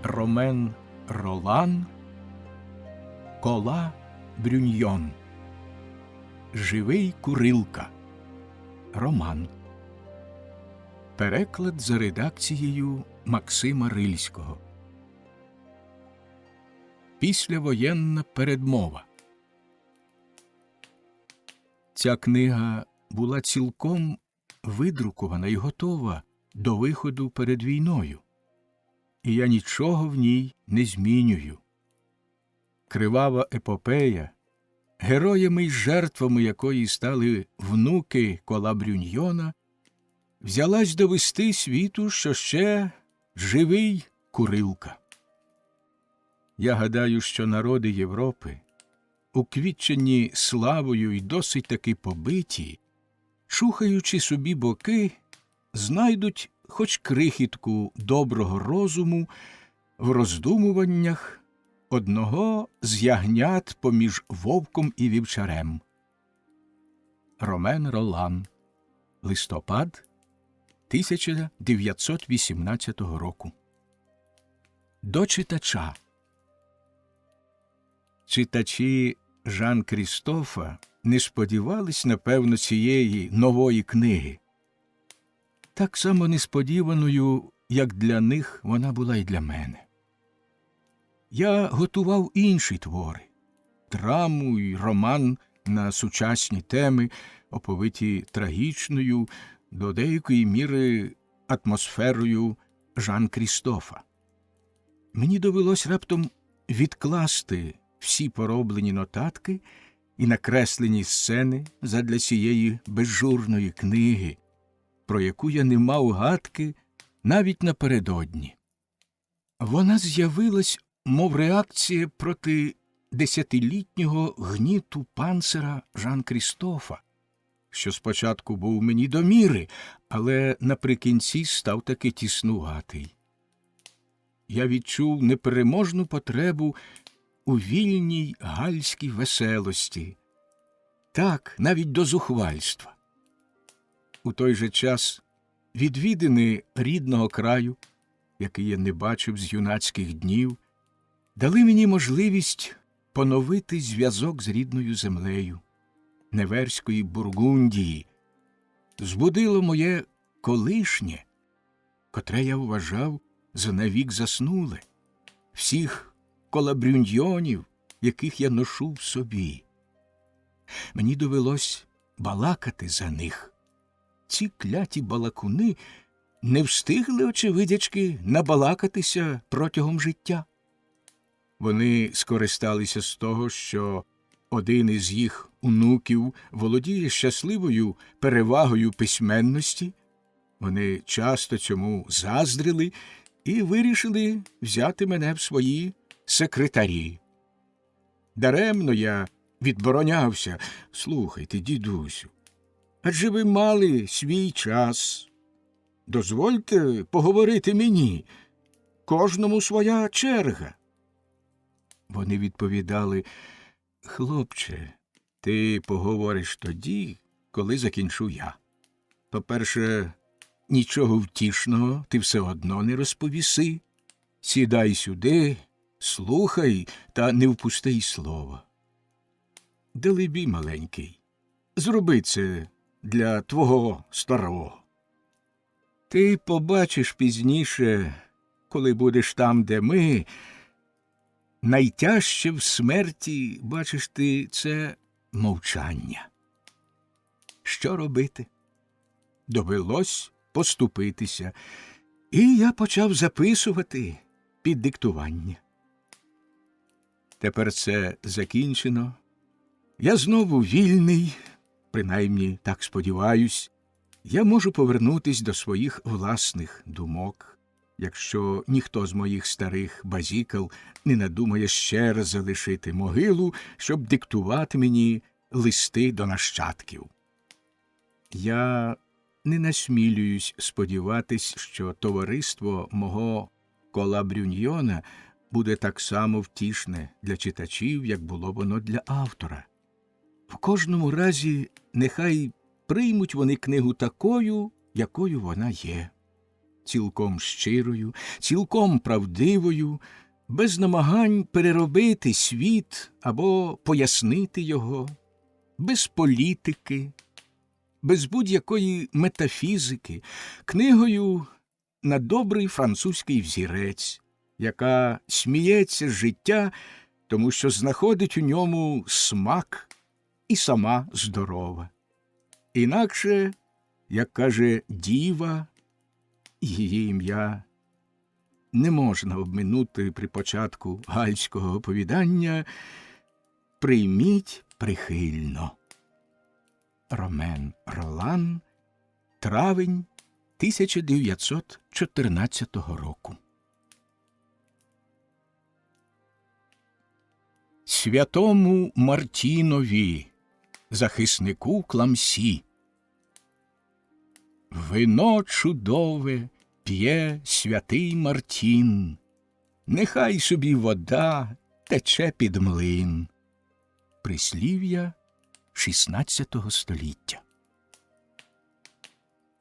Ромен Ролан, Кола Брюньйон. Живий Курилка. Роман. Переклад за редакцією Максима Рильського. Післявоєнна передмова. Ця книга була цілком видрукована і готова до виходу перед війною. І я нічого в ній не змінюю. Кривава епопея, героями й жертвами якої стали внуки Кола Брюньйона, взялась довести світу, що ще живий Курилка. Я гадаю, що народи Європи, уквітчені славою й досить таки побиті, чухаючи собі боки, знайдуть хоч крихітку доброго розуму в роздумуваннях одного з ягнят поміж вовком і вівчарем. Ромен Ролан. Листопад 1918 року. До читача. Читачі Жан-Крістофа не сподівались, напевно, цієї нової книги. Так само несподіваною, як для них вона була й для мене. Я готував інші твори – драму й роман на сучасні теми, оповиті трагічною, до деякої міри атмосферою Жан-Крістофа. Мені довелось раптом відкласти всі пороблені нотатки і накреслені сцени задля цієї безжурної книги, про яку я не мав гадки навіть напередодні. Вона з'явилась, мов реакція проти десятилітнього гніту панцира Жан-Крістофа, що спочатку був мені до міри, але наприкінці став таки тіснуватий. Я відчув непереможну потребу у вільній гальській веселості, так, навіть до зухвальства. У той же час відвідини рідного краю, який я не бачив з юнацьких днів, дали мені можливість поновити зв'язок з рідною землею, Неверської Бургундії, збудило моє колишнє, котре я вважав за навік заснуле, всіх Кола Брюньйонів, яких я ношу в собі. Мені довелось балакати за них. Ці кляті балакуни не встигли, очевидячки, набалакатися протягом життя. Вони скористалися з того, що один із їх онуків володіє щасливою перевагою письменності, вони часто цьому заздрили і вирішили взяти мене в свої секретарі. Даремно я відборонявся. Слухайте, дідусю, адже ви мали свій час. Дозвольте поговорити мені. Кожному своя черга. Вони відповідали: хлопче, ти поговориш тоді, коли закінчу я. По-перше, нічого втішного ти все одно не розповіси. Сідай сюди, слухай та не впусти й слова. Далебі, маленький, зроби це для твого старого. Ти побачиш пізніше, коли будеш там, де ми. Найтяжче в смерті, бачиш ти, це мовчання. Що робити? Довелось поступитися, і я почав записувати під диктування. Тепер це закінчено. Я знову вільний, принаймні так сподіваюсь. Я можу повернутись до своїх власних думок, якщо ніхто з моїх старих базікал не надумає ще раз залишити могилу, щоб диктувати мені листи до нащадків. Я не насмілююсь сподіватись, що товариство мого Кола Брюньйона буде так само втішне для читачів, як було воно для автора. В кожному разі нехай приймуть вони книгу такою, якою вона є. цілком щирою, цілком правдивою, без намагань переробити світ або пояснити його, без політики, без будь-якої метафізики, книгою на добрий французький взірець, яка сміється з життя, тому що знаходить у ньому смак і сама здорова. Інакше, як каже діва, її ім'я не можна обминути при початку гальського оповідання «Прийміть прихильно». Ромен Ролан, травень 1914 року. Святому Мартінові, захиснику Кламсі. Вино чудове п'є святий Мартін, нехай собі вода тече під млин. Прислів'я XVI століття.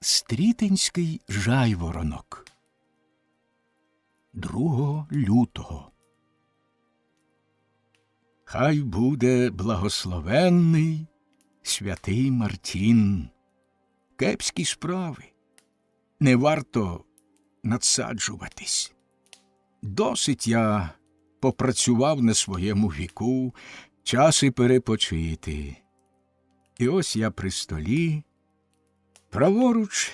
Стрітинський жайворонок. 2 лютого. Хай буде благословенний святий Мартін. Кепські справи. Не варто надсаджуватись. Досить я попрацював на своєму віку, час і перепочити. І ось я при столі, праворуч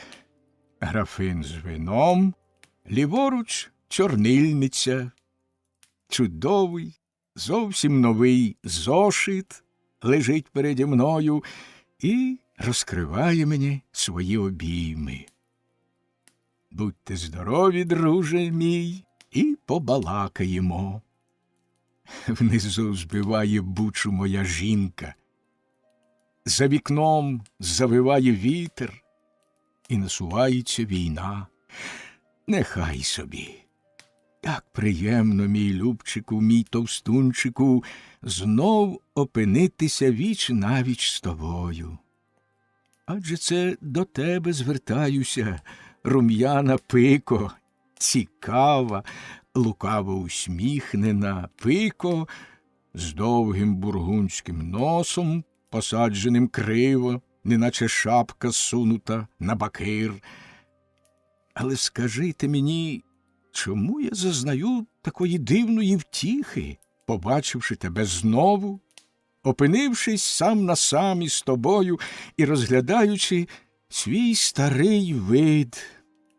графин з вином, ліворуч чорнильниця, чудовий, зовсім новий зошит лежить переді мною і розкриває мені свої обійми. Будьте здорові, друже мій, і побалакаємо. Внизу збиває бучу моя жінка. За вікном завиває вітер, і насувається війна. Нехай собі. Так приємно, мій любчику, мій товстунчику, знов опинитися віч-навіч з тобою. Адже це до тебе звертаюся, рум'яна пико, цікава, лукаво усміхнена пико з довгим бургундським носом, посадженим криво, неначе шапка сунута на бакир. Але скажи мені, чому я зазнаю такої дивної втіхи, побачивши тебе знову, опинившись сам на сам із тобою і розглядаючи свій старий вид,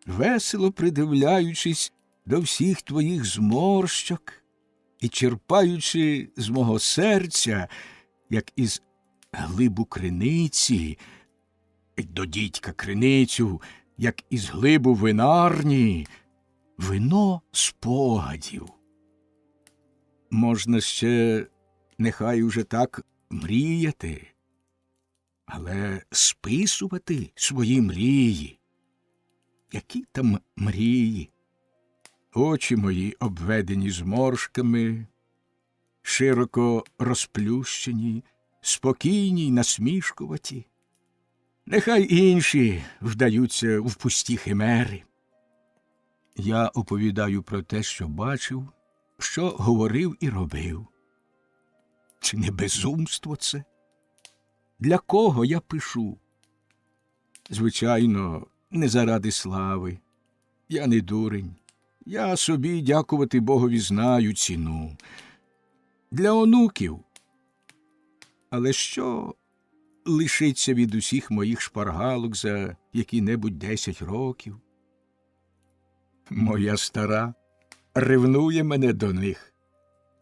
весело придивляючись до всіх твоїх зморщок і черпаючи з мого серця, як із глибу криниці, до дідька криницю, як із глибу винарні, вино спогадів. Можна ще, нехай уже так, мріяти, але списувати свої мрії. Які там мрії? Очі мої обведені зморшками, широко розплющені, спокійні й насмішкуваті. Нехай інші вдаються в пусті химери. Я оповідаю про те, що бачив, що говорив і робив. Чи не безумство це? Для кого я пишу? Звичайно, не заради слави. Я не дурень. Я собі, дякувати Богові, знаю ціну. Для онуків. Але що лишиться від усіх моїх шпаргалок за які-небудь 10 років? Моя стара ревнує мене до них.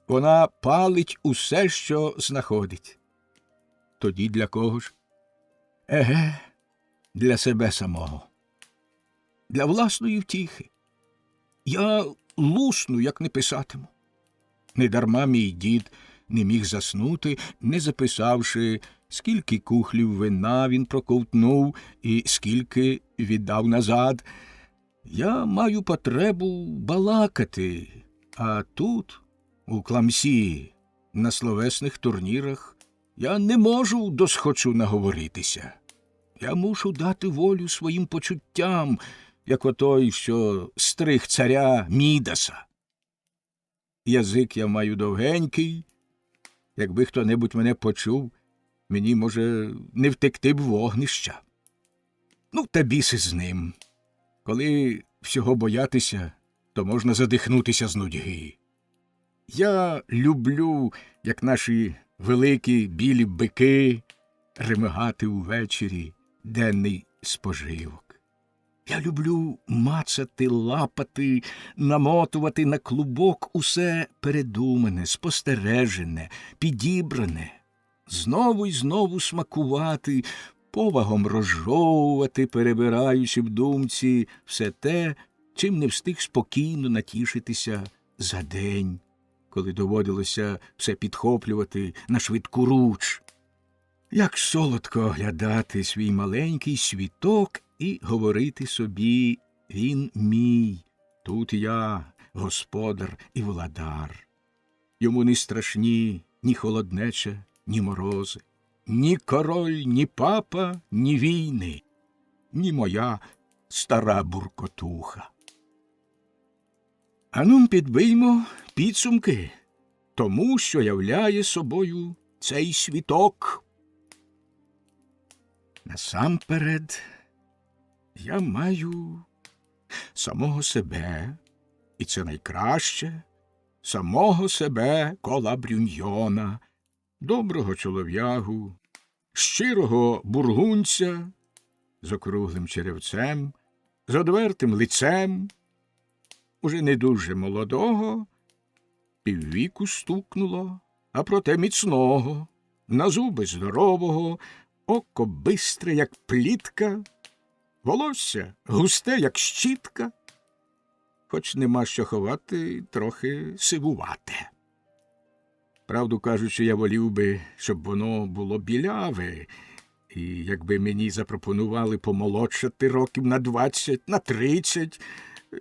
Вона палить усе, що знаходить. Тоді для кого ж? Еге, для себе самого. Для власної втіхи. Я лусну, як не писатиму. Недарма мій дід не міг заснути, не записавши, скільки кухлів вина він проковтнув і скільки віддав назад. Я маю потребу балакати, а тут, у Кламсі, на словесних турнірах, я не можу досхочу наговоритися. Я мушу дати волю своїм почуттям, як отой, що стриг царя Мідаса. Язик я маю довгенький, якби хто-небудь мене почув, мені, може, не втекти б вогнища. Ну, та біси з ним. Коли всього боятися, то можна задихнутися з нудьги. Я люблю, як наші великі білі бики, ремигати увечері денний споживок. Я люблю мацати, лапати, намотувати на клубок усе передумане, спостережене, підібране, знову й знову смакувати, повагом розжовувати, перебираючи в думці все те, чим не встиг спокійно натішитися за день, коли доводилося все підхоплювати на швидку руч. Як солодко оглядати свій маленький світок і говорити собі: він мій, тут я, господар і владар. Йому не страшні ні холоднеча, ні морози, ні король, ні папа, ні війни, ні моя стара буркотуха. Анум підбиймо підсумки тому, що являє собою цей світок. Насамперед, я маю самого себе, і це найкраще, самого себе Кола Брюньйона, доброго чолов'ягу, щирого бургунця з округлим черевцем, з одвертим лицем, уже не дуже молодого, піввіку стукнуло, а проте міцного, на зуби здорового, око бистре, як плітка, волосся густе, як щітка, хоч нема що ховати, трохи сивувате. Правду кажучи, я волів би, щоб воно було біляве, і якби мені запропонували помолодшати років на 20, на 30,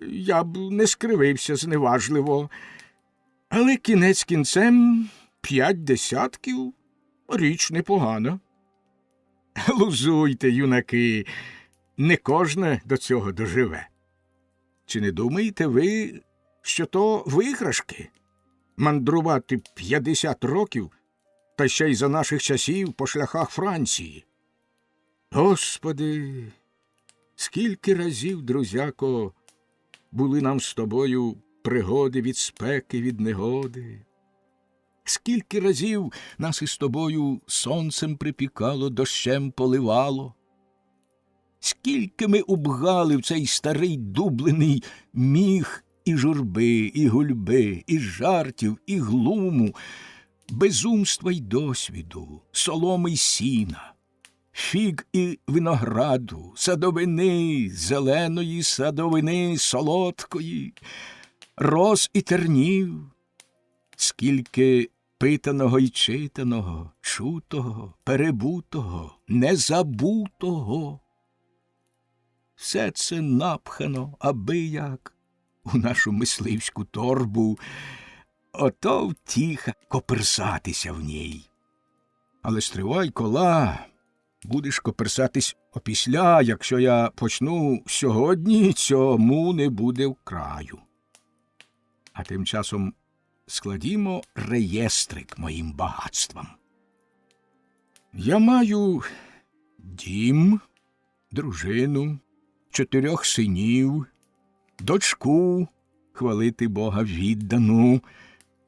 я б не скривився зневажливо. Але кінець кінцем 5 десятків – річ непогана. Лузуйте, юнаки, не кожне до цього доживе. Чи не думаєте ви, що то виграшки? Мандрувати 50 років, та ще й за наших часів по шляхах Франції? Господи, скільки разів, друзяко, були нам з тобою пригоди від спеки, від негоди. Скільки разів нас із тобою сонцем припікало, дощем поливало. Скільки ми убгали в цей старий дублений міг і журби, і гульби, і жартів, і глуму, безумства й досвіду, соломи й сіна, фіг і винограду, садовини, зеленої садовини, солодкої, роз і тернів, скільки питаного й читаного, чутого, перебутого, незабутого. Все це напхано, аби як, у нашу мисливську торбу, ото втіха коперсатися в ній. Але стривай, Кола, будеш коперсатись опісля, якщо я почну сьогодні, цьому не буде вкраю. А тим часом складімо реєстрик моїм багатствам. Я маю дім, дружину, 4 синів, дочку, хвалити Бога віддану,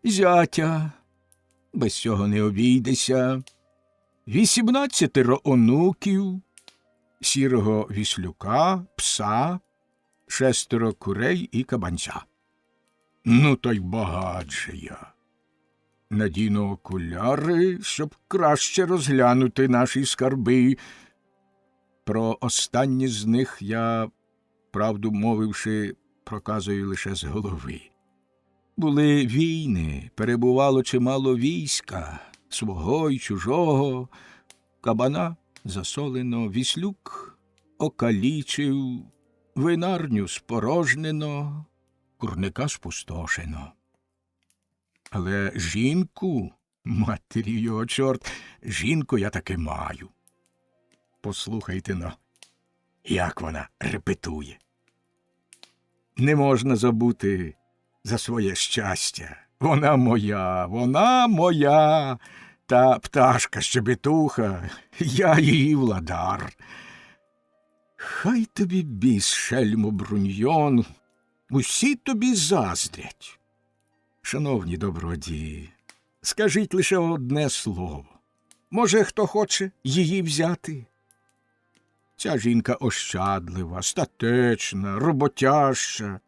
зятя, без цього не обійдеся, 18 онуків, сірого віслюка, пса, 6 курей і кабанця. Ну, та й багат же я. Надіну окуляри, щоб краще розглянути наші скарби. Про останні з них я, правду мовивши, проказую лише з голови. Були війни, перебувало чимало війська, свого й чужого, кабана засолено, віслюк окалічив, винарню спорожнено, курника спустошено. Але жінку, матері його чорт, жінку я таки маю. Послухайте-но, як вона репетує. Не можна забути за своє щастя. Вона моя, та пташка-щебетуха, я її владар. Хай тобі біс, шельмо Бруньйон, усі тобі заздрять. Шановні добродії, скажіть лише одне слово. Може, хто хоче її взяти? Ця жінка ощадлива, статечна, роботяща.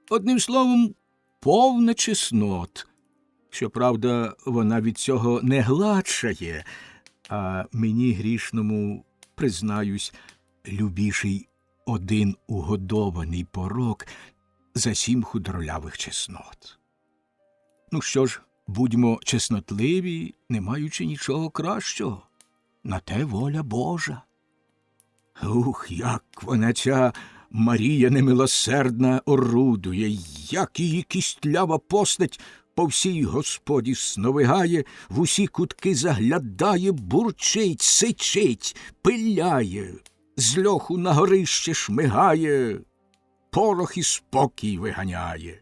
Одним словом, повна чеснот. Щоправда, вона від цього не гладшає, а мені грішному, признаюсь, любіший один угодований порок за 7 худролявих чеснот. Ну що ж, будьмо чеснотливі, не маючи нічого кращого. На те воля Божа. Ух, як вона, ця Марія немилосердна, орудує, як її кістлява постать по всій господі сновигає, в усі кутки заглядає, бурчить, сичить, пиляє, з льоху на горище шмигає, порох і спокій виганяє.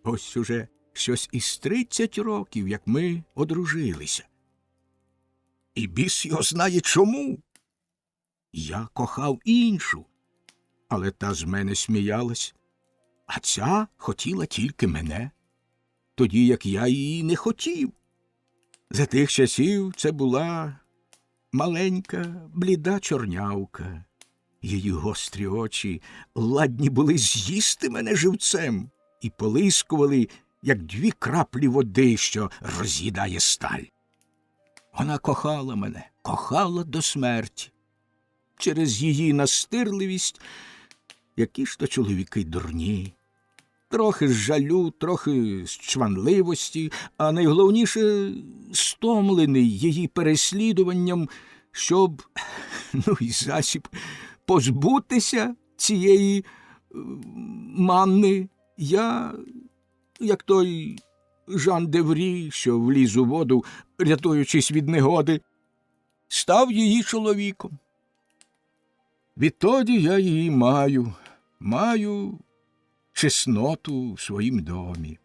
Ось уже щось із 30 років, як ми одружилися. І біс його знає чому. Я кохав іншу, але та з мене сміялась, а ця хотіла тільки мене, тоді як я її не хотів. За тих часів це була маленька, бліда чорнявка. Її гострі очі ладні були з'їсти мене живцем і полискували, як 2 краплі води, що роз'їдає сталь. Вона кохала мене, кохала до смерті. Через її настирливість, які ж то чоловіки дурні. Трохи з жалю, трохи з чванливості, а найголовніше – стомлений її переслідуванням, щоб, і засіб, позбутися цієї манни. Я, як той Жан де Врі, що вліз у воду, рятуючись від негоди, став її чоловіком. Відтоді я її маю чесноту в своїм домі.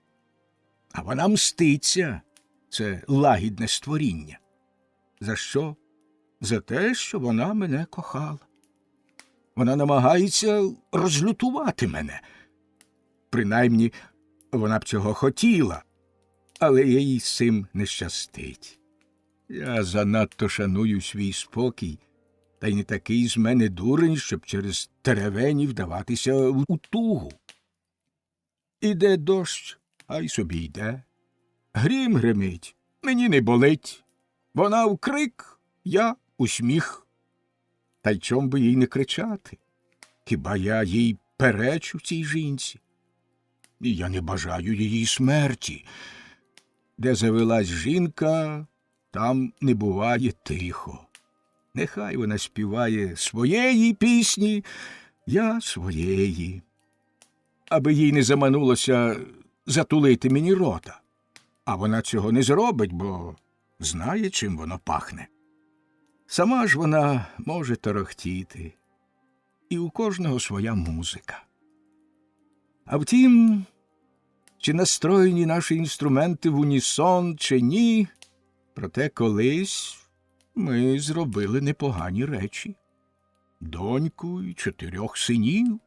А вона мститься, це лагідне створіння. За що? За те, що вона мене кохала. Вона намагається розлютувати мене. Принаймні, вона б цього хотіла, але їй з цим не щастить. Я занадто шаную свій спокій, та й не такий з мене дурень, щоб через теревені вдаватися у тугу. Іде дощ, а й собі йде. Грім гримить, мені не болить. Вона в крик, я у сміх. Та й чом би їй не кричати? Хіба я їй перечу цій жінці? І я не бажаю її смерті. Де завелась жінка, там не буває тихо. Нехай вона співає своєї пісні, я своєї. Аби їй не заманулося затулити мені рота. А вона цього не зробить, бо знає, чим воно пахне. Сама ж вона може торохтіти, і у кожного своя музика. А втім, чи настроєні наші інструменти в унісон, чи ні, проте колись ми зробили непогані речі. Доньку й 4 синів.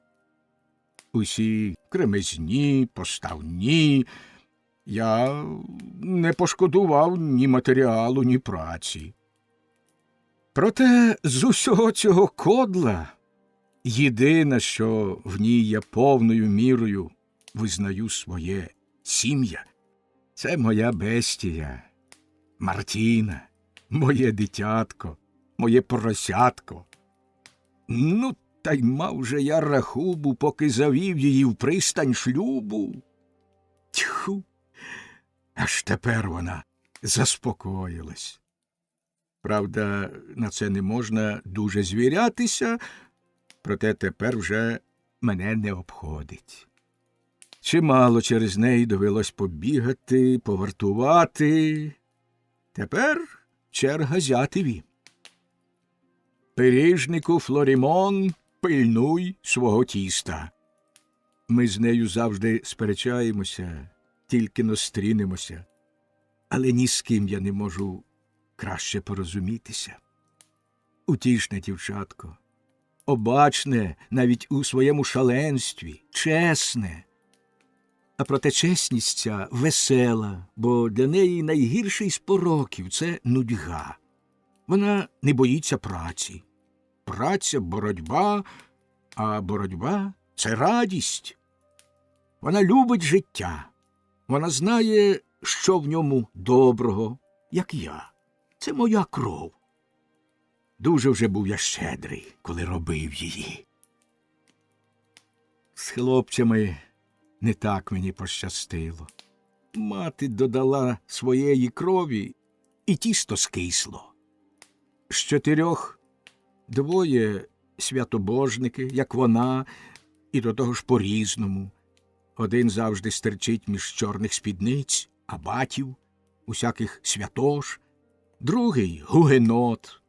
Усі кремезні, поставні. Я не пошкодував ні матеріалу, ні праці. Проте з усього цього кодла єдине, що в ній я повною мірою визнаю своє сім'я, це моя бестія, Мартіна, моє дитятко, моє поросятко. Ну, та й мав же я рахубу, поки завів її в пристань шлюбу. Тьху, аж тепер вона заспокоїлась. Правда, на це не можна дуже звірятися, проте тепер вже мене не обходить. Чимало через неї довелось побігати, повартувати. Тепер черга зятеві. Пиріжнику Флорімон, пильнуй свого тіста. Ми з нею завжди сперечаємося, тільки но стрінемося, але ні з ким я не можу краще порозумітися. Утішне дівчатко, обачне навіть у своєму шаленстві, чесне. А проте чесність ця весела, бо для неї найгірший з пороків – це нудьга. Вона не боїться праці. Праця – боротьба, а боротьба – це радість. Вона любить життя. Вона знає, що в ньому доброго, як я. Це моя кров. Дуже вже був я щедрий, коли робив її. З хлопцями не так мені пощастило. Мати додала своєї крові, і тісто скисло. З 4 2 святобожники, як вона, і до того ж по-різному. Один завжди стерчить між чорних спідниць, абатів, усяких святош, другий – гугенот.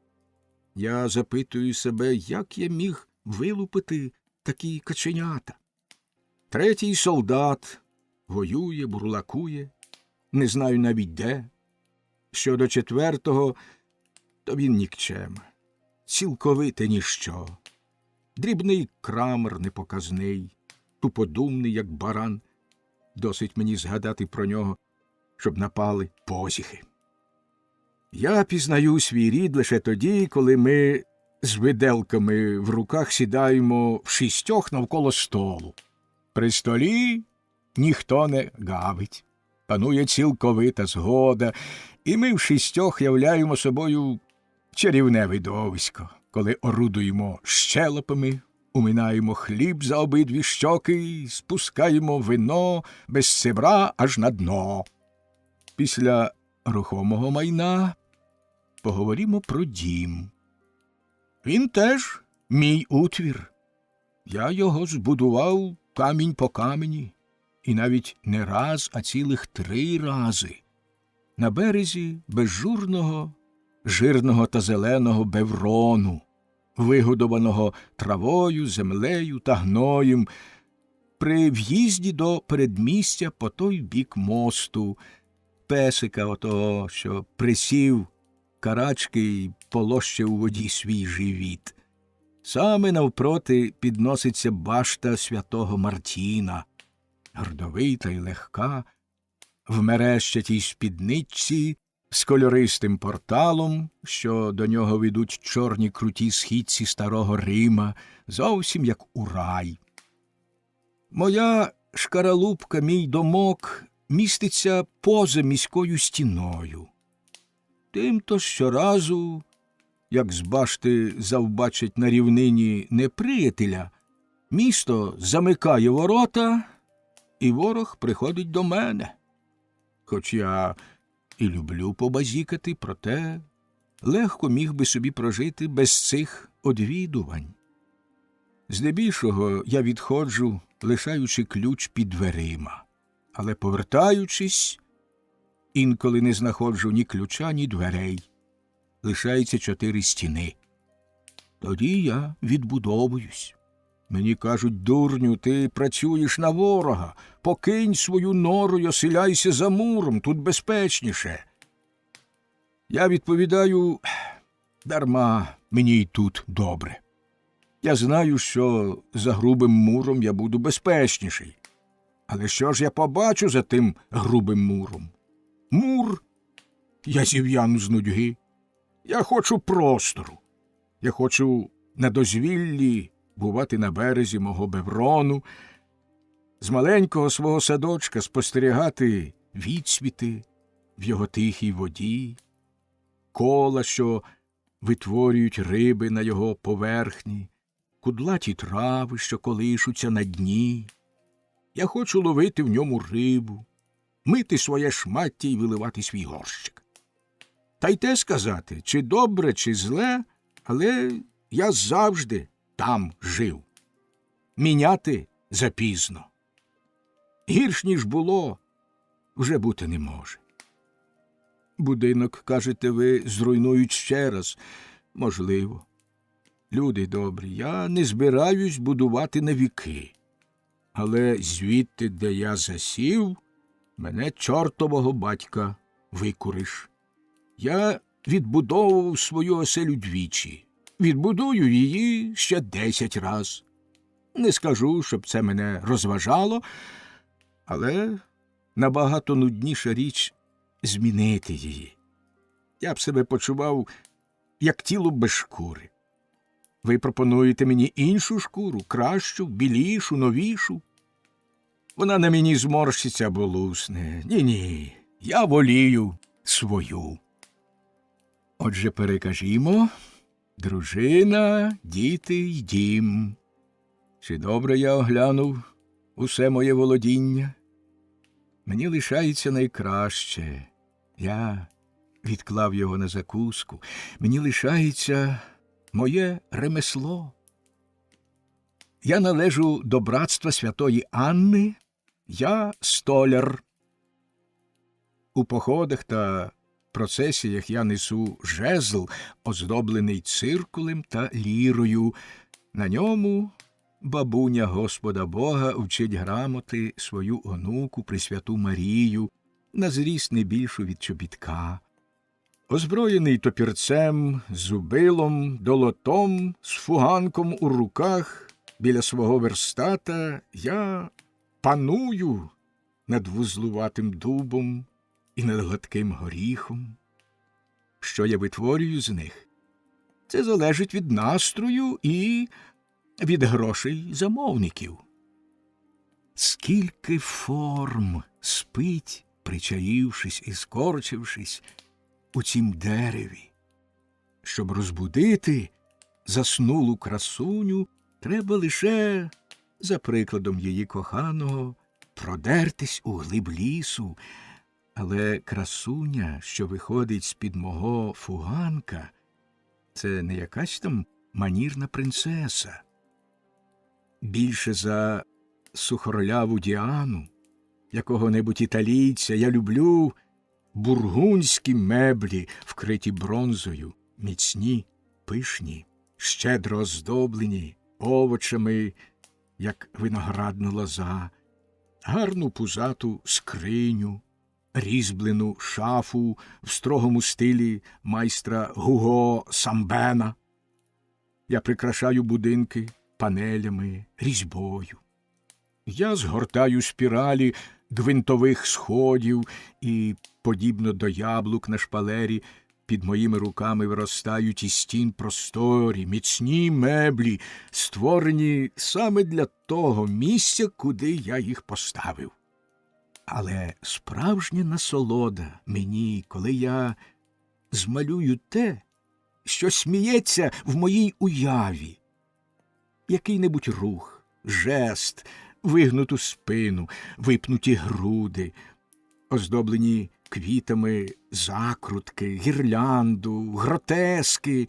Я запитую себе, як я міг вилупити такі каченята. Третій – солдат, воює, бурлакує, не знаю навіть де. Щодо 4-го, то він нікчем, цілковите ніщо. Дрібний крамер непоказний, туподумний, як баран. Досить мені згадати про нього, щоб напали позіхи. Я пізнаю свій рід лише тоді, коли ми з виделками в руках сідаємо в 6 навколо столу. При столі ніхто не гавить, панує цілковита згода, і ми в 6 являємо собою чарівне видовисько, коли орудуємо щелепами, уминаємо хліб за обидві щоки, спускаємо вино без цебра аж на дно. Після рухомого майна поговоримо про дім. Він теж мій утвір. Я його збудував камінь по камені, і навіть не раз, а цілих 3 рази. На березі безжурного, жирного та зеленого беврону, вигодованого травою, землею та гноєм, при в'їзді до передмістя по той бік мосту, песика отого, що присів карачки й полощив у воді свій живіт. Саме навпроти підноситься башта святого Мартіна, гордовита й легка, в мерещатій спідничці з кольористим порталом, що до нього ведуть чорні круті східці старого Рима, зовсім як у рай. Моя шкаралупка, мій домок, міститься поза міською стіною. Тимто щоразу, як з башти завбачить на рівнині неприятеля, місто замикає ворота, і ворог приходить до мене. Хоч я і люблю побазікати, проте легко міг би собі прожити без цих одвідувань. Здебільшого я відходжу, лишаючи ключ під дверима, але повертаючись, інколи не знаходжу ні ключа, ні дверей. Лишається 4 стіни. Тоді я відбудовуюсь. Мені кажуть: дурню, ти працюєш на ворога, покинь свою нору й оселяйся за муром, тут безпечніше. Я відповідаю: дарма, мені й тут добре. Я знаю, що за грубим муром я буду безпечніший. Але що ж я побачу за тим грубим муром? Мур? Я зів'яну з нудьги. Я хочу простору. Я хочу на дозвіллі бувати на березі мого беврону, з маленького свого садочка спостерігати відсвіти в його тихій воді, кола, що витворюють риби на його поверхні, кудлаті трави, що колишуться на дні. Я хочу ловити в ньому рибу, мити своє шмаття й виливати свій горщик. Та й те сказати, чи добре, чи зле, але я завжди там жив. Міняти запізно. Гірш, ніж було, вже бути не може. Будинок, кажете ви, зруйнують ще раз. Можливо. Люди добрі, я не збираюсь будувати на віки. але звідти, де я засів, мене чортового батька викуриш. Я відбудовував свою оселю двічі. Відбудую її ще 10 раз. Не скажу, щоб це мене розважало, але набагато нудніша річ змінити її. Я б себе почував, як тіло без шкури. Ви пропонуєте мені іншу шкуру, кращу, білішу, новішу. Вона на мені зморщиться або лусне. Ні-ні, я волію свою. Отже, перекажімо, дружина, діти й дім. Чи добре я оглянув усе моє володіння? Мені лишається найкраще. Я відклав його на закуску. Мені лишається моє ремесло. Я належу до братства Святої Анни, я столяр. У походах та процесіях я несу жезл, оздоблений циркулем та лірою. На ньому бабуня Господа Бога вчить грамоти свою онуку Пресвяту Марію, на зріст не більшу від чобітка. Озброєний топірцем, зубилом, долотом, з фуганком у руках, біля свого верстата я паную над вузлуватим дубом і над гладким горіхом. Що я витворюю з них? Це залежить від настрою і від грошей замовників. Скільки форм спить, причаївшись і скорчившись, у цім дереві. Щоб розбудити заснулу красуню, треба лише, за прикладом її коханого, продертись у глиб лісу. Але красуня, що виходить з-під мого фуганка, це не якась там манірна принцеса. Більше за сухорляву Діану, якого-небудь італійця, я люблю бургунські меблі, вкриті бронзою, міцні, пишні, щедро оздоблені овочами, як виноградна лоза, гарну пузату скриню, різьблену шафу в строгому стилі майстра Гуго Самбена. Я прикрашаю будинки панелями, різьбою. Я згортаю спіралі гвинтових сходів і, подібно до яблук на шпалері, під моїми руками виростають із стін просторі, міцні меблі, створені саме для того місця, куди я їх поставив. Але справжня насолода мені, коли я змалюю те, що сміється в моїй уяві. Який-небудь рух, жест, вигнуту спину, випнуті груди, оздоблені квітами закрутки, гірлянду, гротески,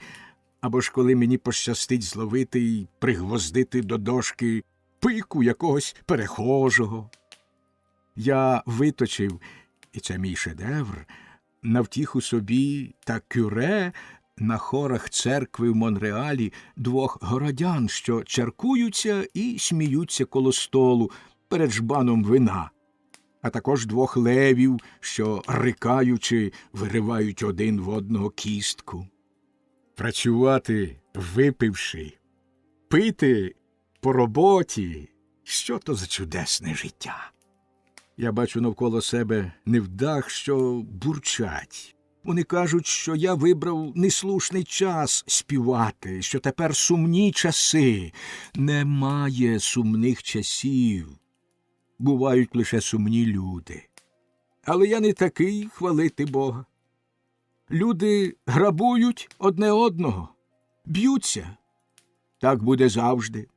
або ж коли мені пощастить зловити й пригвоздити до дошки пику якогось перехожого. Я виточив, і це мій шедевр, на втіху собі та кюре на хорах церкви в Монреалі двох городян, що чаркуються і сміються коло столу перед жбаном вина, а також двох левів, що, рикаючи, виривають один в одного кістку. Працювати, випивши, пити по роботі – що то за чудесне життя? Я бачу навколо себе невдах, що бурчать. Вони кажуть, що я вибрав неслушний час співати, що тепер сумні часи. Немає сумних часів. Бувають лише сумні люди. Але я не такий, хвалити Бога. Люди грабують одне одного, б'ються. Так буде завжди.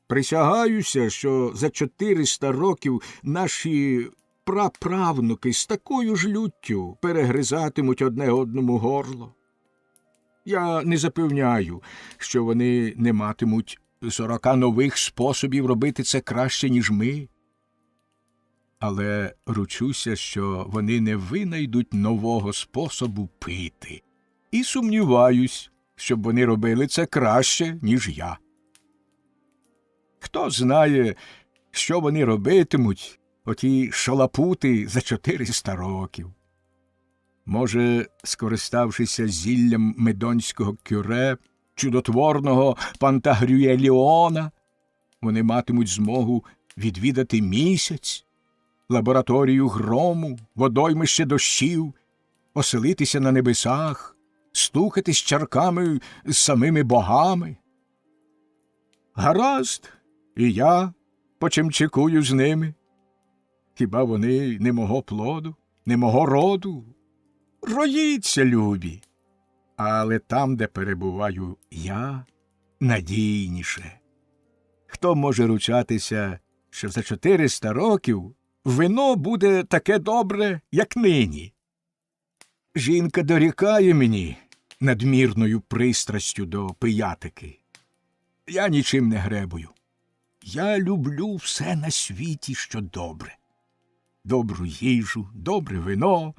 Присягаюся, що за 400 років наші праправнуки з такою ж люттю перегризатимуть одне одному горло. Я не запевняю, що вони не матимуть 40 нових способів робити це краще, ніж ми. Але ручуся, що вони не винайдуть нового способу пити. І сумніваюсь, щоб вони робили це краще, ніж я. Хто знає, що вони робитимуть, оті шалапути за 400 років. Може, скориставшися зіллям медонського кюре, чудотворного Пантагрюеліона, вони матимуть змогу відвідати місяць, лабораторію грому, водоймище дощів, оселитися на небесах, стукатись чарками з самими богами. Гаразд, і я почимчикую з ними. Хіба вони не мого плоду, не мого роду? Роїться, любі, але там, де перебуваю я, надійніше. Хто може ручатися, що за 400 років вино буде таке добре, як нині? Жінка дорікає мені надмірною пристрастю до пиятики. Я нічим не гребую. Я люблю все на світі, що добре. Добру їжу, добре вино,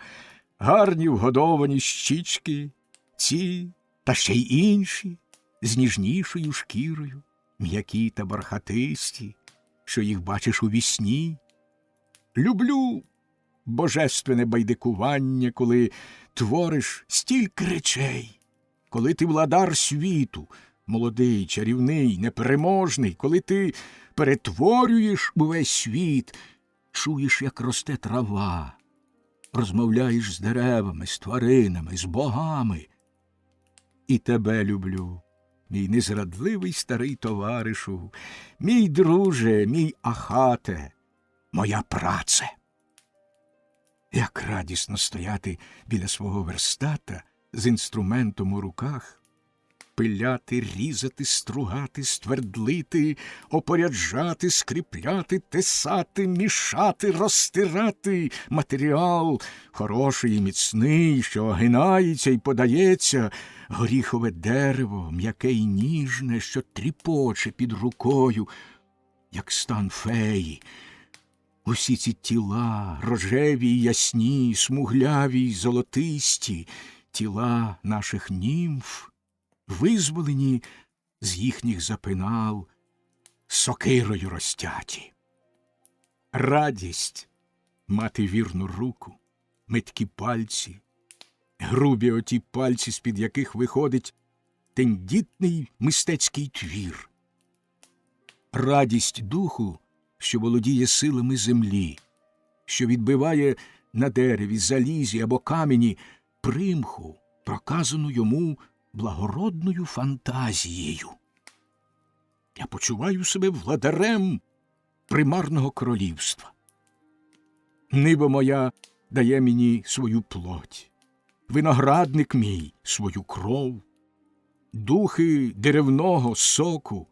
гарні вгодовані щічки, ці та ще й інші, з ніжнішою шкірою, м'які та бархатисті, що їх бачиш у вісні. Люблю божественне байдикування, коли твориш стільки речей, коли ти владар світу, молодий, чарівний, непереможний, коли ти перетворюєш увесь світ, чуєш, як росте трава, розмовляєш з деревами, з тваринами, з богами. І тебе люблю, мій незрадливий старий товаришу, мій друже, мій Ахате, моя праце. Як радісно стояти біля свого верстата з інструментом у руках, пиляти, різати, стругати, ствердлити, опоряджати, скріпляти, тесати, мішати, розтирати матеріал хороший і міцний, що огинається і подається, горіхове дерево, м'яке й ніжне, що тріпоче під рукою, як стан феї. Усі ці тіла, рожеві й ясні, смугляві й золотисті, тіла наших німф, визволені з їхніх запинал, сокирою розтяті. Радість мати вірну руку, меткі пальці, грубі оті пальці, з-під яких виходить тендітний мистецький твір. Радість духу, що володіє силами землі, що відбиває на дереві, залізі або камені примху, проказану йому благородною фантазією. Я почуваю себе владарем примарного королівства. Небо моя дає мені свою плоть, виноградник мій свою кров, духи деревного соку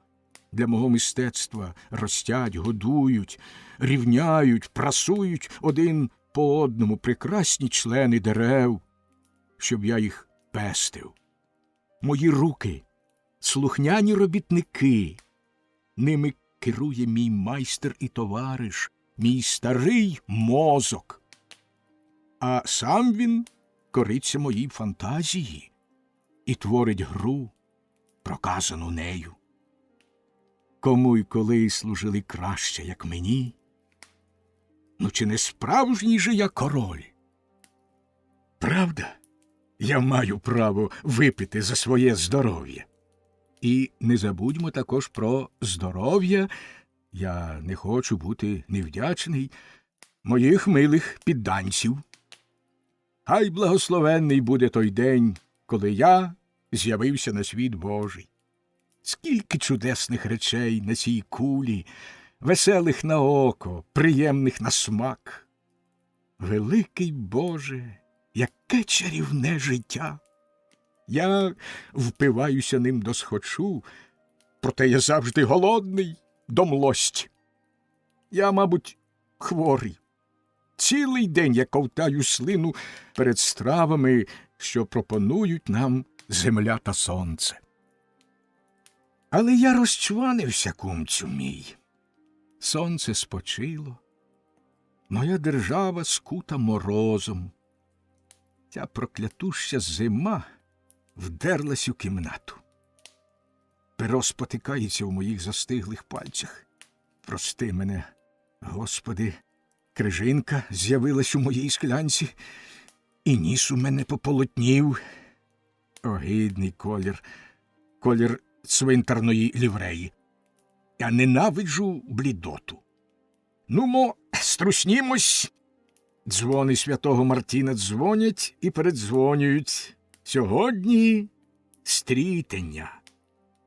для мого мистецтва ростять, годують, рівняють, прасують один по одному прекрасні члени дерев, щоб я їх пестив. Мої руки – слухняні робітники, ними керує мій майстер і товариш, мій старий мозок. А сам він кориться моїй фантазії і творить гру, проказану нею. Кому й коли служили краще, як мені? Ну, чи не справжній же я король? Правда? Я маю право випити за своє здоров'я. І не забудьмо також про здоров'я, я не хочу бути невдячний, моїх милих підданців. Хай благословенний буде той день, коли я з'явився на світ Божий. Скільки чудесних речей на цій кулі, веселих на око, приємних на смак. Великий Боже, яке чарівне життя! Я впиваюся ним досхочу, проте я завжди голодний до млості. Я, мабуть, хворий. Цілий день я ковтаю слину перед стравами, що пропонують нам земля та сонце. Але я розчванився, кумцю мій. Сонце спочило, моя держава скута морозом. Ця проклятуща зима вдерлась у кімнату. Перо спотикається у моїх застиглих пальцях. Прости мене, Господи, крижинка з'явилась у моїй склянці, і ніс у мене пополотнів. Огидний колір, колір цвинтарної лівреї. Я ненавиджу блідоту. Нумо, струснімось. Дзвони святого Мартіна дзвонять і передзвонюють. Сьогодні стрітення.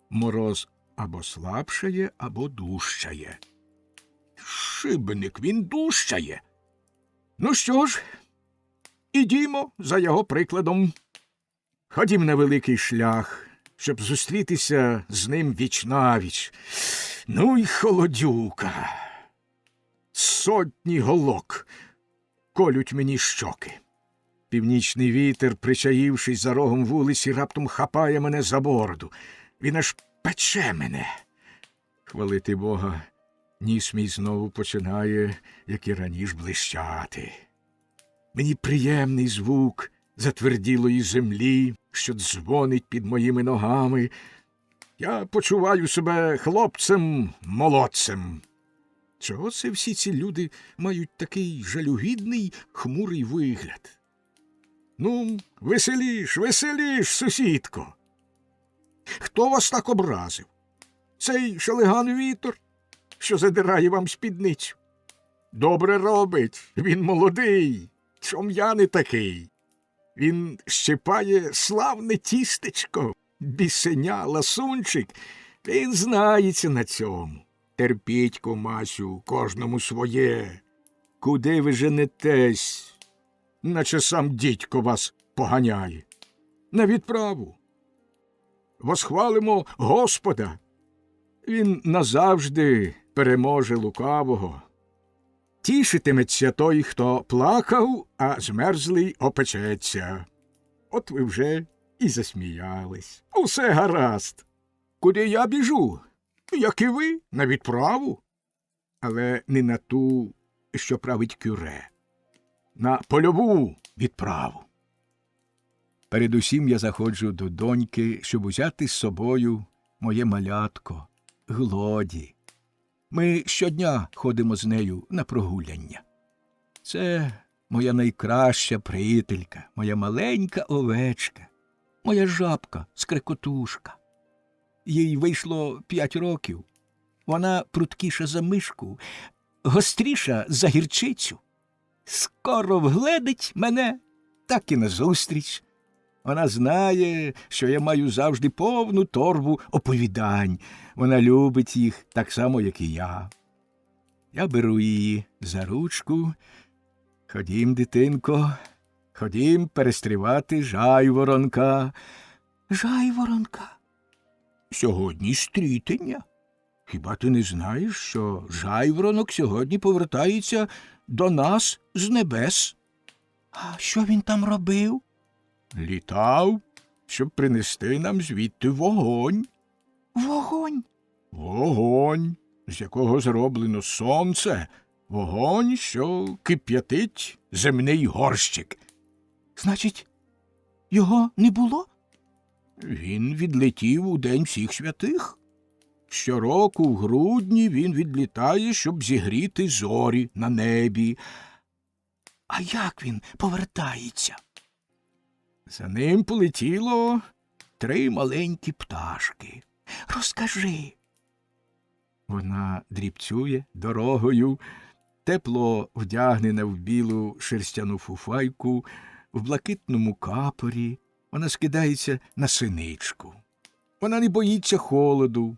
Мороз або слабшає, або дужчає. Шибеник, він дужчає. Ну що ж, ідімо за його прикладом. Ходім на великий шлях, щоб зустрітися з ним віч-навіч. Ну й холодюка. Сотні голок колють мені щоки. Північний вітер, причаївшись за рогом вулиці, раптом хапає мене за бороду. Він аж пече мене. Хвалити Бога, ніс мій знову починає, як і раніше, блищати. Мені приємний звук затверділої землі, що дзвонить під моїми ногами. Я почуваю себе хлопцем-молодцем. Чого це всі ці люди мають такий жалюгідний, хмурий вигляд? Ну, веселіш, веселіш, сусідко. Хто вас так образив? Цей шалиган Вітор, що задирає вам спідницю? Добре робить, він молодий, чом я не такий. Він щипає славне тістечко, бісеня, ласунчик. Він знається на цьому. Терпіть, кумасю, кожному своє. Куди ви женетесь, наче сам дідько вас поганяє? На відправу. Восхвалимо Господа. Він назавжди переможе лукавого. Тішитиметься той, хто плакав, а змерзлий опечеться. От ви вже і засміялись. Усе гаразд. Куди я біжу? Як і ви, на відправу. Але не на ту, що править кюре. На польову відправу. Передусім я заходжу до доньки, щоб узяти з собою моє малятко, Глоді. Ми щодня ходимо з нею на прогуляння. Це моя найкраща приятелька, моя маленька овечка, моя жабка-скрекотушка. Їй вийшло 5 років. Вона пруткіша за мишку, гостріша за гірчицю. Скоро вгледить мене, так і назустріч. Вона знає, що я маю завжди повну торбу оповідань. Вона любить їх так само, як і я. Я беру її за ручку. Ходім, дитинко, ходім перестрівати жайворонка. Жайворонка? Сьогодні стрітення. Хіба ти не знаєш, що жайворонок сьогодні повертається до нас з небес? А що він там робив? Літав, щоб принести нам звідти вогонь. Вогонь? Вогонь, з якого зроблено сонце. Вогонь, що кип'ятить земний горщик. Значить, його не було? Він відлетів у День всіх святих. Щороку в грудні він відлітає, щоб зігріти зорі на небі. А як він повертається? За ним полетіло 3 маленькі пташки. Розкажи. Вона дрібцює дорогою, тепло вдягнена в білу шерстяну фуфайку, в блакитному капорі. Вона скидається на синичку. Вона не боїться холоду,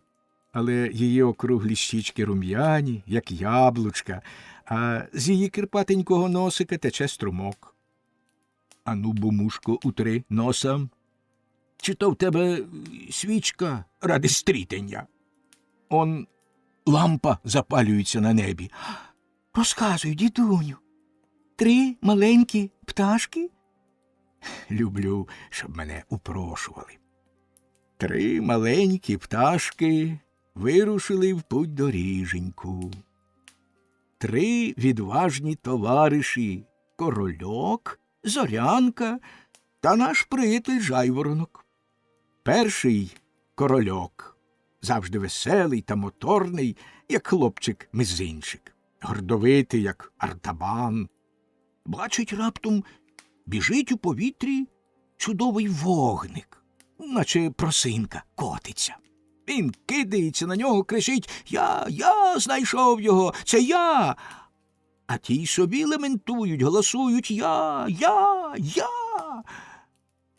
але її округлі щічки рум'яні, як яблучка, а з її кирпатенького носика тече струмок. Ану, бумушко, утри носа. Чи то в тебе свічка ради стрітення? Он лампа запалюється на небі. Розказуй, дідуню. 3 маленькі пташки? Люблю, щоб мене упрошували. 3 маленькі пташки вирушили в путь доріженьку. 3 відважні товариші – Корольок, Зорянка та наш приятель Жайворонок. Перший – Корольок, завжди веселий та моторний, як хлопчик-мизинчик. гордовитий, як артабан. Бачить раптом, біжить у повітрі чудовий вогник, наче просинка котиться. Він кидається на нього, кричить: Я знайшов його, це я. А ті й собі лементують, голосують: Я.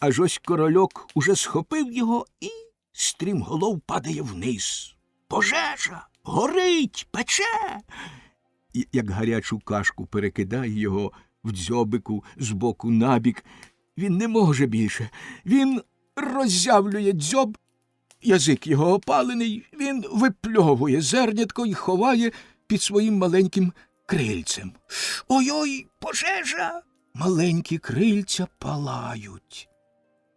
Аж ось корольок уже схопив його і стрімголов падає вниз. Пожежа! Горить! Пече! Як гарячу кашку перекидає його в дзьобику з боку набік. Він не може більше. Він роззявлює дзьоб, язик його опалений, він випльовує зернятко і ховає під своїм маленьким крильцем. Ой-ой, пожежа! Маленькі крильця палають.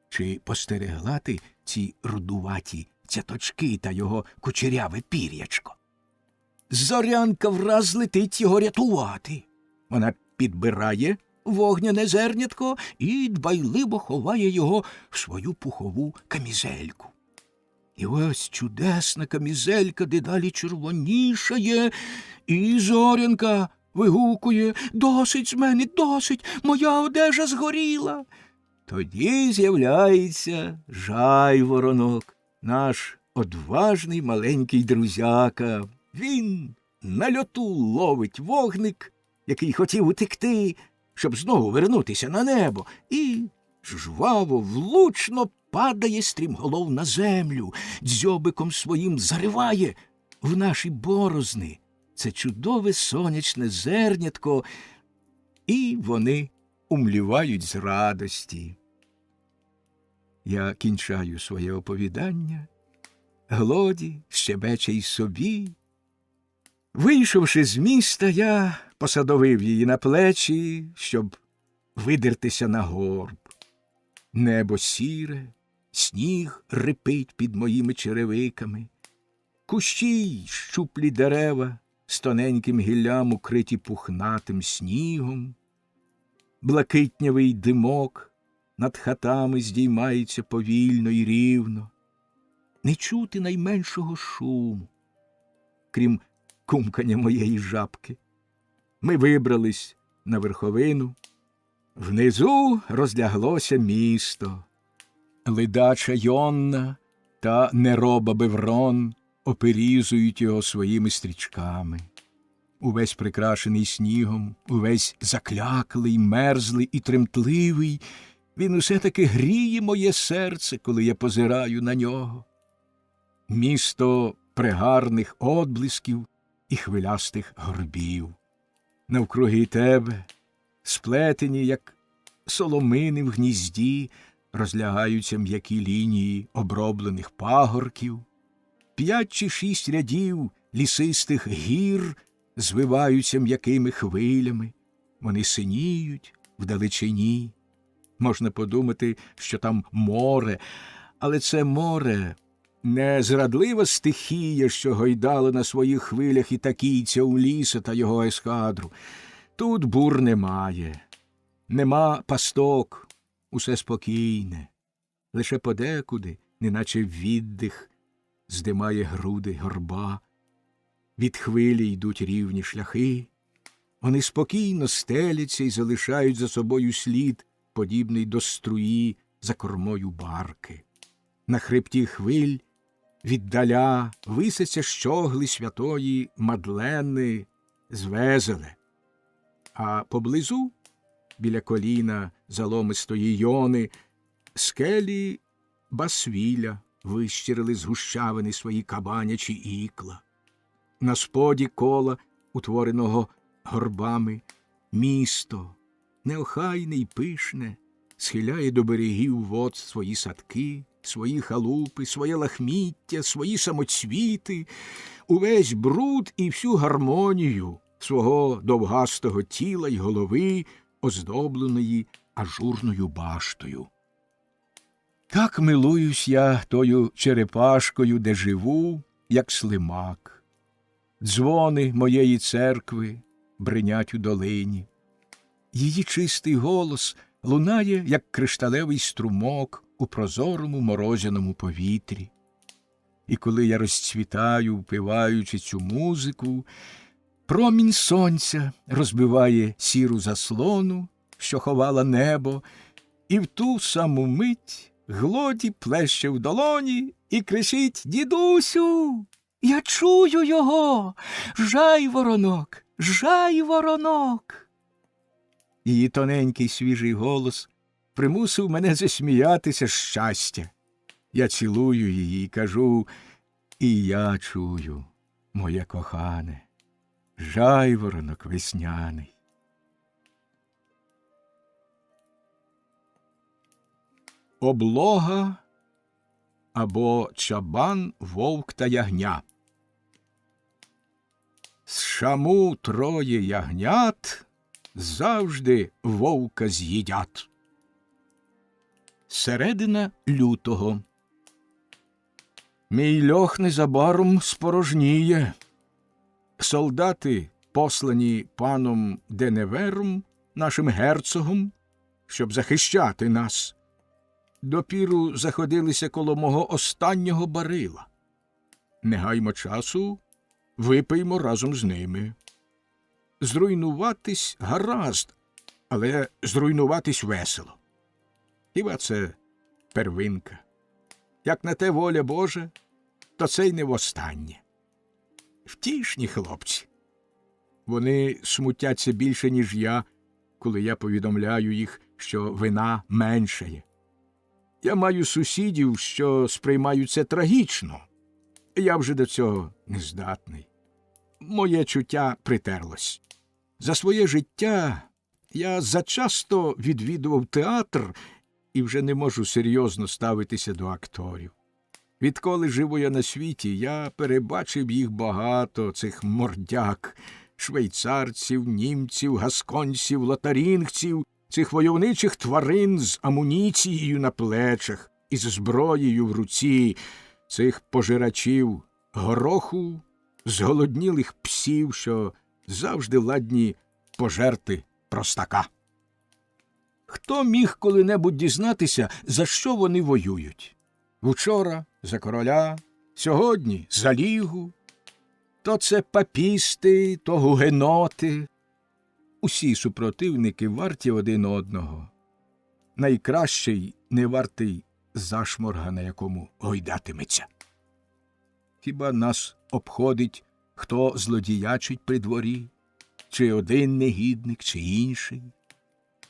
Чи постерегла ти ці рудуваті цяточки та його кучеряве пір'ячко? Зорянка враз летить його рятувати. Вона підбирає вогняне зернятко і дбайливо ховає його в свою пухову камізельку. І ось чудесна камізелька дедалі червонішає, і Зорянка вигукує: «Досить з мене, досить, моя одежа згоріла!» Тоді з'являється Жайворонок, наш одважний маленький друзяка. Він на льоту ловить вогник, який хотів утекти, щоб знову вернутися на небо, і жваво, влучно падає стрімголов на землю, дзьобиком своїм зариває в наші борозни це чудове сонячне зернятко, і вони умлівають з радості. Я кінчаю своє оповідання, Глоді щебече й собі. Вийшовши з міста, я посадовив її на плечі, щоб видертися на горб. Небо сіре, сніг рипить під моїми черевиками. Кущі й щуплі дерева з тоненьким гіллям укриті пухнатим снігом. Блакитнявий димок над хатами здіймається повільно й рівно. Не чути найменшого шуму, крім кумкання моєї жабки. Ми вибрались на верховину. Внизу розляглося місто. Ледача Йонна та Нероба Беврон оперізують його своїми стрічками. Увесь прикрашений снігом, увесь закляклий, мерзлий і тремтливий, він усе-таки гріє моє серце, коли я позираю на нього. Місто пригарних отблисків і хвилястих горбів. Навкруги тебе, сплетені, як соломини в гнізді, розлягаються м'які лінії оброблених пагорків. 5 чи 6 рядів лісистих гір звиваються м'якими хвилями. Вони синіють вдалечині. Можна подумати, що там море, але це море не зрадлива стихія, що гойдала на своїх хвилях і такійця у ліса та його ескадру. Тут бур немає, нема пасток, усе спокійне. Лише подекуди, неначе віддих, здимає груди горба. Від хвилі йдуть рівні шляхи. Вони спокійно стеляться і залишають за собою слід, подібний до струї за кормою барки. На хребті хвиль віддаля висяться щогли святої Мадлени з Везеле. А поблизу, біля коліна заломистої Йони, скелі Басвіля вищирили з гущавини свої кабанячі ікла. На споді кола, утвореного горбами, місто, неохайне й пишне, схиляє до берегів вод свої садки, свої халупи, своє лахміття, свої самоцвіти, увесь бруд і всю гармонію свого довгастого тіла й голови, оздобленої ажурною баштою. Так милуюсь я тою черепашкою, де живу, як слимак. Дзвони моєї церкви бринять у долині. Її чистий голос лунає, як кришталевий струмок у прозорому морозяному повітрі. І коли я розцвітаю, впиваючи цю музику, Промінь сонця розбиває сіру заслону, що ховала небо, і в ту саму мить Глоді плеще в долоні і кричить: «Дідусю, я чую його! Жайворонок, жайворонок!» Її тоненький свіжий голос примусив мене засміятися з щастя. Я цілую її і кажу: «І я чую, моє кохане, жайворонок весняний». Облога або чабан, вовк та ягня. З шаму троє ягнят завжди вовка з'їдять. Середина лютого. Мій льох незабаром спорожніє. Солдати, послані паном Деневером, нашим герцогом, щоб захищати нас, допіру заходилися коло мого останнього барила. Не гаймо часу, випиймо разом з ними. Зруйнуватись гаразд, але зруйнуватись весело. Хіба це первинка? Як на те воля Божа, то це й не востаннє. Втішні хлопці. Вони смутяться більше, ніж я, коли я повідомляю їх, що вина меншає. Я маю сусідів, що сприймають це трагічно. Я вже до цього не здатний. Моє чуття притерлось. За своє життя я зачасто відвідував театр і вже не можу серйозно ставитися до акторів. Відколи живу я на світі, я перебачив їх багато, цих мордяк, швейцарців, німців, гасконців, лотарінгців, цих войовничих тварин з амуніцією на плечах і з зброєю в руці, цих пожирачів гороху, зголоднілих псів, що завжди ладні пожерти простака. Хто міг коли-небудь дізнатися, за що вони воюють? Вчора за короля, сьогодні за лігу. То це папісти, то гугеноти. Усі супротивники варті один одного. Найкращий не вартий зашморга, на якому гойдатиметься. Хіба нас обходить, хто злодіячить при дворі? Чи один негідник, чи інший?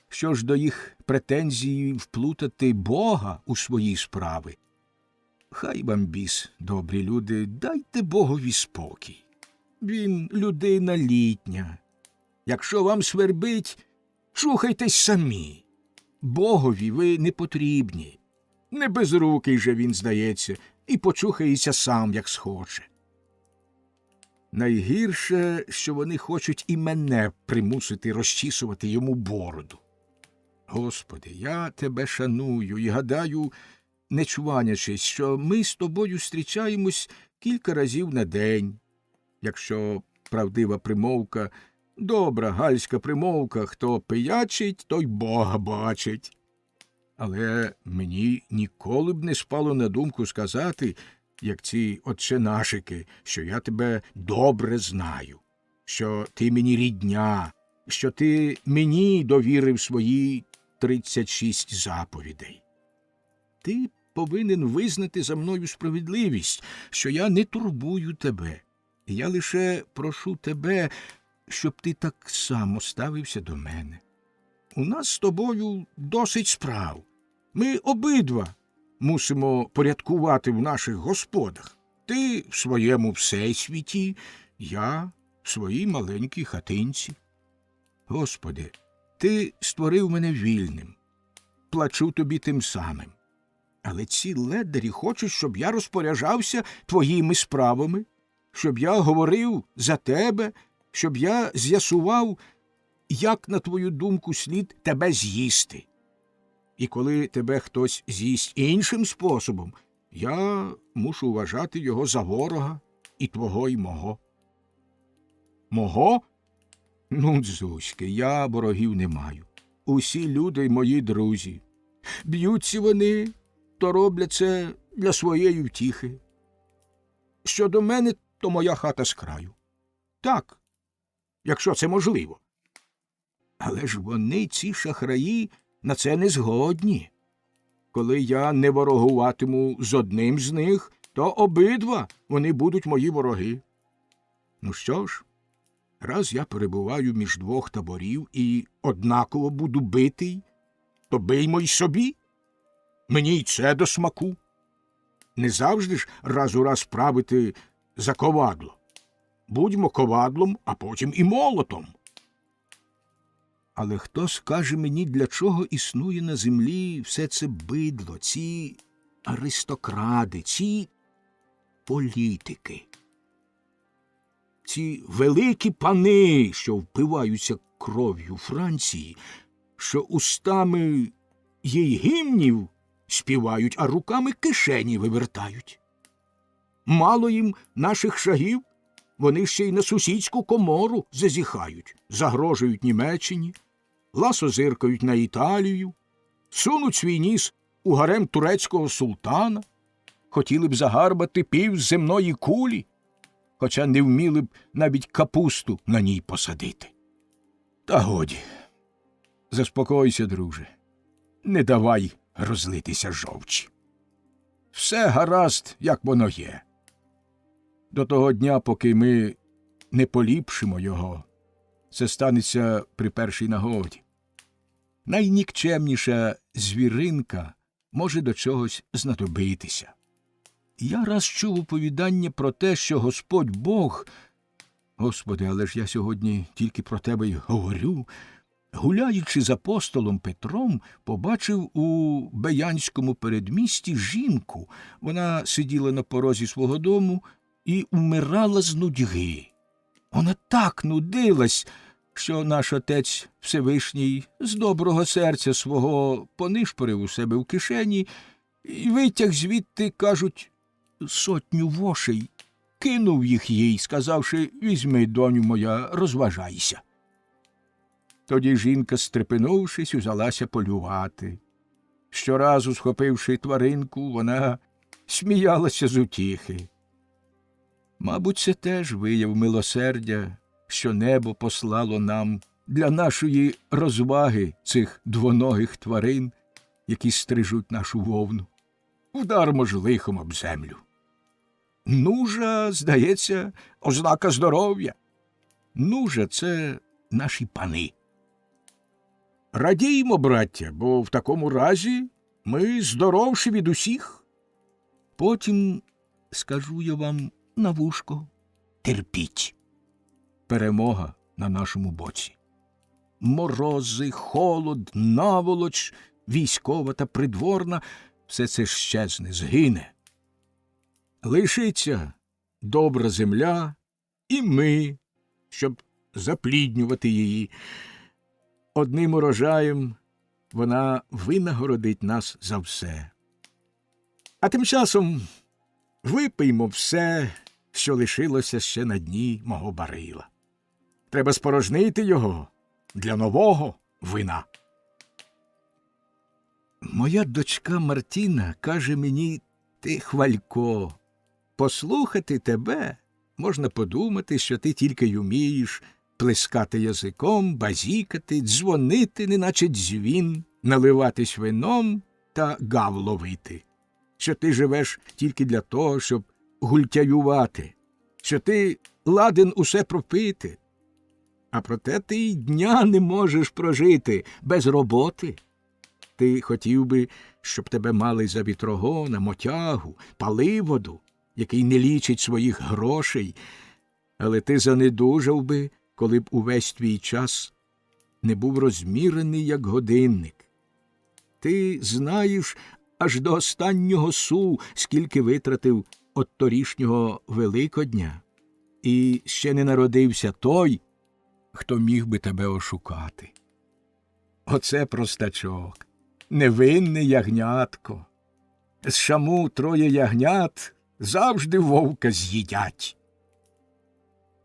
Що ж до їх претензії вплутати Бога у свої справи? Хай вам біс, добрі люди, дайте Богові спокій. Він людина літня. Якщо вам свербить, чухайтесь самі. Богові ви не потрібні. Не безрукий же він, здається, і почухається сам, як схоче. Найгірше, що вони хочуть і мене примусити розчісувати йому бороду. Господи, я тебе шаную і гадаю, не чванячись, що ми з тобою зустрічаємось кілька разів на день. Якщо правдива примовка, добра гальська примовка, хто пиячить, той Бога бачить. Але мені ніколи б не спало на думку сказати, як ці отченашики, що я тебе добре знаю, що ти мені рідня, що ти мені довірив свої 36 заповідей. Ти повинен визнати за мною справедливість, що я не турбую тебе. Я лише прошу тебе, щоб ти так само ставився до мене. У нас з тобою досить справ. Ми обидва мусимо порядкувати в наших господах. Ти в своєму всесвіті, я в своїй маленькій хатинці. Господи, ти створив мене вільним. Плачу тобі тим самим. Але ці ледарі хочуть, щоб я розпоряджався твоїми справами, щоб я говорив за тебе, щоб я з'ясував, як, на твою думку, слід тебе з'їсти. І коли тебе хтось з'їсть іншим способом, я мушу вважати його за ворога і твого, і мого. Мого? Ну, дзузьки, я ворогів не маю. Усі люди мої друзі. Б'ються вони, то роблять це для своєї втіхи. Щодо мене, то моя хата з краю. Так, якщо це можливо. Але ж вони, ці шахраї, на це не згодні. Коли я не ворогуватиму з одним з них, то обидва вони будуть мої вороги. Ну що ж, раз я перебуваю між двох таборів і однаково буду битий, то биймо й собі. Мені й це до смаку. Не завжди ж раз у раз правити за ковадло. Будьмо ковадлом, а потім і молотом. Але хто скаже мені, для чого існує на землі все це бидло, ці аристокради, ці політики, ці великі пани, що впиваються кров'ю Франції, що устами їй гімнів співають, а руками кишені вивертають? Мало їм наших шагів, вони ще й на сусідську комору зазіхають, загрожують Німеччині, ласо зиркають на Італію, сунуть свій ніс у гарем турецького султана, хотіли б загарбати пів земної кулі, хоча не вміли б навіть капусту на ній посадити. Та годі, заспокойся, друже, не давай розлитися жовчі. Все гаразд, як воно є. До того дня, поки ми не поліпшимо його, це станеться при першій нагоді. Найнікчемніша звіринка може до чогось знадобитися. Я раз чув оповідання про те, що Господь Бог, Господи, але ж я сьогодні тільки про тебе й говорю, гуляючи з апостолом Петром, побачив у Беянському передмісті жінку. Вона сиділа на порозі свого дому і вмирала з нудьги. Вона так нудилась, що наш Отець Всевишній з доброго серця свого понишпорив у себе в кишені і витяг звідти, кажуть, 100 вошей, кинув їх їй, сказавши: «Візьми, доню моя, розважайся». Тоді жінка, стрепенувшись, узялася полювати. Щоразу, схопивши тваринку, вона сміялася з утіхи. Мабуть, це теж вияв милосердя, що небо послало нам для нашої розваги цих двоногих тварин, які стрижуть нашу вовну. Вдармо ж лихом об землю. Нужа, здається, ознака здоров'я. Нужа – це наші пани. Радіймо, браття, бо в такому разі ми здоровші від усіх. Потім скажу я вам на вушко: терпіть. Перемога на нашому боці. Морози, холод, наволоч, військова та придворна – все це щезне, згине. Лишиться добра земля і ми, щоб запліднювати її. Одним урожаєм вона винагородить нас за все. А тим часом випиймо все, що лишилося ще на дні мого барила. Треба спорожнити його для нового вина. Моя дочка Мартіна каже мені: «Ти, хвалько, послухати тебе, можна подумати, що ти тільки й умієш плескати язиком, базікати, дзвонити, неначе дзвін, наливатись вином та гав ловити, що ти живеш тільки для того, щоб гультяювати, що ти ладен усе пропити, а проте ти й дня не можеш прожити без роботи. Ти хотів би, щоб тебе мали за вітрогона, мотягу, паливоду, який не лічить своїх грошей, але ти занедужав би, коли б увесь твій час не був розмірений, як годинник. Ти знаєш аж до останнього су, скільки витратив от торішнього Великодня, і ще не народився той, хто міг би тебе ошукати. Оце простачок, невинне ягнятко. З Шаму 3 ягнят завжди вовка з'їдять.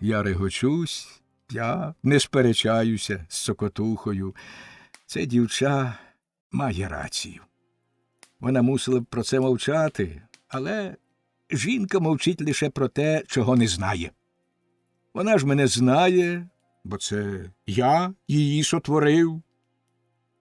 Я регочусь, я не сперечаюся з Цокотухою. Це дівча має рацію. Вона мусила б про це мовчати, але жінка мовчить лише про те, чого не знає. Вона ж мене знає, бо це я її сотворив.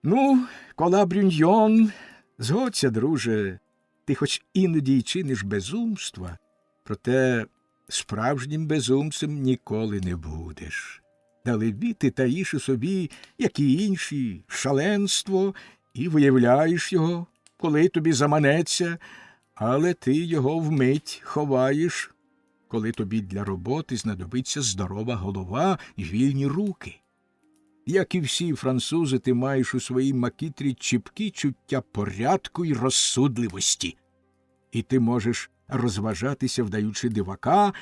Ну, кола Брюньйон, згодься, друже, ти хоч іноді й чиниш безумства, проте справжнім безумцем ніколи не будеш. Далебі ти таїш у собі, як і інші, шаленство, і виявляєш його, коли тобі заманеться, але ти його вмить ховаєш, коли тобі для роботи знадобиться здорова голова і вільні руки. Як і всі французи, ти маєш у своїй макітрі чіпкі чуття порядку й розсудливості. І ти можеш розважатися, вдаючи дивака.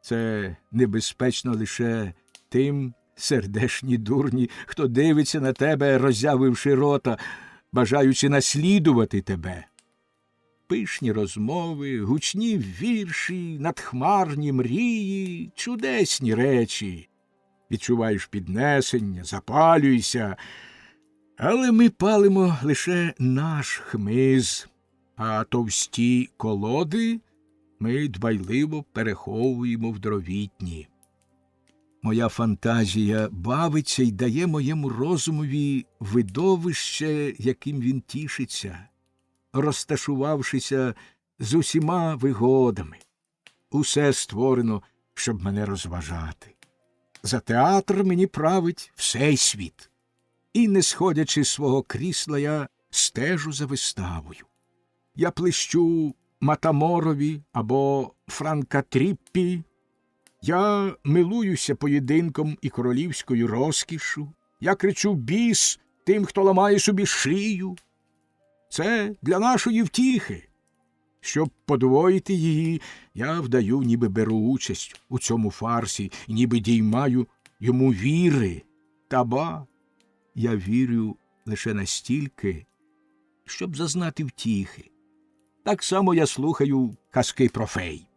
Це небезпечно лише тим, сердешні дурні, хто дивиться на тебе, роззявивши рота, бажаючи наслідувати тебе. Пишні розмови, гучні вірші, надхмарні мрії, чудесні речі. Відчуваєш піднесення, запалюйся. Але ми палимо лише наш хмиз, а товсті колоди ми дбайливо переховуємо в дровітні. Моя фантазія бавиться й дає моєму розумові видовище, яким він тішиться, розташувавшися з усіма вигодами. Усе створено, щоб мене розважати. За театр мені править всей світ. І, не сходячи з свого крісла, я стежу за виставою. Я плещу Матаморові або Франкатріппі. Я милуюся поєдинком і королівською розкішшю. Я кричу біс тим, хто ламає собі шию. Це для нашої втіхи. Щоб подвоїти її, я вдаю, ніби беру участь у цьому фарсі, і ніби діймаю йому віри. Та ба, я вірю лише настільки, щоб зазнати втіхи. Так само я слухаю казки про фей.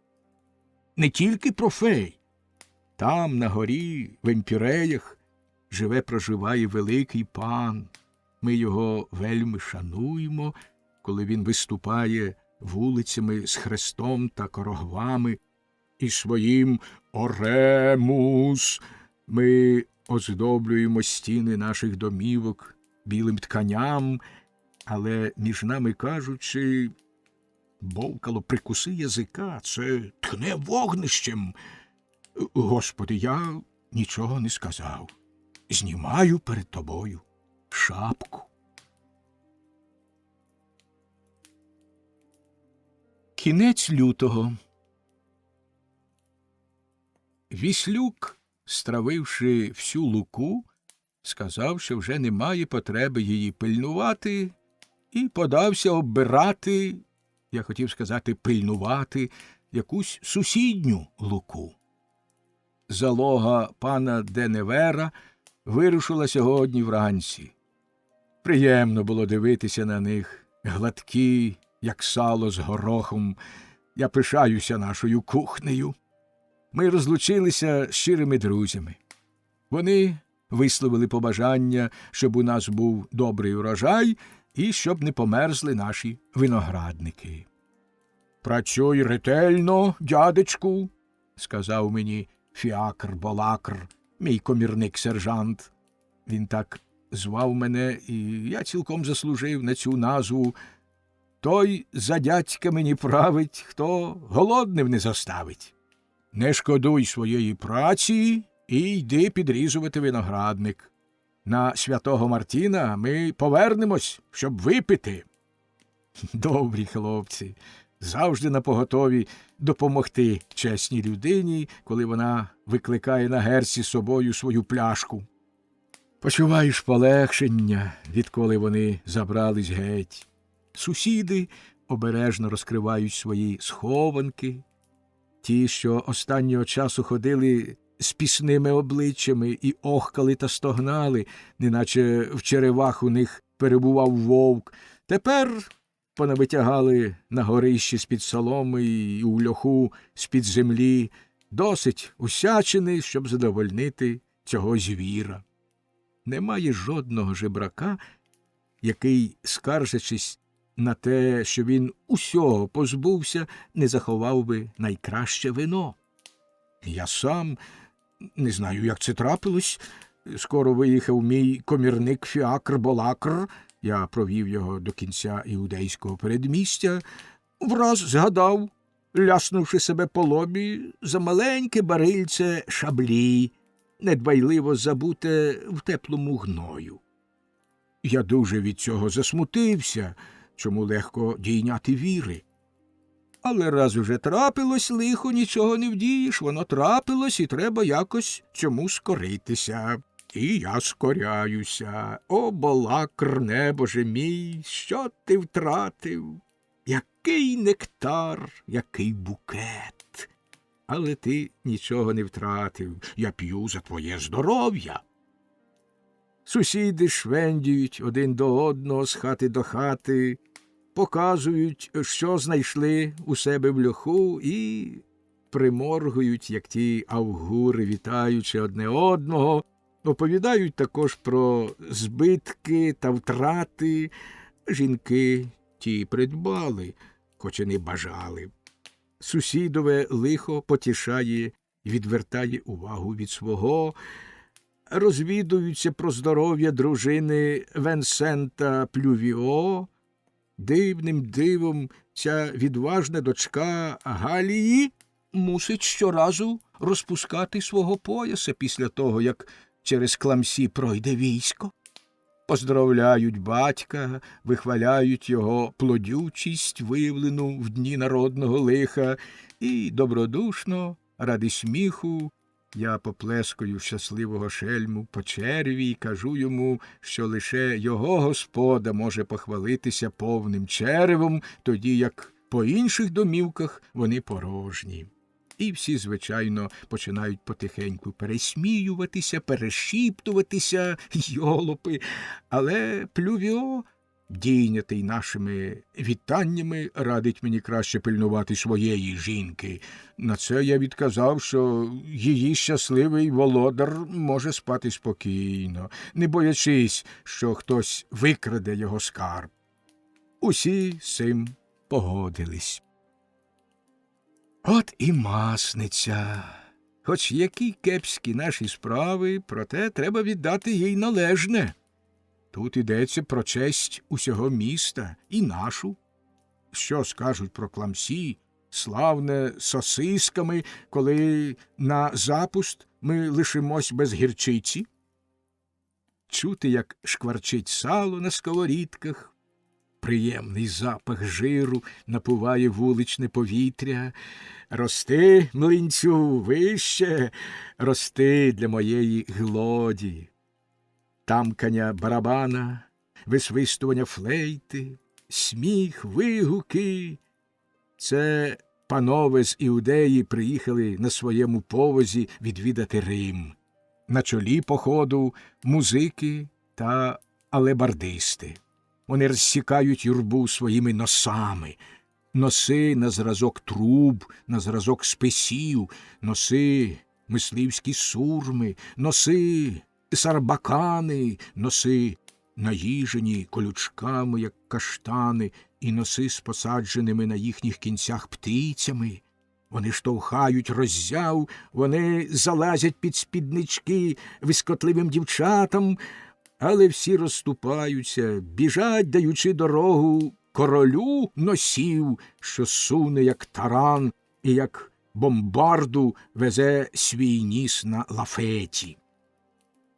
Не тільки про фей. Там, на горі, в Емпіреях, живе-проживає великий пан. Ми його вельми шануємо, коли він виступає вулицями з хрестом та корогвами, і своїм «Оремус» ми оздоблюємо стіни наших домівок білим тканям, але, між нами кажучи, Бовкало, прикуси язика, це тхне вогнищем. Господи, я нічого не сказав. Знімаю перед тобою шапку. Кінець лютого. Віслюк, стравивши всю луку, сказав, що вже немає потреби її пильнувати, і подався оббирати, я хотів сказати пильнувати, якусь сусідню луку. Залога пана Деневера вирушила сьогодні вранці. Приємно було дивитися на них, гладкі, як сало з горохом. Я пишаюся нашою кухнею. Ми розлучилися з щирими друзями. Вони висловили побажання, щоб у нас був добрий урожай і щоб не померзли наші виноградники. «Працюй ретельно, дядечку», – сказав мені Фіакр-Болакр, мій комірник-сержант. Він так звав мене, і я цілком заслужив на цю назву. Той за дядька мені править, хто голодним не заставить. Не шкодуй своєї праці і йди підрізувати виноградник. На святого Мартіна ми повернемось, щоб випити. Добрі хлопці, завжди напоготові допомогти чесній людині, коли вона викликає на герці з собою свою пляшку. Почуваєш полегшення, відколи вони забрались геть. Сусіди обережно розкривають свої схованки. Ті, що останнього часу ходили з пісними обличчями і охкали та стогнали, неначе в черевах у них перебував вовк, тепер понавитягали на горищі з-під соломи і у льоху з-під землі досить усячини, щоб задовольнити цього звіра. Немає жодного жебрака, який, скаржачись на те, що він усього позбувся, не заховав би найкраще вино. Я сам Не знаю, як це трапилось. Скоро виїхав мій комірник Фіакр Болакр. Я провів його до кінця іудейського передмістя. Враз згадав, ляснувши себе по лобі, за маленьке барильце шаблі, недбайливо забуте в теплому гною. Я дуже від цього засмутився, чому легко дійняти віри. Але раз уже трапилось лихо, нічого не вдієш, воно трапилось, і треба якось цьому скоритися. І я скоряюся. О, Болакр, небоже мій, що ти втратив? Який нектар, який букет. Але ти нічого не втратив, я п'ю за твоє здоров'я. Сусіди швендюють один до одного з хати до хати, показують, що знайшли у себе в льоху, і приморгують, як ті авгури, вітаючи одне одного, оповідають також про збитки та втрати. Жінки ті придбали, хоч і не бажали. Сусідове лихо потішає і відвертає увагу від свого. Розвідуються про здоров'я дружини Венсента Плювіо. Дивним дивом ця відважна дочка Галії мусить щоразу розпускати свого пояса після того, як через Кламсі пройде військо. Поздравляють батька, вихваляють його плодючість, виявлену в дні народного лиха, і добродушно, ради сміху, я поплескаю щасливого шельму по череві і кажу йому, що лише його господа може похвалитися повним черевом, тоді як по інших домівках вони порожні. І всі, звичайно, починають потихеньку пересміюватися, перешіптуватися, йолопи. Але Плювіо, дійнятий нашими вітаннями, радить мені краще пильнувати своєї жінки. На це я відказав, що її щасливий володар може спати спокійно, не боячись, що хтось викраде його скарб. Усі з цим погодились. От і масниця. Хоч які кепські наші справи, проте треба віддати їй належне. Тут йдеться про честь усього міста і нашу. Що скажуть про Кламсі, славне сосисками, коли на запуст ми лишимось без гірчиці? Чути, як шкварчить сало на сковорідках, приємний запах жиру напуває вуличне повітря. Рости, млинцю, вище, рости для моєї глоді. Тамкання барабана, висвистування флейти, сміх, вигуки. Це панове з Іудеї приїхали на своєму повозі відвідати Рим. На чолі походу музики та алебардисти. Вони розсікають юрбу своїми носами. Носи на зразок труб, на зразок списів, носи мисливські сурми, носи сарбакани, носи наїжені колючками, як каштани, і носи з посадженими на їхніх кінцях птицями. Вони штовхають роззяв, вони залазять під спіднички вискотливим дівчатам, але всі розступаються, біжать, даючи дорогу королю носів, що суне, як таран, і як бомбарду везе свій ніс на лафеті.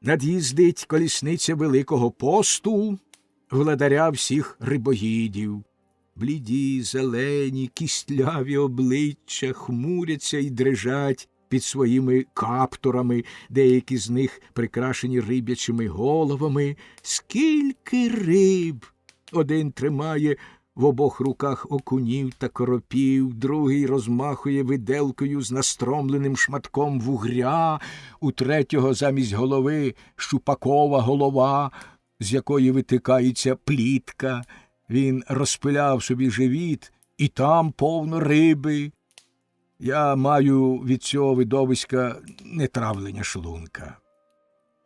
Над'їздить колісниця Великого посту, владаря всіх рибоїдів. Бліді, зелені, кістляві обличчя хмуряться і дрижать під своїми каптурами, деякі з них прикрашені риб'ячими головами. Скільки риб! Один тримає в обох руках окунів та коропів, другий розмахує виделкою з настромленим шматком вугря, у третього замість голови щупакова голова, з якої витикається плітка. Він розпиляв собі живіт, і там повно риби. Я маю від цього видовиська нетравлення шлунка.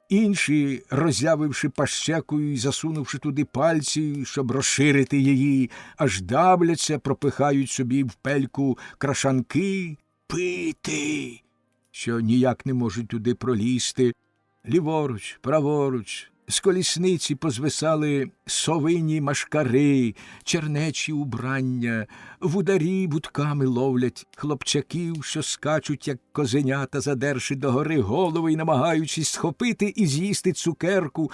Інші, роззявивши пащеку і засунувши туди пальці, щоб розширити її, аж давляться, пропихають собі в пельку крашанки. Пити! що ніяк не можуть туди пролізти. Ліворуч, праворуч, з колісниці позвисали совині машкари, чернечі убрання, вударі будками ловлять хлопчаків, що скачуть, як козенята, задерши догори голови й намагаючись схопити і з'їсти цукерку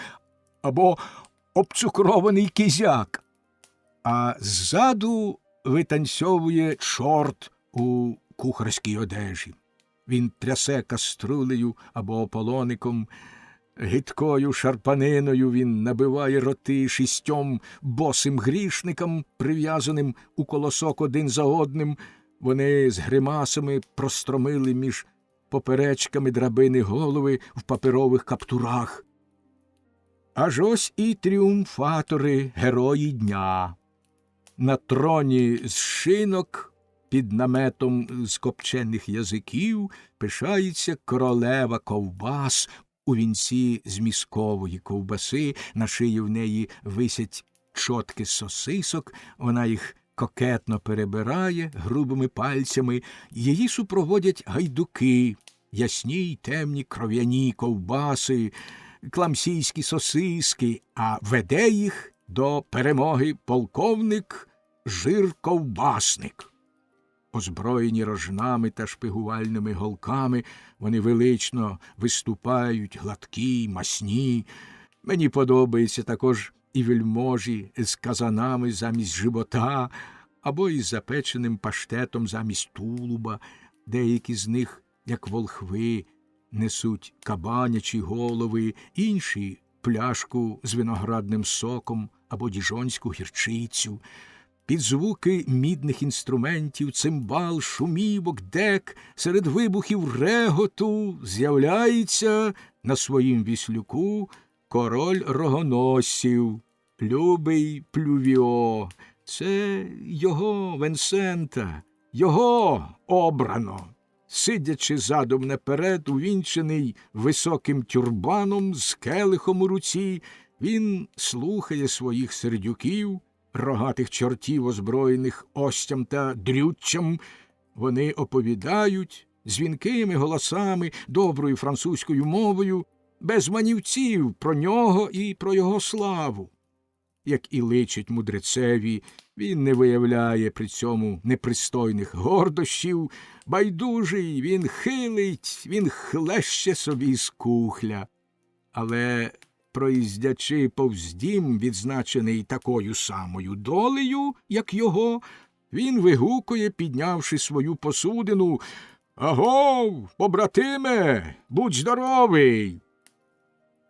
або обцукрований кізяк. А ззаду витанцьовує чорт у кухарській одежі. Він трясе каструлею або ополоником, гидкою шарпаниною він набиває роти 6 босим грішникам, прив'язаним у колосок один за одним. Вони з гримасами простромили між поперечками драбини голови в паперових каптурах. Аж ось і тріумфатори, герої дня. На троні з шинок, під наметом з копчених язиків, пишається королева ковбас у вінці з міскової ковбаси, на шиї в неї висять чотки сосисок, вона їх кокетно перебирає грубими пальцями, її супроводять гайдуки, ясні й темні кров'яні ковбаси, кламсійські сосиски, а веде їх до перемоги полковник Жир-ковбасник. Озброєні рожнами та шпигувальними голками, вони велично виступають, гладкі, масні. Мені подобається також і вельможі з казанами замість живота, або із запеченим паштетом замість тулуба. Деякі з них, як волхви, несуть кабанячі голови, інші – пляшку з виноградним соком або діжонську гірчицю. Під звуки мідних інструментів, цимбал, шумівок, дек, серед вибухів реготу з'являється на своїм віслюку король рогоносців, любий Плювіо. Це його Венсента, його обрано. Сидячи задом наперед, увінчений високим тюрбаном з келихом у руці, він слухає своїх сердюків, рогатих чортів, озброєних остям та дрюччям. Вони оповідають дзвінкими голосами, доброю французькою мовою, без манівців про нього і про його славу. Як і личить мудрецеві, він не виявляє при цьому непристойних гордощів, байдужий, він хилить, він хлеще собі з кухля. Але проїздячи повз дім, відзначений такою самою долею, як його, він вигукує, піднявши свою посудину: «Агов, побратиме, будь здоровий!»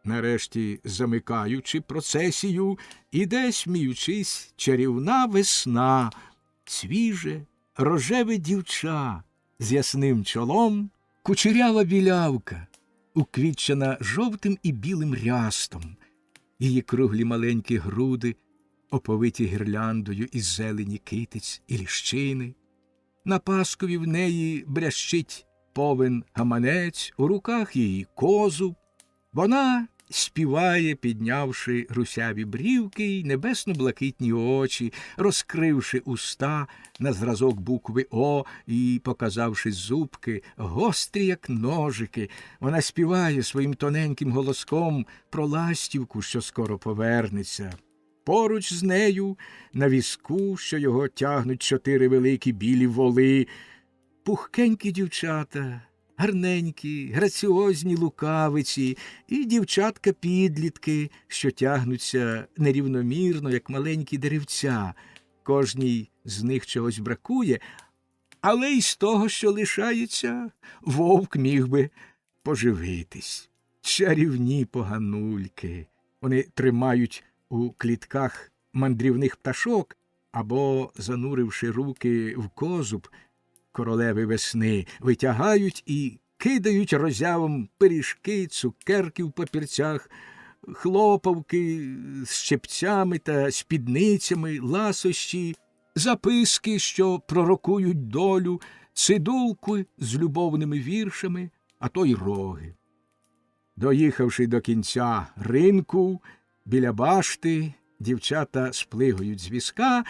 Нарешті, замикаючи процесію, іде, сміючись, чарівна весна, свіже, рожеве дівча з ясним чолом, кучерява білявка, уквітчена жовтим і білим рястом, її круглі маленькі груди, оповиті гірляндою із зелені китиць і ліщини. На паскові в неї брящить повен гаманець, у руках її козуб. Вона співає, піднявши русяві брівки й небесно-блакитні очі, розкривши уста на зразок букви «О» і показавши зубки, гострі, як ножики. Вона співає своїм тоненьким голоском про ластівку, що скоро повернеться. Поруч з нею, на візку, що його тягнуть 4 великі білі воли, пухкенькі дівчата, гарненькі, граціозні лукавиці і дівчатка-підлітки, що тягнуться нерівномірно, як маленькі деревця. Кожній з них чогось бракує, але й з того, що лишається, вовк міг би поживитись. Чарівні поганульки. Вони тримають у клітках мандрівних пташок або, зануривши руки в козуб королеви весни, витягають і кидають роззявом пиріжки, цукерки в папірцях, хлопавки з щепцями та спідницями, ласощі, записки, що пророкують долю, цидулки з любовними віршами, а то й роги. Доїхавши до кінця ринку, біля башти, дівчата сплигують з візка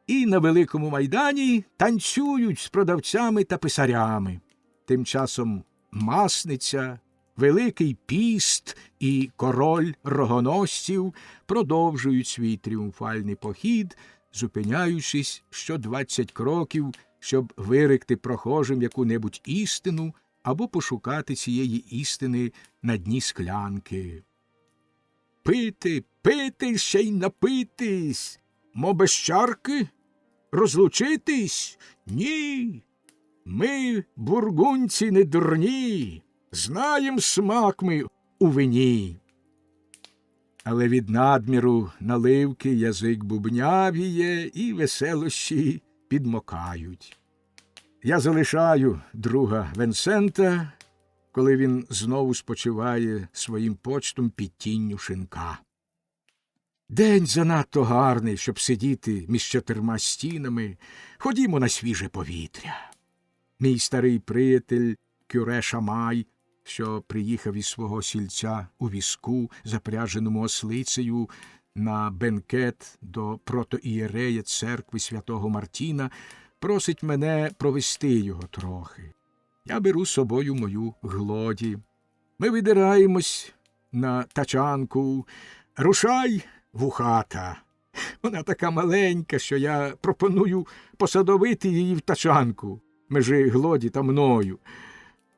і на великому майдані танцюють з продавцями та писарями. Тим часом Масниця, Великий піст і король рогоносців продовжують свій тріумфальний похід, зупиняючись що 20 кроків, щоб виректи прохожим яку-небудь істину або пошукати цієї істини на дні склянки. Пити, пити, ще й напитись, мо без чарки? Розлучитись? Ні. Ми, бургунці, не дурні, знаєм смак ми у вині. Але від надміру наливки язик бубнявіє і веселощі підмокають. Я залишаю друга Венсента, коли він знову спочиває своїм почтом під тінню шинка. День занадто гарний, щоб сидіти між 4 стінами. Ходімо на свіже повітря. Мій старий приятель Кюре Шамай, що приїхав із свого сільця у візку, запряженому ослицею, на бенкет до протоієрея церкви святого Мартіна, просить мене провести його трохи. Я беру з собою мою Глоді. Ми видираємось на тачанку. Рушай, вухата. Вона така маленька, що я пропоную посадовити її в тачанку межи Глоді та мною.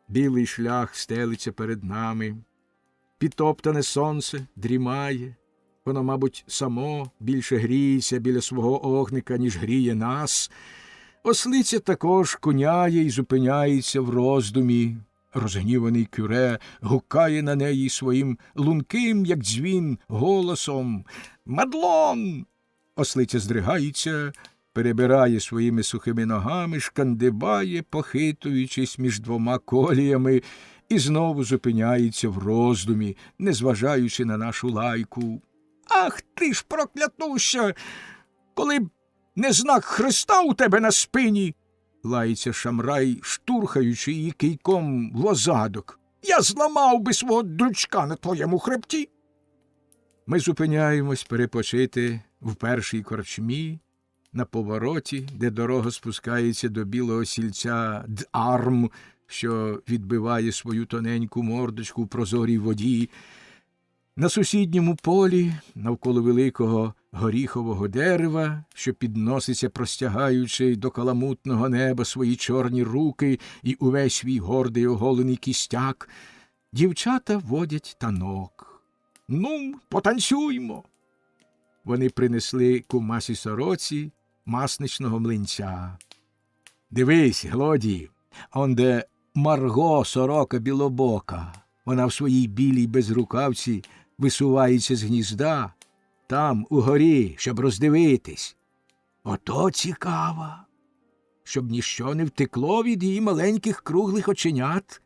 Білий шлях стелиться перед нами. Підтоптане сонце дрімає. Воно, мабуть, само більше гріється біля свого огника, ніж гріє нас. Ослиця також куняє і зупиняється в роздумі. Розгніваний Кюре гукає на неї своїм лунким, як дзвін, голосом. «Мадлон!» Ослиця здригається, перебирає своїми сухими ногами, шкандибає, похитуючись між 2 коліями, і знову зупиняється в роздумі, незважаючи на нашу лайку. «Ах ти ж, проклятуща! Коли б не знак Христа у тебе на спині!» лається Шамрай, штурхаючи її кийком в озадок. «Я зламав би свого дрючка на твоєму хребті!» Ми зупиняємось перепочити в першій корчмі, на повороті, де дорога спускається до білого сільця Д'Арм, що відбиває свою тоненьку мордочку в прозорій воді. На сусідньому полі, навколо великого горіхового дерева, що підноситься, простягаючи до каламутного неба свої чорні руки і увесь свій гордий оголений кістяк, дівчата водять танок. «Ну, потанцюймо!» Вони принесли кумасі сороці масничного млинця. «Дивись, Глоді, онде Марго, сорока білобока. Вона в своїй білій безрукавці висувається з гнізда, там, угорі, щоб роздивитись. Ото цікава, щоб ніщо не втекло від її маленьких круглих оченят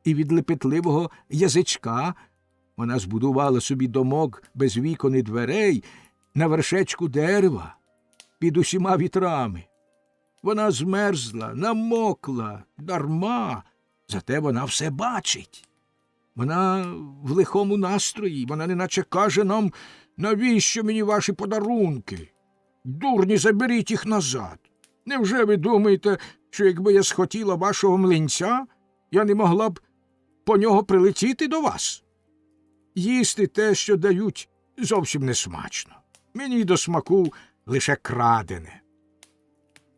і від лепетливого язичка. Вона збудувала собі домок без вікон і дверей на вершечку дерева, під усіма вітрами. Вона змерзла, намокла, дарма, зате вона все бачить. Вона в лихому настрої, вона неначе каже нам, навіщо мені ваші подарунки? Дурні, заберіть їх назад. Невже ви думаєте, що якби я схотіла вашого млинця, я не могла б по нього прилетіти до вас? Їсти те, що дають, зовсім не смачно. Мені до смаку лише крадене.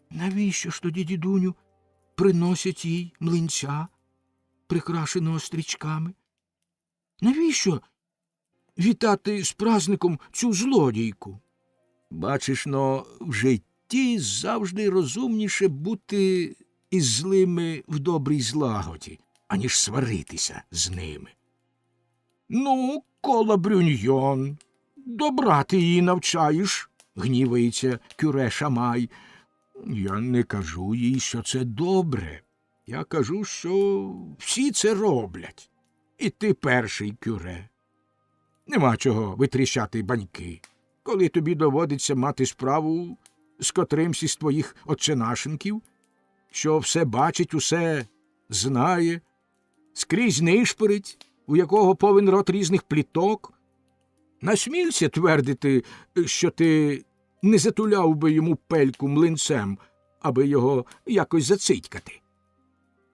Навіщо ж тоді, дідуню, приносять їй млинця, прикрашеного стрічками? Навіщо вітати з праздником цю злодійку? Бачиш, но в житті завжди розумніше бути із злими в добрій злагоді, аніж сваритися з ними. Ну, кола Брюньйон, добра ти її навчаєш, гнівається Кюре Шамай. Я не кажу їй, що це добре. Я кажу, що всі це роблять. І ти перший, Кюре. Нема чого витріщати баньки. Коли тобі доводиться мати справу з котримсь із твоїх отченашенків, що все бачить, усе знає, скрізь нишпорить, у якого повен рот різних пліток, насмілься твердити, що ти не затуляв би йому пельку млинцем, аби його якось зацитькати.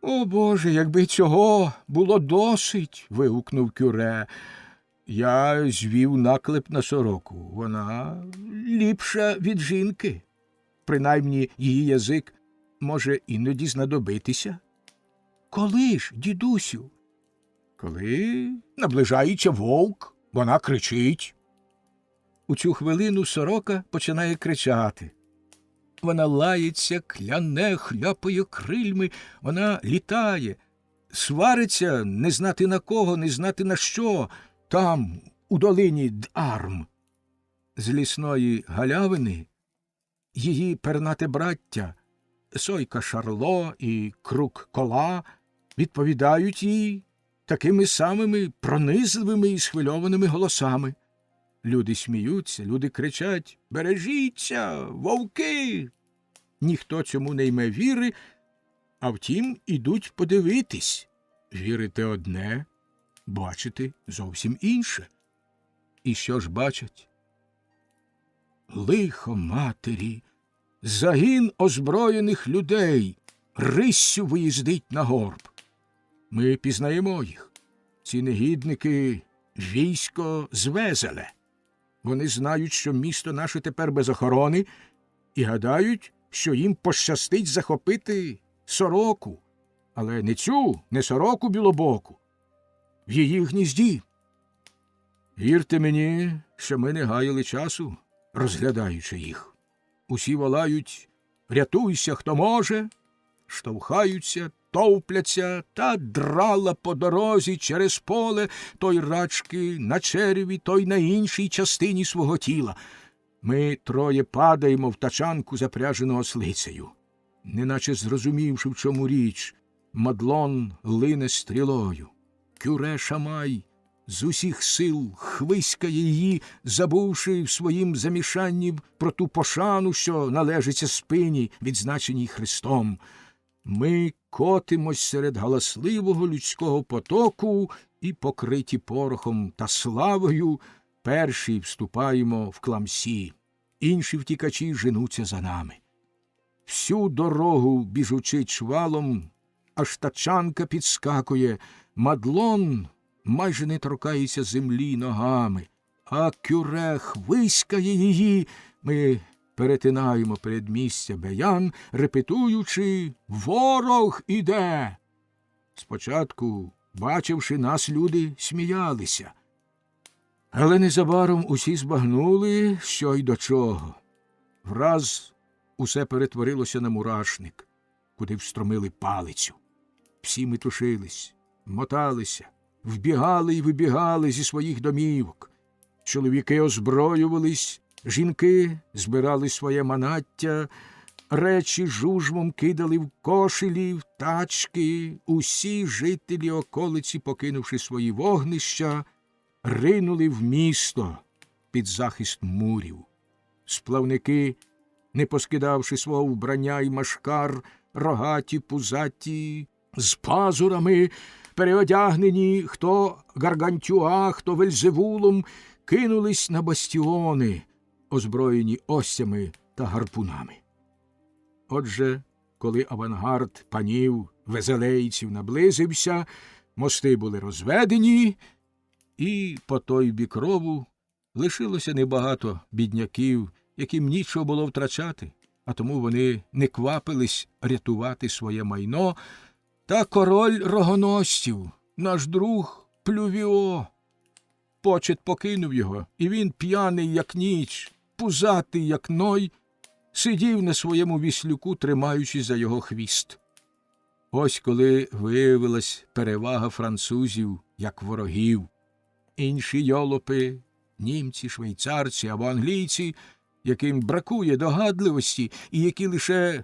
О, Боже, якби цього було досить. Вигукнув Кюре. Я звів наклеп на сороку. Вона ліпша від жінки. Принаймні її язик може іноді знадобитися. Коли ж, дідусю? Коли наближається вовк, вона кричить. У цю хвилину сорока починає кричати. Вона лається, кляне, хляпає крильми, вона літає, свариться не знати на кого, не знати на що, там, у долині Дарм. З лісної галявини її пернате браття, Сойка Шарло і Крук Кола, відповідають їй такими самими пронизливими і схвильованими голосами. Люди сміються, люди кричать «Бережіться! Вовки!» Ніхто цьому не йме віри, а втім ідуть подивитись. Вірити одне, бачити зовсім інше. І що ж бачать? Лихо матері! Загін озброєних людей риссю виїздить на горб. Ми пізнаємо їх. Ці негідники — військо з Везеле. Вони знають, що місто наше тепер без охорони, і гадають, що їм пощастить захопити сороку. Але не цю, не сороку білобоку. В її гнізді. Вірте мені, що ми не гаяли часу, розглядаючи їх. Усі волають «Рятуйся, хто може!», штовхаються, товпляться та драла по дорозі через поле, той рачки на череві, той на іншій частині свого тіла. Ми троє падаємо в тачанку, запряжену ослицею. Неначе зрозумівши, в чому річ, Мадлон лине стрілою. Кюре Шамай з усіх сил хвиськає її, забувши в своїм замішанні про ту пошану, що належиться спині, відзначеній Христом. Ми котимось серед галасливого людського потоку і, покриті порохом та славою, перші вступаємо в Кламсі, інші втікачі женуться за нами. Всю дорогу, біжучи чвалом, аж тачанка підскакує, Мадлон майже не торкається землі ногами, а Кюре хвиськає її. Ми перетинаємо передмістя Беян, репетуючи «Ворог іде!». Спочатку, бачивши нас, люди сміялися. Але незабаром усі збагнули, що й до чого. Враз усе перетворилося на мурашник, куди встромили палицю. Всі метушились, моталися, вбігали й вибігали зі своїх домівок. Чоловіки озброювались, жінки збирали своє манаття, речі жужмом кидали в кошелі, в тачки. Усі жителі околиці, покинувши свої вогнища, ринули в місто під захист мурів. Сплавники, не поскидавши свого вбрання й машкар, рогаті, пузаті, з пазурами, переодягнені хто Гаргантюа, хто Вельзевулом, кинулись на бастіони, озброєні осями та гарпунами. Отже, коли авангард панів везелейців наблизився, мости були розведені, і по той бік рову лишилося небагато бідняків, яким нічого було втрачати, а тому вони не квапились рятувати своє майно. Та король рогоносців, наш друг Плювіо, почет покинув його, і він, п'яний, як ніч, пузатий, як ной, сидів на своєму віслюку, тримаючись за його хвіст. Ось коли виявилась перевага французів як ворогів. Інші йолопи, німці, швейцарці або англійці, яким бракує догадливості і які лише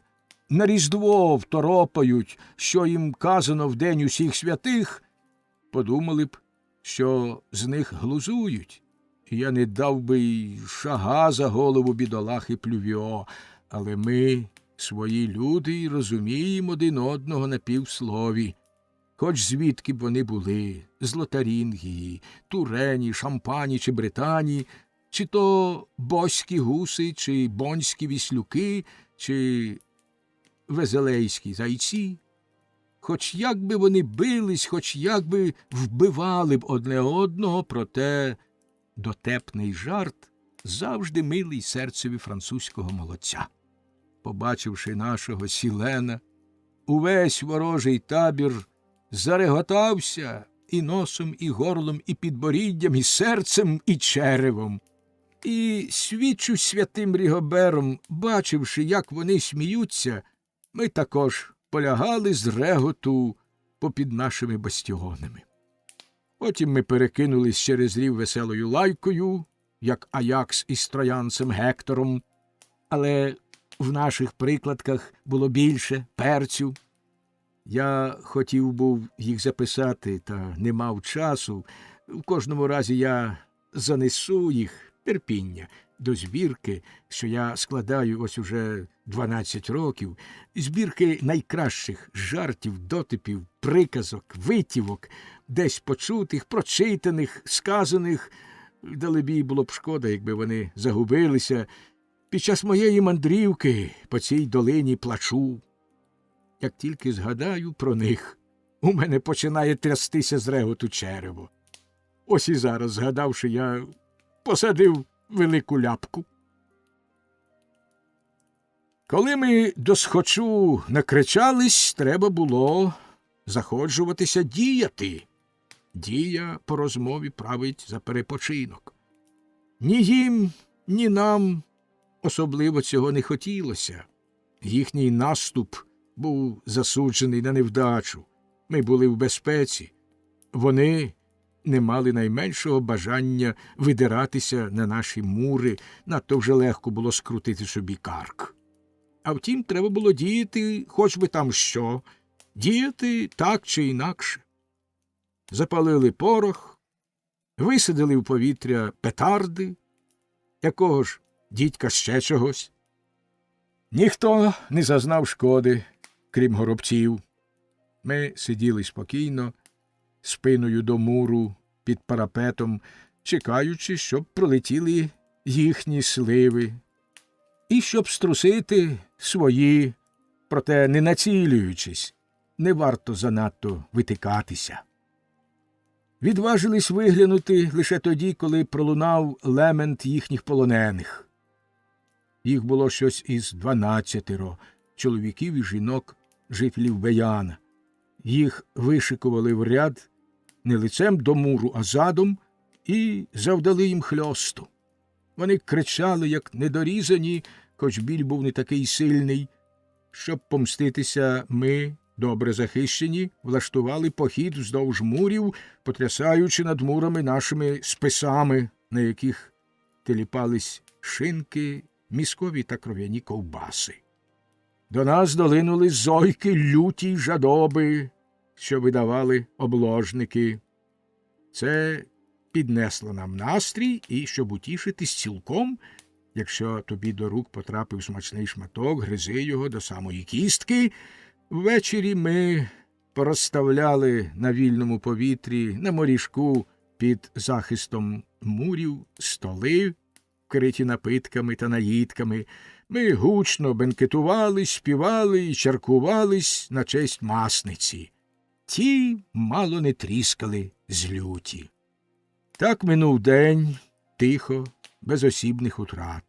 на Різдво второпають, що їм казано в день усіх святих, подумали б, що з них глузують. Я не дав би й шага за голову бідолахи Плювіо, але ми, свої люди, й розуміємо один одного на півслові. Хоч звідки б вони були, з Лотарингії, Турені, Шампані чи Британії, чи то боські гуси, чи бонські віслюки, чи везелейські зайці. хоч як би вони бились, хоч як би вбивали б одне одного, проте дотепний жарт завжди милий серцеві французького молодця. Побачивши нашого Сілена, увесь ворожий табір зареготався і носом, і горлом, і підборіддям, і серцем, і черевом. І, свідчу святим Рігобером, бачивши, як вони сміються, ми також полягали з реготу попід нашими бастіонами. Потім ми перекинулись через рів веселою лайкою, як Аякс із троянцем Гектором, але в наших прикладках було більше перцю. Я хотів був їх записати, та не мав часу. В кожному разі я занесу їх, терпіння, до збірки, що я складаю ось уже 12 років, збірки найкращих жартів, дотипів, приказок, витівок, десь почутих, прочитаних, сказаних. Далебі, було б шкода, якби вони загубилися під час моєї мандрівки по цій долині плачу. Як тільки згадаю про них, у мене починає трястися з реготу черево. Ось і зараз, згадавши, я посадив велику ляпку. Коли ми досхочу накричались, треба було заходжуватися діяти. Дія по розмові править за перепочинок. Ні їм, ні нам особливо цього не хотілося. Їхній наступ був засуджений на невдачу. Ми були в безпеці. Вони не мали найменшого бажання видиратися на наші мури, надто вже легко було скрутити собі карк. А втім, треба було діяти, хоч би там що, діяти так чи інакше. Запалили порох, висадили в повітря петарди, якого ж дідька ще чогось. Ніхто не зазнав шкоди, крім горобців. Ми сиділи спокійно, спиною до муру, під парапетом, чекаючи, щоб пролетіли їхні сливи, і щоб струсити свої, проте не націлюючись, не варто занадто витикатися. Відважились виглянути лише тоді, коли пролунав лемент їхніх полонених. Їх було щось із 12 чоловіків і жінок, жителів Беяна. Їх вишикували в ряд не лицем до муру, а задом, і завдали їм хльосту. Вони кричали, як недорізані, хоч біль був не такий сильний. Щоб помститися, ми, добре захищені, влаштували похід вздовж мурів, потрясаючи над мурами нашими списами, на яких теліпались шинки, міскові та кров'яні ковбаси. До нас долинули зойки люті й жадоби, що видавали обложники. Це піднесло нам настрій, і, щоб утішитись цілком, якщо тобі до рук потрапив смачний шматок, гризи його до самої кістки. Ввечері ми порозставляли на вільному повітрі, на моріжку під захистом мурів, столи, вкриті напитками та наїдками. Ми гучно бенкетували, співали і чаркувались на честь масниці. Ті мало не тріскали з люті. Так минув день, тихо, без осібних утрат.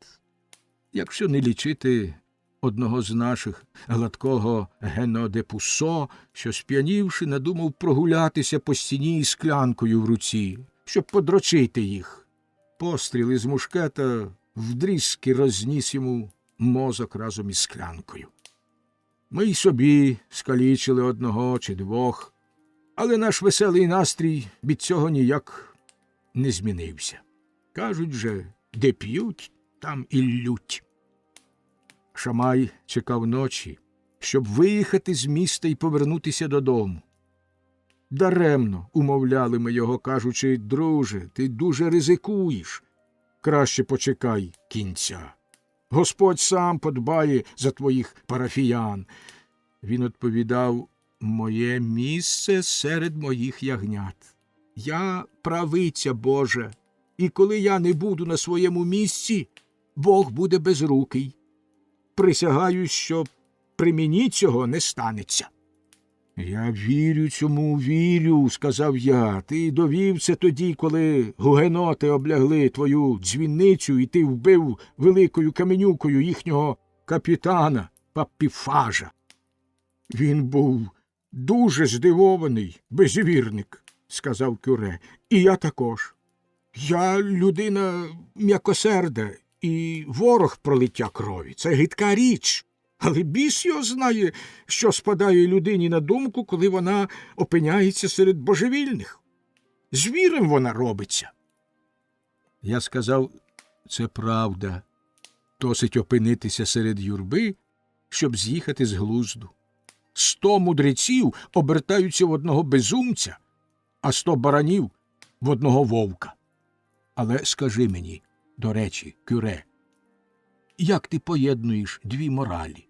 Якщо не лічити одного з наших, гладкого Гено де Пуссо, що, сп'янівши, надумав прогулятися по стіні із склянкою в руці, щоб подрочити їх. Постріл із мушкета вдрізки розніс йому мозок разом із склянкою. Ми й собі скалічили одного чи двох, але наш веселий настрій від цього ніяк не змінився. Кажуть же, де п'ють, там і лють. Шамай чекав ночі, щоб виїхати з міста і повернутися додому. Даремно умовляли ми його, кажучи: друже, ти дуже ризикуєш. Краще почекай кінця. Господь сам подбає за твоїх парафіян. Він відповідав: моє місце серед моїх ягнят. Я правиця Божа, і коли я не буду на своєму місці, Бог буде безрукий. Присягаю, що при мені цього не станеться. Я вірю цьому, вірю, сказав я. Ти довів це тоді, коли гугеноти облягли твою дзвіницю, і ти вбив великою каменюкою їхнього капітана Папіфажа. Він був дуже здивований, безвірник, сказав Кюре, і я також. Я людина м'якосерда, і ворог пролиття крові. Це гидка річ. Але біс його знає, що спадає людині на думку, коли вона опиняється серед божевільних. Звірем вона робиться. Я сказав, це правда. Досить опинитися серед юрби, щоб з'їхати з глузду. 100 мудреців обертаються в одного безумця, а 100 баранів – в одного вовка. Але скажи мені, до речі, Кюре, як ти поєднуєш дві моралі?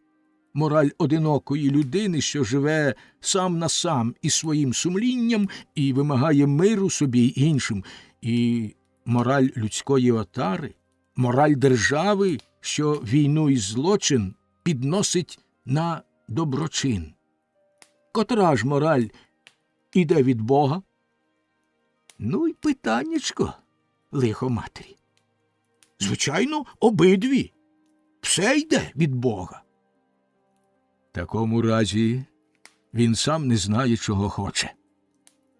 Мораль одинокої людини, що живе сам на сам із своїм сумлінням і вимагає миру собі й іншим, і мораль людської отари, мораль держави, що війну і злочин підносить на доброчин. Котра ж мораль іде від Бога? Ну й питаннячко, лихо матері. Звичайно, обидві. Все йде від Бога. В такому разі він сам не знає, чого хоче.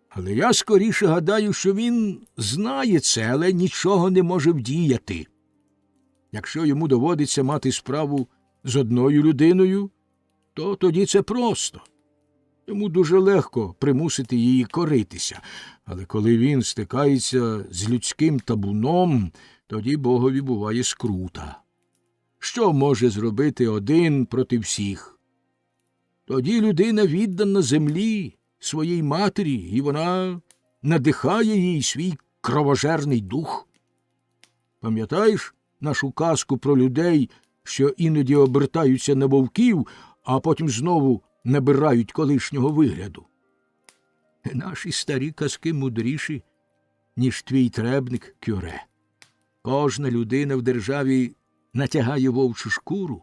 Але я скоріше гадаю, що він знає це, але нічого не може вдіяти. Якщо йому доводиться мати справу з одною людиною, то тоді це просто. Йому дуже легко примусити її коритися. Але коли він стикається з людським табуном, тоді Богові буває скрута. Що може зробити один проти всіх? Тоді людина віддана землі, своїй матері, і вона надихає їй свій кровожерний дух. Пам'ятаєш нашу казку про людей, що іноді обертаються на вовків, а потім знову набирають колишнього вигляду? Наші старі казки мудріші, ніж твій требник, Кюре. Кожна людина в державі натягає вовчу шкуру,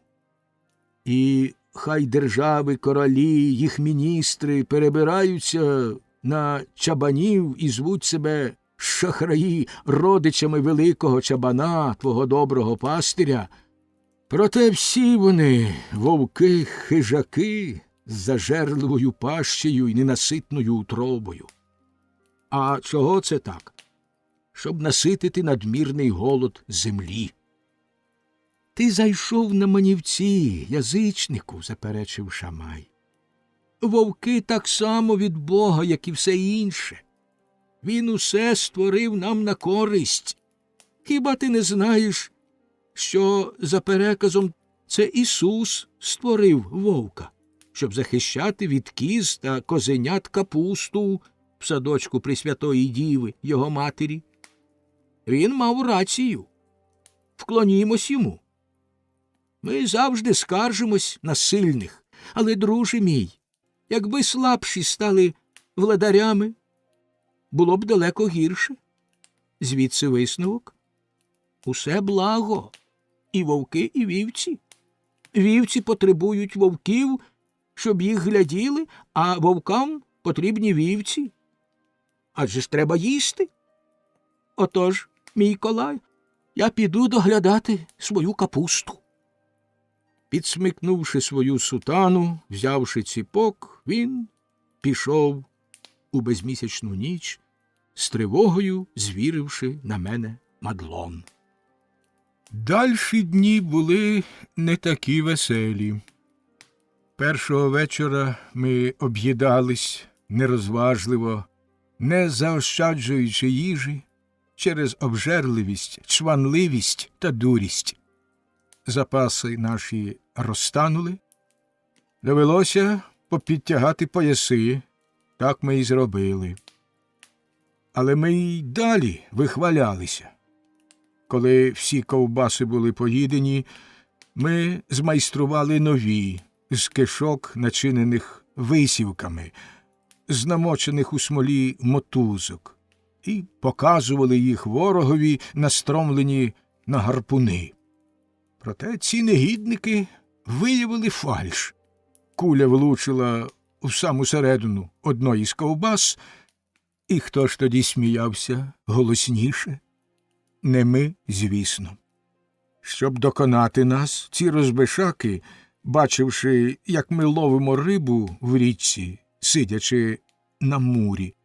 і хай держави, королі, їх міністри перебираються на чабанів і звуть себе шахраї родичами великого чабана, твого доброго пастиря, проте всі вони вовки, хижаки з зажерливою пащею і ненаситною утробою. А чого це так? Щоб наситити надмірний голод землі. Ти зайшов на манівці, язичнику, заперечив Шамай. Вовки так само від Бога, як і все інше. Він усе створив нам на користь. Хіба ти не знаєш, що за переказом це Ісус створив вовка, щоб захищати від кіз та козенят капусту в садочку Пресвятої Діви, його матері? Він мав рацію. Вклонімось йому. Ми завжди скаржимось на сильних, але, друже мій, якби слабші стали владарями, було б далеко гірше. Звідси висновок. Усе благо. І вовки, і вівці. Вівці потребують вовків, щоб їх гляділи, а вовкам потрібні вівці. Адже ж треба їсти. Отож, мій Колай, я піду доглядати свою капусту. Підсмикнувши свою сутану, взявши ціпок, він пішов у безмісячну ніч, з тривогою звіривши на мене мадлон. Дальші дні були не такі веселі. Першого вечора ми об'їдались нерозважливо, не заощаджуючи їжі, через обжерливість, чванливість та дурість. Запаси наші розтанули. Довелося попідтягати пояси, так ми і зробили. Але ми й далі вихвалялися. Коли всі ковбаси були поїдені, ми змайстрували нові, з кишок, начинених висівками, з намочених у смолі мотузок, і показували їх ворогові, настромлені на гарпуни. Проте ці негідники виявили фальш. Куля влучила в саму середину одної з ковбас, і хто ж тоді сміявся голосніше? Не ми, звісно. Щоб доконати нас, ці розбишаки, бачивши, як ми ловимо рибу в річці, сидячи на мурі,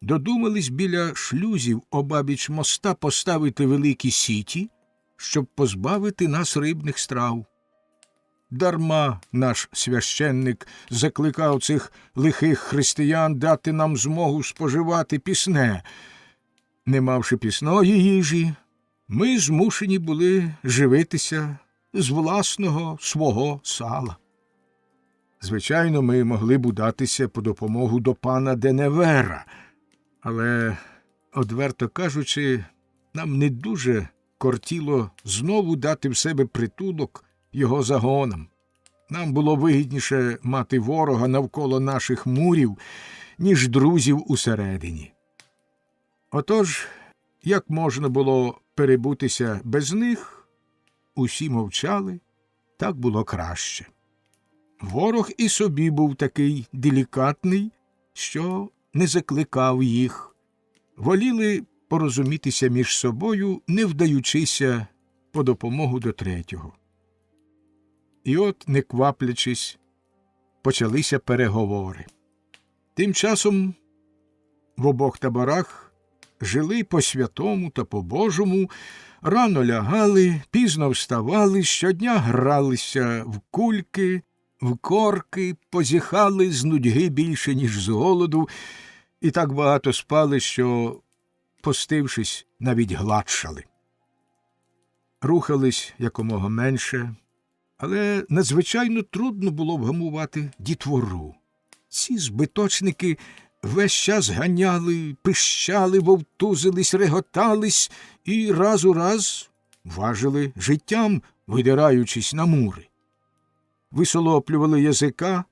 додумались біля шлюзів обабіч моста поставити великі сіті, щоб позбавити нас рибних страв. Дарма наш священник закликав цих лихих християн дати нам змогу споживати пісне. Не мавши пісної їжі, ми змушені були живитися з власного свого сала. Звичайно, ми могли б удатися по допомогу до пана Деневера, але, одверто кажучи, нам не дуже кортіло знову дати в себе притулок його загонам. Нам було вигідніше мати ворога навколо наших мурів, ніж друзів усередині. Отож, як можна було перебутися без них, усі мовчали, так було краще. Ворог і собі був такий делікатний, що не закликав їх. Воліли порозумітися між собою, не вдаючися по допомогу до третього. І от, не кваплячись, почалися переговори. Тим часом в обох таборах жили по-святому та по-божому, рано лягали, пізно вставали, щодня гралися в кульки, в корки, позіхали з нудьги більше, ніж з голоду, і так багато спали, що, постившись, навіть гладшали. Рухались якомога менше, але надзвичайно трудно було вгамувати дітвору. Ці збиточники весь час ганяли, пищали, вовтузились, реготались і раз у раз важили життям, видираючись на мури. Висолоплювали язика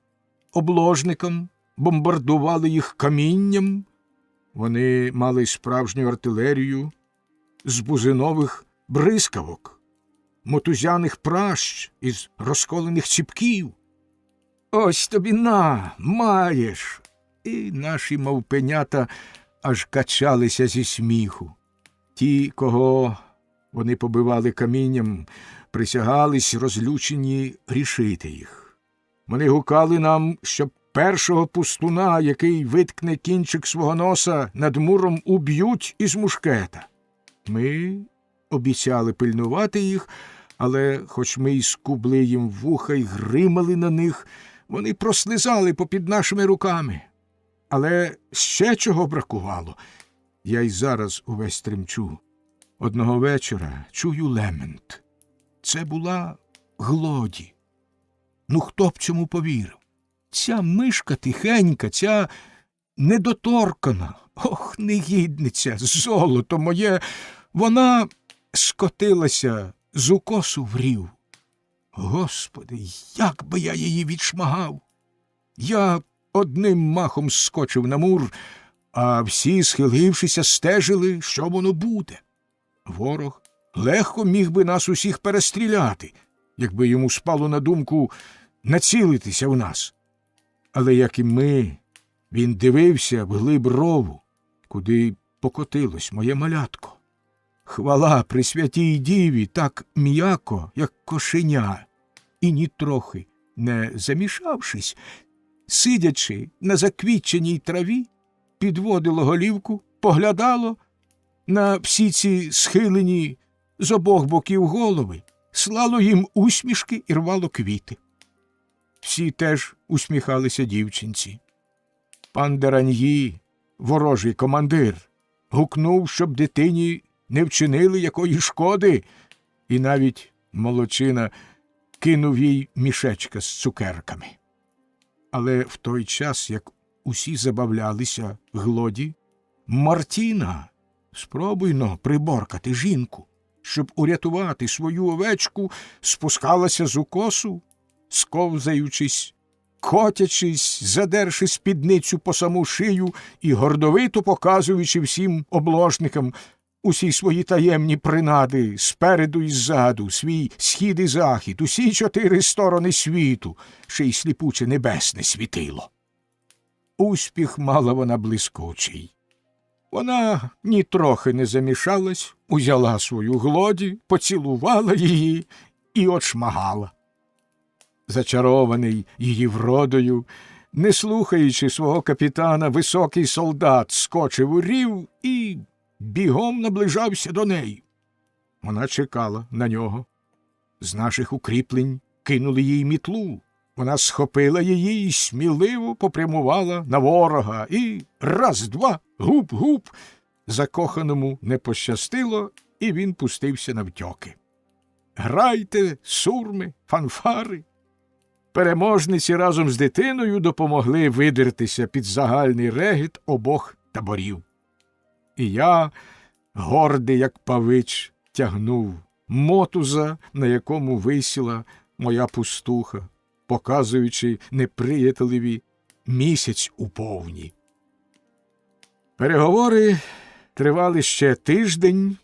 обложникам, бомбардували їх камінням. Вони мали справжню артилерію з бузинових бризкавок, мотузяних пращ із розколених ціпків. Ось тобі на, маєш! І наші мавпенята аж качалися зі сміху. Ті, кого вони побивали камінням, присягались розлючені рішити їх. Вони гукали нам, щоб першого пустуна, який виткне кінчик свого носа, над муром уб'ють із мушкета. Ми обіцяли пильнувати їх, але, хоч ми й скубли їм вуха й гримали на них, вони прослизали попід нашими руками. Але ще чого бракувало. Я й зараз увесь тремчу. Одного вечора чую лемент. Це була Глоді. Ну, хто б цьому повірив? Ця мишка тихенька, ця недоторкана, ох, негідниця, золото моє, вона скотилася з укосу в рів. Господи, як би я її відшмагав! Я одним махом скочив на мур, а всі, схилившися, стежили, що воно буде. Ворог легко міг би нас усіх перестріляти, якби йому спало на думку націлитися в нас. Але, як і ми, він дивився вглиб рову, куди покотилось моє малятко. Хвала Пресвятій Діві, так м'яко, як кошеня, і нітрохи не замішавшись, сидячи на заквітченій траві, підводило голівку, поглядало на всі ці схилені з обох боків голови, слало їм усмішки і рвало квіти. Всі теж усміхалися дівчинці. Пан Дераньї, ворожий командир, гукнув, щоб дитині не вчинили якої шкоди, і навіть молодчина кинув їй мішечка з цукерками. Але в той час, як усі забавлялися Глоді, Мартіна, спробуйно приборкати жінку, щоб урятувати свою овечку, спускалася з укосу, сковзаючись, котячись, задерши спідницю по саму шию і гордовито показуючи всім обложникам усі свої таємні принади спереду і ззаду, свій схід і захід, усі 4 сторони світу, ще й сліпуче небесне світило. успіх мала вона блискучий. Вона нітрохи не замішалась, узяла свою Глоді, поцілувала її і очмагала. Зачарований її вродою, не слухаючи свого капітана, високий солдат скочив у рів і бігом наближався до неї. Вона чекала на нього. З наших укріплень кинули їй мітлу. Вона схопила її і сміливо попрямувала на ворога. І раз-два, гуп-гуп, закоханому не пощастило, і він пустився навтьоки. Грайте, сурми, фанфари. Переможниці разом з дитиною допомогли видертися під загальний регіт обох таборів. І я, гордий як павич, тягнув мотуза, на якому висіла моя пустуха, показуючи неприятелеві місяць у повні. Переговори тривали ще тиждень,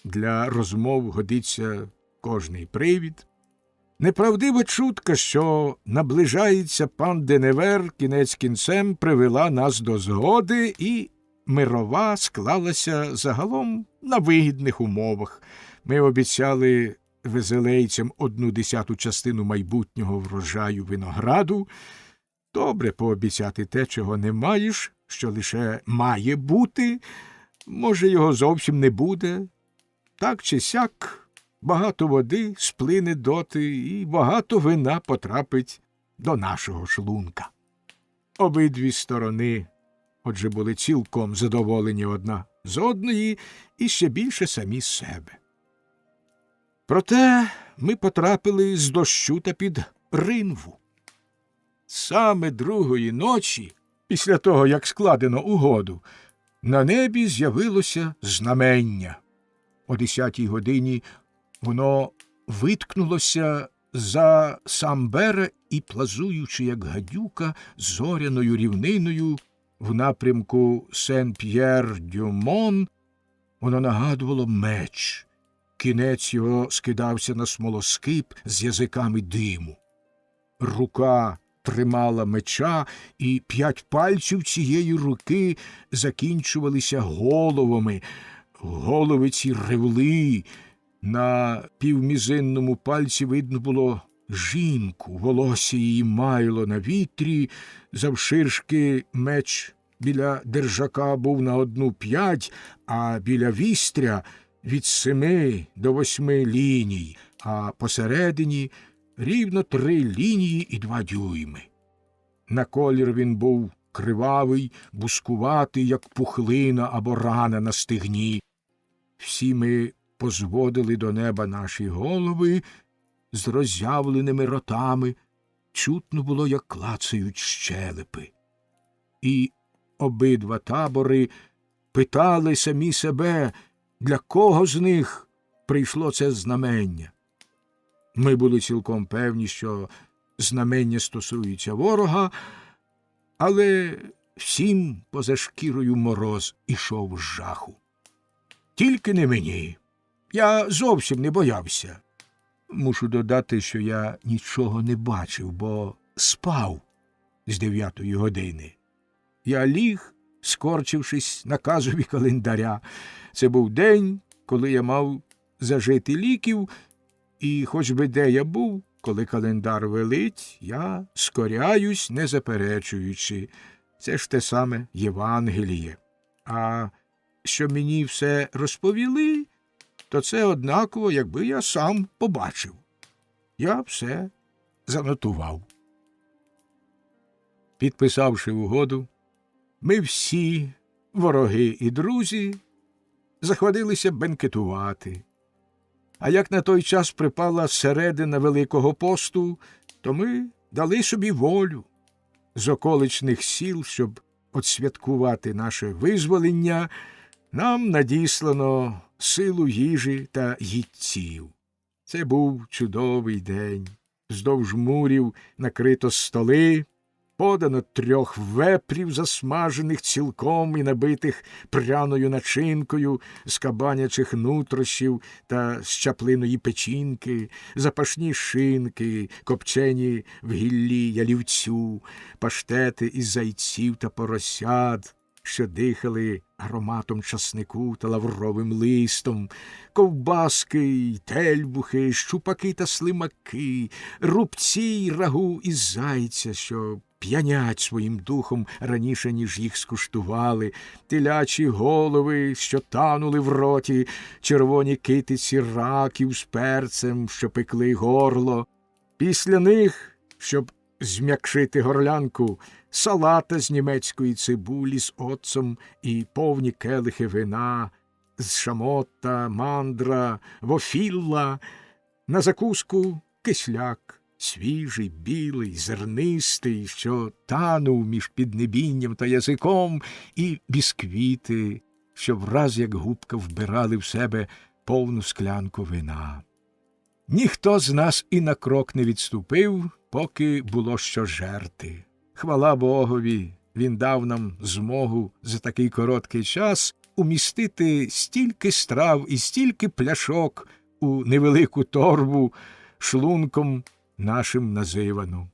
для розмов годиться кожний привід. Неправдива чутка, що наближається пан Деневер, кінець кінцем привела нас до згоди, і мирова склалася загалом на вигідних умовах. Ми обіцяли везелейцям 1/10 частину майбутнього врожаю винограду. Добре пообіцяти те, чого не маєш, що лише має бути, може, його зовсім не буде. Так чи сяк, багато води сплине доти, і багато вина потрапить до нашого шлунка. Обидві сторони, отже, були цілком задоволені одна з одної і ще більше самі з себе. Проте ми потрапили з дощу та під ринву. Саме другої ночі, після того, як складено угоду, на небі з'явилося знамення. О 10-й годині воно виткнулося за Самбера і, плазуючи, як гадюка, зоряною рівниною в напрямку Сен-П'єр-дю-Мон, воно нагадувало меч. Кінець його скидався на смолоскип з язиками диму. Рука тримала меча, і 5 пальців цієї руки закінчувалися головами. Голови ці ревли. На півмізинному пальці видно було жінку, волосся її маяло на вітрі, завширшки меч біля держака був на 1 п'ять, а біля вістря від 7 до 8 ліній, а посередині рівно 3 лінії і 2 дюйми. На колір він був кривавий, бускуватий, як пухлина або рана на стегні. Всі ми позводили до неба наші голови з роззявленими ротами, чутно було, як клацають щелепи. І обидва табори питали самі себе, для кого з них прийшло це знамення. Ми були цілком певні, що знамення стосується ворога, але всім поза шкірою мороз ішов з жаху. Тільки не мені. Я зовсім не боявся. Мушу додати, що я нічого не бачив, бо спав з 9-ї години. Я ліг, скорчившись на казові календаря. Це був день, коли я мав зажити ліків, і хоч би де я був, коли календар велить, я скоряюсь, не заперечуючи. Це ж те саме Євангеліє. А що мені все розповіли, то це однаково, якби я сам побачив. Я все занотував. Підписавши угоду, ми всі, вороги і друзі, заходилися бенкетувати. А як на той час припала середина Великого посту, то ми дали собі волю. З околичних сіл, щоб отсвяткувати наше визволення, нам надіслано силу їжі та їдців. Це був чудовий день. Вздовж мурів накрито столи, подано 3 вепрів, засмажених цілком і набитих пряною начинкою з кабанячих нутрощів та з чаплиної печінки, запашні шинки, копчені в гіллі ялівцю, паштети із зайців та поросят, що дихали ароматом часнику та лавровим листом, ковбаски й тельбухи, щупаки та слимаки, рубці й рагу із зайця, що п'янять своїм духом раніше, ніж їх скуштували, телячі голови, що танули в роті, червоні китиці раків з перцем, що пекли горло. Після них, щоб зм'якшити горлянку, салата з німецької цибулі з оцом і повні келихи вина, з шамота, мандра, вофілла, на закуску кисляк, свіжий, білий, зернистий, що танув між піднебінням та язиком, і бісквіти, що враз як губка вбирали в себе повну склянку вина. Ніхто з нас і на крок не відступив, поки було що жерти. Хвала Богові, він дав нам змогу за такий короткий час умістити стільки страв і стільки пляшок у невелику торбу шлунком нашим називану.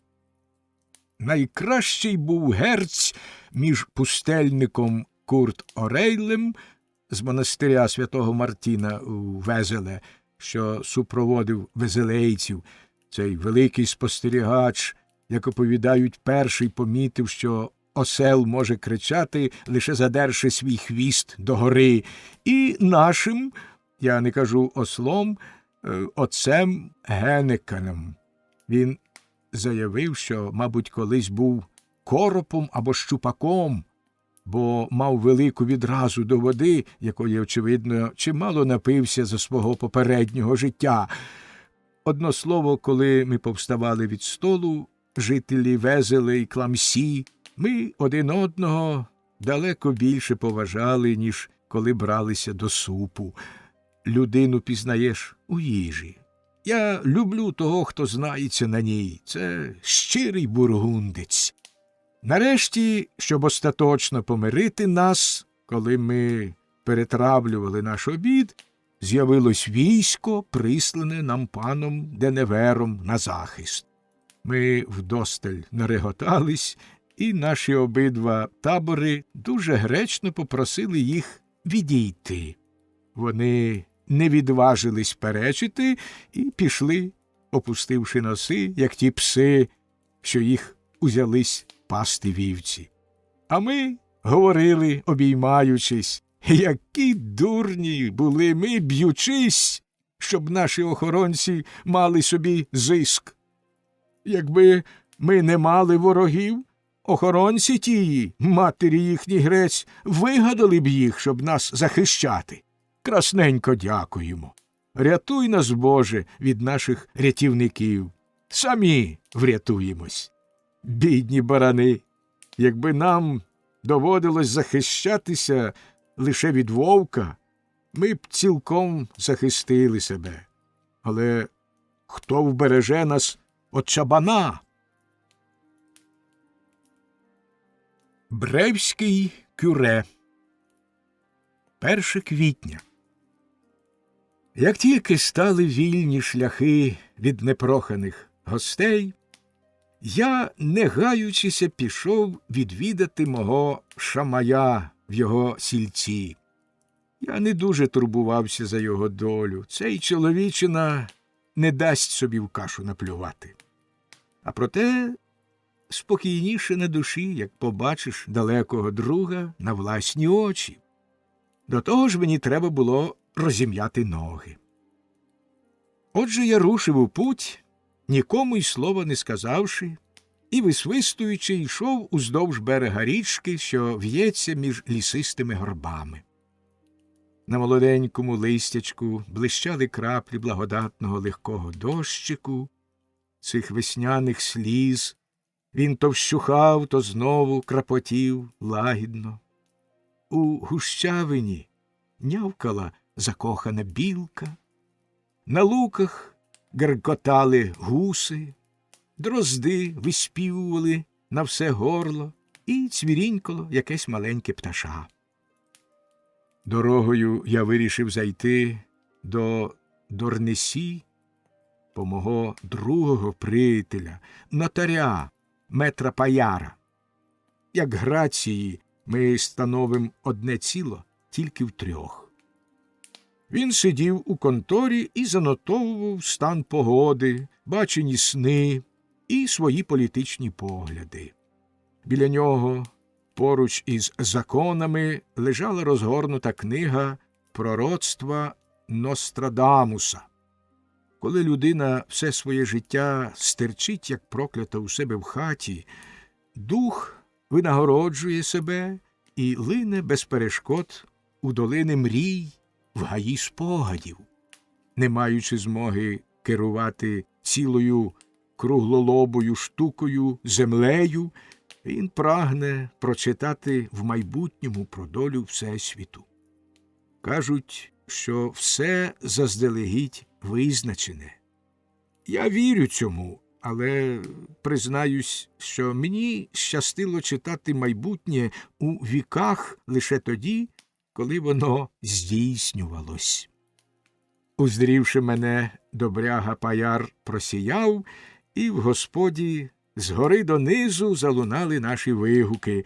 Найкращий був герць між пустельником Курт Орейлем з монастиря святого Мартіна у Везеле, що супроводив везелейців. Цей великий спостерігач, як оповідають, перший помітив, що осел може кричати, лише задерши свій хвіст догори, і нашим, я не кажу ослом, отцем Генеканом. Він заявив, що, мабуть, колись був коропом або щупаком, бо мав велику відразу до води, якої, очевидно, чимало напився за свого попереднього життя. Одно слово, коли ми повставали від столу, жителі Везели і Кламсі, ми один одного далеко більше поважали, ніж коли бралися до супу. Людину пізнаєш у їжі. Я люблю того, хто знається на ній. Це щирий бургундець. Нарешті, щоб остаточно помирити нас, коли ми перетравлювали наш обід, з'явилось військо, прислане нам паном Деневером на захист. Ми вдосталь нареготались, і наші обидва табори дуже гречно попросили їх відійти. Вони не відважились перечити і пішли, опустивши носи, як ті пси, що їх узялись пасти вівці. А ми говорили, обіймаючись, які дурні були ми, б'ючись, щоб наші охоронці мали собі зиск. Якби ми не мали ворогів, охоронці тії, матері їхній грець, вигадали б їх, щоб нас захищати. Красненько дякуємо. Рятуй нас, Боже, від наших рятівників. Самі врятуємось. Бідні барани, якби нам доводилось захищатися лише від вовка, ми б цілком захистили себе. Але хто вбереже нас від чабана? Бревський кюре. 1 квітня. Як тільки стали вільні шляхи від непроханих гостей, я, не гаючися, пішов відвідати мого Шамая в його сільці. Я не дуже турбувався за його долю. Цей чоловічина не дасть собі в кашу наплювати. А проте спокійніше на душі, як побачиш далекого друга на власні очі. До того ж мені треба було розім'яти ноги. Отже, я рушив у путь, нікому й слова не сказавши, і, висвистуючи, йшов уздовж берега річки, що в'ється між лісистими горбами. На молоденькому листячку блищали краплі благодатного легкого дощику, цих весняних сліз. Він то вщухав, то знову крапотів лагідно. У гущавині нявкала закохана білка, на луках геркотали гуси, дрозди виспівували на все горло, і цвірінькало якесь маленьке пташа. Дорогою я вирішив зайти до Дорнесі по мого другого приятеля, нотаря метра Паяра. Як грації ми становимо одне ціло тільки втрьох. Він сидів у конторі і занотовував стан погоди, бачені сни і свої політичні погляди. Біля нього, поруч із законами, лежала розгорнута книга пророцтва Нострадамуса. Коли людина все своє життя стерчить, як проклята у себе в хаті, дух винагороджує себе і лине без перешкод у долини мрій, в гаї спогадів. Не маючи змоги керувати цілою круглолобою штукою, землею, він прагне прочитати в майбутньому про долю Всесвіту. Кажуть, що все заздалегідь визначене. Я вірю цьому, але признаюсь, що мені щастило читати майбутнє у віках лише тоді, коли воно здійснювалось. Уздрівши мене, добряга Паяр просіяв, і в господі згори донизу залунали наші вигуки.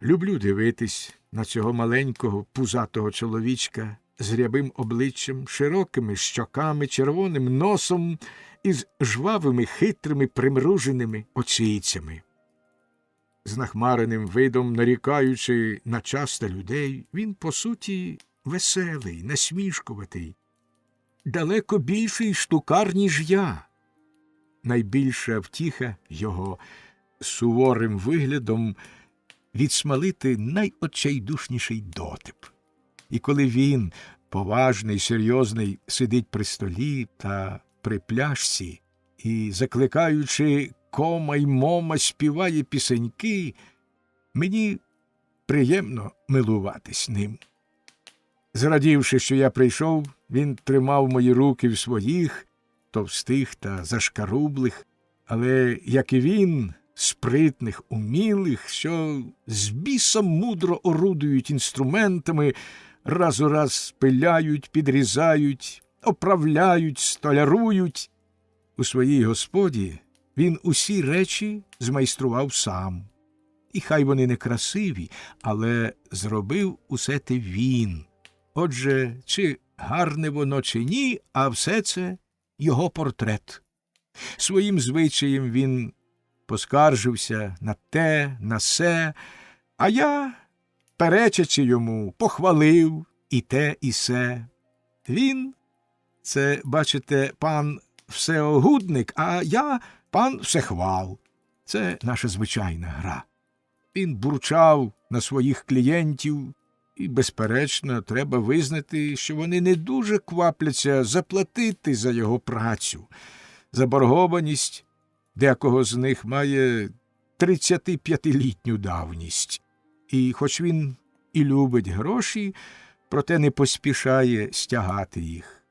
Люблю дивитись на цього маленького пузатого чоловічка з рябим обличчям, широкими щоками, червоним носом і з жвавими, хитрими, примруженими очицями. З нахмареним видом, нарікаючи на час та людей, він, по суті, веселий, насмішкуватий, далеко більший штукар, ніж я. Найбільша втіха його суворим виглядом відсмалити найочайдушніший дотип. І коли він, поважний, серйозний, сидить при столі та при пляшці і, закликаючи кома й мома, співає пісеньки, мені приємно милуватись ним. Зрадівши, що я прийшов, він тримав мої руки в своїх, товстих та зашкарублих, але, як і він, спритних, умілих, що з бісом мудро орудують інструментами, раз у раз пиляють, підрізають, оправляють, столярують. У своїй господі він усі речі змайстрував сам. І хай вони не красиві, але зробив усе те він. Отже, чи гарне воно, чи ні, а все це його портрет. Своїм звичаєм він поскаржився на те, на се, а я, перечачи йому, похвалив і те, і се. Він, це, бачите, пан всеогудник, а я пан всехвал. Це наша звичайна гра. Він бурчав на своїх клієнтів, і, безперечно, треба визнати, що вони не дуже квапляться заплатити за його працю. Заборгованість декого з них має 35-літню давність. І хоч він і любить гроші, проте не поспішає стягати їх.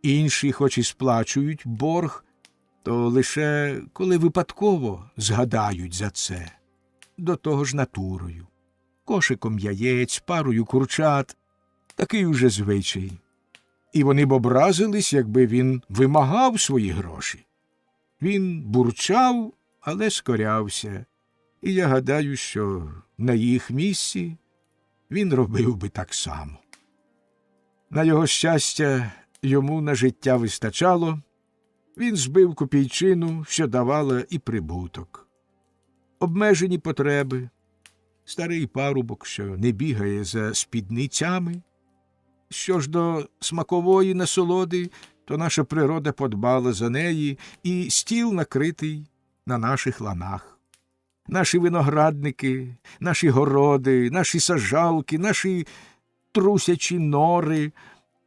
Інші, хоч і сплачують борг, то лише коли випадково згадають за це. До того ж натурою. Кошиком яєць, парою курчат. Такий уже звичай. І вони б образились, якби він вимагав свої гроші. Він бурчав, але скорявся. І я гадаю, що на їх місці він робив би так само. На його щастя, йому на життя вистачало. Він збив копійчину, що давала і прибуток. Обмежені потреби, старий парубок, що не бігає за спідницями. Що ж до смакової насолоди, то наша природа подбала за неї, і стіл накритий на наших ланах. Наші виноградники, наші городи, наші саджалки, наші трусячі нори.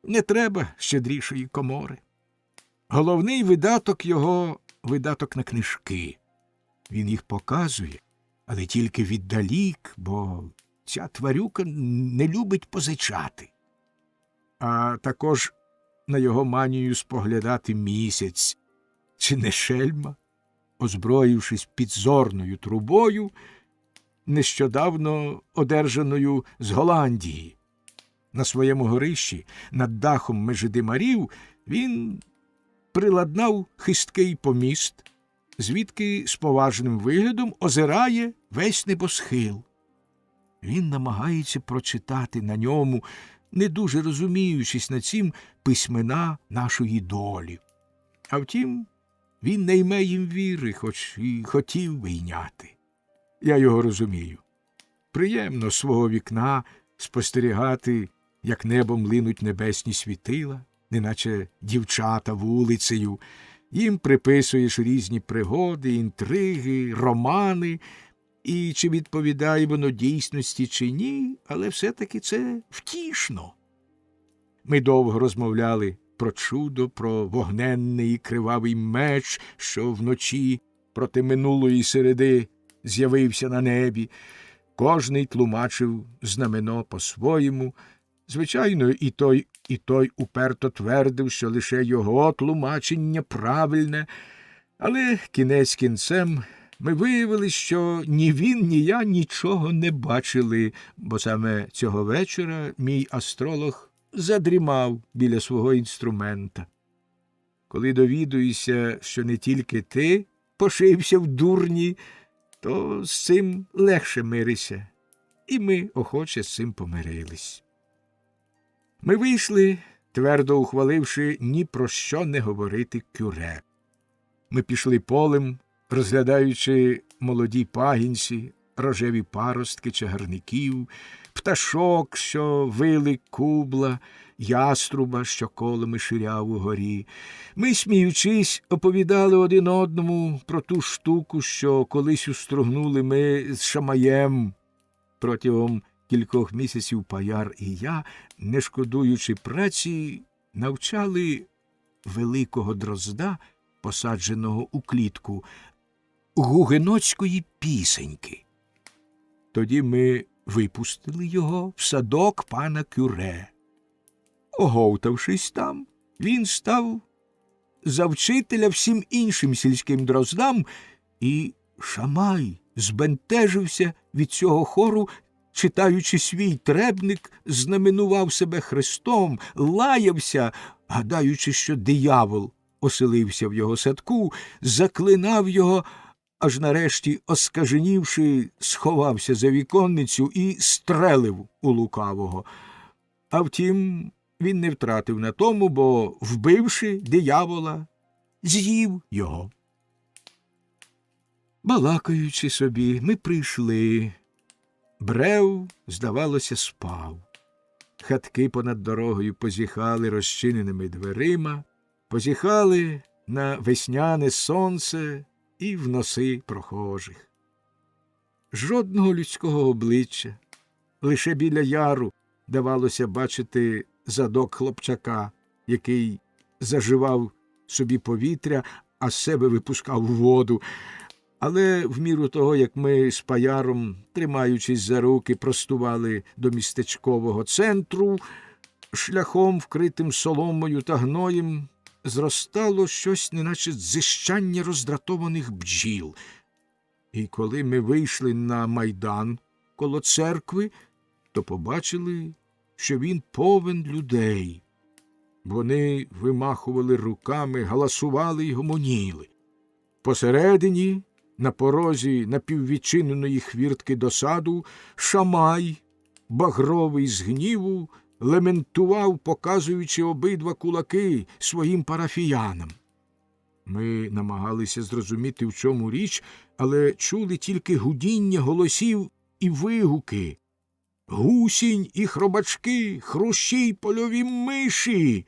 Не треба щедрішої комори. Головний видаток його – видаток на книжки. Він їх показує, але тільки віддалік, бо ця тварюка не любить позичати. А також на його манію споглядати місяць. Чи не шельма? озброївшись підзорною трубою, нещодавно одержаною з Голландії. На своєму горищі над дахом Межидимарів він приладнав хисткий поміст, звідки з поважним виглядом озирає весь небосхил. Він намагається прочитати на ньому, не дуже розуміючись на цім, письмена нашої долі. А втім, він не йме їм віри, хоч і хотів би йняти. Я його розумію. Приємно з свого вікна спостерігати, як небом линуть небесні світила, неначе дівчата вулицею. Їм приписуєш різні пригоди, інтриги, романи, і чи відповідає воно дійсності чи ні, але все-таки це втішно. Ми довго розмовляли про чудо, про вогненний і кривавий меч, що вночі проти минулої середи з'явився на небі. Кожний тлумачив знамено по-своєму. Звичайно, і той уперто твердив, що лише його тлумачення правильне, але кінець кінцем ми виявили, що ні він, ні я нічого не бачили, бо саме цього вечора мій астролог задрімав біля свого інструмента. Коли довідуєшся, що не тільки ти пошився в дурні, то з цим легше мирися. І ми охоче з цим помирились. Ми вийшли, твердо ухваливши ні про що не говорити кюре. Ми пішли полем, розглядаючи молоді пагінці, рожеві паростки чагарників, пташок, що вили кубла, яструба, що колами ширяв угорі. Ми, сміючись, оповідали один одному про ту штуку, що колись устругнули ми з Шамаєм. Протягом кількох місяців Паяр і я, не шкодуючи праці, навчали великого дрозда, посадженого у клітку, гугенотської пісеньки. Тоді ми випустили його в садок пана Кюре. Оговтавшись там, він став за вчителя всім іншим сільським дроздам, і Шамай збентежився від цього хору, читаючи свій требник, знаменував себе Христом, лаявся, гадаючи, що диявол оселився в його садку, заклинав його, аж нарешті, оскаженівши, сховався за віконницю і стрелив у лукавого. А втім, він не втратив на тому, бо, вбивши диявола, з'їв його. Балакаючи собі, ми прийшли. Брев, здавалося, спав. Хатки понад дорогою позіхали розчиненими дверима, позіхали на весняне сонце і в носи прохожих. Жодного людського обличчя, лише біля яру давалося бачити задок хлопчака, який заживав собі повітря, а з себе випускав воду. Але в міру того, як ми з Паяром, тримаючись за руки, простували до містечкового центру, шляхом, вкритим соломою та гноєм, зростало щось, неначе дзищання роздратованих бджіл. І коли ми вийшли на майдан коло церкви, то побачили, що він повен людей. Вони вимахували руками, галасували й гомоніли. Посередині, на порозі напіввідчиненої хвіртки до саду, Шамай, багровий з гніву, лементував, показуючи обидва кулаки своїм парафіянам. Ми намагалися зрозуміти, в чому річ, але чули тільки гудіння голосів і вигуки. «Гусінь і хробачки, хрущі й польові миші!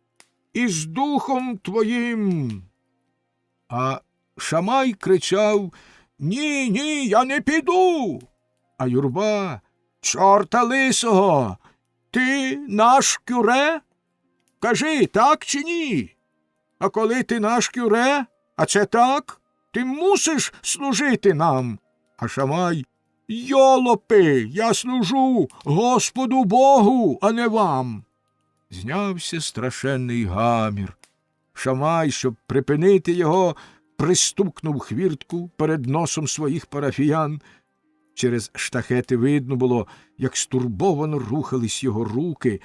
Із духом твоїм!» А Шамай кричав: «Ні, ні, я не піду!» А юрба: «Чорта лисого! Ти наш Кюре? Кажи, так чи ні? А коли ти наш Кюре, а це так, ти мусиш служити нам!» А Шамай: «Йолопи, я служу Господу Богу, а не вам!» Знявся страшенний гамір. Шамай, щоб припинити його, пристукнув хвіртку перед носом своїх парафіян. Через штахети видно було, як стурбовано рухались його руки,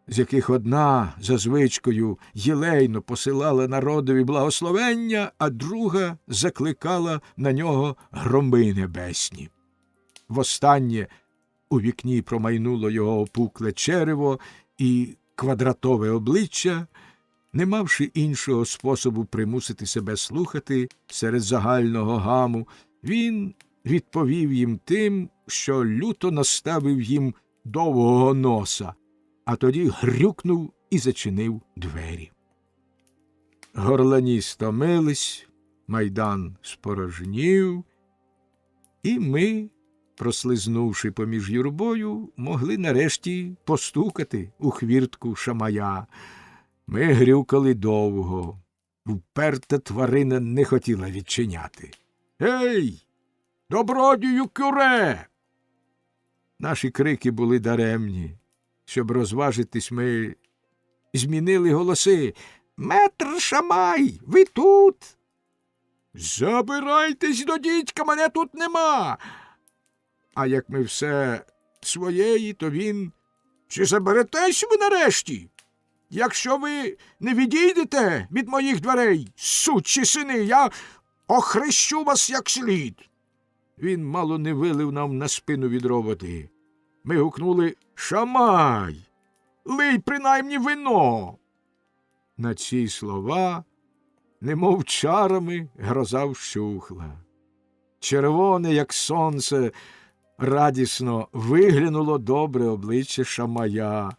з яких одна за звичкою єлейно посилала народові благословення, а друга закликала на нього громи небесні. Востаннє у вікні промайнуло його опукле черево і квадратове обличчя. Не мавши іншого способу примусити себе слухати серед загального гаму, він відповів їм тим, що люто наставив їм довгого носа, а тоді грюкнув і зачинив двері. Горлані стомились, майдан спорожнів, і ми, прослизнувши поміж юрбою, могли нарешті постукати у хвіртку Шамая. Ми грюкали довго. Вперта тварина не хотіла відчиняти. «Гей! Добродію кюре!» Наші крики були даремні. Щоб розважитись, ми змінили голоси. «Метр Шамай, ви тут?» «Забирайтесь до дідька, мене тут нема!» А як ми все своєї, то він: «Чи заберетесь ви нарешті? Якщо ви не відійдете від моїх дверей, сучі сини, я охрещу вас як слід!» Він мало не вилив нам на спину відро води. Ми гукнули: «Шамай! Лий принаймні вино!» На ці слова, немов чарами, гроза вщухла. Червоне, як сонце, радісно виглянуло добре обличчя Шамая.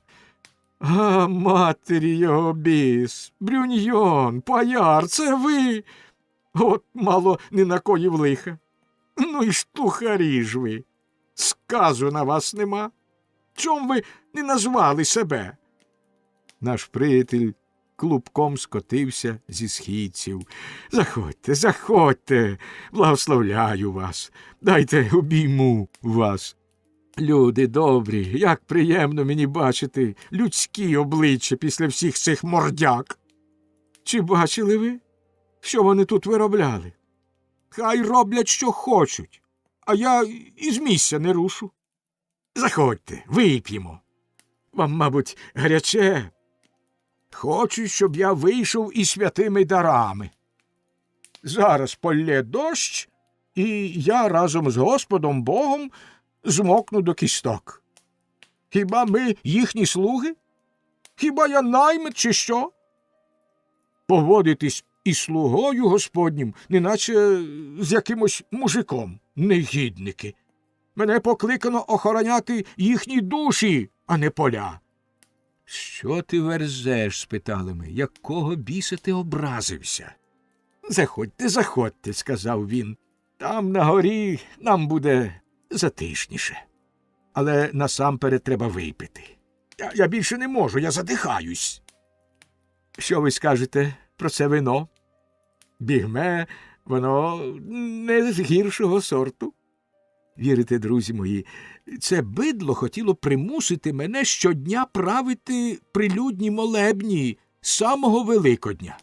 «А, матері його біс! Брюньйон, паяр, це ви! От мало не накоїв лиха! Ну і штухарі ж ви! Сказу на вас нема! Чом ви не назвали себе?» Наш приятель клубком скотився зі східців. «Заходьте, заходьте! Благословляю вас! Дайте обійму вас! Люди добрі, як приємно мені бачити людські обличчя після всіх цих мордяк! Чи бачили ви, що вони тут виробляли? Хай роблять, що хочуть, а я із місця не рушу. Заходьте, вип'ємо. Вам, мабуть, гаряче? Хочуть, щоб я вийшов із святими дарами. Зараз полє дощ, і я разом з Господом Богом змокну до кісток. Хіба ми їхні слуги? Хіба я наймит, чи що? Поводитись із слугою Господнім, неначе з якимось мужиком, негідники. Мене покликано охороняти їхні душі, а не поля. Що ти верзеш? Спитали ми. Якого біса ти образився? Заходьте, заходьте, сказав він. Там на горі нам буде затишніше. Але насамперед треба випити. Я більше не можу, я задихаюсь. Що ви скажете про це вино? Бігме, воно не з гіршого сорту. Вірите, друзі мої, це бидло хотіло примусити мене щодня правити прилюдні молебні з самого Великодня.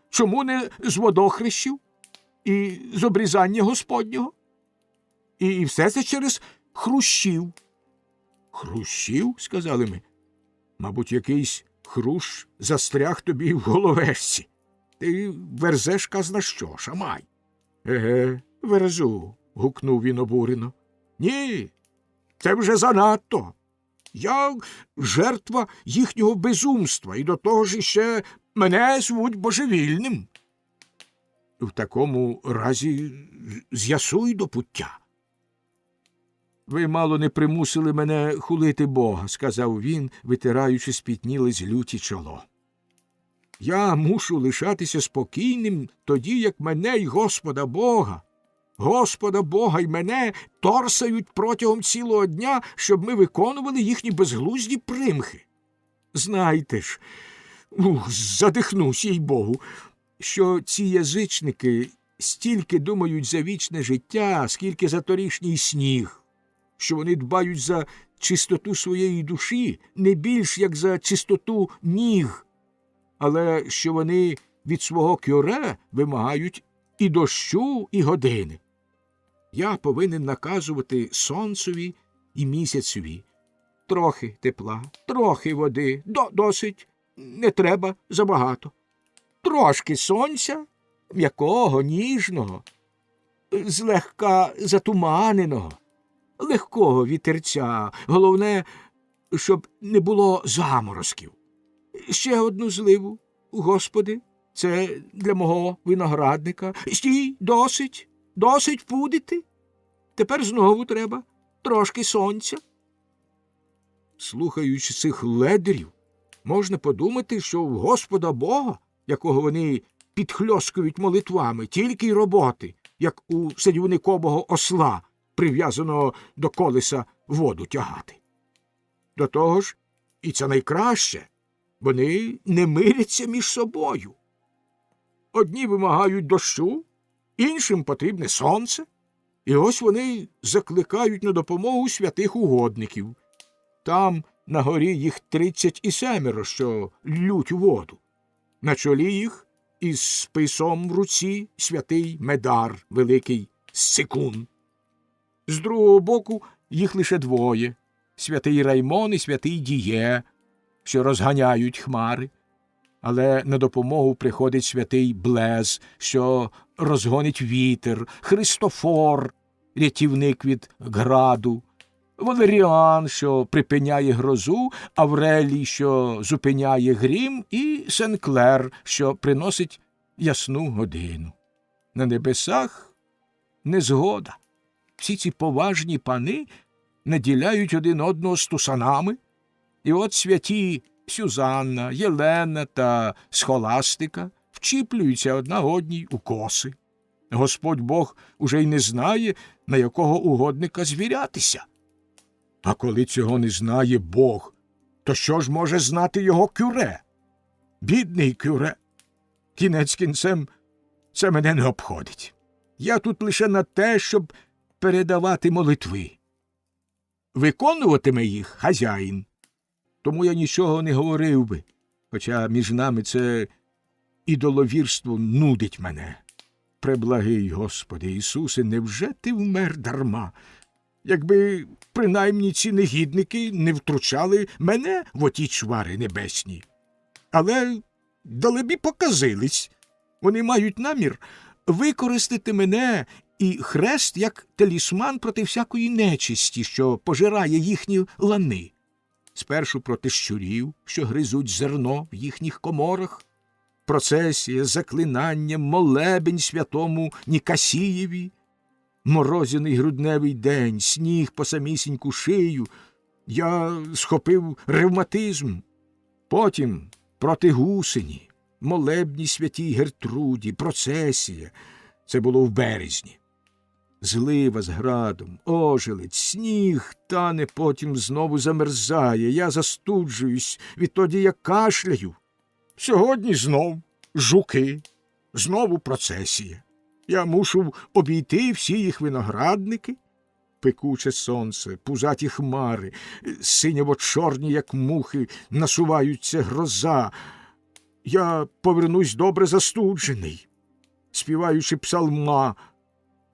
Чому не з водохрещів і з обрізання Господнього? І все це через хрущів. Хрущів, сказали ми. Мабуть, якийсь хрущ застряг тобі в головешці. Ти верзеш казна що, Шамай? Еге, верзу, гукнув він обурено. Ні, це вже занадто. Я жертва їхнього безумства, і до того ж іще мене звуть божевільним. В такому разі з'ясуй до пуття. Ви мало не примусили мене хулити Бога, сказав він, витираючи спітніле з люті чоло. Я мушу лишатися спокійним тоді, як мене й Господа Бога й мене торсають протягом цілого дня, щоб ми виконували їхні безглузді примхи. Знайте ж, задихнусь, їй-богу, що ці язичники стільки думають за вічне життя, скільки за торішній сніг, що вони дбають за чистоту своєї душі не більш, як за чистоту ніг, але що вони від свого кюре вимагають і дощу, і години. Я повинен наказувати сонцеві і місяцеві. Трохи тепла, трохи води, досить, не треба забагато. Трошки сонця, м'якого, ніжного, злегка затуманеного, легкого вітерця, головне, щоб не було заморозків. Ще одну зливу, Господи, це для мого виноградника. Стій, досить пудити. Тепер знову треба трошки сонця. Слухаючи цих ледарів, можна подумати, що в Господа Бога, якого вони підхльоскують молитвами, тільки й роботи, як у садівникового осла, прив'язаного до колеса воду тягати. До того ж, і це найкраще, вони не миряться між собою. Одні вимагають дощу, іншим потрібне сонце, і ось вони закликають на допомогу святих угодників. Там на горі їх 37, що ллють воду. На чолі їх із списом в руці святий Медар, великий Сикун. З другого боку їх лише двоє – святий Раймон і святий Діє, що розганяють хмари. Але на допомогу приходить святий Блез, що розгонить вітер, Христофор, рятівник від граду, Валеріан, що припиняє грозу, Аврелій, що зупиняє грім, і Сенклер, що приносить ясну годину. На небесах незгода. Всі ці поважні пани наділяють один одного стусанами, і от святі Сюзанна, Єлена та Схоластика вчіплюються одна одній у коси. Господь Бог уже й не знає, на якого угодника звірятися. А коли цього не знає Бог, то що ж може знати його кюре? Бідний кюре. Кінець кінцем це мене не обходить. Я тут лише на те, щоб передавати молитви. Виконуватиме їх хазяїн. Тому я нічого не говорив би, хоча між нами це ідоловірство нудить мене. Преблагий, Господи Ісусе, невже ти вмер дарма? Якби принаймні ці негідники не втручали мене в оті чвари небесні. Але далебі показились. Вони мають намір використати мене і хрест як талісман проти всякої нечисті, що пожирає їхні лани. Спершу проти щурів, що гризуть зерно в їхніх коморах, процесія, заклинання, молебень святому Нікасієві, морозяний грудневий день, сніг по самісіньку шию, я схопив ревматизм. Потім проти гусені, молебні святій Гертруді, процесія. Це було в березні. Злива з градом, ожеледь, сніг тане, потім знову замерзає. Я застуджуюсь, відтоді я кашляю. Сьогодні знов жуки, знову процесія. Я мушу обійти всі їх виноградники. Пекуче сонце, пузаті хмари, синьово-чорні, як мухи, насуваються гроза. Я повернусь добре застуджений, співаючи псалма.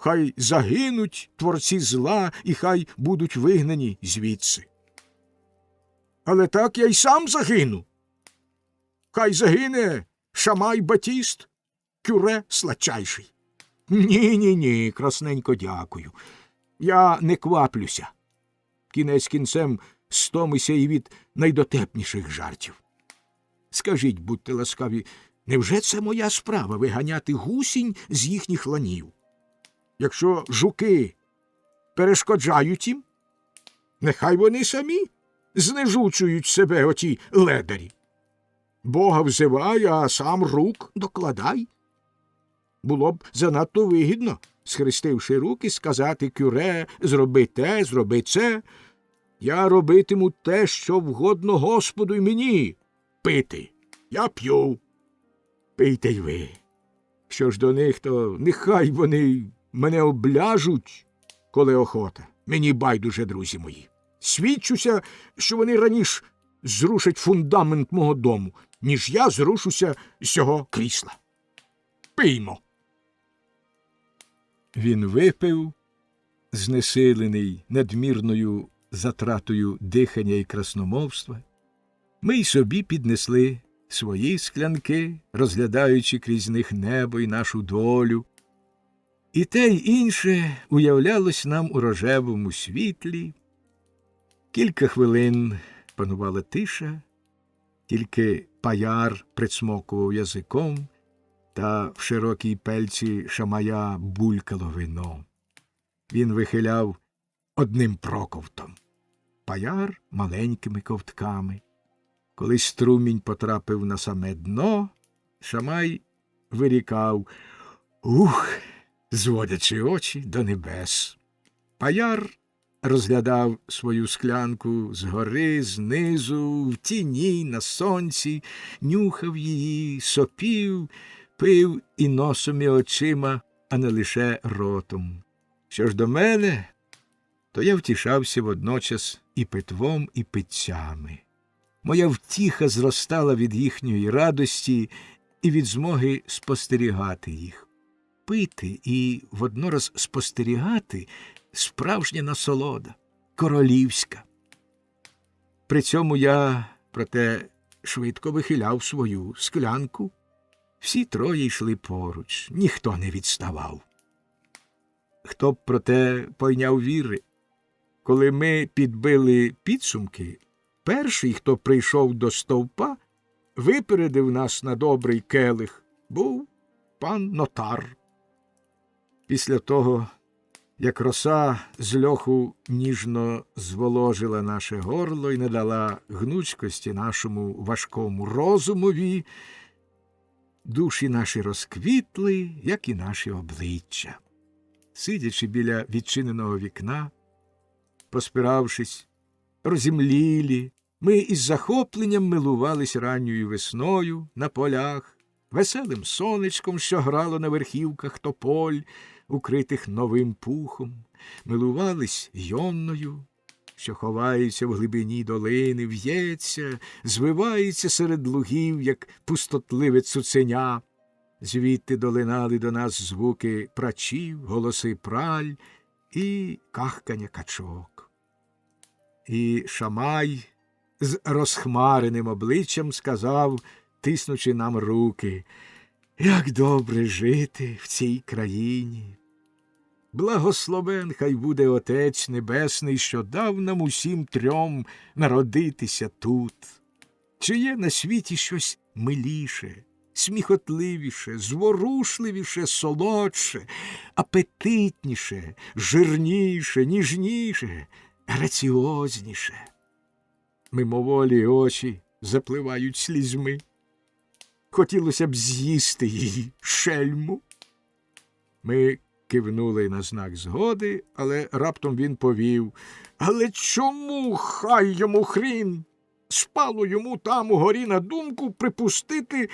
Хай загинуть творці зла і хай будуть вигнані звідси. Але так я й сам загину. Хай загине Шамай Батіст, кюре сладчайший. Ні, красненько дякую. Я не кваплюся. Кінець кінцем стомися і від найдотепніших жартів. Скажіть, будьте ласкаві, невже це моя справа виганяти гусінь з їхніх ланів? Якщо жуки перешкоджають їм, нехай вони самі знежучують себе оті ледарі. Бога взивай, а сам рук докладай. Було б занадто вигідно, схрестивши руки, сказати кюре, зроби те, зроби це. Я робитиму те, що вгодно Господу й мені. Пити. Я п'ю. Пийте й ви. Що ж до них, то нехай вони мене обляжуть, коли охота. Мені байдуже, друзі мої. Свідчуся, що вони раніше зрушать фундамент мого дому, ніж я зрушуся з цього крісла. Пиймо. Він випив, знесилений надмірною затратою дихання і красномовства. Ми й собі піднесли свої склянки, розглядаючи крізь них небо і нашу долю. І те й інше уявлялось нам у рожевому світлі. Кілька хвилин панувала тиша, тільки паяр прицмокував язиком, та в широкій пельці Шамая булькало вино. Він вихиляв одним проковтом, паяр маленькими ковтками. Коли струмінь потрапив на саме дно, Шамай вирікав: «Ух!», зводячи очі до небес. Паяр розглядав свою склянку згори, знизу, в тіні, на сонці, нюхав її, сопів, пив і носом, і очима, а не лише ротом. Що ж до мене, то я втішався водночас і питвом, і питтями. Моя втіха зростала від їхньої радості і від змоги спостерігати їх. Пити і воднораз спостерігати – справжня насолода, королівська. При цьому я, проте, швидко вихиляв свою склянку. Всі троє йшли поруч, ніхто не відставав. Хто б, проте, пойняв віри. Коли ми підбили підсумки, перший, хто прийшов до стовпа, випередив нас на добрий келих, був пан нотар. Після того, як роса з льоху ніжно зволожила наше горло і не дала гнучкості нашому важкому розумові, душі наші розквітли, як і наші обличчя. Сидячи біля відчиненого вікна, поспиравшись, розімлілі, ми із захопленням милувались ранньою весною на полях, веселим сонечком, що грало на верхівках тополь, укритих новим пухом, милувались Йонною, що ховається в глибині долини, в'ється, звивається серед лугів, як пустотливе цуценя. Звідти долинали до нас звуки прачів, голоси праль і кахкання качок. І Шамай з розхмареним обличчям сказав, тиснучи нам руки: «Як добре жити в цій країні! Благословен хай буде Отець Небесний, що дав нам усім трьом народитися тут. Чи є на світі щось миліше, сміхотливіше, зворушливіше, солодше, апетитніше, жирніше, ніжніше, граціозніше?» Мимоволі очі запливають слізьми. Хотілося б з'їсти її, шельму. Ми кивнули на знак згоди, але раптом він повів: «Але чому, хай йому хрін, спало йому там угорі на думку припустити,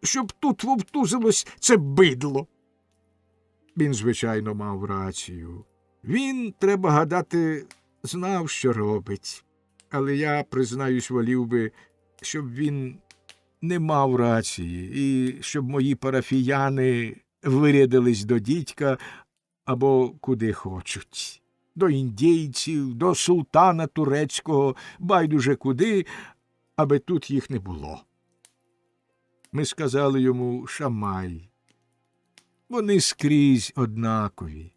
щоб тут вовтузилось це бидло?» Він, звичайно, мав рацію. Він, треба гадати, знав, що робить. Але я, признаюсь, волів би, щоб він не мав рації, і щоб мої парафіяни вирядились до дідька або куди хочуть. До індійців, до султана турецького, байдуже куди, аби тут їх не було. Ми сказали йому: «Шамай, вони скрізь однакові.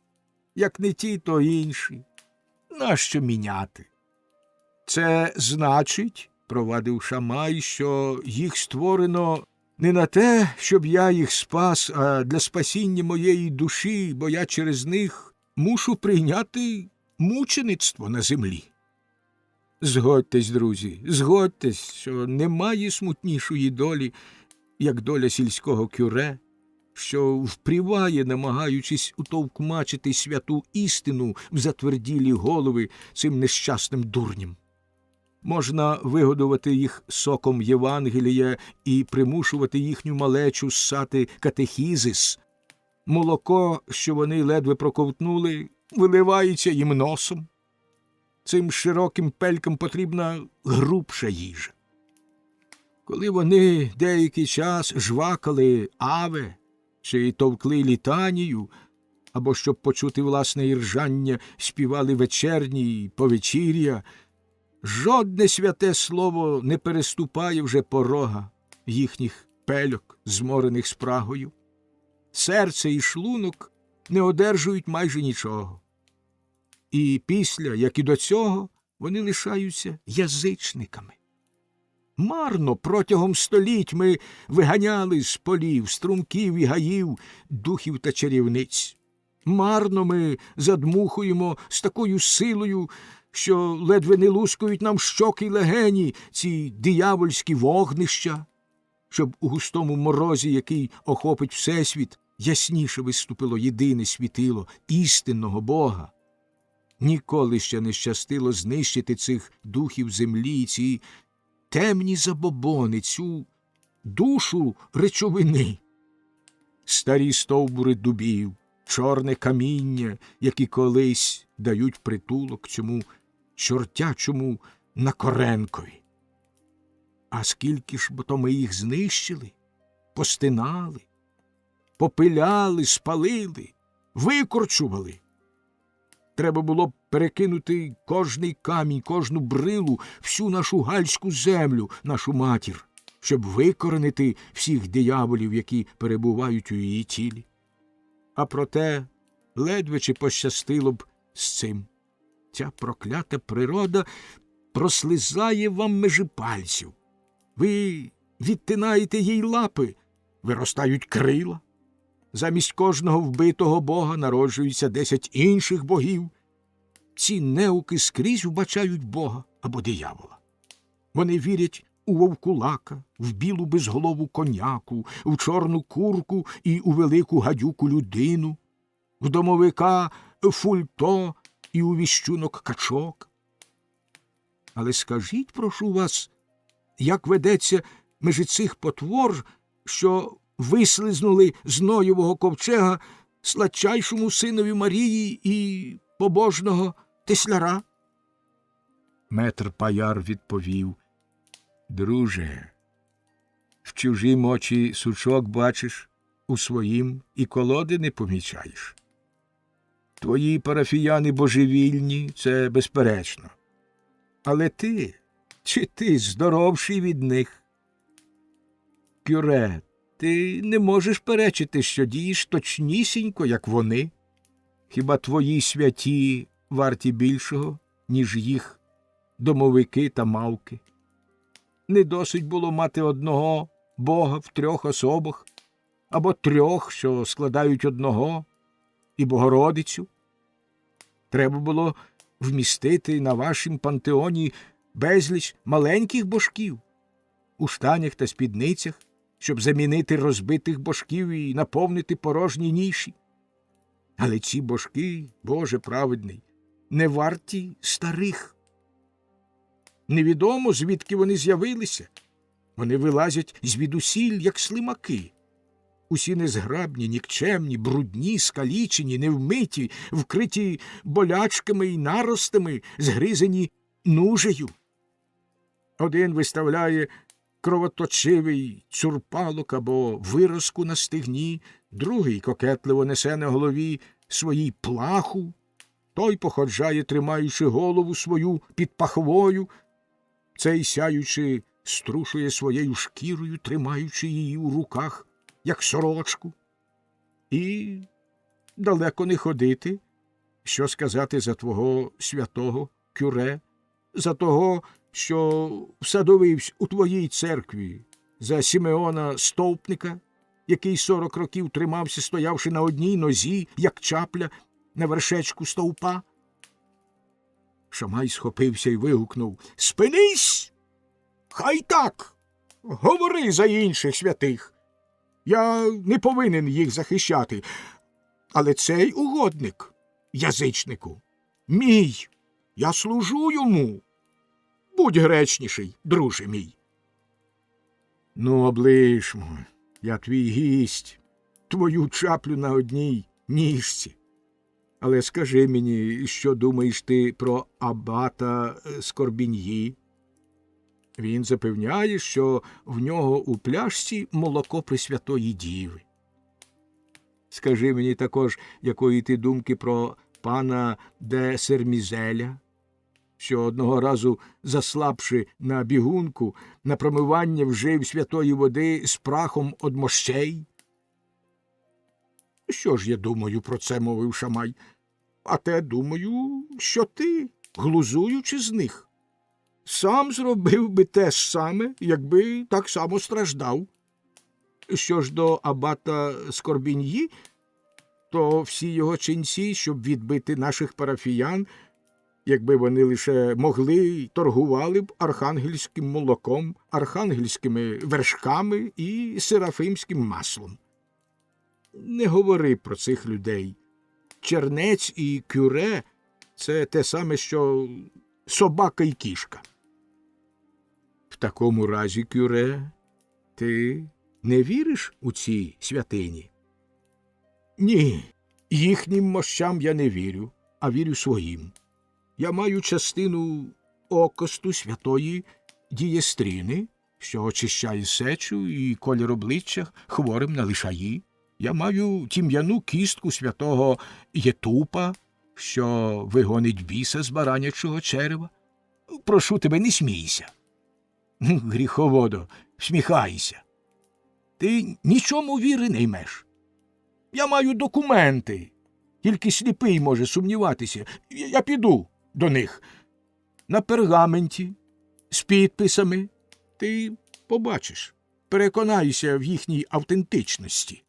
Як не ті, то інші. Нащо міняти?» «Це значить, – провадив Шамай, – що їх створено не на те, щоб я їх спас, а для спасіння моєї душі, бо я через них мушу прийняти мучеництво на землі». Згодьтесь, друзі, згодьтесь, що немає смутнішої долі, як доля сільського кюре, що впріває, намагаючись утовкмачити святу істину в затверділі голови цим нещасним дурням. Можна вигодувати їх соком Євангелія і примушувати їхню малечу ссати катехізис. Молоко, що вони ледве проковтнули, виливається їм носом. Цим широким пелькам потрібна грубша їжа. Коли вони деякий час жвакали «Аве» чи товкли літанію, або, щоб почути власне іржання, співали вечерні й повечір'я, жодне святе слово не переступає вже порога їхніх пельок, зморених спрагою. Серце і шлунок не одержують майже нічого. І після, як і до цього, вони лишаються язичниками. Марно протягом століть ми виганяли з полів, струмків і гаїв духів та чарівниць. Марно ми задмухуємо з такою силою, що ледве не лускають нам щоки й легені ці диявольські вогнища, щоб у густому морозі, який охопить всесвіт, ясніше виступило єдине світило істинного Бога. Ніколи ще не щастило знищити цих духів землі, ці темні забобони, цю душу речовини. Старі стовбури дубів, чорне каміння, які колись дають притулок цьому чортячому Накоренкові. А скільки ж бо то ми їх знищили, постинали, попиляли, спалили, викорчували. Треба було б перекинути кожний камінь, кожну брилу, всю нашу гальську землю, нашу матір, щоб викоренити всіх дияволів, які перебувають у її тілі. А проте ледве чи пощастило б з цим. Ця проклята природа прослизає вам межі пальців. Ви відтинаєте їй лапи, виростають крила. Замість кожного вбитого бога народжуються 10 інших богів. Ці неуки скрізь вбачають бога або диявола. Вони вірять у вовкулака, в білу безголову коняку, в чорну курку і у велику гадюку людину, в домовика фульто і у віщунок качок. Але скажіть, прошу вас, як ведеться межі цих потвор, що вислизнули з Ноєвого ковчега сладчайшому синові Марії і побожного тесляра? Метр Паяр відповів: друже, в чужім очі сучок бачиш, у своїм і колоди не помічаєш. Твої парафіяни божевільні, це безперечно. Але ти, чи ти здоровший від них? Кюре, ти не можеш перечити, що дієш точнісінько, як вони. Хіба твої святі варті більшого, ніж їх домовики та мавки? Не досить було мати одного Бога в 3 особах, або 3, що складають одного, і Богородицю? Треба було вмістити на вашім пантеоні безліч маленьких божків у штанях та спідницях, щоб замінити розбитих божків і наповнити порожні ніші. Але ці божки, Боже праведний, не варті старих. Невідомо, звідки вони з'явилися. Вони вилазять звідусіль, як слимаки. Усі незграбні, нікчемні, брудні, скалічені, невмиті, вкриті болячками і наростами, згризані нужею. Один виставляє кровоточивий цурпалок або виразку на стегні, другий кокетливо несе на голові своїй плаху, той походжає, тримаючи голову свою під пахвою, цей, сяючи, струшує своєю шкірою, тримаючи її у руках, як сорочку. І далеко не ходити, що сказати за твого святого Кюре, за того, що всадовився у твоїй церкві, за Сімеона Стовпника, який 40 років тримався, стоявши на одній нозі, як чапля, на вершечку стовпа. Шамай схопився і вигукнув: «Спинись! Хай так! Говори за інших святих! Я не повинен їх захищати, але цей угодник, язичнику, мій, я служу йому. Будь гречніший, друже мій». «Ну, облишмо, я твій гість, твою чаплю на одній ніжці. Але скажи мені, що думаєш ти про абата Скорбіньї? Він запевняє, що в нього у пляшці молоко Пресвятої Діви. Скажи мені також, якої ти думки про пана де Сермізеля, що одного разу, заслабши на бігунку, на промивання вжив святої води з прахом од мощей? Що ж я думаю про це, мовив Шамай, а те думаю, що ти, глузуючи з них, сам зробив би те ж саме, якби так само страждав. Що ж до абата Скорбіньї, то всі його ченці, щоб відбити наших парафіян, якби вони лише могли, торгували б архангельським молоком, архангельськими вершками і серафимським маслом. Не говори про цих людей. Чернець і кюре – це те саме, що собака і кішка. В такому разі, кюре, ти не віриш у ці святині? Ні, їхнім мощам я не вірю, а вірю своїм. Я маю частину окосту святої Дієстрини, що очищає сечу і колір обличчя хворим на лишаї. Я маю тім'яну кістку святого Єтупа, що вигонить біса з баранячого черева. Прошу тебе, не смійся. Гріховодо, всміхайся. Ти нічому віри не ймеш. Я маю документи. Тільки сліпий може сумніватися. Я піду до них. На пергаменті, з підписами. Ти побачиш, переконайся в їхній автентичності.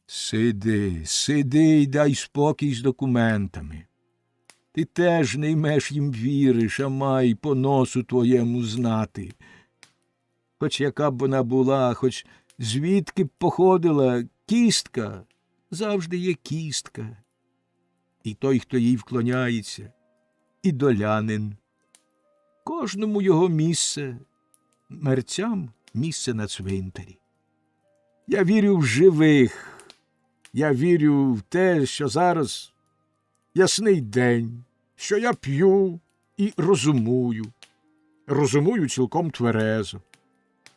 Сиди, сиди й дай спокій з документами. Ти теж не ймеш їм віри, Шамай, по носу твоєму знати. Хоч яка б вона була, хоч звідки б походила, кістка завжди є кістка. І той, хто їй вклоняється, і долянин. Кожному його місце, мерцям місце на цвинтарі. Я вірю в живих. Я вірю в те, що зараз ясний день, що я п'ю і розумую. Розумую цілком тверезо.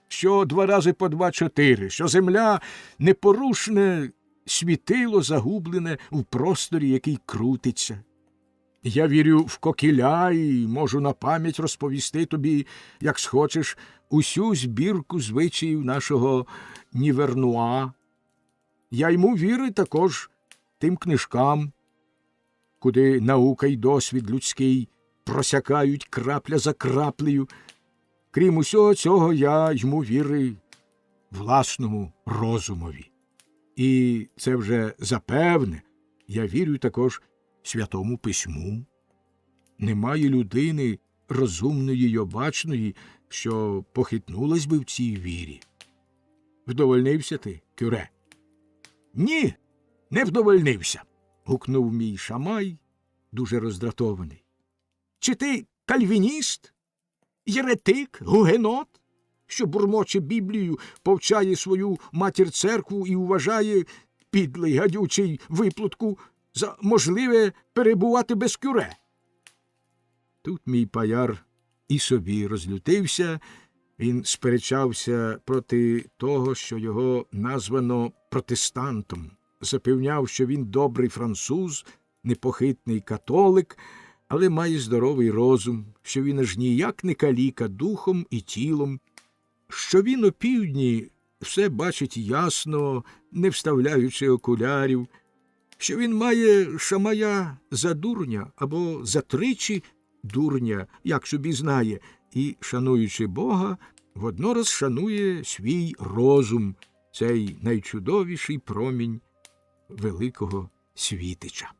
Що 2 рази по 2 – 4, що земля непорушне світило загублене в просторі, який крутиться. Я вірю в Кокіля і можу на пам'ять розповісти тобі, як схочеш, усю збірку звичаїв нашого Нівернуа. Я йму віри також тим книжкам, куди наука й досвід людський просякають крапля за краплею. Крім усього цього, я йму віри власному розумові. І це вже запевне, я вірю також Святому Письму. Немає людини розумної й обачної, що похитнулась би в цій вірі. Вдовольнився ти, кюре? Ні, не вдовольнився, гукнув мій Шамай, дуже роздратований. Чи ти кальвініст, єретик, гугенот, що бурмоче Біблію, повчає свою матір-церкву і вважає, підлий гадючий виплутку, за можливе перебувати без кюре? Тут мій паяр і собі розлютився. Він сперечався проти того, що його названо протестантом, запевняв, що він добрий француз, непохитний католик, але має здоровий розум, що він аж ніяк не каліка духом і тілом, що він опівдні все бачить ясно, не вставляючи окулярів, що він має Шамая за дурня або за тричі дурня, як собі знає, і, шануючи Бога, воднораз шанує свій розум, цей найчудовіший промінь великого світича.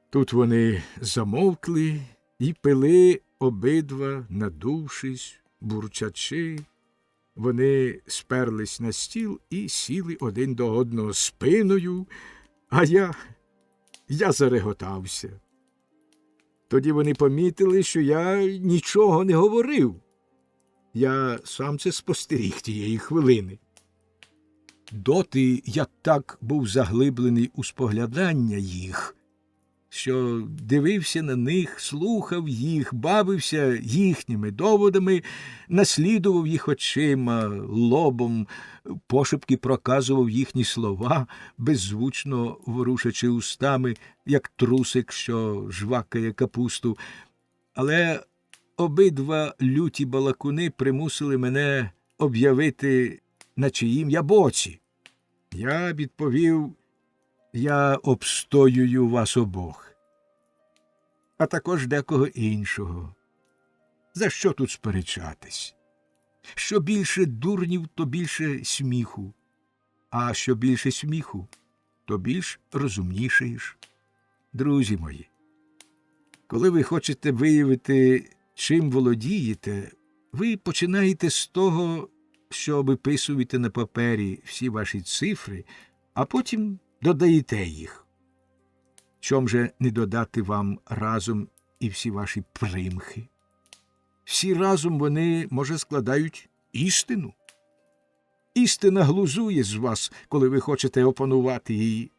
Тут вони замовкли і пили обидва, надувшись, бурчачи. Вони сперлись на стіл і сіли один до одного спиною, а я зареготався. Тоді вони помітили, що я нічого не говорив. Я сам це спостеріг тієї хвилини. Доти я так був заглиблений у споглядання їх, що дивився на них, слухав їх, бавився їхніми доводами, наслідував їх очима, лобом, пошепки проказував їхні слова, беззвучно ворушачи устами, як трусик, що жвакає капусту. Але обидва люті балакуни примусили мене об'явити, на чиїм я боці. Я відповів: я обстоюю вас обох, а також декого іншого. За що тут сперечатись? Що більше дурнів, то більше сміху, а що більше сміху, то більш розумнішаєш. Друзі мої, коли ви хочете виявити, чим володієте, ви починаєте з того, що виписуєте на папері всі ваші цифри, а потім додаєте їх. Чом же не додати вам разом і всі ваші примхи? Всі разом вони, може, складають істину. Істина глузує з вас, коли ви хочете опанувати її.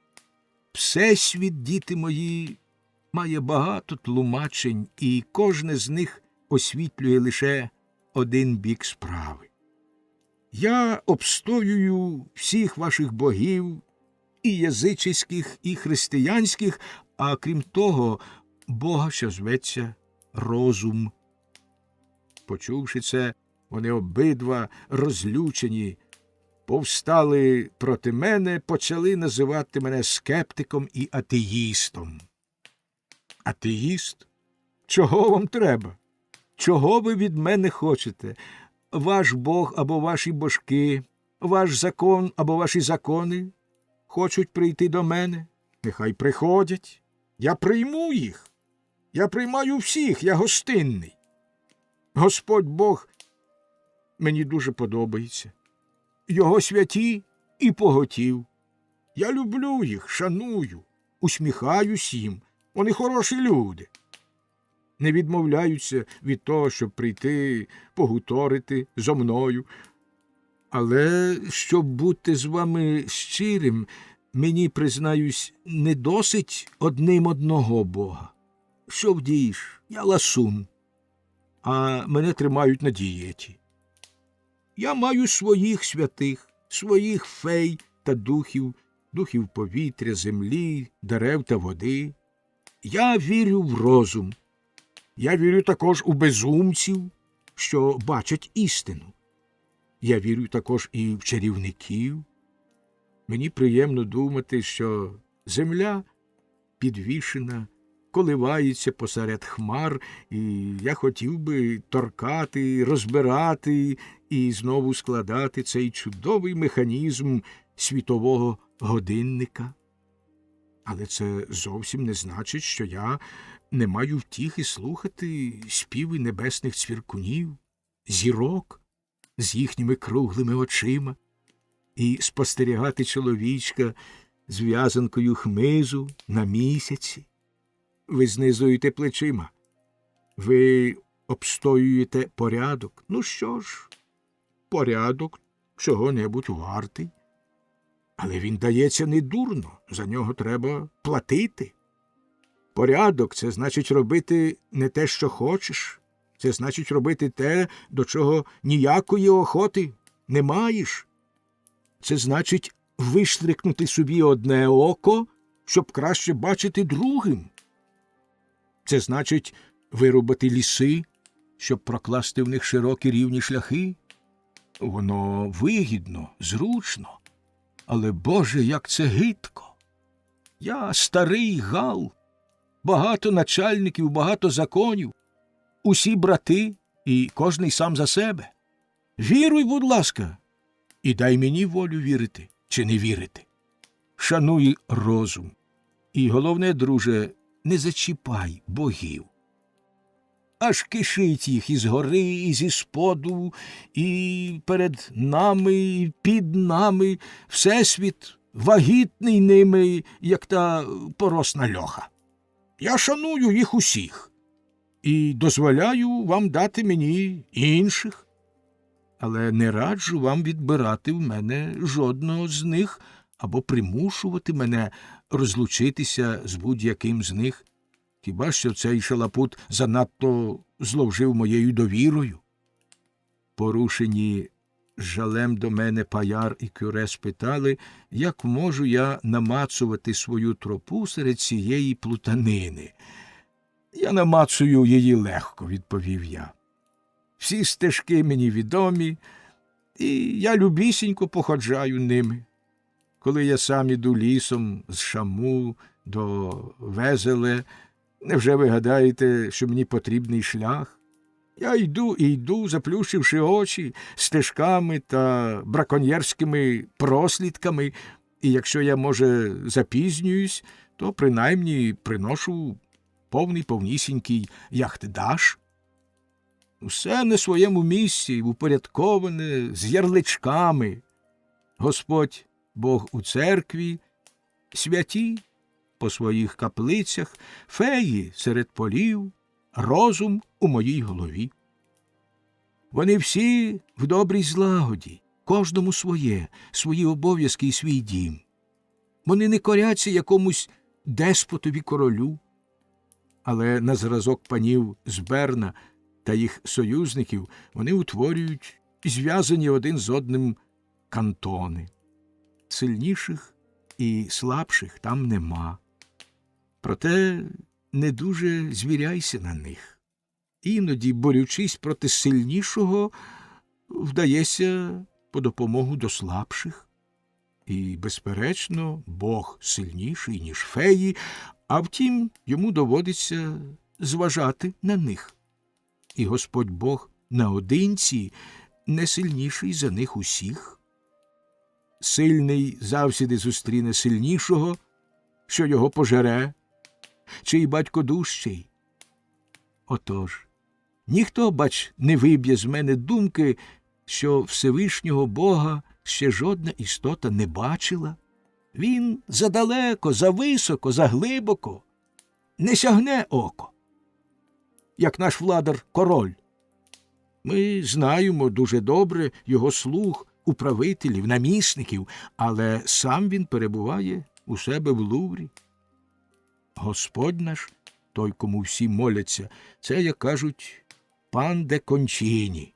Всесвіт, діти мої, має багато тлумачень, і кожне з них освітлює лише один бік справи. Я обстоюю всіх ваших богів, і язичницьких, і християнських, а крім того, Бога, що зветься розум. Почувши це, вони обидва розлючені, повстали проти мене, почали називати мене скептиком і атеїстом. Атеїст? Чого вам треба? Чого ви від мене хочете? Ваш Бог або ваші божки, ваш закон або ваші закони хочуть прийти до мене? Нехай приходять. Я прийму їх. Я приймаю всіх, я гостинний. Господь Бог мені дуже подобається. Його святі і поготів. Я люблю їх, шаную, усміхаюсь їм. Вони хороші люди. Не відмовляються від того, щоб прийти погуторити зо мною. Але, щоб бути з вами щирим, мені, признаюсь, не досить одним одного Бога. Що вдієш? Я ласун, а мене тримають на дієті. Я маю своїх святих, своїх фей та духів, духів повітря, землі, дерев та води. Я вірю в розум. Я вірю також у безумців, що бачать істину. Я вірю також і в чарівників. Мені приємно думати, що земля підвішена, коливається посеред хмар, і я хотів би торкати, розбирати і знову складати цей чудовий механізм світового годинника. Але це зовсім не значить, що я не маю втіхи слухати співи небесних цвіркунів, зірок з їхніми круглими очима, і спостерігати чоловічка з в'язанкою хмизу на місяці. Ви знизуєте плечима, ви обстоюєте порядок. Ну що ж, порядок чого-небудь вартий. Але він дається недурно, за нього треба платити. Порядок – це значить робити не те, що хочеш. Це значить робити те, до чого ніякої охоти не маєш. Це значить виштрикнути собі одне око, щоб краще бачити другим. Це значить вирубати ліси, щоб прокласти в них широкі рівні шляхи. Воно вигідно, зручно. Але, Боже, як це гидко! Я старий гал, багато начальників, багато законів, усі брати, і кожний сам за себе. Віруй, будь ласка, і дай мені волю вірити чи не вірити. Шануй розум. І головне, друже, не зачіпай богів. Аж кишить їх із гори, і зі споду, і перед нами, і під нами. Всесвіт вагітний ними, як та поросна льоха. Я шаную їх усіх і дозволяю вам дати мені інших, але не раджу вам відбирати в мене жодного з них або примушувати мене розлучитися з будь-яким з них. Хіба що цей шалапут занадто зловжив моєю довірою? Порушені жалем до мене паяр і кюре спитали, як можу я намацувати свою тропу серед цієї плутанини. Я намацую її легко, відповів я. Всі стежки мені відомі, і я любісінько походжаю ними. Коли я сам іду лісом з Шаму до Везеле, невже ви гадаєте, що мені потрібний шлях? Я йду і йду, заплющивши очі, стежками та браконьєрськими прослідками, і якщо я, може, запізнююсь, то принаймні приношу повнісінький яхтдаш. Усе на своєму місці, упорядковане, з ярличками. Господь Бог у церкві, святі по своїх каплицях, феї серед полів, розум у моїй голові. Вони всі в добрій злагоді, кожному своє, свої обов'язки і свій дім. Вони не коряться якомусь деспотові-королю, але на зразок панів з Берна та їх союзників вони утворюють зв'язані один з одним кантони. Сильніших і слабших там нема. Проте не дуже звіряйся на них. Іноді, борючись проти сильнішого, вдається по допомогу до слабших. І, безперечно, Бог сильніший, ніж феї, а втім, йому доводиться зважати на них. І Господь Бог наодинці не сильніший за них усіх. Сильний завсіди зустріне сильнішого, що його пожере, чий батько дужчий. Отож, ніхто, бач, не виб'є з мене думки, що Всевишнього Бога ще жодна істота не бачила. Він задалеко, зависоко, заглибоко, не сягне око, як наш владар-король. Ми знаємо дуже добре його слуг, управителів, намісників, але сам він перебуває у себе в Луврі. Господь наш, той, кому всі моляться, це, як кажуть, пан де Кончіні.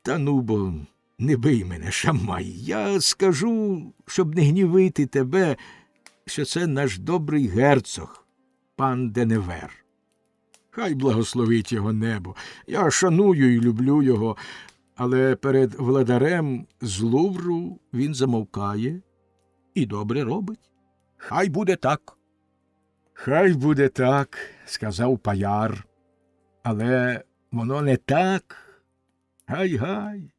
Та ну бо не бий мене, Шамай, я скажу, щоб не гнівити тебе, що це наш добрий герцог, пан де Невер. Хай благословить його небо, я шаную і люблю його, але перед владарем з Лувру він замовкає і добре робить. Хай буде так. Хай буде так, сказав паяр, але воно не так. Гай-гай,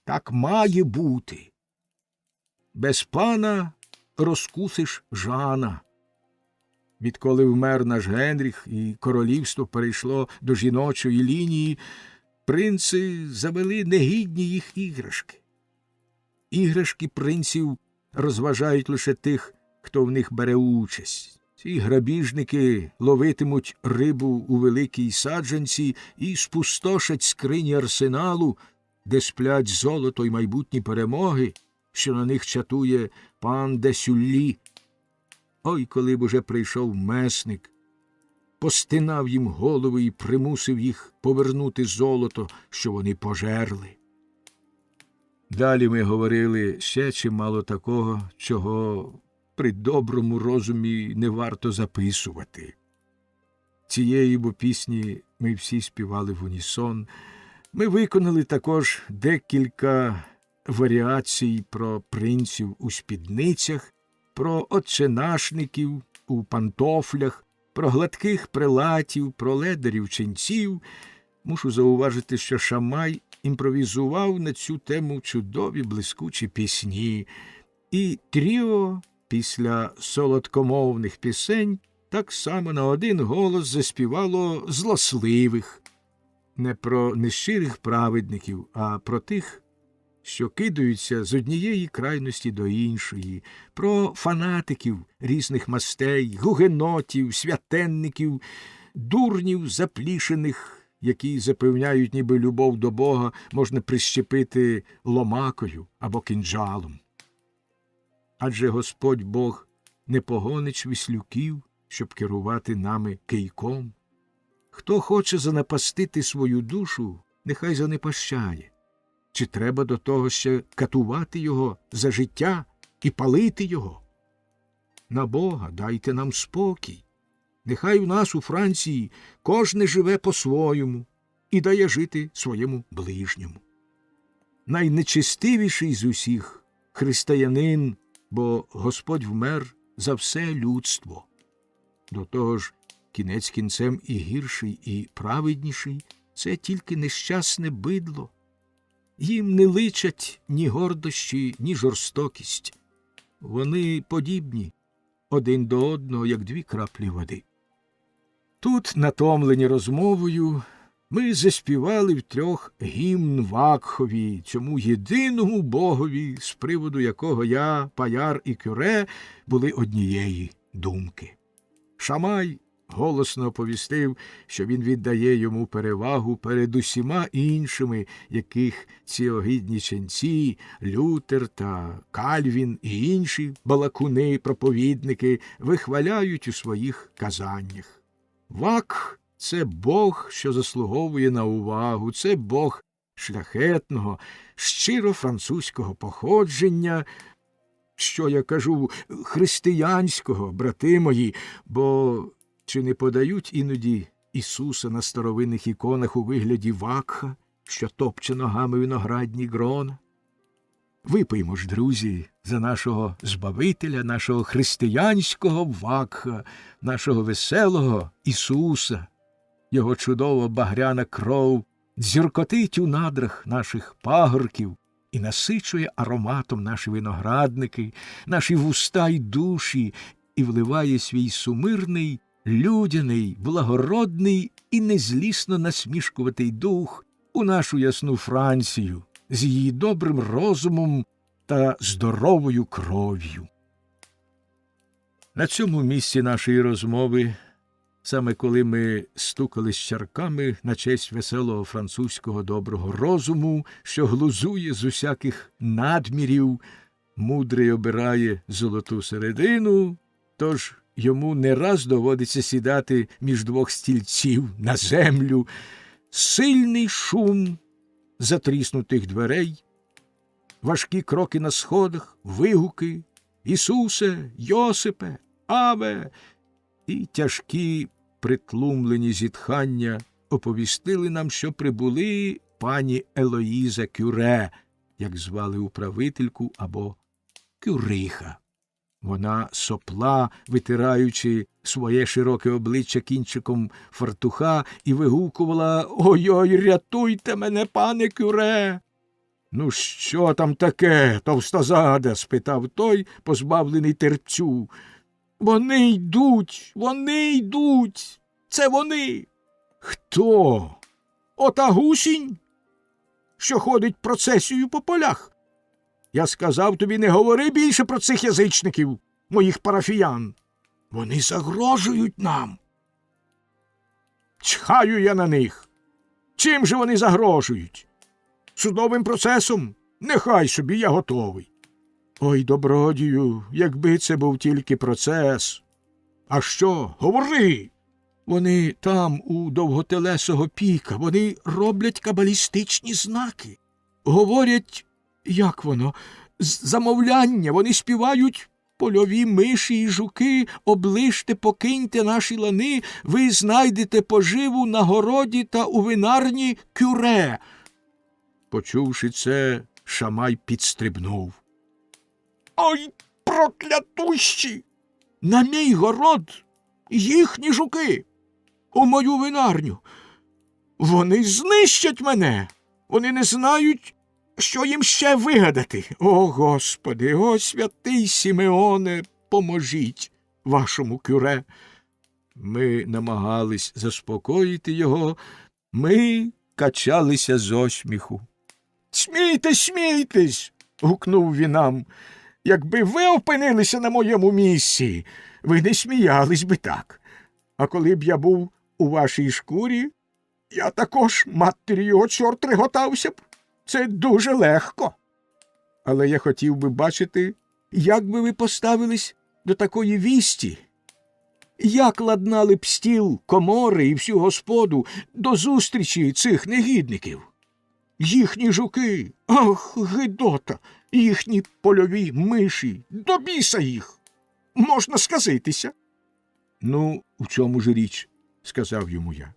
так має бути. Без пана розкусиш Жана. Відколи вмер наш Генріх і королівство перейшло до жіночої лінії, принци завели негідні їх іграшки. Іграшки принців розважають лише тих, хто в них бере участь. Ці грабіжники ловитимуть рибу у великій саджанці і спустошать скрині арсеналу, де сплять золото й майбутні перемоги, що на них чатує пан де Сюллі. Ой, коли б уже прийшов месник, постинав їм голови і примусив їх повернути золото, що вони пожерли. Далі ми говорили ще чимало такого, чого при доброму розумі не варто записувати. Цієї бо пісні ми всі співали в унісон. Ми виконали також декілька варіацій про принців у спідницях, про отченашників у пантофлях, про гладких прилатів, про ледарів ченців. Мушу зауважити, що Шамай імпровізував на цю тему чудові блискучі пісні, і тріо після солодкомовних пісень так само на один голос заспівало злосливих, не про нещирих праведників, а про тих, що кидаються з однієї крайності до іншої, про фанатиків різних мастей, гугенотів, святенників, дурнів заплішених, які запевняють, ніби любов до Бога можна прищепити ломакою або кинджалом. Адже Господь Бог не погонич віслюків, щоб керувати нами кийком. Хто хоче занапастити свою душу, нехай занепащає. Чи треба до того ще катувати його за життя і палити його? На Бога дайте нам спокій. Нехай у нас у Франції кожне живе по-своєму і дає жити своєму ближньому. Найнечестивіший з усіх – християнин, бо Господь вмер за все людство. До того ж, кінець кінцем і гірший, і праведніший – це тільки нещасне бидло. Їм не личать ні гордощі, ні жорстокість. Вони подібні один до одного, як дві краплі води. Тут, натомлені розмовою, ми заспівали втрьох гімн Вакхові, цьому єдиному богові, з приводу якого я, Паяр і Кюре були однієї думки. Шамай голосно оповістив, що він віддає йому перевагу перед усіма іншими, яких ці огидні ченці, Лютер та Кальвін і інші балакуни, проповідники вихваляють у своїх казаннях. Вакх – це Бог, що заслуговує на увагу, це Бог шляхетного, щиро французького походження, що я кажу, християнського, брати мої, бо чи не подають іноді Ісуса на старовинних іконах у вигляді вакха, що топче ногами виноградні грона? Випиймо ж, друзі, за нашого Збавителя, нашого християнського вакха, нашого веселого Ісуса. Його чудова багряна кров дзюркотить у надрах наших пагорків і насичує ароматом наші виноградники, наші вуста й душі, і вливає свій сумирний, людяний, благородний і незлісно насмішкуватий дух у нашу ясну Францію з її добрим розумом та здоровою кров'ю. На цьому місці нашої розмови, саме коли ми стукали з чарками на честь веселого французького доброго розуму, що глузує з усяких надмірів, мудрий обирає золоту середину, тож йому не раз доводиться сідати між двох стільців на землю. Сильний шум затріснутих дверей, важкі кроки на сходах, вигуки «Ісусе! Йосипе! Аве!» і тяжкі притлумлені зітхання оповістили нам, що прибули пані Елоїза Кюре, як звали управительку, або Кюриха. Вона сопла, витираючи своє широке обличчя кінчиком фартуха, і вигукувала: «Ой-ой, рятуйте мене, пане Кюре!» «Ну що там таке, товстозада?» – спитав той, позбавлений терпцю. «Вони йдуть! Це вони!» «Хто?» «Ота гусінь, що ходить процесією по полях. Я сказав тобі, не говори більше про цих язичників, моїх парафіян. Вони загрожують нам». «Чхаю я на них. Чим же вони загрожують? Судовим процесом? Нехай собі, я готовий». «Ой, добродію, якби це був тільки процес». «А що? Говори!» «Вони там, у довготелесого піка, вони роблять кабалістичні знаки. Говорять, як воно, замовляння, вони співають: польові миші і жуки, оближте, покиньте наші лани, ви знайдете поживу на городі та у винарні Кюре». Почувши це, Шамай підстрибнув. «Ой, проклятущі! На мій город їхні жуки! У мою винарню! Вони знищать мене! Вони не знають, що їм ще вигадати! О, Господи, о, святий Сімеоне, поможіть вашому Кюре!» Ми намагались заспокоїти його, ми качалися з осміху. Смійтесь! – гукнув він нам. «Якби ви опинилися на моєму місці, ви не сміялись би так. А коли б я був у вашій шкурі, я також, матері його, чорт, реготався б. Це дуже легко. Але я хотів би бачити, як би ви поставились до такої вісті? Як ладнали б стіл, комори і всю господу до зустрічі цих негідників? Їхні жуки, ах, гидота, їхні польові миші, до біса їх! Можна сказитися. Ну, в чому ж річ, сказав йому я.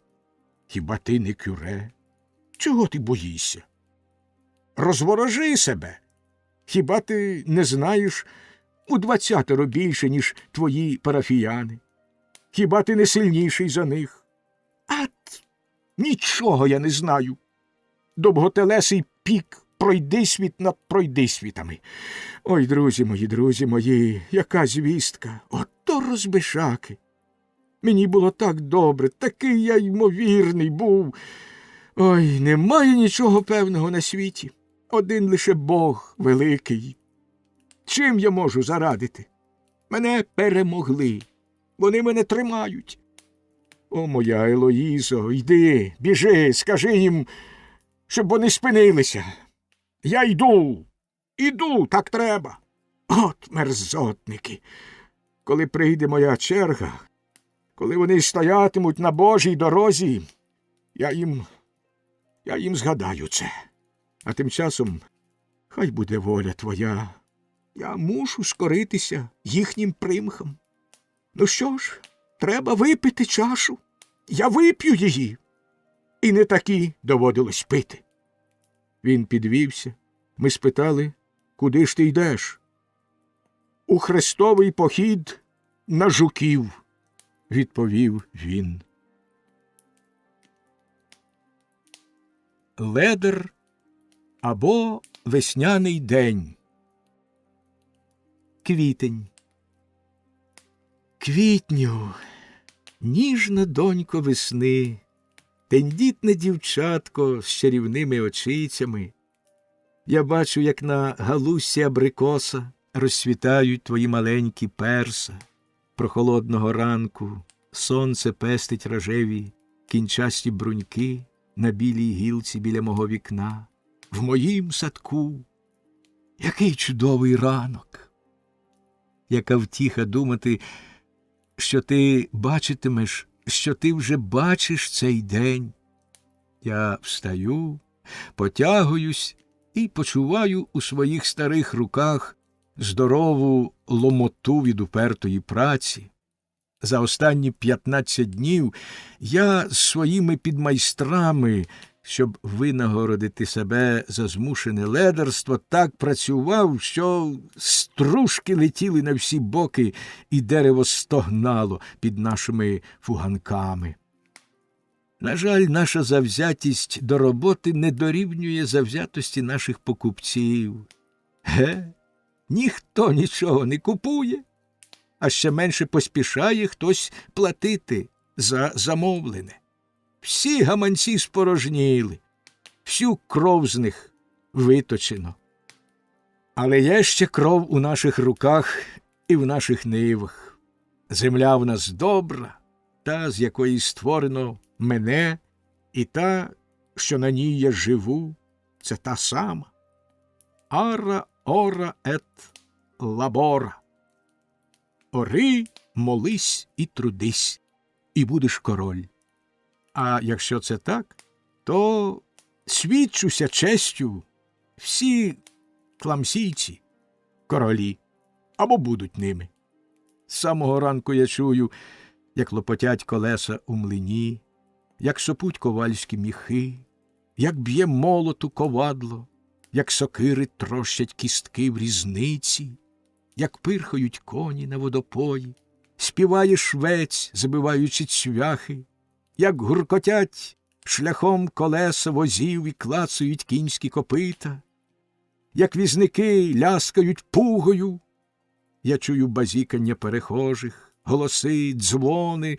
Хіба ти не кюре? Чого ти боїшся? Розворожи себе. Хіба ти не знаєш у 20 більше, ніж твої парафіяни? Хіба ти не сильніший за них? Нічого я не знаю. Довготелесий пік пройдисвіт над пройдисвітами. Ой, друзі мої, яка звістка! Ото розбишаки! Мені було так добре, такий я ймовірний був. Ой, немає нічого певного на світі. Один лише Бог великий. Чим я можу зарадити? Мене перемогли. Вони мене тримають. О, моя Елоїзо, йди, біжи, скажи їм, щоб вони спинилися. Я іду, так треба. От мерзотники. Коли прийде моя черга, коли вони стоятимуть на Божій дорозі, я їм згадаю це. А тим часом хай буде воля твоя. Я мушу скоритися їхнім примхам. Ну що ж, треба випити чашу. Я вип'ю її. І не такі доводилось пити. Він підвівся. Ми спитали, куди ж ти йдеш? У хрестовий похід на жуків, відповів він. Ледер або весняний день. Квітень. Квітню, ніжна донько весни, тендітне дівчатко з чарівними очицями. Я бачу, як на галузці абрикоса розцвітають твої маленькі перса. Прохолодного ранку сонце пестить рожеві кінчасті бруньки на білій гілці біля мого вікна. В моїм садку. Який чудовий ранок! Яка втіха думати, що ти бачитимеш, що ти вже бачиш цей день. Я встаю, потягуюсь і почуваю у своїх старих руках здорову ломоту від упертої праці. За останні 15 днів я з своїми підмайстрами, щоб винагородити себе за змушене ледерство, так працював, що стружки летіли на всі боки, і дерево стогнало під нашими фуганками. На жаль, наша завзятість до роботи не дорівнює завзятості наших покупців. Ніхто нічого не купує, а ще менше поспішає хтось платити за замовлене. Всі гаманці спорожніли, всю кров з них виточено. Але є ще кров у наших руках і в наших нивах. Земля в нас добра, та, з якої створено мене, і та, що на ній я живу, це та сама. Ара, ора, ет, лабора. Ори, молись і трудись, і будеш король. А якщо це так, то свідчуся честю, всі кламсійці – королі, або будуть ними. З самого ранку я чую, як лопотять колеса у млині, як сопуть ковальські міхи, як б'є молоту ковадло, як сокири трощать кістки в різниці, як пирхають коні на водопої, співає швець, забиваючи цвяхи, як гуркотять шляхом колеса возів і клацають кінські копита, як візники ляскають пугою. Я чую базікання перехожих, голоси, дзвони,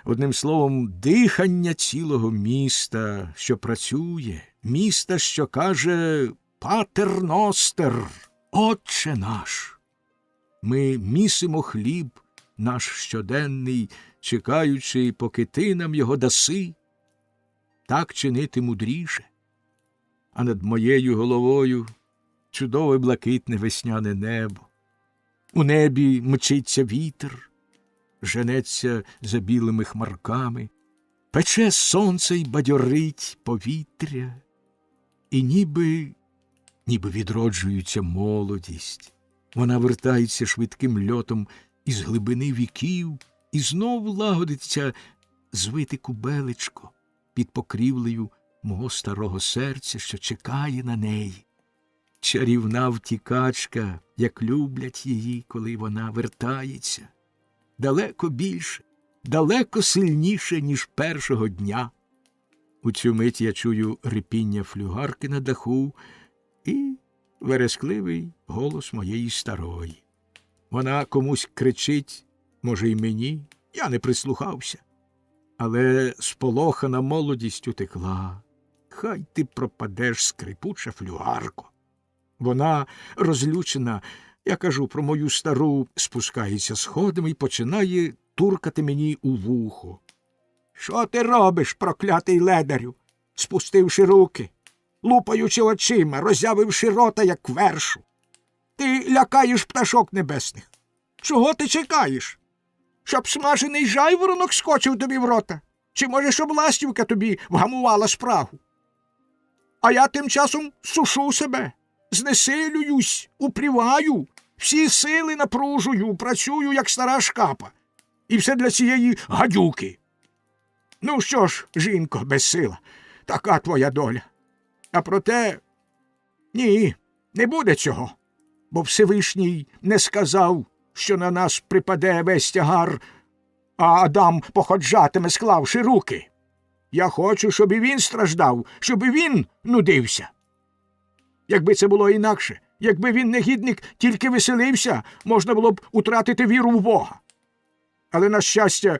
одним словом, дихання цілого міста, що працює, міста, що каже «Патер ностер, Отче наш». Ми місимо хліб наш щоденний, чекаючи, поки ти нам його даси. Так чинити мудріше. А над моєю головою чудове блакитне весняне небо. У небі мчиться вітер, женеться за білими хмарками, пече сонце й бадьорить повітря, і ніби відроджується молодість. Вона вертається швидким льотом із глибини віків, і знов лагодиться звите кубелечко під покрівлею мого старого серця, що чекає на неї. Чарівна втікачка, як люблять її, коли вона вертається. Далеко більше, далеко сильніше, ніж першого дня. У цю мить я чую рипіння флюгарки на даху і верескливий голос моєї старої. Вона комусь кричить, може, й мені, я не прислухався. Але сполохана молодість утекла. Хай ти пропадеш, скрипуча флюгарко. Вона, розлючена, я кажу про мою стару, спускається сходами і починає туркати мені у вухо. Що ти робиш, проклятий ледарю, спустивши руки, лупаючи очима, роззявивши рота, як вершу? Ти лякаєш пташок небесних. Чого ти чекаєш? Щоб смажений жайворонок скочив тобі в рота? Чи, може, щоб ластівка тобі вгамувала спрагу? А я тим часом сушу себе, знесилююсь, упріваю, всі сили напружую, працюю, як стара шкапа. І все для цієї гадюки. Ну що ж, жінко, безсила, така твоя доля. А проте, ні, не буде цього, бо Всевишній не сказав, що на нас припаде весь тягар, а Адам походжатиме, склавши руки. Я хочу, щоб і він страждав, щоб і він нудився. Якби це було інакше, якби він, негідник, тільки веселився, можна було б утратити віру в Бога. Але, на щастя,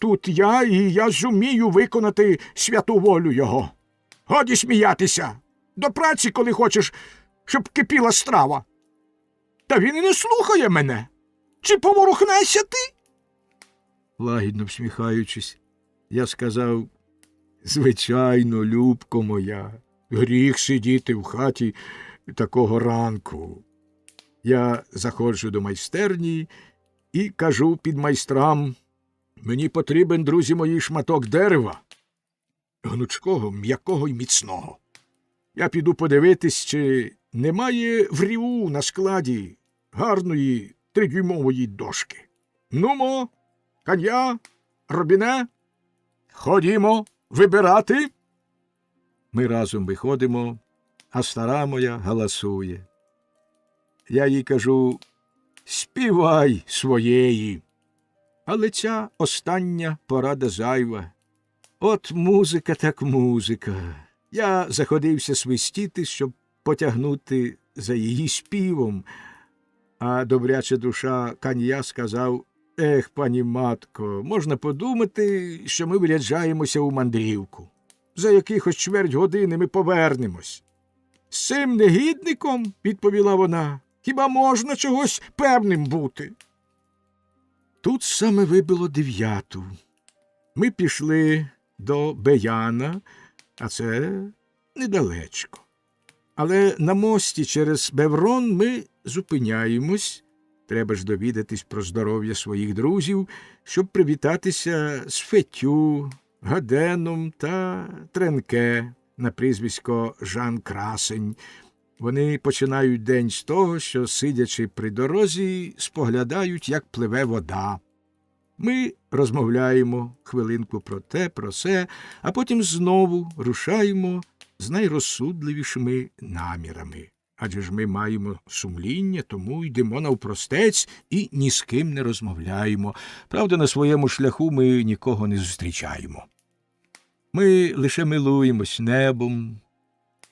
тут я, і я зумію виконати святу волю його. Годі сміятися, до праці, коли хочеш, щоб кипіла страва. Та він і не слухає мене. Чи поворухнешся ти? Лагідно всміхаючись, я сказав: звичайно, любко моя, гріх сидіти в хаті такого ранку. Я заходжу до майстерні і кажу під майстрам: мені потрібен, друзі мої, шматок дерева, гнучкого, м'якого й міцного. Я піду подивитись, чи немає в Ріву на складі гарної 3-дюймової дошки. Нумо, Каня, Робіне, ходімо вибирати. Ми разом виходимо, а стара моя галасує. Я їй кажу: співай своєї. Але ця остання порада зайва. От музика так музика. Я заходився свистіти, щоб потягнути за її співом, а добряча душа Кан'я сказав: ех, пані матко, можна подумати, що ми виряджаємося у мандрівку. За якихось чверть години ми повернемось. З цим негідником, відповіла вона, хіба можна чогось певним бути? Тут саме вибило 9. Ми пішли до Беяна, а це недалечко. Але на мості через Беврон ми зупиняємось. Треба ж довідатись про здоров'я своїх друзів, щоб привітатися з Фетю, Гаденом та Тренке на прізвисько Жан Красень. Вони починають день з того, що, сидячи при дорозі, споглядають, як пливе вода. Ми розмовляємо хвилинку про те, про се, а потім знову рушаємо з найрозсудливішими намірами. Адже ж ми маємо сумління, тому йдемо навпростець і ні з ким не розмовляємо. Правда, на своєму шляху ми нікого не зустрічаємо. Ми лише милуємось небом,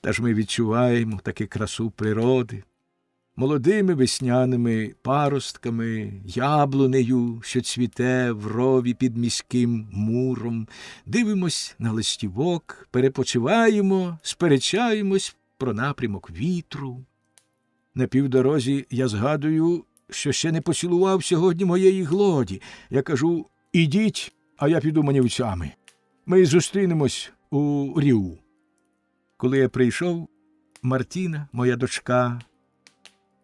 та ж ми відчуваємо таки красу природи, молодими весняними паростками, яблунею, що цвіте в рові під міським муром, дивимось на листівок, перепочиваємо, сперечаємось про напрямок вітру. На півдорозі я згадую, що ще не поцілував сьогодні моєї Глоді. Я кажу: ідіть, а я піду манівцями. Ми зустрінемось у Ріву. Коли я прийшов, Мартіна, моя дочка,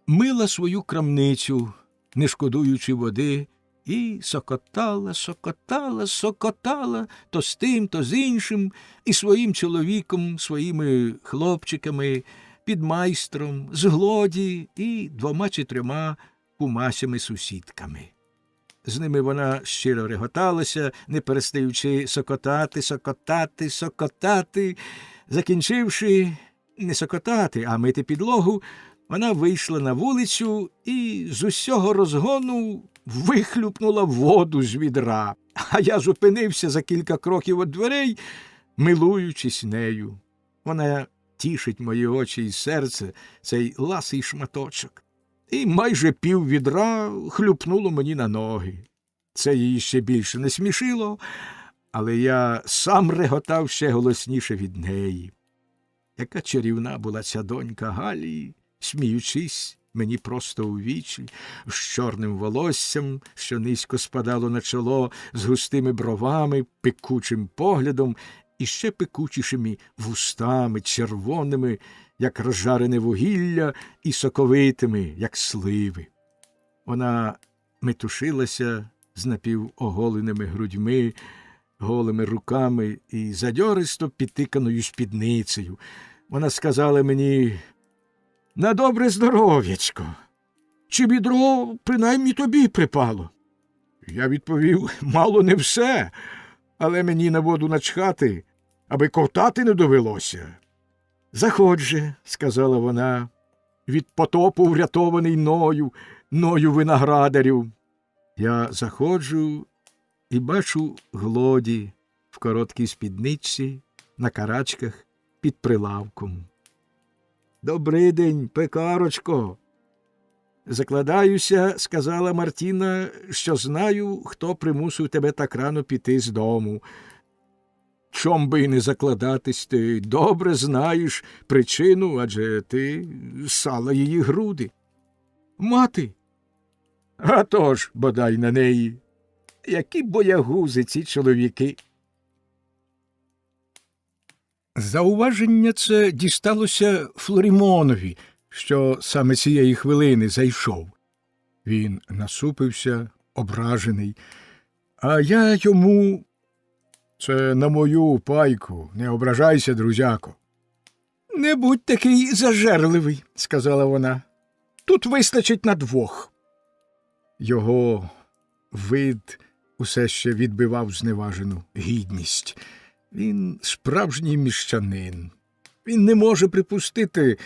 мила свою крамницю не шкодуючи води, і сокотала, сокотала, сокотала то з тим, то з іншим, і своїм чоловіком, своїми хлопчиками, підмайстром, з Глоді і 2 чи 3 кумасями-сусідками. З ними вона щиро реготалася, не перестаючи сокотати, сокотати, сокотати. Закінчивши не сокотати, а мити підлогу, вона вийшла на вулицю і з усього розгону вихлюпнула воду з відра, а я зупинився за кілька кроків від дверей, милуючись нею. Вона тішить мої очі і серце, цей ласий шматочок. І майже пів відра хлюпнуло мені на ноги. Це її ще більше не смішило, але я сам реготав ще голосніше від неї. Яка чарівна була ця донька Галії, сміючись мені просто у вічі, з чорним волоссям, що низько спадало на чоло, з густими бровами, пекучим поглядом і ще пекучішими вустами, червоними, як розжарене вугілля, і соковитими, як сливи. Вона метушилася з напівоголеними грудьми, голими руками і задьористо підтиканою спідницею. Вона сказала мені: «На добре здоров'ячко! Чи відро принаймні тобі припало?» Я відповів: «Мало не все, але мені на воду начхати, аби ковтати не довелося». «Заходь же», – сказала вона, – «від потопу врятований ною виноградарів». Я заходжу і бачу Глоді в короткій спідничці, на карачках, під прилавком. «Добрий день, пекарочко!» «Закладаюся», – сказала Мартіна, – «що знаю, хто примусив тебе так рано піти з дому». «Чом би й не закладатись, ти добре знаєш причину, адже ти ссала її груди». «Мати?» «А тож, бодай на неї! Які боягузи ці чоловіки!» Зауваження це дісталося Флорімонові, що саме цієї хвилини зайшов. Він насупився, ображений, а я йому: «Це на мою пайку, не ображайся, друзяко». «Не будь такий зажерливий», – сказала вона. «Тут вистачить на 2». Його вид усе ще відбивав зневажену гідність. Він справжній міщанин. Він не може припустити,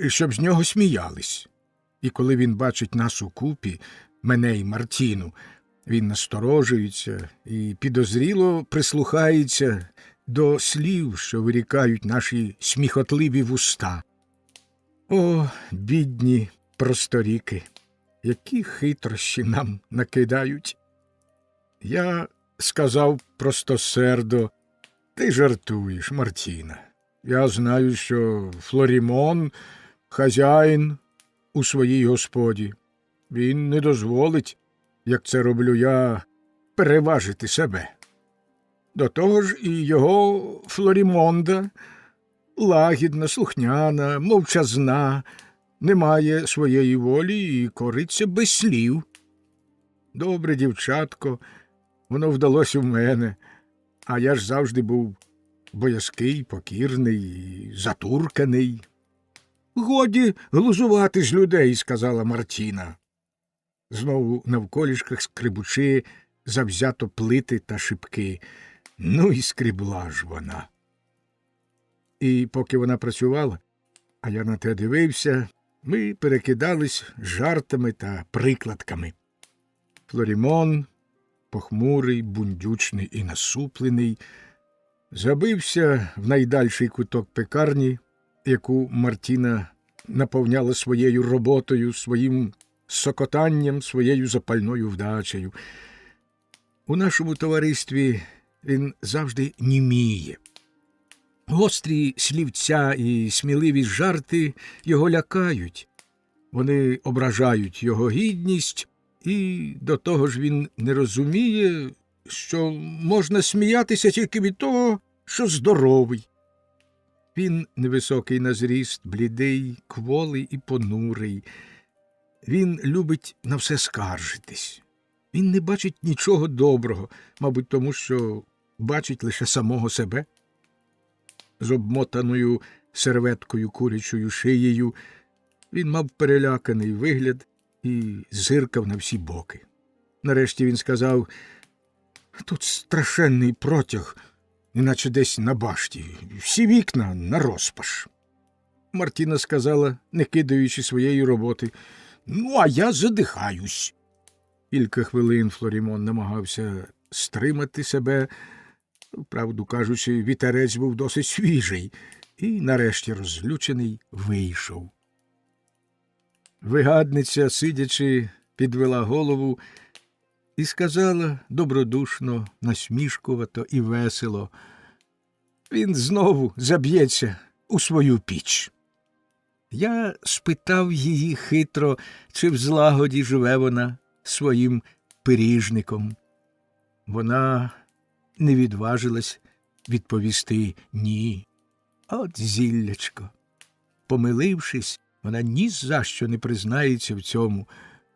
щоб з нього сміялись. І коли він бачить нас укупі, мене й Мартіну, він насторожується і підозріло прислухається до слів, що вирікають наші сміхотливі вуста. О, бідні просторіки! Які хитрощі нам накидають. Я сказав простосердо: «Ти жартуєш, Мартіна. Я знаю, що Флорімон – хазяїн у своїй господі. Він не дозволить, як це роблю я, переважити себе. До того ж і його Флорімонда лагідна, слухняна, мовчазна, не має своєї волі і кориться без слів. Добре дівчатко, воно вдалося в мене, а я ж завжди був боязкий, покірний і затурканий». «Годі глузувати з людей», – сказала Мартіна. Знову навколішках скрибучи завзято плити та шибки. Ну і скрібла ж вона. І поки вона працювала, а я на те дивився, ми перекидались жартами та прикладками. Флорімон, похмурий, бундючний і насуплений, забився в найдальший куток пекарні, яку Мартіна наповняла своєю роботою, своїм сокотанням, своєю запальною вдачею. У нашому товаристві він завжди німіє. Гострі слівця і сміливі жарти його лякають. Вони ображають його гідність, і до того ж він не розуміє, що можна сміятися тільки від того, що здоровий. Він невисокий на зріст, блідий, кволий і понурий. Він любить на все скаржитись. Він не бачить нічого доброго, мабуть, тому що бачить лише самого себе. З обмотаною серветкою курячою шиєю він мав переляканий вигляд і зиркав на всі боки. Нарешті він сказав: «Тут страшенний протяг, іначе десь на башті, всі вікна нарозпаш». Мартіна сказала, не кидаючи своєї роботи: «Ну, а я задихаюсь». Кілька хвилин Флорімон намагався стримати себе. Правду кажучи, вітерець був досить свіжий, і нарешті розлючений вийшов. Вигадниця, сидячи, підвела голову і сказала добродушно, насмішкувато і весело: «Він знову заб'ється у свою піч». Я спитав її хитро, чи в злагоді живе вона своїм пиріжником. Вона не відважилась відповісти «ні». От зіллячко! Помилившись, вона ні за що не признається в цьому,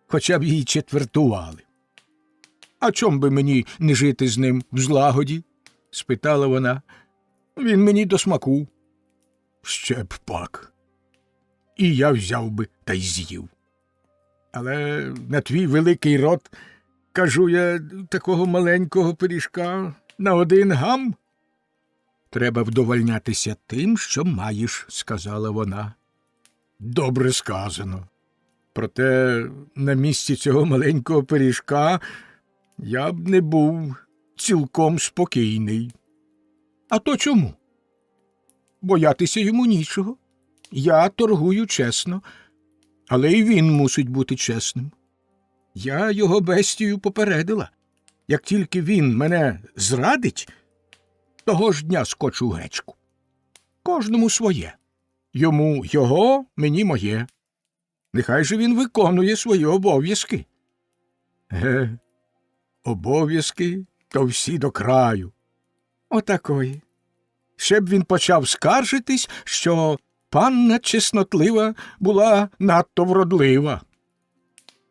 хоча б її четвертували. «А чом би мені не жити з ним в злагоді?» – спитала вона. «Він мені до смаку». «Ще б пак. І я взяв би та й з'їв. Але на твій великий рот, кажу я, такого маленького пиріжка на 1 гам?» «Треба вдовольнятися тим, що маєш», – сказала вона. «Добре сказано. Проте на місці цього маленького пиріжка я б не був цілком спокійний». «А то чому?» «Боятися йому нічого. Я торгую чесно, але й він мусить бути чесним. Я його бестію попередила. Як тільки він мене зрадить, того ж дня скочу гречку. Кожному своє. Йому його, мені моє. Нехай же він виконує свої обов'язки». Обов'язки то всі до краю. Отакої. Ще б він почав скаржитись, що панна чеснотлива була надто вродлива.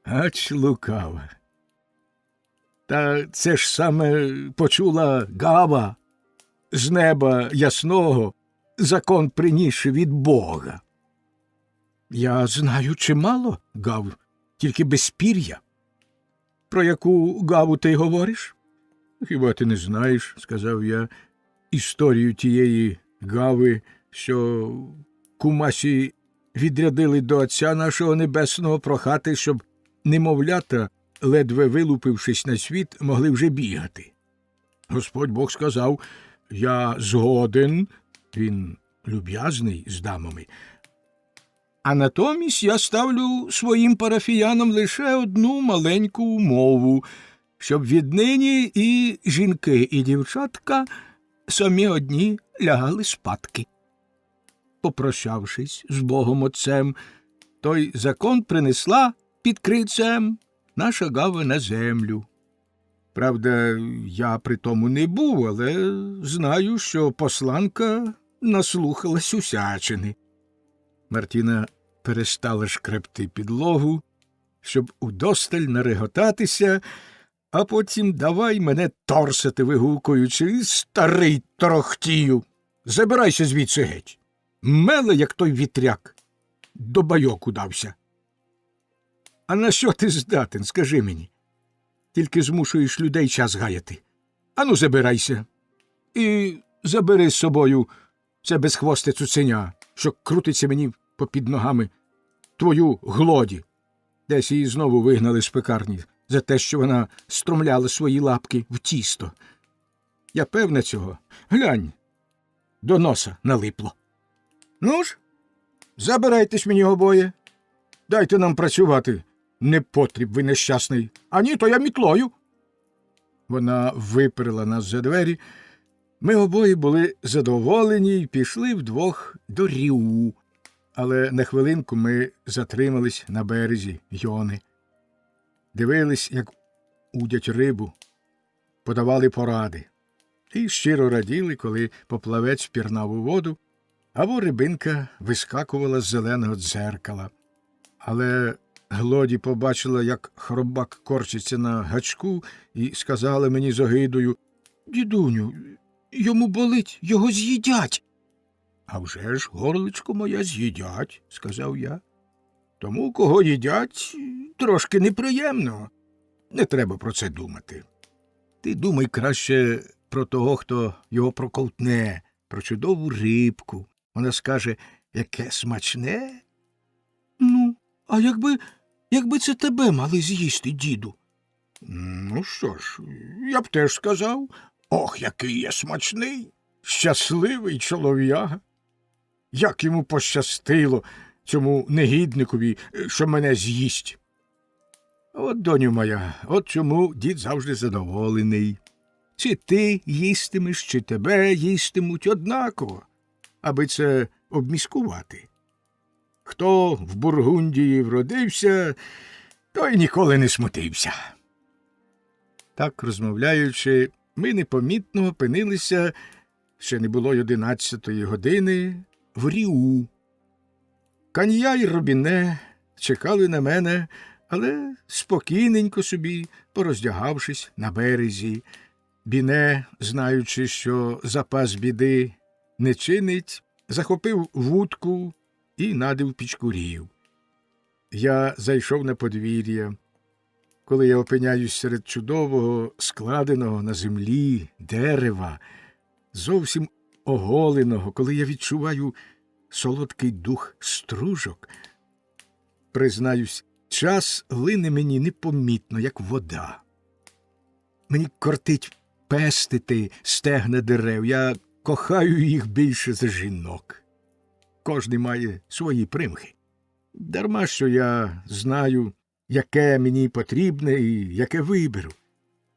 Ач лукава. Та це ж саме почула Гава, з неба ясного, закон принісши від Бога. Я знаю чимало Гав, тільки без пір'я. Про яку Гаву ти говориш? Хіба ти не знаєш, сказав я, історію тієї Гави, що кумасі відрядили до Отця нашого Небесного прохати, щоб немовлята, ледве вилупившись на світ, могли вже бігати. Господь Бог сказав: «Я згоден», він люб'язний з дамами, «а натомість я ставлю своїм парафіянам лише одну маленьку умову, щоб віднині і жінки, і дівчатка самі одні лягали спадки». Попрощавшись з Богом Отцем, той закон принесла під крильцем наша Гава на землю. Правда, я при тому не був, але знаю, що посланка наслухалась усячини. Мартіна перестала шкребти підлогу, щоб удосталь нареготатися, а потім давай мене торсати, вигукуючи: «Старий торохтію! Забирайся звідси геть! Меле, як той вітряк, до байок удався. А на що ти здатен, скажи мені? Тільки змушуєш людей час гаяти. Ану, забирайся. І забери з собою це безхвосте цуценя, що крутиться мені попід ногами, твою Глоді». Десь її знову вигнали з пекарні за те, що вона струмляла свої лапки в тісто. Я певна цього. Глянь, до носа налипло. Ну ж, забирайтесь мені обоє. Дайте нам працювати, непотріб ви нещасний. А ні, то я мітлою. Вона виперла нас за двері. Ми обоє були задоволені і пішли вдвох до Ріу. Але на хвилинку ми затримались на березі Йони. Дивились, як удять рибу, подавали поради. І щиро раділи, коли поплавець пірнав у воду, або рибинка вискакувала з зеленого дзеркала. Але Глоді побачила, як хробак корчиться на гачку, і сказала мені з огидою: «Дідуню, йому болить, його з'їдять». «А вже ж, горличко моя, з'їдять», – сказав я. «Тому, кого їдять, трошки неприємно. Не треба про це думати. Ти думай краще про того, хто його проковтне, про чудову рибку. Вона скаже, яке смачне». «Ну, а якби це тебе мали з'їсти, діду?» «Ну що ж, я б теж сказав, ох, який я смачний, щасливий чолов'яга. Як йому пощастило, цьому негідникові, що мене з'їсть». От, доню моя, от чому дід завжди задоволений. Чи ти їстимеш, чи тебе їстимуть однаково, аби це обміскувати. Хто в Бургундії вродився, той ніколи не смутився. Так, розмовляючи, ми непомітно опинилися, ще не було й 11-ї години, в Ріу. Кан'я й Робіне чекали на мене, але спокійненько собі, пороздягавшись на березі. Біне, знаючи, що запас біди не чинить, захопив вудку і надив пічкурів. Я зайшов на подвір'я. Коли я опиняюсь серед чудового, складеного на землі дерева, зовсім оголеного, коли я відчуваю солодкий дух стружок, признаюсь, час лине мені непомітно, як вода. Мені кортить пестити стегна дерев, я кохаю їх більше за жінок. Кожний має свої примхи. Дарма, що я знаю, яке мені потрібне і яке виберу.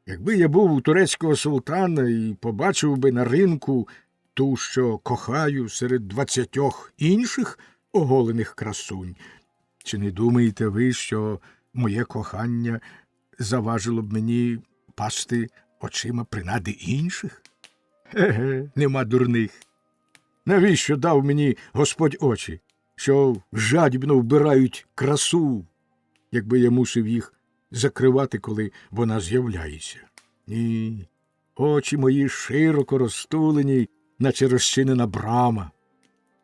Якби я був у турецького султана і побачив би на ринку ту, що кохаю серед 20 інших оголених красунь, чи не думаєте ви, що моє кохання заважило б мені пасти очима принади інших? Ге-ге, нема дурних. Навіщо дав мені Господь очі, що жадібно вбирають красу, якби я мусив їх закривати, коли вона з'являється? Ні, очі мої широко розтулені, наче розчинена брама.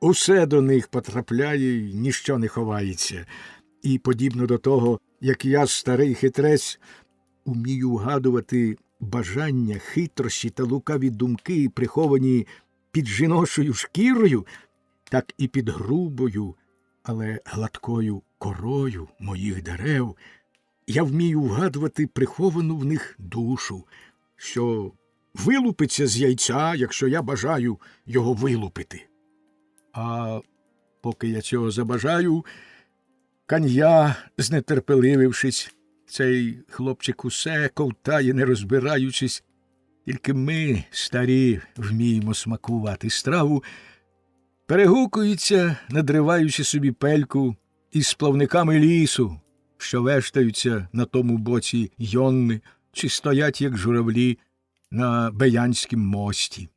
Усе до них потрапляє, і ніщо не ховається. І, подібно до того, як я, старий хитрець, умію вгадувати бажання, хитрощі та лукаві думки, приховані під жіночою шкірою, так і під грубою, але гладкою корою моїх дерев я вмію вгадувати приховану в них душу, що вилупиться з яйця, якщо я бажаю його вилупити. А поки я цього забажаю, Кан'я, знетерпеливившись, цей хлопчик усе ковтає, не розбираючись, тільки ми, старі, вміємо смакувати страву, перегукується, надриваючи собі пельку із плавниками лісу, що вештаються на тому боці Йонни, чи стоять, як журавлі, на Беянськім мості.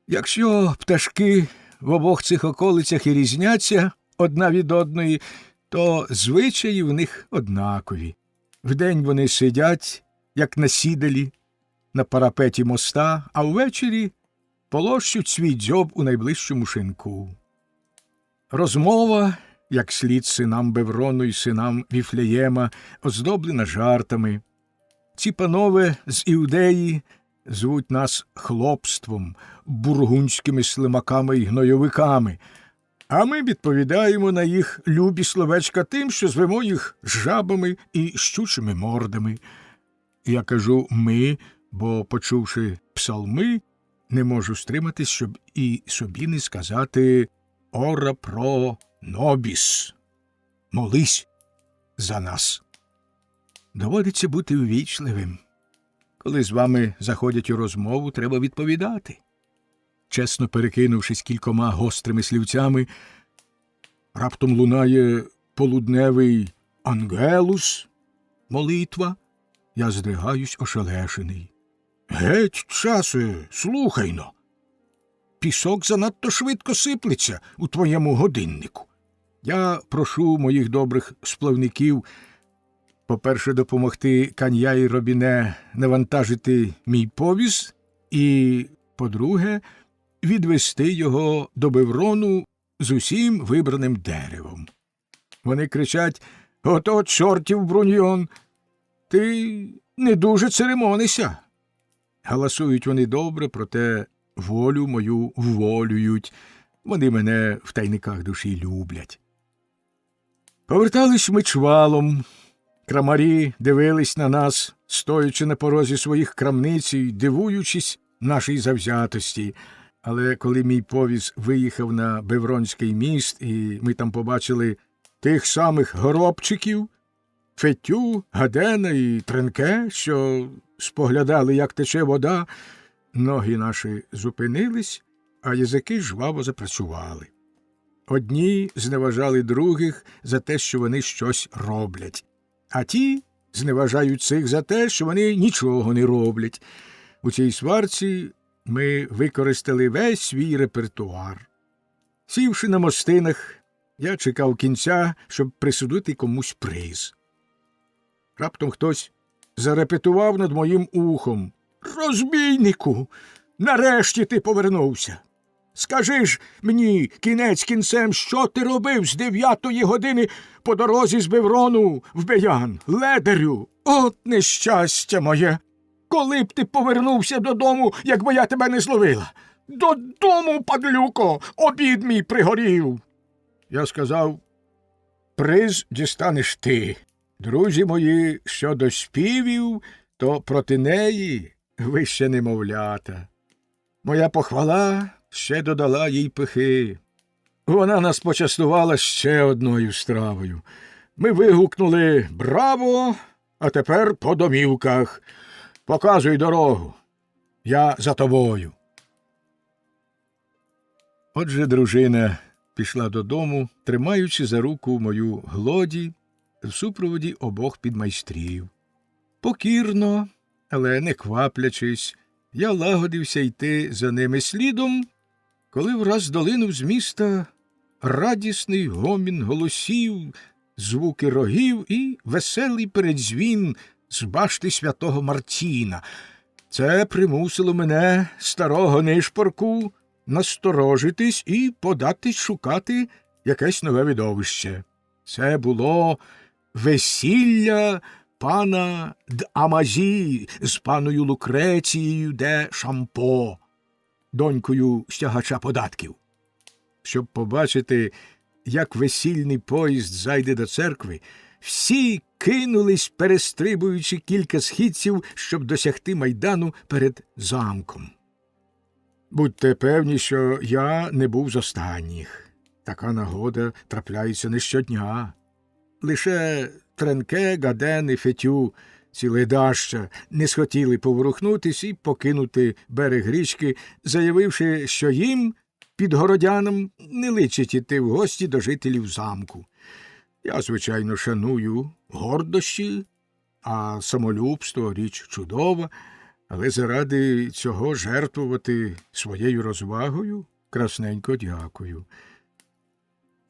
Якщо пташки в обох цих околицях і різняться одна від одної, то звичаї в них однакові. Вдень вони сидять, як насідалі, на парапеті моста, а ввечері полощуть свій дзьоб у найближчому шинку. Розмова, як слід синам Беврону і синам Віфлеєма, оздоблена жартами. Ці панове з Іудеї звуть нас хлопством, бургундськими слимаками і гнойовиками, а ми відповідаємо на їх любі словечка тим, що звемо їх жабами і щучими мордами. Я кажу «ми», бо, почувши псалми, не можу стриматись, щоб і собі не сказати «Ора про нобіс» – «молись за нас». Доводиться бути ввічливим. Коли з вами заходять у розмову, треба відповідати. Чесно перекинувшись кількома гострими слівцями, раптом лунає полудневий «Ангелус» – молитва. Я здригаюсь ошелешений. «Геть, часе, слухайно! Пісок занадто швидко сиплеться у твоєму годиннику. Я прошу моїх добрих сплавників, по-перше, допомогти Кан'я і Робіне навантажити мій повіз і, по-друге, відвести його до Беврону з усім вибраним деревом. Вони кричать: «Ото чортів бруньйон! Ти не дуже церемонися!» Галасують вони добре, проте волю мою вволюють. Вони мене в тайниках душі люблять. Повертались ми чвалом. Крамарі дивились на нас, стоячи на порозі своїх крамниць і дивуючись нашій завзятості. Але коли мій повіз виїхав на Бевронський міст, і ми там побачили тих самих горобчиків, Фетю, Гадена і Тренке, що споглядали, як тече вода, ноги наші зупинились, а язики жваво запрацювали. Одні зневажали других за те, що вони щось роблять, а ті зневажають цих за те, що вони нічого не роблять. У цій сварці ми використали весь свій репертуар. Сівши на мостинах, я чекав кінця, щоб присудити комусь приз. Раптом хтось зарепетував над моїм ухом: «Розбійнику! Нарешті ти повернувся! Скажи ж мені кінець кінцем, що ти робив з 9-ї години по дорозі з Беврону в Беян, ледарю? От нещастя моє! Коли б ти повернувся додому, якби я тебе не зловила? Додому, падлюко, обід мій пригорів!» Я сказав: «Приз дістанеш ти. Друзі мої, щодо співів, то проти неї ви ще немовлята». Моя похвала ще додала їй пихи. Вона нас почастувала ще одною стравою. Ми вигукнули «Браво!», а тепер по домівках. Показуй дорогу. Я за тобою. Отже, дружина пішла додому, тримаючи за руку мою Глоді в супроводі обох підмайстрів. Покірно, але не кваплячись, я лагодився йти за ними слідом, коли враз долинув з міста радісний гомін голосів, звуки рогів і веселий передзвін з башти святого Мартіна. Це примусило мене, старого нишпорку, насторожитись і податись шукати якесь нове видовище. Це було весілля пана Д'Амазі з паною Лукрецією де Шампо, донькою стягача податків. Щоб побачити, як весільний поїзд зайде до церкви, всі кинулись, перестрибуючи кілька східців, щоб досягти майдану перед замком. Будьте певні, що я не був з останніх. Така нагода трапляється не щодня. Лише Тренке, Гаден і Фетю, ці ледаща, не схотіли поворухнутись і покинути берег річки, заявивши, що їм, підгородянам, не личить іти в гості до жителів замку. Я, звичайно, шаную гордощі, а самолюбство – річ чудова, але заради цього жертвувати своєю розвагою красненько дякую.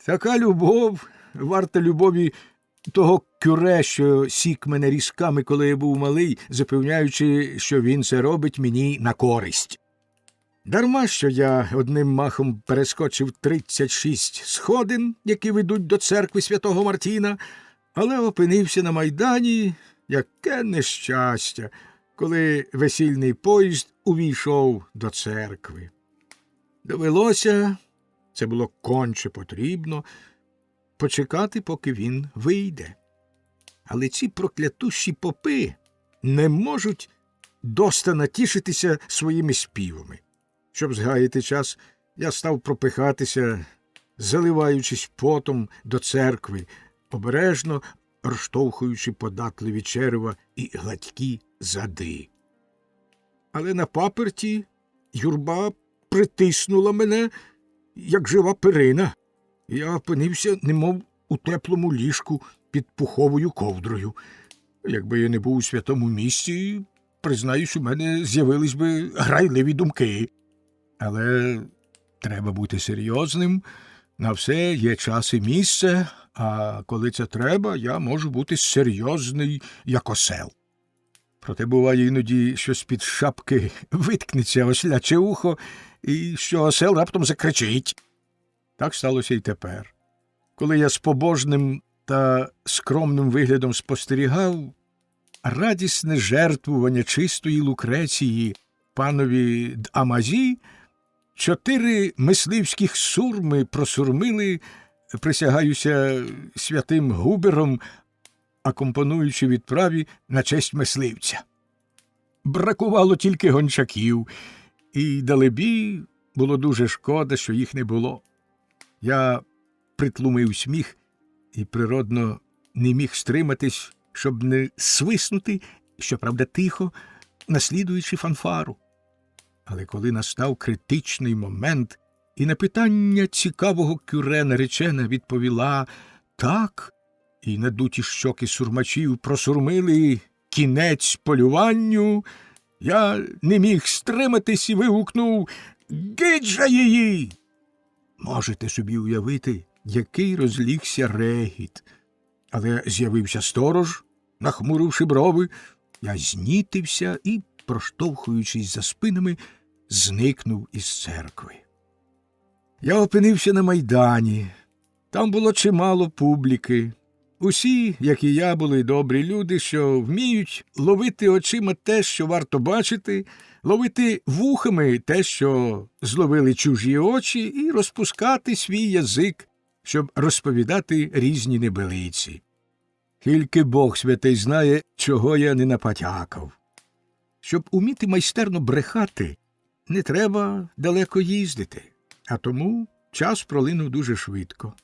Така любов варта любові того кюре, що сік мене різками, коли я був малий, запевняючи, що він це робить мені на користь. Дарма, що я одним махом перескочив 36 сходин, які ведуть до церкви святого Мартіна, але опинився на майдані, яке нещастя, коли весільний поїзд увійшов до церкви. Довелося, це було конче потрібно, почекати, поки він вийде. Але ці проклятущі попи не можуть доста натішитися своїми співами. Щоб згаяти час, я став пропихатися, заливаючись потом до церкви, обережно розштовхуючи податливі черева і гладкі зади. Але на паперті юрба притиснула мене, як жива перина. Я опинився, немов у теплому ліжку під пуховою ковдрою. Якби я не був у святому місці, признаюсь, у мене з'явились би грайливі думки. Але треба бути серйозним, На все є час і місце, а коли це треба, я можу бути серйозний, як осел. Проте буває іноді, що з-під шапки виткнеться осляче ухо, і що осел раптом закричить. Так сталося й тепер. Коли я з побожним та скромним виглядом спостерігав радісне жертвування чистої Лукреції панові Дамазі, 4 мисливських сурми просурмили, присягаюся святим Губером, акомпонуючи відправі на честь мисливця. Бракувало тільки гончаків, і, далебі, було дуже шкода, що їх не було. Я притлумив сміх і природно не міг стриматись, щоб не свиснути, щоправда тихо, наслідуючи фанфару. Але коли настав критичний момент, і на питання цікавого кюре наречена відповіла «так», і надуті щоки сурмачів просурмили «кінець полюванню», я не міг стриматись і вигукнув «Геть же її!». Можете собі уявити, який розлігся регіт. Але з'явився сторож, нахмуривши брови, я знітився і, проштовхуючись за спинами, зникнув із церкви. Я опинився на майдані. Там було чимало публіки. Усі, як і я, були добрі люди, що вміють ловити очима те, що варто бачити, ловити вухами те, що зловили чужі очі, і розпускати свій язик, щоб розповідати різні небелиці. Тільки Бог святий знає, чого я не напотякав. Щоб уміти майстерно брехати, не треба далеко їздити, а тому час пролинув дуже швидко.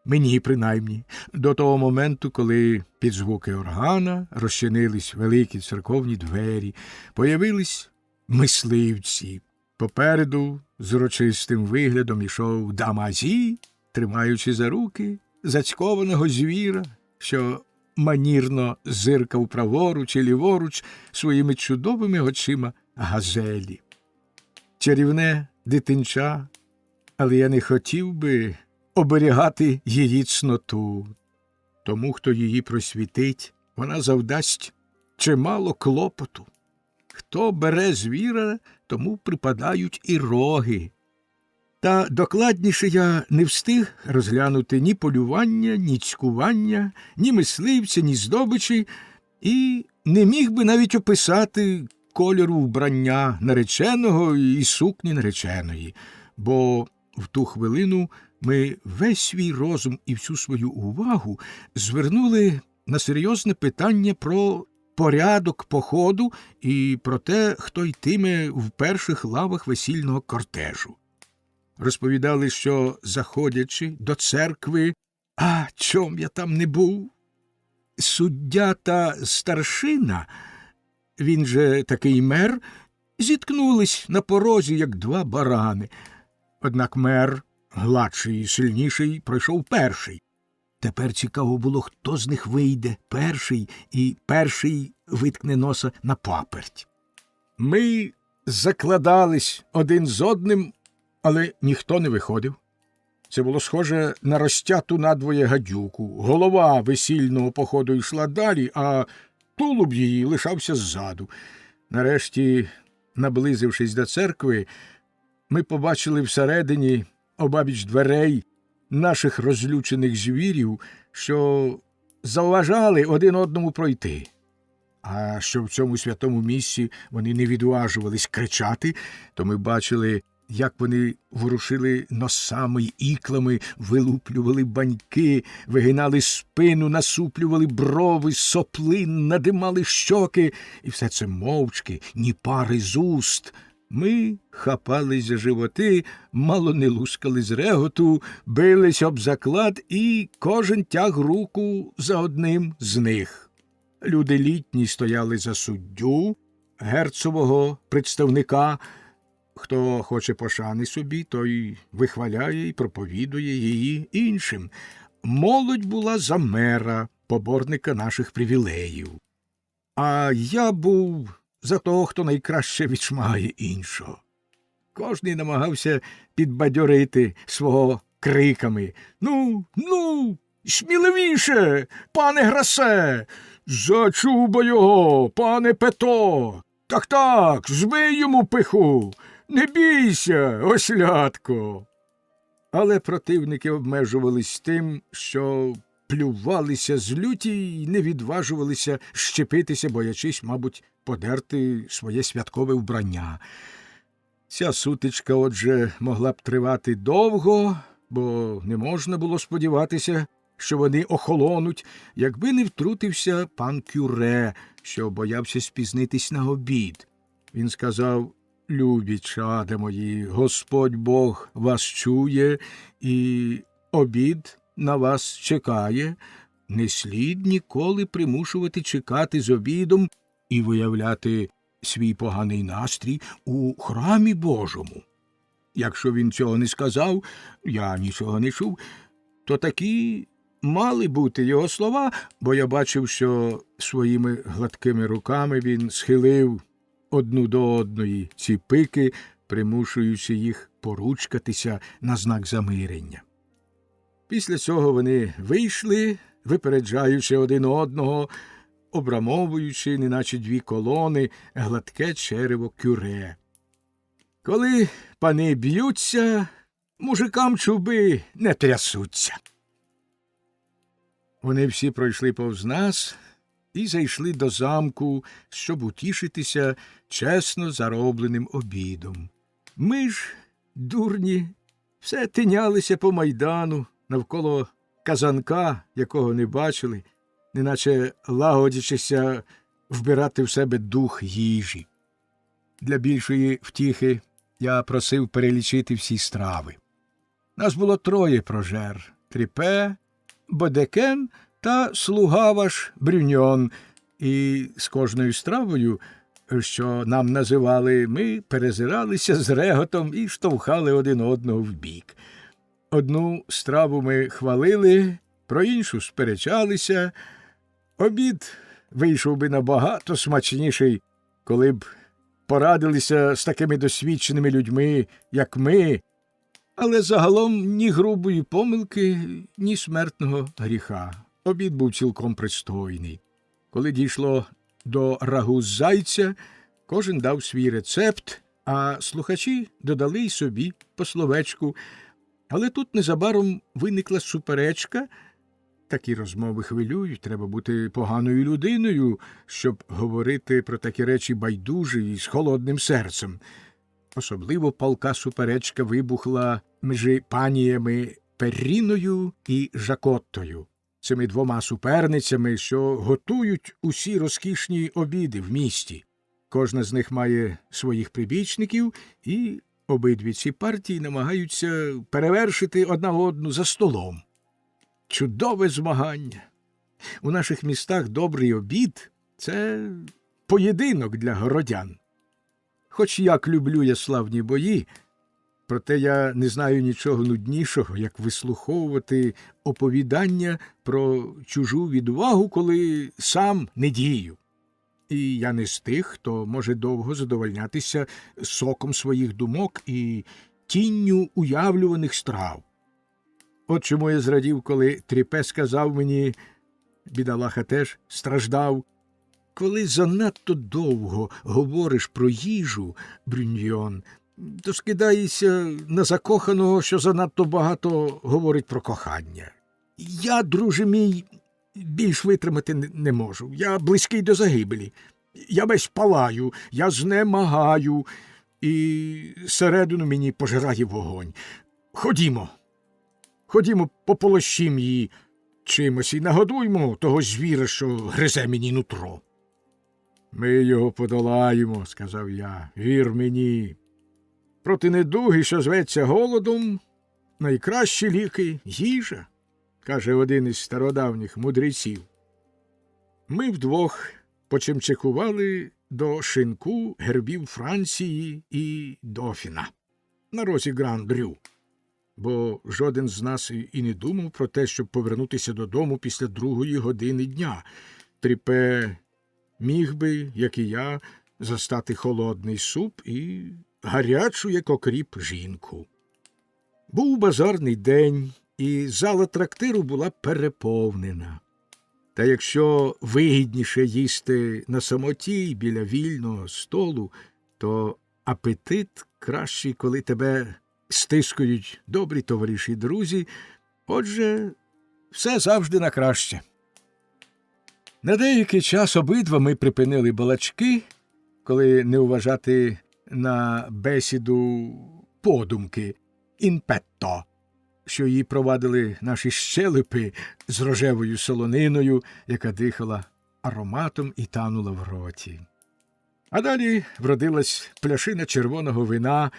Мені, принаймні, до того моменту, коли під звуки органа розчинились великі церковні двері, появились мисливці. Попереду з урочистим виглядом ішов Дамазі, тримаючи за руки зацькованого звіра, що манірно зиркав праворуч і ліворуч своїми чудовими очима газелі. Чарівне дитинча, але я не хотів би оберігати її цноту. Тому, хто її просвітить, вона завдасть чимало клопоту. Хто бере звіра, тому припадають і роги. Та докладніше я не встиг розглянути ні полювання, ні цькування, ні мисливця, ні здобичі, і не міг би навіть описати кольору вбрання нареченого і сукні нареченої, бо в ту хвилину ми весь свій розум і всю свою увагу звернули на серйозне питання про порядок походу і про те, хто йтиме в перших лавах весільного кортежу. Розповідали, що, заходячи до церкви, а чом я там не був, суддя та старшина, він же такий мер, зіткнулись на порозі, як 2 барани. Однак мер, гладший і сильніший, пройшов перший. Тепер цікаво було, хто з них вийде перший, і перший виткне носа на паперть. Ми закладались один з одним, але ніхто не виходив. Це було схоже на розтяту надвоє гадюку. Голова весільного походу йшла далі, а тулуб її лишався ззаду. Нарешті, наблизившись до церкви, ми побачили всередині, обабіч дверей, наших розлючених звірів, що заважали один одному пройти. А що в цьому святому місці вони не відважувались кричати, то ми бачили, як вони ворушили носами й іклами, вилуплювали баньки, вигинали спину, насуплювали брови, сопли, надимали щоки, і все це мовчки, ні пари з уст. Ми хапались за животи, мало не лускали з реготу, бились об заклад, і кожен тяг руку за одним з них. Люди літні стояли за суддю, герцового представника. Хто хоче пошани собі, той вихваляє і проповідує її іншим. Молодь була за мера, поборника наших привілеїв. А я був за того, хто найкраще відшмагає іншого. Кожний намагався підбадьорити свого криками. Ну, сміливіше, пане Грасе! Зачуба його, пане Пето! Так, збий йому пиху! Не бійся, ослядко! Але противники обмежувались тим, що плювалися з люті й не відважувалися щепитися, боячись, мабуть, подерти своє святкове вбрання. Ця сутичка, отже, могла б тривати довго, бо не можна було сподіватися, що вони охолонуть, якби не втрутився пан Кюре, що боявся спізнитись на обід. Він сказав: «Любі чади мої, Господь Бог вас чує, і обід на вас чекає. Не слід ніколи примушувати чекати з обідом і виявляти свій поганий настрій у храмі Божому. Якщо він цього не сказав, я нічого не чув, то такі мали бути його слова, бо я бачив, що своїми гладкими руками він схилив одну до одної ці пики, примушуючи їх поручкатися на знак замирення. Після цього вони вийшли, випереджаючи один одного, обрамовуючи, неначе дві колони, гладке черево Кюре. Коли пани б'ються, мужикам чуби не трясуться. Вони всі пройшли повз нас і зайшли до замку, щоб утішитися чесно заробленим обідом. Ми ж, дурні, все тинялися по майдану навколо казанка, якого не бачили, неначе лагодячися вбирати в себе дух їжі. Для більшої втіхи я просив перелічити всі страви. Нас було 3 прожер – Тріпе, Бодекен та слуга ваш Брюньон, і з кожною стравою, що нам називали, ми перезиралися з реготом і штовхали один одного вбік. Одну страву ми хвалили, про іншу сперечалися. Обід вийшов би набагато смачніший, коли б порадилися з такими досвідченими людьми, як ми, але загалом ні грубої помилки, ні смертного гріха. Обід був цілком пристойний. Коли дійшло до рагу з зайця, кожен дав свій рецепт, а слухачі додали й собі по словечку. Але тут незабаром виникла суперечка. Такі розмови хвилюють, треба бути поганою людиною, щоб говорити про такі речі байдуже і з холодним серцем. Особливо палка суперечка вибухла між паніями Перріною і Жакоттою, цими 2 суперницями, що готують усі розкішні обіди в місті. Кожна з них має своїх прибічників, і обидві ці партії намагаються перевершити одна одну за столом. Чудове змагання. У наших містах добрий обід – це поєдинок для городян. Хоч як люблю я славні бої, проте я не знаю нічого нуднішого, як вислуховувати оповідання про чужу відвагу, коли сам не дію. І я не з тих, хто може довго задовольнятися соком своїх думок і тінню уявлюваних страв. От чому я зрадів, коли Тріпе сказав мені, бідолаха теж страждав: «Коли занадто довго говориш про їжу, Брюньйон, то скидаєшся на закоханого, що занадто багато говорить про кохання. Я, друже мій, більш витримати не можу. Я близький до загибелі. Я весь палаю, я знемагаю, і середину мені пожирає вогонь. Ходімо, пополощім її чимось і нагодуймо того звіра, що гризе мені нутро». «Ми його подолаємо», – сказав я, – «вір мені. Проти недуги, що зветься голодом, найкращі ліки – їжа», – каже один із стародавніх мудреців. Ми вдвох почимчикували до шинку гербів Франції і Дофіна на розі Гран-Брю, бо жоден з нас і не думав про те, щоб повернутися додому після 2-ї години дня. Тріпе міг би, як і я, застати холодний суп і гарячу, як окріп, жінку. Був базарний день, і зала трактиру була переповнена. Та якщо вигідніше їсти на самоті біля вільного столу, то апетит кращий, коли тебе стискують добрі товариші й друзі. Отже, все завжди на краще. На деякий час обидва ми припинили балачки, коли не вважати на бесіду подумки «in petto», що її провадили наші щелепи з рожевою солониною, яка дихала ароматом і танула в роті. А далі вродилась пляшина червоного вина,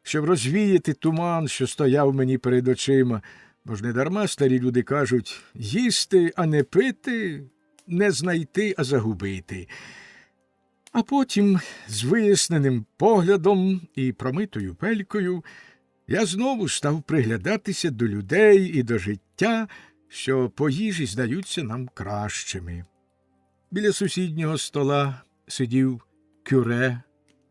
щоб розвіяти туман, що стояв мені перед очима, бо ж недарма старі люди кажуть «їсти, а не пити, не знайти, а загубити». А потім, з виясненим поглядом і промитою пелькою, я знову став приглядатися до людей і до життя, що по їжі здаються нам кращими. Біля сусіднього стола сидів кюре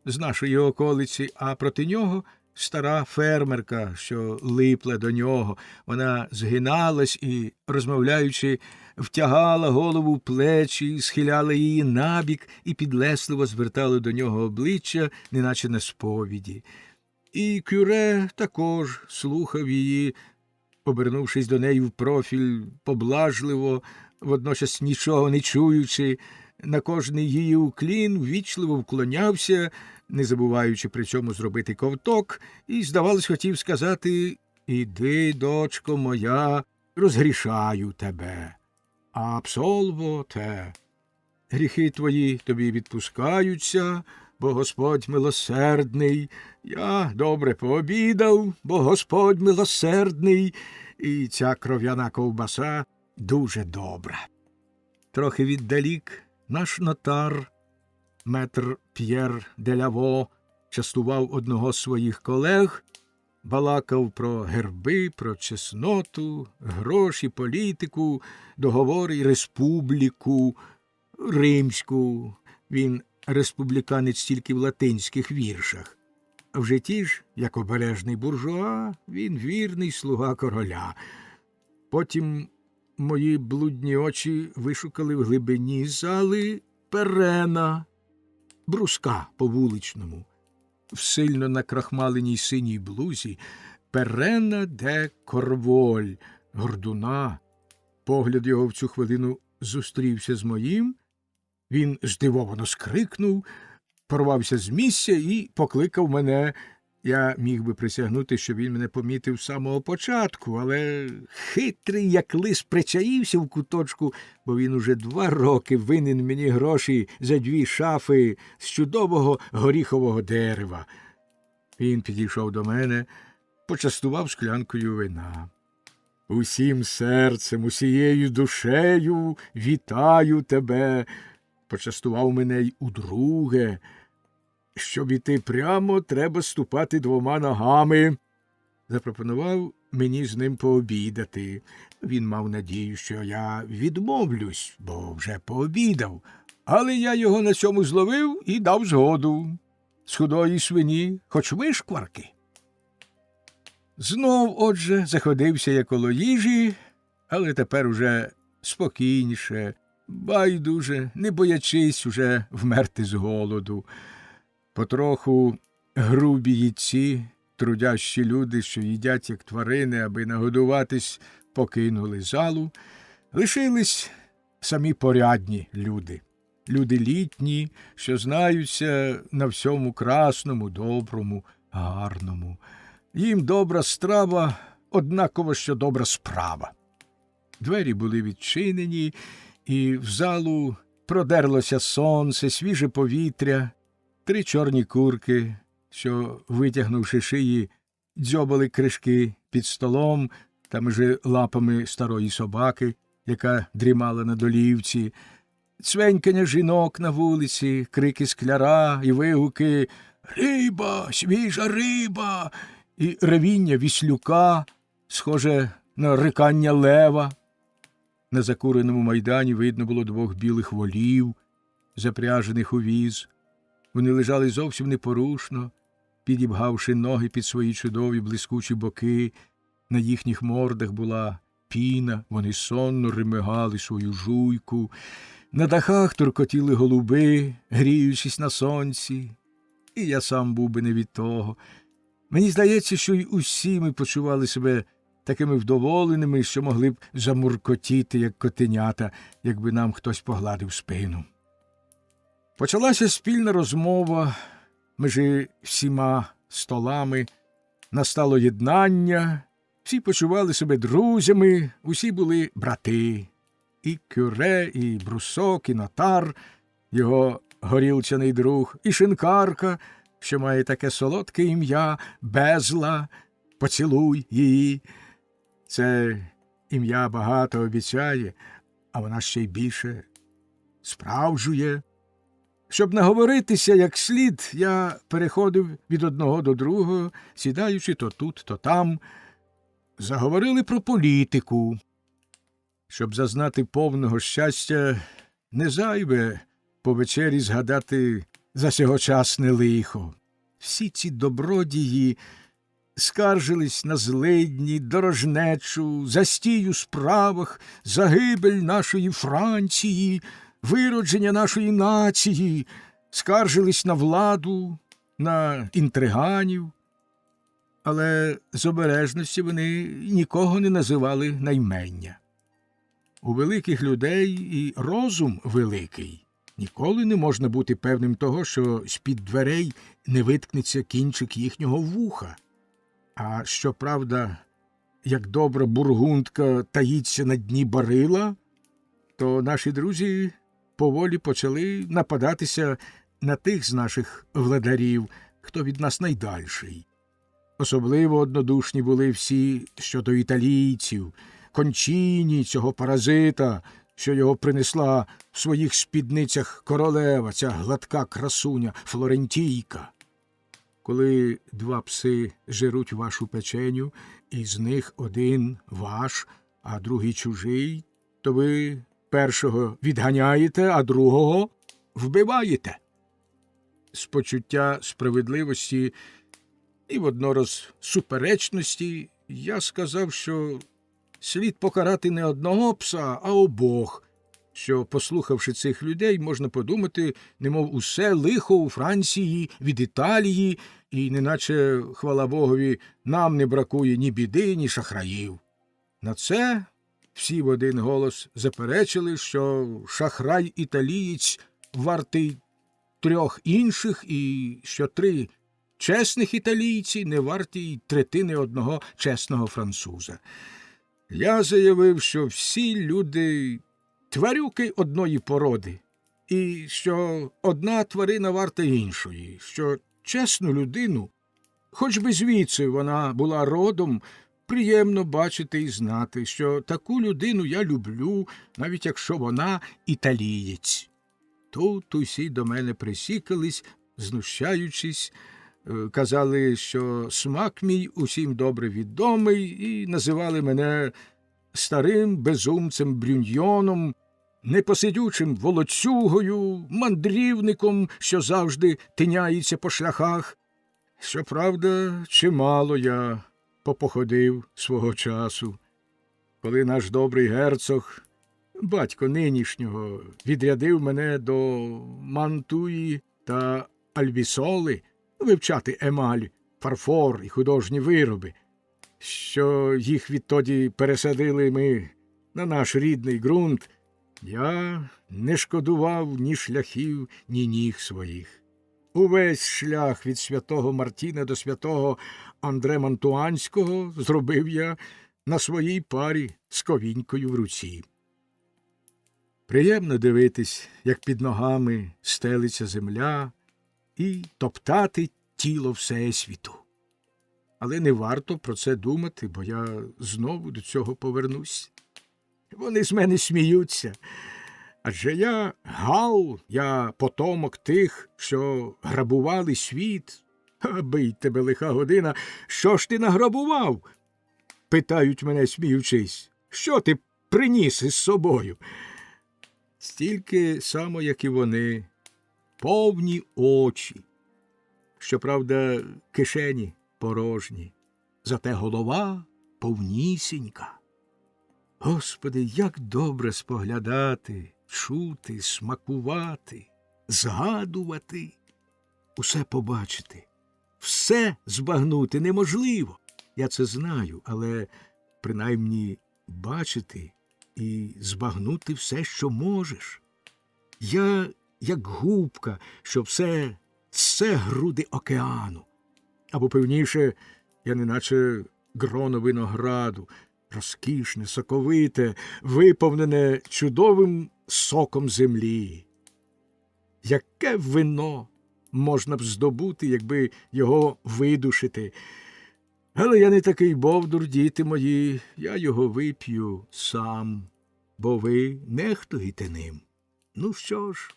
з нашої околиці, а проти нього стара фермерка, що липла до нього. Вона згиналась і, розмовляючи, втягала голову в плечі, схиляла її набік і підлесливо звертала до нього обличчя, неначе на сповіді. І кюре також слухав її, обернувшись до неї в профіль поблажливо, водночас нічого не чуючи, на кожний її уклін ввічливо вклонявся, не забуваючи при цьому зробити ковток, і, здавалось, хотів сказати «Іди, дочко моя, розгрішаю тебе, абсолво те, гріхи твої тобі відпускаються, бо Господь милосердний, я добре пообідав, бо Господь милосердний, і ця кров'яна ковбаса дуже добра». Трохи віддалік наш нотар, метр П'єр де Ляво, частував одного з своїх колег, балакав про герби, про чесноту, гроші, політику, договори, республіку, римську. Він республіканець тільки в латинських віршах. А в житті ж, як обережний буржуа, він вірний слуга короля. Потім мої блудні очі вишукали в глибині зали перена, бруска по-вуличному, в сильно накрахмаленій синій блузі, перена де Корволь, гордуна. Погляд його в цю хвилину зустрівся з моїм. Він здивовано скрикнув, порвався з місця і покликав мене. Я міг би присягнути, що він мене помітив з самого початку, але хитрий, як лис, причаївся в куточку, бо він уже 2 роки винен мені гроші за 2 шафи з чудового горіхового дерева. Він підійшов до мене, почастував склянкою вина. «Усім серцем, усією душею вітаю тебе», почастував мене й удруге. «Щоб іти прямо, треба ступати 2 ногами». Запропонував мені з ним пообідати. Він мав надію, що я відмовлюсь, бо вже пообідав. Але я його на цьому зловив і дав згоду. З худої свині хоч вишкварки. Знов, отже, заходився я коло їжі, але тепер уже спокійніше, байдуже, не боячись уже вмерти з голоду. Потроху грубі їдці, трудящі люди, що їдять, як тварини, аби нагодуватись, покинули залу. Лишились самі порядні люди. Люди літні, що знаються на всьому красному, доброму, гарному. Їм добра страва, однаково, що добра справа. Двері були відчинені, і в залу продерлося сонце, свіже повітря. 3 чорні курки, що, витягнувши шиї, дзьобали кришки під столом та межи лапами старої собаки, яка дрімала на долівці, цвенькання жінок на вулиці, крики скляра і вигуки «Риба! Свіжа риба!» і ревіння віслюка, схоже на рикання лева. На закуреному майдані видно було 2 білих волів, запряжених у віз. Вони лежали зовсім непорушно, підібгавши ноги під свої чудові блискучі боки. На їхніх мордах була піна, вони сонно ремигали свою жуйку. На дахах туркотіли голуби, гріючись на сонці. І я сам був би не від того. Мені здається, що й усі ми почували себе такими вдоволеними, що могли б замуркотіти, як котенята, якби нам хтось погладив спину. Почалася спільна розмова між всіма столами, настало єднання, всі почували себе друзями, усі були брати. І Кюре, і Брусок, і Нотар, його горілчаний друг, і шинкарка, що має таке солодке ім'я Безла, поцілуй її. Це ім'я багато обіцяє, а вона ще й більше справжує. Щоб наговоритися як слід, я переходив від одного до другого, сідаючи то тут, то там. Заговорили про політику. Щоб зазнати повного щастя, не зайве по вечері згадати за сьогочасне лихо. Всі ці добродії скаржились на злидні, дорожнечу, застій у справах, загибель нашої Франції, виродження нашої нації, скаржились на владу, на інтриганів. Але з обережності вони нікого не називали на ймення. У великих людей і розум великий. Ніколи не можна бути певним того, що з-під дверей не виткнеться кінчик їхнього вуха. А щоправда, як добра бургундка таїться на дні барила, то наші друзі поволі почали нападатися на тих з наших владарів, хто від нас найдальший. Особливо однодушні були всі щодо італійців, Кончіні, цього паразита, що його принесла в своїх спідницях королева, ця гладка красуня Флорентійка. Коли два пси жируть вашу печеню, і з них один ваш, а другий чужий, то ви першого відганяєте, а другого вбиваєте. З почуття справедливості і воднораз суперечності я сказав, що слід покарати не одного пса, а обох, що, послухавши цих людей, можна подумати, немов усе лихо у Франції від Італії, і неначе, хвала Богові, нам не бракує ні біди, ні шахраїв. На це всі в один голос заперечили, що шахрай-італієць вартий 3 інших, і що 3 чесних італійці не варті й третини одного чесного француза. Я заявив, що всі люди тварюки одної породи, і що одна тварина варта іншої, що чесну людину, хоч би звідси вона була родом, приємно бачити і знати, що таку людину я люблю, навіть якщо вона італієць. Тут усі до мене присікались, знущаючись, казали, що смак мій усім добре відомий, і називали мене старим безумцем Брюньйоном, непосидючим волоцюгою, мандрівником, що завжди тиняється по шляхах. Щоправда, чимало я попоходив свого часу, коли наш добрий герцог, батько нинішнього, відрядив мене до Мантуї та Альбісоли вивчати емаль, фарфор і художні вироби, що їх відтоді пересадили ми на наш рідний ґрунт, я не шкодував ні шляхів, ні ніг своїх. Увесь шлях від святого Мартіна до святого Андре Мантуанського зробив я на своїй парі з ковінькою в руці. Приємно дивитись, як під ногами стелиться земля, і топтати тіло Всесвіту. Але не варто про це думати, бо я знову до цього повернусь. Вони з мене сміються. Адже я Гал, я потомок тих, що грабували світ. Бий тебе, лиха година, що ж ти награбував? Питають мене, сміючись. Що ти приніс із собою? Стільки само, як і вони, повні очі. Щоправда, кишені порожні, зате голова повнісінька. Господи, як добре споглядати, чути, смакувати, згадувати, усе побачити. Все збагнути неможливо. Я це знаю, але принаймні бачити і збагнути все, що можеш. Я, як губка, що все груди океану. Або, певніше, я неначе гроно винограду, розкішне, соковите, виповнене чудовим соком землі. Яке вино можна б здобути, якби його видушити. Але я не такий бовдур, діти мої, я його вип'ю сам, бо ви нехтуєте ним. Ну що ж,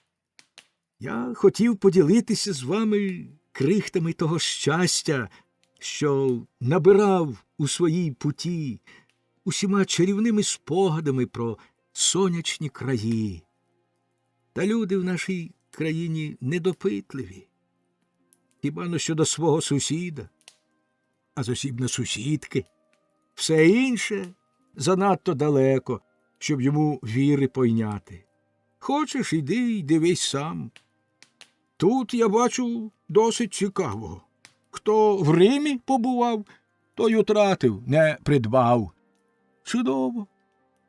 я хотів поділитися з вами крихтами того щастя, що набирав у своїй путі, усіма чарівними спогадами про сонячні краї. Та люди в нашій країні недопитливі. Хіба но щодо свого сусіда, а зосібно сусідки. Все інше занадто далеко, щоб йому віри пойняти. Хочеш, іди й дивись сам. Тут я бачу досить цікавого. Хто в Римі побував, той утратив, не придбав. Чудово.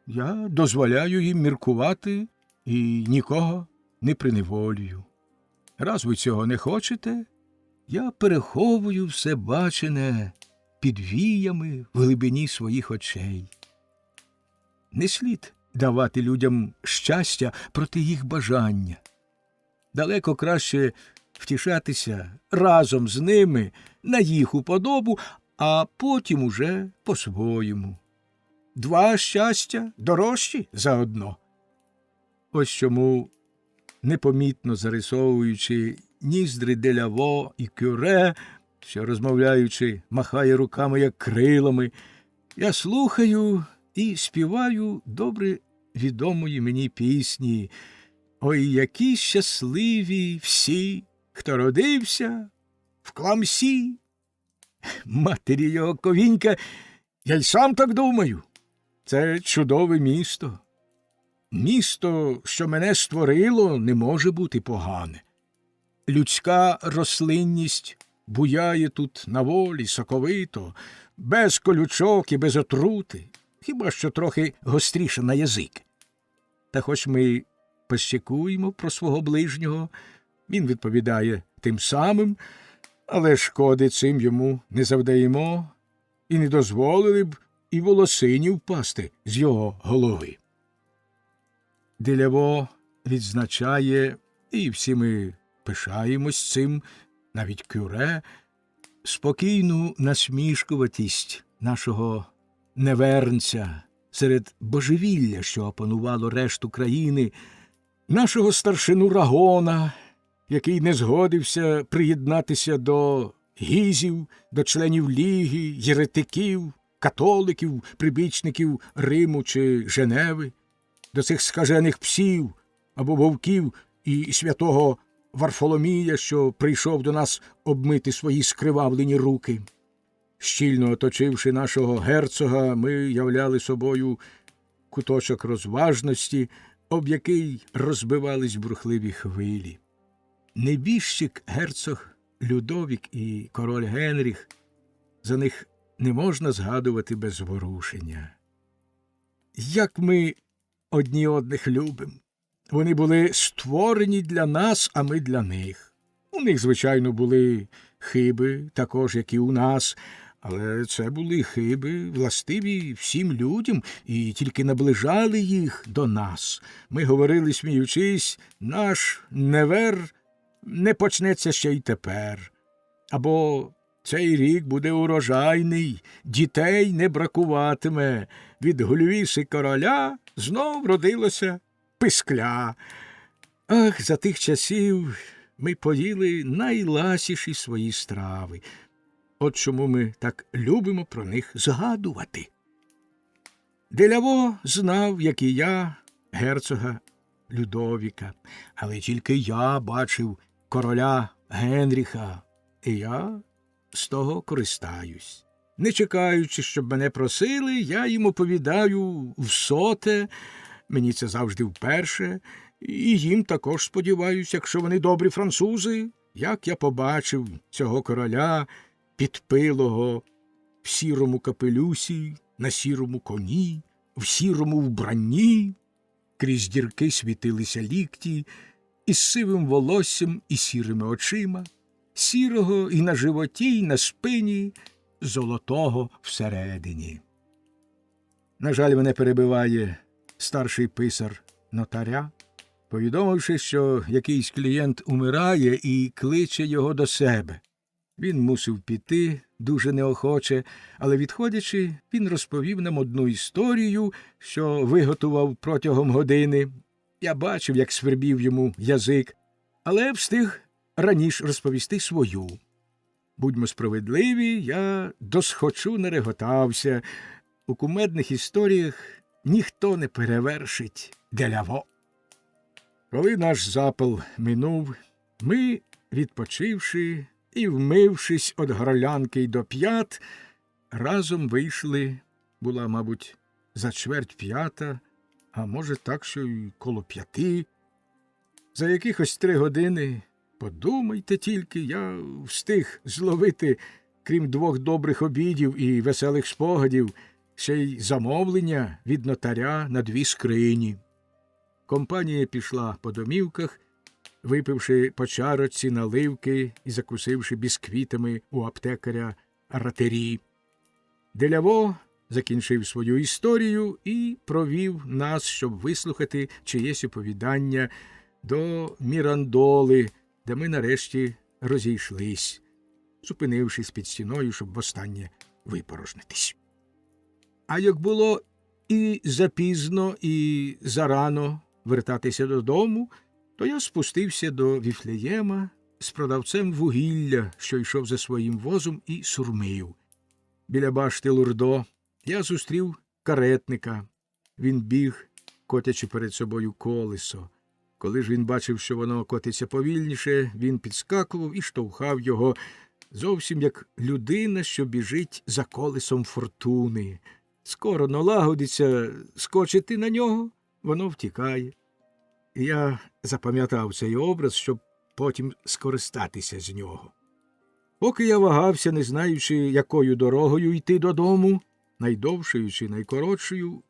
Я дозволяю їм міркувати і нікого не приневолюю. Раз ви цього не хочете, я переховую все бачене під віями в глибині своїх очей. Не слід давати людям щастя проти їх бажання. Далеко краще втішатися разом з ними на їх уподобу, а потім уже по-своєму. Два щастя дорожчі за одно. Ось чому, непомітно зарисовуючи ніздри Деляво і Кюре, що, розмовляючи, махає руками, як крилами, я слухаю і співаю добре відомої мені пісні. Ой, які щасливі всі, хто родився в Кламсі. Матері його ковінька, я й сам так думаю. Це чудове місто. Місто, що мене створило, не може бути погане. Людська рослинність буяє тут на волі, соковито, без колючок і без отрути, хіба що трохи гостріше на язик. Та хоч ми пощекуємо про свого ближнього, він відповідає тим самим, але шкоди цим йому не завдаємо і не дозволили б і волосині впасти з його голови. Деляво відзначає, і всі ми пишаємось цим, навіть Кюре, спокійну насмішкуватість нашого невернця серед божевілля, що опанувало решту країни, нашого старшину Рагона, який не згодився приєднатися до гізів, до членів Ліги, єретиків, католиків, прибічників Риму чи Женеви, до цих скажених псів або вовків і святого Варфоломія, що прийшов до нас обмити свої скривавлені руки. Щільно оточивши нашого герцога, ми являли собою куточок розважності, об який розбивались бурхливі хвилі. Небіжчик герцог Людовік і король Генріх, за них не можна згадувати без зворушення. Як ми одні одних любимо. Вони були створені для нас, а ми для них. У них, звичайно, були хиби, також, як і у нас, але це були хиби, властиві всім людям, і тільки наближали їх до нас. Ми говорили, сміючись, наш невер не почнеться ще й тепер. Або цей рік буде урожайний, дітей не бракуватиме, від Гульвіси короля знов родилося пискля. Ах, за тих часів ми поїли найласіші свої страви. От чому ми так любимо про них згадувати. Деляво знав, як і я, герцога Людовіка, але тільки я бачив короля Генріха, і я з того користаюсь. Не чекаючи, щоб мене просили, я їм оповідаю всоте, мені це завжди вперше, і їм також сподіваюся, якщо вони добрі французи, як я побачив цього короля підпилого в сірому капелюсі, на сірому коні, в сірому вбранні, крізь дірки світилися лікті, із сивим волоссям і сірими очима, сірого і на животі, і на спині, золотого всередині. На жаль, мене перебиває старший писар нотаря, повідомивши, що якийсь клієнт умирає і кличе його до себе. Він мусив піти дуже неохоче, але, відходячи, він розповів нам одну історію, що виготував протягом години. Я бачив, як свербів йому язик, але встиг раніше розповісти свою. Будьмо справедливі, я досхочу нареготався. У кумедних історіях ніхто не перевершить Деляво. Коли наш запал минув, ми, відпочивши і вмившись од горлянки й до п'ят, разом вийшли, була, мабуть, за 4:45, а може так, що й коло 5. За якихось 3 години, подумайте тільки, я встиг зловити, крім 2 добрих обідів і веселих спогадів, ще й замовлення від нотаря на 2 скрині. Компанія пішла по домівках, випивши по чарочці наливки і закусивши бісквітами у аптекаря Ратері. Деляво закінчив свою історію і провів нас, щоб вислухати чиєсь оповідання, до Мірандоли, де ми нарешті розійшлись, зупинившись під стіною, щоб востаннє випорожнитись. А як було і запізно, і зарано вертатися додому, то я спустився до Віфлеєма з продавцем вугілля, що йшов за своїм возом, і сурмив. Біля башти Лурдо я зустрів каретника. Він біг, котячи перед собою колесо. Коли ж він бачив, що воно котиться повільніше, він підскакував і штовхав його, зовсім як людина, що біжить за колесом фортуни. Скоро налагодиться, скочити на нього, воно втікає. І я запам'ятав цей образ, щоб потім скористатися з нього. Поки я вагався, не знаючи, якою дорогою йти додому, найдовшою чи найкоротшою,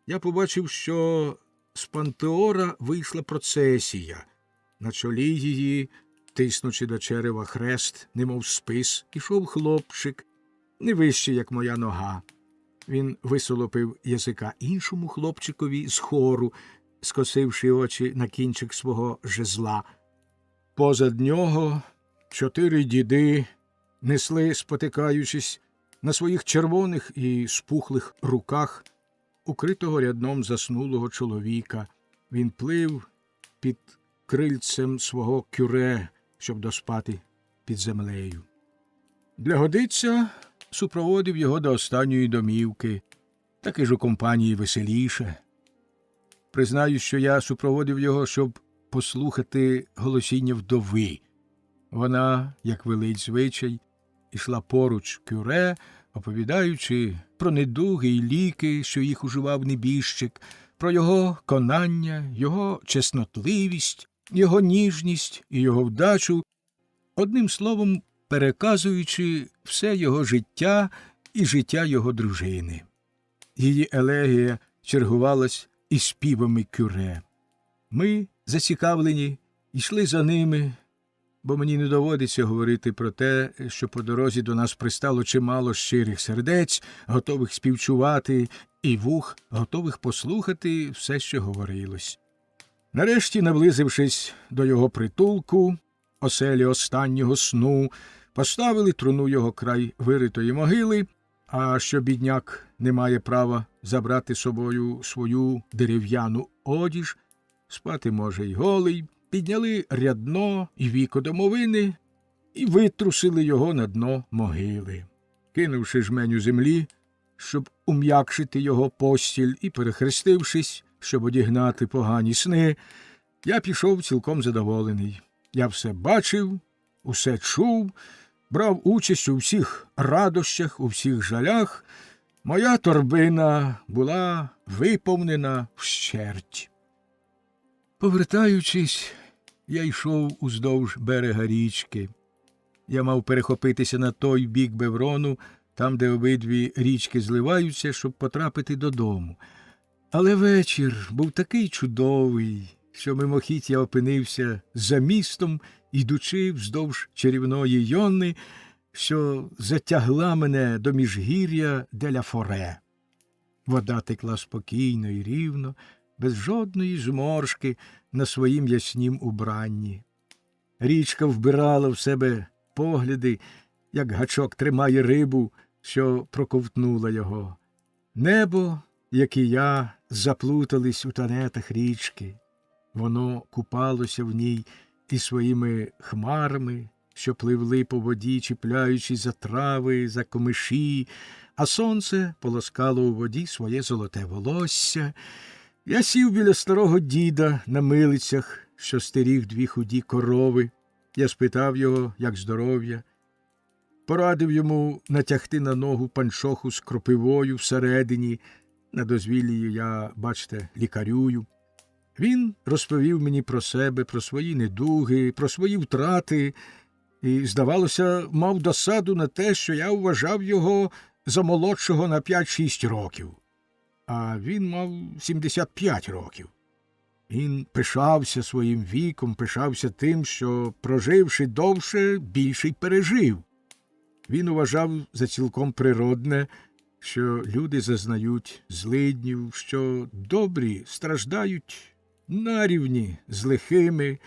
я побачив, що з Пантеора вийшла процесія. На чолі її, тиснучи до черева хрест, немов спис, ішов хлопчик, не вищий, як моя нога. Він висолопив язика іншому хлопчикові з хору, скосивши очі на кінчик свого жезла. Позад нього 4 діди несли, спотикаючись, на своїх червоних і спухлих руках укритого рядном заснулого чоловіка. Він плив під крильцем свого кюре, щоб доспати під землею. Для годиця супроводив його до останньої домівки, таки ж у компанії веселіше. Признаю, що я супроводив його, щоб послухати голосіння вдови. Вона, як велить звичай, ішла поруч кюре, оповідаючи про недуги й ліки, що їх уживав небіжчик, про його конання, його чеснотливість, його ніжність і його вдачу, одним словом, переказуючи все його життя і життя його дружини. Її елегія чергувалась із співами кюре. Ми, зацікавлені, йшли за ними, бо мені не доводиться говорити про те, що по дорозі до нас пристало чимало щирих сердець, готових співчувати, і вух, готових послухати все, що говорилось. Нарешті, наблизившись до його притулку, оселі останнього сну, поставили труну його край виритої могили, а що бідняк не має права забрати з собою свою дерев'яну одіж, спати може й голий, підняли рядно і віко домовини і витрусили його на дно могили. Кинувши жменю землі, щоб ум'якшити його постіль, і перехрестившись, щоб одігнати погані сни, я пішов цілком задоволений. Я все бачив, усе чув, брав участь у всіх радощах, у всіх жалях, моя торбина була виповнена вщерть. Повертаючись, я йшов уздовж берега річки. Я мав перехопитися на той бік Беврону, там, де обидві річки зливаються, щоб потрапити додому. Але вечір був такий чудовий, що мимохідь я опинився за містом, ідучи вздовж чарівної Йонни, що затягла мене до міжгір'я Де-ля-Форе. Вода текла спокійно і рівно, без жодної зморшки на своїм яснім убранні. Річка вбирала в себе погляди, як гачок тримає рибу, що проковтнула його. Небо, як і я, заплутались у танетах річки. Воно купалося в ній і своїми хмарами, що пливли по воді, чіпляючи за трави, за комиші, а сонце полоскало у воді своє золоте волосся. Я сів біля старого діда на милицях, що стеріг дві худі корови. Я спитав його, як здоров'я. Порадив йому натягти на ногу панчоху з кропивою всередині. На дозвіллі я, бачте, лікарюю. Він розповів мені про себе, про свої недуги, про свої втрати і, здавалося, мав досаду на те, що я вважав його за молодшого на 5-6 років. А він мав 75 років. Він пишався своїм віком, пишався тим, що, проживши довше, більше й пережив. Він вважав за цілком природне, що люди зазнають злиднів, що добрі страждають нарівні з лихими,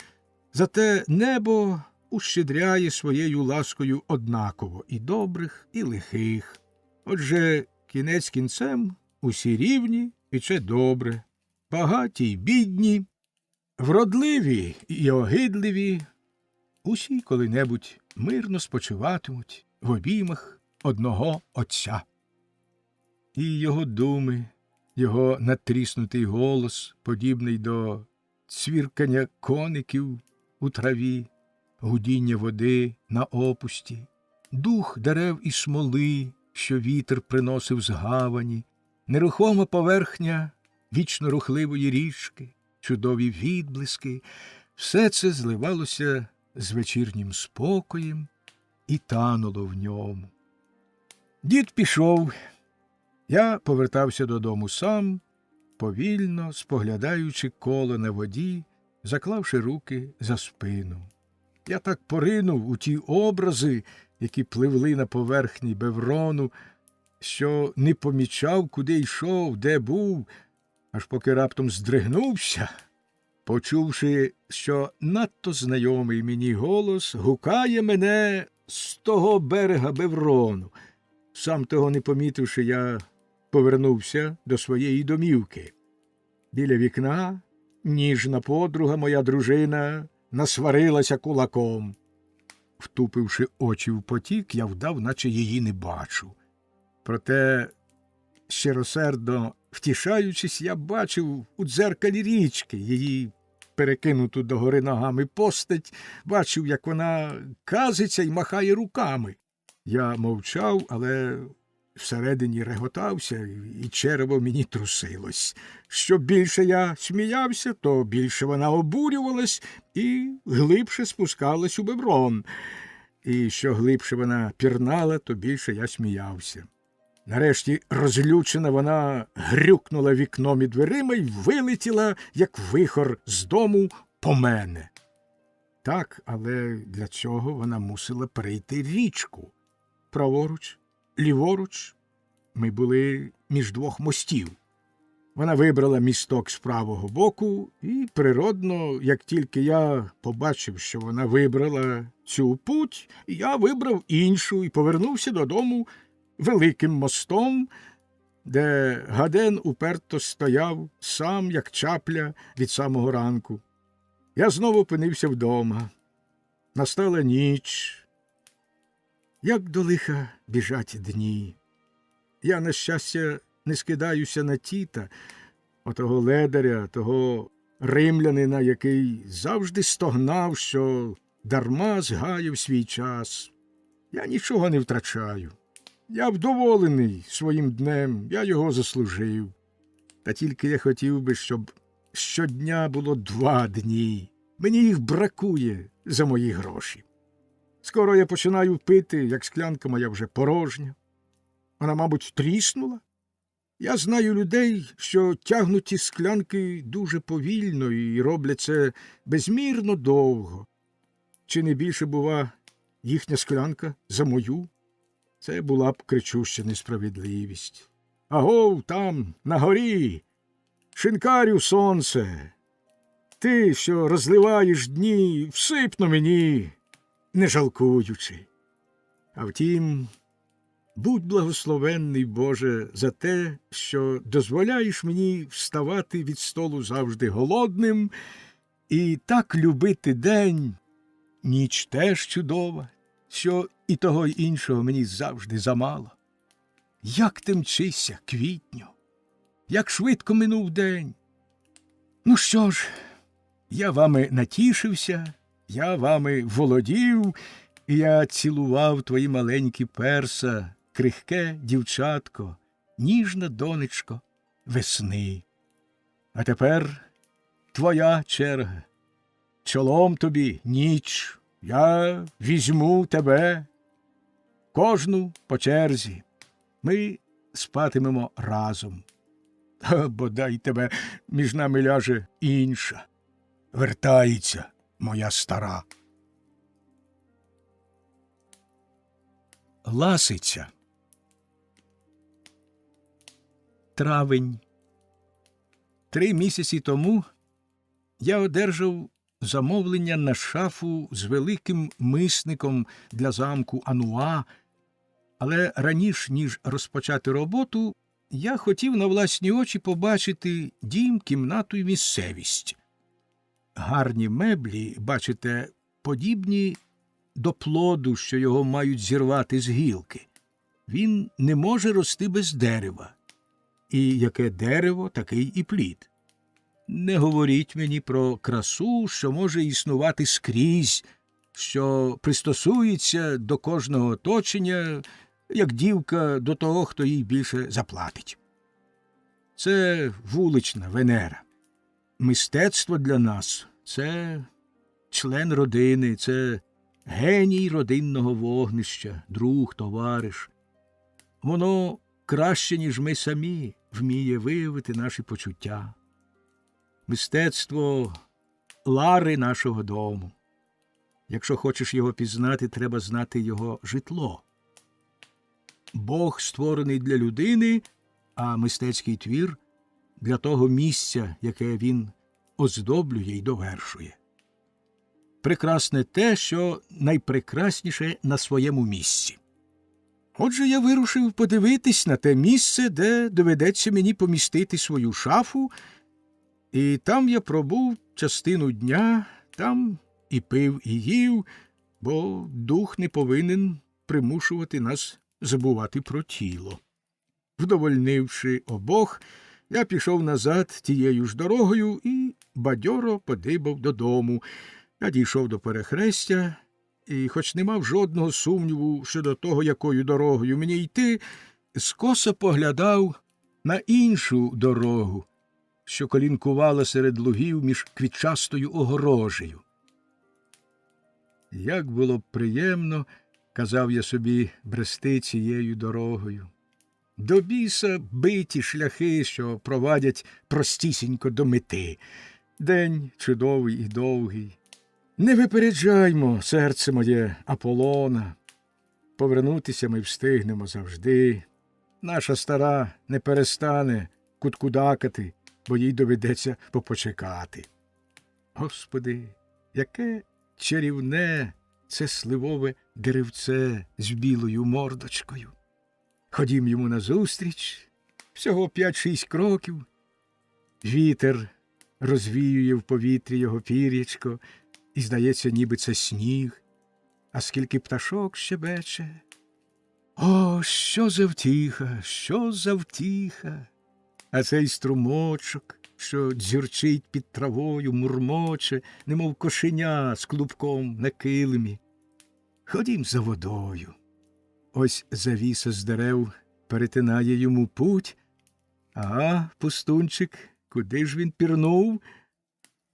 зате небо ущедряє своєю ласкою однаково і добрих, і лихих. Отже, кінець кінцем усі рівні, і це добре, багаті й бідні, вродливі і огидливі, усі коли-небудь мирно спочиватимуть в обіймах одного Отця. І його думи, його натріснутий голос, подібний до цвіркання коників у траві, гудіння води на опусті, дух дерев і смоли, що вітер приносив з гавані, нерухома поверхня вічно рухливої річки, чудові відблиски – все це зливалося з вечірнім спокоєм і тануло в ньому. Дід пішов. Я повертався додому сам, повільно споглядаючи коло на воді, заклавши руки за спину. Я так поринув у ті образи, які пливли на поверхні Беврону, що не помічав, куди йшов, де був, аж поки раптом здригнувся, почувши, що надто знайомий мені голос гукає мене з того берега Беврону. Сам того не помітивши, я повернувся до своєї домівки. Біля вікна ніжна подруга, моя дружина, насварилася кулаком. Втупивши очі в потік, я вдав, наче її не бачу. Проте, щиросердно втішаючись, я бачив у дзеркалі річки її перекинуту догори ногами постать, бачив, як вона казиться й махає руками. Я мовчав, але всередині реготався, і черево мені трусилось. Що більше я сміявся, то більше вона обурювалась і глибше спускалась у Беврон. І що глибше вона пірнала, то більше я сміявся. Нарешті розлючена вона грюкнула вікном і дверима й вилетіла, як вихор з дому, по мене. Так, але для цього вона мусила перейти річку. Праворуч, ліворуч ми були між двох мостів. Вона вибрала місток з правого боку, і природно, як тільки я побачив, що вона вибрала цю путь, я вибрав іншу і повернувся додому великим мостом, де Гаден уперто стояв сам, як чапля, від самого ранку. Я знову опинився вдома. Настала ніч. Як до лиха біжать дні. Я, на щастя, не скидаюся на Тіта, отого ледаря, того римлянина, який завжди стогнав, що дарма згаяв свій час. Я нічого не втрачаю. Я вдоволений своїм днем, я його заслужив. Та тільки я хотів би, щоб щодня було 2 дні. Мені їх бракує за мої гроші. Скоро я починаю пити, як склянка моя вже порожня. Вона, мабуть, тріснула. Я знаю людей, що тягнуть ті склянки дуже повільно і роблять це безмірно довго. Чи не більше, бува, їхня склянка за мою? Це була б кричуща несправедливість. Агов, там, на горі, шинкарю сонце, ти, що розливаєш дні, всипно мені, не жалкуючи. А втім, будь благословенний, Боже, за те, що дозволяєш мені вставати від столу завжди голодним і так любити день. Ніч теж чудова, що і того й іншого мені завжди замало. Як ти мчися, квітню, як швидко минув день. Ну що ж, я вами натішився, я вами володів, і я цілував твої маленькі перса, крихке дівчатко, ніжна донечко весни. А тепер твоя черга. Чолом тобі, ніч, я візьму тебе, кожну по черзі. Ми спатимемо разом. А бодай тебе між нами ляже інша. Вертається моя стара. Ласиця. Травень. 3 місяці тому я одержав замовлення на шафу з великим мисником для замку Ануа, але раніше, ніж розпочати роботу, я хотів на власні очі побачити дім, кімнату і місцевість. Гарні меблі, бачите, подібні до плоду, що його мають зірвати з гілки. Він не може рости без дерева. І яке дерево, такий і плід. Не говоріть мені про красу, що може існувати скрізь, що пристосується до кожного оточення, як дівка до того, хто їй більше заплатить. Це вулична Венера. Мистецтво для нас – це член родини, це геній родинного вогнища, друг, товариш. Воно краще, ніж ми самі, вміє виявити наші почуття. Мистецтво – лари нашого дому. Якщо хочеш його пізнати, треба знати його житло. Бог створений для людини, а мистецький твір – для того місця, яке він оздоблює й довершує. Прекрасне те, що найпрекрасніше на своєму місці. Отже, я вирушив подивитись на те місце, де доведеться мені помістити свою шафу, і там я пробув частину дня, там і пив, і їв, бо дух не повинен примушувати нас забувати про тіло. Вдовольнивши обох, я пішов назад тією ж дорогою і бадьоро подибав додому. Я дійшов до перехрестя, і, хоч не мав жодного сумніву щодо того, якою дорогою мені йти, скоса поглядав на іншу дорогу, що колінкувала серед лугів між квітчастою огорожею. Як було б приємно, казав я собі, брести цією дорогою. До біса биті шляхи, що провадять простісінько до мети. День чудовий і довгий. Не випереджаймо, серце моє, Аполлона. Повернутися ми встигнемо завжди. Наша стара не перестане куткудакати, бо їй доведеться попочекати. Господи, яке чарівне це сливове деревце з білою мордочкою. Ходім йому назустріч, всього 5-6 кроків. Вітер розвіює в повітрі його пір'ячко, і, здається, ніби це сніг. А скільки пташок щебече. О, що за втіха, що за втіха! А цей струмочок, що дзюрчить під травою, мурмоче, немов кошеня з клубком на килимі. Ходім за водою. Ось завіса з дерев перетинає йому путь. Ага, пустунчик, куди ж він пірнув?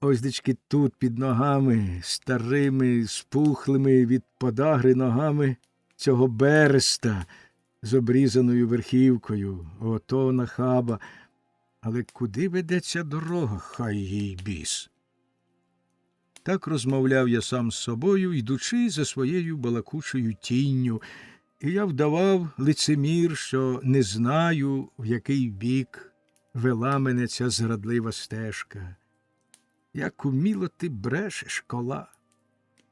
Ось дечки тут під ногами, старими, спухлими від подагри ногами цього береста з обрізаною верхівкою. Ото нахаба. Але куди веде ця дорога, хай їй біс? Так розмовляв я сам з собою, йдучи за своєю балакучою тінню, і я вдавав лицемір, що не знаю, в який бік вела мене ця зрадлива стежка. Як уміло ти брешеш, кола,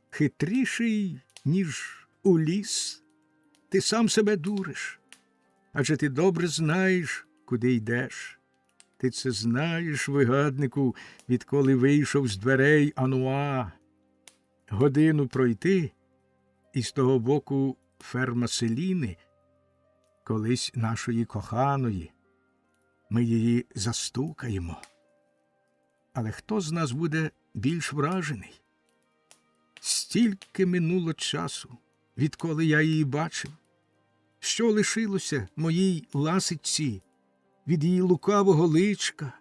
хитріший, ніж у ліс, ти сам себе дуриш, адже ти добре знаєш, куди йдеш. Ти це знаєш, вигаднику, відколи вийшов з дверей Ануа. Годину пройти, і з того боку ферма Селіни, колись нашої коханої. Ми її застукаємо. Але хто з нас буде більш вражений? Стільки минуло часу, відколи я її бачив. Що лишилося моїй ласиці від її лукавого личка,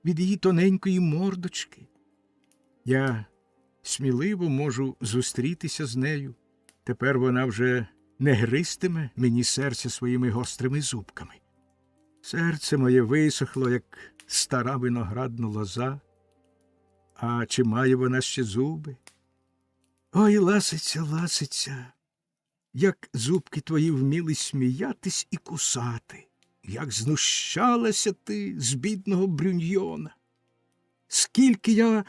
від її тоненької мордочки? Я сміливо можу зустрітися з нею. Тепер вона вже не гристиме мені серце своїми гострими зубками. Серце моє висохло, як стара виноградна лоза. А чи має вона ще зуби? Ой, ласиця, ласиця, як зубки твої вміли сміятись і кусати, як знущалася ти з бідного брюньйона. Скільки я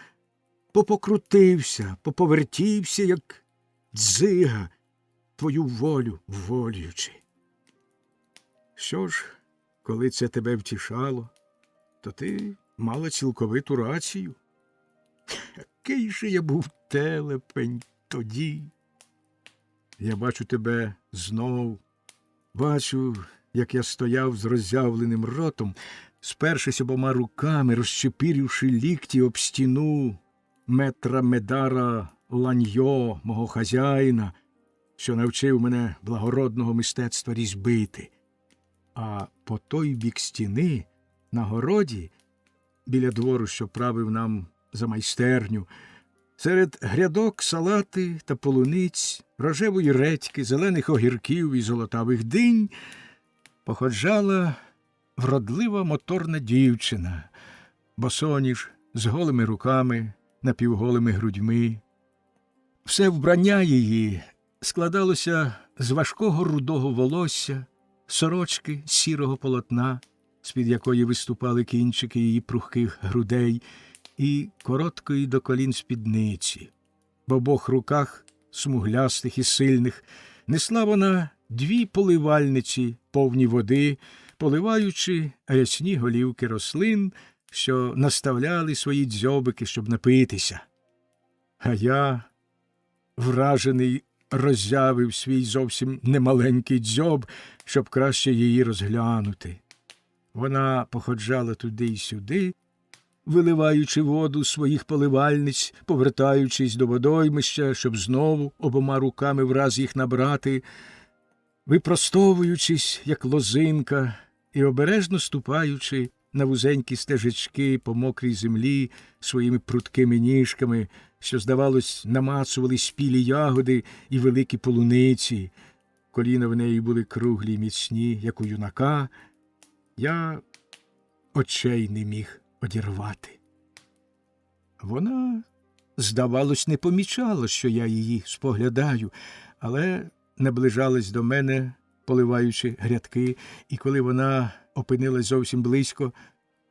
попокрутився, поповертівся, як дзига, твою волю волюючи. Що ж, коли це тебе втішало, то ти мала цілковиту рацію. Який же я був телепень тоді. Я бачу тебе знов, бачу, як я стояв з роззявленим ротом, спершись обома руками, розчепирівши лікті об стіну метра Медара Ланьо, мого хазяїна, що навчив мене благородного мистецтва різьбити. А по той бік стіни, на городі, біля двору, що правив нам за майстерню, серед грядок салати та полуниць, рожевої редьки, зелених огірків і золотавих динь походжала вродлива моторна дівчина, босоніж, з голими руками, напівголими грудьми. Все вбрання її складалося з важкого рудого волосся, сорочки з сірого полотна, з-під якої виступали кінчики її прухких грудей, і короткої до колін спідниці. В обох руках, смуглястих і сильних, несла вона дві поливальниці, повні води, поливаючи рясні голівки рослин, що наставляли свої дзьобики, щоб напитися. А я, вражений, роззявив свій зовсім немаленький дзьоб, щоб краще її розглянути. Вона походжала туди й сюди, виливаючи воду з своїх поливальниць, повертаючись до водоймища, щоб знову обома руками враз їх набрати, випростовуючись, як лозинка, і обережно ступаючи на вузенькі стежечки по мокрій землі своїми пруткими ніжками, що, здавалось, намацували спілі ягоди і великі полуниці. Коліна в неї були круглі й міцні, як у юнака. Я очей не міг одірвати. Вона, здавалось, не помічала, що я її споглядаю, але наближалась до мене, поливаючи грядки, і коли вона опинилась зовсім близько,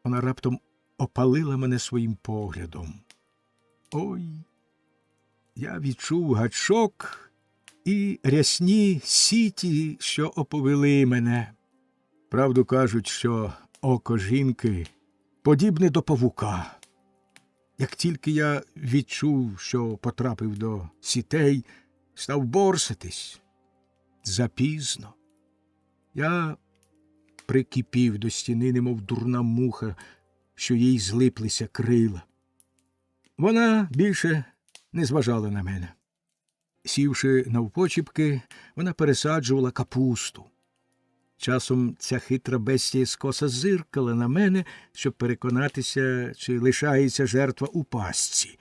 вона раптом опалила мене своїм поглядом. Ой, я відчув гачок і рясні сіті, що оповели мене. Правду кажуть, що око жінки подібне до павука. Як тільки я відчув, що потрапив до сітей, став борсатись. Запізно. Я прикипів до стіни, немов дурна муха, що їй злиплися крила. Вона більше не зважала на мене. Сівши навпочіпки, вона пересаджувала капусту. Часом ця хитра бестія скоса зиркала на мене, щоб переконатися, чи лишається жертва у пастці.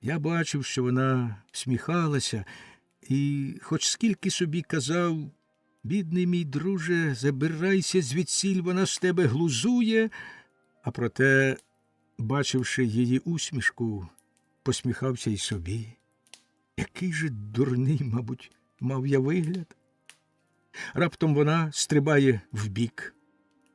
Я бачив, що вона всміхалася, і хоч скільки собі казав: «Бідний мій друже, забирайся звідсіль, вона з тебе глузує», а проте, бачивши її усмішку, посміхався й собі. Який же дурний, мабуть, мав я вигляд. Раптом вона стрибає вбік,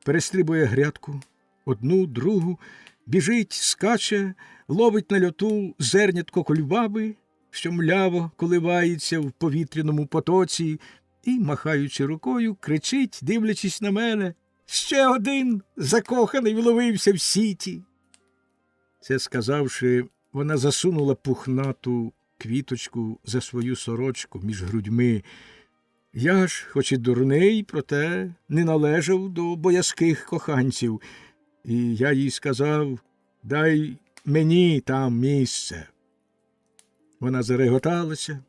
перестрибує грядку, одну, другу, біжить, скаче, ловить на льоту зернятко кульбаби, що мляво коливається в повітряному потоці, і, махаючи рукою, кричить, дивлячись на мене: «Ще один закоханий вловився в сіті!» Це сказавши, вона засунула пухнату квіточку за свою сорочку між грудьми. Я ж, хоч і дурний, проте не належав до боязких коханців, і я їй сказав: «Дай мені там місце». Вона зареготалася,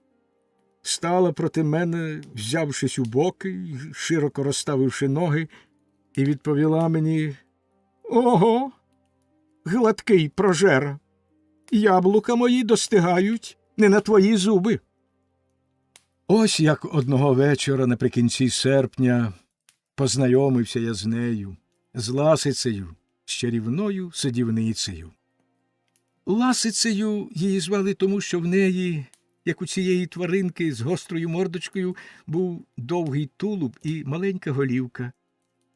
стала проти мене, взявшись у боки й широко розставивши ноги, і відповіла мені: «Ого, гладкий прожера, яблука мої достигають не на твої зуби». Ось як одного вечора наприкінці серпня познайомився я з нею, з Ласицею, з чарівною садівницею. Ласицею її звали тому, що в неї, як у цієї тваринки з гострою мордочкою, був довгий тулуб і маленька голівка,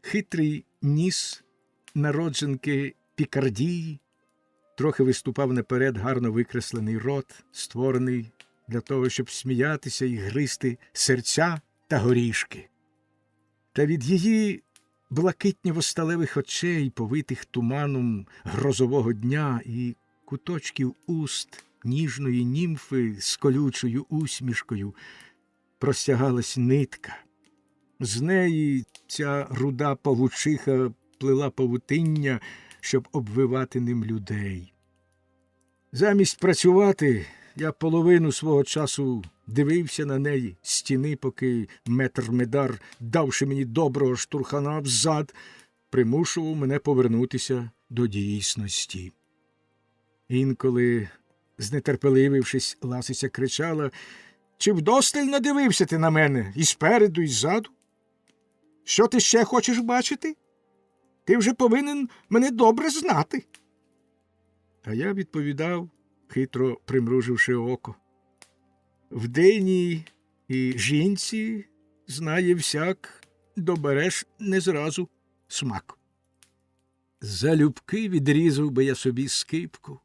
хитрий ніс народженки Пікардії, трохи виступав наперед гарно викреслений рот, створений для того, щоб сміятися і гризти серця та горішки. Та від її блакитньо-сталевих очей, повитих туманом грозового дня, і куточків уст ніжної німфи з колючою усмішкою, простягалась нитка. З неї ця руда павучиха плела павутиння, щоб обвивати ним людей. Замість працювати, я половину свого часу дивився на неї з стіни, поки метр-медар, давши мені доброго штурхана взад, примушував мене повернутися до дійсності. Інколи, знетерпеливившись, Ласиця кричала: «Чи вдосталь надивився ти на мене і спереду, і ззаду? Що ти ще хочеш бачити? Ти вже повинен мене добре знати». А я відповідав, хитро примруживши око: «Вдень і жінці знає всяк, добереш не зразу смак». Залюбки відрізав би я собі скипку.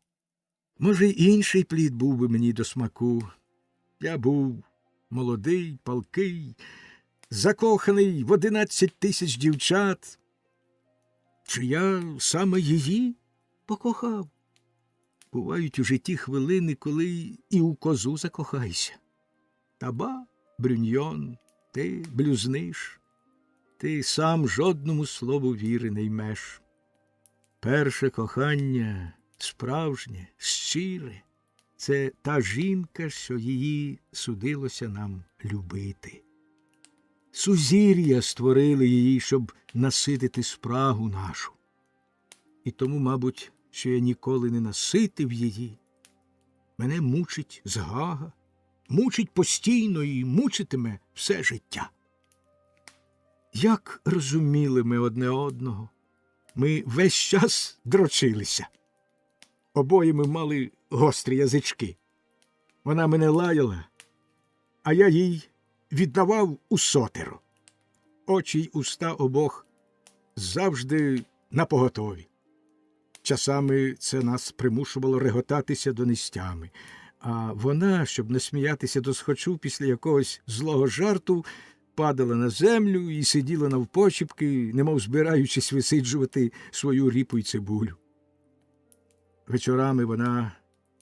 Може, й інший плід був би мені до смаку. Я був молодий, палкий, закоханий в 11 тисяч дівчат. Чи я саме її покохав? Бувають у житті хвилини, коли і у козу закохайся. Та ба, Брюньйон, ти блюзниш, ти сам жодному слову віри не ймеш. Перше кохання, справжнє, щире, це та жінка, що її судилося нам любити. Сузір'я створили її, щоб наситити спрагу нашу. І тому, мабуть, що я ніколи не наситив її. Мене мучить згага, мучить постійно і мучитиме все життя. Як розуміли ми одне одного, ми весь час дрочилися. Обоє ми мали гострі язички. Вона мене лаяла, а я їй віддавав усотеро. Очі й уста обох завжди напоготові. Часами це нас примушувало реготатися донестями, а вона, щоб не сміятися досхочу після якогось злого жарту, падала на землю і сиділа навпочіпки, немов збираючись висиджувати свою ріпу й цибулю. Вечорами вона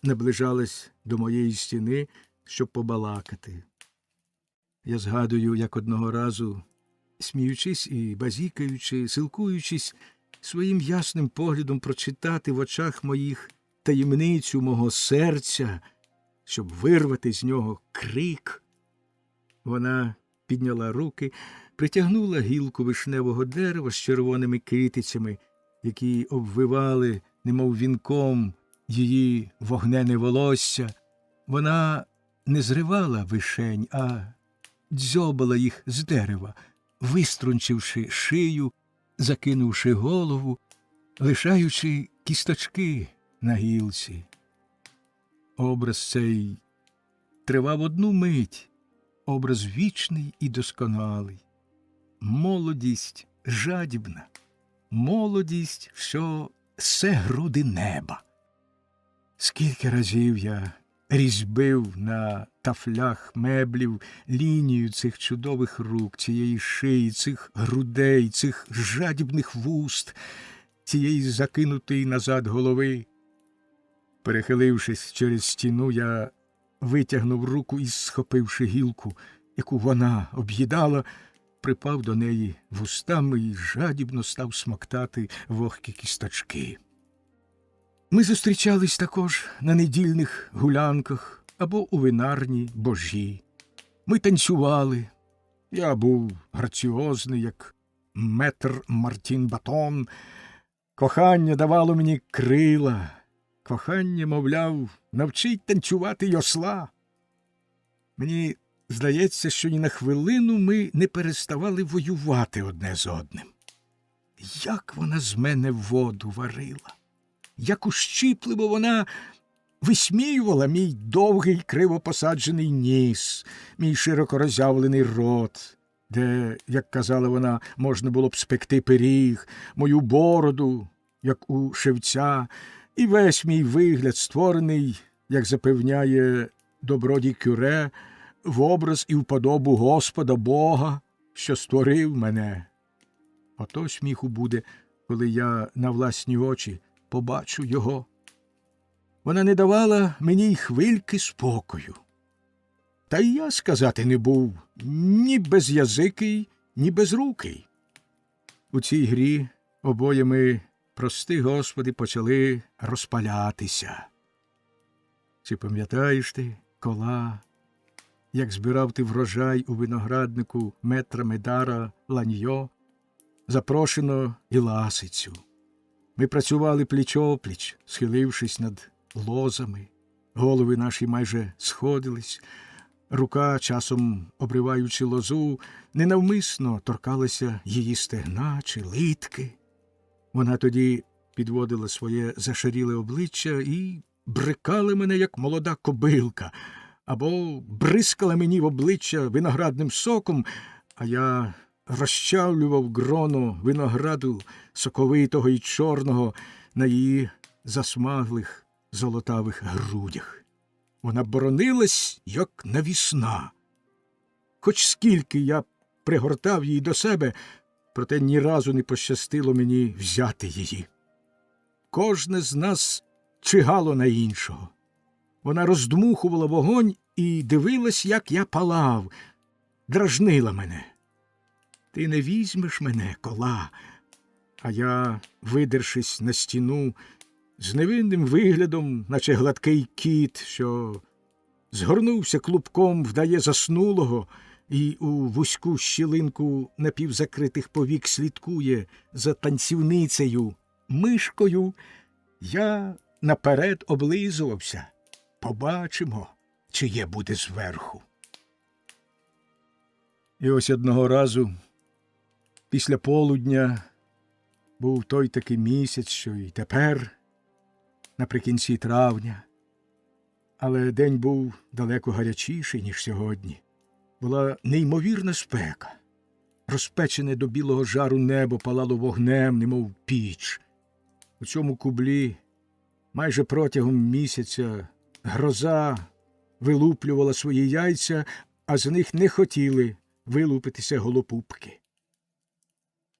наближалась до моєї стіни, щоб побалакати. Я згадую, як одного разу, сміючись і базікаючи, силкуючись своїм ясним поглядом прочитати в очах моїх таємницю мого серця, щоб вирвати з нього крик. Вона підняла руки, притягнула гілку вишневого дерева з червоними китицями, які обвивали, немов вінком, її вогнене волосся. Вона не зривала вишень, а дзьобала їх з дерева, виструнчивши шию, закинувши голову, лишаючи кісточки на гілці. Образ цей тривав одну мить, образ вічний і досконалий. Молодість жадібна, молодість, що се груди неба. Скільки разів я різьбив на тафлях меблів лінію цих чудових рук, цієї шиї, цих грудей, цих жадібних вуст, цієї закинутої назад голови. Перехилившись через стіну, я витягнув руку і, схопивши гілку, яку вона об'їдала, припав до неї вустами і жадібно став смоктати вогкі кісточки. Ми зустрічались також на недільних гулянках або у винарні божі. Ми танцювали. Я був граціозний, як метр Мартін Батон. Кохання давало мені крила. Кохання, мовляв, навчить танцювати й осла. Мені здається, що ні на хвилину ми не переставали воювати одне з одним. Як вона з мене воду варила! Як ущіпливо вона висміювала мій довгий криво посаджений ніс, мій широко роззявлений рот, де, як казала вона, можна було б спекти пиріг, мою бороду, як у шевця, і весь мій вигляд створений, як запевняє добродій Кюре, в образ і вподобу Господа Бога, що створив мене. Ото сміху буде, коли я на власні очі побачу його. Вона не давала мені й хвильки спокою. Та й я сказати не був ні безязикий, ні безрукий. У цій грі обоє ми, прости Господи, почали розпалятися. Чи пам'ятаєш ти, кола, як збирав ти врожай у винограднику метра Медара Ланьо, запрошено і ласицю? Ми працювали пліч-опліч, схилившись над лозами. Голови наші майже сходились. Рука, часом обриваючи лозу, ненавмисно торкалася її стегна чи литки. Вона тоді підводила своє зашаріле обличчя і брикала мене, як молода кобилка, або бризкала мені в обличчя виноградним соком, а я розчавлював гроно винограду соковитого і чорного на її засмаглих золотавих грудях. Вона боронилась, як навісна. Хоч скільки я пригортав її до себе, проте ні разу не пощастило мені взяти її. Кожне з нас чигало на іншого. Вона роздмухувала вогонь і дивилась, як я палав, дражнила мене. Ти не візьмеш мене, кола. А я, видершись на стіну, з невинним виглядом, наче гладкий кіт, що згорнувся клубком, вдає заснулого, і у вузьку щілинку напівзакритих повік слідкує за танцівницею, мишкою, я наперед облизувався. Побачимо, чиє буде зверху. І ось одного разу, після полудня, був той такий місяць, що й тепер, наприкінці травня. Але день був далеко гарячіший, ніж сьогодні. Була неймовірна спека. Розпечене до білого жару небо палало вогнем, немов піч. У цьому кублі майже протягом місяця гроза вилуплювала свої яйця, а з них не хотіли вилупитися голопупки.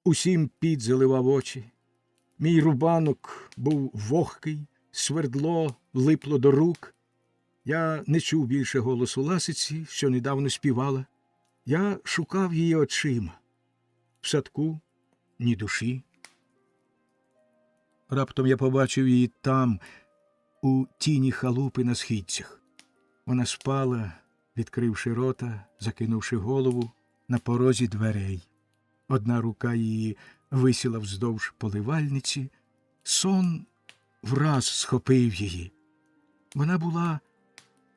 Усім піт заливав очі. Мій рубанок був вогкий, свердло липло до рук. Я не чув більше голосу ласиці, що недавно співала. Я шукав її очима. В садку ні душі. Раптом я побачив її там, у тіні халупи на східцях. Вона спала, відкривши рота, закинувши голову на порозі дверей. Одна рука її висіла вздовж поливальниці. Сон враз схопив її. Вона була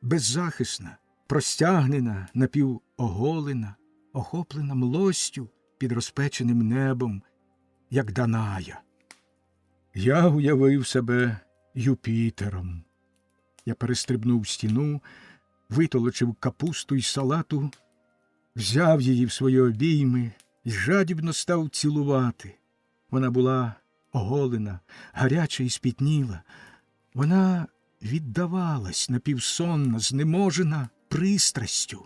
беззахисна, простягнена, напівоголена, охоплена млостю під розпеченим небом, як Даная. Я уявив себе Юпітером. Я перестрибнув стіну, витолочив капусту й салату, взяв її в свої обійми і жадібно став цілувати. Вона була оголена, гаряча і спітніла. Вона віддавалась напівсонна, знеможена пристрастю,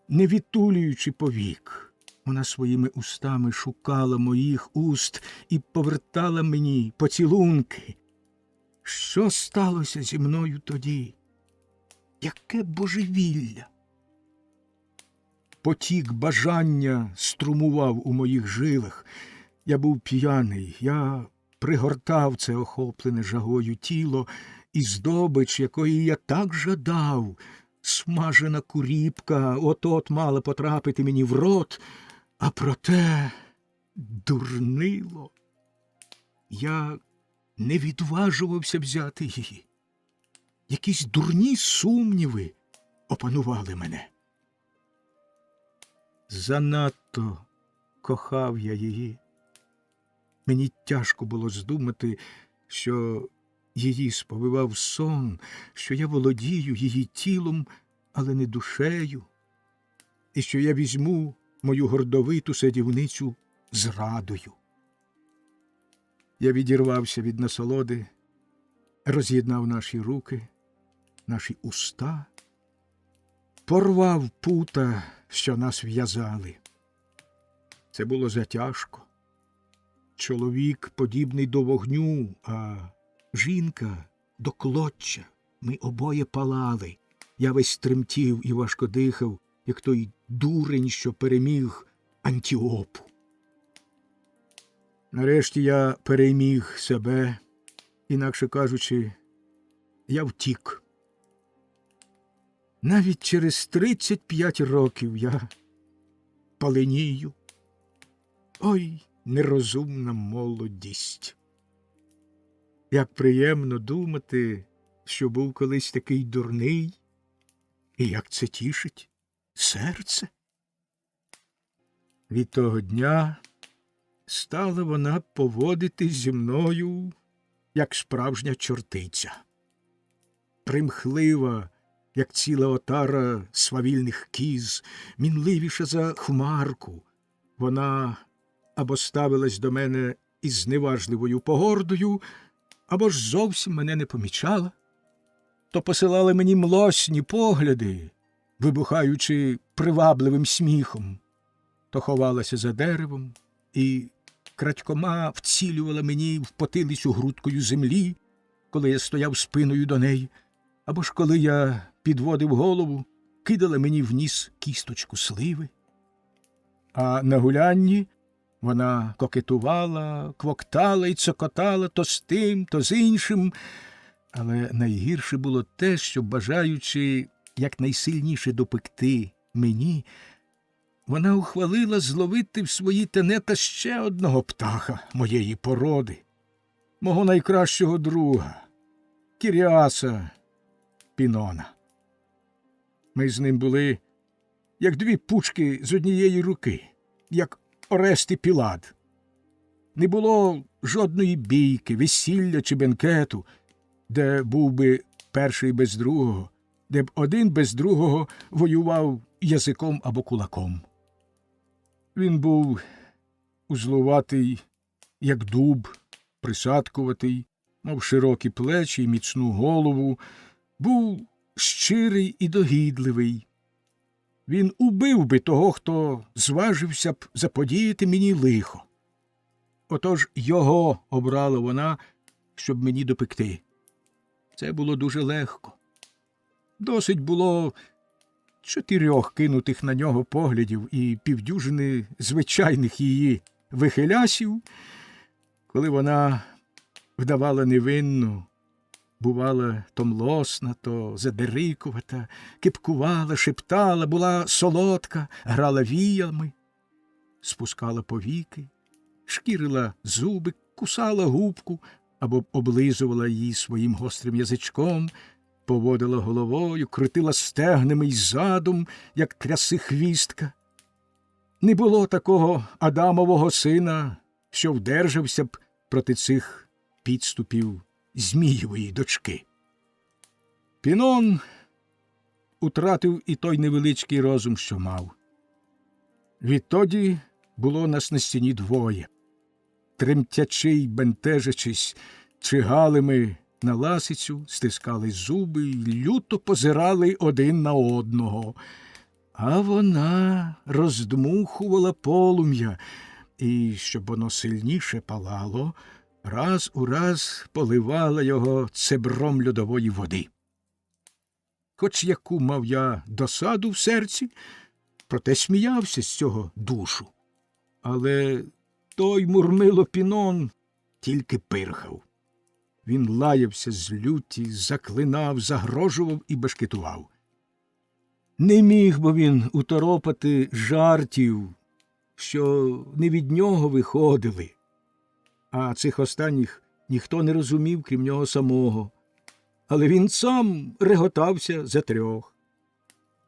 не відтулюючи повік. Вона своїми устами шукала моїх уст і повертала мені поцілунки. Що сталося зі мною тоді? Яке божевілля! Потік бажання струмував у моїх жилах. Я був п'яний, я пригортав це охоплене жагою тіло, і здобич, якої я так жадав, смажена куріпка, от-от мала потрапити мені в рот, а проте дурнило. Я не відважувався взяти її. Якісь дурні сумніви опанували мене. Занадто кохав я її. Мені тяжко було здумати, що її сповивав сон, що я володію її тілом, але не душею, і що я візьму мою гордовиту садівницю зрадою. Я відірвався від насолоди, роз'єднав наші руки, наші уста, порвав пута, що нас в'язали. Це було затяжко. Чоловік подібний до вогню, а жінка до клоччя. Ми обоє палали. Я весь тремтів і важко дихав, як той дурень, що переміг Антіопу. Нарешті я переміг себе, інакше кажучи, я втік. Навіть через 35 років я паленію. Ой, нерозумна молодість! Як приємно думати, що був колись такий дурний, і як це тішить серце. Від того дня стала вона поводитись зі мною, як справжня чортиця. Примхлива, як ціла отара свавільних кіз, мінливіша за хмарку. Вона або ставилась до мене із зневажливою погордою, або ж зовсім мене не помічала, то посилала мені млосні погляди, вибухаючи привабливим сміхом, то ховалася за деревом і крадькома вцілювала мені в потилицю грудкою землі, коли я стояв спиною до неї, або ж коли я підводив голову, кидала мені в ніс кісточку сливи. А на гулянні вона кокетувала, квоктала й цокотала то з тим, то з іншим, але найгірше було те, що, бажаючи якнайсильніше допекти мені, вона ухвалила зловити в свої тенета ще одного птаха моєї породи, мого найкращого друга, Кіріаса Пінона. Ми з ним були, як дві пучки з однієї руки, як Орест і Пілад. Не було жодної бійки, весілля чи бенкету, де був би перший без другого, де б один без другого воював язиком або кулаком. Він був узловатий, як дуб, присадкуватий, мав широкі плечі й міцну голову, був щирий і догідливий. Він убив би того, хто зважився б заподіяти мені лихо. Отож його обрала вона, щоб мені допекти. Це було дуже легко. Досить було 4 кинутих на нього поглядів і півдюжини звичайних її вихилясів, коли вона вдавала невинну, бувала то млосна, то задерикувата, кипкувала, шептала, була солодка, грала віями, спускала повіки, шкірила зуби, кусала губку або облизувала її своїм гострим язичком, поводила головою, крутила стегнами й задом, як тряси хвістка. Не було такого Адамового сина, що вдержався б проти цих підступів Змієвої дочки. Пінон утратив і той невеличкий розум, що мав. Відтоді було нас на стіні двоє. Тремтячи й бентежачись, чигали ми на ласицю, стискали зуби й люто позирали один на одного. А вона роздмухувала полум'я, і, щоб воно сильніше палало, раз у раз поливала його цебром льодової води. Хоч яку мав я досаду в серці, проте сміявся з цього душу. Але той Мурмило Пінон тільки пирхав. Він лаявся з люті, заклинав, загрожував і бешкетував. Не міг бо він уторопати жартів, що не від нього виходили, а цих останніх ніхто не розумів, крім нього самого. Але він сам реготався за трьох.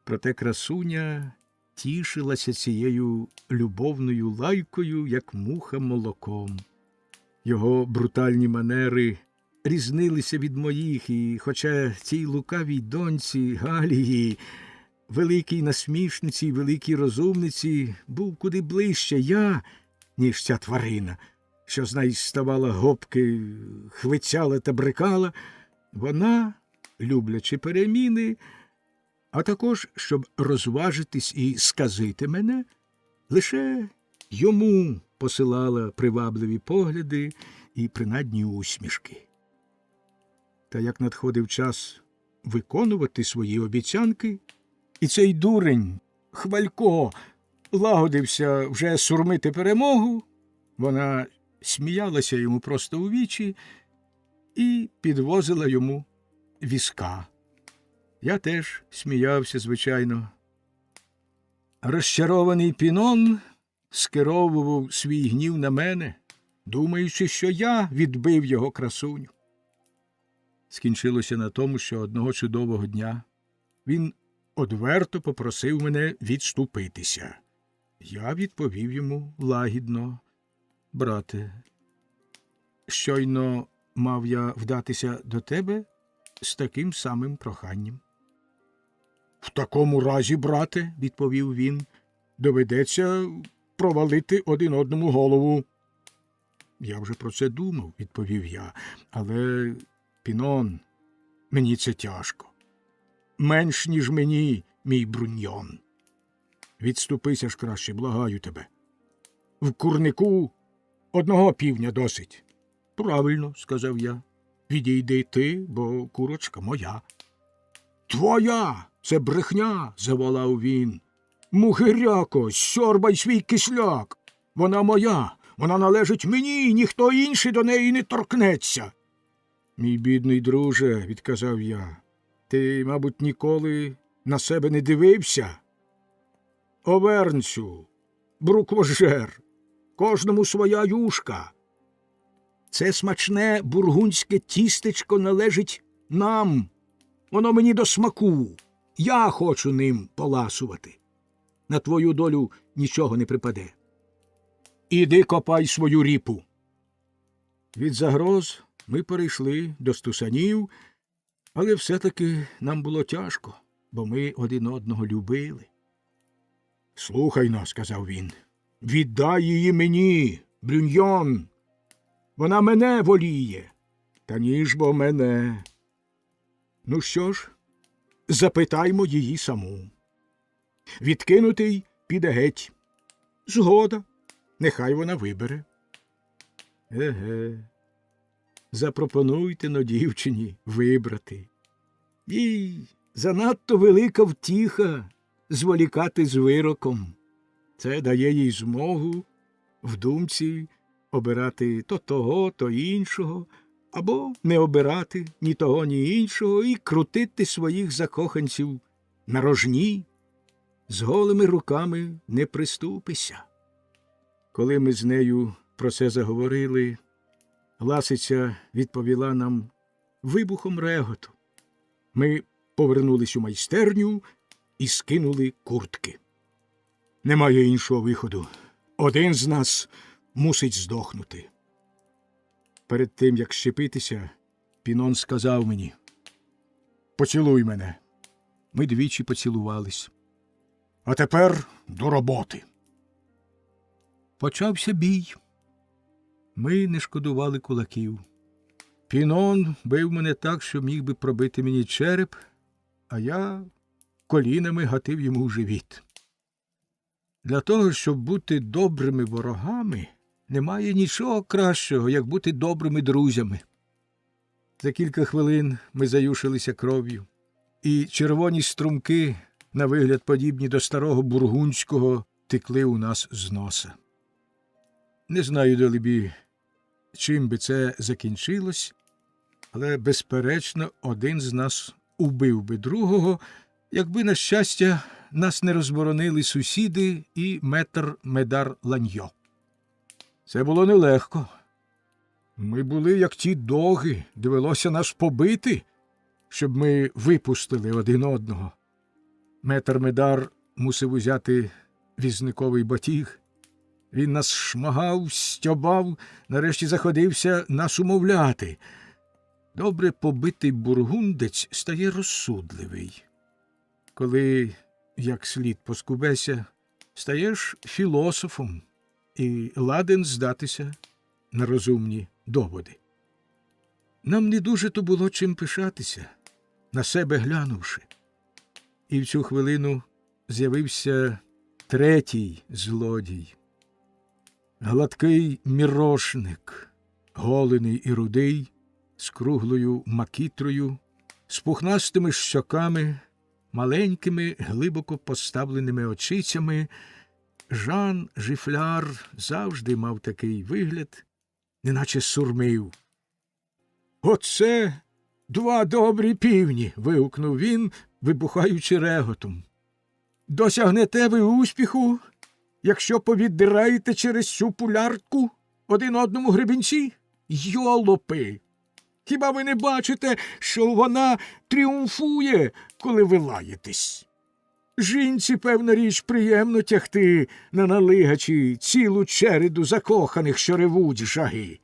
Проте красуня тішилася цією любовною лайкою, як муха молоком. Його брутальні манери різнилися від моїх, і хоча цій лукавій доньці Галії, великій насмішниці й великій розумниці, був куди ближче я, ніж ця тварина, що з неї ставала гопки, хвицяла та брикала, вона, люблячи переміни, а також, щоб розважитись і сказити мене, лише йому посилала привабливі погляди і принадні усмішки. Та як надходив час виконувати свої обіцянки, і цей дурень, Хвалько, лагодився вже сурмити перемогу, вона сміялася йому просто у вічі і підвозила йому візка. Я теж сміявся, звичайно. Розчарований Пінон скеровував свій гнів на мене, думаючи, що я відбив його красуню. Скінчилося на тому, що одного чудового дня він одверто попросив мене відступитися. Я відповів йому лагідно: брате, щойно мав я вдатися до тебе з таким самим проханням. В такому разі, брате, відповів він, доведеться провалити один одному голову. Я вже про це думав, відповів я, але, Пінон, мені це тяжко. Менш, ніж мені, мій Бруньйон. Відступися ж краще, благаю тебе. В курнику одного півня досить. Правильно, сказав я. Відійди ти, бо курочка моя. Твоя! Це брехня, заволав він. Мухиряко, сьорбай свій кисляк. Вона моя, вона належить мені, ніхто інший до неї не торкнеться. Мій бідний друже, відказав я, ти, мабуть, ніколи на себе не дивився? Овернцю, бруквожер, кожному своя юшка. Це смачне бургундське тістечко належить нам. Воно мені до смаку. Я хочу ним поласувати. На твою долю нічого не припаде. Іди копай свою ріпу. Від загроз ми перейшли до стусанів, але все-таки нам було тяжко, бо ми один одного любили. Слухай-но, сказав він, віддай її мені, Бруньйон. Вона мене воліє, та ніж бо мене. Ну що ж, запитаймо її саму. Відкинутий піде геть. Згода, нехай вона вибере. Еге, запропонуйте-но дівчині вибрати. Їй занадто велика втіха зволікати з вироком. Це дає їй змогу в думці обирати то того, то іншого, або не обирати ні того, ні іншого і крутити своїх закоханців на рожні, з голими руками не приступися. Коли ми з нею про це заговорили, Ласиця відповіла нам вибухом реготу. Ми повернулись у майстерню і скинули куртки. Немає іншого виходу. Один з нас мусить здохнути. Перед тим, як щепитися, Пінон сказав мені: «Поцілуй мене». Ми двічі поцілувались. А тепер до роботи. Почався бій. Ми не шкодували кулаків. Пінон бив мене так, що міг би пробити мені череп, а я колінами гатив йому в живіт. Для того, щоб бути добрими ворогами, немає нічого кращого, як бути добрими друзями. За кілька хвилин ми заюшилися кров'ю, і червоні струмки, на вигляд подібні до старого бургундського, текли у нас з носа. Не знаю, долебі, чим би це закінчилось, але, безперечно, один з нас убив би другого, якби, на щастя, нас не розборонили сусіди і метр Медар Ланьо. Це було нелегко. Ми були, як ті доги, довелося нас побити, щоб ми випустили один одного. Метр Медар мусив узяти візниковий батіг. Він нас шмагав, стьобав, нарешті заходився нас умовляти. Добре побитий бургундець стає розсудливий. Коли, як слід поскубеся, стаєш філософом і ладен здатися на розумні доводи. Нам не дуже то було чим пишатися, на себе глянувши. І в цю хвилину з'явився третій злодій. Гладкий мірошник, голений і рудий, з круглою макітрою, з пухнастими щоками, маленькими, глибоко поставленими очицями. Жан Жіфляр завжди мав такий вигляд, неначе сурмив. «Оце два добрі півні!» – вигукнув він, вибухаючи реготом. «Досягнете ви успіху, якщо повіддираєте через цю пулярку один одному гребінці? Йолопи! Хіба ви не бачите, що вона тріумфує, коли ви лаєтесь? Жінці, певна річ, приємно тягти на налигачі цілу череду закоханих, що ревуть жаги.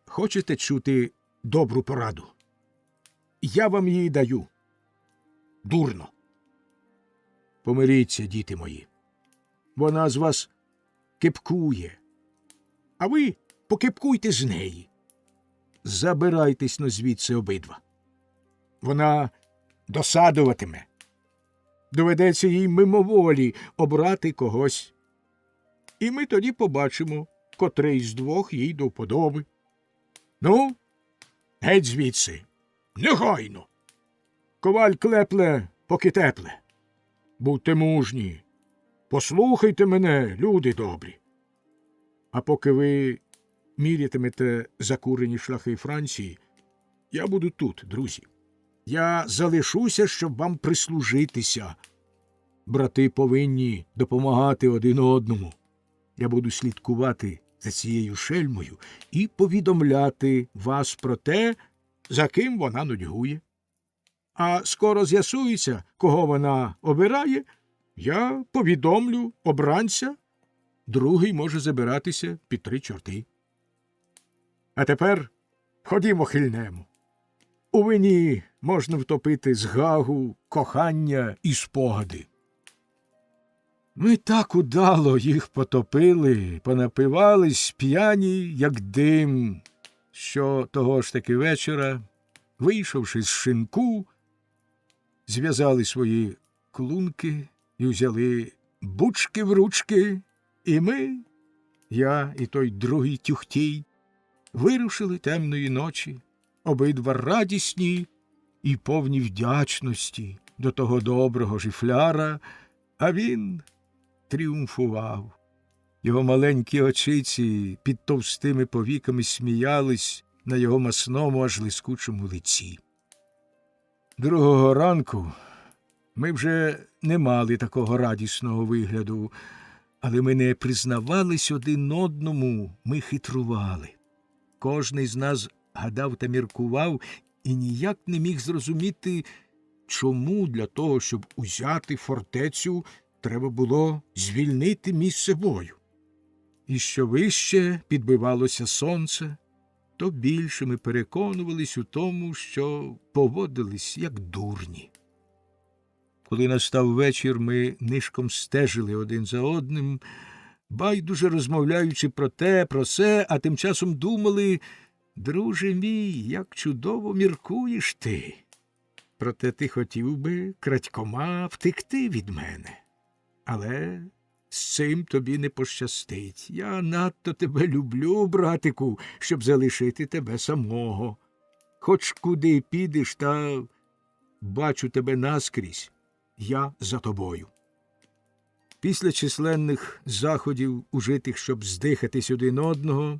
Хочете чути добру пораду? Я вам її даю. Дурно. Помиріться, діти мої. Вона з вас кепкує, а ви покепкуйте з неї. Забирайтесь-но звідси обидва. Вона досадуватиме. Доведеться їй мимоволі обрати когось. І ми тоді побачимо, котрий з двох їй до вподоби. Ну, геть звідси. Негайно. Коваль клепле, поки тепле. Будьте мужні. Послухайте мене, люди добрі. А поки ви мірятимете закурені шляхи Франції, я буду тут, друзі. Я залишуся, щоб вам прислужитися. Брати повинні допомагати один одному. Я буду слідкувати за цією шельмою і повідомляти вас про те, за ким вона нудьгує. А скоро з'ясується, кого вона обирає, я повідомлю обранця, другий може забиратися під 3 чорти. А тепер ходімо хильнемо. У вині можна втопити згагу, кохання і спогади. Ми так удало їх потопили, понапивались п'яні, як дим, що того ж таки вечора, вийшовши з шинку, зв'язали свої клунки і взяли бучки в ручки, і ми, я і той другий тюхтій, вирушили темної ночі, обидва радісні і повні вдячності до того доброго Жіфляра, а він тріумфував. Його маленькі очиці під товстими повіками сміялись, на його масному, аж лискучому лиці. Другого ранку ми вже не мали такого радісного вигляду, але ми не признавались один одному, ми хитрували. Кожний з нас гадав та міркував і ніяк не міг зрозуміти, чому для того, щоб узяти фортецю, треба було звільнити місце бою. І що вище підбивалося сонце, то більше ми переконувались у тому, що поводились як дурні. Коли настав вечір, ми нишком стежили один за одним, байдуже розмовляючи про те, про се, а тим часом думали: «Друже мій, як чудово міркуєш ти! Проте ти хотів би крадькома втекти від мене. Але з цим тобі не пощастить. Я надто тебе люблю, братику, щоб залишити тебе самого. Хоч куди підеш, та бачу тебе наскрізь, я за тобою». Після численних заходів, ужитих, щоб здихатись один одного,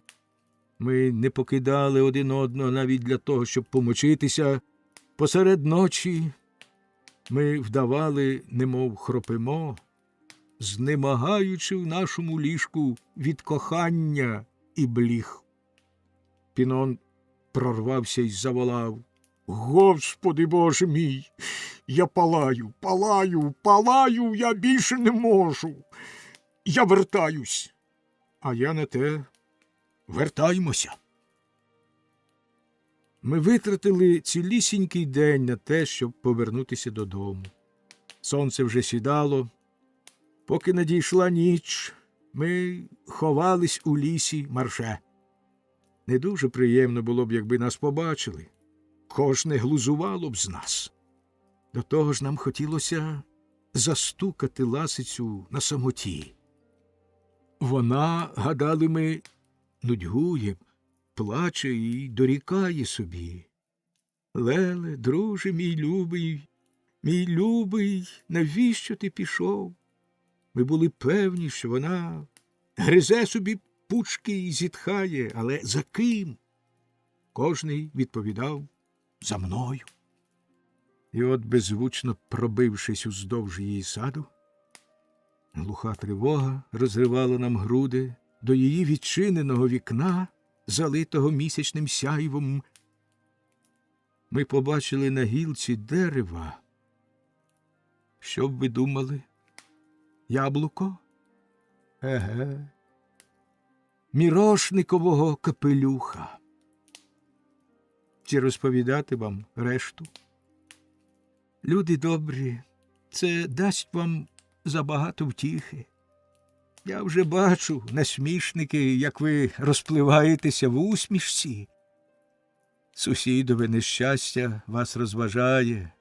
ми не покидали один одного навіть для того, щоб помочитися. Посеред ночі ми вдавали, немов хропимо, знемагаючи в нашому ліжку від кохання і бліг. Пінон прорвався й заволав: «Господи Боже мій! Я палаю, палаю, палаю, я більше не можу! Я вертаюсь!» А я на те: «Вертаймося!» Ми витратили цілісінький день на те, щоб повернутися додому. Сонце вже сідало. Поки надійшла ніч, ми ховались у лісі Марше. Не дуже приємно було б, якби нас побачили. Кожне глузувало б з нас. До того ж нам хотілося застукати ласицю на самоті. Вона, гадали ми, нудьгує, плаче і дорікає собі: «Леле, друже мій любий, навіщо ти пішов?» Ми були певні, що вона гризе собі пучки і зітхає, але за ким? Кожний відповідав: «За мною». І от, беззвучно пробившись уздовж її саду, глуха тривога розривала нам груди до її відчиненого вікна, залитого місячним сяйвом. Ми побачили на гілці дерева. Що б ви думали? Яблуко? Еге. Мірошникового капелюха. Чи розповідати вам решту? Люди добрі, це дасть вам забагато втіхи. Я вже бачу, насмішники, як ви розпливаєтеся в усмішці. Сусідове нещастя вас розважає.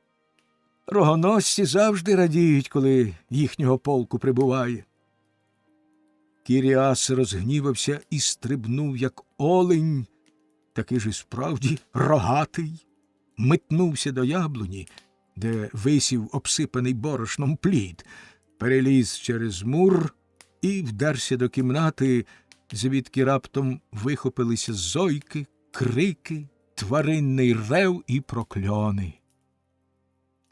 Рогоносці завжди радіють, коли їхнього полку прибуває. Кіріас розгнівався і стрибнув, як олень, такий же справді рогатий, метнувся до яблуні, де висів обсипаний борошном плід, переліз через мур і вдерся до кімнати, звідки раптом вихопилися зойки, крики, тваринний рев і прокльони.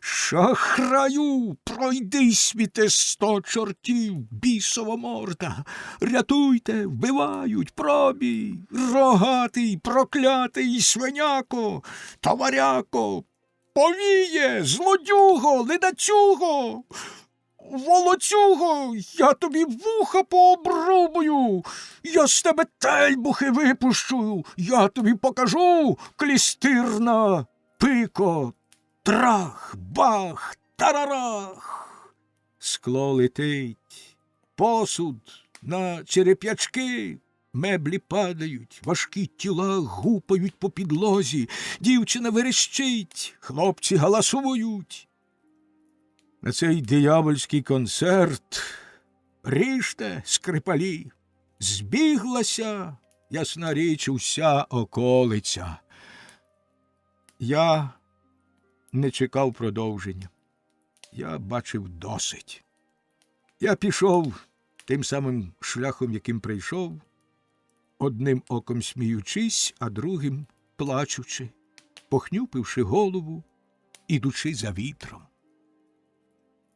«Шахраю, пройди світе 100 чортів, бісова морда! Рятуйте, вбивають, пробій! Рогатий, проклятий свиняко, товаряко! Повіє, злодюго, ледацюго! Волоцюго, я тобі вуха пообрубую, я з тебе тельбухи випущу, я тобі покажу, клістирна пико, трах, бах, тарарах. Скло летить, посуд на череп'ячки, меблі падають, важкі тіла гупають по підлозі, дівчина верещить, хлопці галасують. На цей диявольський концерт, ріжте, скрипалі, збіглася, ясна річ, уся околиця. Я не чекав продовження. Я бачив досить. Я пішов тим самим шляхом, яким прийшов, одним оком сміючись, а другим плачучи, похнюпивши голову, ідучи за вітром.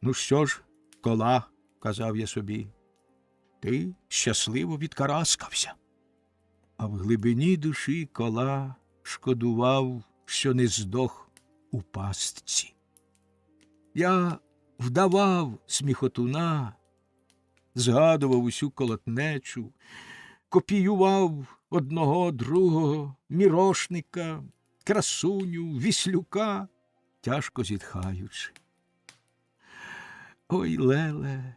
Ну що ж, кола, казав я собі, ти щасливо відкараскався. А в глибині душі кола шкодував, що не здох у пастці. Я вдавав сміхотуна, згадував усю колотнечу, копіював одного, другого, Мірошника, Красуню, Віслюка, тяжко зітхаючи. Ой, Леле,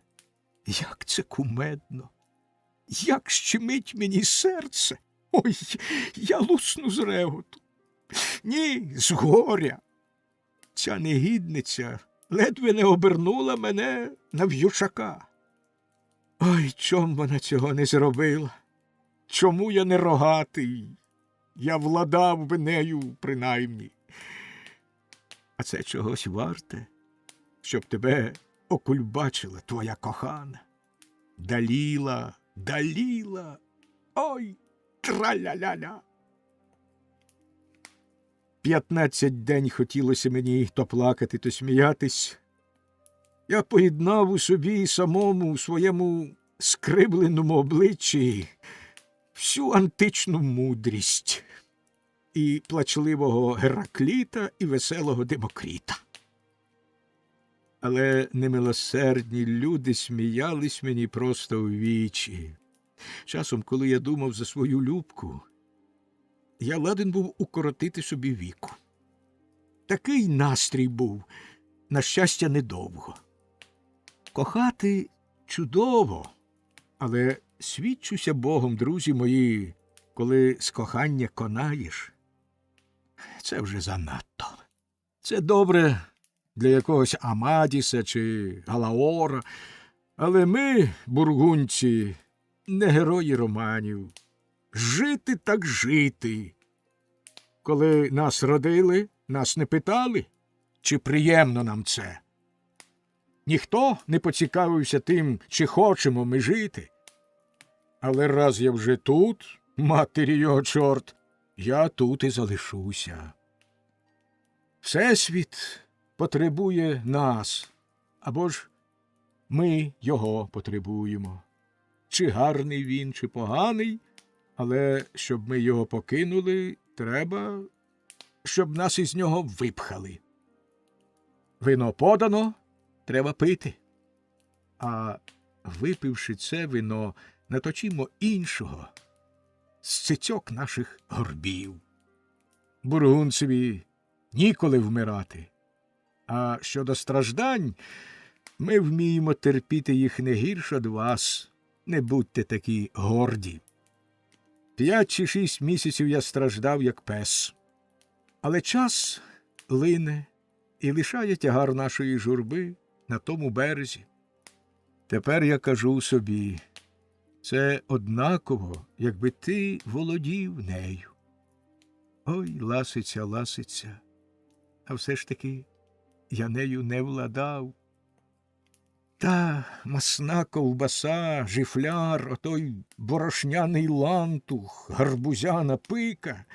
як це кумедно, як щемить мені серце. Ой, я лусну з реготу. Ні, з горя. Ця негідниця ледве не обернула мене на в'ючака. Ой, чом вона цього не зробила? Чому я не рогатий? Я владав би нею, принаймні. А це чогось варте, щоб тебе окульбачила твоя кохана. Даліла, Даліла, ой, траля-ля-ля. 15 день хотілося мені то плакати, то сміятись. Я поєднав у собі самому, у своєму скривленому обличчі всю античну мудрість і плачливого Геракліта, і веселого Демокріта. Але немилосердні люди сміялись мені просто у вічі. Часом, коли я думав за свою Любку, я ладен був укоротити собі віку. Такий настрій був, на щастя, недовго. Кохати чудово, але свідчуся Богом, друзі мої, коли з кохання конаєш, це вже занадто. Це добре для якогось Амадіса чи Галаора, але ми, бургунці, не герої романів. Жити так жити. Коли нас родили, нас не питали, чи приємно нам це. Ніхто не поцікавився тим, чи хочемо ми жити. Але раз я вже тут, матері його чорт, я тут і залишуся. Всесвіт потребує нас, або ж ми його потребуємо. Чи гарний він, чи поганий, але щоб ми його покинули, треба, щоб нас із нього випхали. Вино подано, треба пити. А випивши це вино, наточімо іншого з цицьок наших горбів. Бургунцеві ніколи вмирати. А щодо страждань, ми вміємо терпіти їх не гірше від вас. Не будьте такі горді. 5 чи 6 місяців я страждав, як пес. Але час лине і лишає тягар нашої журби на тому березі. Тепер я кажу собі, це однаково, якби ти володів нею. Ой, ласиця, ласиця, а все ж таки я нею не владав. Та масна ковбаса, жифляр, отой борошняний лантух, гарбузяна пика –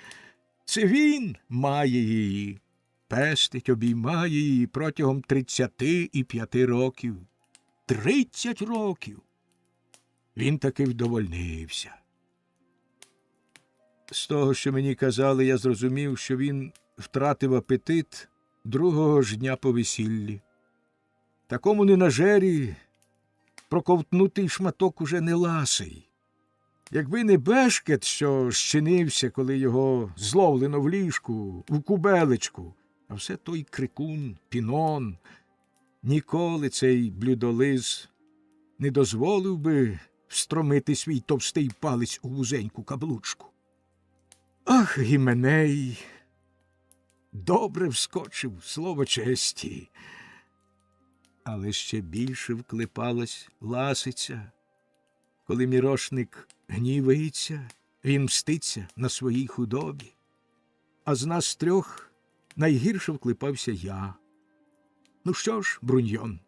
це він має її, пестить, обіймає її протягом 35 років. 30 років! Він таки вдовольнився. З того, що мені казали, я зрозумів, що він втратив апетит другого ж дня по весіллі. Такому ненажері проковтнутий шматок уже не ласий. Якби не бешкет, що щинився, коли його зловлено в ліжку, в кубелечку, а все той крикун, Пінон, ніколи цей блюдолиз не дозволив би встромити свій товстий палець у вузеньку каблучку. Ах, Гіменей, добре вскочив, слово честі. Але ще більше вклепалась ласиця. Коли Мірошник гнівається, він мститься на своїй худобі. А з нас 3 найгірше вклепався я. Ну що ж, Бруньйон,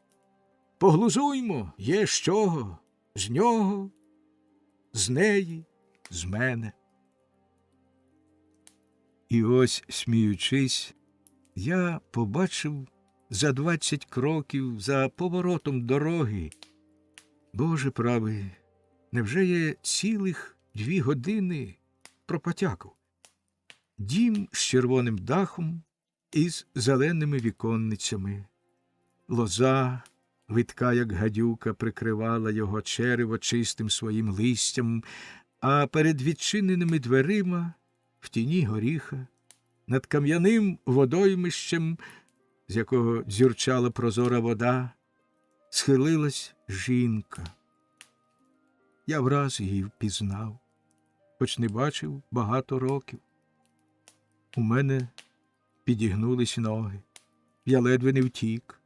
поглузуймо, є з чого, з нього, з неї, з мене. І ось, сміючись, я побачив за 20 кроків, за поворотом дороги. Боже правий, невже я цілих 2 години пропотякав? Дім з червоним дахом і з зеленими віконницями. Лоза, видка, як гадюка, прикривала його черево чистим своїм листям, а перед відчиненими дверима, в тіні горіха, над кам'яним водоймищем, з якого дзюрчала прозора вода, схилилась жінка. Я враз її впізнав, хоч не бачив багато років. У мене підігнулись ноги, я ледве не втік.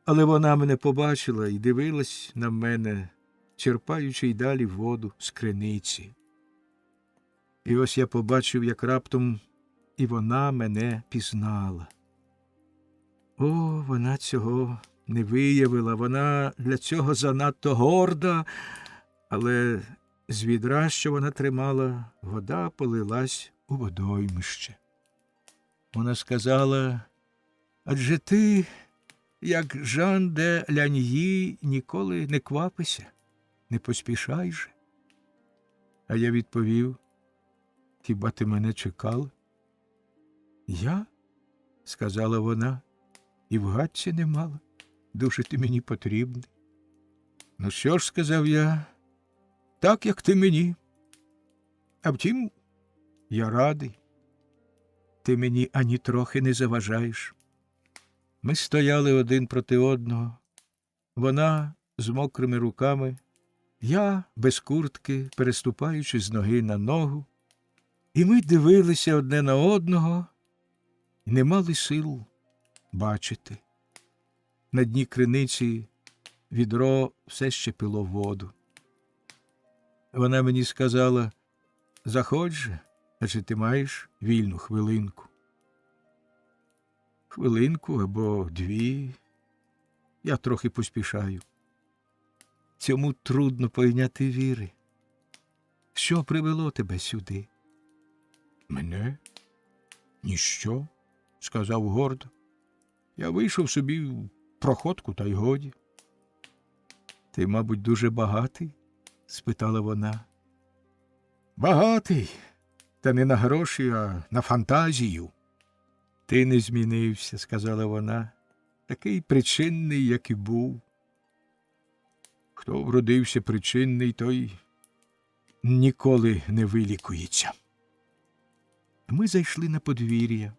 Але вона мене побачила і дивилась на мене, черпаючи й далі воду з криниці. І ось я побачив, як раптом і вона мене пізнала. О, вона цього не виявила, вона для цього занадто горда, але з відра, що вона тримала, вода полилась у водоймище. Вона сказала: «Адже ти, як Жан де Ляньї, ніколи не квапися, не поспішай же». А я відповів: «Хіба ти мене чекала?» «Я?» – сказала вона, – «і в гадці не мала, дуже ти мені потрібний». «Ну що ж», – сказав я, – «так, як ти мені. А втім, я радий. Ти мені ані трохи не заважаєш». Ми стояли один проти одного, вона з мокрими руками, я без куртки, переступаючи з ноги на ногу, і ми дивилися одне на одного і не мали сил бачити. На дні криниці відро все ще пило воду. Вона мені сказала: «Заходь же, адже ти маєш вільну хвилинку». Хвилинку або 2. Я трохи поспішаю. Цьому трудно пойняти віри. Що привело тебе сюди? Мене? Ніщо, сказав гордо. Я вийшов собі в проходку, та й годі. Ти, мабуть, дуже багатий? Спитала вона. Багатий, та не на гроші, а на фантазію. Ти не змінився, сказала вона, такий причинний, як і був. Хто вродився причинний, той ніколи не вилікується. Ми зайшли на подвір'я.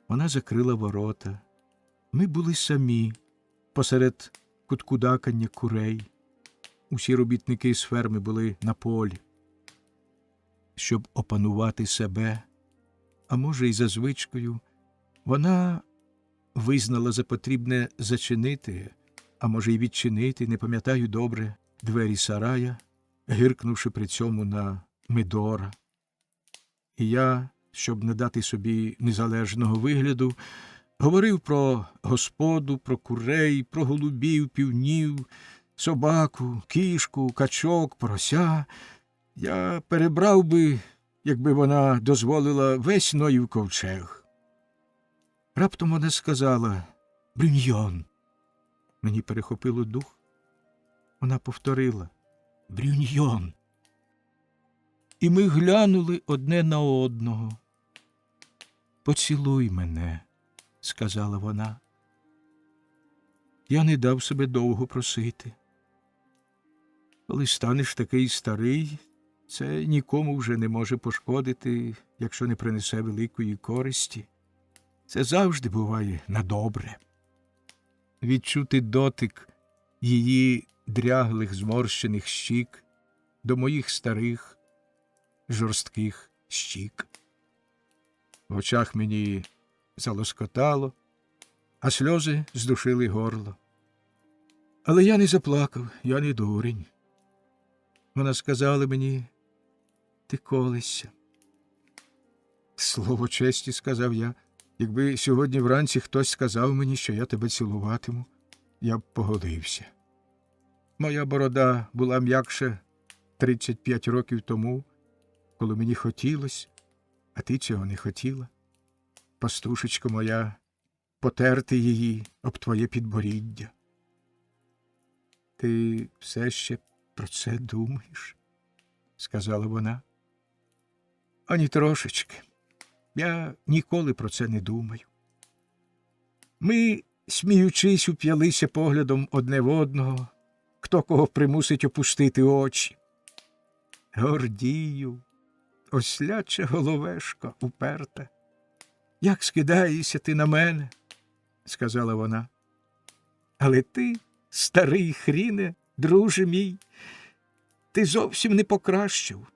Вона закрила ворота. Ми були самі, посеред куткудакання курей. Усі робітники з ферми були на полі. Щоб опанувати себе, а може й за звичкою, вона визнала за потрібне зачинити, а може й відчинити, не пам'ятаю добре, двері сарая, гиркнувши при цьому на Мидора. І я, щоб не дати собі незалежного вигляду, говорив про господу, про курей, про голубів, півнів, собаку, кішку, качок, порося. Я перебрав би, якби вона дозволила, весь Ноїв ковчег. Раптом вона сказала: «Брюньйон». Мені перехопило дух. Вона повторила: «Брюньйон». І ми глянули одне на одного. «Поцілуй мене», – сказала вона. Я не дав себе довго просити. Коли станеш такий старий, це нікому вже не може пошкодити, якщо не принесе великої користі. Це завжди буває на добре. Відчути дотик її дряглих зморщених щік до моїх старих жорстких щік. В очах мені залоскотало, а сльози здушили горло. Але я не заплакав, я не дурень. Вона сказала мені: «Ти колишся». «Слово честі», – сказав я, – «якби сьогодні вранці хтось сказав мені, що я тебе цілуватиму, я б поголився. Моя борода була м'якша 35 років тому, коли мені хотілося, а ти цього не хотіла. Пастушечко моя, потерти її об твоє підборіддя. Ти все ще про це думаєш? Сказала вона. Ані трошечки. Я ніколи про це не думаю. Ми, сміючись, уп'ялися поглядом одне в одного, хто кого примусить опустити очі. Гордію, осляча головешка уперта. Як скидаєшся ти на мене, сказала вона. Але ти, старий хріне, друже мій, ти зовсім не покращив.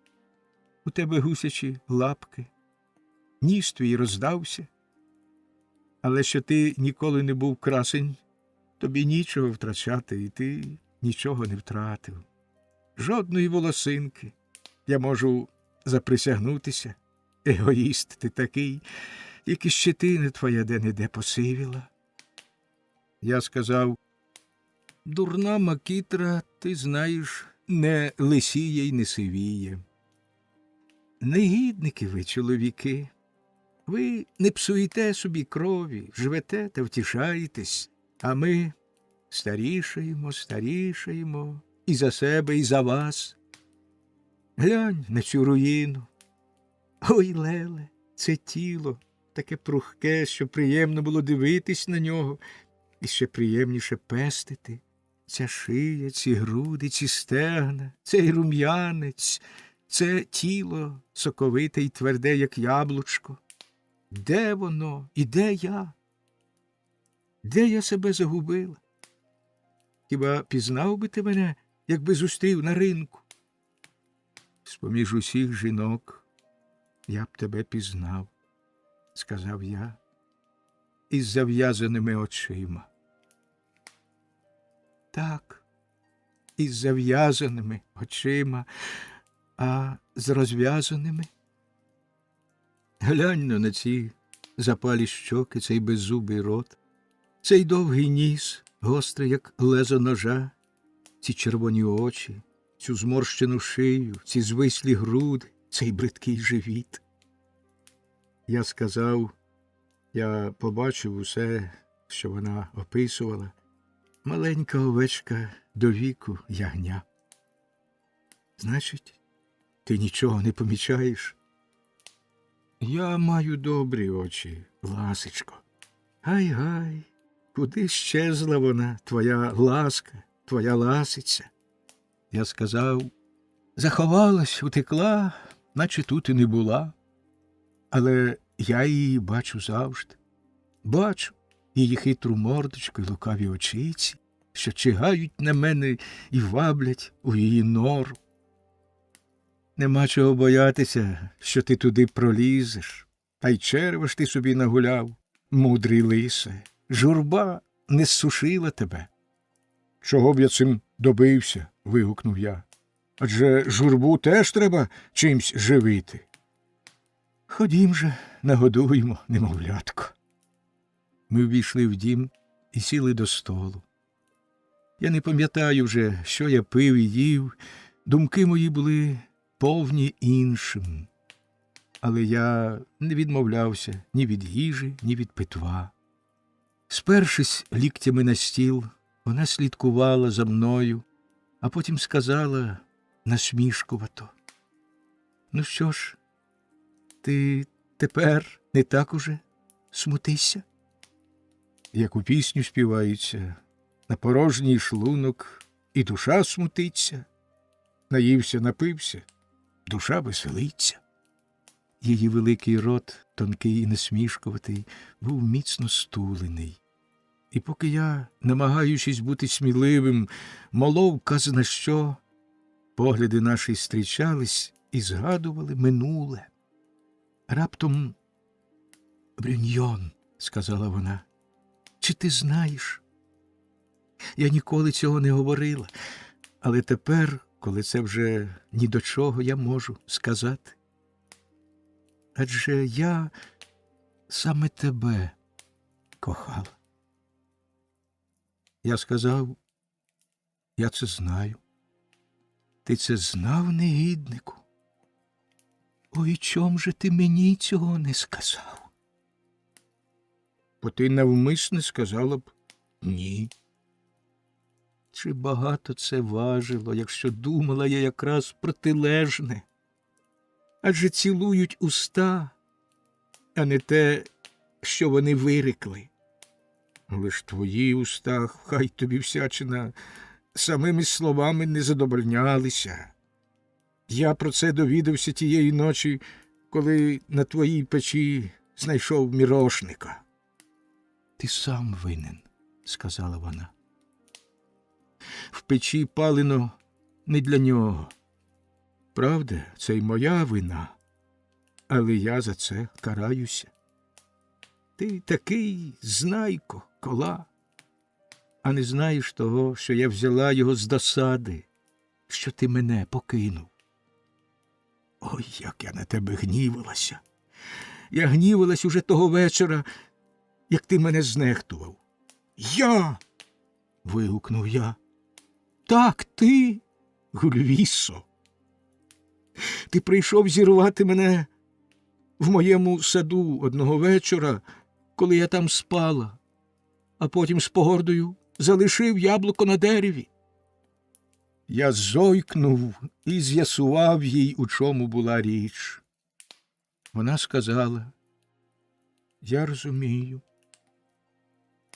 У тебе гусячі лапки, ніс твій роздався. Але що ти ніколи не був красень, тобі нічого втрачати, і ти нічого не втратив. Жодної волосинки. Я можу заприсягнутися. Егоїст ти такий, як і щетина твоя де-не-де посивіла. Я сказав, дурна макітра, ти знаєш, не лисіє й не сивіє. Негідники ви, чоловіки. Ви не псуєте собі крові, живете та втішаєтесь, а ми старішаємо, і за себе, і за вас. Глянь на цю руїну. Ой, Леле, це тіло, таке прухке, що приємно було дивитись на нього, і ще приємніше пестити. Ця шия, ці груди, ці стегна, цей рум'янець, це тіло соковите й тверде, як яблучко. Де воно і де я? Де я себе загубила? Хіба пізнав би ти мене, якби зустрів на ринку? З-поміж усіх жінок я б тебе пізнав, сказав я, із зав'язаними очима. Так, із зав'язаними очима, а з розв'язаними? Глянь на ці запалі щоки, цей беззубий рот, цей довгий ніс, гострий, як лезо ножа, ці червоні очі, цю зморщену шию, ці звислі груди, цей бридкий живіт. Я сказав, я побачив усе, що вона описувала, маленька овечка до віку ягня. Значить, ти нічого не помічаєш? Я маю добрі очі, ласечко. Гай-гай, куди щезла вона, твоя ласка, твоя ласиця? Я сказав, заховалась, утекла, наче тут і не була. Але я її бачу завжди. Бачу її хитру мордочку й лукаві очиці, що чигають на мене і ваблять у її нору. Нема чого боятися, що ти туди пролізеш, та й черва ж ти собі нагуляв, мудрий лисе. Журба не зсушила тебе. Чого б я цим добився? Вигукнув я. Адже журбу теж треба чимсь живити. Ходім же, нагодуємо, немовлятко. Ми ввійшли в дім і сіли до столу. Я не пам'ятаю вже, що я пив і їв, думки мої були повні іншим. Але я не відмовлявся ні від їжі, ні від питва. Спершись ліктями на стіл, вона слідкувала за мною, а потім сказала насмішкувато. Ну що ж, ти тепер не так уже смутися? Як у пісню співається, на порожній шлунок і душа смутиться, наївся, напився, душа веселиться. Її великий рот, тонкий і насмішкуватий, був міцно стулений. І поки я, намагаючись бути сміливим, молов казна що, погляди наші зустрічались і згадували минуле. Раптом Брюньйон, сказала вона, чи ти знаєш? Я ніколи цього не говорила, але тепер, коли це вже ні до чого, я можу сказати. Адже я саме тебе кохала. Я сказав, я це знаю. Ти це знав, негіднику? Ой, чом же ти мені цього не сказав? Бо ти навмисне сказала б ні. Чи багато це важило, якщо думала я якраз протилежне? Адже цілують уста, а не те, що вони вирекли. Лиш твої уста, хай тобі всячина, самими словами не задовольнялися. Я про це довідався тієї ночі, коли на твоїй печі знайшов мірошника. Ти сам винен, сказала вона. В печі палено не для нього. Правда, це й моя вина, але я за це караюся. Ти такий знайко, кола, а не знаєш того, що я взяла його з досади, що ти мене покинув. Ой, як я на тебе гнівалася. Я гнівалась уже того вечора, як ти мене знехтував. Я! Вигукнув я. Так, ти, Гульвісо. Ти прийшов зірвати мене в моєму саду одного вечора, коли я там спала, а потім з погордою залишив яблуко на дереві. Я зойкнув і з'ясував їй, у чому була річ. Вона сказала: я розумію.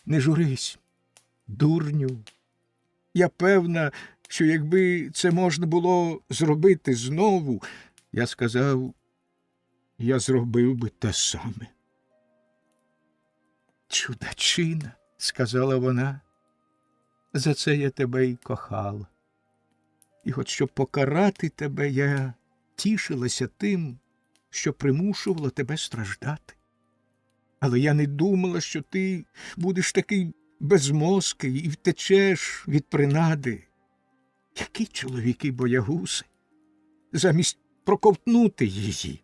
Не журись, дурню. Я певна, що якби це можна було зробити знову, я сказав, я зробив би те саме. Чудачина, сказала вона, за це я тебе й кохала. І хоч щоб покарати тебе, я тішилася тим, що примушувала тебе страждати. Але я не думала, що ти будеш такий безмозкий і втечеш від принади. Які чоловіки боягузи, замість проковтнути її.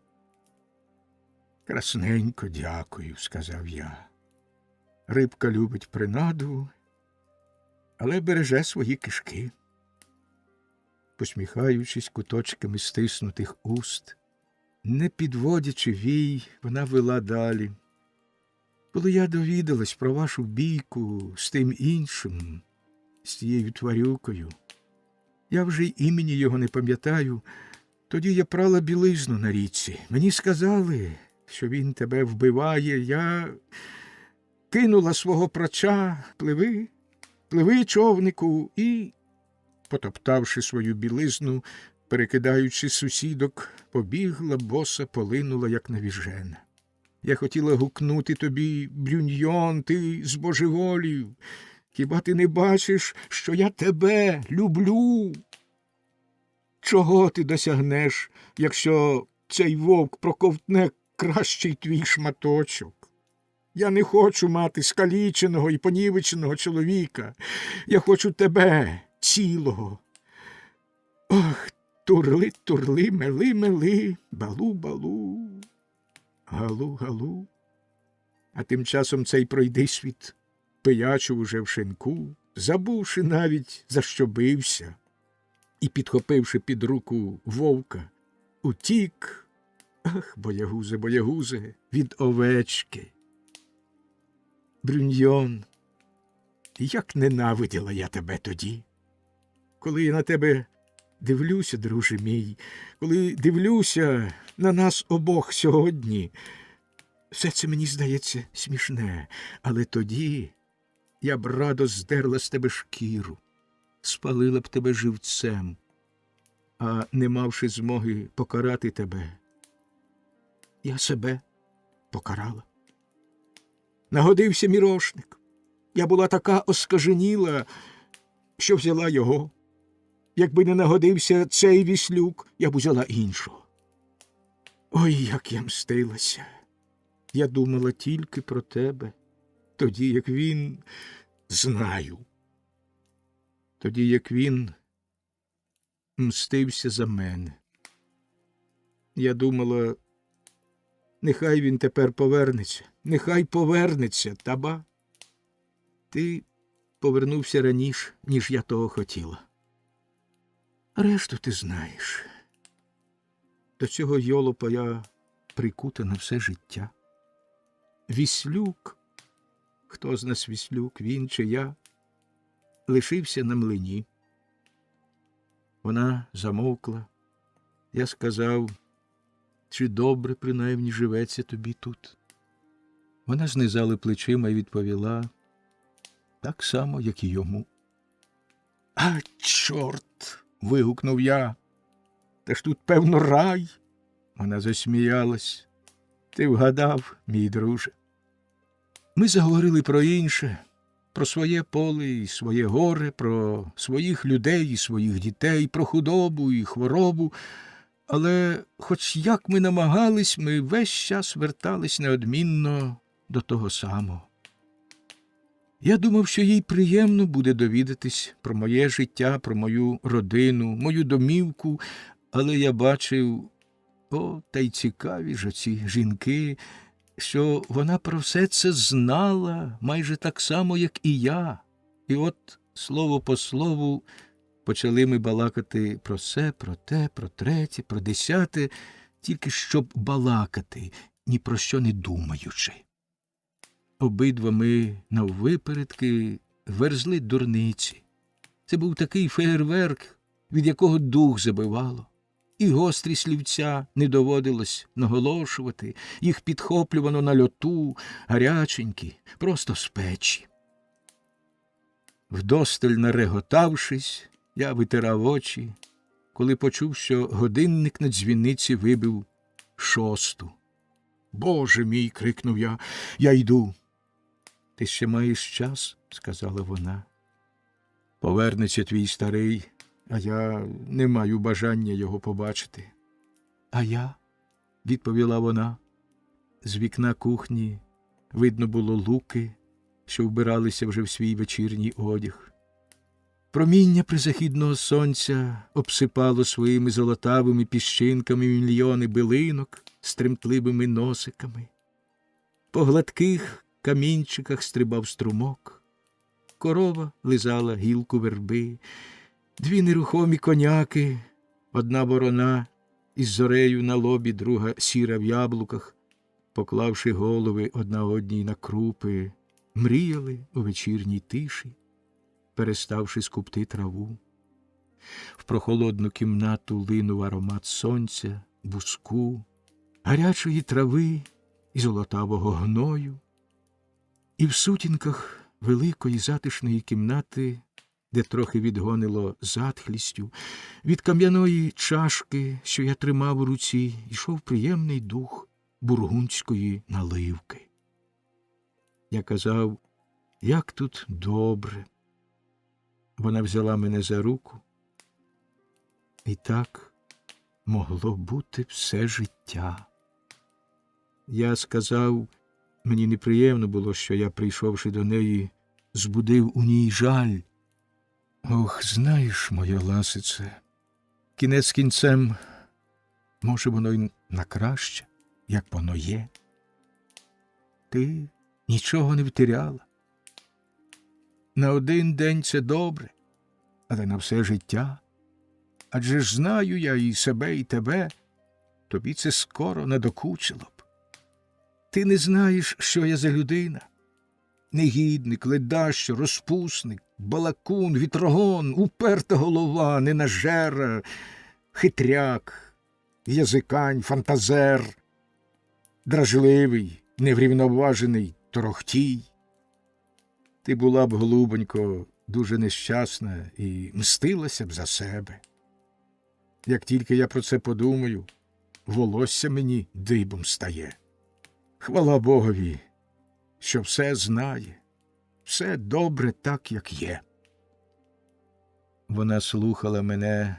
Красненько дякую, сказав я. Рибка любить принаду, але береже свої кишки. Посміхаючись куточками стиснутих уст, не підводячи вій, вона вела далі. Коли я довідалась про вашу бійку з тим іншим, з тією тварюкою, я вже й імені його не пам'ятаю, тоді я прала білизну на річці. Мені сказали, що він тебе вбиває. Я кинула свого прача, пливи, човнику, і, потоптавши свою білизну, перекидаючи сусідок, побігла, боса полинула, як навіжена. Я хотіла гукнути тобі: Брюньйон, ти збожеволів. Хіба ти не бачиш, що я тебе люблю? Чого ти досягнеш, якщо цей вовк проковтне кращий твій шматочок? Я не хочу мати скаліченого і понівеченого чоловіка. Я хочу тебе, цілого. Ох, турли, турли, мели, мели, балу, балу, галу, галу. А тим часом цей пройдисвіт пиячив уже в шинку, забувши навіть, за що бився, і, підхопивши під руку вовка, утік, ах, боягузе, боягузе, від овечки. Брюньйон, як ненавиділа я тебе тоді. Коли я на тебе дивлюся, друже мій, коли дивлюся на нас обох сьогодні, все це мені здається смішне, але тоді я б радо здерла з тебе шкіру, спалила б тебе живцем, а не мавши змоги покарати тебе, я себе покарала. Нагодився мірошник. Я була така оскаженіла, що взяла його. Якби не нагодився цей віслюк, я б узяла іншого. Ой, як я мстилася. Я думала тільки про тебе, тоді, як він, знаю, тоді, як він мстився за мене. Я думала, нехай він тепер повернеться, нехай повернеться, та ба. Ти повернувся раніше, ніж я того хотіла. Решту ти знаєш. До цього йолопа я прикута на все життя. Віслюк, хто з нас Віслюк, він чи я, лишився на млині. Вона замовкла. Я сказав, чи добре, принаймні, живеться тобі тут? Вона знизала плечима і відповіла, так само, як і йому. А, чорт! Вигукнув я. Та ж тут, певно, рай. Вона засміялась. Ти вгадав, мій друже. Ми заговорили про інше, про своє поле і своє горе, про своїх людей і своїх дітей, про худобу і хворобу. Але хоч як ми намагались, ми весь час вертались неодмінно до того самого. Я думав, що їй приємно буде довідатись про моє життя, про мою родину, мою домівку, але я бачив, та й цікаві ж оці жінки, що вона про все це знала майже так само, як і я. І от, слово по слову, почали ми балакати про се, про те, про третє, про десяте, тільки щоб балакати, ні про що не думаючи. Обидва ми наввипередки верзли дурниці. Це був такий феєрверк, від якого дух забивало. І гострі слівця не доводилось наголошувати, їх підхоплювано на льоту, гаряченькі, просто з печі. Вдосталь нареготавшись, я витирав очі, коли почув, що годинник на дзвіниці вибив 6. «Боже мій!» – крикнув я. «Я йду!» «Ти ще маєш час?» – сказала вона. «Повернеться твій старий, а я не маю бажання його побачити». «А я?» – відповіла вона. З вікна кухні видно було луки, що вбиралися вже в свій вечірній одяг. Проміння призахідного сонця обсипало своїми золотавими піщинками мільйони билинок з тремтливими носиками. По гладких камінчиках стрибав струмок. Корова лизала гілку верби. 2 нерухомі коняки, одна ворона із зорею на лобі, друга сіра в яблуках, поклавши голови одна одній на крупи, мріяли у вечірній тиші, переставши скупти траву. В прохолодну кімнату линув аромат сонця, буску, гарячої трави і золотавого гною. І в сутінках великої затишної кімнати, де трохи відгонило затхлістю, від кам'яної чашки, що я тримав у руці, йшов приємний дух бургундської наливки. Я казав, як тут добре. Вона взяла мене за руку. І так могло бути все життя. Я сказав, мені неприємно було, що я, прийшовши до неї, збудив у ній жаль. Ох, знаєш, моя ласице, кінець кінцем, може, воно й на краще, як воно є. Ти нічого не втіряла. На один день це добре, але на все життя. Адже ж знаю я і себе, і тебе, тобі це скоро надокучило б. Ти не знаєш, що я за людина. Негідник, ледащо, розпусник, балакун, вітрогон, уперта голова, ненажера, хитряк, язикань, фантазер, дражливий, неврівноважений торохтій. Ти була б, голубонько, дуже нещасна і мстилася б за себе. Як тільки я про це подумаю, волосся мені дибом стає. Хвала Богові, що все знає, все добре так, як є. Вона слухала мене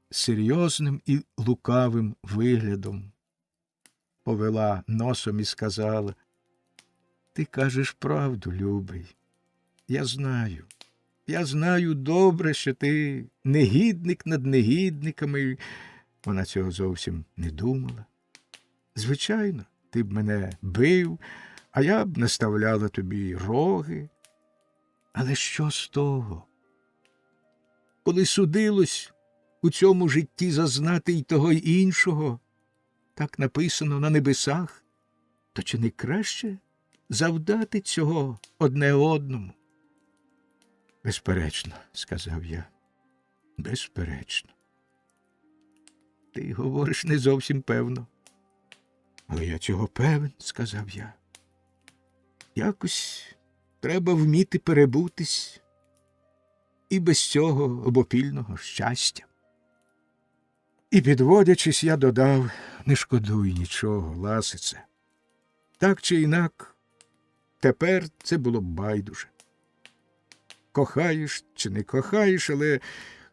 серйозним і лукавим виглядом, повела носом і сказала, ти кажеш правду, любий. Я знаю добре, що ти негідник над негідниками. Вона цього зовсім не думала. Звичайно, ти б мене бив, а я б наставляла тобі роги. Але що з того? Коли судилось, у цьому житті зазнати й того й іншого, так написано на небесах, то чи не краще завдати цього одне одному? Безперечно, сказав я, безперечно. Ти говориш не зовсім певно. Але я цього певен, сказав я. Якось треба вміти перебутись і без цього обопільного щастя. І, підводячись, я додав, не шкодуй нічого, ласице. Так чи інак, тепер це було б байдуже. Кохаєш чи не кохаєш, але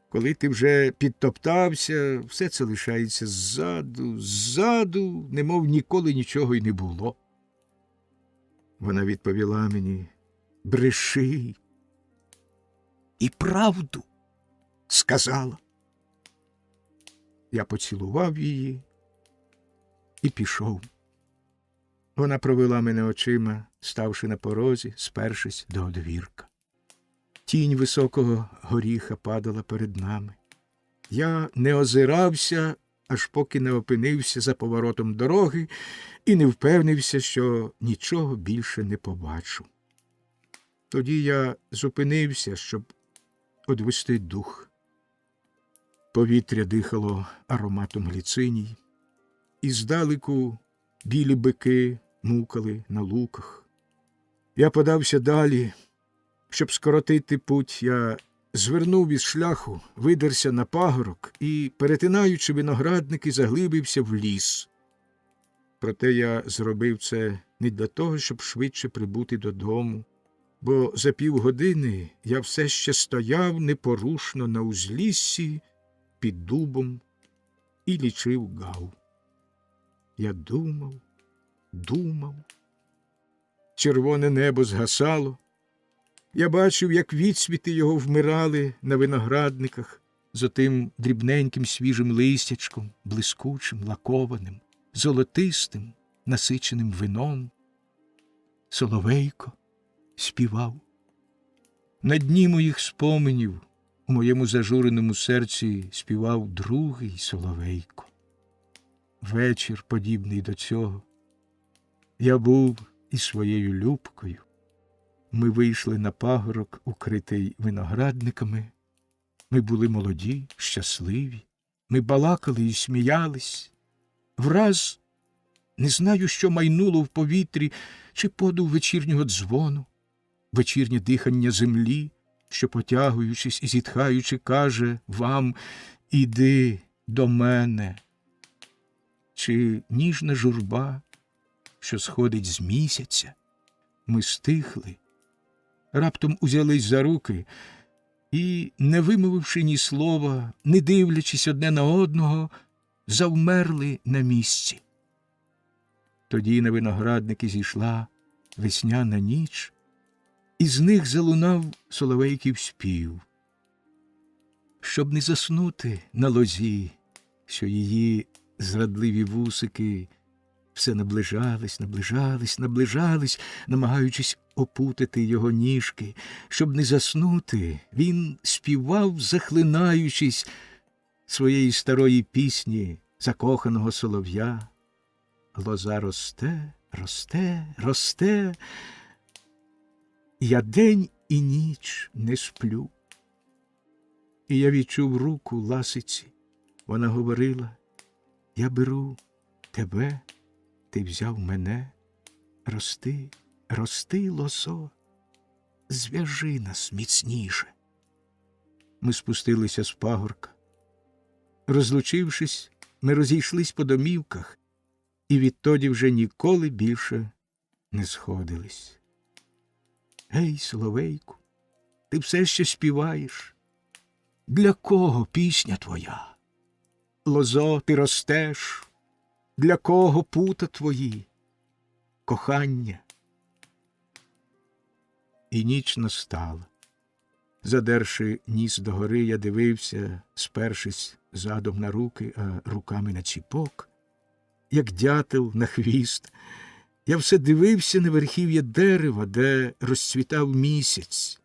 коли ти вже підтоптався, все це лишається ззаду, немов ніколи нічого й не було. Вона відповіла мені, бреши. І правду сказала. Я поцілував її і пішов. Вона провела мене очима, ставши на порозі, спершись до одвірка. Тінь високого горіха падала перед нами. Я не озирався, аж поки не опинився за поворотом дороги і не впевнився, що нічого більше не побачу. Тоді я зупинився, щоб одвести дух. Повітря дихало ароматом гліциній, і здалеку білі бики мукали на луках. Я подався далі. Щоб скоротити путь, я звернув із шляху, видерся на пагорок і, перетинаючи виноградники, заглибився в ліс. Проте я зробив це не для того, щоб швидше прибути додому, бо за півгодини я все ще стояв непорушно на узліссі під дубом і лічив гав. Я думав. Червоне небо згасало. Я бачив, як відсвіти його вмирали на виноградниках з отим дрібненьким свіжим листячком, блискучим, лакованим, золотистим, насиченим вином. Соловейко співав. На дні моїх споменів у моєму зажуреному серці співав другий соловейко. Вечір, подібний до цього. Я був із своєю Любкою. Ми вийшли на пагорок, укритий виноградниками. Ми були молоді, щасливі. Ми балакали і сміялись. Враз, не знаю, що майнуло в повітрі, чи подув вечірнього дзвону, вечірнє дихання землі, що, потягуючись і зітхаючи, каже вам «Іди до мене», чи ніжна журба, що сходить з місяця. Ми стихли, раптом узялись за руки і, не вимовивши ні слова, не дивлячись одне на одного, завмерли на місці. Тоді на виноградники зійшла весняна ніч, і з них залунав соловейків спів. Щоб не заснути на лозі, що її зрадливі вусики все наближались, намагаючись опутати його ніжки. Щоб не заснути, він співав, захлинаючись своєї старої пісні закоханого солов'я. Лоза росте, я день і ніч не сплю. І я відчув руку ласиці. Вона говорила: я беру тебе, ти взяв мене. Рости, лозо, зв'яжи нас міцніше. Ми спустилися з пагорка. Розлучившись, ми розійшлись по домівках і відтоді вже ніколи більше не сходились. Гей, соловейку, ти все ще співаєш. Для кого пісня твоя? Лозо, ти ростеш. Для кого пута твої? Кохання. І ніч настала. Задерши ніс догори, я дивився, спершись задом на руки, а руками на ціпок, як дятел на хвіст. Я все дивився на верхів'я дерева, де розцвітав місяць,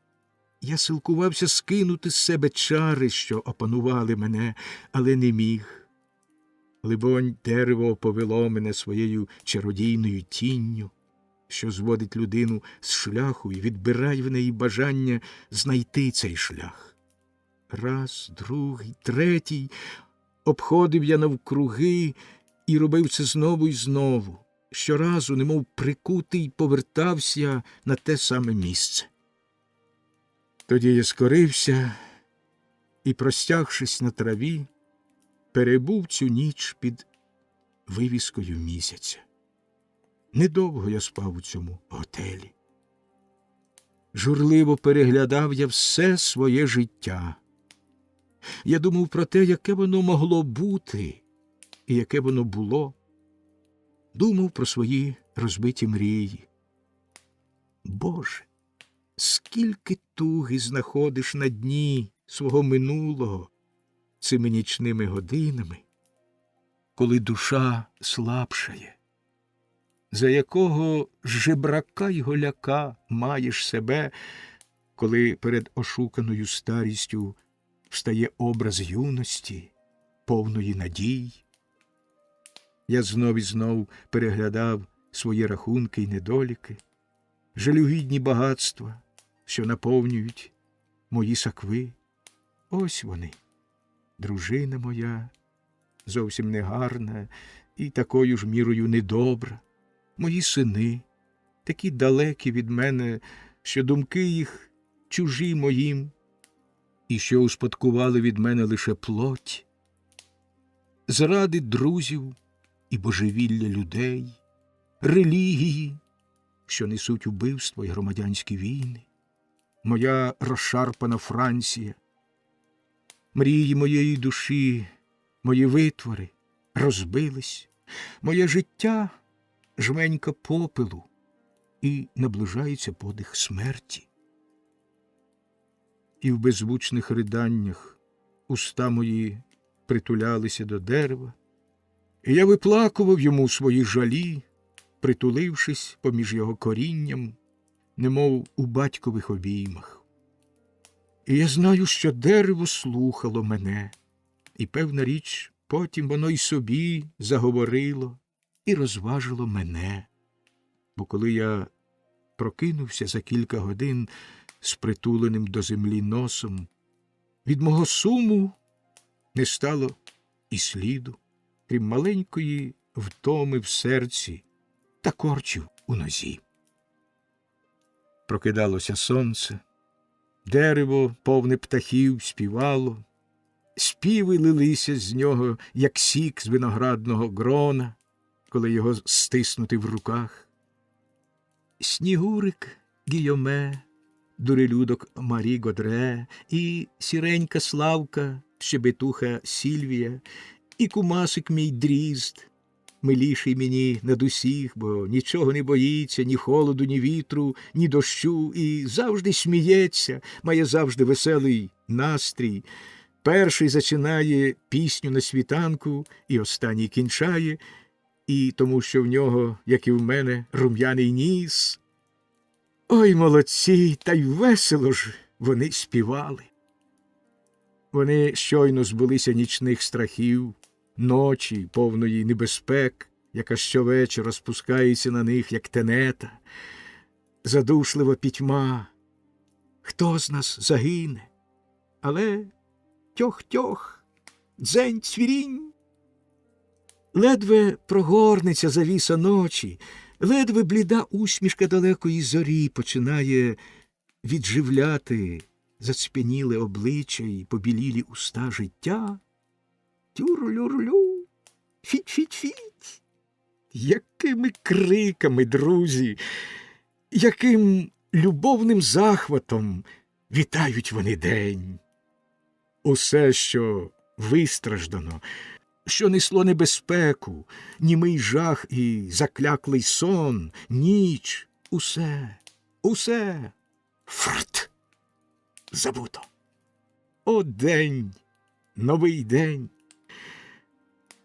Я силкувався скинути з себе чари, що опанували мене, але не міг. Либонь, дерево повело мене своєю чародійною тінню, що зводить людину з шляху і відбирає в неї бажання знайти цей шлях. Раз, другий, третій обходив я навкруги і робив це знову і знову. Щоразу, немов прикутий, повертався на те саме місце. Тоді я скорився і, простягшись на траві, перебув цю ніч під вивіскою місяця. Недовго я спав у цьому готелі. Журливо переглядав я все своє життя. Я думав про те, яке воно могло бути і яке воно було. Думав про свої розбиті мрії. Боже, скільки туги знаходиш на дні свого минулого цими нічними годинами, коли душа слабшає. За якого жебрака й голяка маєш себе, коли перед ошуканою старістю встає образ юності, повної надій? Я знов і знов переглядав свої рахунки й недоліки, жалюгідні багатства, що наповнюють мої сакви. Ось вони, дружина моя, зовсім негарна і такою ж мірою недобра, мої сини, такі далекі від мене, що думки їх чужі моїм, і що успадкували від мене лише плоть, зради друзів і божевілля людей, релігії, що несуть убивство й громадянські війни, моя розшарпана Франція, мрії моєї душі, мої витвори розбились, моє життя — жменька попелу, і наближається подих смерті. І в беззвучних риданнях уста мої притулялися до дерева, і я виплакував йому свої жалі, притулившись поміж його корінням, немов у батькових обіймах. І я знаю, що дерево слухало мене, і, певна річ, потім воно й собі заговорило і розважило мене. Бо коли я прокинувся за кілька годин з притуленим до землі носом, від мого суму не стало і сліду, крім маленької втоми в серці та корчів у нозі. Прокидалося сонце, дерево, повне птахів, співало, співи лилися з нього, як сік з виноградного грона, коли його стиснути в руках. Снігурик Гійоме, дурелюдок Марі Годре, і сіренька Славка, щебетуха Сільвія, і кумасик мій Дрізд, миліший мені над усіх, бо нічого не боїться, ні холоду, ні вітру, ні дощу, і завжди сміється, має завжди веселий настрій. Перший зачинає пісню на світанку, і останній кінчає, і тому, що в нього, як і в мене, рум'яний ніс. Ой, молодці, та й весело ж вони співали. Вони щойно збулися нічних страхів, ночі, повної небезпек, яка щовечора спускається на них, як тенета, задушлива пітьма. Хто з нас загине? Але тьох-тьох, дзень-цвірінь. Ледве прогорнеться завіса ночі, ледве бліда усмішка далекої зорі починає відживляти зацпяніле обличчя й побілілі уста життя. Тюр-люр-лю, фіть-фіть-фіть. Якими криками, друзі, яким любовним захватом вітають вони день. Усе, що вистраждано, що несло небезпеку, німий жах і закляклий сон, ніч, усе, фрт, забуто. О, день, новий день!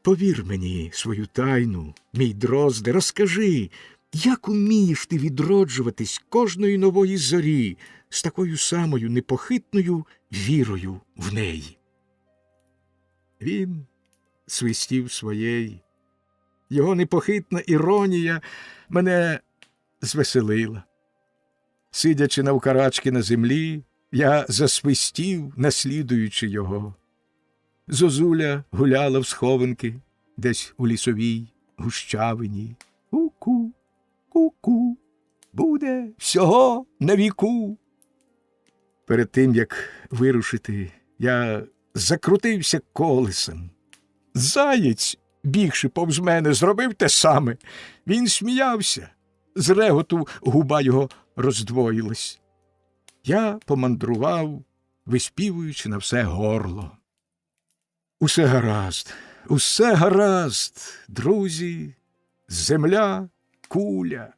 Повір мені свою тайну, мій дрозде, розкажи, Як умієш ти відроджуватись кожної нової зорі з такою самою непохитною вірою в неї? Він свистів своєї. Його непохитна іронія мене звеселила. Сидячи навкарачки на землі, я засвистів, наслідуючи його. Зозуля гуляла в схованки десь у лісовій гущавині. Ку-ку, ку-ку, буде всього на віку. Перед тим, як вирушити, я закрутився колесом. Заєць, бігши повз мене, зробив те саме. Він сміявся. З реготу губа його роздвоїлась. Я помандрував, виспівуючи на все горло. Усе гаразд, друзі, земля, куля.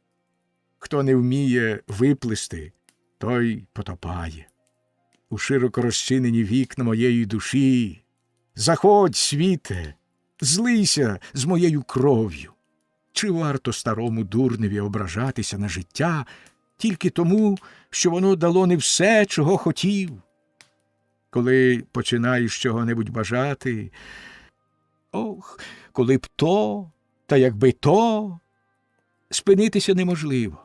Хто не вміє виплисти, той потопає. У широко розчинені вікна моєї душі заходь, світе, злийся з моєю кров'ю. Чи варто старому дурневі ображатися на життя тільки тому, що воно дало не все, чого хотів? Коли починаєш чого-небудь бажати, ох, коли б то, та якби то, спинитися неможливо.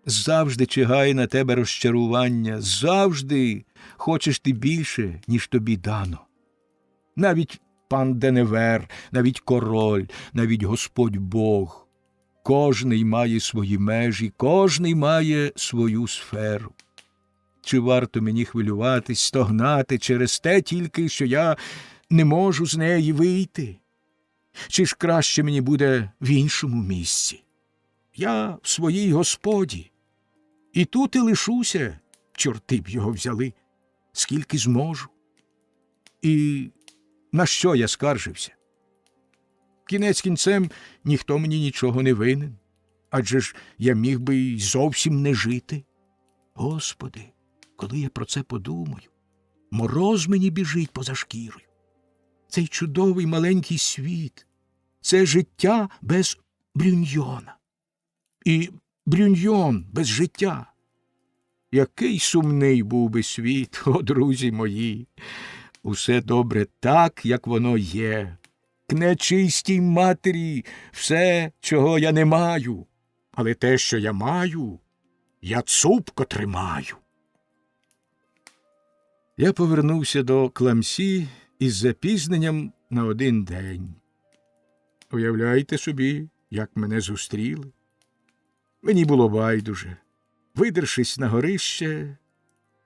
Завжди чигає на тебе розчарування, завжди хочеш ти більше, ніж тобі дано. Навіть пан Деневер, навіть король, навіть Господь Бог. Кожний має свої межі, кожний має свою сферу. Чи варто мені хвилюватись, стогнати через те тільки, що я не можу з неї вийти? Чи ж краще мені буде в іншому місці? Я в своїй господі. І тут і лишуся, чорти б його взяли, скільки зможу. І на що я скаржився? Кінець кінцем ніхто мені нічого не винен, адже ж я міг би й зовсім не жити. Господи, коли я про це подумаю, мороз мені біжить поза шкірою. Цей чудовий маленький світ, це життя без Брюньйона. І Брюньйон без життя. Який сумний був би світ, о, друзі мої! Усе добре так, як воно є. К нечистій матері все, чого я не маю. Але те, що я маю, я цупко тримаю. Я повернувся до Кламсі із запізненням на 1 день. Уявляйте собі, як мене зустріли. Мені було байдуже. Видершись на горище,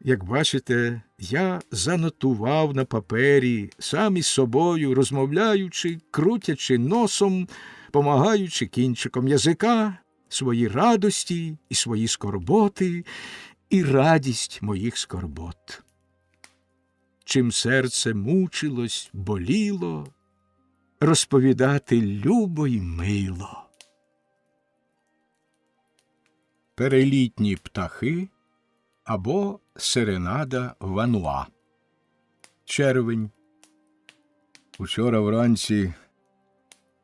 як бачите, я занотував на папері, сам із собою, розмовляючи, крутячи носом, помагаючи кінчиком язика, свої радості і свої скорботи, і радість моїх скорбот. Чим серце мучилось, боліло, розповідати любо й мило. Перелітні птахи або серенада Вануа. Червень. Учора вранці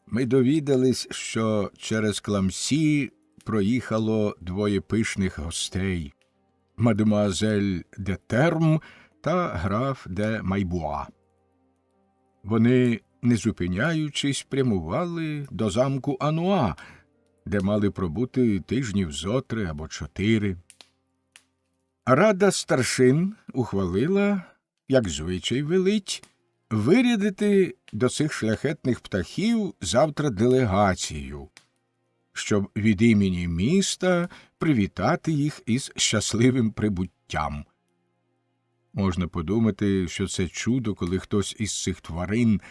ми довідались, що через Кламсі проїхало 2 пишних гостей – мадемуазель де Терм та граф де Майбуа. Вони, не зупиняючись, прямували до замку Ануа, де мали пробути тижнів зо 3 або 4. Рада старшин ухвалила, як звичай велить, вирядити до цих шляхетних птахів завтра делегацію, щоб від імені міста привітати їх із щасливим прибуттям. Можна подумати, що це чудо, коли хтось із цих тварин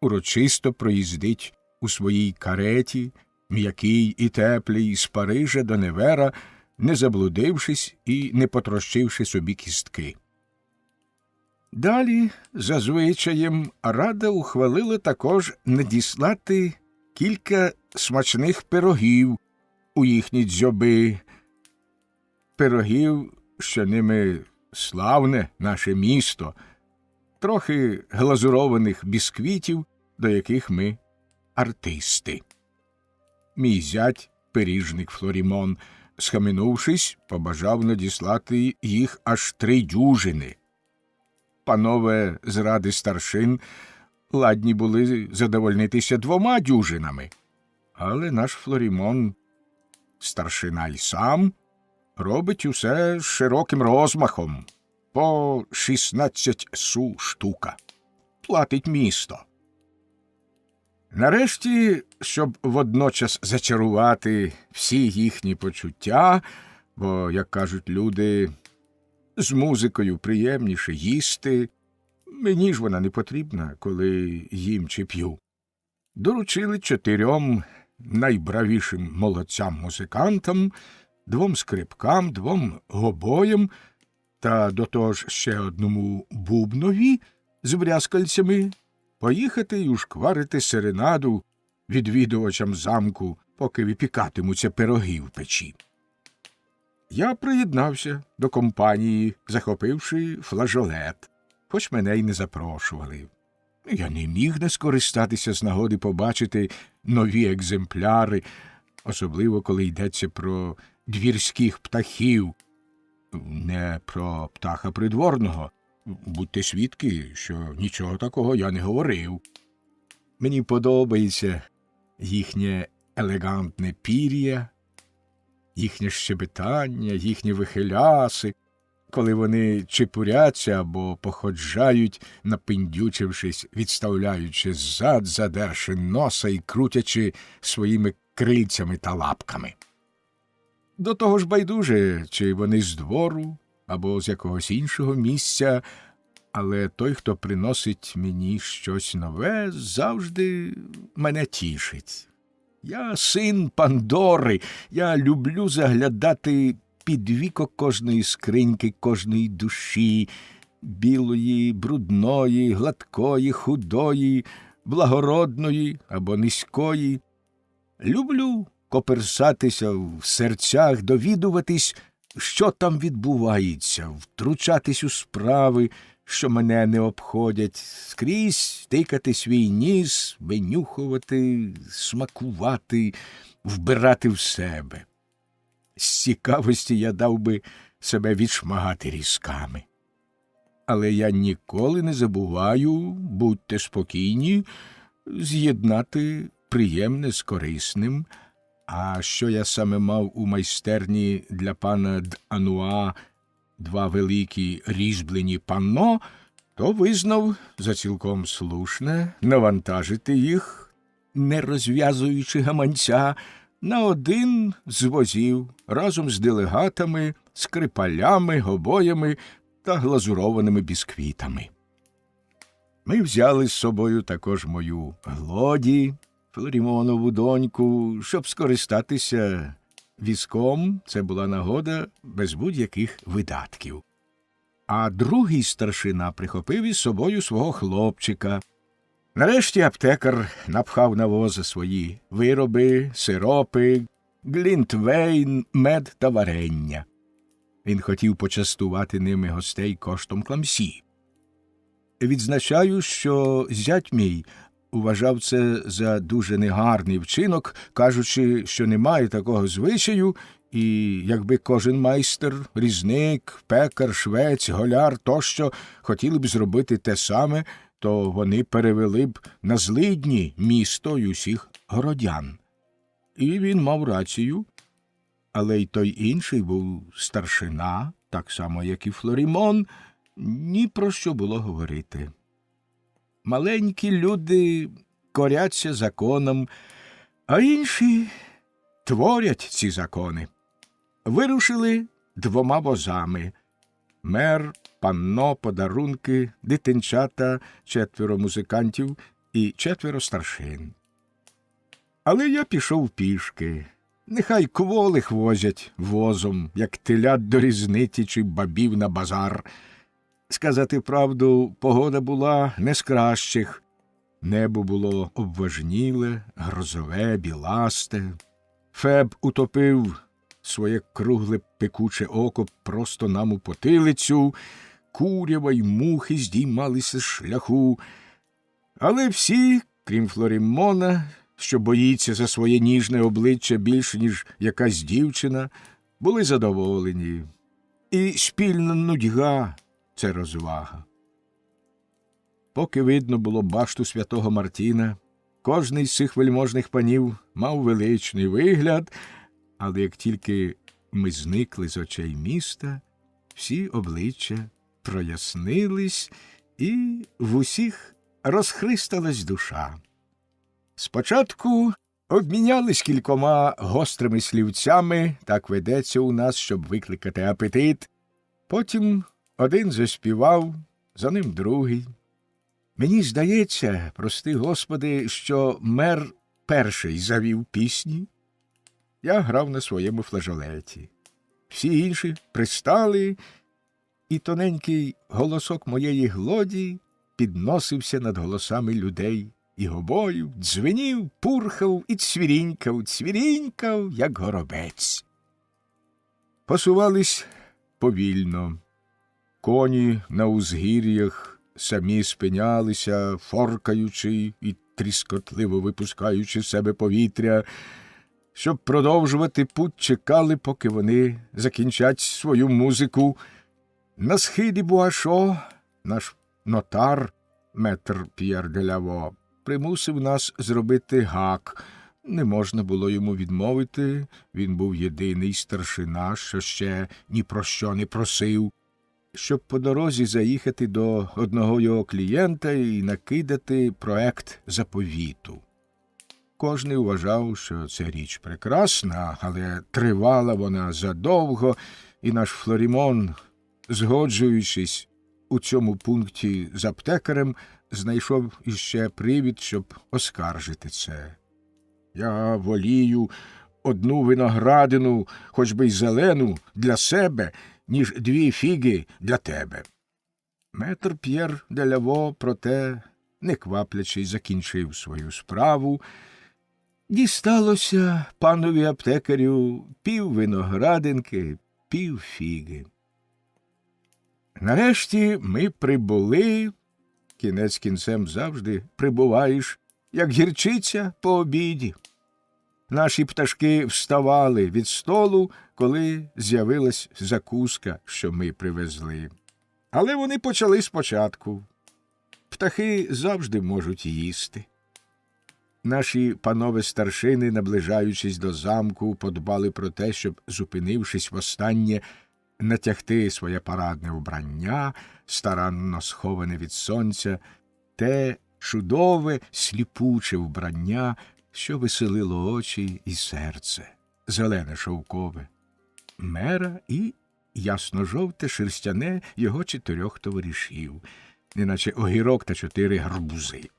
урочисто проїздить у своїй кареті, м'якій і теплій, з Парижа до Невера, не заблудившись і не потрощивши собі кістки. Далі, за звичаєм, Рада ухвалила також надіслати кілька смачних пирогів у їхні дзьоби. Пирогів, що ними славне наше місто, трохи глазурованих бісквітів, до яких ми артисти. Мій зять пиріжник Флорімон, схаменувшись, побажав надіслати їх аж 3 дюжини. Панове з ради старшин ладні були задовольнитися 2 дюжинами, але наш Флорімон, старшина й сам, робить усе з широким розмахом, по 16 су штука. Платить місто. Нарешті, щоб водночас зачарувати всі їхні почуття, бо, як кажуть люди, з музикою приємніше їсти, мені ж вона не потрібна, коли їм чи п'ю, доручили 4 найбравішим молодцям-музикантам, 2 скрипкам, 2 гобоям та до того ж ще 1 бубнові з брязкальцями поїхати й ушкварити серенаду відвідувачам замку, поки випікатимуться пироги в печі. Я приєднався до компанії, захопивши флажолет, хоч мене й не запрошували. Я не міг не скористатися з нагоди побачити нові екземпляри, особливо коли йдеться про двірських птахів, не про птаха придворного. Будьте свідки, що нічого такого я не говорив. Мені подобається їхнє елегантне пір'я, їхнє щебетання, їхні вихиляси, коли вони чепуряться або походжають, напиндючившись, відставляючи ззад, задерши носа і крутячи своїми крильцями та лапками. До того ж байдуже, чи вони з двору або з якогось іншого місця, але той, хто приносить мені щось нове, завжди мене тішить. Я син Пандори, я люблю заглядати під віко кожної скриньки, кожної душі, білої, брудної, гладкої, худої, благородної або низької. Люблю коперсатися в серцях, довідуватись, що там відбувається, втручатись у справи, що мене не обходять, скрізь тикати свій ніс, винюхувати, смакувати, вбирати в себе. З цікавості я дав би себе відшмагати різками. Але я ніколи не забуваю, будьте спокійні, з'єднати приємне з корисним. А що я саме мав у майстерні для пана Д'Ануа 2 великі різьблені панно, то визнав за цілком слушне навантажити їх, не розв'язуючи гаманця, на 1 з возів разом з делегатами, скрипалями, гобоями та глазурованими бісквітами. Ми взяли з собою також мою Глоді, Флорімонову доньку, щоб скористатися візком. Це була нагода без будь-яких видатків. А другий старшина прихопив із собою свого хлопчика. Нарешті аптекар напхав на воз свої вироби, сиропи, глінтвейн, мед та варення. Він хотів почастувати ними гостей коштом кламсі. Відзначаю, що зять мій вважав це за дуже негарний вчинок, кажучи, що немає такого звичаю, і якби кожен майстер, різник, пекар, швець, голяр тощо хотіли б зробити те саме, то вони перевели б на злидні місто й усіх городян. І він мав рацію, але й той інший був старшина, так само, як і Флорімон, ні про що було говорити. Маленькі люди коряться законам, а інші творять ці закони. Вирушили 2 возами. Мер, панно, подарунки, дитинчата, 4 музикантів і 4 старшин. Але я пішов пішки. Нехай кволих возять возом, як телят до різниці чи бабів на базар. Сказати правду, погода була не з кращих. Небо було обважніле, грозове, біласте. Феб утопив своє кругле пекуче око просто нам у потилицю, курява й мухи здіймалися з шляху. Але всі, крім Флорімона, що боїться за своє ніжне обличчя більше, ніж якась дівчина, були задоволені. І спільна нудьга – це розвага. Поки видно було башту святого Мартіна, кожний з цих вельможних панів мав величний вигляд, але як тільки ми зникли з очей міста, всі обличчя прояснились, і в усіх розхристалась душа. Спочатку обмінялись кількома гострими слівцями, так ведеться у нас, щоб викликати апетит. Потім один заспівав, за ним другий. Мені здається, прости Господи, що мер перший завів пісні. Я грав на своєму флажолеті. Всі інші пристали, і тоненький голосок моєї глоді підносився над голосами людей і гобою, дзвенів, пурхав і цвірінькав, як горобець. Посувались повільно. Коні на узгір'ях самі спинялися, форкаючи і тріскотливо випускаючи з себе повітря. Щоб продовжувати путь, чекали, поки вони закінчать свою музику. На схилі Буашо наш нотар, метр П'єр де Ляво, примусив нас зробити гак. Не можна було йому відмовити, він був єдиний старшина, що ще ні про що не просив, щоб по дорозі заїхати до одного його клієнта і накидати проект заповіту. Кожний вважав, що це річ прекрасна, але тривала вона задовго, і наш Флорімон, згоджуючись у цьому пункті з аптекарем, знайшов іще привід, щоб оскаржити це. Я волію одну виноградину, хоч би й зелену, для себе, ніж 2 фіги для тебе. Метр П'єр де Ляво, проте, не кваплячись, закінчив свою справу. Дісталося панові аптекарю пів виноградинки, пів фіги. Нарешті ми прибули, кінець кінцем завжди прибуваєш, як гірчиця по обіді. Наші пташки вставали від столу, коли з'явилась закуска, що ми привезли. Але вони почали спочатку. Птахи завжди можуть їсти. Наші панове-старшини, наближаючись до замку, подбали про те, щоб, зупинившись востаннє, натягти своє парадне вбрання, старанно сховане від сонця, те чудове, сліпуче вбрання, що веселило очі і серце, зелене шовкове, мера і ясно-жовте шерстяне його 4 товаришів, неначе огірок та 4 гарбузи.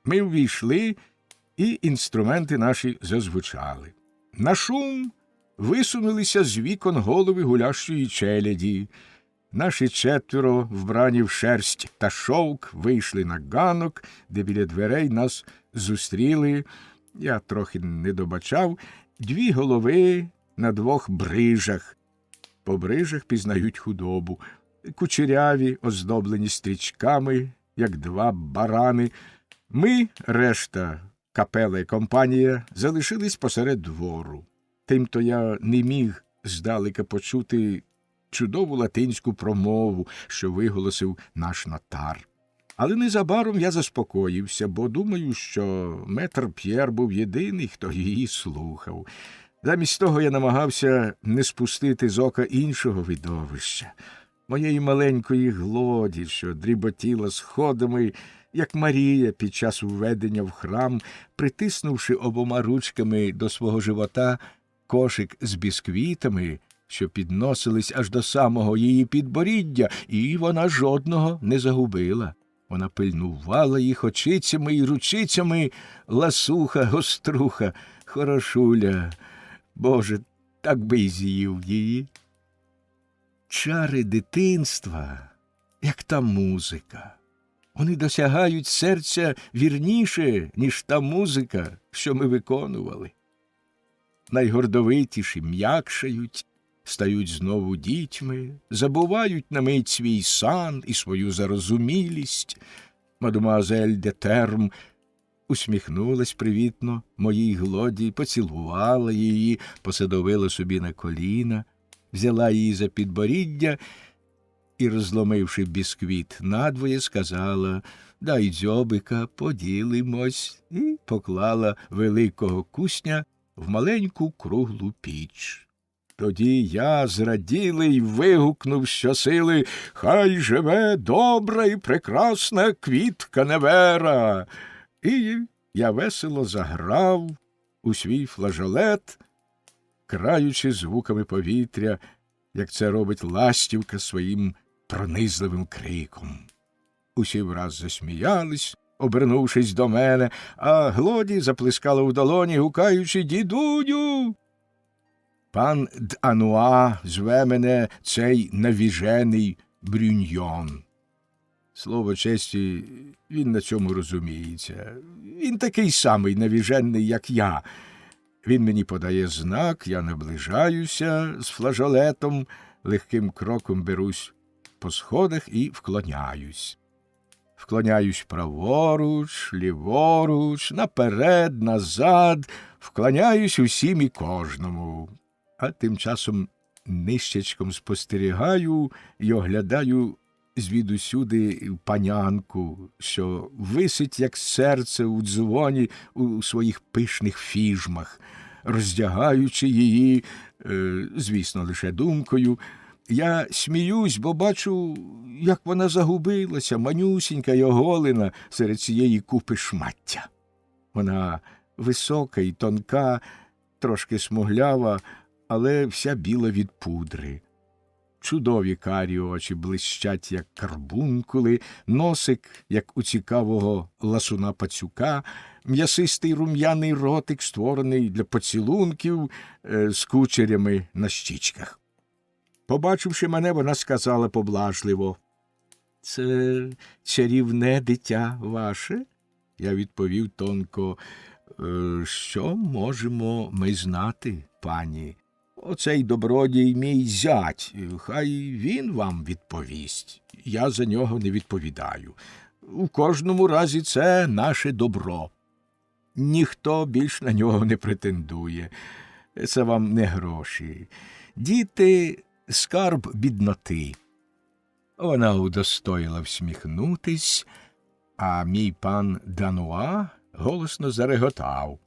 Ми ввійшли, і інструменти наші зазвучали. На шум висунулися з вікон голови гулящої челяді. Наші 4, вбрані в шерсть та шовк, вийшли на ганок, де біля дверей нас зустріли, я трохи не добачав, 2 голови на 2 брижах. По брижах пізнають худобу, кучеряві, оздоблені стрічками, як 2 барани. Ми, решта, капела і компанія, залишились посеред двору. Тимто я не міг здалека почути чудову латинську промову, що виголосив наш нотар. Але незабаром я заспокоївся, бо думаю, що метр П'єр був єдиний, хто її слухав. Замість того я намагався не спустити з ока іншого видовища, моєї маленької Глоді, що дріботіла сходами, як Марія під час введення в храм, притиснувши обома ручками до свого живота кошик з бісквітами, що підносились аж до самого її підборіддя, і вона жодного не загубила. Вона пильнувала їх очицями і ручицями, ласуха, гоструха, хорошуля. Боже, так би й з'їв її. Чари дитинства, як та музика. Вони досягають серця вірніше, ніж та музика, що ми виконували. Найгордовитіші м'якшають, стають знову дітьми, забувають на мить свій сан і свою зарозумілість. Мадемуазель де Терм усміхнулась привітно моїй Глоді, поцілувала її, посадовила собі на коліна, взяла її за підборіддя і, розломивши бісквіт надвоє, сказала: «Дай дзьобика, поділимось», і поклала великого кусня в маленьку круглу піч. Тоді я, зраділий, вигукнув щосили: «Хай живе добра і прекрасна квітка Невера!» І я весело заграв у свій флажолет, краючи звуками повітря, як це робить ластівка своїм пронизливим криком. Усі враз засміялись, обернувшись до мене, а Глоді заплескала в долоні, гукаючи: «Дідуню!» Пан Д'Ануа зве мене цей навіжений Брюньйон. Слово честі, він на цьому розуміється. Він такий самий навіжений, як я. Він мені подає знак, я наближаюся з флажолетом, легким кроком берусь по сходах і вклоняюсь. Вклоняюсь праворуч, ліворуч, наперед, назад, вклоняюсь усім і кожному. А тим часом нищечком спостерігаю й оглядаю звідусюди панянку, що висить, як серце у дзвоні у своїх пишних фіжмах, роздягаючи її, звісно, лише думкою. Я сміюсь, бо бачу, як вона загубилася, манюсінька й оголена серед цієї купи шмаття. Вона висока й тонка, трошки смуглява, але вся біла від пудри. Чудові карі очі блищать, як карбункули, носик, як у цікавого ласуна-пацюка, м'ясистий рум'яний ротик, створений для поцілунків з кучерями на щічках. Побачивши мене, вона сказала поблажливо: «Це чарівне дитя ваше?» Я відповів тонко: «Що можемо ми знати, пані? Оцей добродій мій зять, хай він вам відповість. Я за нього не відповідаю. У кожному разі це наше добро. Ніхто більш на нього не претендує. Це вам не гроші. Діти — скарб бідноти». Вона удостоїла всміхнутись, а мій пан Д'Ануа голосно зареготав.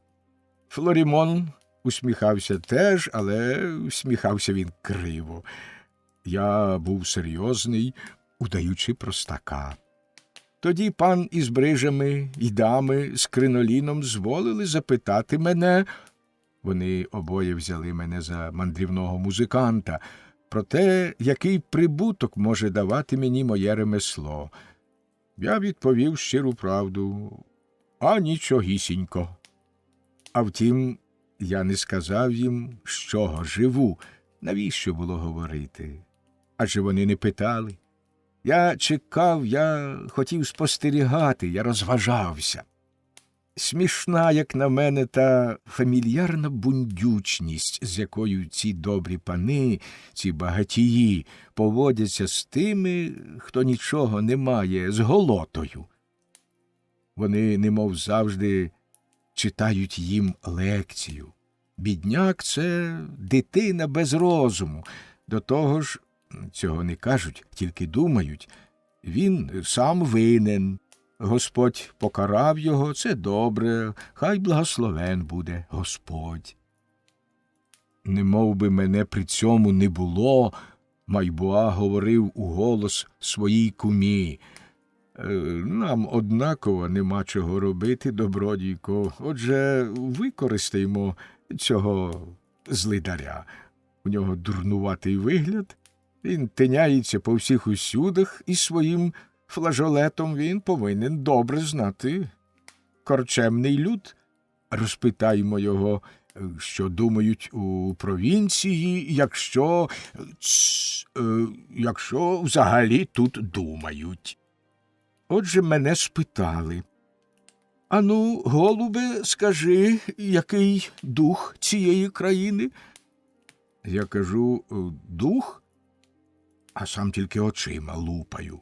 Флорімон усміхався теж, але усміхався він криво. Я був серйозний, удаючи простака. Тоді пан із брижами й дами з криноліном зволили запитати мене, вони обоє взяли мене за мандрівного музиканта, про те, який прибуток може давати мені моє ремесло. Я відповів щиру правду: а нічогісінько. А втім, я не сказав їм, з чого живу, навіщо було говорити. Адже вони не питали. Я чекав, я хотів спостерігати, я розважався. Смішна, як на мене, та фамільярна бундючність, з якою ці добрі пани, ці багатії поводяться з тими, хто нічого не має, з голотою. Вони, немов завжди, читають їм лекцію. Бідняк — це дитина без розуму. До того ж, цього не кажуть, тільки думають, він сам винен. Господь покарав його, це добре, хай благословен буде Господь. Немов би мене при цьому не було, Майбуа говорив уголос своїй кумі: «Нам однаково нема чого робити, добродійко, отже, використаймо цього злидаря. У нього дурнуватий вигляд, він тиняється по всіх усюдах і своїм флажолетом він повинен добре знати корчемний люд. Розпитаймо його, що думають у провінції, якщо взагалі тут думають». Отже, мене спитали: «Ану, голубе, скажи, який дух цієї країни?» Я кажу: «Дух?» А сам тільки очима лупаю.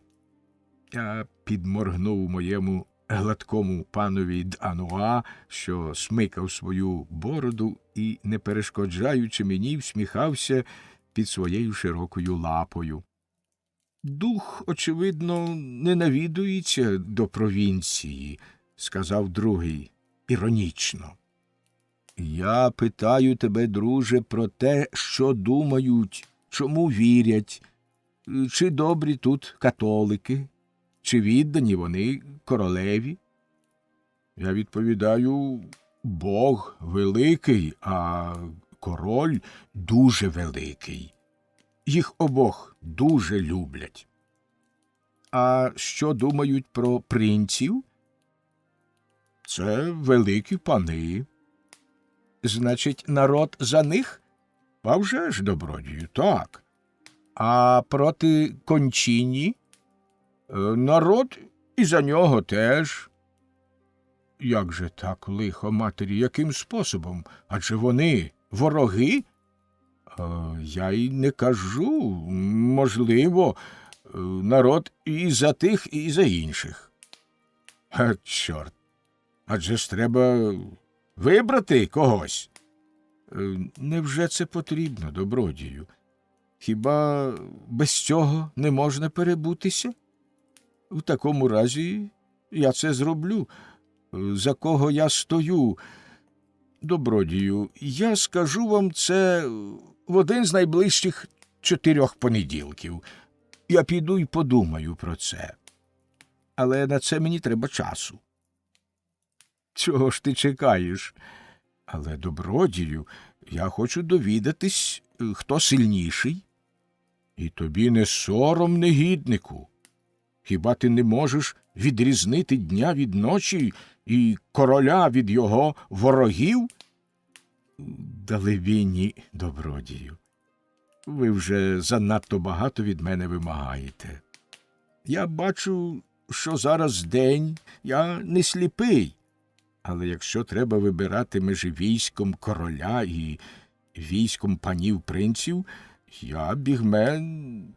Я підморгнув моєму гладкому панові Д'Ануа, що смикав свою бороду і, не перешкоджаючи мені, всміхався під своєю широкою лапою. Дух, очевидно, не навідується до провінції, сказав другий іронічно. Я питаю тебе, друже, про те, що думають, чому вірять, чи добрі тут католики, чи віддані вони королеві? Я відповідаю, Бог великий, а король дуже великий. Їх обох дуже люблять. А що думають про принців? Це великі пани. Значить, народ за них? А вже ж, добродію, так. А проти Кончіні? Народ і за нього теж. Як же так, лихо матері, яким способом? Адже вони вороги? Я й не кажу. Можливо, народ і за тих, і за інших. Чорт. Адже ж треба вибрати когось. Невже це потрібно, добродію? Хіба без цього не можна перебутися? В такому разі я це зроблю. За кого я стою? Добродію, я скажу вам це в один з найближчих 4 понеділків. Я піду й подумаю про це. Але на це мені треба часу. Чого ж ти чекаєш? Але, добродію, я хочу довідатись, хто сильніший. І тобі не сором, негіднику. Хіба ти не можеш відрізнити дня від ночі і короля від його ворогів? Далебі, добродію. Ви вже занадто багато від мене вимагаєте. Я бачу, що зараз день, я не сліпий. Але якщо треба вибирати між військом короля і військом панів-принців, я, бігмен,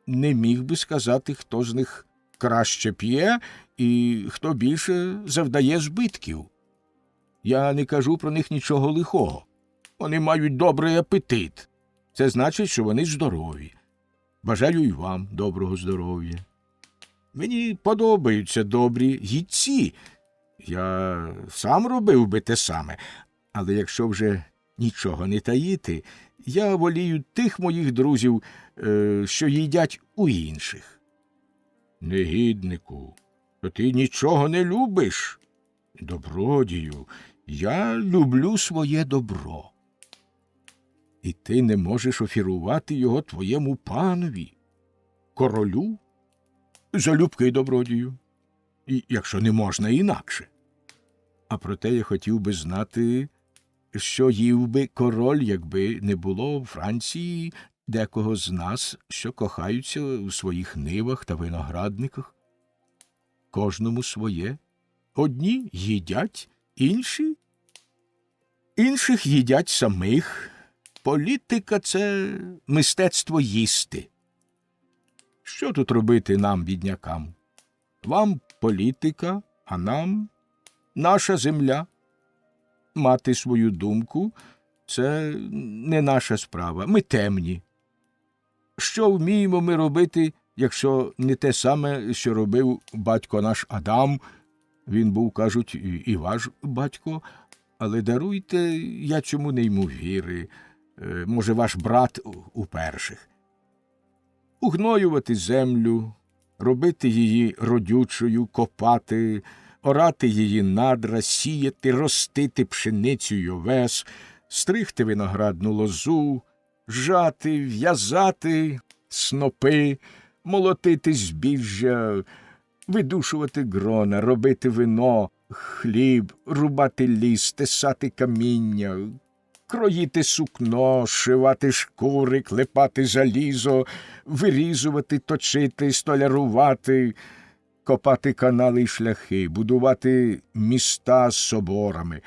не міг би сказати, хто з них краще п'є і хто більше завдає збитків. Я не кажу про них нічого лихого. Вони мають добрий апетит. Це значить, що вони здорові. Бажаю й вам доброго здоров'я. Мені подобаються добрі їдці. Я сам робив би те саме, але якщо вже нічого не таїти, я волію тих моїх друзів, що їдять у інших. Негіднику, то ти нічого не любиш? Добродію, я люблю своє добро. І ти не можеш офірувати його твоєму панові, королю? Залюбки, добродію, і якщо не можна інакше. А проте я хотів би знати, що їв би король, якби не було в Франції декого з нас, що кохаються у своїх нивах та виноградниках. Кожному своє. Одні їдять, інших їдять самих. Політика – це мистецтво їсти. Що тут робити нам, біднякам? Вам політика, а нам наша земля. Мати свою думку – це не наша справа. Ми темні. Що вміємо ми робити, якщо не те саме, що робив батько наш Адам? Він був, кажуть, і ваш батько. Але даруйте, я цьому не йму віри. Може, ваш брат у перших. Угноювати землю, робити її родючою, копати, орати її надра, сіяти, ростити пшеницю й овес, стригти виноградну лозу, жати, в'язати снопи, молотити збіжжя, видушувати грона, робити вино, хліб, рубати ліс, тесати каміння, кроїти сукно, шивати шкури, клепати залізо, вирізувати, точити, столярувати, копати канали й шляхи, будувати міста з соборами,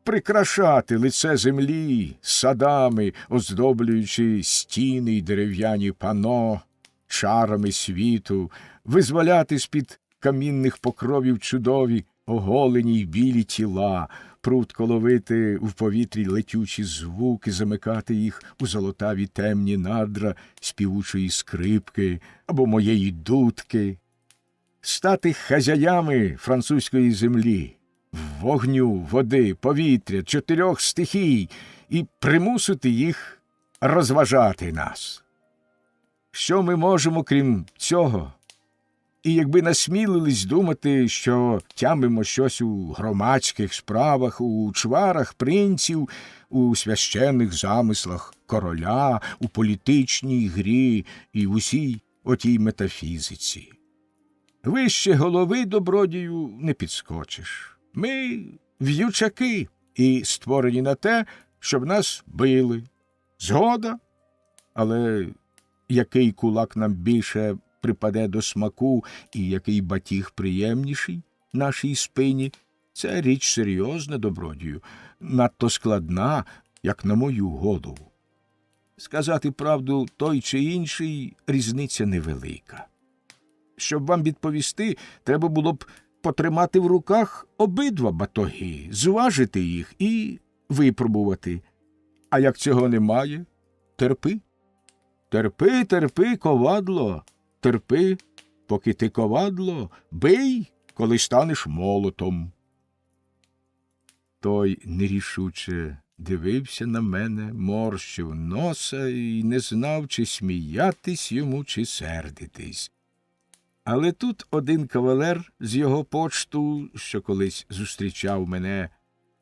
прикрашати лице землі садами, оздоблюючи стіни й дерев'яні пано, чарами світу, визволяти з-під камінних покровів чудові, оголені й білі тіла, прутко ловити в повітрі летючі звуки, замикати їх у золотаві темні надра співучої скрипки або моєї дудки, стати хазяями французької землі, вогню, води, повітря, 4 стихій і примусити їх розважати нас. Що ми можемо, крім цього? І якби насмілились думати, що тямимо щось у громадських справах, у чварах принців, у священних замислах короля, у політичній грі і в усій отій метафізиці. Вище голови, добродію, не підскочиш. Ми в'ючаки і створені на те, щоб нас били. Згода? Але який кулак нам більше припаде до смаку і який батіг приємніший нашій спині, це річ серйозна, добродію, надто складна, як на мою голову. Сказати правду, той чи інший різниця невелика. Щоб вам відповісти, треба було б потримати в руках обидва батоги, зважити їх і випробувати. А як цього немає, терпи. Терпи, терпи, ковадло, терпи, поки ти ковадло, бий, коли станеш молотом. Той нерішуче дивився на мене, морщив носа і не знав, чи сміятись йому, чи сердитись. Але тут один кавалер з його почту, що колись зустрічав мене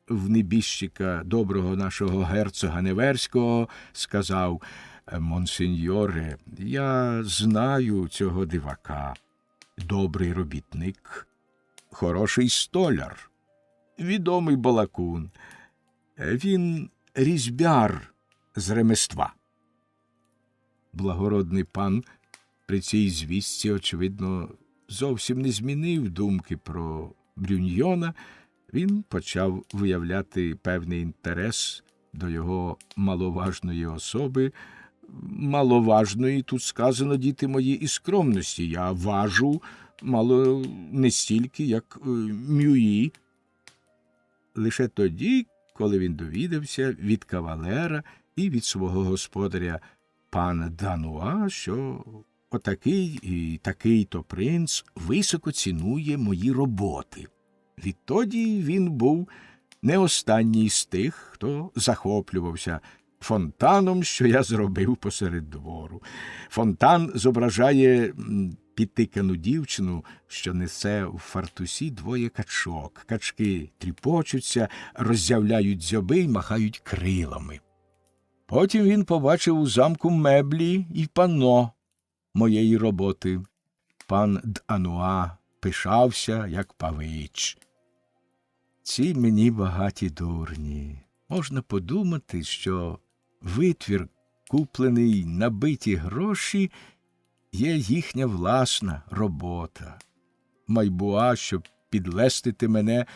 в небіжчика доброго нашого герцога Неверського, сказав: «Монсеньоре, я знаю цього дивака. Добрий робітник, хороший столяр, відомий балакун. Він різьбяр з ремества». Благородний пан при цій звістці, очевидно, зовсім не змінив думки про Брюньйона. Він почав виявляти певний інтерес до його маловажної особи. Маловажної, тут сказано, діти мої, і скромності. Я важу мало не стільки, як Мюї. Лише тоді, коли він довідався від кавалера і від свого господаря пана Дануа, що отакий і такий-то принц високо цінує мої роботи. Відтоді він був не останній з тих, хто захоплювався фонтаном, що я зробив посеред двору. Фонтан зображає підтикану дівчину, що несе в фартусі 2 качок. Качки тріпочуться, роззявляють дзьоби й махають крилами. Потім він побачив у замку меблі і панно моєї роботи. Пан Дануа пишався, як павич. Ці мені багаті дурні. Можна подумати, що витвір, куплений на биті гроші, є їхня власна робота. Майбуа, щоб підлестити мене,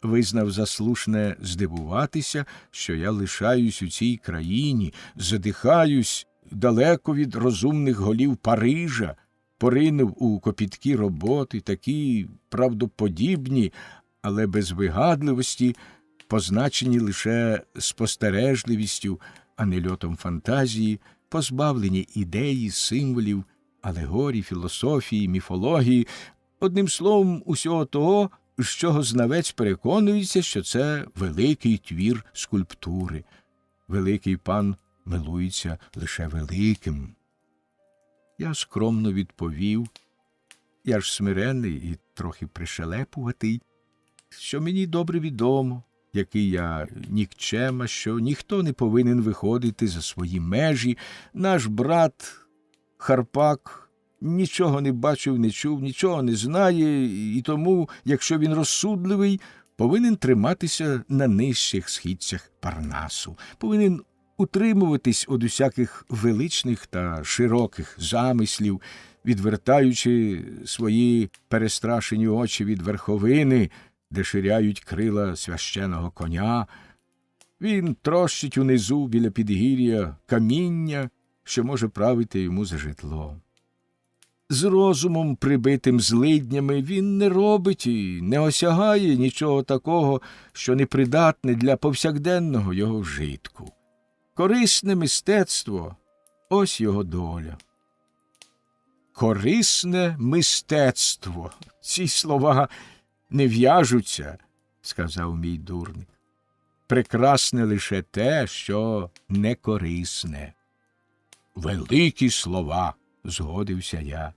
визнав за слушне здивуватися, що я лишаюсь у цій країні, задихаюсь далеко від розумних голів Парижа, поринув у копіткі роботи, такі правдоподібні, але без вигадливості, позначені лише спостережливістю, а не льотом фантазії, позбавлені ідеї, символів, алегорій, філософії, міфології, одним словом, усього того, з чого знавець переконується, що це великий твір скульптури. Великий пан милується лише великим. Я скромно відповів, я ж смиренний і трохи пришелепуватий, що мені добре відомо, який я нікчема, що ніхто не повинен виходити за свої межі. Наш брат Харпак нічого не бачив, не чув, нічого не знає, і тому, якщо він розсудливий, повинен триматися на нижчих східцях Парнасу, повинен утримуватись від усяких величних та широких замислів, відвертаючи свої перестрашені очі від верховини, де ширяють крила священого коня. Він трощить унизу біля підгір'я каміння, що може правити йому за житло. з розумом, прибитим злиднями, він не робить і не осягає нічого такого, що непридатне для повсякденного його вжитку. Корисне мистецтво – ось його доля. Корисне мистецтво. Ці слова не в'яжуться, сказав мій дурник. Прекрасне лише те, що не корисне. Великі слова, згодився я.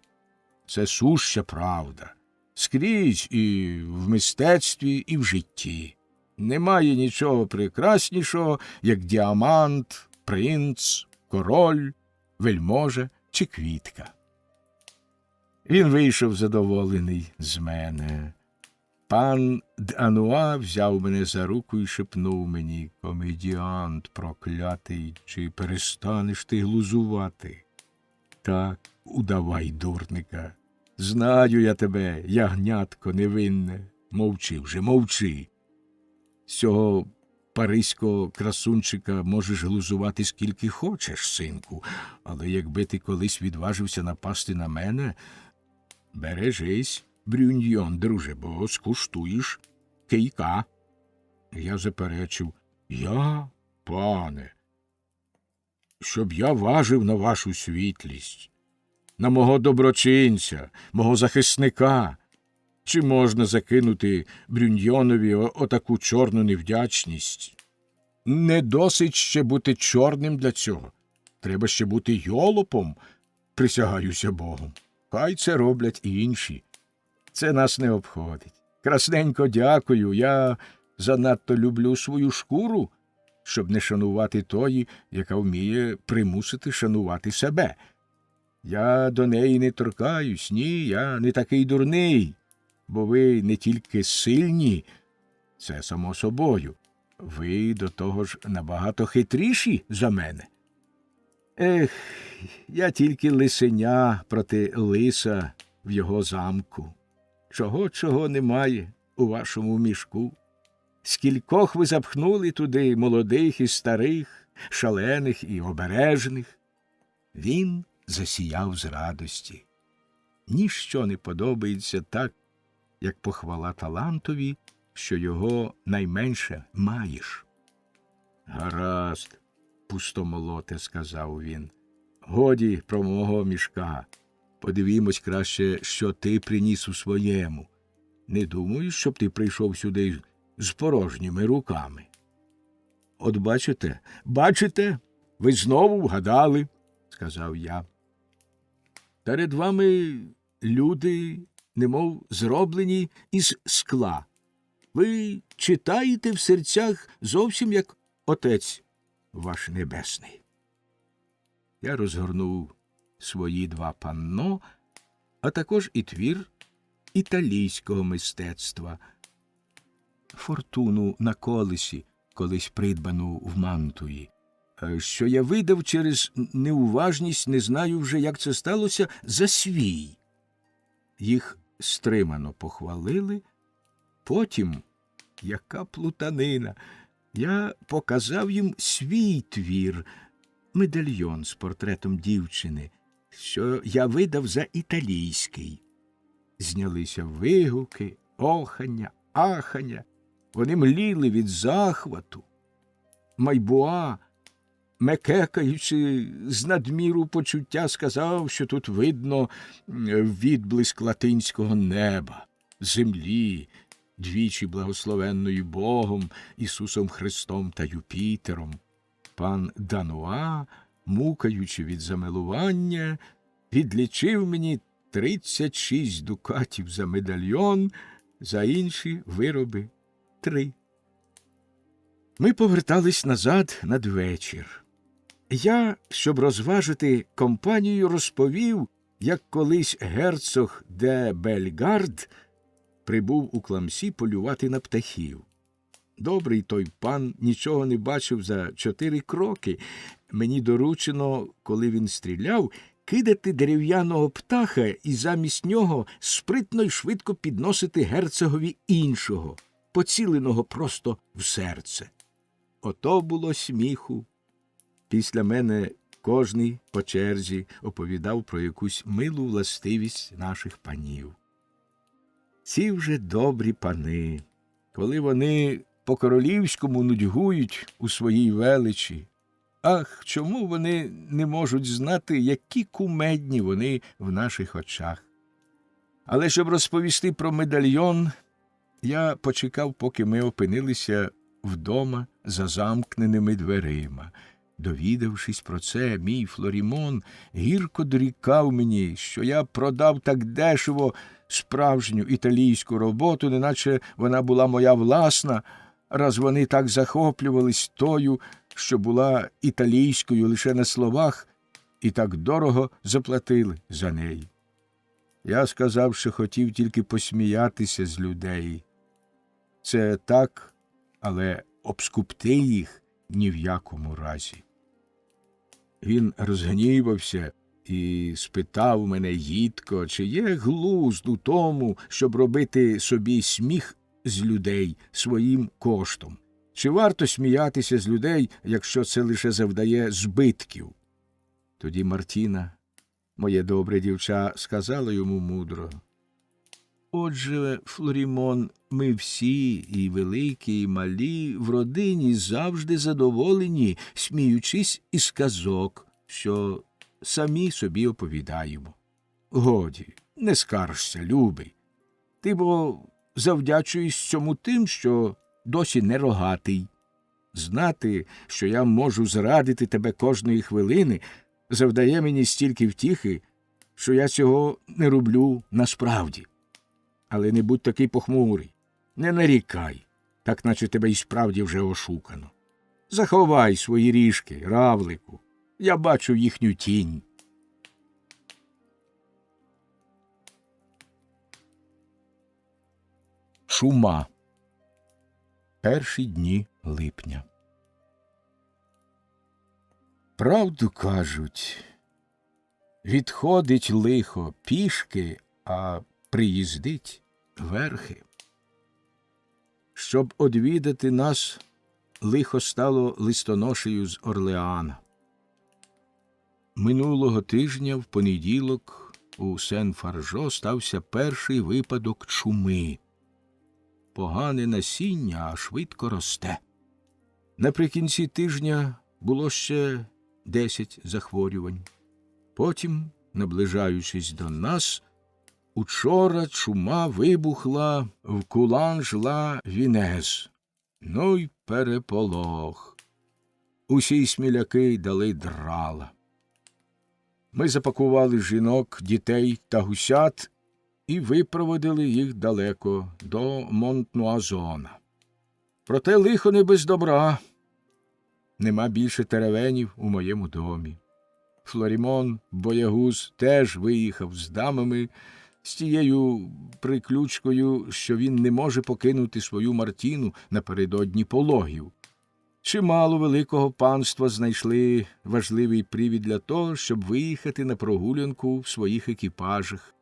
Це суща правда. Скрізь і в мистецтві, і в житті. Немає нічого прекраснішого, як діамант, принц, король, вельможа чи квітка. Він вийшов задоволений з мене. Пан Д'Ануа взяв мене за руку і шепнув мені: «Комедіант проклятий, чи перестанеш ти глузувати?» «Так, удавай дурника. Знаю я тебе, ягнятко невинне. Мовчи вже, мовчи. З цього паризького красунчика можеш глузувати скільки хочеш, синку, але якби ти колись відважився напасти на мене, бережись, Брюньйон, друже, бо скуштуєш кийка». Я заперечив: «Я, пане, щоб я важив на вашу світлість, на мого доброчинця, мого захисника. Чи можна закинути Брюньйонові отаку чорну невдячність? Не досить ще бути чорним для цього. Треба ще бути йолопом, присягаюся Богом. Хай це роблять і інші. Це нас не обходить. Красненько дякую, я занадто люблю свою шкуру, щоб не шанувати тої, яка вміє примусити шанувати себе. Я до неї не торкаюсь, ні, я не такий дурний, бо ви не тільки сильні, це само собою, ви до того ж набагато хитріші за мене. Ех, я тільки лисеня проти лиса в його замку. Чого немає у вашому мішку? Скількох ви запхнули туди молодих і старих, шалених і обережних?» Він засіяв з радості. Ніщо не подобається так, як похвала талантові, що його найменше маєш. «Гаразд, пустомолоте», – сказав він, – «годі про мого мішка. Подивімось краще, що ти приніс у своєму. Не думаю, щоб ти прийшов сюди з порожніми руками». «От бачите, ви знову вгадали», – сказав я. «Перед вами люди, немов зроблені із скла. Ви читаєте в серцях зовсім як Отець ваш Небесний». Я розгорнув свої два панно, а також і твір італійського мистецтва, «Фортуну на колесі», колись придбану в Мантуї, що я видав через неуважність, не знаю вже, як це сталося, за свій. Їх стримано похвалили. Потім, яка плутанина, я показав їм свій твір, медальйон з портретом дівчини, що я видав за італійський. Знялися вигуки, охання, ахання. Вони мліли від захвату. Майбуа, мекекаючи з надміру почуття, сказав, що тут видно відблиск латинського неба, землі, двічі благословенної Богом, Ісусом Христом та Юпітером. Пан Д'Ануа, мукаючи від замилування, відлічив мені 36 дукатів за медальйон, за інші вироби 3. Ми повертались назад надвечір. Я, щоб розважити компанію, розповів, як колись герцог де Бельгард прибув у Кламсі полювати на птахів. Добрий той пан нічого не бачив за 4 кроки. Мені доручено, коли він стріляв, кидати дерев'яного птаха і замість нього спритно й швидко підносити герцогові іншого, поціленого просто в серце. Ото було сміху. Після мене Кожний по черзі оповідав про якусь милу властивість наших панів. Ці вже добрі пани, коли вони по-королівському нудьгують у своїй величі, ах, чому вони не можуть знати, які кумедні вони в наших очах. Але щоб розповісти про медальйон, я почекав, поки ми опинилися вдома за замкненими дверима. Довідавшись про це, мій Флорімон гірко дорікав мені, що я продав так дешево справжню італійську роботу, неначе вона була моя власна, раз вони так захоплювались тою, що була італійською лише на словах, і так дорого заплатили за неї. Я сказав, що хотів тільки посміятися з людей. Це так, але обскупти їх ні в якому разі. Він розгнівався і спитав мене їдко, чи є глузд у тому, щоб робити собі сміх з людей своїм коштом. Чи варто сміятися з людей, якщо це лише завдає збитків? Тоді Мартіна, моє добре дівча, сказала йому мудро: «Отже, Флорімон, ми всі, і великі, і малі, в родині завжди задоволені, сміючись із казок, що самі собі оповідаємо. Годі, не скаржся, любий. Ти бо завдячуєш цьому тим, що досі не рогатий. Знати, що я можу зрадити тебе кожної хвилини, завдає мені стільки втіхи, що я цього не роблю насправді. Але не будь такий похмурий, не нарікай, так наче тебе й справді вже ошукано. Заховай свої ріжки, равлику, я бачу їхню тінь». Шума. Перші дні липня. Правду кажуть, відходить лихо пішки, а приїздить верхи. Щоб одвідати нас, лихо стало листоношею з Орлеана. Минулого тижня в понеділок у Сен-Фаржо стався перший випадок чуми. Погане насіння, а швидко росте. Наприкінці тижня було ще 10 захворювань. Потім, наближаючись до нас, учора чума вибухла в Куланж-ла-Вінез. Ну й переполох. Усі сміляки дали драла. Ми запакували жінок, дітей та гусят і випроводили їх далеко, до Монтнуазона. Проте лихо не без добра. Нема більше теревенів у моєму домі. Флорімон, боягуз, теж виїхав з дамами, з тією приключкою, що він не може покинути свою Мартіну напередодні пологів. Чимало великого панства знайшли важливий привід для того, щоб виїхати на прогулянку в своїх екіпажах.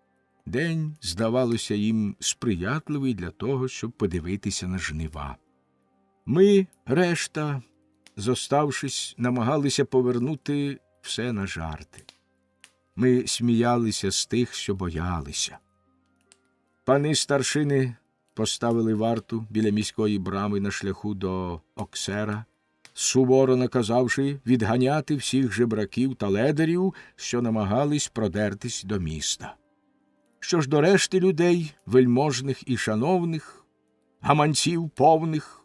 День, здавалося, їм сприятливий для того, щоб подивитися на жнива. Ми, решта, зоставшись, намагалися повернути все на жарти. Ми сміялися з тих, що боялися. Пани старшини поставили варту біля міської брами на шляху до Оксера, суворо наказавши відганяти всіх жебраків та ледарів, що намагались продертись до міста. Що ж до решти людей, вельможних і шановних, гаманців повних,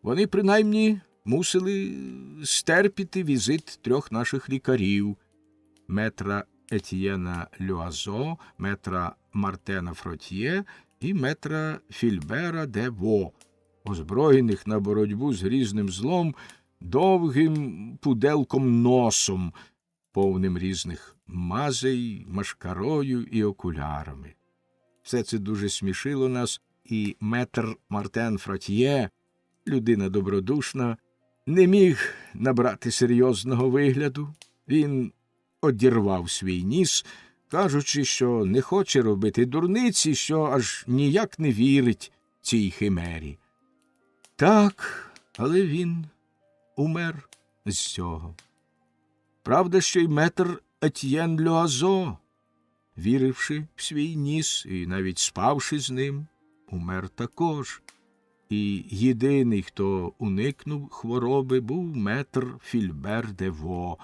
вони принаймні мусили стерпіти візит 3 наших лікарів – метра Етьєна Люазо, метра Мартена Фротьє і метра Фільбера де Во, озброєних на боротьбу з грізним злом довгим пуделком носом, повним різних мазей, машкарою і окулярами. Все це дуже смішило нас, і метр Мартен Фротьє, людина добродушна, не міг набрати серйозного вигляду. Він одірвав свій ніс, кажучи, що не хоче робити дурниці, що аж ніяк не вірить цій химері. Так, але він умер з цього. Правда, що й метр Етьєн Льоазо, віривши в свій ніс і навіть спавши з ним, умер також. І єдиний, хто уникнув хвороби, був метр Фільбер де Во,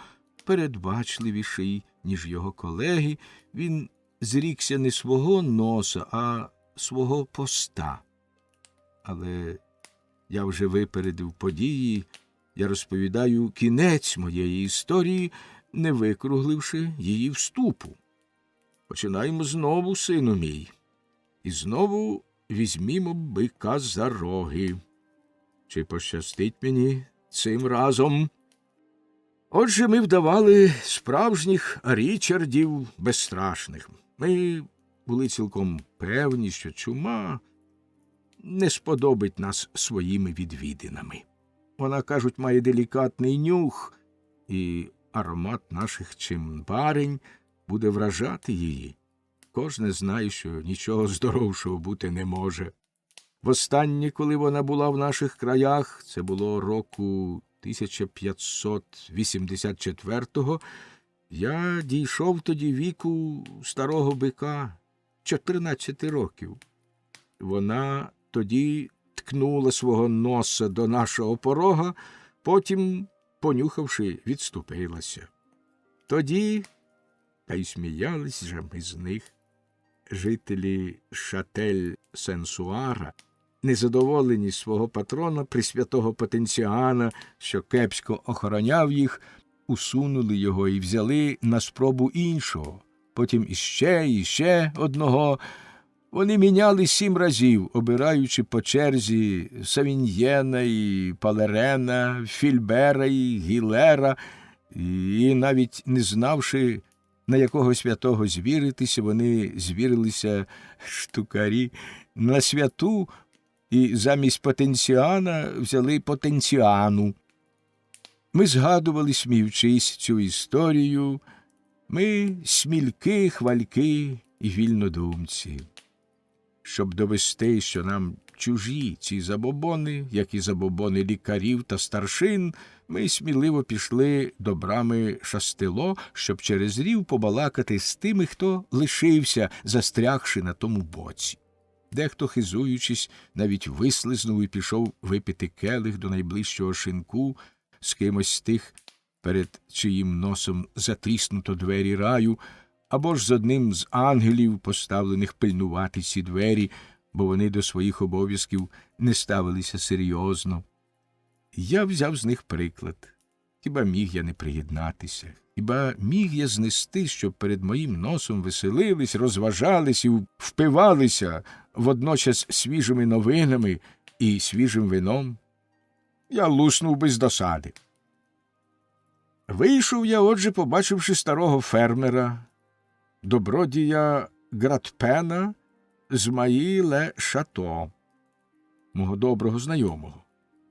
передбачливіший, ніж його колеги. Він зрікся не свого носа, а свого поста. Але я вже випередив події, я розповідаю кінець моєї історії, не викругливши її вступу. Починаємо знову, сину мій, і знову візьмімо бика за роги. Чи пощастить мені цим разом? Отже, ми вдавали справжніх Річардів безстрашних. Ми були цілком певні, що чума не сподобить нас своїми відвідинами. Вона, кажуть, має делікатний нюх, і аромат наших чимбарень буде вражати її. Кожне знає, що нічого здоровшого бути не може. Востаннє, коли вона була в наших краях, це було року 1584-го, я дійшов тоді віку старого бика, 14 років. Вона тоді ткнула свого носа до нашого порога, потім, понюхавши, відступилася. Тоді, та й сміялись же ми з них, жителі Шатель-Сен-Суара, незадоволені свого патрона, пресвятого Потенціана, що кепсько охороняв їх, усунули його і взяли на спробу іншого, потім іще одного. Вони міняли 7 разів, обираючи по черзі Савіньєна і Палерена, Фільбера і Гілера, і навіть не знавши, на якого святого звіритися, вони звірилися, штукарі, на святу, і замість Потенціана взяли Потенціану. Ми згадували, сміючись, цю історію. Ми смільки, хвальки і вільнодумці. Щоб довести, що нам чужі ці забобони, як і забобони лікарів та старшин, ми сміливо пішли до брами Шастело, щоб через рів побалакати з тими, хто лишився, застрягши на тому боці. Дехто, хизуючись, навіть вислизнув і пішов випити келих до найближчого шинку з кимось з тих, перед чиїм носом затріснуто двері раю, або ж з одним з ангелів, поставлених пильнувати ці двері, бо вони до своїх обов'язків не ставилися серйозно. Я взяв з них приклад. Хіба міг я не приєднатися? Хіба міг я знести, щоб перед моїм носом веселились, розважались і впивалися водночас свіжими новинами і свіжим вином? Я луснув без досади. Вийшов я, отже, побачивши старого фермера, добродія Гратпена з Маї-ле Шато, мого доброго знайомого.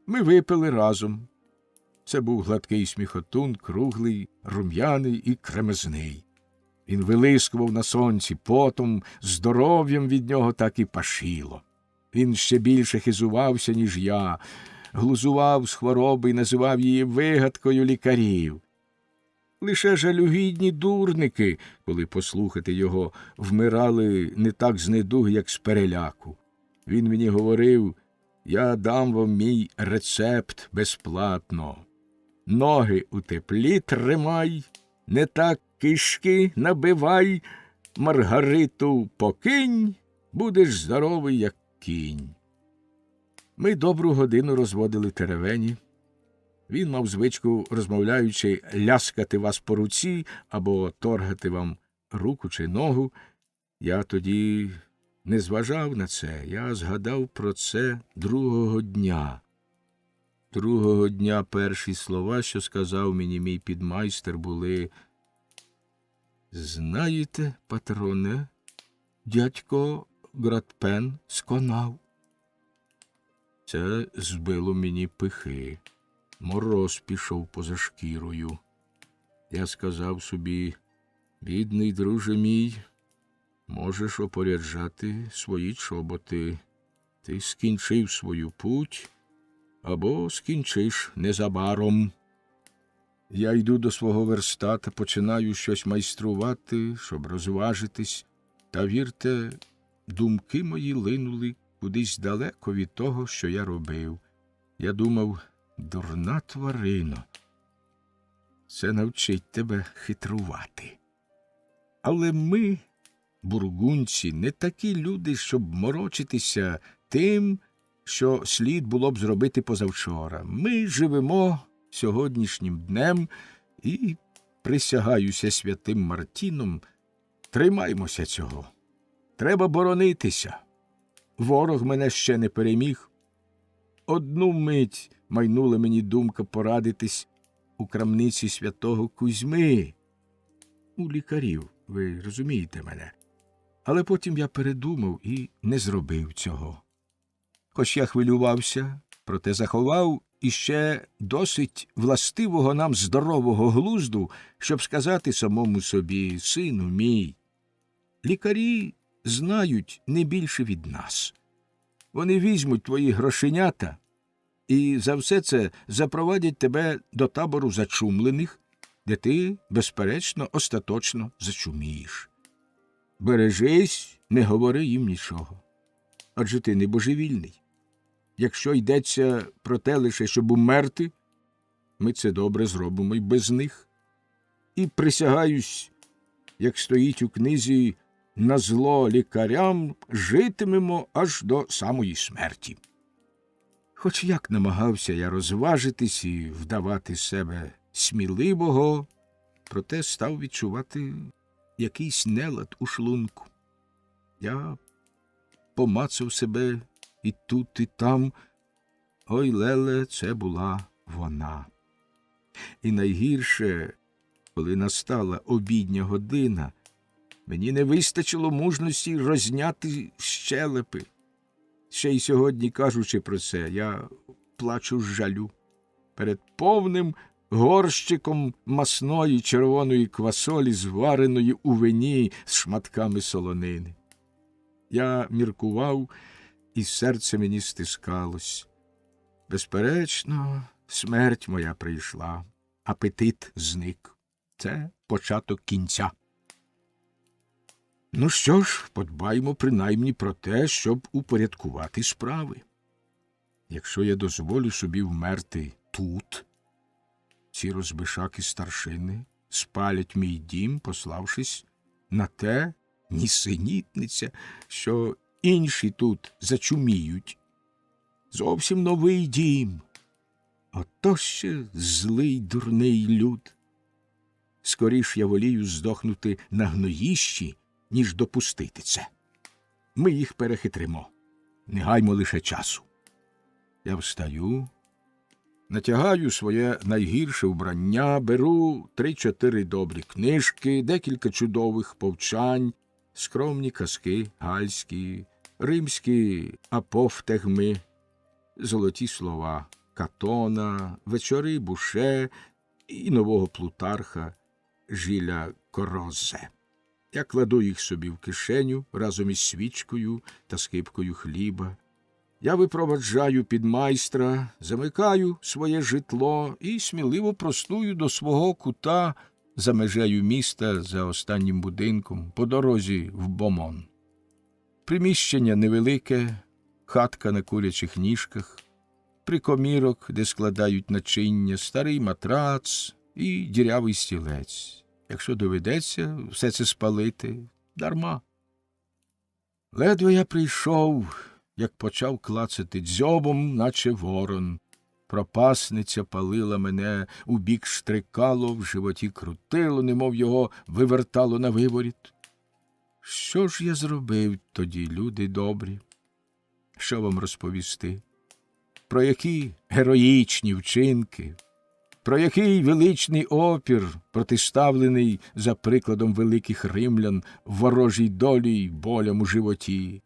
Ми випили разом. Це був гладкий сміхотун, круглий, рум'яний і кремезний. Він вилискував на сонці потом, здоров'ям від нього так і пашило. Він ще більше хизувався, ніж я, глузував з хвороби і називав її вигадкою лікарів. Лише жалюгідні дурники, коли послухати його, вмирали не так з недуги, як з переляку. Він мені говорив: «Я дам вам мій рецепт безплатно. Ноги у теплі тримай, не так кишки набивай, Маргариту покинь, будеш здоровий, як кінь». Ми добру годину розводили теревені. Він мав звичку, розмовляючи, ляскати вас по руці або торгати вам руку чи ногу. Я тоді не зважав на це, я згадав про це другого дня. Другого дня перші слова, що сказав мені мій підмайстер, були: «Знаєте, патроне, дядько Гратпен сконав». Це збило мені пихи. Мороз пішов поза шкірою. Я сказав собі: «Бідний друже мій, можеш опоряджати свої чоботи. Ти скінчив свою путь, або скінчиш незабаром». Я йду до свого верстата, починаю щось майструвати, щоб розважитись, та, вірте, думки мої линули кудись далеко від того, що я робив. Я думав, дурна тварино, це навчить тебе хитрувати. Але ми, бургунці, не такі люди, щоб морочитися тим, що слід було б зробити позавчора. Ми живемо сьогоднішнім днем і, присягаюся святим Мартіном, тримаймося цього. Треба боронитися. Ворог мене ще не переміг. Одну мить майнула мені думка порадитись у крамниці святого Кузьми. У лікарів, ви розумієте мене. Але потім я передумав і не зробив цього. Хоч я хвилювався, проте заховав іще досить властивого нам здорового глузду, щоб сказати самому собі: сину мій, лікарі знають не більше від нас. Вони візьмуть твої грошенята і за все це запровадять тебе до табору зачумлених, де ти, безперечно, остаточно зачумієш. Бережись, не говори їм нічого. Адже ти не божевільний. Якщо йдеться про те лише, щоб умерти, ми це добре зробимо й без них. І присягаюсь, як стоїть у книзі, на зло лікарям житимемо аж до самої смерті. Хоч як намагався я розважитись і вдавати себе сміливого, проте став відчувати якийсь нелад у шлунку. Я помацав себе і тут, і там. Ой, Леле, це була вона. І найгірше, коли настала обідня година, мені не вистачило мужності розняти щелепи. Ще й сьогодні, кажучи про це, я плачу з жалю. Перед повним горщиком масної червоної квасолі, звареної у вині з шматками солонини. Я міркував, і серце мені стискалось. Безперечно, смерть моя прийшла, апетит зник. Це початок кінця. Ну що ж, подбаймо принаймні про те, щоб упорядкувати справи. Якщо я дозволю собі вмерти тут, ці розбишаки старшини спалять мій дім, пославшись на те, нісенітниця, що інші тут зачуміють. Зовсім новий дім. Ото ще злий дурний люд. Скоріш я волію здохнути на гноїщі, ніж допустити це. Ми їх перехитримо. Не гаймо лише часу. Я встаю, натягаю своє найгірше вбрання, беру 3-4 добрі книжки, декілька чудових повчань, скромні казки гальські, римські апофтегми, золоті слова Катона, вечори Буше і нового Плутарха Жиля Корозе. Я кладу їх собі в кишеню разом із свічкою та скипкою хліба. Я випроваджаю підмайстра, замикаю своє житло і сміливо простую до свого кута за межею міста, за останнім будинком, по дорозі в Бомон. Приміщення невелике, хатка на курячих ніжках, прикомірок, де складають начиння, старий матрац і дірявий стілець. Якщо доведеться все це спалити, дарма. Ледве я прийшов, як почав клацати дзьобом, наче ворон. Пропасниця палила мене, у бік штрикало, в животі крутило, немов його вивертало на виворіт. Що ж я зробив тоді, люди добрі? Що вам розповісти? Про які героїчні вчинки? Про який величний опір, протиставлений, за прикладом великих римлян, ворожій долі й болям у животі?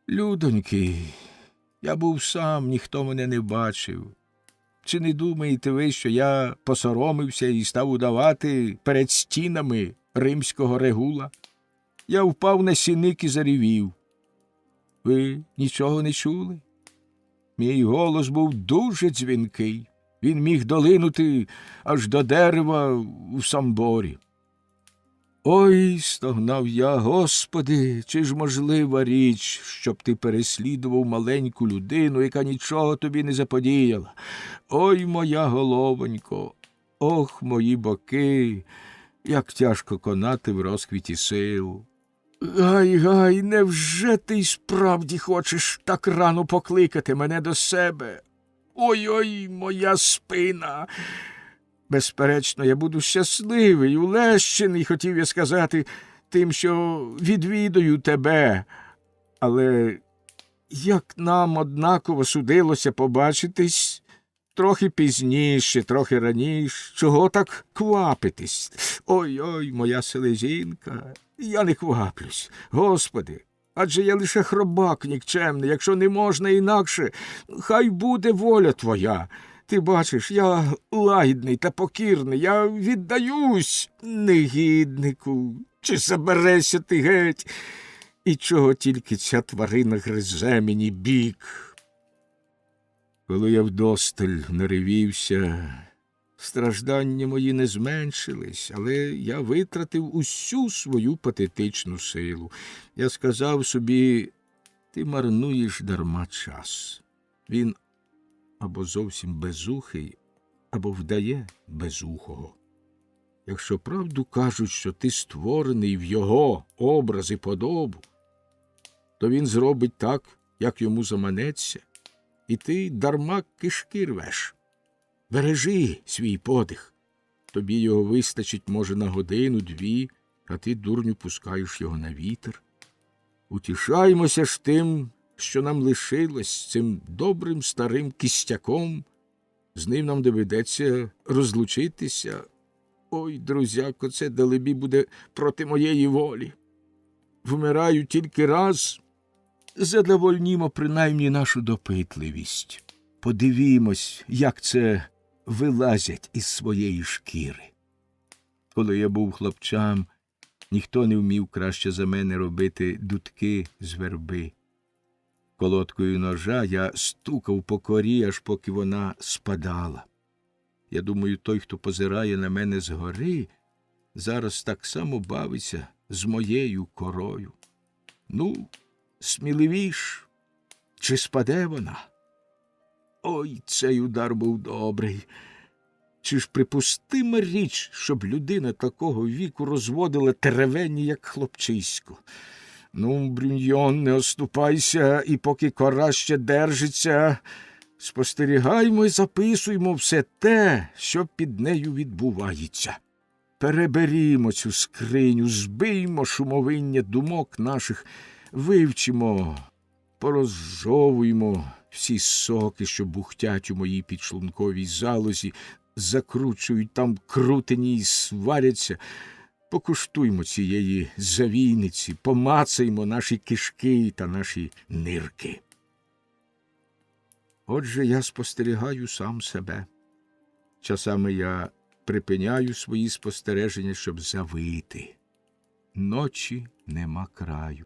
Людоньки, я був сам, ніхто мене не бачив. Чи не думаєте ви, що я посоромився і став удавати перед стінами римського регула? Я впав на сіник і заревів. Ви нічого не чули? Мій голос був дуже дзвінкий. Він міг долинути аж до дерева у самборі. Ой, стогнав я, Господи, чи ж можлива річ, щоб ти переслідував маленьку людину, яка нічого тобі не заподіяла? Ой, моя головонько, ох, мої боки, як тяжко конати в розквіті сил. Гай, невже ти й справді хочеш так рано покликати мене до себе? Ой-ой, моя спина! Безперечно, я буду щасливий, улещений, хотів я сказати, тим, що відвідаю тебе. Але як нам однаково судилося побачитись трохи пізніше, трохи раніше, чого так квапитись? Ой-ой, моя селезінка, я не кваплюсь, Господи. Адже я лише хробак нікчемний, якщо не можна інакше, хай буде воля твоя. Ти бачиш, я лагідний та покірний, я віддаюсь, негіднику, чи заберешся ти геть, і чого тільки ця тварина гризе мені бік. Коли я вдосталь наривівся, страждання мої не зменшились, але я витратив усю свою патетичну силу. Я сказав собі, ти марнуєш дарма час. Він або зовсім безухий, або вдає безухого. Якщо правду кажуть, що ти створений в його образ і подобу, то він зробить так, як йому заманеться, і ти дарма кишки рвеш. Бережи свій подих. Тобі його вистачить, може, на годину-дві, а ти, дурню, пускаєш його на вітер. Утішаймося ж тим, що нам лишилось, цим добрим старим кістяком. З ним нам доведеться розлучитися. Ой, друзяко, це, далебі, буде проти моєї волі. Вмираю тільки раз. Задовольнімо принаймні нашу допитливість. Подивімось, як це вилазять із своєї шкіри. Коли я був хлопчам, ніхто не вмів краще за мене робити дудки з верби. Колодкою ножа я стукав по корі, аж поки вона спадала. Я думаю, той, хто позирає на мене згори, зараз так само бавиться з моєю корою. Ну, сміливіш, чи спаде вона? Ой, цей удар був добрий. Чи ж припустима річ, щоб людина такого віку розводила теревені, як хлопчисько? Ну, Брюньйон, не оступайся, і поки кора ще держиться, спостерігаймо і записуймо все те, що під нею відбувається. Переберімо цю скриню, збиймо шумовиння думок наших, вивчимо, порозжовуємо всі соки, що бухтять у моїй підшлунковій залозі, закручують там крутені і сваряться. Покуштуймо цієї завійниці, помацаймо наші кишки та наші нирки. Отже, я спостерігаю сам себе. Часами я припиняю свої спостереження, щоб завити. Ночі нема краю.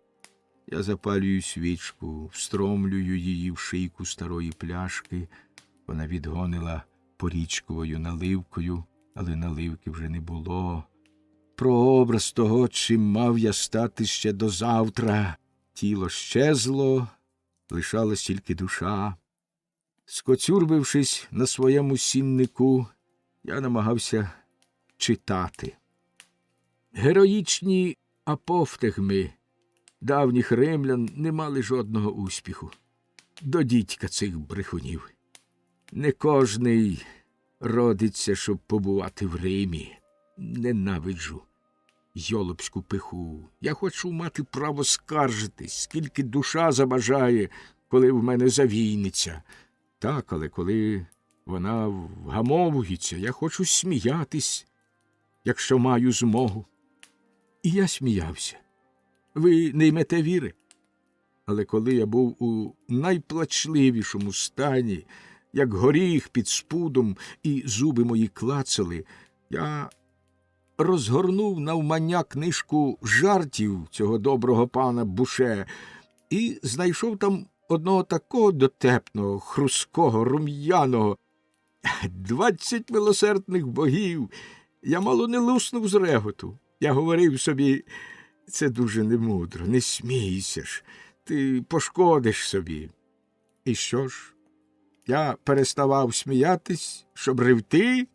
Я запалюю свічку, встромлюю її в шийку старої пляшки. Вона відгонила порічковою наливкою, але наливки вже не було. Прообраз того, чим мав я стати ще до завтра. Тіло щезло, лишалась тільки душа. Скоцюрбившись на своєму сіннику, я намагався читати. Героїчні апофтегми давніх римлян не мали жодного успіху. До дідька цих брехунів. Не кожний родиться, щоб побувати в Римі. Ненавиджу йолопську пиху. Я хочу мати право скаржитись, скільки душа забажає, коли в мене завійниця. Так, але коли вона вгамовується, я хочу сміятись, якщо маю змогу. І я сміявся. Ви не ймете віри? Але коли я був у найплачливішому стані, як горіх під спудом, і зуби мої клацали, я розгорнув навмання книжку жартів цього доброго пана Буше і знайшов там одного такого дотепного, хрусткого, рум'яного, 20 милосердних богів. Я мало не луснув з реготу. Я говорив собі, це дуже немудро, не смійся ж, ти пошкодиш собі. І що ж? Я переставав сміятись, щоб ревти,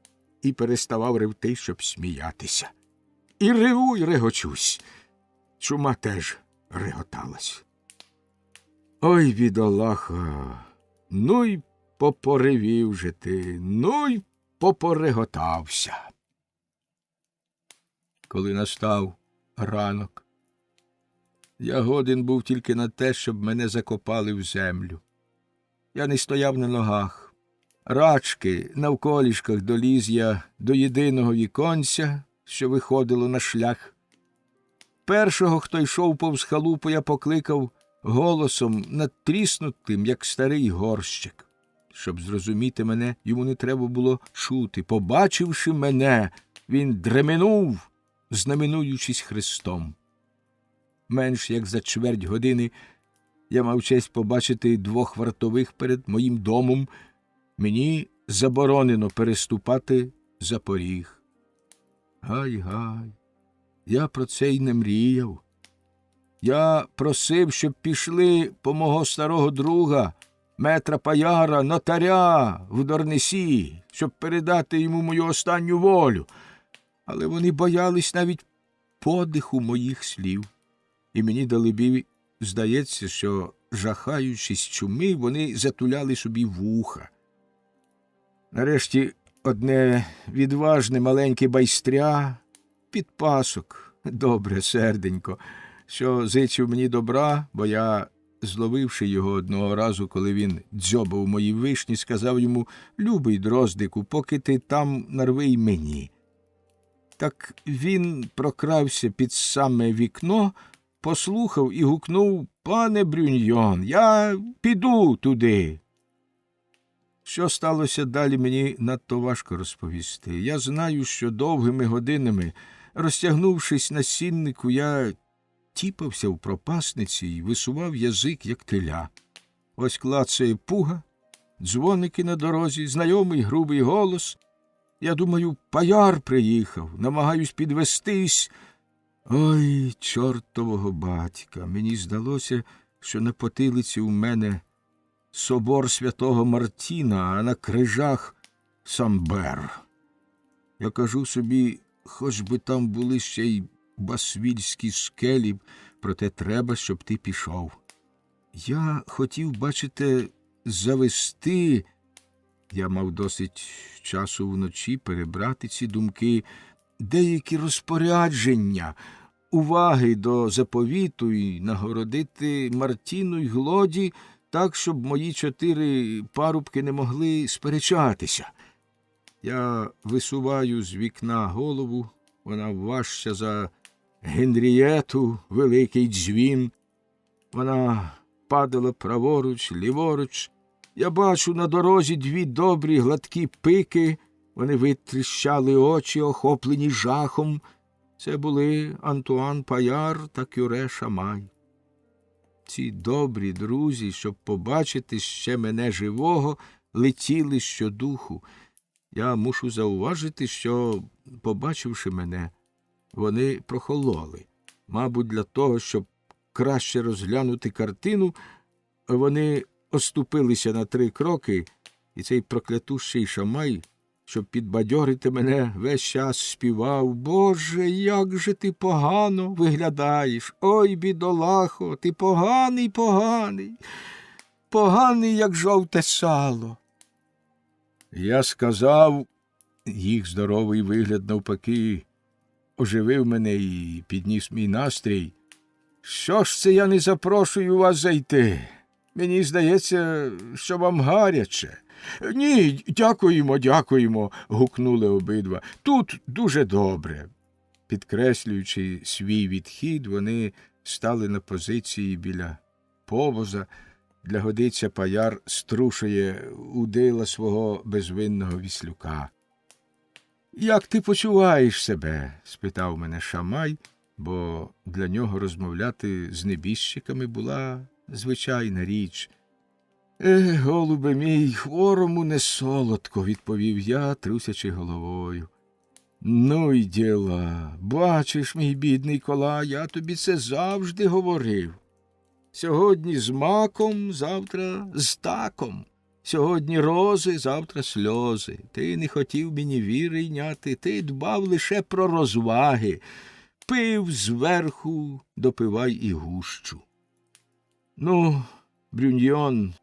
і переставав ревти, щоб сміятися. І реву, і регочусь. Чума теж реготалась. Ой, бідолаха, ну й попоревів же ти, ну й попореготався. Коли настав ранок, я годен був тільки на те, щоб мене закопали в землю. Я не стояв на ногах. Рачки навколішках доліз я до єдиного віконця, що виходило на шлях. Першого, хто йшов повз халупу, я покликав голосом надтріснутим, як старий горщик. Щоб зрозуміти мене, йому не треба було чути. Побачивши мене, він дременув, знаменуючись Христом. Менш як за чверть години я мав честь побачити 2 вартових перед моїм домом. Мені заборонено переступати за поріг. Гай-гай, я про це й не мріяв. Я просив, щоб пішли по мого старого друга, метра Паяра, нотаря в Дорнесі, щоб передати йому мою останню волю. Але вони боялись навіть подиху моїх слів. І мені, далебі, здається, що, жахаючись чуми, вони затуляли собі вуха. Нарешті одне відважне маленьке байстря, підпасок, добре серденько, що зичив мені добра, бо я, зловивши його одного разу, коли він дзьобав мої вишні, сказав йому: «Любий дроздику, поки ти там, нарви й мені». Так він прокрався під саме вікно, послухав і гукнув: «Пане Брюньйон, я піду туди». Що сталося далі, мені надто важко розповісти. Я знаю, що довгими годинами, розтягнувшись на сіннику, я тіпався в пропасниці і висував язик, як теля. Ось клацає пуга, дзвоники на дорозі, знайомий грубий голос. Я думаю, Паяр приїхав, намагаюсь підвестись. Ой, чортового батька, мені здалося, що на потилиці у мене собор святого Мартіна, а на крижах Самбер. Я кажу собі, хоч би там були ще й басвільські скелі, проте треба, щоб ти пішов. Я хотів, бачите, завести. Я мав досить часу вночі перебрати ці думки, деякі розпорядження, уваги до заповіту і нагородити Мартіну й Глоді так, щоб мої 4 парубки не могли сперечатися. Я висуваю з вікна голову, вона важча за Генрієту, великий дзвін. Вона падала праворуч, ліворуч. Я бачу на дорозі 2 добрі гладкі пики, вони витріщали очі, охоплені жахом. Це були Антуан Паяр та Кюре Шамай. Ці добрі друзі, щоб побачити ще мене живого, летіли щодуху. Я мушу зауважити, що, побачивши мене, вони прохололи. Мабуть, для того, щоб краще розглянути картину, вони оступилися на 3 кроки, і цей проклятущий Шамай, щоб підбадьорити мене, весь час співав: «Боже, як же ти погано виглядаєш! Ой, бідолахо, ти поганий, поганий, поганий, як жовте сало». Я сказав, їх здоровий вигляд навпаки оживив мене і підніс мій настрій: «Що ж це я не запрошую вас зайти? Мені здається, що вам гаряче». «Ні, дякуємо, дякуємо», – гукнули обидва. «Тут дуже добре». Підкреслюючи свій відхід, вони стали на позиції біля повоза. Для годиця Паяр струшує удила свого безвинного віслюка. «Як ти почуваєш себе?» – спитав мене Шамай, бо для нього розмовляти з небіжчиками була звичайна річ. Голубе мій, хворому не солодко, відповів я, трусячи головою. Ну й діла. Бачиш, мій бідний кола, я тобі це завжди говорив. Сьогодні з маком, завтра з таком. Сьогодні рози, завтра сльози. Ти не хотів мені віри йняти, ти дбав лише про розваги. Пив зверху, допивай і гущу. Ну, Брюньйон,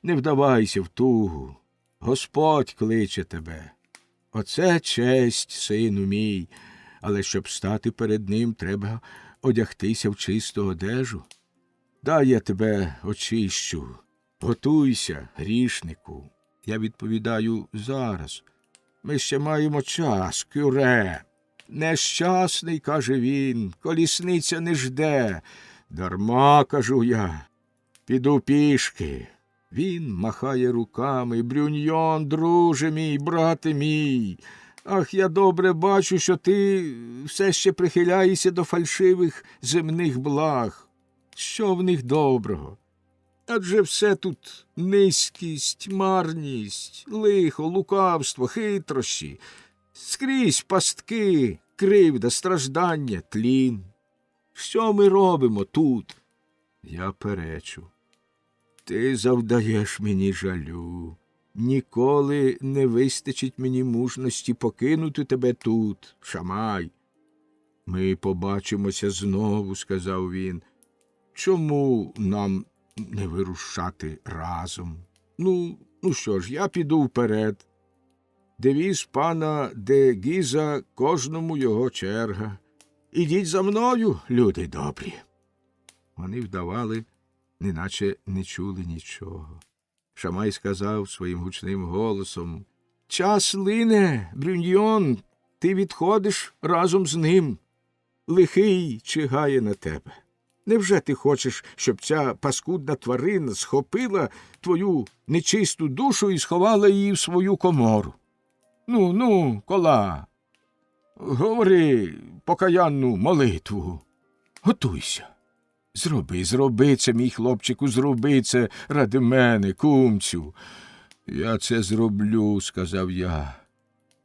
не вдавайся в тугу. Господь кличе тебе. Оце честь, сину мій, але щоб стати перед ним, треба одягтися в чисту одежу. Дай я тебе очищу. Готуйся, грішнику. Я відповідаю зараз. Ми ще маємо час, кюре. Нещасний, каже він, колісниця не жде. Дарма, кажу я, піду пішки. Він махає руками. Брюньйон, друже мій, брате мій. Ах, я добре бачу, що ти все ще прихиляєшся до фальшивих земних благ. Що в них доброго? Адже все тут низькість, марність, лихо, лукавство, хитрощі, скрізь пастки, кривда, страждання, тлін. Що ми робимо тут? Я перечу. Ти завдаєш мені жалю. Ніколи не вистачить мені мужності покинути тебе тут, Шамай. Ми побачимося знову, сказав він. Чому нам не вирушати разом? Ну що ж, я піду вперед. Девіз пана де Гіза, кожному його черга. Ідіть за мною, люди добрі. Вони вдавали, неначе не чули нічого. Шамай сказав своїм гучним голосом. Час лине, Брюньйон, ти відходиш разом з ним. Лихий чигає на тебе. Невже ти хочеш, щоб ця паскудна тварина схопила твою нечисту душу і сховала її в свою комору? Ну, кола, говори покаянну молитву. Готуйся. Зроби це, мій хлопчику, зроби це ради мене, кумцю. Я це зроблю, сказав я.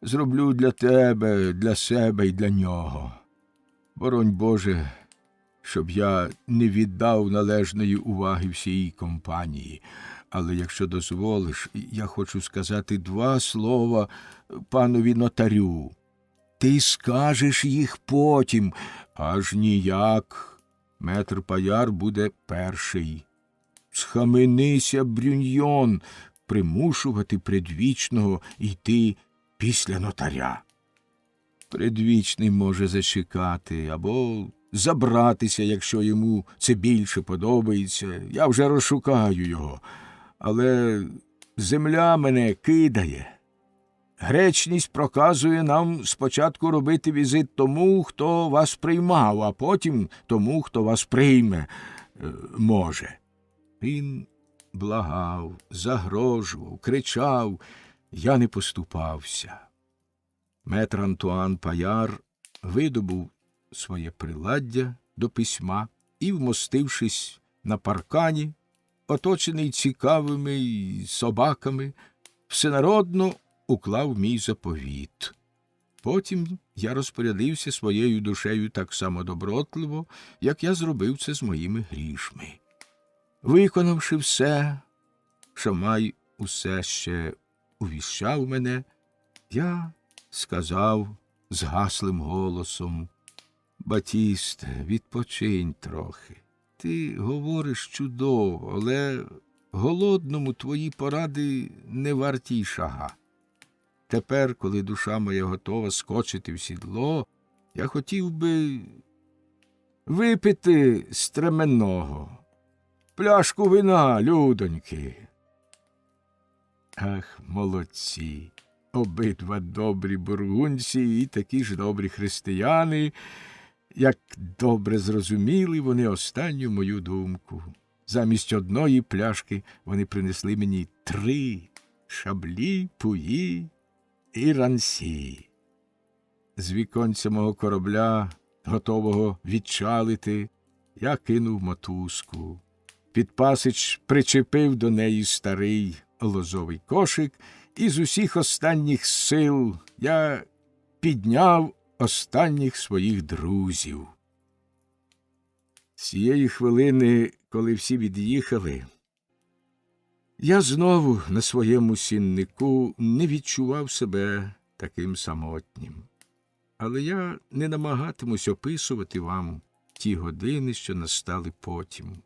Зроблю для тебе, для себе і для нього. Боронь Боже, щоб я не віддав належної уваги всій компанії. Але якщо дозволиш, я хочу сказати 2 слова панові нотарю. Ти скажеш їх потім, аж ніяк. Метр Паяр буде перший. Схаменися, Брюньйон, примушувати предвічного йти після нотаря. Предвічний може зачекати або забратися, якщо йому це більше подобається. Я вже розшукаю його. Але земля мене кидає. Гречність проказує нам спочатку робити візит тому, хто вас приймав, а потім тому, хто вас прийме може. Він благав, загрожував, кричав. Я не поступався. Метр Антуан Паяр видобув своє приладдя до письма і, вмостившись на паркані, оточений цікавими собаками, всенародно уклав мій заповіт. Потім я розпорядився своєю душею так само добротливо, як я зробив це з моїми грішми. Виконавши все, Шамай усе ще увіщав мене, я сказав згаслим голосом: Батісте, відпочинь трохи. Ти говориш чудово, але голодному твої поради не варті й шага. Тепер, коли душа моя готова скочити в сідло, я хотів би випити стременного. Пляшку вина, людоньки. Ах, молодці! Обидва добрі бургунці і такі ж добрі християни, як добре зрозуміли вони останню мою думку. Замість одної пляшки вони принесли мені 3 шаблі, пуї і рансі. З віконця мого корабля, готового відчалити, я кинув мотузку. Підпасич причепив до неї старий лозовий кошик, і з усіх останніх сил я підняв останніх своїх друзів. З цієї хвилини, коли всі від'їхали, я знову на своєму сіннику не відчував себе таким самотнім. Але я не намагатимусь описувати вам ті години, що настали потім.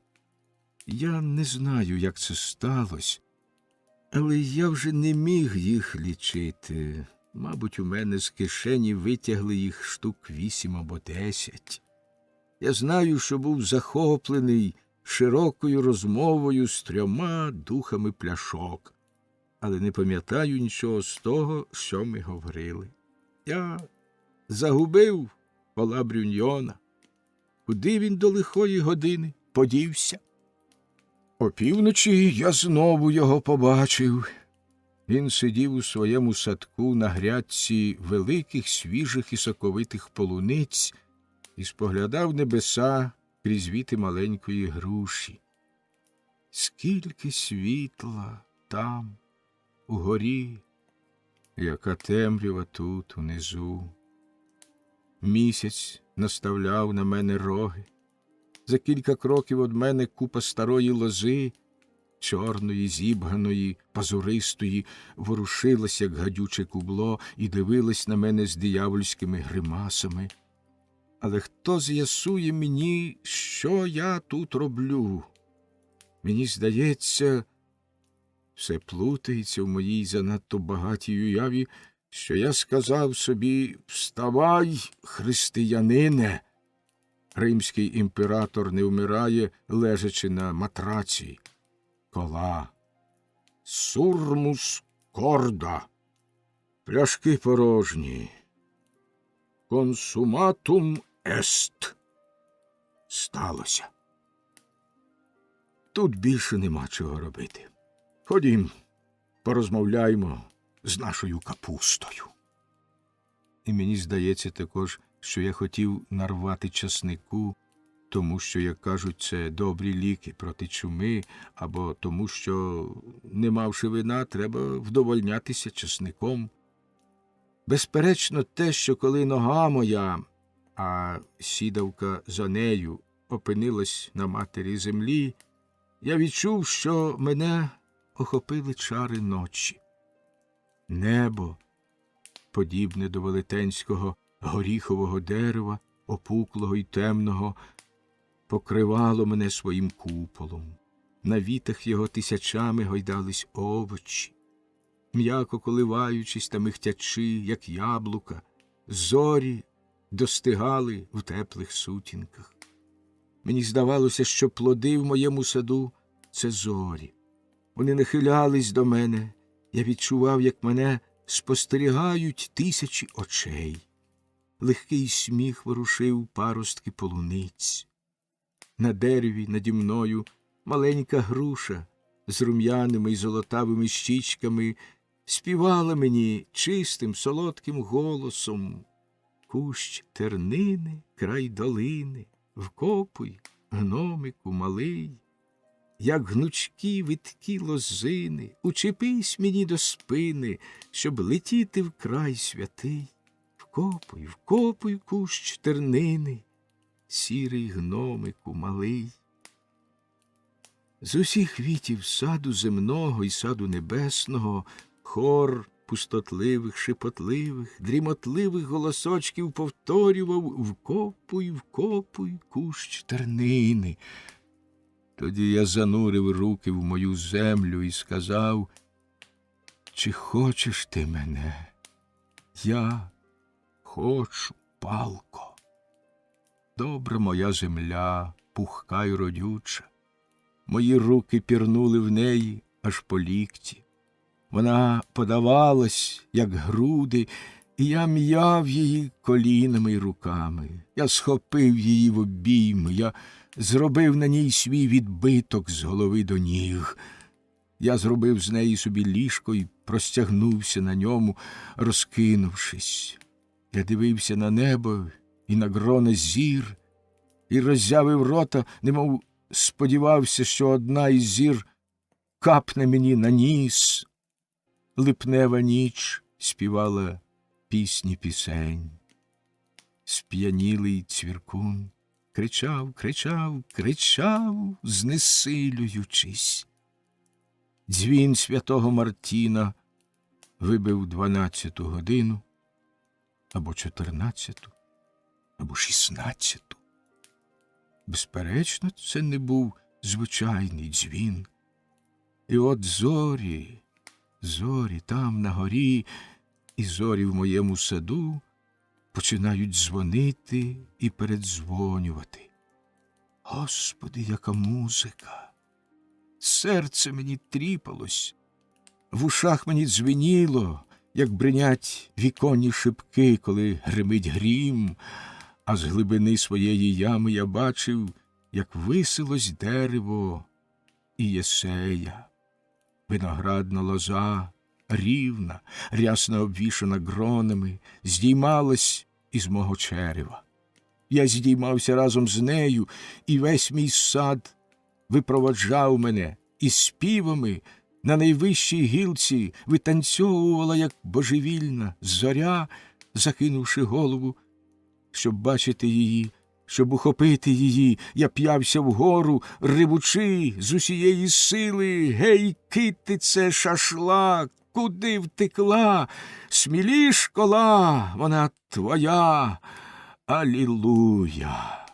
Я не знаю, як це сталося, але я вже не міг їх лічити. Мабуть, у мене з кишені витягли їх штук 8 або 10. Я знаю, що був захоплений широкою розмовою з 3 духами пляшок, але не пам'ятаю нічого з того, що ми говорили. Я загубив Пола Брюньйона. Куди він до лихої години подівся? Опівночі я знову його побачив. Він сидів у своєму садку на грядці великих, свіжих і соковитих полуниць і споглядав небеса крізь віти маленької груші. Скільки світла там, угорі, яка темрява тут, унизу. Місяць наставляв на мене роги. За кілька кроків од мене купа старої лози, чорної, зібганої, пазуристої, ворушилась, як гадюче кубло, і дивилась на мене з диявольськими гримасами. Але хто з'ясує мені, що я тут роблю? Мені здається, все плутається в моїй занадто багатій уяві, що я сказав собі: «Вставай, християнине!» Римський імператор не вмирає, лежачи на матраці. Кола. Сурмус корда. Пляшки порожні. Консуматум ест. Сталося. Тут більше нема чого робити. Ходім, порозмовляймо з нашою капустою. І мені здається також, що я хотів нарвати часнику, тому що, як кажуть, це добрі ліки проти чуми, або тому що, не мавши вина, треба вдовольнятися часником. Безперечно, те, що коли нога моя, а сідавка за нею, опинилась на матері землі, я відчув, що мене охопили чари ночі. Небо, подібне до велетенського горіхового дерева, опуклого й темного, покривало мене своїм куполом. На вітах його тисячами гойдались овочі. М'яко коливаючись та михтячи, як яблука, зорі достигали в теплих сутінках. Мені здавалося, що плоди в моєму саду – це зорі. Вони нахилялись до мене. Я відчував, як мене спостерігають тисячі очей. Легкий сміх ворушив паростки полуниць. На дереві наді мною маленька груша з рум'яними й золотавими щічками співала мені чистим, солодким голосом: «Кущ тернини, край долини, вкопуй, гномику малий, як гнучкі виткі лозини, учепись мені до спини, щоб летіти в край святий. Вкопуй, вкопуй, кущ тернини, сірий гномику малий». З усіх квітів саду земного і саду небесного хор пустотливих, шепотливих, дрімотливих голосочків повторював: «Вкопуй, вкопуй, кущ тернини». Тоді я занурив руки в мою землю і сказав: «Чи хочеш ти мене? Я хочу, палко». Добра моя земля, пухка й родюча. Мої руки пірнули в неї аж по лікті. Вона подавалась, як груди, і я м'яв її колінами й руками. Я схопив її в обійми, я зробив на ній свій відбиток з голови до ніг. Я зробив з неї собі ліжко і простягнувся на ньому, розкинувшись. Я дивився на небо і на грони зір, і роззявив рота, немов сподівався, що одна із зір капне мені на ніс. Липнева ніч співала пісні пісень. Сп'янілий цвіркун кричав, кричав, кричав, знесилюючись. Дзвін святого Мартіна вибив 12-ту годину, або 14-ту, або 16-ту. Безперечно, це не був звичайний дзвін. І от зорі, зорі там на горі, і зорі в моєму саду починають дзвонити і передзвонювати. Господи, яка музика! Серце мені тріпалось, в ушах мені дзвеніло, як бринять віконні шибки, коли гримить грім, а з глибини своєї ями я бачив, як висилось дерево і Єсея. Виноградна лоза, рівна, рясно обвішана гронами, здіймалась із мого черева. Я здіймався разом з нею, і весь мій сад випроводжав мене, і співами на найвищій гілці витанцьовувала, як божевільна зоря, закинувши голову, щоб бачити її, щоб ухопити її. Я п'явся вгору, ревучи з усієї сили. Гей, китице, шашла, куди втекла? Сміліш, кола, вона твоя. Алілуя!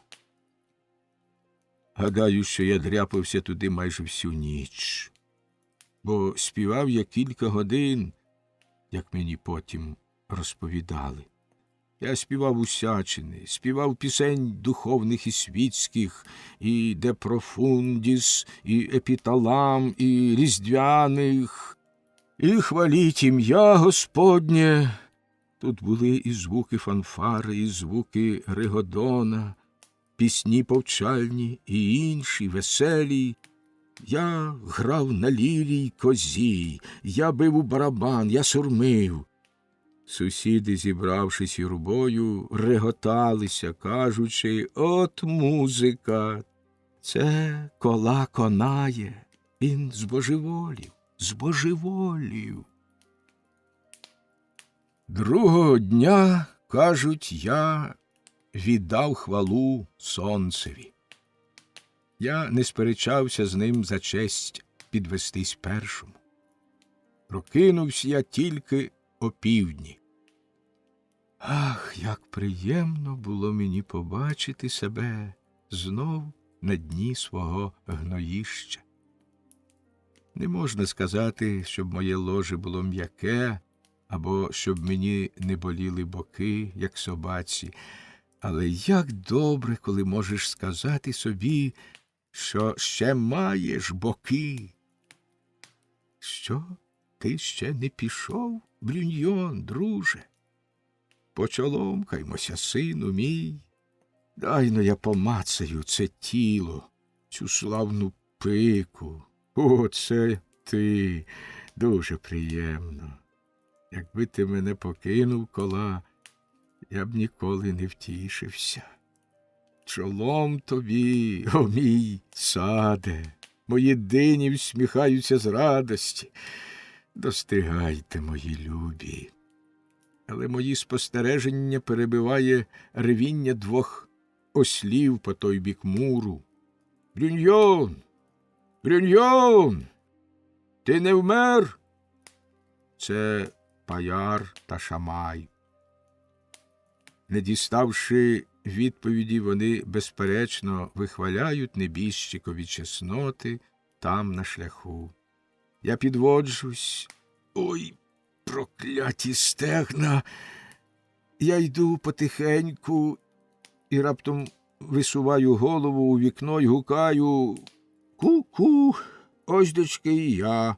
Гадаю, що я дряпався туди майже всю ніч, бо співав я кілька годин, як мені потім розповідали. Я співав усячини, співав пісень духовних і світських, і де профундіс, і епіталам, і різдвяних, і хваліть ім'я Господнє. Тут були і звуки фанфари, і звуки Ригодона, пісні повчальні і інші, веселі. Я грав на лірі й козі, я бив у барабан, я сурмив. Сусіди, зібравшись юрбою, реготалися, кажучи: «От музика! Це кола конає, він збожеволів, збожеволів». Другого дня, кажуть, я віддав хвалу сонцеві. Я не сперечався з ним за честь підвестись першому. Прокинувся я тільки опівдні. Ах, як приємно було мені побачити себе знов на дні свого гноїща. Не можна сказати, щоб моє ложе було м'яке, або щоб мені не боліли боки, як собаці, але як добре, коли можеш сказати собі, що ще маєш боки. Що? Ти ще не пішов, Брюньйон, друже? Почоломкаймося, сину мій. Дай-но я помацаю це тіло, цю славну пику. О, це ти, дуже приємно. Якби ти мене покинув, кола, я б ніколи не втішився. Чолом тобі, о мій саде, мої дині всміхаються з радості. Достигайте, мої любі. Але мої спостереження перебиває ревіння двох ослів по той бік муру. Брюньйон! Брюньйон! Ти не вмер? Це Паяр та Шамай. Не діставши відповіді, вони, безперечно, вихваляють небіжчикові чесноти там на шляху. Я підводжусь. Ой, прокляті стегна! Я йду потихеньку і раптом висуваю голову у вікно й гукаю: «Ку-ку, ось дочки і я».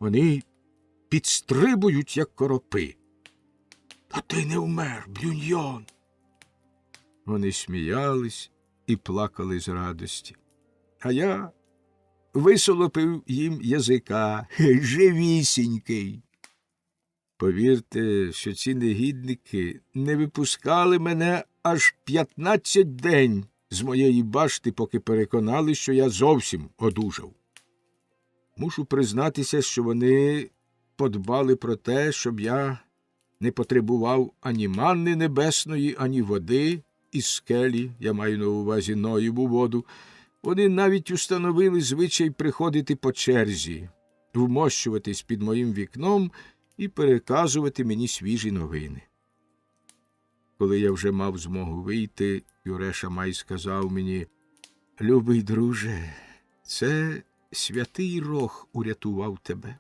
Вони підстрибують, як коропи. «Та ти не вмер, Брюньйон!» Вони сміялись і плакали з радості. А я висолопив їм язика, живісінький. Повірте, що ці негідники не випускали мене аж 15 день з моєї башти, поки переконали, що я зовсім одужав. Мушу признатися, що вони подбали про те, щоб я не потребував ані манни небесної, ані води із скелі, я маю на увазі Ноєву воду. Вони навіть установили звичай приходити по черзі, вмощуватись під моїм вікном і переказувати мені свіжі новини. Коли я вже мав змогу вийти, Юре Шамай сказав мені: «Любий друже, це святий Рох урятував тебе.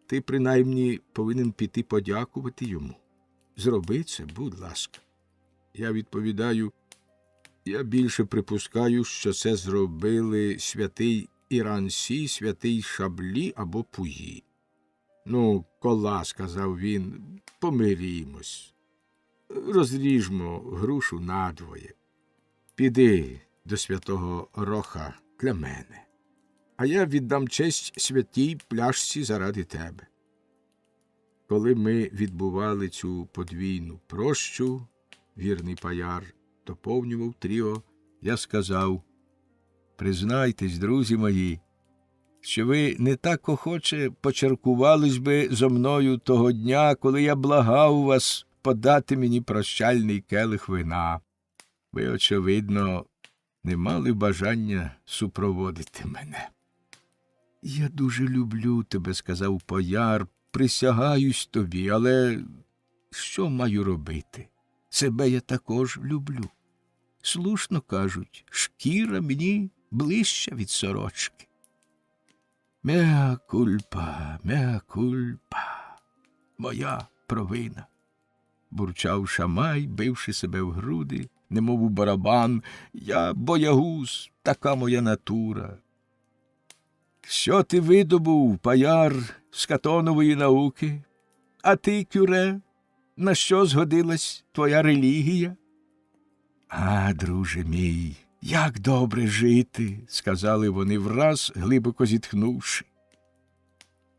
Ти, принаймні, повинен піти подякувати йому. Зроби це, будь ласка». Я відповідаю: «Я більше припускаю, що це зробили святий Ірансі, святий Шаблі або Пуї». «Ну, кола», – сказав він, – «помирімось. Розріжмо грушу надвоє. Піди до святого Роха для мене, а я віддам честь святій пляшці заради тебе». Коли ми відбували цю подвійну прощу, вірний паяр доповнював тріо, я сказав: «Признайтесь, друзі мої, що ви не так охоче почеркувались би зо мною того дня, коли я благав вас подати мені прощальний келих вина. Ви, очевидно, не мали бажання супроводити мене». «Я дуже люблю тебе», – сказав паяр, – «присягаюсь тобі, але що маю робити? Себе я також люблю. Слушно кажуть, шкіра мені ближча від сорочки». «Меа кульпа, моя провина», – бурчав Шамай, бивши себе в груди, немов у барабан. «Я боягуз, така моя натура». «Що ти видобув, паяр, з Катонової науки? А ти, Кюре, на що згодилась твоя релігія?» «А, друже мій, як добре жити», – сказали вони враз, глибоко зітхнувши.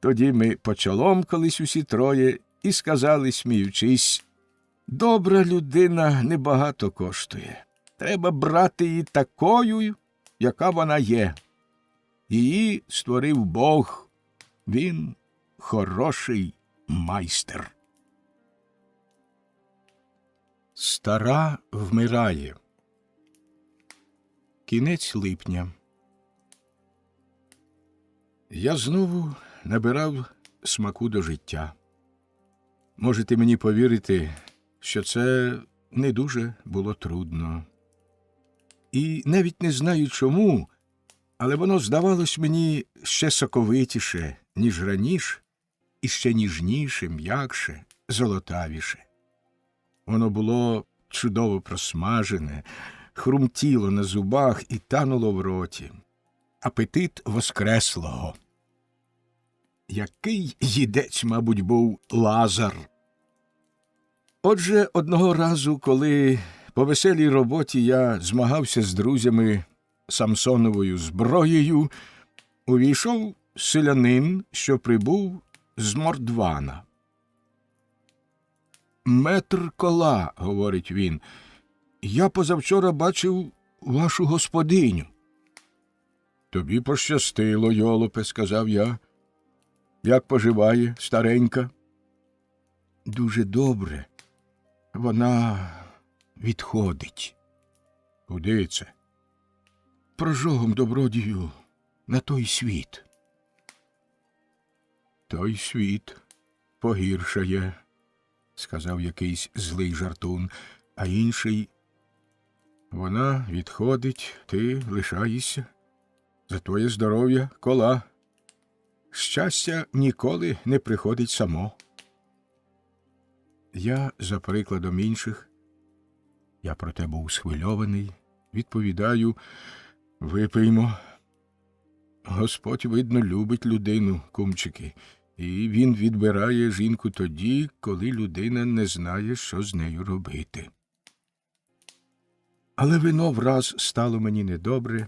Тоді ми почоломкались усі троє і сказали, сміючись: «Добра людина небагато коштує. Треба брати її такою, яка вона є. Її створив Бог. Він хороший майстер». Стара вмирає. Кінець липня. Я знову набирав смаку до життя. Можете мені повірити, що це не дуже було трудно. І навіть не знаю чому, але воно здавалось мені ще соковитіше, ніж раніше, і ще ніжніше, м'якше, золотавіше. Воно було чудово просмажене, хрумтіло на зубах і тануло в роті. Апетит воскреслого. Який їдець, мабуть, був Лазар. Отже, одного разу, коли по веселій роботі я змагався з друзями Самсоновою зброєю, увійшов селянин, що прибув з Мордвана. «Метр Кола», – говорить він, – «я позавчора бачив вашу господиню». «Тобі пощастило, йолопе», – сказав я. «Як поживає старенька?» «Дуже добре. Вона відходить». «Куди це?» «Прожогом, добродію, на той світ». «Той світ погіршає», – сказав якийсь злий жартун, а інший: «Вона відходить, ти лишаєшся. За твоє здоров'я, Кола. Щастя ніколи не приходить само». Я, за прикладом інших, я проте був схвильований, відповідаю: «Випиймо. Господь, видно, любить людину, кумчики, і він відбирає жінку тоді, коли людина не знає, що з нею робити». Але вино враз стало мені недобре,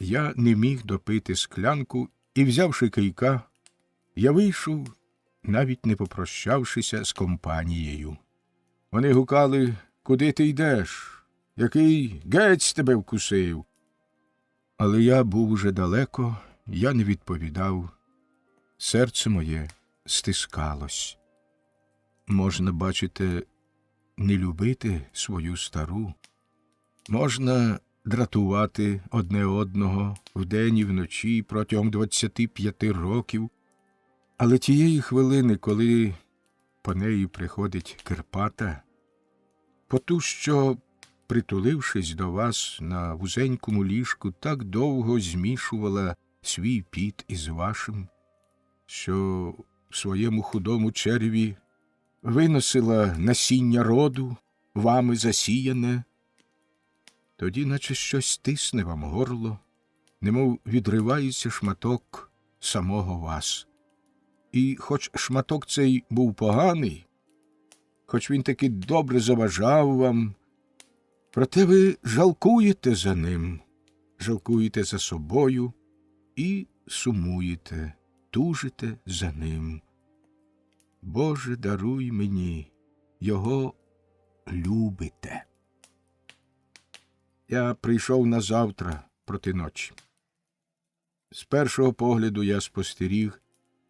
я не міг допити склянку, і, взявши кийка, я вийшов, навіть не попрощавшися з компанією. Вони гукали: «Куди ти йдеш?» який гець тебе вкусив. Але я був уже далеко, я не відповідав. Серце моє стискалось. Можна, бачите, не любити свою стару. Можна дратувати одне одного вдень і вночі протягом 25 років. Але тієї хвилини, коли по неї приходить Кирпата, по ту, що, притулившись до вас на вузенькому ліжку, так довго змішувала свій піт із вашим, що в своєму худому череві виносила насіння роду, вами засіяне, тоді наче щось тисне вам горло, немов відривається шматок самого вас. І хоч шматок цей був поганий, хоч він таки добре заважав вам, проте ви жалкуєте за ним, жалкуєте за собою і сумуєте, тужите за ним. Боже, даруй мені, його любите. Я прийшов назавтра проти ночі. З першого погляду я спостеріг,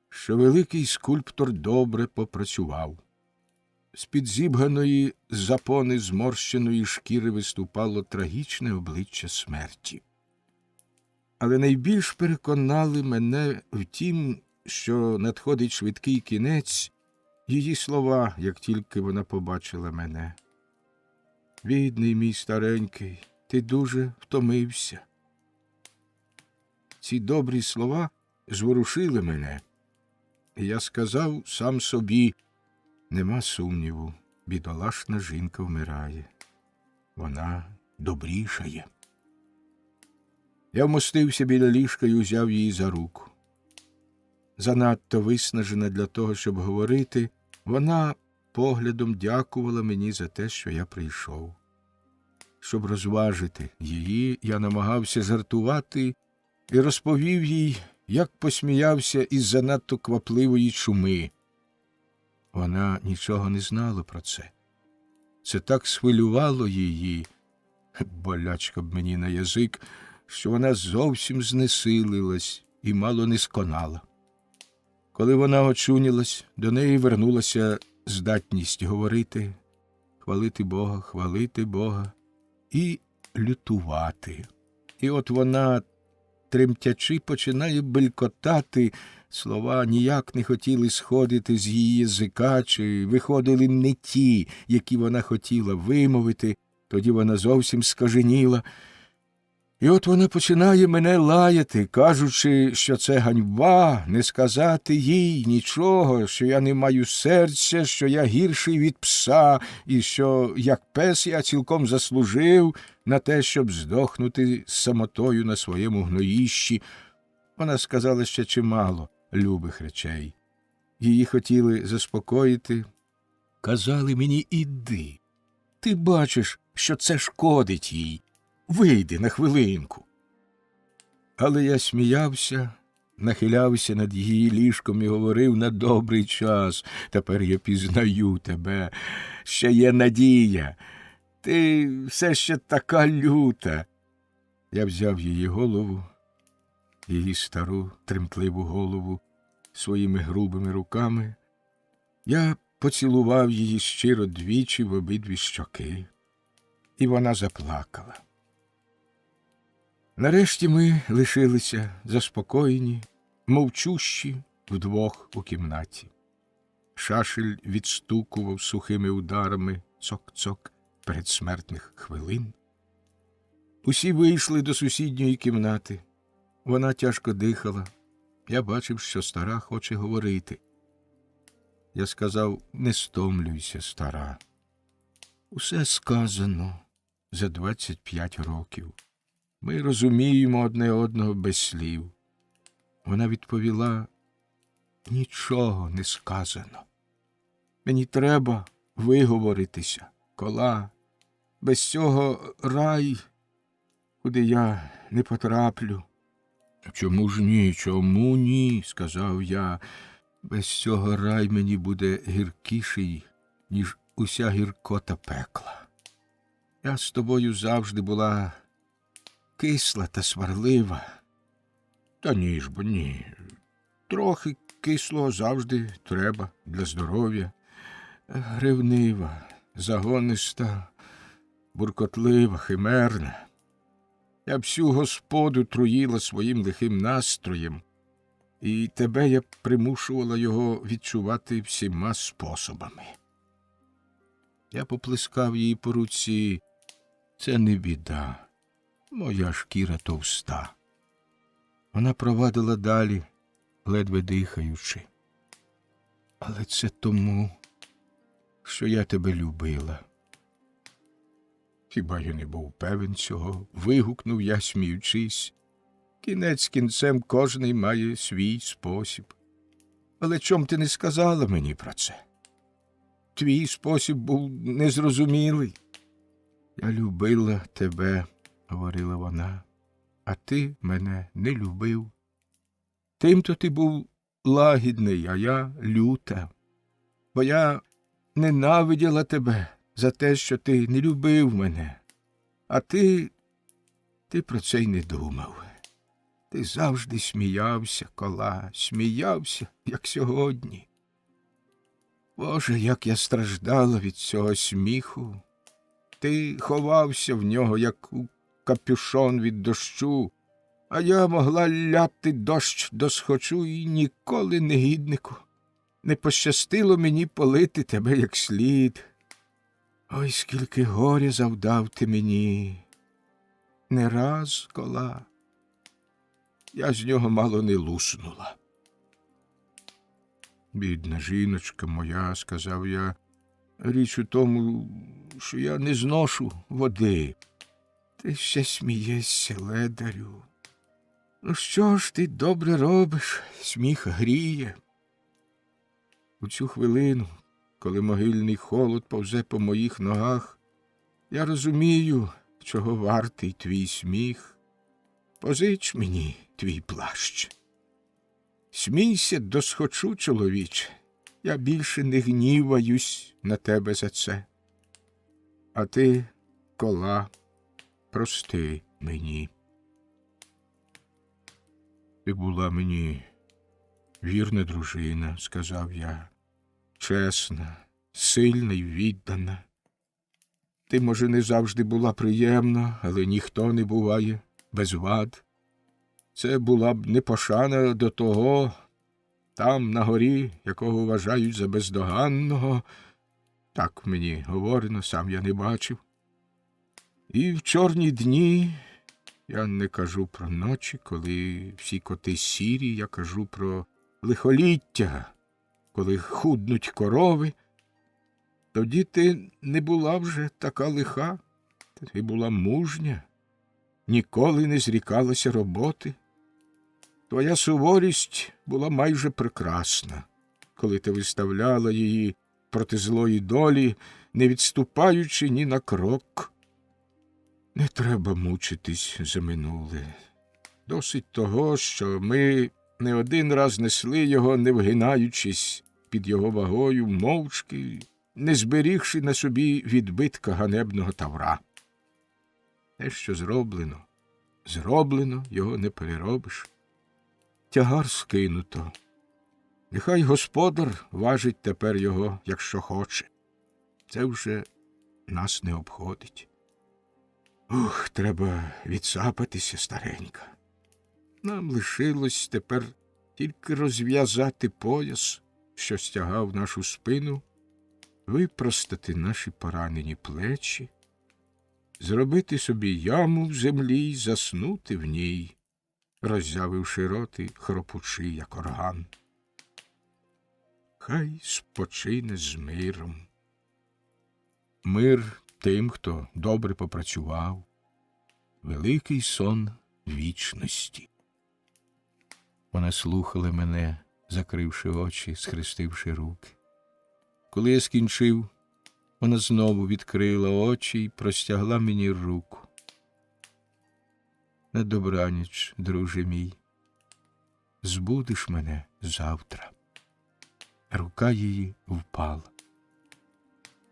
що великий скульптор добре попрацював. З-під зібганої запони зморщеної шкіри виступало трагічне обличчя смерті. Але найбільш переконали мене в тім, що надходить швидкий кінець, її слова, як тільки вона побачила мене. «Бідний мій старенький, ти дуже втомився». Ці добрі слова зворушили мене. І я сказав сам собі, нема сумніву, бідолашна жінка вмирає. Вона добрішає. Я вмостився біля ліжка і узяв її за руку. Занадто виснажена для того, щоб говорити, вона поглядом дякувала мені за те, що я прийшов. Щоб розважити її, я намагався жартувати і розповів їй, як посміявся із занадто квапливої чуми. Вона нічого не знала про це. Це так схвилювало її, болячка б мені на язик, що вона зовсім знесилилась і мало не сконала. Коли вона очунілась, до неї вернулася здатність говорити, хвалити Бога і лютувати. І от вона, тремтячи, починає белькотати, слова ніяк не хотіли сходити з її язика, чи виходили не ті, які вона хотіла вимовити, тоді вона зовсім скаженіла. І от вона починає мене лаяти, кажучи, що це ганьба, не сказати їй нічого, що я не маю серця, що я гірший від пса, і що, як пес, я цілком заслужив на те, щоб здохнути з самотою на своєму гноїщі. Вона сказала ще чимало любих речей. Її хотіли заспокоїти. Казали мені, іди. Ти бачиш, що це шкодить їй. Вийди на хвилинку. Але я сміявся, нахилявся над її ліжком і говорив на добрий час. Тепер я пізнаю тебе. Ще є надія. Ти все ще така люта. Я взяв її голову, її стару, тремтливу голову своїми грубими руками. Я поцілував її щиро двічі в обидві щоки, і вона заплакала. Нарешті ми лишилися заспокоєні, мовчущі вдвох у кімнаті. Шашель відстукував сухими ударами цок-цок передсмертних хвилин. Усі вийшли до сусідньої кімнати. Вона тяжко дихала. Я бачив, що стара хоче говорити. Я сказав, не стомлюйся, стара. Усе сказано за 25 років. Ми розуміємо одне одного без слів. Вона відповіла, нічого не сказано. Мені треба виговоритися, кола. Без цього рай, куди я не потраплю. Чому ж ні, чому ні, сказав я. Без цього рай мені буде гіркіший, ніж уся гіркота пекла. Я з тобою завжди була кисла та сварлива. Та ні ж бо ні. Трохи кислого завжди треба для здоров'я. Ревнива, загониста, буркотлива, химерна. Я всю господу труїла своїм лихим настроєм, і тебе я примушувала його відчувати всіма способами. Я поплескав її по руці. Це не біда, моя шкіра товста. Вона провадила далі, ледве дихаючи. Але це тому, що я тебе любила. Хіба я не був певен цього? Вигукнув я, сміючись. Кінець кінцем кожний має свій спосіб. Але чом ти не сказала мені про це? Твій спосіб був незрозумілий. Я любила тебе, говорила вона, а ти мене не любив. Тим-то ти був лагідний, а я люта. Бо я ненавиділа тебе за те, що ти не любив мене. А ти про це й не думав. Ти завжди сміявся, кола, сміявся, як сьогодні. Боже, як я страждала від цього сміху. Ти ховався в нього, як у капюшон від дощу, а я могла ляти дощ досхочу і ніколи, негіднику, не пощастило мені полити тебе як слід. Ой, скільки горя завдав ти мені. Не раз, кола. Я з нього мало не луснула. Бідна жіночка моя, сказав я, річ у тому, що я не зношу води. Ти ще смієшся, ледарю. Ну що ж ти добре робиш, сміх гріє. У цю хвилину, коли могильний холод повзе по моїх ногах, я розумію, чого вартий твій сміх. Позич мені твій плащ. Смійся досхочу, чоловіче, я більше не гніваюсь на тебе за це. А ти, кола, прости мені. Ти була мені вірна дружина, сказав я, чесна, сильна й віддана. Ти, може, не завжди була приємна, але ніхто не буває без вад. Це була б непошана до того, там, на горі, якого вважають за бездоганного. Так мені говорено, сам я не бачив. І в чорні дні, я не кажу про ночі, коли всі коти сірі, я кажу про лихоліття, коли худнуть корови. Тоді ти не була вже така лиха, ти була мужня, ніколи не зрікалася роботи. Твоя суворість була майже прекрасна, коли ти виставляла її проти злої долі, не відступаючи ні на крок. Не треба мучитись за минуле. Досить того, що ми не один раз несли його, не вгинаючись під його вагою, мовчки, не зберігши на собі відбитка ганебного тавра. Те, що зроблено, зроблено, його не переробиш. Тягар скинуто. Нехай господар важить тепер його, якщо хоче. Це вже нас не обходить. Ух, треба відсапатися, старенька. Нам лишилось тепер тільки розв'язати пояс, що стягав нашу спину, випростати наші поранені плечі, зробити собі яму в землі й заснути в ній, роззявивши роти, хропучи, як орган. Хай спочине з миром. Мир тим, хто добре попрацював, великий сон вічності. Вона слухала мене, закривши очі, схрестивши руки. Коли я скінчив, вона знову відкрила очі й простягла мені руку. На добраніч, друже мій, збудиш мене завтра. Рука її впала.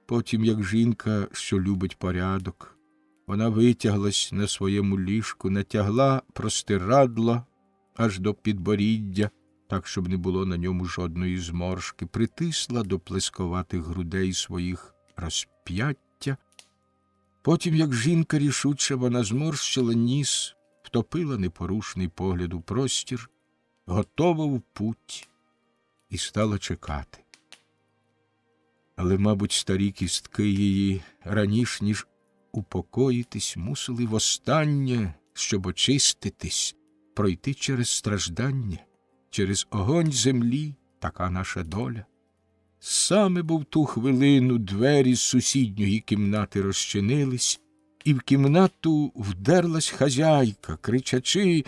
Потім, як жінка, що любить порядок, Вона витяглась на своєму ліжку, натягла простирадла аж до підборіддя, так, щоб не було на ньому жодної зморшки, притисла до плесковатих грудей своїх розп'яття. Потім, як жінка рішуче, вона зморщила ніс, втопила непорушний погляд у простір, готова в путь, і стала чекати. Але, мабуть, старі кістки її, раніш ніж упокоїтись, мусили востаннє, щоб очиститись, пройти через страждання, через огонь землі, така наша доля. Саме бо в ту хвилину двері з сусідньої кімнати розчинились, і в кімнату вдерлась хазяйка, кричачи: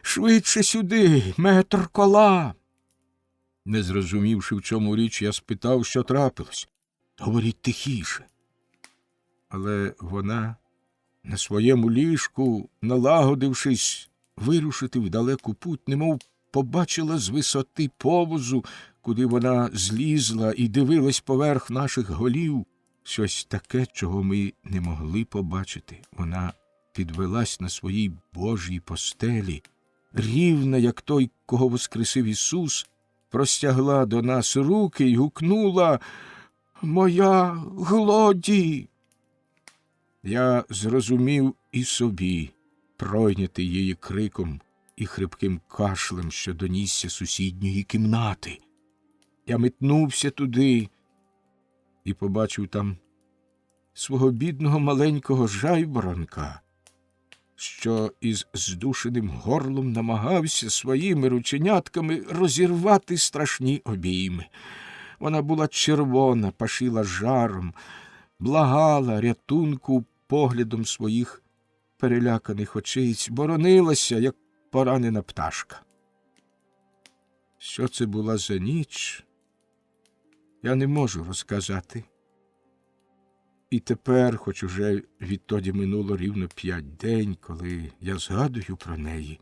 «Швидше сюди, метр кола!» Не зрозумівши, в чому річ, я спитав, що трапилось. «Говоріть тихіше». Але вона на своєму ліжку, налагодившись вирушити в далеку путь, немов побачила з висоти повозу, куди вона злізла і дивилась поверх наших голів, щось таке, чого ми не могли побачити. Вона підвелась на своїй Божій постелі, рівна, як той, кого воскресив Ісус, простягла до нас руки й гукнула: «Моя Глоді!» Я зрозумів і собі, пройнятий її криком і хрипким кашлем, що донісся з сусідньої кімнати. Я метнувся туди і побачив там свого бідного маленького жайворонка, що із здушеним горлом намагався своїми рученятками розірвати страшні обійми. Вона була червона, пашила жаром, благала рятунку поглядом своїх переляканих очиць, боронилася, як поранена пташка. Що це була за ніч, я не можу розказати. І тепер, хоч уже відтоді минуло рівно 5 день, коли я згадую про неї,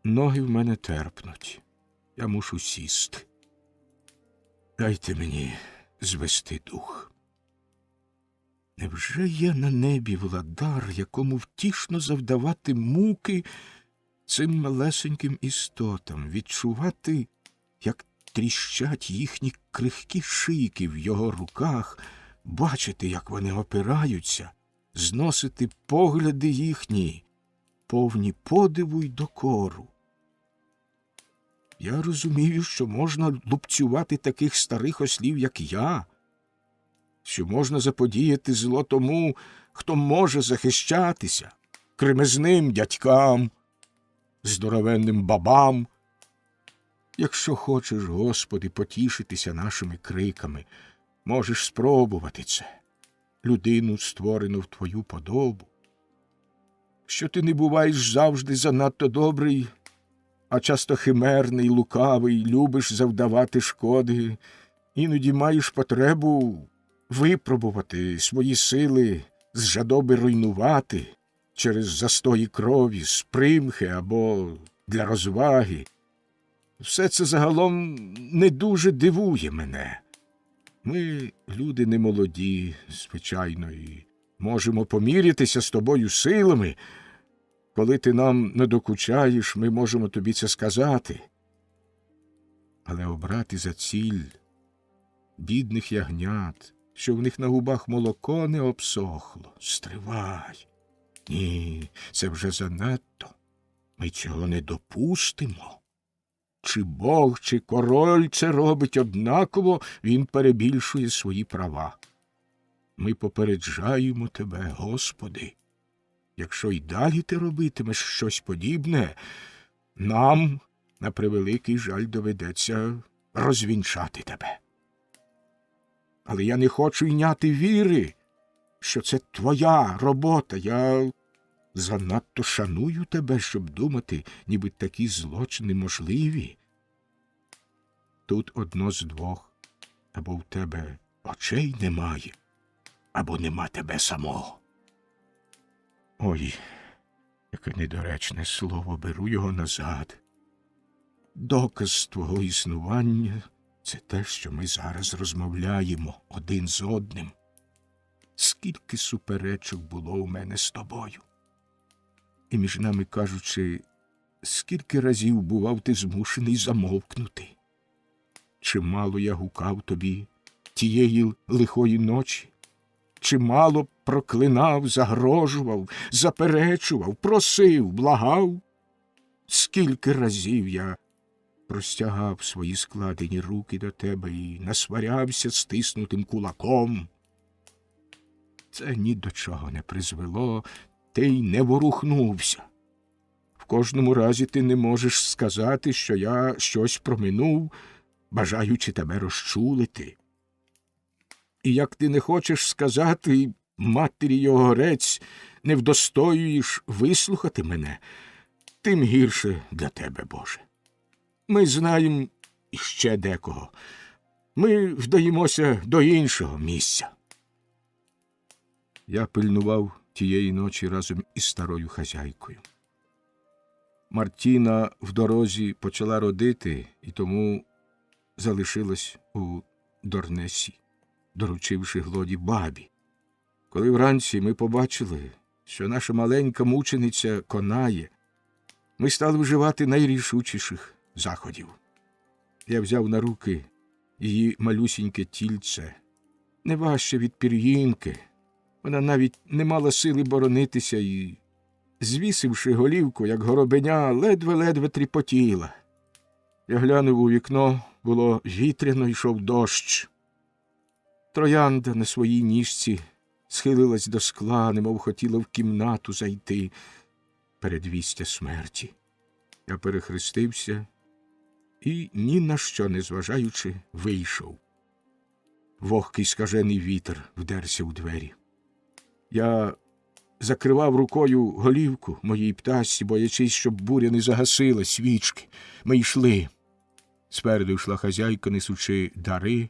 ноги в мене терпнуть. Я мушу сісти. Дайте мені звести дух. Невже є на небі владар, якому втішно завдавати муки цим малесеньким істотам, відчувати, як тріщать їхні крихкі шийки в його руках, бачити, як вони опираються, зносити погляди їхні, повні подиву й докору? Я розумію, що можна лупцювати таких старих ослів, як я, що можна заподіяти зло тому, хто може захищатися, кремезним дядькам, здоровенним бабам. Якщо хочеш, Господи, потішитися нашими криками, можеш спробувати це, людину, створену в Твою подобу. Що ти не буваєш завжди занадто добрий, а часто химерний, лукавий, любиш завдавати шкоди, іноді маєш потребу випробувати свої сили, з жадоби руйнувати через застої крові, з примхи або для розваги. Все це загалом не дуже дивує мене. Ми, люди немолоді, звичайно, і можемо помірятися з тобою силами. Коли ти нам не докучаєш, ми можемо тобі це сказати. Але обрати за ціль бідних ягнят, що в них на губах молоко не обсохло, стривай. Ні, це вже занадто. Ми цього не допустимо. Чи Бог, чи король це робить однаково, він перебільшує свої права. Ми попереджаємо тебе, Господи. Якщо й далі ти робитимеш щось подібне, нам, на превеликий жаль, доведеться розвінчати тебе. Але я не хочу йняти віри, що це твоя робота. Я занадто шаную тебе, щоб думати, ніби такі злочини можливі. Тут одно з двох. Або в тебе очей немає, або нема тебе самого. Ой, яке недоречне слово, беру його назад. Доказ твого існування – це те, що ми зараз розмовляємо один з одним. Скільки скільки суперечок було у мене з тобою. І між нами кажучи, скільки разів бував ти змушений замовкнути. Чимало я гукав тобі тієї лихої ночі, чимало проклинав, загрожував, заперечував, просив, благав. Скільки разів я простягав свої складені руки до тебе і насварявся стиснутим кулаком. Це ні до чого не призвело, ти й не ворухнувся. В кожному разі ти не можеш сказати, що я щось проминув, бажаючи тебе розчулити. І як ти не хочеш сказати матері його горець, не вдостоюєш вислухати мене, тим гірше для тебе, Боже. Ми знаємо іще декого. Ми вдаємося до іншого місця. Я пильнував тієї ночі разом із старою хазяйкою. Мартіна в дорозі почала родити і тому залишилась у Дорнесі, доручивши Глоді бабі. Коли вранці ми побачили, що наша маленька мучениця конає, ми стали вживати найрішучіших заходів. Я взяв на руки її малюсіньке тільце, не важче від пір'їнки. Вона навіть не мала сили боронитися і, звісивши голівку, як горобеня, ледве-ледве тріпотіла. Я глянув у вікно, було вітряно, йшов дощ. Троянда на своїй ніжці схилилась до скла, немов хотіла в кімнату зайти. Передвістя смерті. Я перехрестився і, ні на що не зважаючи, вийшов. Вогкий скажений вітер вдерся у двері. Я закривав рукою голівку моїй пташці, боячись, щоб буря не загасила свічки. Ми йшли. Спереду йшла хазяйка, несучи дари.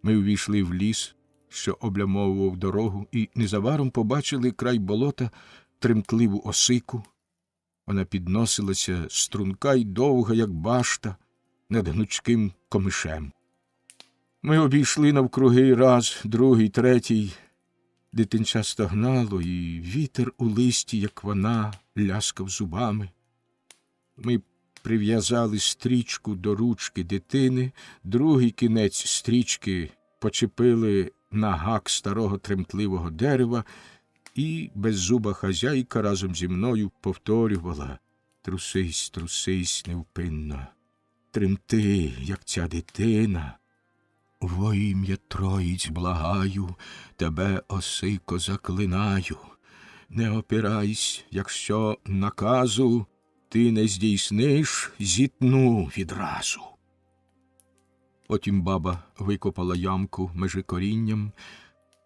Ми увійшли в ліс, що облямовував дорогу, і незабаром побачили край болота тремтливу осику. Вона підносилася струнка й довга, як башта, над гнучким комишем. Ми обійшли навкруги раз, другий, третій. Дитинча стогнало, і вітер у листі, як вона, ляскав зубами. Ми прив'язали стрічку до ручки дитини, другий кінець стрічки почепили на гак старого тремтливого дерева, і беззуба хазяйка разом зі мною повторювала: «Трусись, трусись невпинно, тремти, як ця дитина. Во ім'я Троїць благаю, тебе, осико, заклинаю. Не опирайсь, якщо наказу ти не здійсниш, зітну відразу». Потім баба викопала ямку межи корінням,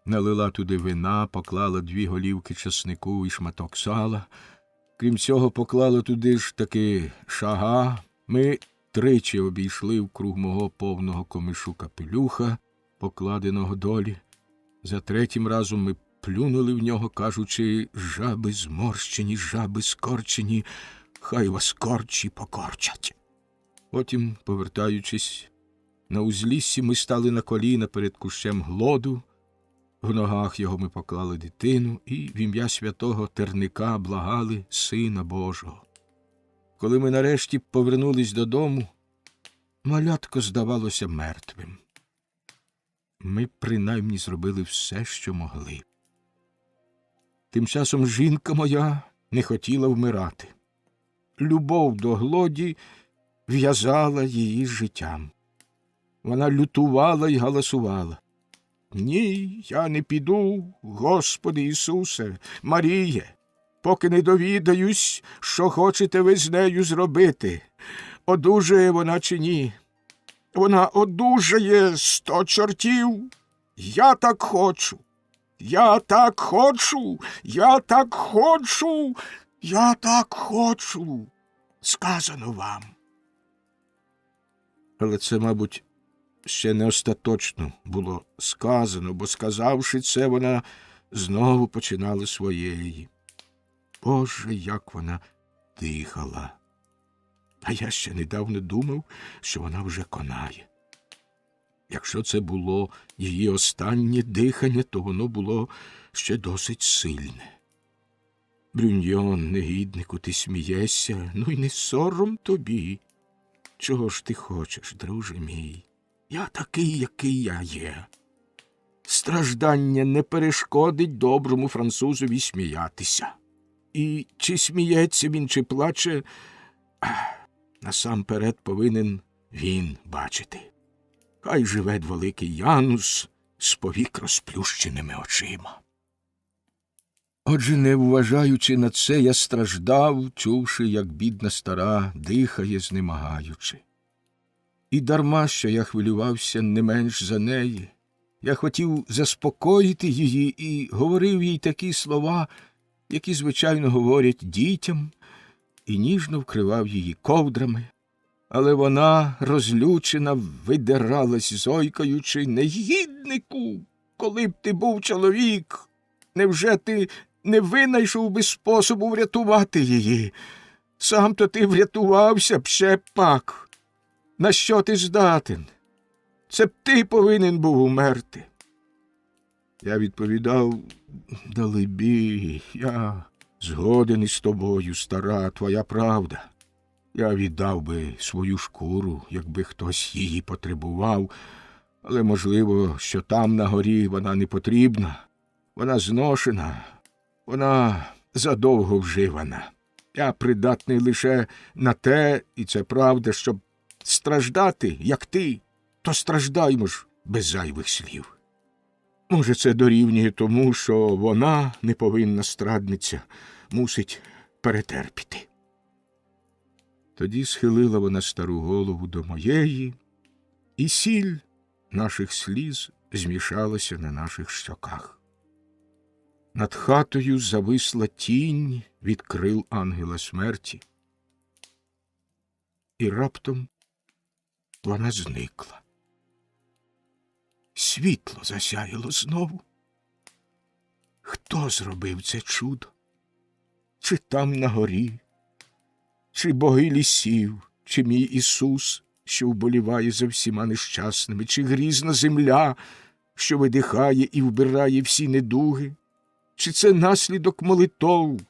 налила туди вина, поклала 2 голівки часнику і шматок сала. Крім цього, поклала туди ж таки шага. Ми тричі обійшли вкруг мого повного комишу капелюха, покладеного долі. За третім разом ми плюнули в нього, кажучи: «Жаби зморщені, жаби скорчені, хай вас корчі покорчать». Потім, повертаючись на узліссі, ми стали на коліна перед кущем Глоду. В ногах його ми поклали дитину і в ім'я святого терника благали Сина Божого. Коли ми нарешті повернулись додому, малятко здавалося мертвим. Ми принаймні зробили все, що могли. Тим часом жінка моя не хотіла вмирати. Любов до Глоді в'язала її з життям. Вона лютувала й галасувала: «Ні, я не піду, Господи Ісусе, Маріє, поки не довідаюсь, що хочете ви з нею зробити. Одужає вона чи ні? Вона одужає 100 чортів. Я так хочу, я так хочу, я так хочу, я так хочу. Сказано вам». Але це, мабуть, ще не остаточно було сказано, бо, сказавши це, вона знову починала своєї. Боже, як вона дихала! А я ще недавно думав, що вона вже конає. Якщо це було її останнє дихання, то воно було ще досить сильне. Брюньйон, негіднику, ти смієшся, ну й не сором тобі. Чого ж ти хочеш, друже мій? Я такий, який я є. Страждання не перешкодить доброму французові сміятися. І чи сміється він, чи плаче, насамперед повинен він бачити. Хай живе дволикий Янус з повік розплющеними очима. Отже, не вважаючи на це, я страждав, чувши, як бідна стара дихає, знемагаючи. І дарма, що я хвилювався не менш за неї. Я хотів заспокоїти її і говорив їй такі слова, які, звичайно, говорять дітям, і ніжно вкривав її ковдрами. Але вона, розлючена, видиралась, зойкаючи: «Негіднику, коли б ти був чоловік, невже ти не винайшов би способу врятувати її? Сам-то ти врятувався б ще пак. На що ти здатен? Це б ти повинен був умерти». Я відповідав: «Далебі, я згоден із тобою, стара, твоя правда. Я віддав би свою шкуру, якби хтось її потребував, але, можливо, що там на горі вона не потрібна. Вона зношена, вона задовго вживана. Я придатний лише на те, і це правда, щоб страждати, як ти, то страждаймо ж без зайвих слів. Може, це дорівнює тому, що вона, неповинна страдниця, мусить перетерпіти». Тоді схилила вона стару голову до моєї, і сіль наших сліз змішалася на наших щоках. Над хатою зависла тінь від крил ангела смерті, і раптом вона зникла. Світло засяяло знову. Хто зробив це чудо? Чи там на горі, чи боги лісів, чи мій Ісус, що вболіває за всіма нещасними, чи грізна земля, що видихає і вбирає всі недуги, чи це наслідок молитов,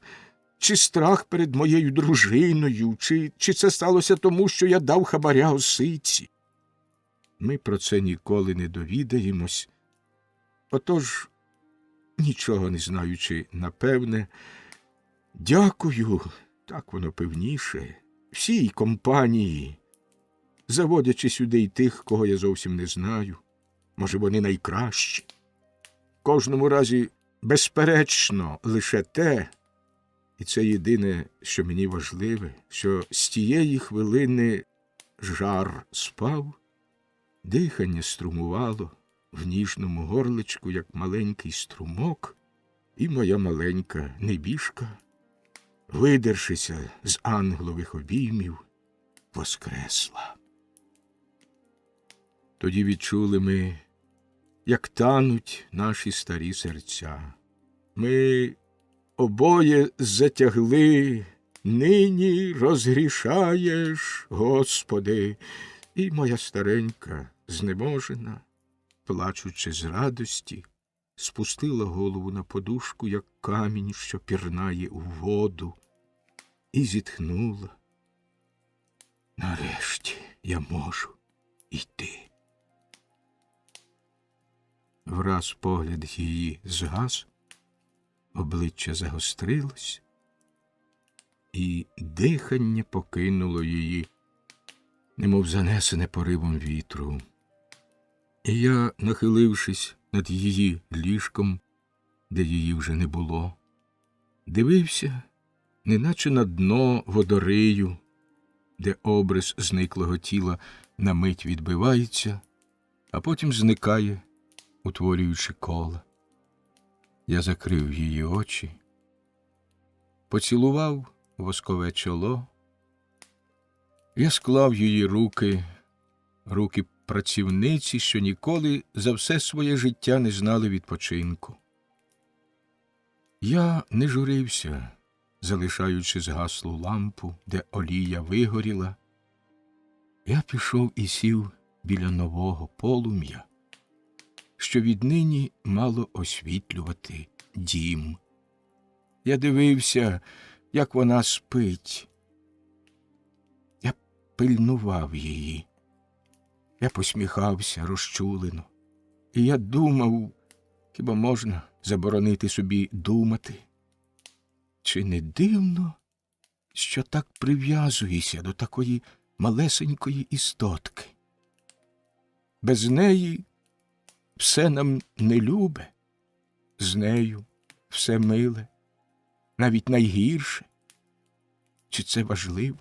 чи страх перед моєю дружиною, чи це сталося тому, що я дав хабаря осиці? Ми про це ніколи не довідаємось. Отож, нічого не знаючи напевне, дякую, так воно певніше, всій компанії, заводячи сюди й тих, кого я зовсім не знаю. Може, вони найкращі. В кожному разі, безперечно, лише те, і це єдине, що мені важливе, що з тієї хвилини жар спав, дихання струмувало в ніжному горличку, як маленький струмок, і моя маленька небіжка, видершися з ангелових обіймів, воскресла. Тоді відчули ми, як тануть наші старі серця. Ми обоє затягли: «Нині розгрішаєш, Господи». І моя старенька, знеможена, плачучи з радості, спустила голову на подушку, як камінь, що пірнає у воду, і зітхнула: «Нарешті я можу йти». Враз погляд її згас, обличчя загострилось, і дихання покинуло її, немов занесене поривом вітру. І я, нахилившись над її ліжком, де її вже не було, дивився, неначе на дно водорию, де образ зниклого тіла на мить відбивається, а потім зникає, утворюючи коло. Я закрив її очі, поцілував воскове чоло. Я склав її руки працівниці, що ніколи за все своє життя не знали відпочинку. Я не журився, залишаючи згаслу лампу, де олія вигоріла. Я пішов і сів біля нового полум'я, що віднині мало освітлювати дім. Я дивився, як вона спить. Я пильнував її. Я посміхався розчулено. І я думав, хіба можна заборонити собі думати? Чи не дивно, що так прив'язуєшся до такої малесенької істотки? Без неї все нам не любе, з нею все миле, навіть найгірше. Чи це важливо?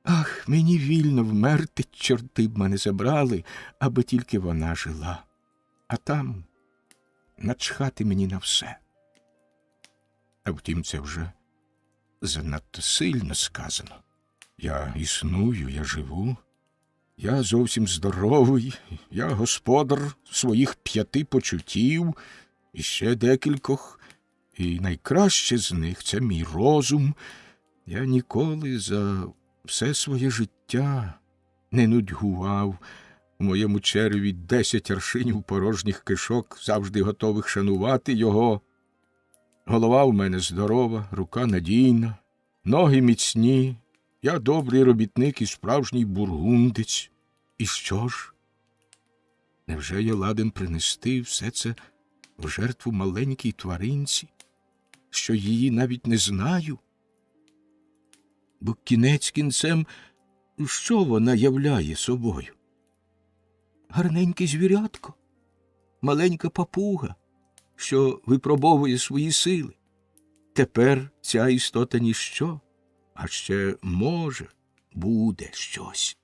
Ах, мені вільно вмерти, чорти б мене забрали, аби тільки вона жила. А там начхати мені на все. А втім, це вже занадто сильно сказано. Я існую, я живу, я зовсім здоровий, я господар своїх 5 почуттів, і ще декількох, і найкраще з них – це мій розум. Я ніколи за все своє життя не нудьгував. У моєму череві 10 аршинів порожніх кишок, завжди готових шанувати його. Голова в мене здорова, рука надійна, ноги міцні, я добрий робітник і справжній бургундець. І що ж? Невже я ладен принести все це в жертву маленькій тваринці, що її навіть не знаю? Бо кінець кінцем, що вона являє собою? Гарненьке звірятко, маленька папуга, що випробовує свої сили. Тепер ця істота ніщо, а ще може, буде щось.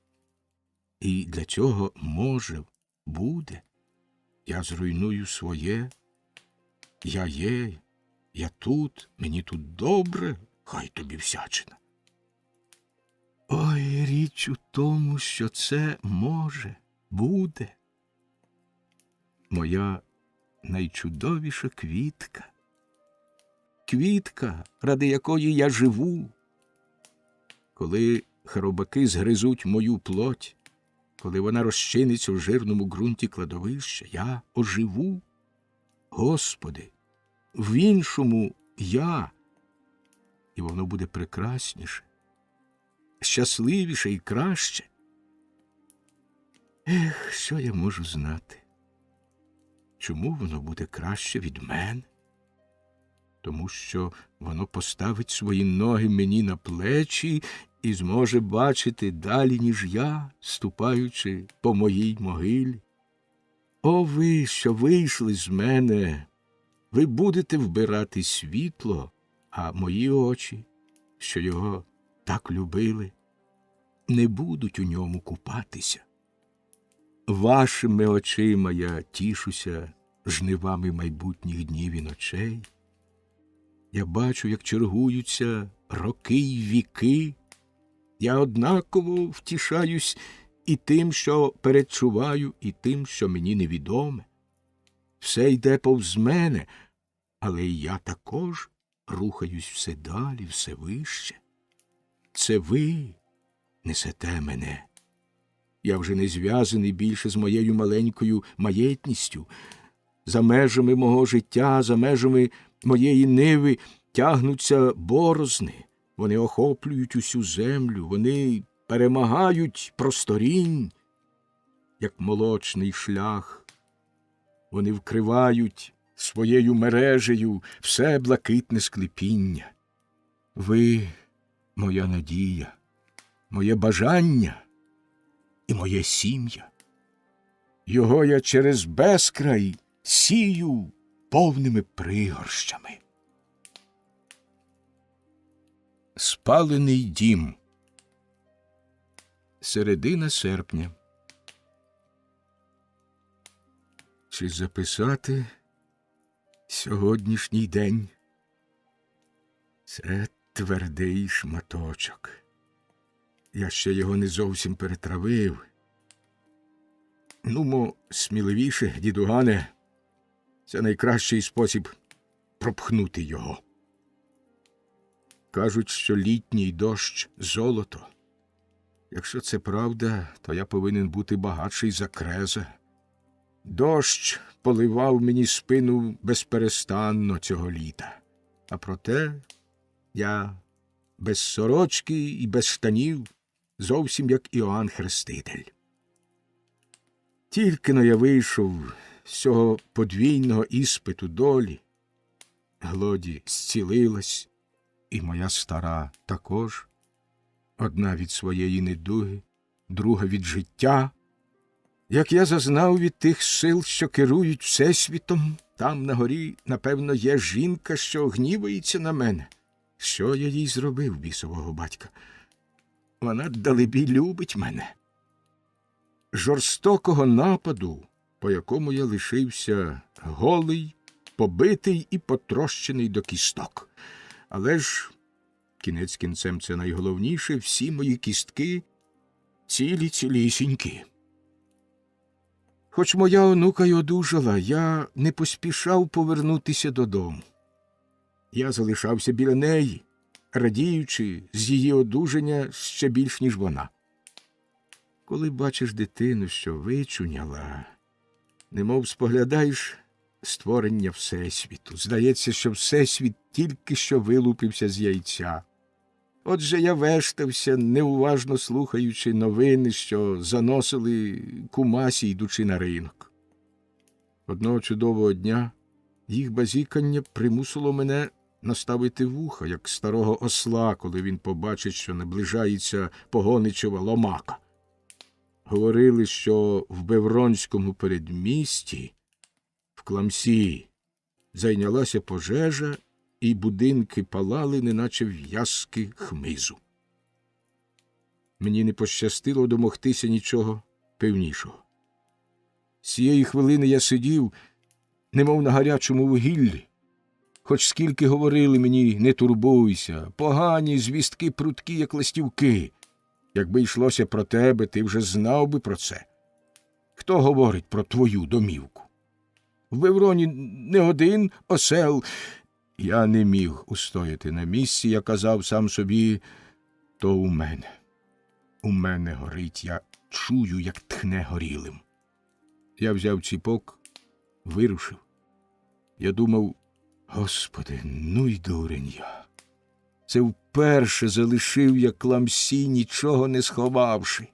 І для цього може, буде. Я зруйную своє. Я є, я тут, мені тут добре, хай тобі всячина. Ой, річ у тому, що це може, буде. Моя найчудовіша квітка. Квітка, ради якої я живу. Коли хробаки згризуть мою плоть, коли вона розчиниться в жирному ґрунті кладовища, я оживу. Господи, в іншому я. І воно буде прекрасніше, щасливіше і краще. Ех, що я можу знати? Чому воно буде краще від мене? Тому що воно поставить свої ноги мені на плечі і зможе бачити далі, ніж я, ступаючи по моїй могилі. О, ви, що вийшли з мене, ви будете вбирати світло, а мої очі, що його так любили, не будуть у ньому купатися. Вашими очима я тішуся жнивами майбутніх днів і ночей. Я бачу, як чергуються роки й віки. Я однаково втішаюсь і тим, що передчуваю, і тим, що мені невідоме. Все йде повз мене, але і я також рухаюсь все далі, все вище. Це ви несете мене. Я вже не зв'язаний більше з моєю маленькою маєтністю. За межами мого життя, за межами моєї ниви тягнуться борозни. Вони охоплюють усю землю, вони перемагають просторінь, як молочний шлях. Вони вкривають своєю мережею все блакитне склепіння. Ви – моя надія, моє бажання і моє сім'я. Його я через безкрай сію повними пригорщами. Спалений дім. Середина серпня. Чи записати сьогоднішній день? Це твердий шматочок. Я ще його не зовсім перетравив. Нумо, сміливіше, дідугане, це найкращий спосіб пропхнути його. Кажуть, що літній дощ – золото. Якщо це правда, то я повинен бути багатший за Креза. Дощ поливав мені спину безперестанно цього літа. А проте я без сорочки і без штанів, зовсім як Іоанн Хреститель. Тільки-но я вийшов з цього подвійного іспиту долі, Глоді зцілилась, і моя стара також, одна від своєї недуги, друга від життя. Як я зазнав від тих сил, що керують всесвітом, там на горі, напевно, є жінка, що гнівається на мене. Що я їй зробив, бісового батька? Вона, далебі, любить мене. Жорстокого нападу, по якому я лишився голий, побитий і потрощений до кісток. Але ж, кінець кінцем це найголовніше, всі мої кістки цілісінькі. Хоч моя онука й одужала, я не поспішав повернутися додому. Я залишався біля неї, радіючи з її одужання ще більш, ніж вона. Коли бачиш дитину, що вичуняла, немов споглядаєш створення Всесвіту. Здається, що Всесвіт тільки що вилупився з яйця. Отже, я вештався, неуважно слухаючи новини, що заносили кумасі, йдучи на ринок. Одного чудового дня їх базікання примусило мене наставити вуха, як старого осла, коли він побачить, що наближається погоничева ломака. Говорили, що в Бевронському передмісті, в Кламсі, зайнялася пожежа, і будинки палали, неначе в'язки хмизу. Мені не пощастило домогтися нічого певнішого. З цієї хвилини я сидів, немов на гарячому вугіллі. Хоч скільки говорили мені, не турбуйся, погані звістки прудкі, як ластівки. Якби йшлося про тебе, ти вже знав би про це. Хто говорить про твою домівку? В Бевроні не один осел. Я не міг устояти на місці, я казав сам собі, то у мене. У мене горить, я чую, як тхне горілим. Я взяв ціпок, вирушив. Я думав, Господи, ну й дурень я. Це вперше залишив я Кламсі, нічого не сховавши.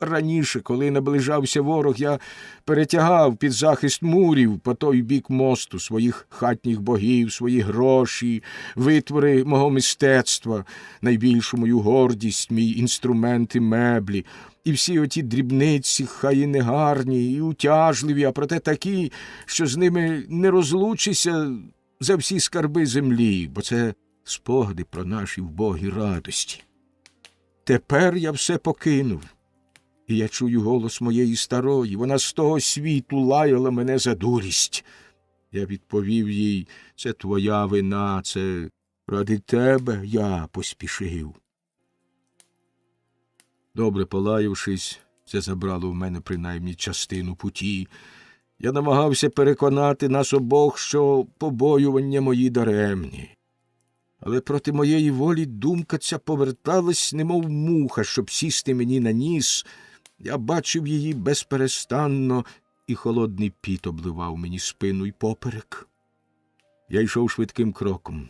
Раніше, коли наближався ворог, я перетягав під захист мурів по той бік мосту своїх хатніх богів, свої гроші, витвори мого мистецтва, найбільшу мою гордість, мій інструмент і меблі. І всі оті дрібниці, хай і негарні, і утяжливі, а проте такі, що з ними не розлучишся за всі скарби землі, бо це спогади про наші вбогі радості. Тепер я все покинув. І я чую голос моєї старої, вона з того світу лаяла мене за дурість. Я відповів їй, це твоя вина, це ради тебе я поспішив. Добре полаявшись, це забрало в мене принаймні частину путі. Я намагався переконати нас обох, що побоювання мої даремні. Але проти моєї волі думка ця поверталась, немов муха, щоб сісти мені на ніс. Я бачив її безперестанно, і холодний піт обливав мені спину й поперек. Я йшов швидким кроком.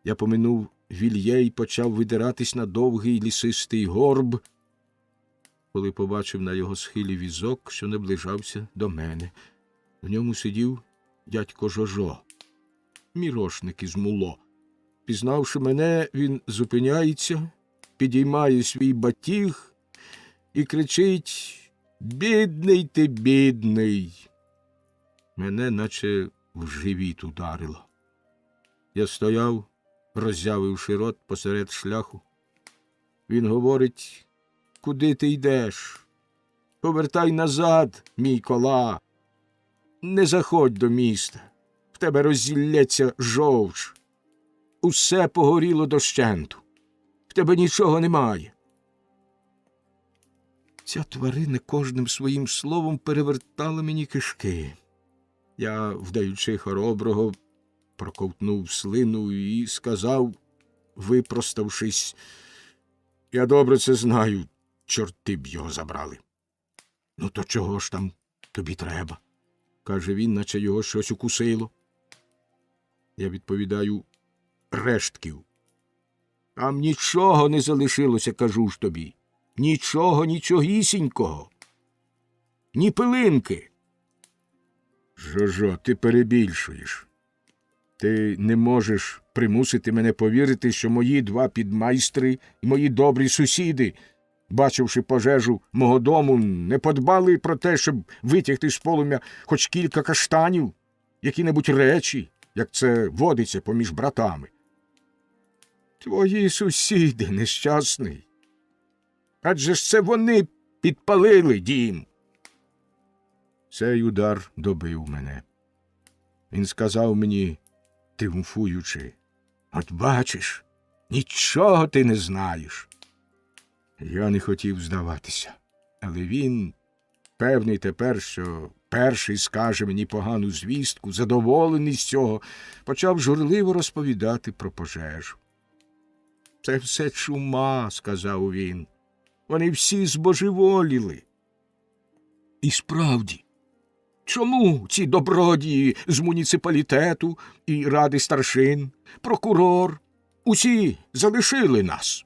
Я поминув вільє й почав видиратись на довгий лісистий горб, коли побачив на його схилі візок, що наближався до мене. В ньому сидів дядько Жожо, мірошник із Муло. Пізнавши мене, він зупиняється, підіймає свій батіг і кричить: «Бідний ти, бідний!» Мене наче в живіт ударило. Я стояв, роззявивши рот посеред шляху. Він говорить: «Куди ти йдеш? Повертай назад, мій кола! Не заходь до міста, в тебе роззілється жовч. Усе погоріло дощенту, в тебе нічого немає». Ця тварина кожним своїм словом перевертала мені кишки. Я, вдаючи хороброго, проковтнув слину і сказав, випроставшись: «Я добре це знаю. чорти б його забрали. Ну то чого ж там тобі треба? Каже він, наче його щось укусило. Я відповідаю, рештків. Там нічого не залишилося, кажу ж тобі. Нічого, нічогісінького. Ні пилинки. Жожо, ти перебільшуєш. Ти не можеш примусити мене повірити, що мої два підмайстри і мої добрі сусіди, бачивши пожежу мого дому, не подбали про те, щоб витягти з полум'я хоч кілька каштанів, які-небудь речі, як це водиться поміж братами. Твої сусіди, нещасний. Адже ж це вони підпалили дім. Цей удар добив мене. Він сказав мені, тріумфуючи, от бачиш, нічого ти не знаєш. Я не хотів здаватися, але він, певний тепер, що перший скаже мені погану звістку, задоволений з цього, почав журливо розповідати про пожежу. Це все чума, сказав він. Вони всі збожеволіли. І справді, чому ці добродії з муніципалітету і ради старшин, прокурор, усі залишили нас?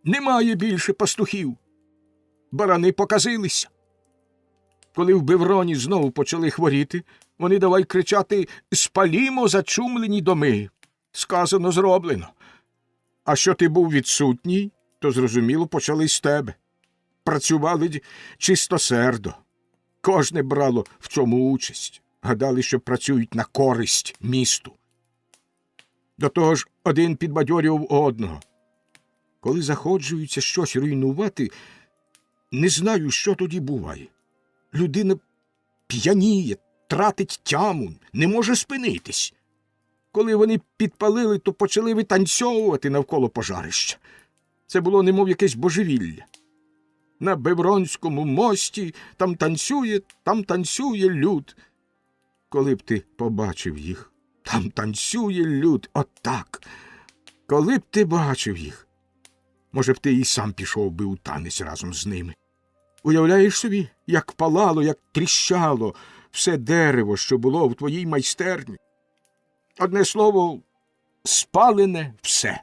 Немає більше пастухів. Барани показилися. Коли в Бевроні знову почали хворіти, вони давай кричати «Спалімо зачумлені доми». Сказано, зроблено. А що ти був відсутній, то, зрозуміло, почали з тебе. Працювали чистосердо. Кожне брало в цьому участь. Гадали, що працюють на користь місту. До того ж, один підбадьорював одного. Коли заходжується щось руйнувати, не знаю, що тоді буває. Людина п'яніє, тратить тяму, не може спинитись. Коли вони підпалили, то почали витанцьовувати навколо пожарища. Це було немов якесь божевілля. На Бевронському мості там танцює люд. Коли б ти побачив їх, там танцює люд, отак. Коли б ти бачив їх, може б ти і сам пішов би у танець разом з ними. Уявляєш собі, як палало, як тріщало все дерево, що було в твоїй майстерні? Одне слово, спалене все.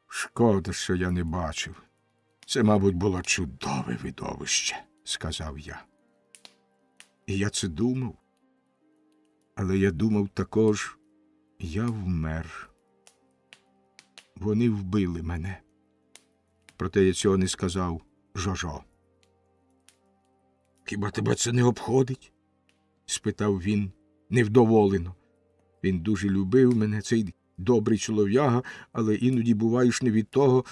Шкода, що я не бачив. Це, мабуть, було чудове видовище, сказав я. І я це думав. Але я думав також, я вмер. Вони вбили мене. Проте я цього не сказав Жожо. Хіба тебе це не обходить? Спитав він невдоволено. Він дуже любив мене, цей добрий чолов'яга, але іноді буваєш не від того.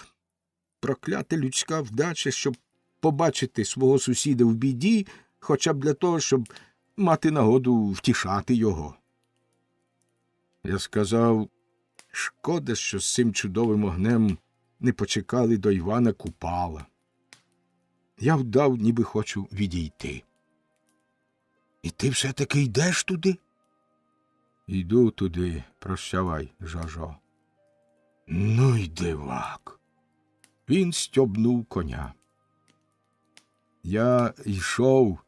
Проклята людська вдача, щоб побачити свого сусіда в біді, хоча б для того, щоб мати нагоду втішати його. Я сказав, шкода, що з цим чудовим огнем не почекали до Івана Купала. Я вдав, ніби хочу відійти. І ти все-таки йдеш туди? Йду туди, прощавай, Жожо. Ну й дивак. Він стьобнув коня. Я йшов,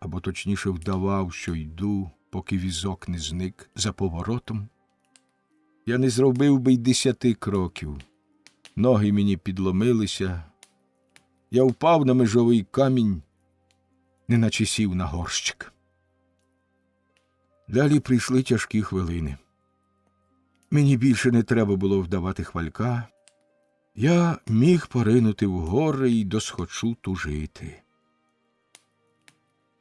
або точніше вдавав, що йду, поки візок не зник за поворотом. Я не зробив би й 10 кроків. Ноги мені підломилися. Я впав на межовий камінь, неначе сів на горщик. Далі прийшли тяжкі хвилини. Мені більше не треба було вдавати хвалька. Я міг поринути в гори й досхочу тужити.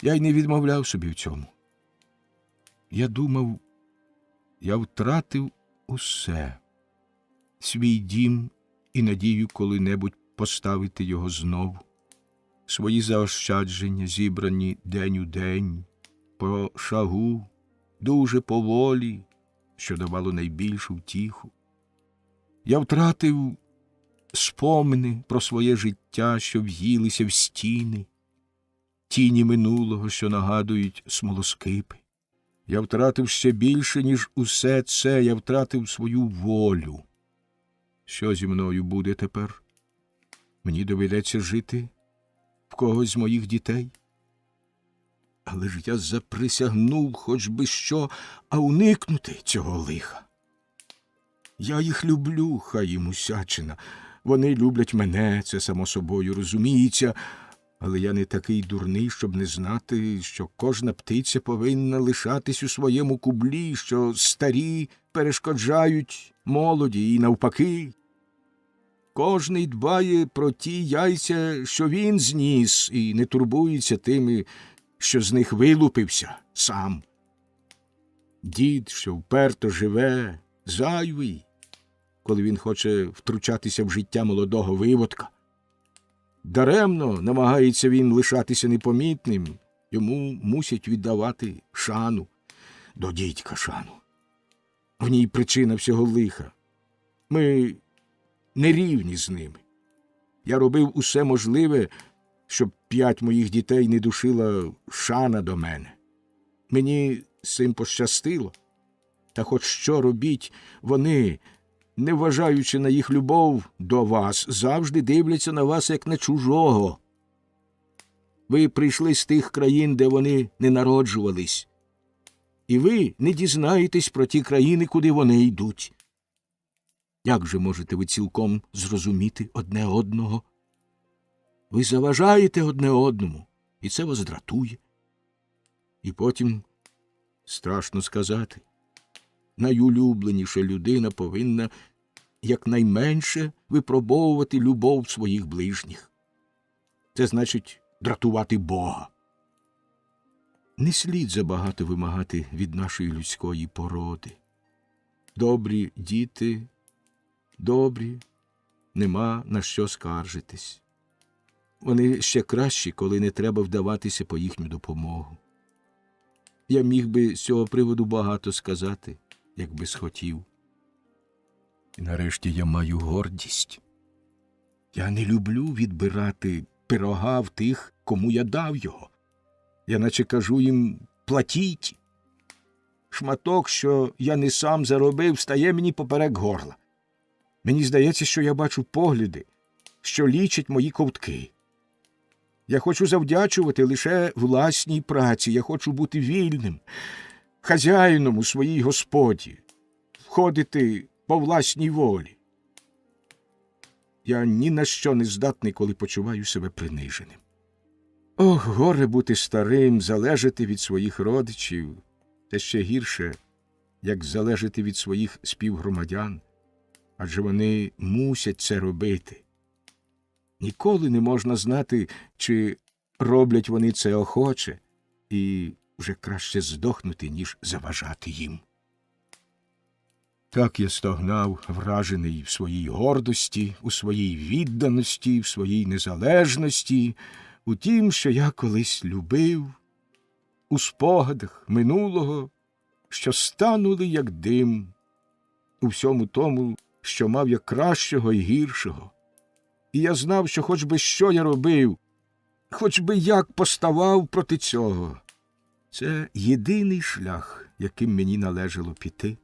Я й не відмовляв собі в цьому. Я думав, я втратив усе. Свій дім і надію коли-небудь поставити його знову. Свої заощадження, зібрані день у день, по шагу, дуже поволі, що давало найбільшу втіху. Я втратив спомини про своє життя, що в'їлися в стіни, тіні минулого, що нагадують смолоскипи. Я втратив ще більше, ніж усе це, я втратив свою волю. Що зі мною буде тепер? Мені доведеться жити в когось з моїх дітей. Але ж я заприсягнув хоч би що, а уникнути цього лиха. Я їх люблю, хай їм усячина. Вони люблять мене, це само собою розуміється, але я не такий дурний, щоб не знати, що кожна птиця повинна лишатись у своєму кублі, що старі перешкоджають молоді і навпаки. Кожний дбає про ті яйця, що він зніс, і не турбується тими, що з них вилупився сам. Дід, що вперто живе, зайвий, коли він хоче втручатися в життя молодого виводка. Даремно намагається він лишатися непомітним, йому мусять віддавати шану, до дідька шану. В ній причина всього лиха. Ми не рівні з ними. Я робив усе можливе, щоб 5 моїх дітей не душила шана до мене. Мені з цим пощастило. Та хоч що робіть, вони, не вважаючи на їх любов до вас, завжди дивляться на вас, як на чужого. Ви прийшли з тих країн, де вони не народжувались. І ви не дізнаєтесь про ті країни, куди вони йдуть. Як же можете ви цілком зрозуміти одне одного? Ви заважаєте одне одному, і це вас дратує. І потім, страшно сказати, найулюбленіша людина повинна якнайменше випробовувати любов своїх ближніх. Це значить дратувати Бога. Не слід забагато вимагати від нашої людської породи. Добрі діти, добрі, нема на що скаржитись. Вони ще кращі, коли не треба вдаватися по їхню допомогу. Я міг би з цього приводу багато сказати, якби схотів. І нарешті я маю гордість. Я не люблю відбирати пирога в тих, кому я дав його. Я наче кажу їм «платіть». Шматок, що я не сам заробив, стає мені поперек горла. Мені здається, що я бачу погляди, що лічать мої ковтки. Я хочу завдячувати лише власній праці, я хочу бути вільним, хазяїном у своїй господі, входити по власній волі. Я ні на що не здатний, коли почуваю себе приниженим. Ох, горе бути старим, залежати від своїх родичів, та ще гірше, як залежати від своїх співгромадян, адже вони мусять це робити. Ніколи не можна знати, чи роблять вони це охоче, і вже краще здохнути, ніж заважати їм. Так я стогнав, вражений в своїй гордості, у своїй відданості, в своїй незалежності, у тім, що я колись любив, у спогадах минулого, що станули, як дим, у всьому тому, що мав я кращого і гіршого. І я знав, що хоч би що я робив, хоч би як поставав проти цього, це єдиний шлях, яким мені належало піти.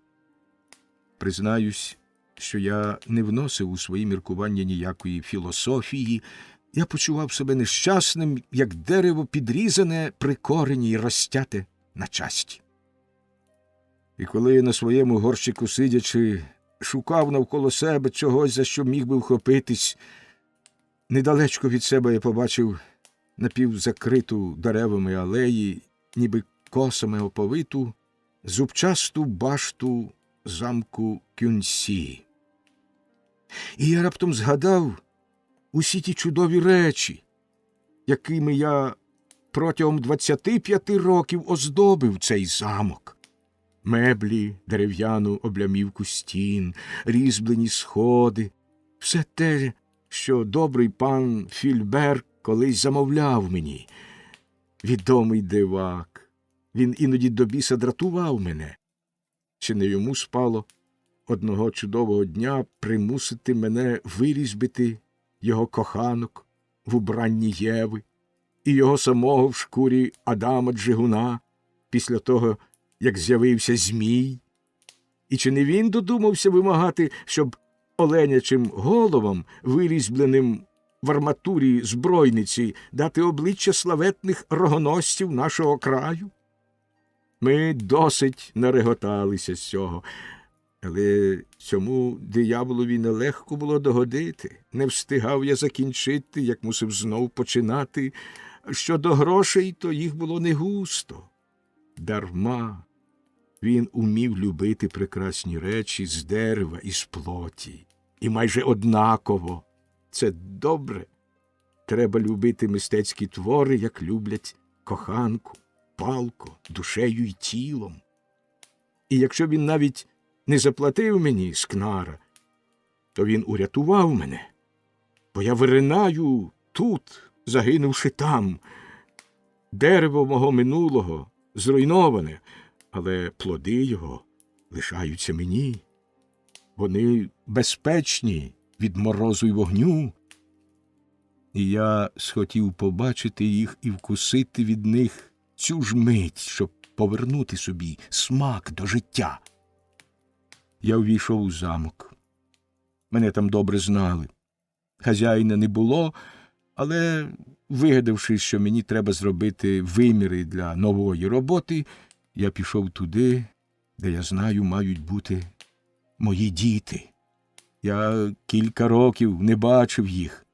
Признаюсь, що я не вносив у свої міркування ніякої філософії, я почував себе нещасним, як дерево підрізане при корені й розтяте на часті. І коли я на своєму горщику сидячи, шукав навколо себе чогось, за що міг би вхопитись, недалечко від себе я побачив напівзакриту деревами алеї, ніби косами оповиту, зубчасту башту замку Кюнсі. І я раптом згадав усі ті чудові речі, якими я протягом 25 років оздобив цей замок. Меблі, дерев'яну облямівку стін, різьблені сходи, все те, що добрий пан Фільбер колись замовляв мені. Відомий дивак. Він іноді до біса дратував мене. Чи не йому спало одного чудового дня примусити мене вирізбити його коханок в убранні Єви і його самого в шкурі Адама Джигуна після того, як з'явився Змій? І чи не він додумався вимагати, щоб оленячим головам, вирізбленим в арматурі збройниці дати обличчя славетних рогоносців нашого краю? Ми досить нареготалися з цього, але цьому дияволові нелегко було догодити. Не встигав я закінчити, як мусив знов починати. Щодо грошей, то їх було не густо. Дарма. Він умів любити прекрасні речі з дерева і з плоті. І майже однаково. Це добре. Треба любити мистецькі твори, як люблять коханку, палко, душею й тілом. І якщо він навіть не заплатив мені скнара, то він урятував мене, бо я виринаю тут, загинувши там. Дерево мого минулого зруйноване, але плоди його лишаються мені. Вони безпечні від морозу й вогню. І я схотів побачити їх і вкусити від них цю ж мить, щоб повернути собі смак до життя. Я увійшов у замок. Мене там добре знали. Хазяїна не було, але, вигадавши, що мені треба зробити виміри для нової роботи, я пішов туди, де, я знаю, мають бути мої діти. Я кілька років не бачив їх.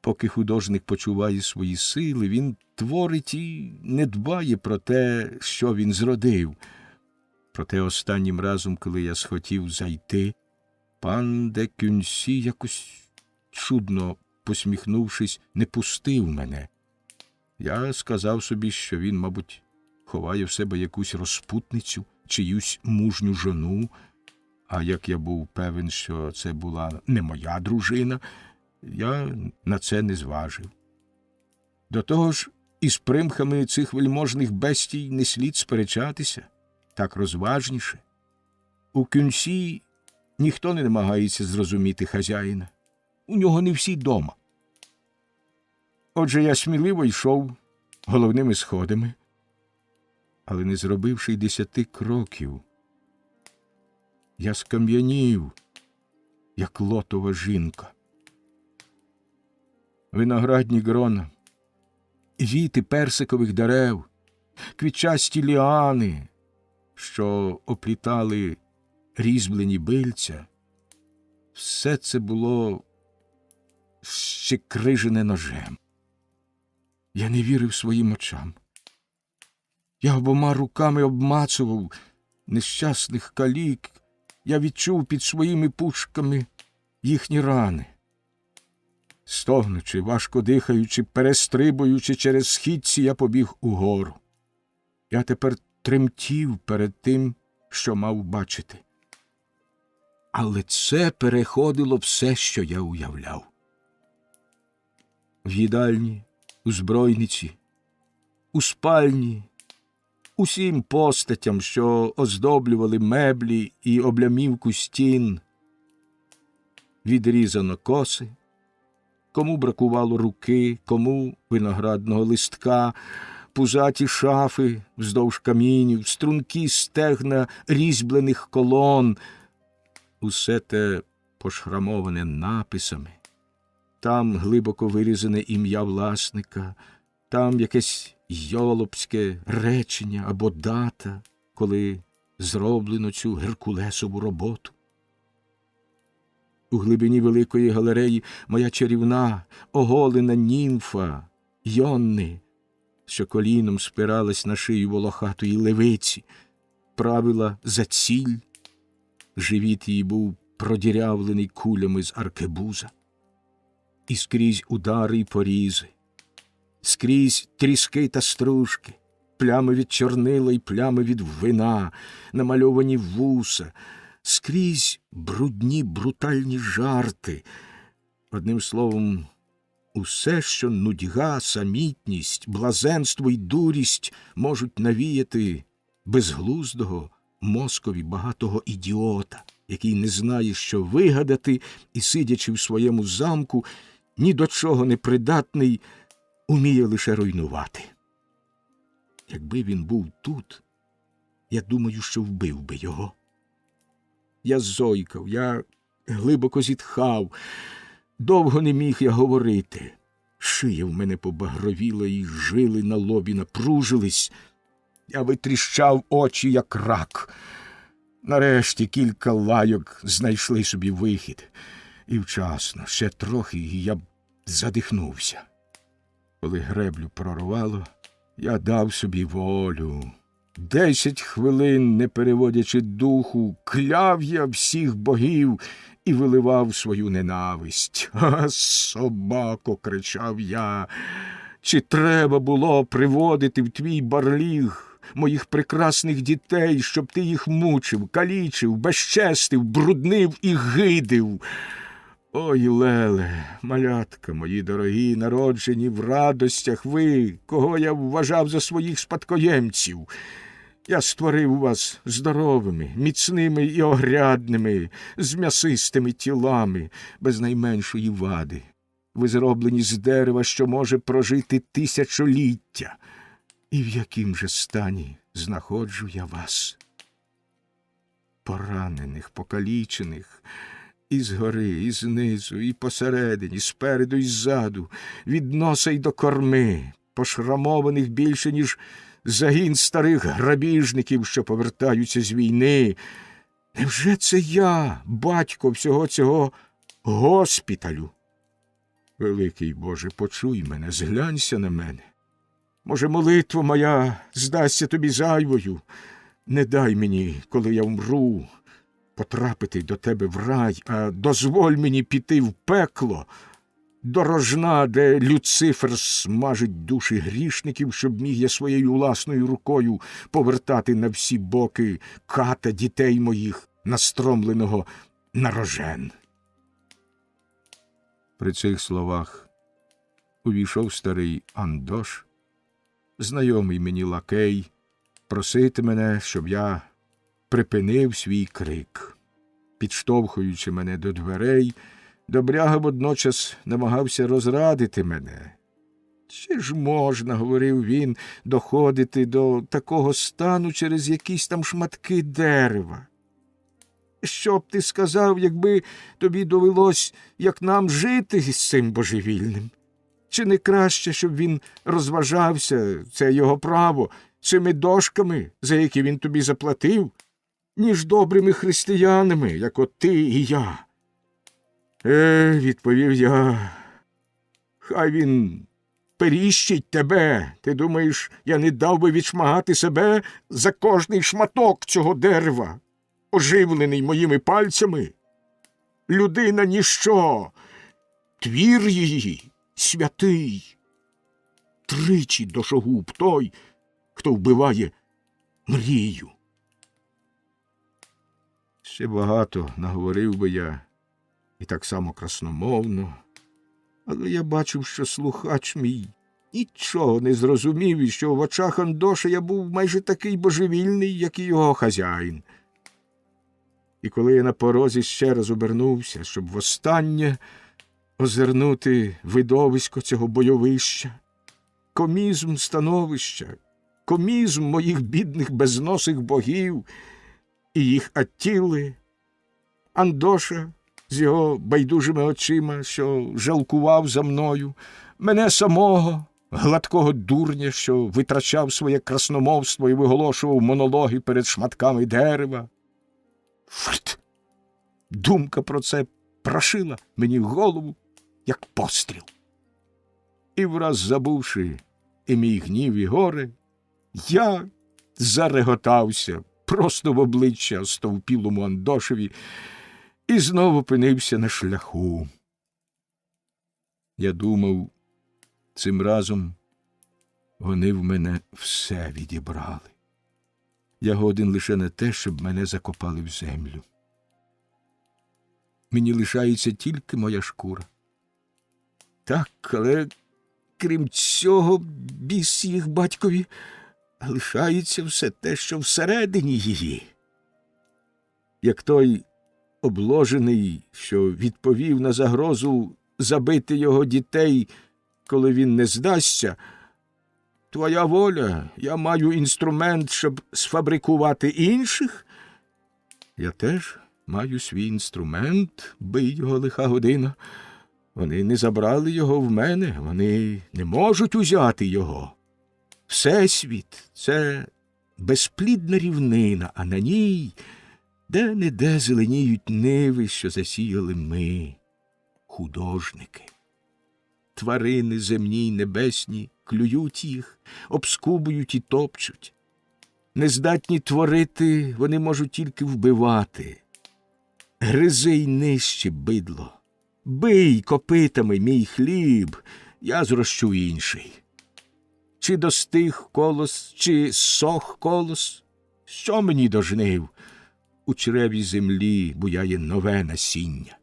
Поки художник почуває свої сили, він творить і не дбає про те, що він зродив. Проте останнім разом, коли я схотів зайти, пан де Кюнсі, якось чудно посміхнувшись, не пустив мене. Я сказав собі, що він, мабуть, ховає в себе якусь розпутницю, чиюсь мужню жону, а як я був певен, що це була не моя дружина, я на це не зважив. До того ж, із примхами цих вельможних бестій не слід сперечатися, так розважніше. У Кюнсі ніхто не намагається зрозуміти хазяїна. У нього не всі дома. Отже, я сміливо йшов головними сходами, але не зробивши й 10 кроків, я скам'янів, як лотова жінка. Виноградні грона, віти персикових дерев, квітчасті ліани, що оплітали різьблені бильця, все це було щекрижене ножем. Я не вірив своїм очам. Я обома руками обмацував нещасних калік, я відчув під своїми пучками їхні рани. Стогнучи, важко дихаючи, перестрибуючи через східці, я побіг угору. Я тепер тремтів перед тим, що мав бачити. Але це переходило все, що я уявляв. В їдальні, у збройниці, у спальні, усім постатям, що оздоблювали меблі і облямівку стін, відрізано коси, кому бракувало руки, кому виноградного листка, пузаті шафи вздовж камінів, стрункі стегна різьблених колон. Усе те пошрамоване написами. Там глибоко вирізане ім'я власника, там якесь йолопське речення або дата, коли зроблено цю геркулесову роботу. У глибині великої галереї моя чарівна, оголена німфа, Йонни, що коліном спиралась на шию волохатої левиці, правила за ціль, живіт її був продірявлений кулями з аркебуза. І скрізь удари й порізи, скрізь тріски та стружки, плями від чорнила й плями від вина, намальовані вуса, скрізь брудні брутальні жарти. Одним словом, усе, що нудьга, самітність, блазенство й дурість можуть навіяти безглуздого мозкові багатого ідіота, який не знає, що вигадати, і, сидячи в своєму замку, ні до чого не придатний, уміє лише руйнувати. Якби він був тут, я думаю, що вбив би його. Я зойкав, я глибоко зітхав. Довго не міг я говорити. Шия в мене побагровіла, і жили на лобі напружились. Я витріщав очі, як рак. Нарешті кілька лайок знайшли собі вихід. І вчасно, ще трохи, і я б задихнувся. Коли греблю прорвало, я дав собі волю. 10 хвилин, не переводячи духу, кляв я всіх богів і виливав свою ненависть. «А, собако!» – кричав я. «Чи треба було приводити в твій барліг моїх прекрасних дітей, щоб ти їх мучив, калічив, безчестив, бруднив і гидив? Ой, Леле, малятка мої дорогі, народжені в радостях, ви, кого я вважав за своїх спадкоємців. Я створив вас здоровими, міцними і огрядними, з м'ясистими тілами, без найменшої вади. Ви зроблені з дерева, що може прожити тисячоліття. І в яким же стані знаходжу я вас? Поранених, покалічених, і згори, і знизу, і посередині, спереду і ззаду, від носа й до корми, пошрамованих більше, ніж загін старих грабіжників, що повертаються з війни. Невже це я, батько всього цього госпіталю? Великий Боже, почуй мене, зглянься на мене. Може, молитва моя здасться тобі зайвою? Не дай мені, коли я вмру, потрапити до тебе в рай, а дозволь мені піти в пекло, до рожна, де Люцифер смажить душі грішників, щоб міг я своєю власною рукою повертати на всі боки ката дітей моїх, настромленого на рожен». При цих словах увійшов старий Андош, знайомий мені лакей, просити мене, щоб я припинив свій крик. Підштовхуючи мене до дверей, добряга водночас намагався розрадити мене. «Чи ж можна, — говорив він, — доходити до такого стану через якісь там шматки дерева? Що б ти сказав, якби тобі довелось, як нам, жити з цим божевільним? Чи не краще, щоб він розважався, це його право, цими дошками, за які він тобі заплатив, ніж добрими християнами, як от ти і я?» Відповів я, хай він періщить тебе. Ти думаєш, я не дав би відшмагати себе за кожний шматок цього дерева, оживлений моїми пальцями? Людина – ніщо, твір її святий. Тричі дошогуб той, хто вбиває мрію. Ще багато наговорив би я, і так само красномовно, але я бачив, що слухач мій нічого не зрозумів, і що в очах Андоша я був майже такий божевільний, як і його хазяїн. І коли я на порозі ще раз обернувся, щоб востаннє озирнути видовисько цього бойовища, комізм становища, комізм моїх бідних безносих богів і їх Аттіли, Андоша з його байдужими очима, що жалкував за мною, мене самого, гладкого дурня, що витрачав своє красномовство і виголошував монологи перед шматками дерева. Фрт! Думка про це прошила мені в голову, як постріл. І враз забувши і мій гнів, і горе, я зареготався просто в обличчя стовпілому Андошеві і знову опинився на шляху. Я думав, цим разом вони в мене все відібрали. Я годен лише на те, щоб мене закопали в землю. Мені лишається тільки моя шкура. Так, але крім цього, біс їх батькові, лишається все те, що всередині її. Як той обложений, що відповів на загрозу забити його дітей, коли він не здасться: «Твоя воля, я маю інструмент, щоб сфабрикувати інших». Я теж маю свій інструмент, бий його лиха година, Вони не забрали його в мене, вони не можуть узяти його. Всесвіт – це безплідна рівнина, а на ній де-не-де зеленіють ниви, що засіяли ми, художники. Тварини земні й небесні клюють їх, обскубують і топчуть. Нездатні творити, вони можуть тільки вбивати. Гризи й нищи, бидло. Бий копитами мій хліб, я зрощу інший. Чи достиг колос, чи сох колос? Що мені до жнив? У чреві землі буяє нове насіння.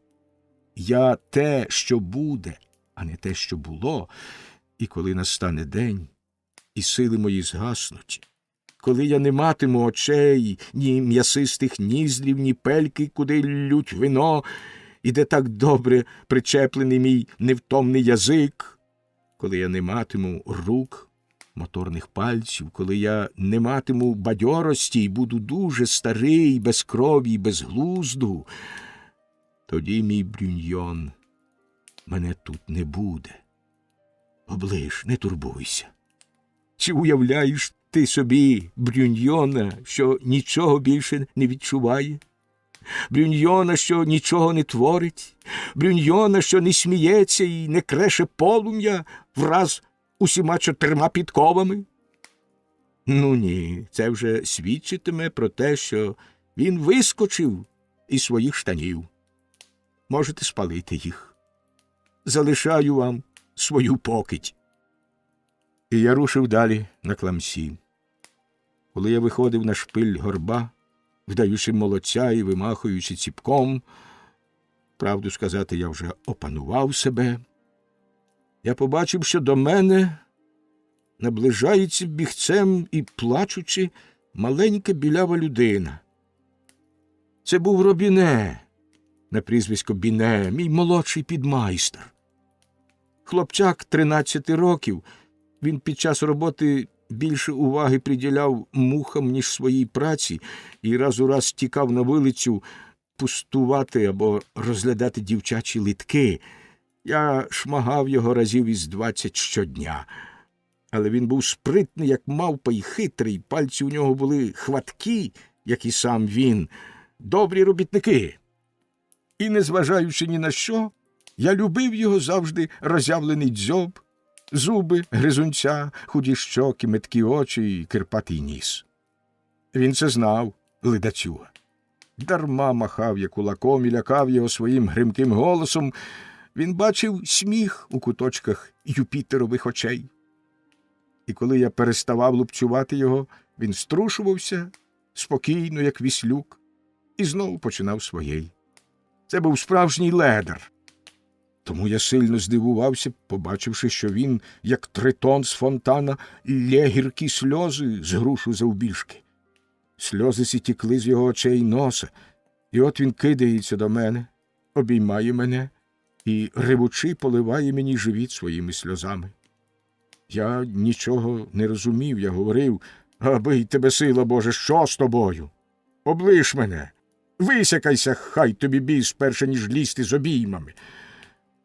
Я те, що буде, а не те, що було, і коли настане день, і сили мої згаснуть, коли я не матиму очей, ні м'ясистих ніздрів, ні пельки, куди лють вино, і де так добре причеплений мій невтомний язик, коли я не матиму рук, моторних пальців, коли я не матиму бадьорості і буду дуже старий, без крові і без глузду, тоді, мій Брюньйон, мене тут не буде. Оближ, не турбуйся. Чи уявляєш ти собі Брюньйона, що нічого більше не відчуває? Брюньйона, що нічого не творить? Брюньйона, що не сміється і не креше полум'я враз усіма 4 підковами? Ну ні, це вже свідчитиме про те, що він вискочив із своїх штанів. Можете спалити їх. Залишаю вам свою покидь. І я рушив далі на кламсі. Коли я виходив на шпиль горба, вдаючи молодця і вимахуючи ціпком, правду сказати, я вже опанував себе, я побачив, що до мене наближається бігцем і плачучи маленька білява людина. Це був Робіне, на прізвисько Біне, мій молодший підмайстер. Хлопчак 13 років, він під час роботи більше уваги приділяв мухам, ніж своїй праці, і раз у раз тікав на вулицю пустувати або розглядати дівчачі литки. Я шмагав його разів із 20 щодня. Але він був спритний, як мавпа, й хитрий, пальці у нього були хваткі, як і сам він, добрі робітники. І, незважаючи ні на що, я любив його завжди роззявлений дзьоб, зуби, гризунця, худі щоки, меткі очі і кирпатий ніс. Він це знав, ледацюга. Дарма махав я кулаком і лякав його своїм гримким голосом. Він бачив сміх у куточках Юпітерових очей. І коли я переставав лупцювати його, він струшувався, спокійно, як віслюк, і знову починав своєї. Це був справжній ледар. Тому я сильно здивувався, побачивши, що він, як тритон з фонтана, лє гіркі сльози з грушу завбільшки. Сльози ці тікли з його очей й носа, і от він кидається до мене, обіймає мене і, ревучи, поливає мені живіт своїми сльозами. Я нічого не розумів, я говорив: «Аби й тебе сила Божа, що з тобою? Облиш мене, висякайся, хай тобі біс, перше ніж лізти з обіймами».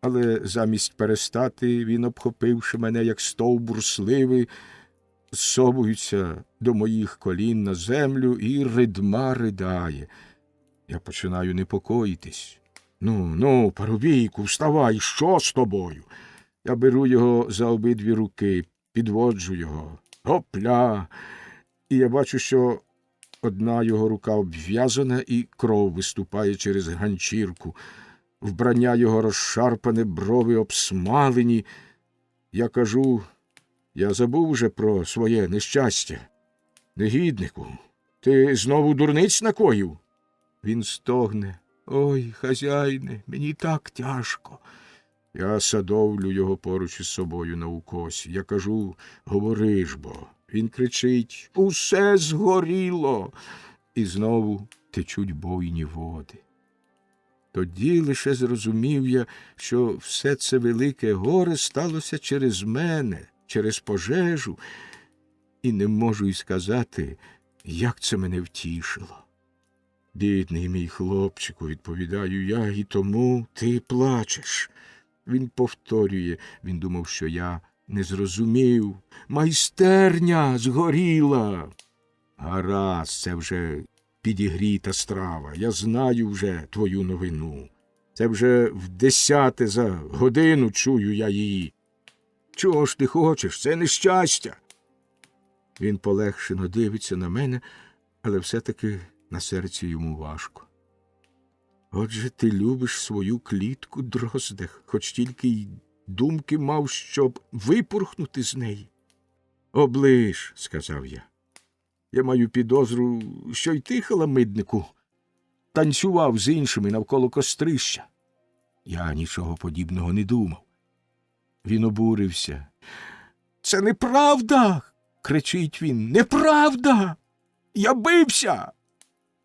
Але замість перестати, він, обхопивши мене, як стовбур сливи, зсовується до моїх колін на землю і ридма ридає. Я починаю непокоїтись. Ну, парубійку, вставай, що з тобою? Я беру його за обидві руки, підводжу його. Гопля! І я бачу, що одна його рука обв'язана і кров виступає через ганчірку. Вбрання його розшарпане, брови обсмалені. Я кажу: я забув уже про своє нещастя. Негіднику, ти знову дурниць накоїв? Він стогне: ой, хазяїне, мені так тяжко. Я садовлю його поруч із собою на укосі. Я кажу: говори ж бо. Він кричить: усе згоріло. І знову течуть буйні води. Тоді лише зрозумів я, що все це велике горе сталося через мене, через пожежу, і не можу й сказати, як це мене втішило. Бідний мій хлопчику, відповідаю я, і тому ти плачеш. Він повторює. Він думав, що я не зрозумів. Майстерня згоріла. Гаразд, це вже підігріта страва. Я знаю вже твою новину. Це вже в 10 за годину чую я її. Чого ж ти хочеш? Це нещастя. Він полегшено дивиться на мене, але все-таки на серці йому важко. Отже, ти любиш свою клітку, Дроздех, хоч тільки й думки мав, щоб випорхнути з неї. Оближ, сказав я. Я маю підозру, що й ти, халамиднику, танцював з іншими навколо кострища. Я нічого подібного не думав. Він обурився. Це неправда, кричить він. Неправда! Я бився!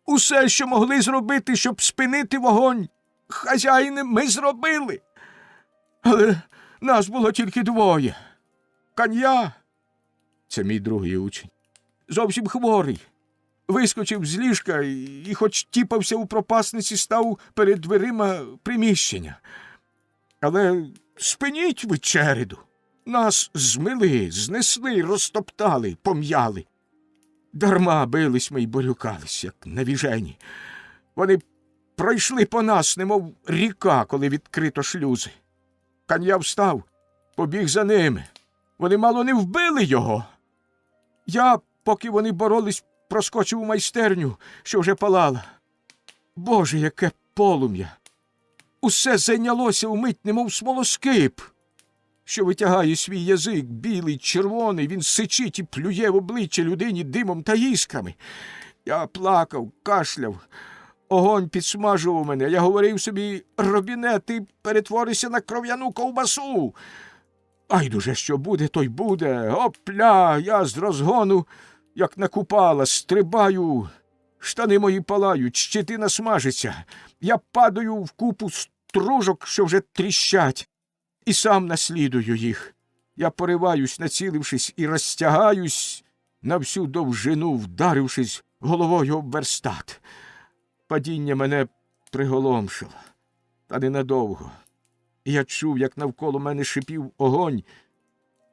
Усе, що могли зробити, щоб спинити вогонь, хазяїне, ми зробили. Але нас було тільки 2. Кан'я, це мій другий учень, зовсім хворий. Вискочив з ліжка і хоч тіпався у пропасниці, став перед дверима приміщення. Але спиніть ви череду. Нас змили, знесли, розтоптали, пом'яли. Дарма бились ми й борюкались, як навіжені. Вони пройшли по нас, немов ріка, коли відкрито шлюзи. Кан'я встав, побіг за ними. Вони мало не вбили його. Я, поки вони боролись, проскочив у майстерню, що вже палала. Боже, яке полум'я! Усе зайнялося вмить, немов смолоскип, що витягає свій язик, білий, червоний, він сичить і плює в обличчя людині димом та іскрами. Я плакав, кашляв, огонь підсмажував мене. Я говорив собі: Робіне, ти перетворишся на кров'яну ковбасу. Айдуже, що буде, то й буде. Опля, я з розгону, як накупала, стрибаю, штани мої палають, щетина смажиться. Я падаю в купу стружок, що вже тріщать, і сам наслідую їх. Я пориваюсь, націлившись, і розтягаюсь на всю довжину, вдарившись головою об верстат. Падіння мене приголомшило, та ненадовго. І я чув, як навколо мене шипів огонь,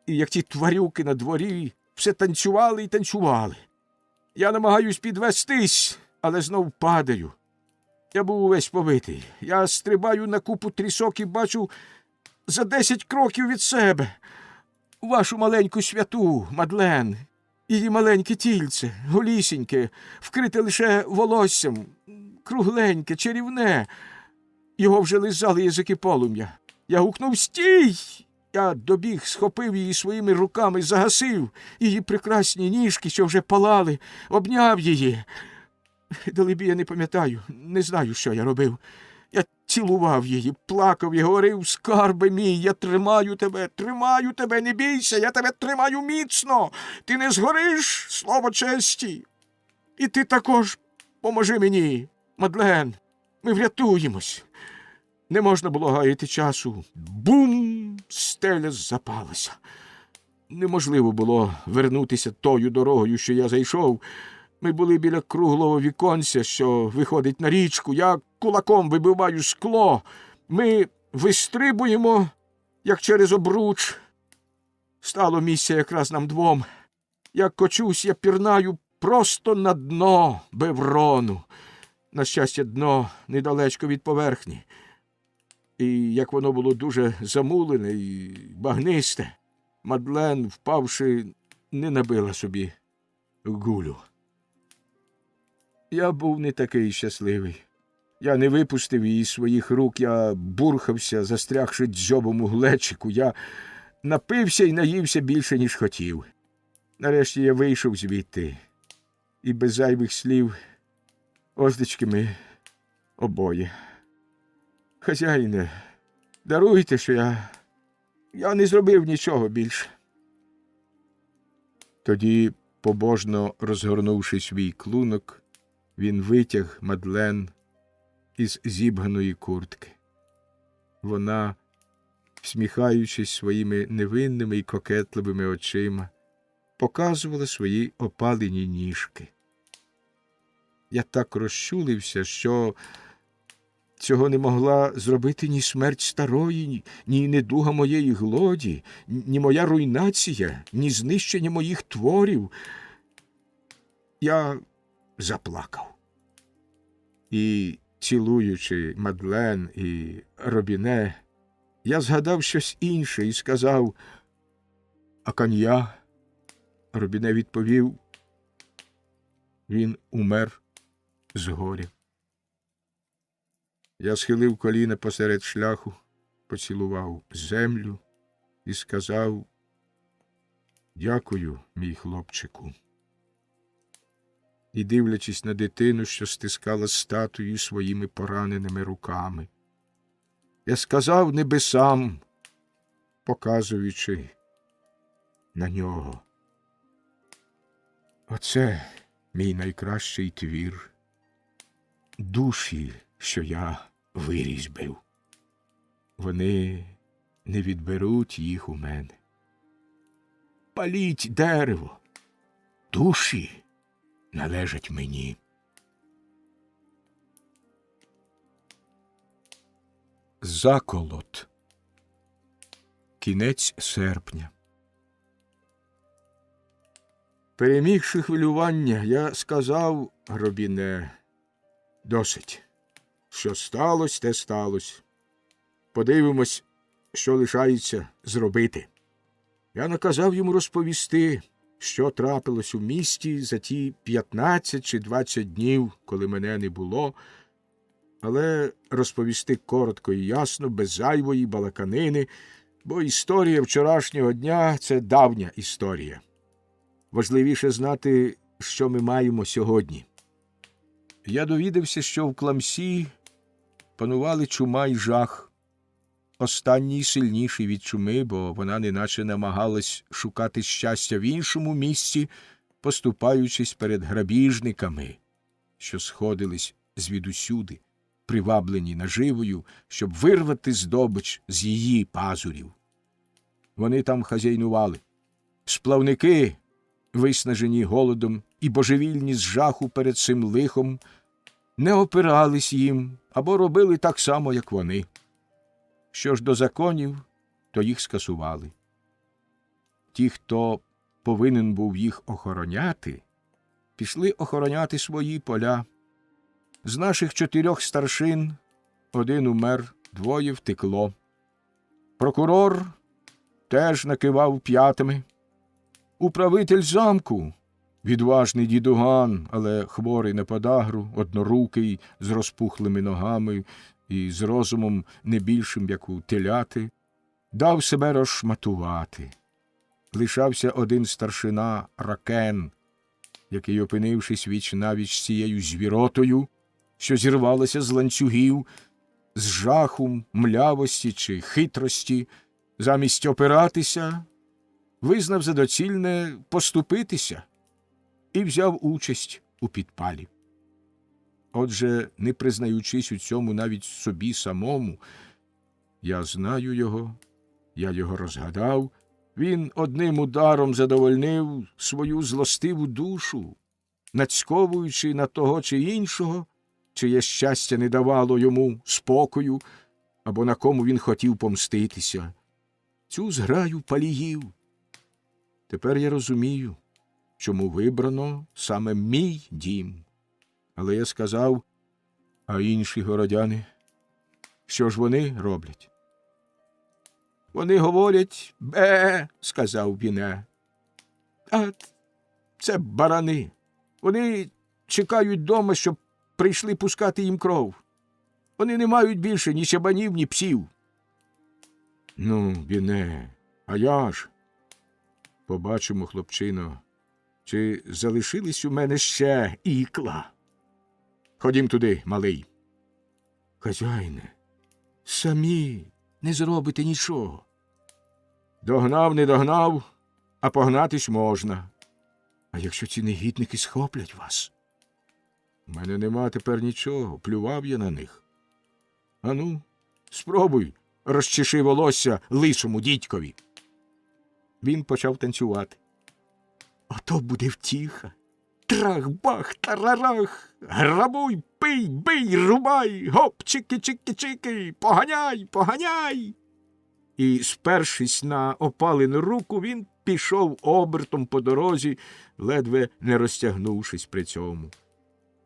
і як ті тварюки на дворі все танцювали і танцювали. Я намагаюсь підвестись, але знов падаю. Я був увесь побитий. Я стрибаю на купу трісок і бачу за 10 кроків від себе вашу маленьку святу, Мадлен, її маленьке тільце, голісіньке, вкрите лише волоссям, кругленьке, чарівне. Його вже лизали язики полум'я. Я гукнув: «Стій!» Я добіг, схопив її своїми руками, загасив її прекрасні ніжки, що вже палали, обняв її. Далебі, я не пам'ятаю, не знаю, що я робив. Я цілував її, плакав і говорив: «Скарби мій, я тримаю тебе, не бійся, я тебе тримаю міцно, ти не згориш, слово честі. І ти також поможи мені, Мадлен, ми врятуємось». Не можна було гаяти часу. Бум! Стеля запалася. Неможливо було вернутися тою дорогою, що я зайшов. Ми були біля круглого віконця, що виходить на річку. Я кулаком вибиваю скло. Ми вистрибуємо, як через обруч. Стало місця якраз нам 2. Як кочусь, я пірнаю просто на дно Беврону. На щастя, дно недалечко від поверхні. І як воно було дуже замулене і багнисте, Мадлен, впавши, не набила собі гулю. Я був не такий щасливий. Я не випустив її з своїх рук, я бурхався, застрягши дзьобом у глечику. Я напився і наївся більше, ніж хотів. Нарешті я вийшов звідти. І без зайвих слів, оздечки ми обоє. Хазяїне, даруйте, що я не зробив нічого більше. Тоді, побожно розгорнувши свій клунок, він витяг Мадлен із зібганої куртки. Вона, всміхаючись своїми невинними і кокетливими очима, показувала свої опалені ніжки. Я так розчулився, що Цього не могла зробити ні смерть старої, ні недуга моєї глоді, ні моя руйнація, ні знищення моїх творів. Я заплакав. І, цілуючи Мадлен і Робіне, я згадав щось інше і сказав: «А Кан'я?» Робіне відповів: «Він умер з горя». Я схилив коліна посеред шляху, поцілував землю і сказав: «Дякую, мій хлопчику». І, дивлячись на дитину, що стискала статую своїми пораненими руками, я сказав небесам, показуючи на нього: «Оце мій найкращий твір, душі, що я вирізбив. Вони не відберуть їх у мене. Паліть дерево, душі належать мені». Заколот. Кінець серпня. Перемігши хвилювання, я сказав Робіне: «Досить. Що сталося, те сталося. Подивимось, що лишається зробити». Я наказав йому розповісти, що трапилось у місті за ті 15 чи 20 днів, коли мене не було, але розповісти коротко і ясно, без зайвої балаканини, бо історія вчорашнього дня – це давня історія. Важливіше знати, що ми маємо сьогодні. Я довідався, що в Кламсі панували чума й жах. Останній сильніший від чуми, бо вона неначе намагалась шукати щастя в іншому місці, поступаючись перед грабіжниками, що сходились звідусюди, приваблені наживою, щоб вирвати здобич з її пазурів. Вони там хазяйнували. Сплавники, виснажені голодом і божевільні з жаху перед цим лихом, не опирались їм або робили так само, як вони. Що ж до законів, то їх скасували. Ті, хто повинен був їх охороняти, пішли охороняти свої поля. З наших 4 старшин 1 умер, 2 втекло. Прокурор теж накивав п'ятами. Управитель замку, відважний дідуган, але хворий на подагру, однорукий, з розпухлими ногами і з розумом не більшим, як у теляти, дав себе розшматувати. Лишався 1 старшина Ракен, який, опинившись віч-навіч з цією звіротою, що зірвалася з ланцюгів, з жаху, млявості чи хитрості, замість опиратися, визнав за доцільне поступитися і взяв участь у підпалі. Отже, не признаючись у цьому навіть собі самому, я знаю його, я його розгадав, він одним ударом задовольнив свою злостиву душу, нацьковуючи на того чи іншого, чиє щастя не давало йому спокою, або на кому він хотів помститися. Цю зграю паліїв. Тепер я розумію, чому вибрано саме мій дім. Але я сказав: «А інші городяни, що ж вони роблять?» «Вони говорять: бе, – сказав Біне. – А це барани. Вони чекають дома, щоб прийшли пускати їм кров. Вони не мають більше ні чабанів, ні псів». «Ну, Біне, а я ж? Побачимо, хлопчино, чи залишились у мене ще ікла. Ходім туди, малий». «Хазяїне, самі не зробите нічого». «Догнав, не догнав, а погнатись можна». «А якщо ці негідники схоплять вас?» «У мене нема тепер нічого, плював я на них». «Ану, спробуй, розчеши волосся лисому дідькові». Він почав танцювати. «Ото буде втіха. Трах-бах, тарарах, грабуй, пий, бий, рубай, гоп, чики-чики-чики, поганяй, поганяй. І, спершись на опалену руку, він пішов обертом по дорозі, ледве не розтягнувшись при цьому.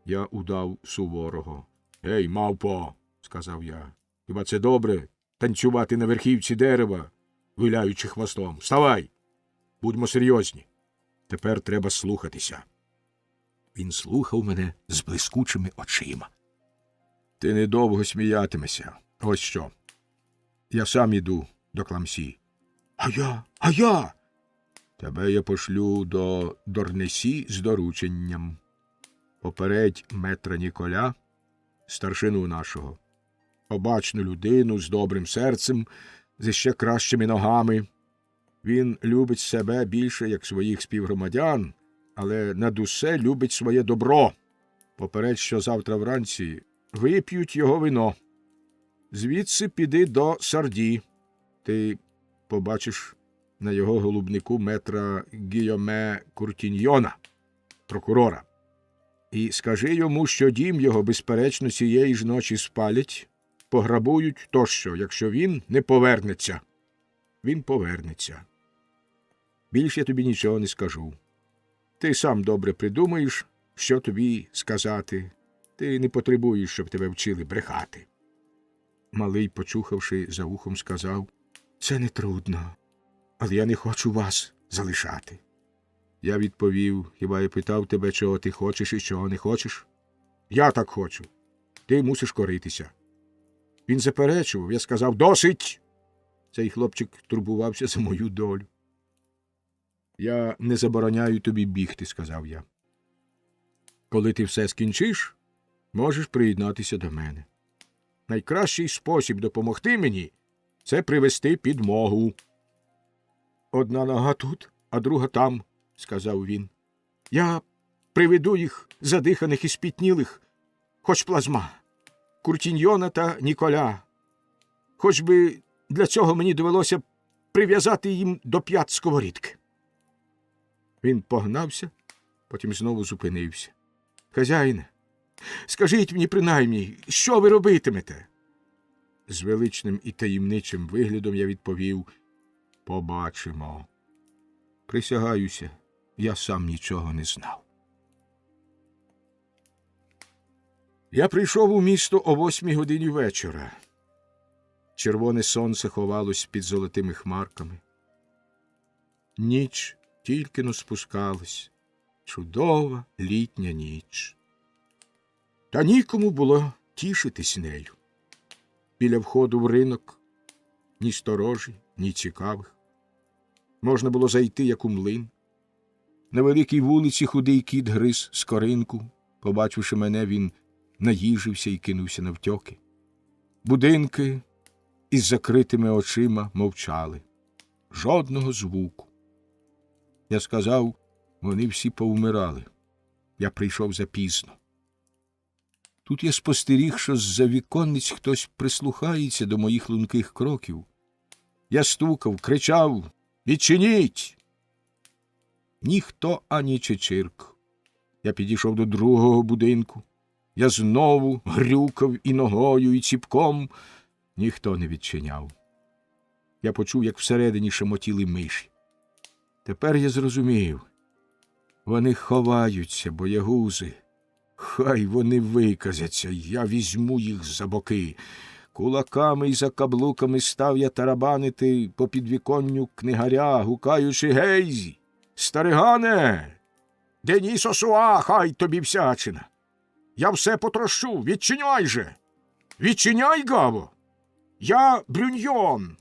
Я удав суворого. «Гей, мавпо!» – сказав я. «Хіба це добре танцювати на верхівці дерева, виляючи хвостом? Вставай! Будьмо серйозні. Тепер треба слухатися». Він слухав мене з блискучими очима. «Ти недовго сміятимешся. Ось що. Я сам іду до Кламсі». А я? «Тебе я пошлю до Дорнесі з дорученням. Попередь метра Ніколя, старшину нашого. Обачну людину з добрим серцем, з ще кращими ногами. Він любить себе більше, як своїх співгромадян, але над усе любить своє добро. Попередь, що завтра вранці вип'ють його вино. Звідси піди до Сарді. Ти побачиш на його голубнику метра Гійоме Куртіньйона, прокурора. І скажи йому, що дім його, безперечно, цієї ж ночі спалять, пограбують тощо, якщо він не повернеться. Він повернеться. Більш я тобі нічого не скажу. Ти сам добре придумаєш, що тобі сказати. Ти не потребуєш, щоб тебе вчили брехати». Малий, почухавши за вухом, сказав: «Це не трудно, але я не хочу вас залишати». Я відповів: «Хіба я питав тебе, чого ти хочеш і чого не хочеш? Я так хочу. Ти мусиш коритися». Він заперечував. Я сказав: «Досить!» Цей хлопчик турбувався за мою долю. «Я не забороняю тобі бігти», – сказав я. «Коли ти все скінчиш, можеш приєднатися до мене. Найкращий спосіб допомогти мені – це привести підмогу». «Одна нога тут, а друга там», – сказав він. «Я приведу їх задиханих і спітнілих, хоч плазма, Куртіньйона та Ніколя. Хоч би для цього мені довелося прив'язати їм до п'ят сковорідки». Він погнався, потім знову зупинився. «Хазяїне, скажіть мені принаймні, що ви робитимете?» З величним і таємничим виглядом я відповів: «Побачимо». Присягаюся, я сам нічого не знав. Я прийшов у місто о 8 годині вечора. Червоне сонце ховалось під золотими хмарками. Ніч тільки-но спускалась. Чудова літня ніч. Та нікому було тішитись нею. Біля входу в ринок ні сторожі, ні цікавих. Можна було зайти, як у млин. На великій вулиці худий кіт гриз скоринку. Побачивши мене, він наїжився і кинувся навтьоки. Будинки із закритими очима мовчали. Жодного звуку. Я сказав, вони всі повмирали. Я прийшов запізно. Тут я спостеріг, що з-за віконниць хтось прислухається до моїх лунких кроків. Я стукав, кричав: «Відчиніть!» Ніхто ані чечирк. Я підійшов до другого будинку. Я знову грюкав і ногою, і ціпком. Ніхто не відчиняв. Я почув, як всередині шемотіли миші. Тепер я зрозумів. Вони ховаються, боягузи. Хай вони виказяться, я візьму їх за боки. Кулаками й закаблуками став я тарабанити по підвіконню книгаря, гукаючи: «Гей, старигане! Деніс Осуа, хай тобі всячина! Я все потрощу, відчиняй же! Відчиняй, гаво! Я Брюньйон!»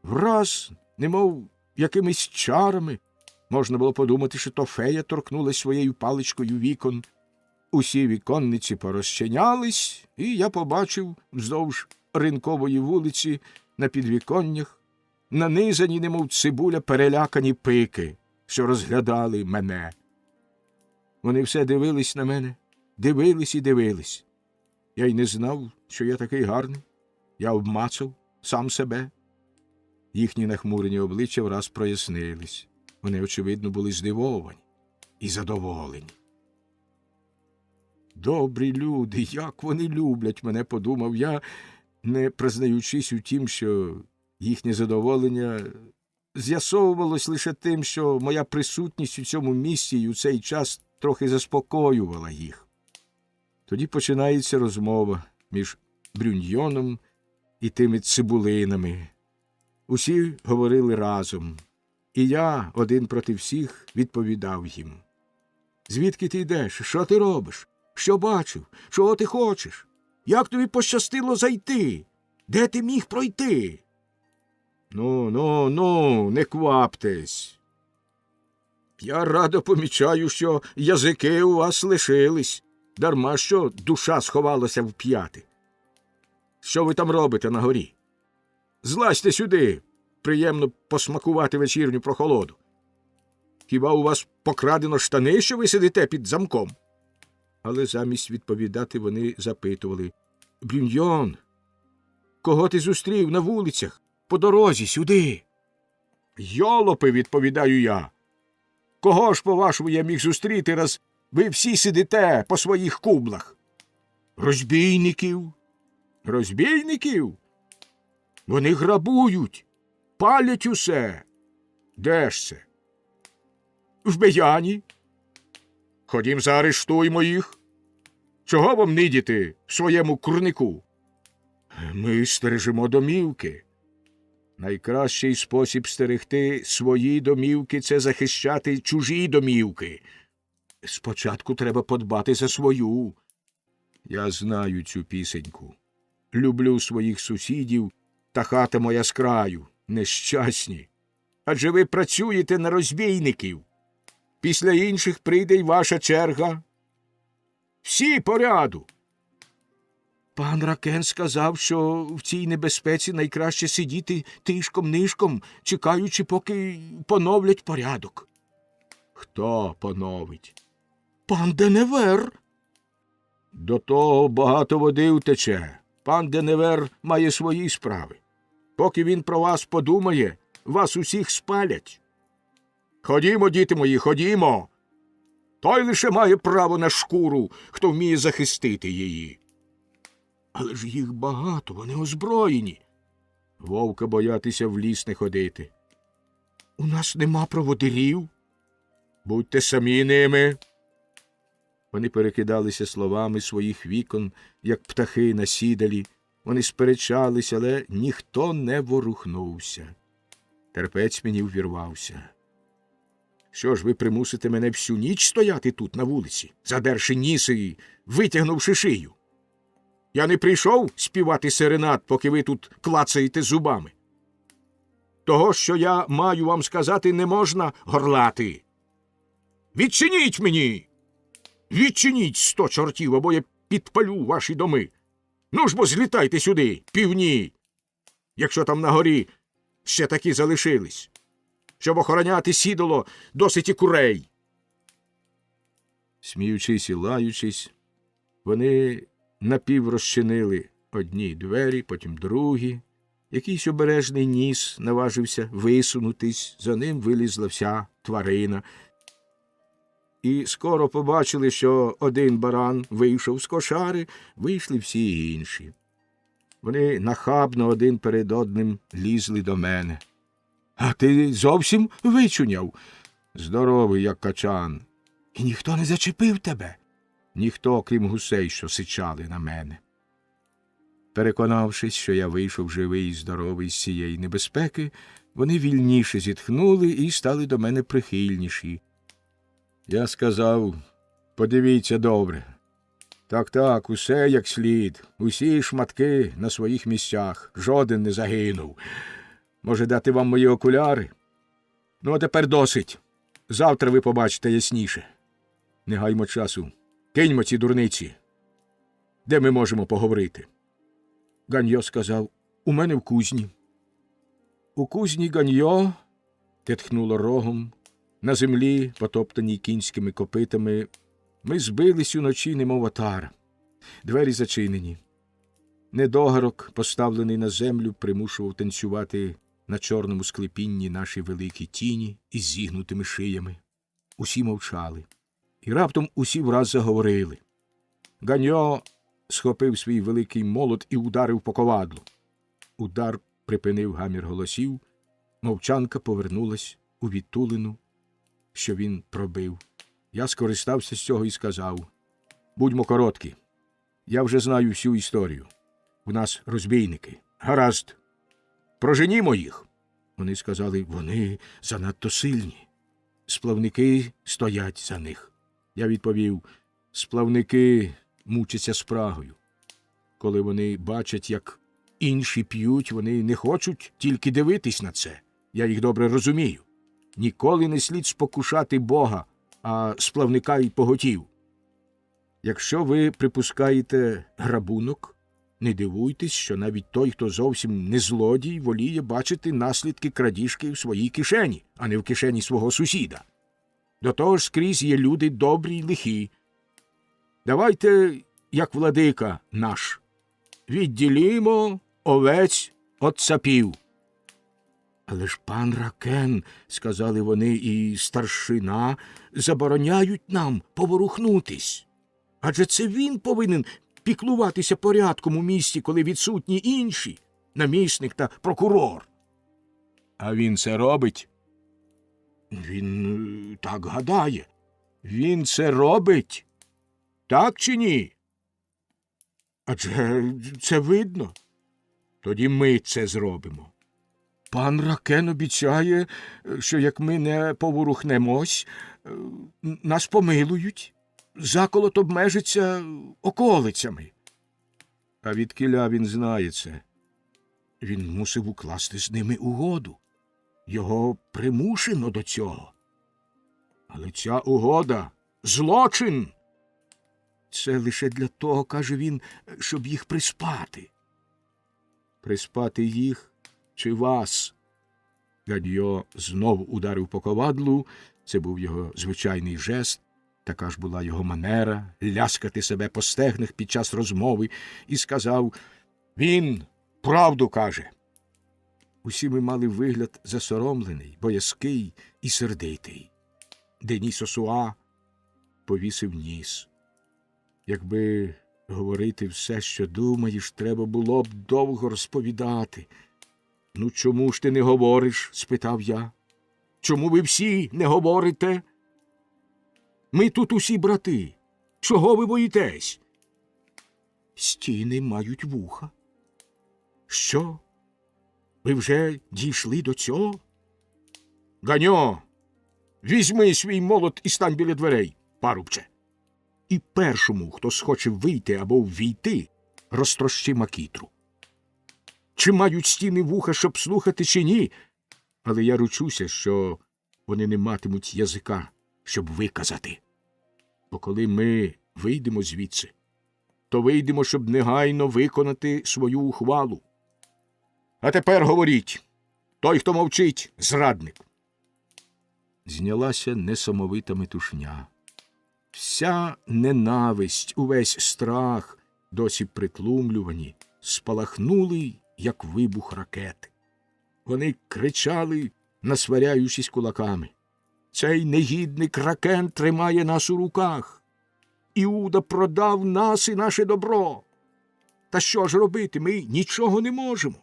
Враз, немов якимись чарами, можна було подумати, що то фея торкнулась своєю паличкою вікон. Усі віконниці порозчинялись, і я побачив вздовж ринкової вулиці на підвіконнях нанизані, немов цибуля, перелякані пики, що розглядали мене. Вони все дивились на мене, дивились і дивились. Я й не знав, що я такий гарний. Я обмацав сам себе. Їхні нахмурені обличчя враз прояснились. Вони, очевидно, були здивовані і задоволені. добрі люди, як вони люблять мене, подумав я, не признаючись у тім, що їхнє задоволення з'ясовувалось лише тим, що моя присутність у цьому місці і у цей час трохи заспокоювала їх. Тоді починається розмова між Брюньйоном і тими цибулинами. Усі говорили разом, і я, один проти всіх, відповідав їм. «Звідки ти йдеш? Що ти робиш? Що бачив? Чого ти хочеш? Як тобі пощастило зайти? Де ти міг пройти?» Ну, не кваптесь. Я радо помічаю, що язики у вас лишились, дарма що душа сховалася в п'яти. Що ви там робите на горі? Злазьте сюди, приємно посмакувати вечірню прохолоду. Хіба у вас покрадено штани, що ви сидите під замком? Але замість відповідати вони запитували. Брюньйон, кого ти зустрів на вулицях? По дорозі сюди. Йолопи, відповідаю я. Кого ж, по-вашому, я міг зустріти, раз ви всі сидите по своїх кублах? Розбійників. Розбійників? Вони грабують, палять усе. Де ж це? В Беяні. Ходім, заарештуймо їх. Чого вам нидіти в своєму курнику? Ми стережемо домівки. Найкращий спосіб стерегти свої домівки – це захищати чужі домівки. Спочатку треба подбати за свою. Я знаю цю пісеньку. Люблю своїх сусідів, та хата моя з краю. Нещасні. Адже ви працюєте на розбійників. Після інших прийде й ваша черга. Всі по ряду. Пан Ракен сказав, що в цій небезпеці найкраще сидіти тишком-нишком, чекаючи, поки поновлять порядок. Хто поновить? Пан Деневер. До того багато води втече. Пан Деневер має свої справи. Поки він про вас подумає, вас усіх спалять. Ходімо, діти мої, ходімо. Той лише має право на шкуру, хто вміє захистити її. Але ж їх багато, вони озброєні. Вовка боятися в ліс не ходити. У нас нема проводирів. Будьте самі ними. Вони перекидалися словами своїх вікон, як птахи на сідалі. Вони сперечались, але ніхто не ворухнувся. Терпець мені увірвався. Що ж, ви примусите мене всю ніч стояти тут на вулиці, задерши ніс і витягнувши шию? Я не прийшов співати серенад, поки ви тут клацаєте зубами. Того, що я маю вам сказати, не можна горлати. Відчиніть мені! Відчиніть 100 чортів, або я підпалю ваші доми. Ну ж бо злітайте сюди, півні, якщо там на горі ще такі залишились. Щоб охороняти сідало, досить і курей. Сміючись і лаючись, вони напіврозчинили одні двері, потім другі. Якийсь обережний ніс наважився висунутись, за ним вилізла вся тварина. І скоро побачили, що один баран вийшов з кошари, вийшли всі інші. Вони нахабно один перед одним лізли до мене. А ти зовсім вичуняв? Здоровий, як качан. І ніхто не зачепив тебе? Ніхто, крім гусей, що сичали на мене. Переконавшись, що я вийшов живий і здоровий з цієї небезпеки, вони вільніше зітхнули і стали до мене прихильніші. Я сказав, подивіться добре. Так, усе як слід, усі шматки на своїх місцях, жоден не загинув. Може, дати вам мої окуляри? Ну, а тепер досить. Завтра ви побачите ясніше. Не гаймо часу. Киньмо ці дурниці. Де ми можемо поговорити? Ганьо сказав, у мене в кузні. У кузні Ганьо тетхнуло рогом. На землі, потоптаній кінськими копитами, ми збились уночі, немов отар. Двері зачинені. Недогарок, поставлений на землю, примушував танцювати на чорному склепінні наші великі тіні із зігнутими шиями. Усі мовчали. І раптом усі враз заговорили. Ганьо схопив свій великий молот і ударив по ковадлу. Удар припинив гамір голосів, мовчанка повернулась у відтулину, що він пробив. Я скористався з цього і сказав: «Будьмо короткі. Я вже знаю всю історію. У нас розбійники. Гаразд. Проженімо їх». Вони сказали: «Вони занадто сильні. Сплавники стоять за них». Я відповів: «Сплавники мучаться спрагою. Коли вони бачать, як інші п'ють, вони не хочуть тільки дивитись на це. Я їх добре розумію. Ніколи не слід спокушати Бога, а сплавника й поготів. Якщо ви припускаєте грабунок, не дивуйтесь, що навіть той, хто зовсім не злодій, воліє бачити наслідки крадіжки в своїй кишені, а не в кишені свого сусіда. До того ж скрізь є люди добрі й лихі. Давайте, як владика наш, відділімо овець від цапів». «Але ж пан Ракен, – сказали вони, – і старшина забороняють нам поворухнутись. Адже це він повинен піклуватися порядком у місті, коли відсутні інші, намісник та прокурор». «А він це робить?» «Він так гадає». «Він це робить? Так чи ні?» «Адже це видно». «Тоді ми це зробимо». «Пан Ракен обіцяє, що як ми не поворухнемось, нас помилують. Заколот обмежиться околицями». «А відкіля він знає це?» «Він мусив укласти з ними угоду. Його примушено до цього». «Але ця угода – злочин!» «Це лише для того, – каже він, – щоб їх приспати». «Приспати їх чи вас?» Ганьо знов ударив по ковадлу. Це був його звичайний жест. Така ж була його манера ляскати себе по стегнах під час розмови, і сказав: «Він правду каже». Усі ми мали вигляд засоромлений, боязкий і сердитий. Деніс Осуа повісив ніс. Якби говорити все, що думаєш, треба було б довго розповідати. «Ну чому ж ти не говориш?» – спитав я. «Чому ви всі не говорите? Ми тут усі брати. Чого ви боїтесь?» «Стіни мають вуха». «Що? Ви вже дійшли до цього?» «Ганьо, візьми свій молот і стань біля дверей, парубче. І першому, хто схоче вийти або ввійти, розтрощи макітру. Чи мають стіни вуха, щоб слухати, чи ні? Але я ручуся, що вони не матимуть язика, щоб виказати. Бо коли ми вийдемо звідси, то вийдемо, щоб негайно виконати свою ухвалу. А тепер говоріть. Той, хто мовчить, зрадник». Знялася несамовита метушня. Вся ненависть, увесь страх, досі притлумлювані, спалахнули, як вибух ракети. Вони кричали, насваряючись кулаками: «Цей негідник Ракен тримає нас у руках! Іуда продав нас і наше добро! Та що ж робити? Ми нічого не можемо!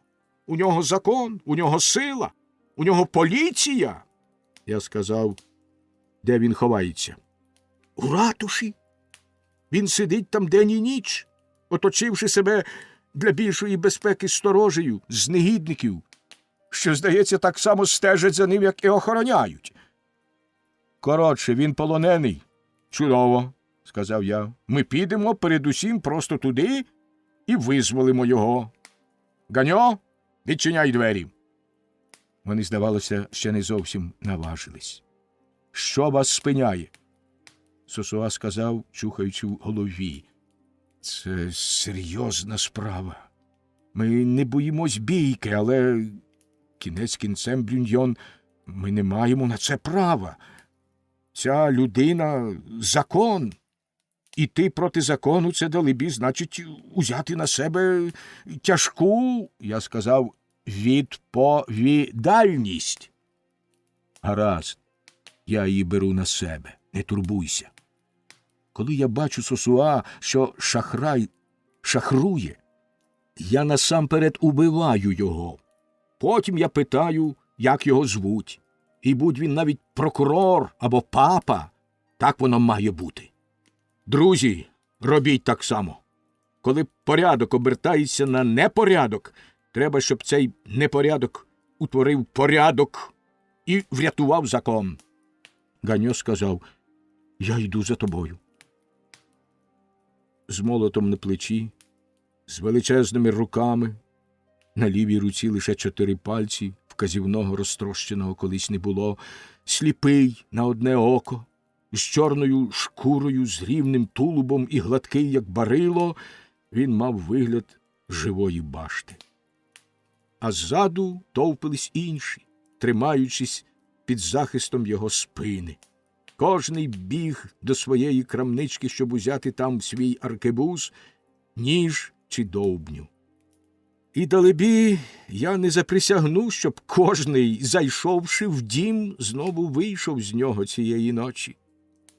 У нього закон, у нього сила, у нього поліція!» Я сказав: «Де він ховається?» «У ратуші. Він сидить там день і ніч, оточивши себе для більшої безпеки сторожею з негідників, що, здається, так само стежать за ним, як і охороняють». «Коротше, він полонений». «Чудово», – сказав я. «Ми підемо передусім просто туди і визволимо його. Ганьо, відчиняй двері». Вони, здавалося, ще не зовсім наважились. «Що вас спиняє?» Сосуа сказав, чухаючи в голові: «Це серйозна справа. Ми не боїмось бійки, але кінець кінцем, Брюньйон, ми не маємо на це права. Ця людина – закон. Іти проти закону – це, далебі, значить узяти на себе тяжку, я сказав, відповідальність». «Гаразд, я її беру на себе, не турбуйся». Коли я бачу Сосуа, що шахрай шахрує, я насамперед убиваю його. Потім я питаю, як його звуть. І будь він навіть прокурор або папа, так воно має бути. Друзі, робіть так само. Коли порядок обертається на непорядок, треба, щоб цей непорядок утворив порядок і врятував закон. Ганьо сказав: я йду за тобою. З молотом на плечі, з величезними руками, на лівій руці лише 4 пальці, вказівного розтрощеного колись не було, сліпий на одне око, з чорною шкурою, з рівним тулубом і гладкий, як барило, він мав вигляд живої башти. А ззаду товпились інші, тримаючись під захистом його спини. Кожний біг до своєї крамнички, щоб узяти там свій аркебуз, ніж чи довбню. І далебі я не заприсягну, щоб кожний, зайшовши в дім, знову вийшов з нього цієї ночі.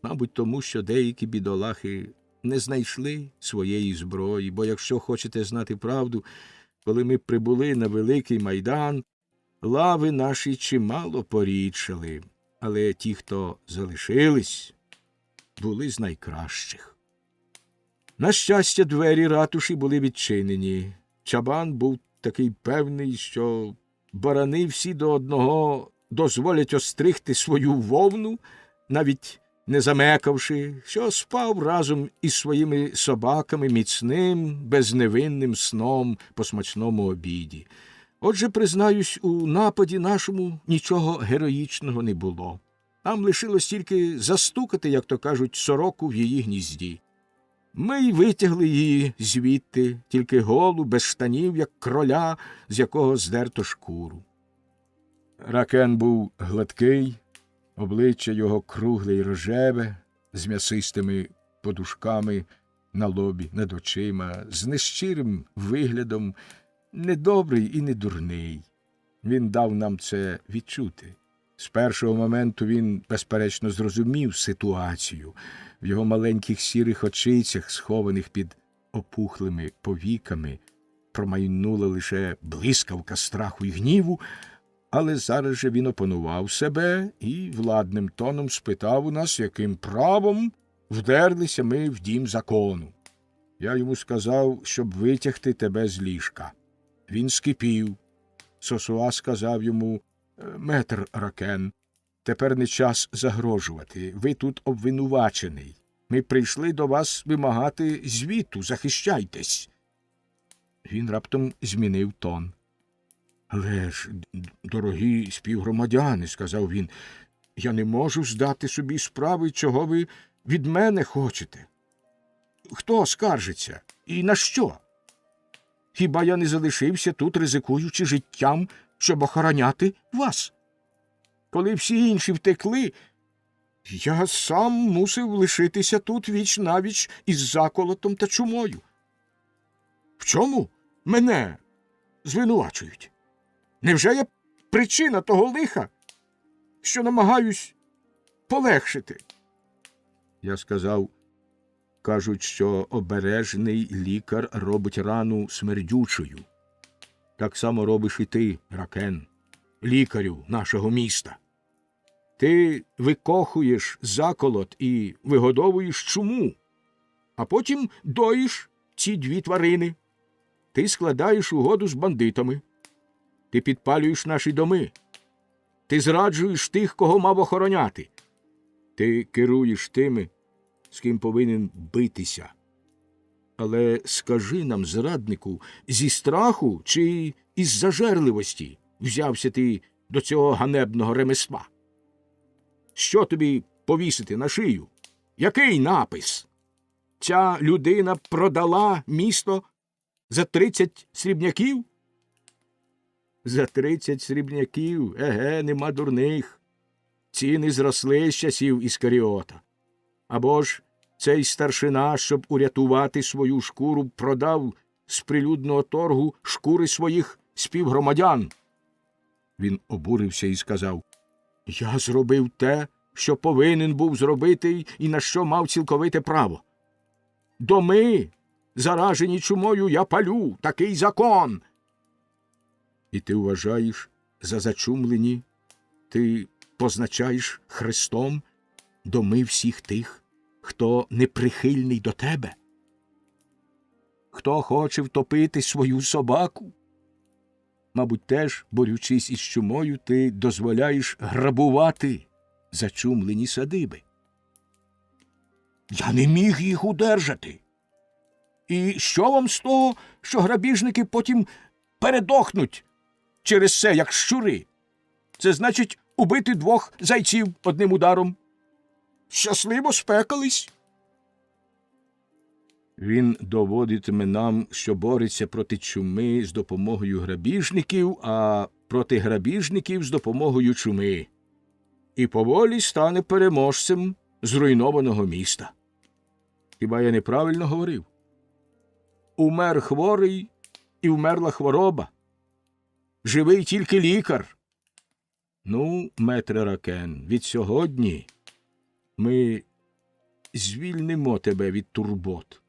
Мабуть, тому, що деякі бідолахи не знайшли своєї зброї, бо якщо хочете знати правду, коли ми прибули на Великий Майдан, лави наші чимало порідшали, але ті, хто залишились, були з найкращих. На щастя, двері ратуші були відчинені. Чабан був такий певний, що барани всі до одного дозволять остригти свою вовну, навіть не замекавши, що спав разом із своїми собаками міцним, безневинним сном по смачному обіді. Отже, признаюсь, у нападі нашому нічого героїчного не було. Нам лишилось тільки застукати, як то кажуть, сороку в її гнізді. Ми й витягли її звідти, тільки голу, без штанів, як кроля, з якого здерто шкуру. Ракен був гладкий, обличчя його кругле й рожеве, з м'ясистими подушками на лобі, над очима, з нещирим виглядом, недобрий і не дурний. Він дав нам це відчути. З першого моменту він, безперечно, зрозумів ситуацію. В його маленьких сірих очицях, схованих під опухлими повіками, промайнула лише блискавка страху й гніву, але зараз же він опанував себе і владним тоном спитав у нас, яким правом вдерлися ми в дім закону. Я йому сказав, щоб витягти тебе з ліжка. Він скипів. Сосуа сказав йому: метр Ракен, тепер не час загрожувати. Ви тут обвинувачений. Ми прийшли до вас вимагати звіту. Захищайтесь. Він раптом змінив тон. Але ж, дорогі співгромадяни, сказав він, я не можу здати собі справи, чого ви від мене хочете. Хто скаржиться? І на що? Хіба я не залишився тут, ризикуючи життям, щоб охороняти вас? Коли всі інші втекли, я сам мусив лишитися тут віч-навіч із заколотом та чумою. В чому мене звинувачують? Невже я причина того лиха, що намагаюсь полегшити? Я сказав: кажуть, що обережний лікар робить рану смердючою. Так само робиш і ти, Ракен, лікарю нашого міста. Ти викохуєш заколот і вигодовуєш чуму, а потім доїш ці 2 тварини. Ти складаєш угоду з бандитами. Ти підпалюєш наші доми. Ти зраджуєш тих, кого мав охороняти. Ти керуєш тими, з ким повинен битися. Але скажи нам, зраднику, зі страху чи із зажерливості взявся ти до цього ганебного ремесла? Що тобі повісити на шию? Який напис? Ця людина продала місто за 30 срібняків? За 30 срібняків? Еге, нема дурних. Ціни зросли з часів Іскаріота. Або ж цей старшина, щоб урятувати свою шкуру, продав з прилюдного торгу шкури своїх співгромадян. Він обурився і сказав: я зробив те, що повинен був зробити і на що мав цілковите право. Доми, заражені чумою, я палю, такий закон. І ти вважаєш за зачумлені, ти позначаєш хрестом доми всіх тих, хто неприхильний до тебе? Хто хоче втопити свою собаку? Мабуть, теж, борючись із чумою, ти дозволяєш грабувати зачумлені садиби. Я не міг їх удержати. І що вам з того, що грабіжники потім передохнуть через це, як щури? Це значить убити 2 зайців одним ударом. Щасливо спекались. Він доводитиме нам, що бореться проти чуми з допомогою грабіжників, а проти грабіжників з допомогою чуми. І поволі стане переможцем зруйнованого міста. Хіба я неправильно говорив? Умер хворий і вмерла хвороба. Живий тільки лікар. Ну, метре Ракен, від сьогодні ми звільнимо тебе від турбот.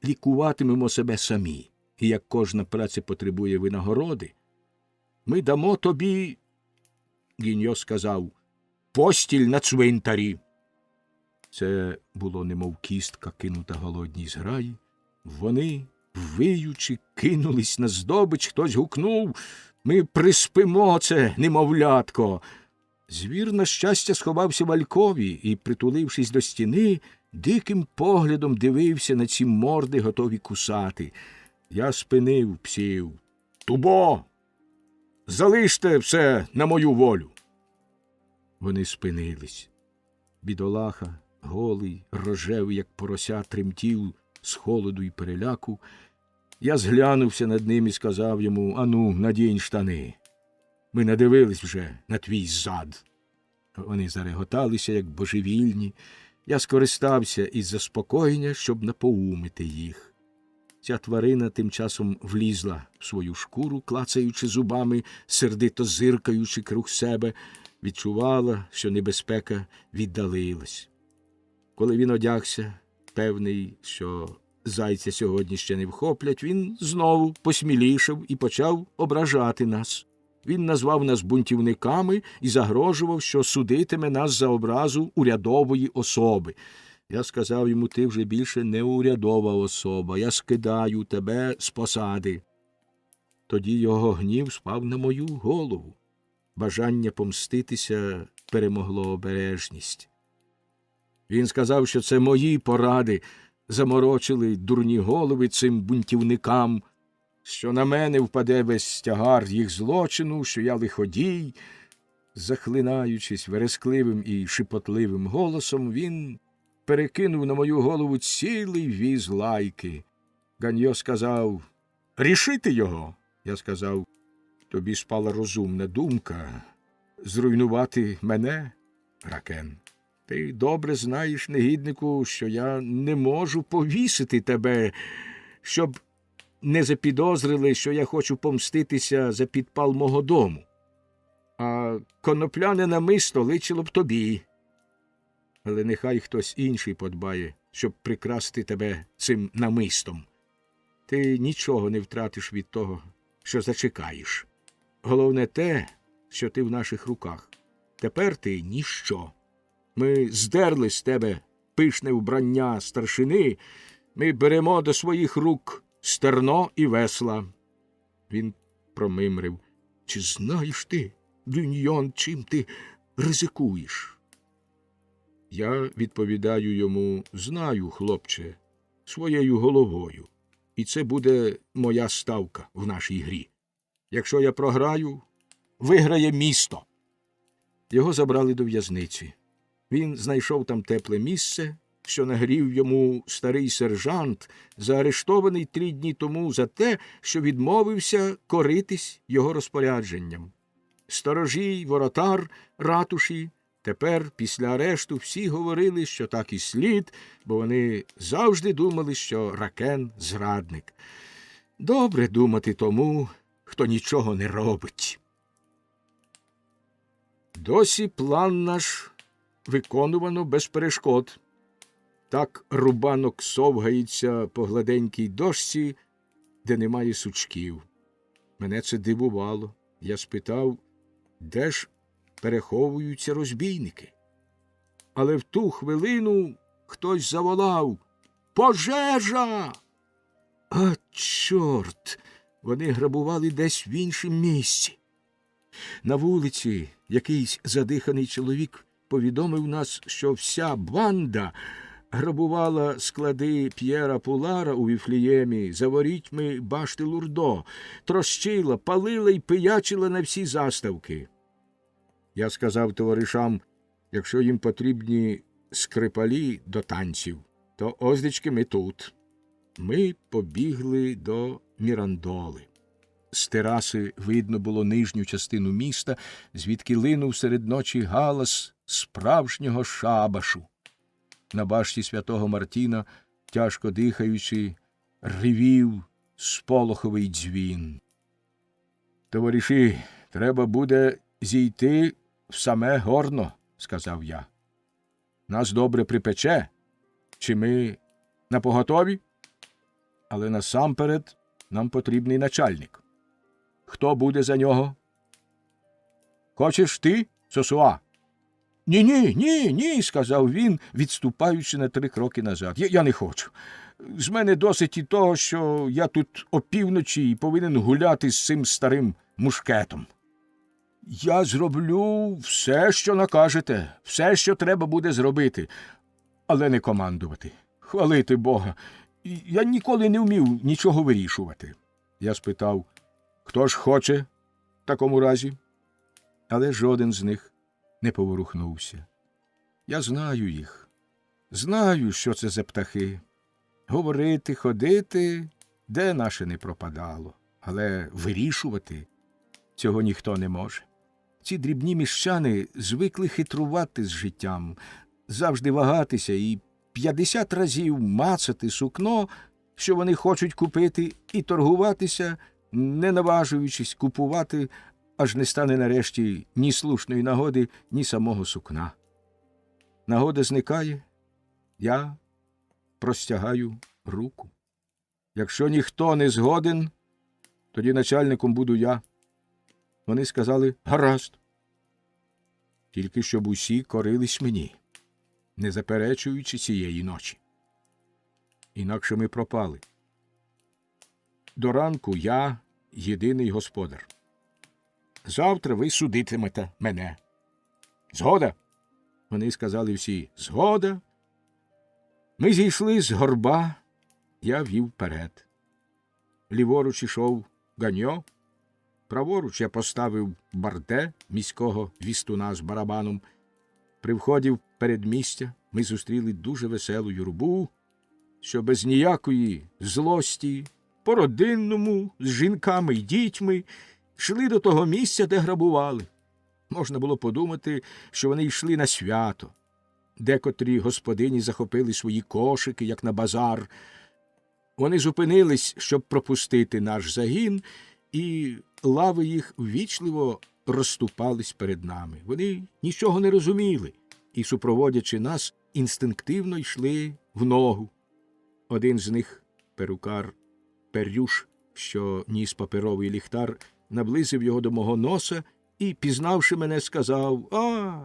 Лікуватимемо себе самі, і як кожна праця потребує винагороди, ми дамо тобі, Гіньо сказав, постіль на цвинтарі. Це було немов кістка, кинута голодній зграї. Вони, виючи, кинулись на здобич, хтось гукнув: «Ми приспимо це, немовлятко!» Звір, на щастя, сховався в алькові і, притулившись до стіни, диким поглядом дивився на ці морди, готові кусати. Я спинив псів. «Тубо! Залиште все на мою волю!» Вони спинились. Бідолаха, голий, рожевий, як порося, тремтів з холоду і переляку. Я зглянувся над ним і сказав йому: «Ану, надінь штани. Ми надивились вже на твій зад». Вони зареготалися, як божевільні. Я скористався із заспокоєння, щоб напоумити їх. Ця тварина тим часом влізла в свою шкуру, клацаючи зубами, сердито зиркаючи круг себе, відчувала, що небезпека віддалилась. Коли він одягся, певний, що зайця сьогодні ще не вхоплять, він знову посмілішав і почав ображати нас. Він назвав нас бунтівниками і загрожував, що судитиме нас за образу урядової особи. Я сказав йому: «Ти вже більше не урядова особа, я скидаю тебе з посади». Тоді його гнів спав на мою голову. Бажання помститися перемогло обережність. Він сказав, що це мої поради заморочили дурні голови цим бунтівникам, що на мене впаде весь тягар їх злочину, що я лиходій. Захлинаючись верескливим і шепотливим голосом, він перекинув на мою голову цілий віз лайки. Ганьо сказав: «Рішити його!» Я сказав: «Тобі спала розумна думка зруйнувати мене, Ракен. Ти добре знаєш, негіднику, що я не можу повісити тебе, щоб не запідозрили, що я хочу помститися за підпал мого дому. А конопляне намисто личило б тобі. Але нехай хтось інший подбає, щоб прикрасти тебе цим намистом. Ти нічого не втратиш від того, що зачекаєш. Головне те, що ти в наших руках. Тепер ти ніщо. Ми здерли з тебе пишне вбрання старшини, ми беремо до своїх рук стерно і весла». Він промимрив: «Чи знаєш ти, Дюньйон, чим ти ризикуєш?» Я відповідаю йому: «Знаю, хлопче, своєю головою. І це буде моя ставка в нашій грі. Якщо я програю, виграє місто». Його забрали до в'язниці. Він знайшов там тепле місце, що нагрів йому старий сержант, заарештований 3 дні тому за те, що відмовився коритись його розпорядженням. Сторожі й воротар ратуші тепер, після арешту, всі говорили, що так і слід, бо вони завжди думали, що Ракен – зрадник. Добре думати тому, хто нічого не робить. Досі план наш виконувано без перешкод. Так рубанок совгається по гладенькій дошці, де немає сучків. Мене це дивувало. Я спитав, де ж переховуються розбійники. Але в ту хвилину хтось заволав: «Пожежа!» А, чорт! Вони грабували десь в іншому місці. На вулиці якийсь задиханий чоловік повідомив нас, що вся банда грабувала склади П'єра Пулара у Віфліємі за ворітьми башти Лурдо, трощила, палила й пиячила на всі заставки. Я сказав товаришам, якщо їм потрібні скрипалі до танців, то оздечки ми тут. Ми побігли до Мірандоли. З тераси видно було нижню частину міста, звідки линув серед ночі галас справжнього шабашу. На башті святого Мартіна, тяжко дихаючи, ревів сполоховий дзвін. «Товариші, треба буде зійти в саме горно», – сказав я. «Нас добре припече, чи ми напоготові? Але насамперед нам потрібний начальник. Хто буде за нього? Хочеш ти, Сосуа?» Ні, – сказав він, відступаючи на 3 кроки назад. Я не хочу. З мене досить і того, що я тут опівночі і повинен гуляти з цим старим мушкетом. Я зроблю все, що накажете, все, що треба буде зробити, але не командувати. Хвалити Бога. Я ніколи не вмів нічого вирішувати. Я спитав, хто ж хоче в такому разі? Але жоден з них не поворухнувся. Я знаю їх. Знаю, що це за птахи. Говорити, ходити, де наше не пропадало. Але вирішувати цього ніхто не може. Ці дрібні міщани звикли хитрувати з життям, завжди вагатися і 50 разів мацати сукно, що вони хочуть купити, і торгуватися, не наважуючись купувати, аж не стане нарешті ні слушної нагоди, ні самого сукна. Нагода зникає, я простягаю руку. Якщо ніхто не згоден, тоді начальником буду я. Вони сказали гаразд. Тільки щоб усі корились мені, не заперечуючи цієї ночі. Інакше ми пропали. До ранку я єдиний господар. Завтра ви судитимете мене. Згода? Вони сказали всі згода. Ми зійшли з горба, я вів вперед. Ліворуч ішов Ганьо, праворуч я поставив Барде, міського вістуна з барабаном. При вході в передмістя ми зустріли дуже веселу юрбу, що без ніякої злості, по-родинному, з жінками й дітьми, йшли до того місця, де грабували. Можна було подумати, що вони йшли на свято. Декотрі господині захопили свої кошики, як на базар. Вони зупинились, щоб пропустити наш загін, і лави їх ввічливо розступались перед нами. Вони нічого не розуміли і, супроводячи нас, інстинктивно йшли в ногу. Один з них, перукар Перюш, що ніс паперовий ліхтар, наблизив його до мого носа і, пізнавши мене, сказав: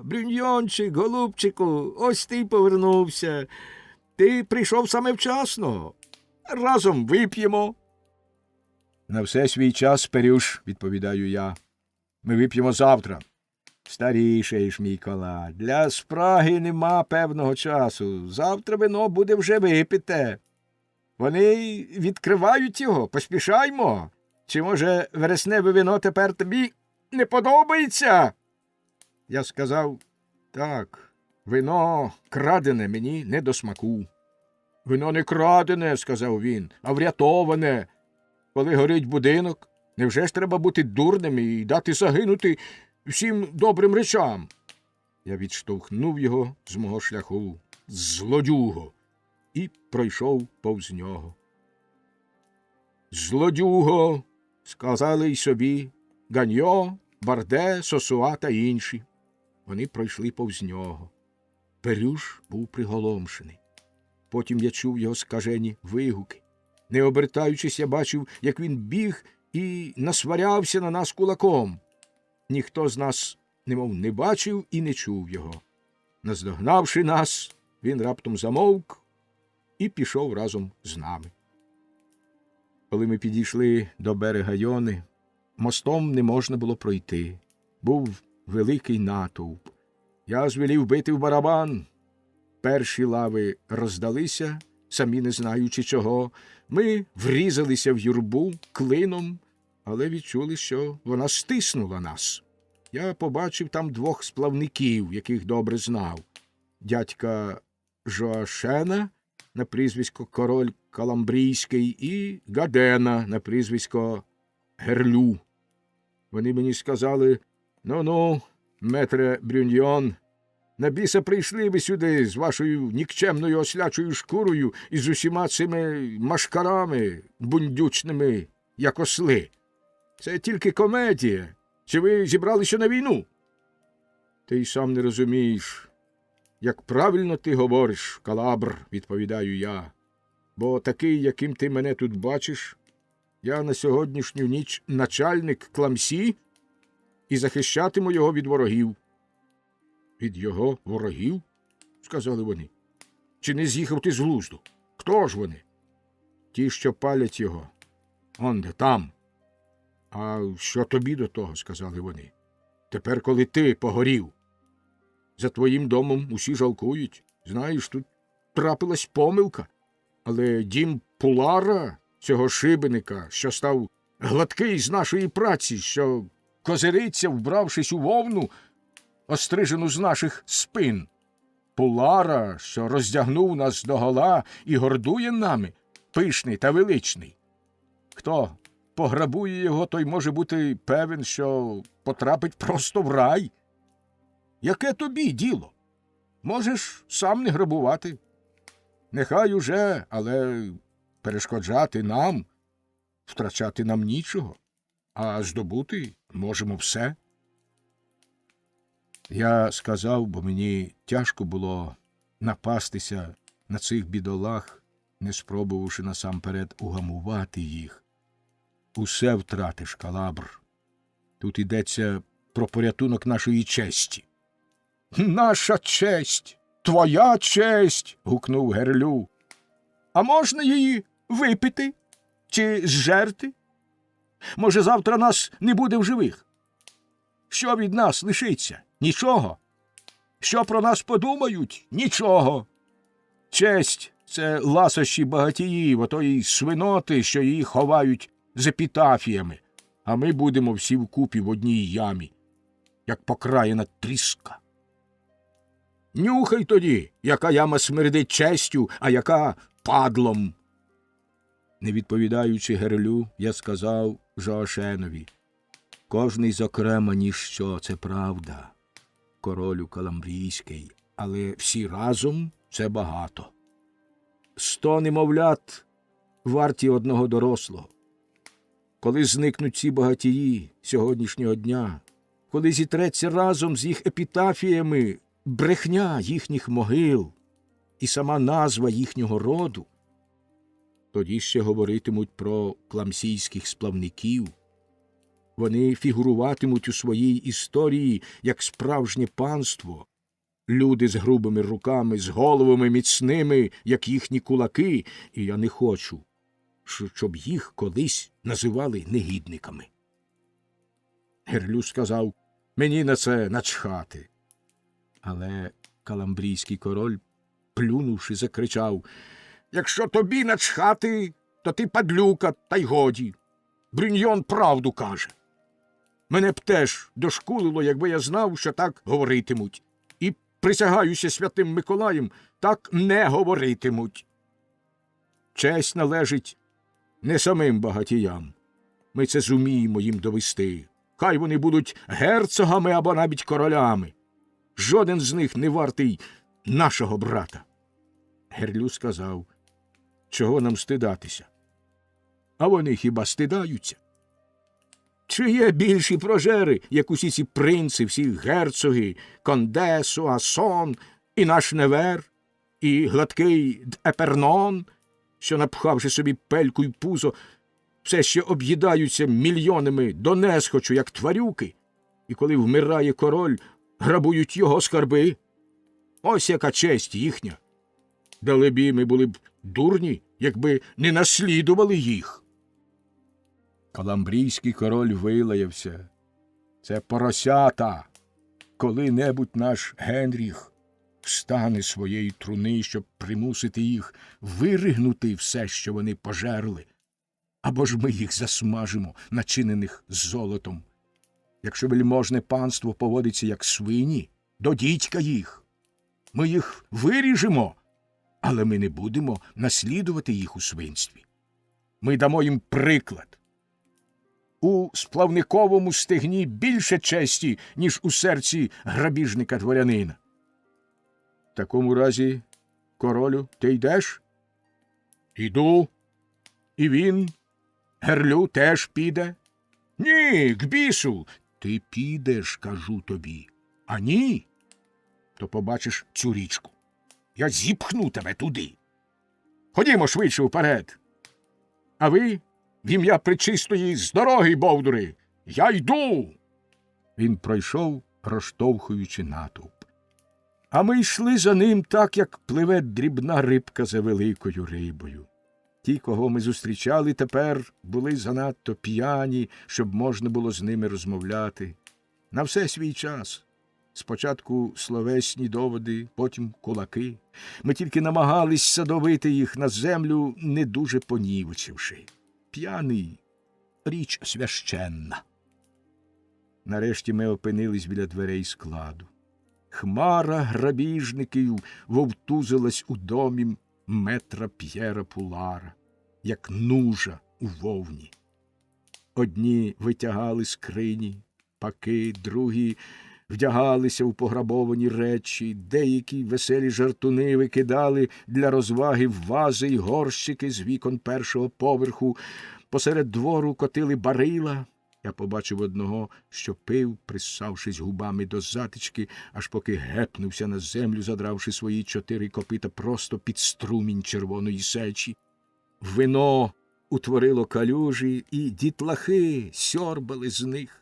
Брюньйончик, голубчику, ось ти й повернувся. Ти прийшов саме вчасно. Разом вип'ємо». «На все свій час, Перюш», – відповідаю я. «Ми вип'ємо завтра». «Старішаєш, мій кола. Для спраги нема певного часу. Завтра вино буде вже випите. Вони відкривають його. Поспішаймо. Чи, може, вересневе вино тепер тобі не подобається?» Я сказав: «Так, вино крадене мені не до смаку». «Вино не крадене», – сказав він, – «а врятоване. Коли горить будинок, невже ж треба бути дурним і дати загинути всім добрим речам?» Я відштовхнув його з мого шляху. «Злодюго!» і пройшов повз нього. «Злодюго!» – сказали й собі Ганьо, Барде, Сосуа та інші. Вони пройшли повз нього. Перюш був приголомшений. Потім я чув його скажені вигуки. Не обертаючись, я бачив, як він біг і насварявся на нас кулаком. Ніхто з нас немов не бачив і не чув його. Наздогнавши нас, він раптом замовк і пішов разом з нами. Коли ми підійшли до берега Йони, мостом не можна було пройти. Був великий натовп. Я звелів бити в барабан. Перші лави роздалися, самі не знаючи чого. Ми врізалися в юрбу клином, але відчули, що вона стиснула нас. Я побачив там двох сплавників, яких добре знав. Дядька Жоашена на прізвисько Король Каламбрійський і Гадена на прізвисько Герлю. Вони мені сказали: «Ну-ну, метре Брюньйон, на біса прийшли ви сюди з вашою нікчемною ослячою шкурою і з усіма цими машкарами бундючними, як осли. Це тільки комедія. Чи ви зібралися на війну?» «Ти й сам не розумієш, як правильно ти говориш, Калабр», – відповідаю я. «Бо такий, яким ти мене тут бачиш, я на сьогоднішню ніч начальник Кламсі і захищатиму його від ворогів». «Від його ворогів?» – сказали вони. «Чи не з'їхав ти з глузду? Хто ж вони?» «Ті, що палять його. Онде, там». «А що тобі до того?» – сказали вони. «Тепер, коли ти погорів. За твоїм домом усі жалкують. Знаєш, тут трапилась помилка. Але дім Пулара, цього шибеника, що став гладкий з нашої праці, що козириться, вбравшись у вовну, острижену з наших спин. Пулара, що роздягнув нас догола і гордує нами, пишний та величний. Хто пограбує його, той може бути певен, що потрапить просто в рай. Яке тобі діло? Можеш сам не грабувати. Нехай уже, але перешкоджати нам, втрачати нам нічого, а здобути можемо все». Я сказав, бо мені тяжко було напастися на цих бідолах, не спробувавши насамперед угамувати їх. «Усе втратиш, Калабр. Тут йдеться про порятунок нашої честі». «Наша честь! Твоя честь!» – гукнув Герлю. «А можна її випити? Чи зжерти? Може, завтра нас не буде в живих? Що від нас лишиться? Нічого. Що про нас подумають? Нічого. Честь – це ласощі багатіїв, отої свиноти, що її ховають з епітафіями, а ми будемо всі вкупі в одній ямі, як покраєна тріска. Нюхай тоді, яка яма смердить честю, а яка падлом». Не відповідаючи Герлю, я сказав Жоашенові: «Кожний зокрема ніщо, це правда, королю Каламбрійський, але всі разом це багато. 100 немовлят варті одного дорослого. Коли зникнуть ці багатії сьогоднішнього дня, коли зітреться разом з їх епітафіями брехня їхніх могил і сама назва їхнього роду, тоді ще говоритимуть про кламсійських сплавників. Вони фігуруватимуть у своїй історії як справжнє панство, люди з грубими руками, з головами міцними, як їхні кулаки, і я не хочу, щоб їх колись називали негідниками». Герлю сказав: «Мені на це начхати». Але Каламбрійський король, плюнувши, закричав: «Якщо тобі начхати, то ти падлюка, та й годі. Брюньйон правду каже. Мене б теж дошкулило, якби я знав, що так говоритимуть. І присягаюся святим Миколаєм, так не говоритимуть. Честь належить не самим багатіям. Ми це зуміємо їм довести. Хай вони будуть герцогами або навіть королями. Жоден з них не вартий нашого брата». Герлю сказав: «Чого нам стидатися? А вони хіба стидаються? Чи є більші прожери, як усі ці принци, всі герцоги, Конде, Суасон, і наш Невер, і гладкий Епернон, що, напхавши собі пельку й пузо, все ще об'їдаються мільйонами до несхочу, як тварюки, і коли вмирає король, грабують його скарби. Ось яка честь їхня. Далебі, ми були б дурні, якби не наслідували їх. Каламбрійський король вилаявся. Це поросята. Коли-небудь наш Генріх встане з своєї труни, щоб примусити їх виригнути все, що вони пожерли. Або ж ми їх засмажимо, начинених золотом. Якщо вельможне панство поводиться як свині, до дідька їх. Ми їх виріжемо, але ми не будемо наслідувати їх у свинстві. Ми дамо їм приклад. У сплавниковому стегні більше честі, ніж у серці грабіжника-дворянина. В такому разі, королю, ти йдеш? Іду. І він, Герлю, теж піде? Ні, к бісу. Ти підеш, кажу тобі. А ні, то побачиш цю річку. Я зіпхну тебе туди. Ходімо швидше вперед. А ви, в ім'я пречистої, з дороги, бовдури, я йду. Він пройшов, розштовхуючи натовп. А ми йшли за ним так, як пливе дрібна рибка за великою рибою. Ті, кого ми зустрічали тепер, були занадто п'яні, щоб можна було з ними розмовляти. На все свій час. Спочатку словесні доводи, потім кулаки. Ми тільки намагались садовити їх на землю, не дуже понівечивши. П'яний — річ священна. Нарешті ми опинились біля дверей складу. Хмара грабіжників вовтузилась у домі метра П'єра Пулара, як нужа у вовні. Одні витягали скрині, паки, другі вдягалися у пограбовані речі, деякі веселі жартуни викидали для розваги в вази й горщики з вікон першого поверху, посеред двору котили барила. Я побачив одного, що пив, присавшись губами до затички, аж поки гепнувся на землю, задравши свої 4 копита просто під струмінь червоної сечі. Вино утворило калюжі, і дітлахи сьорбали з них.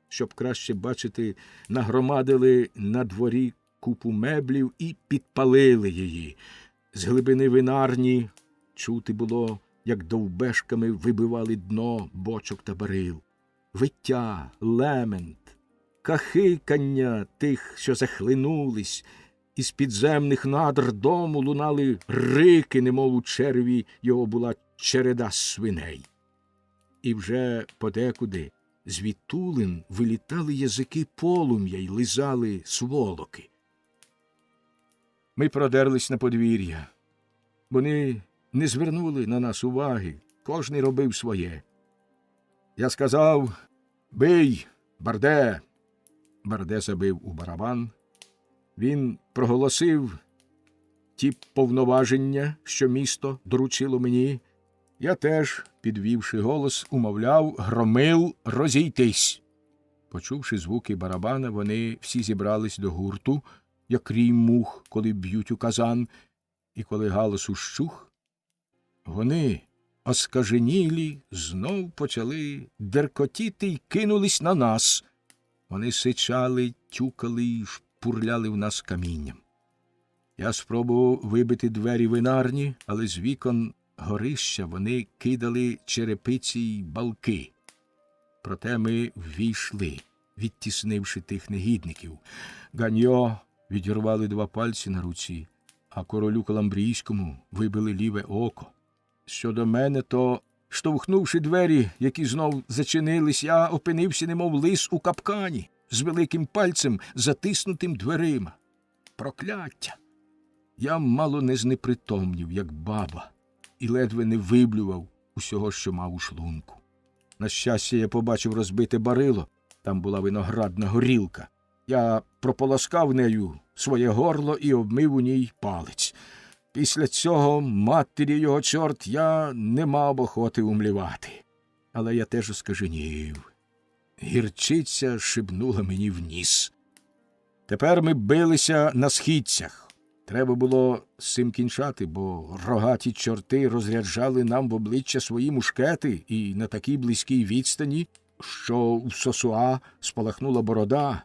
Щоб краще бачити, нагромадили на дворі купу меблів і підпалили її. З глибини винарні чути було, як довбешками вибивали дно бочок та барил. Виття, лемент, кахикання тих, що захлинулись. Із підземних надр дому лунали рики, немов у черві його була череда свиней. І вже подекуди звідтулин вилітали язики полум'я й лизали сволоки. Ми продерлись на подвір'я. Вони не звернули на нас уваги, кожний робив своє. Я сказав: «Бий, Барде!» Барде забив у барабан. Він проголосив ті повноваження, що місто доручило мені. Я теж, підвівши голос, умовляв громил розійтись. Почувши звуки барабана, вони всі зібрались до гурту, як рій мух, коли б'ють у казан, і коли галас ущух, вони, оскаженілі, знов почали деркотіти й кинулись на нас. Вони сичали, тюкали й шпурляли в нас камінням. Я спробував вибити двері винарні, але з вікон горища вони кидали черепиці й балки. Проте ми ввійшли, відтіснивши тих негідників. Ганьо відірвали 2 пальці на руці, а королю Каламбрійському вибили ліве око. Щодо мене, то, штовхнувши двері, які знов зачинились, я опинився, немов лис у капкані, з великим пальцем, затиснутим дверима. Прокляття! Я мало не знепритомнів, як баба, і ледве не виблював усього, що мав у шлунку. На щастя, я побачив розбите барило, там була виноградна горілка. Я прополоскав нею своє горло і обмив у ній палець. Після цього, матері його чорт, я не мав охоти умлівати. Але я теж оскаженів. Гірчиця шибнула мені в ніс. Тепер ми билися на східцях. Треба було з цим кінчати, бо рогаті чорти розряджали нам в обличчя свої мушкети і на такій близькій відстані, що в Сосуа спалахнула борода.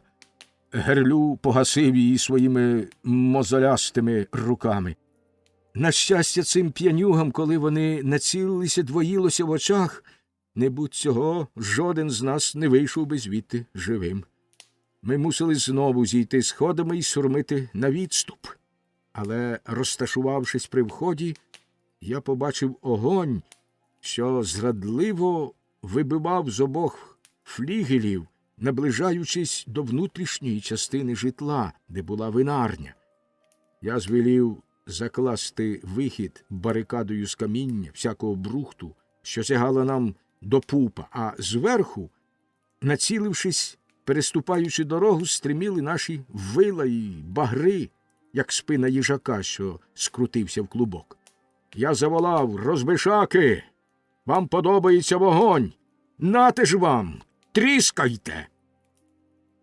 Герлю погасив її своїми мозолястими руками. На щастя, цим п'янюгам, коли вони націлилися, двоїлося в очах, не будь цього, жоден з нас не вийшов би звідти живим. Ми мусили знову зійти сходами і сурмити на відступ. Але, розташувавшись при вході, я побачив огонь, що зрадливо вибивав з обох флігелів, наближаючись до внутрішньої частини житла, де була винарня. Я звелів закласти вихід барикадою з каміння, всякого брухту, що сягала нам до пупа, а зверху, націлившись, переступаючи дорогу, стриміли наші вила і багри, як спина їжака, що скрутився в клубок. Я заволав: «Розбишаки! Вам подобається вогонь! Нате ж вам! Тріскайте!»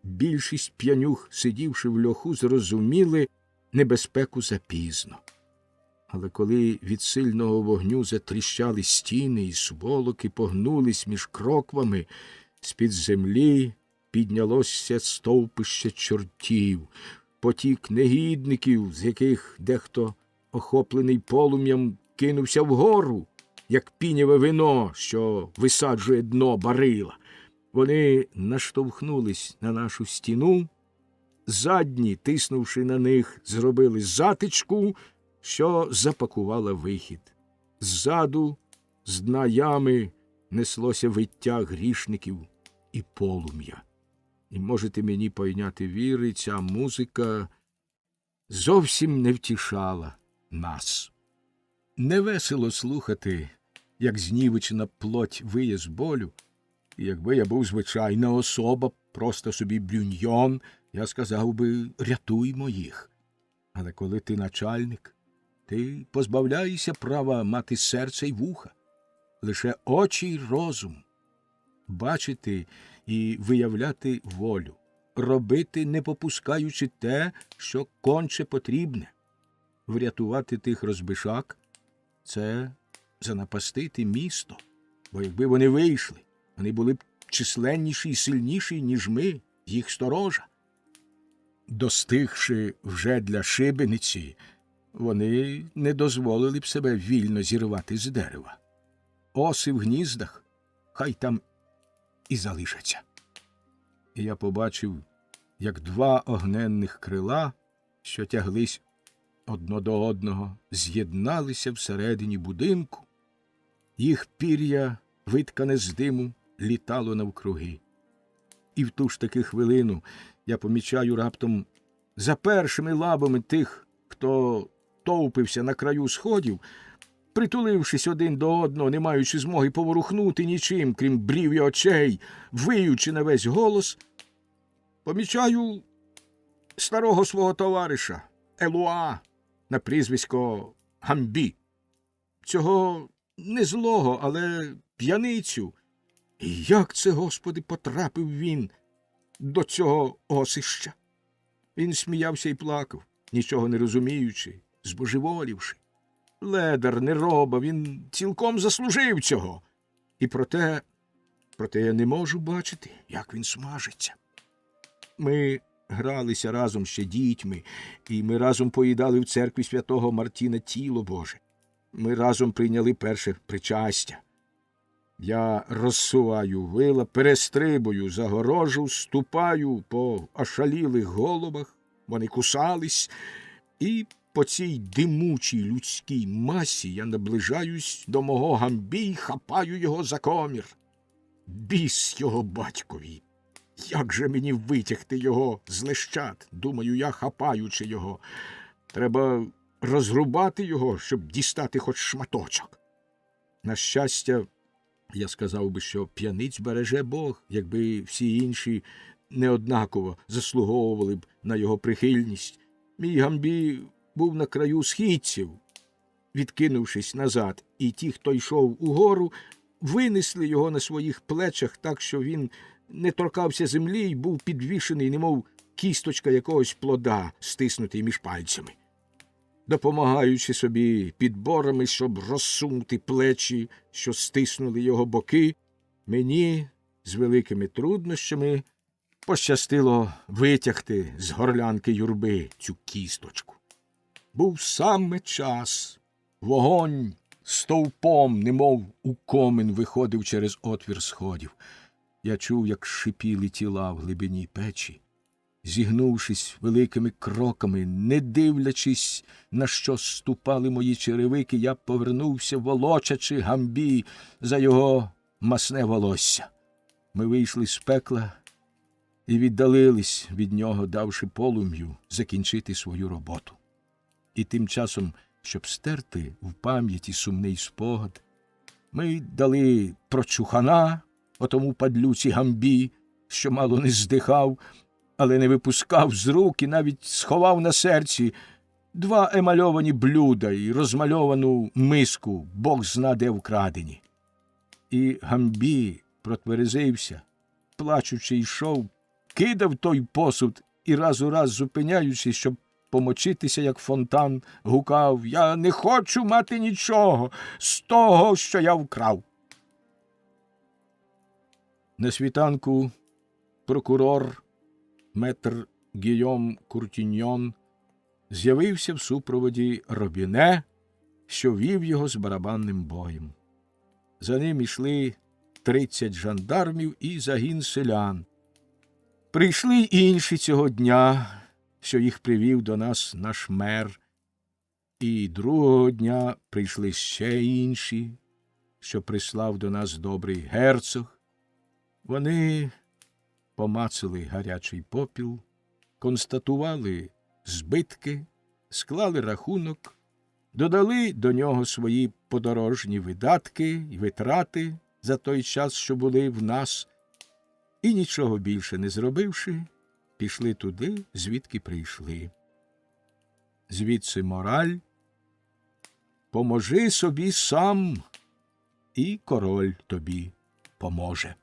Більшість п'янюх, сидівши в льоху, зрозуміли небезпеку запізно. Але коли від сильного вогню затріщали стіни і сволоки погнулись між кроквами, з-під землі піднялося стовпище чортів, потік негідників, з яких дехто, охоплений полум'ям, кинувся вгору, як пінєве вино, що висаджує дно барила. Вони наштовхнулись на нашу стіну, задні, тиснувши на них, зробили затичку, що запакувала вихід. Ззаду, з дна ями, неслося виття грішників і полум'я. І можете мені пойняти віри, ця музика зовсім не втішала нас. Невесело слухати, як знівечена плоть виє з болю. І якби я був звичайна особа, просто собі брюньйон, я сказав би: рятуймо їх. Але коли ти начальник, ти позбавляєшся права мати серце й вуха, лише очі й розум, бачити і виявляти волю, робити, не попускаючи те, що конче потрібне. Врятувати тих розбишак – це занапастити місто, бо якби вони вийшли, вони були б численніші і сильніші, ніж ми, їх сторожа. Достигши вже для шибениці, вони не дозволили б себе вільно зірвати з дерева. Оси в гніздах, хай там і залишаться. І я побачив, як два огненних крила, що тяглись одно до одного, з'єдналися всередині будинку. Їх пір'я, виткане з диму, літало навкруги. І в ту ж таки хвилину я помічаю раптом за першими лабами тих, хто товпився на краю сходів, притулившись один до одного, не маючи змоги поворухнути нічим, крім брів і очей, виючи на весь голос, помічаю старого свого товариша Елуа на прізвисько Гамбі. Цього не злого, але п'яницю. І як це, Господи, потрапив він до цього осища? Він сміявся і плакав, нічого не розуміючи, збожеволівши. Ледар, нероба, він цілком заслужив цього. І проте я не можу бачити, як він смажиться. Ми гралися разом ще дітьми, і ми разом поїдали в церкві святого Мартіна тіло Боже. Ми разом прийняли перше причастя. Я розсуваю вила, перестрибую загорожу, ступаю по ошалілих головах, вони кусались, і по цій димучій людській масі я наближаюсь до мого Гамбі й хапаю його за комір. Біс його батькові! Як же мені витягти його з лещат, думаю я, хапаючи його. Треба розрубати його, щоб дістати хоч шматочок. На щастя, я сказав би, що п'яниць береже Бог, якби всі інші неоднаково заслуговували б на його прихильність. Мій Гамбі був на краю східців, відкинувшись назад, і ті, хто йшов угору, винесли його на своїх плечах так, що він не торкався землі і був підвішений, немов кісточка якогось плода, стиснутий між пальцями. допомагаючи собі підборами, щоб розсунути плечі, що стиснули його боки, мені з великими труднощами пощастило витягти з горлянки юрби цю кісточку. Був саме час. Вогонь стовпом, немов у комин, виходив через отвір сходів. Я чув, як шипіли тіла в глибині печі. Зігнувшись великими кроками, не дивлячись, на що ступали мої черевики, я повернувся, волочачи Гамбі за його масне волосся. Ми вийшли з пекла і віддалились від нього, давши полум'ю закінчити свою роботу. І тим часом, щоб стерти в пам'яті сумний спогад, ми дали прочухана отому падлюці Гамбі, що мало не здихав, але не випускав з рук і навіть сховав на серці 2 емальовані блюда і розмальовану миску, бог зна де вкрадені. І Гамбі протверезився, плачучи йшов, кидав той посуд і раз у раз зупиняючись, щоб помочитися, як фонтан, гукав: «Я не хочу мати нічого з того, що я вкрав». На світанку прокурор метр Гійом Куртіньйон з'явився в супроводі Робіне, що вів його з барабанним боєм. За ним ішли 30 жандармів і загін селян. Прийшли й інші цього дня, що їх привів до нас наш мер, і другого дня прийшли ще інші, що прислав до нас добрий герцог. Вони помацали гарячий попіл, констатували збитки, склали рахунок, додали до нього свої подорожні видатки і витрати за той час, що були в нас, і, нічого більше не зробивши, пішли туди, звідки прийшли. Звідси мораль: поможи собі сам, і король тобі поможе.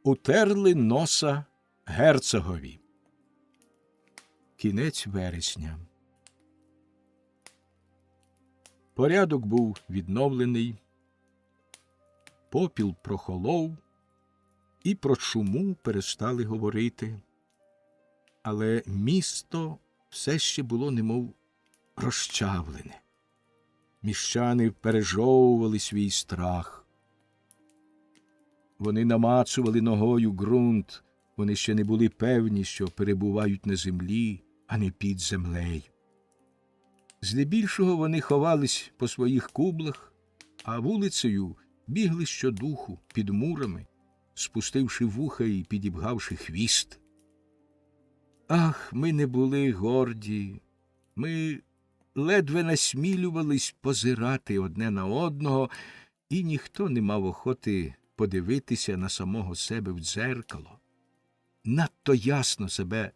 Утерли носа герцогові. Кінець вересня. Порядок був відновлений, попіл прохолов, і про чуму перестали говорити. Але місто все ще було немов розчавлене. Міщани пережовували свій страх. Вони намацували ногою ґрунт, вони ще не були певні, що перебувають на землі, а не під землею. Здебільшого вони ховались по своїх кублах, а вулицею бігли щодуху під мурами, спустивши вуха і підібгавши хвіст. Ах, ми не були горді, ми ледве насмілювались позирати одне на одного, і ніхто не мав охоти подивитися на самого себе в дзеркало. Надто ясно себе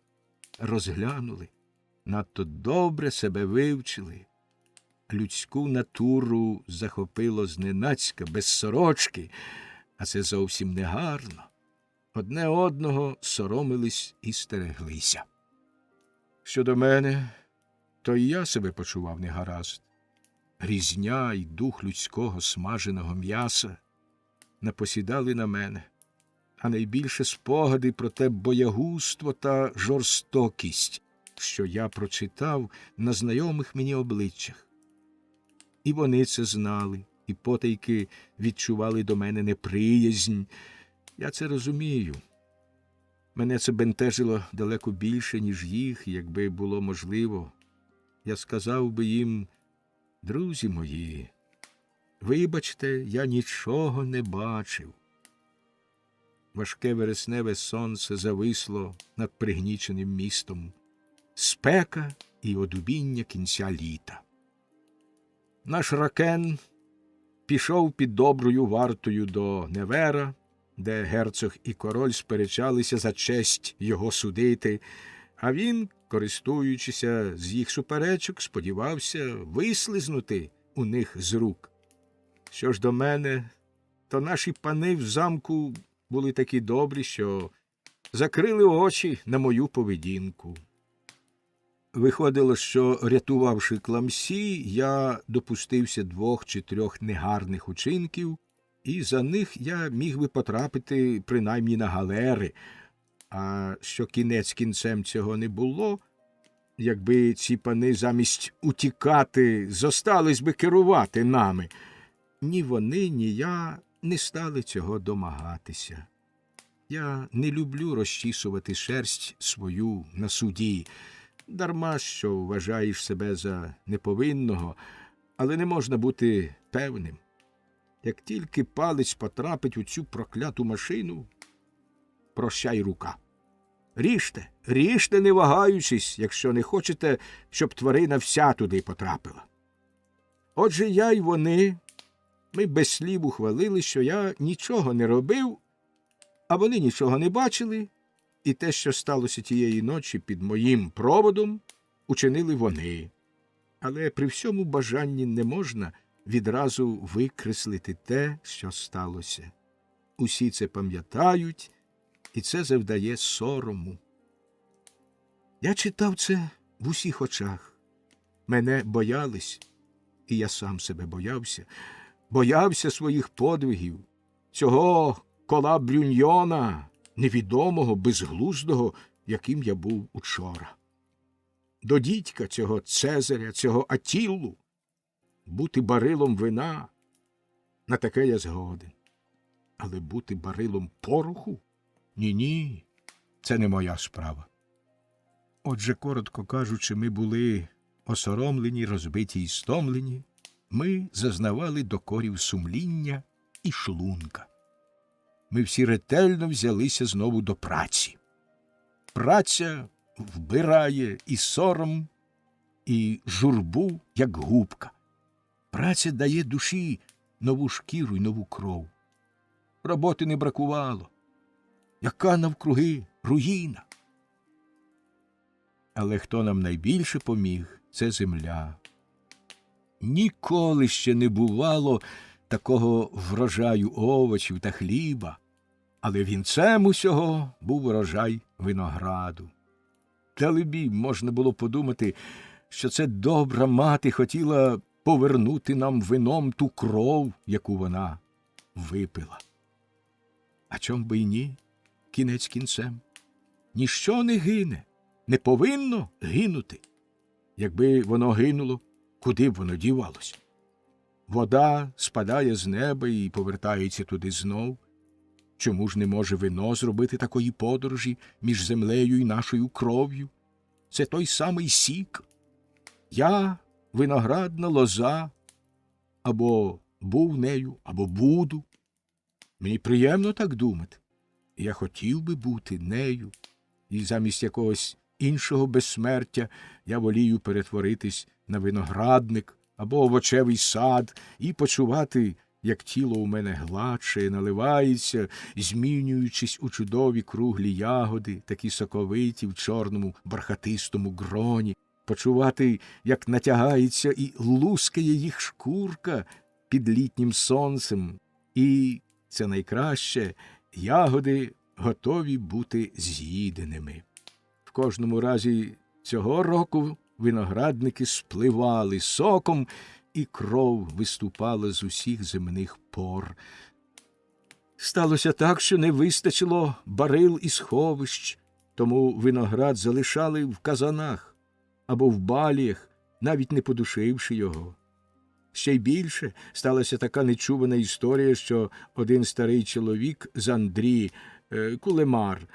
розглянули, надто добре себе вивчили. Людську натуру захопило зненацька, без сорочки, а це зовсім не гарно. Одне одного соромились і стереглися. Щодо мене, то і я себе почував негаразд. Різня і дух людського смаженого м'яса напосідали на мене, а найбільше спогади про те боягузтво та жорстокість, що я прочитав на знайомих мені обличчях. І вони це знали, і потайки відчували до мене неприязнь. Я це розумію. Мене це бентежило далеко більше, ніж їх, якби було можливо. Я сказав би їм: друзі мої, вибачте, я нічого не бачив. Важке вересневе сонце зависло над пригніченим містом. Спека і одубіння кінця літа. Наш Ракен пішов під доброю вартою до Невера, де герцог і король сперечалися за честь його судити, а він, користуючися з їх суперечок, сподівався вислизнути у них з рук. Що ж до мене, то наші пани в замку були такі добрі, що закрили очі на мою поведінку. Виходило, що, рятувавши Кламсі, я допустився 2 чи 3 негарних учинків, і за них я міг би потрапити принаймні на галери, а що кінець кінцем цього не було, якби ці пани замість утікати зостались би керувати нами, ні вони, ні я не стали цього домагатися. Я не люблю розчісувати шерсть свою на суді, дарма що вважаєш себе за неповинного, але не можна бути певним. Як тільки палець потрапить у цю прокляту машину, прощай рука. Ріжте, ріжте, не вагаючись, якщо не хочете, щоб тварина вся туди потрапила. Отже, я й вони, ми без слів ухвалили, що я нічого не робив, а вони нічого не бачили, і те, що сталося тієї ночі під моїм проводом, учинили вони. Але при всьому бажанні не можна відразу викреслити те, що сталося. Усі це пам'ятають, і це завдає сорому. Я читав це в усіх очах. Мене боялись, і я сам себе боявся. Боявся своїх подвигів, цього кола Брюньйона, невідомого, безглуздого, яким я був учора. До дідька цього Цезаря, цього Атіллу, бути барилом вина, на таке я згоден. Але бути барилом пороху? Ні-ні, це не моя справа. Отже, коротко кажучи, ми були осоромлені, розбиті і стомлені. Ми зазнавали докорів сумління і шлунка. Ми всі ретельно взялися знову до праці. Праця вбирає і сором, і журбу, як губка. Праця дає душі нову шкіру й нову кров. Роботи не бракувало. Яка навкруги руїна. Але хто нам найбільше поміг – це земля. Ніколи ще не бувало такого врожаю овочів та хліба, але вінцем усього був врожай винограду. Далебі, можна було подумати, що це добра мати хотіла повернути нам вином ту кров, яку вона випила. А чом би й ні, кінець кінцем? Ніщо не гине, не повинно гинути. Якби воно гинуло, куди б воно дівалося? Вода спадає з неба і повертається туди знов. Чому ж не може вино зробити такої подорожі між землею і нашою кров'ю? Це той самий сік. Я – виноградна лоза, або був нею, або буду. Мені приємно так думати. Я хотів би бути нею, і замість якогось іншого безсмертя я волію перетворитись на виноградник або овочевий сад і почувати, як тіло у мене гладше, наливається, змінюючись у чудові круглі ягоди, такі соковиті в чорному бархатистому гроні, почувати, як натягається і лускає їх шкурка під літнім сонцем, і, це найкраще, ягоди готові бути з'їденими. В кожному разі цього року виноградники спливали соком, і кров виступала з усіх земних пор. Сталося так, що не вистачило барил і сховищ, тому виноград залишали в казанах або в баліях, навіть не подушивши його. Ще й більше сталася така нечувана історія, що один старий чоловік з Андрії, кулемар,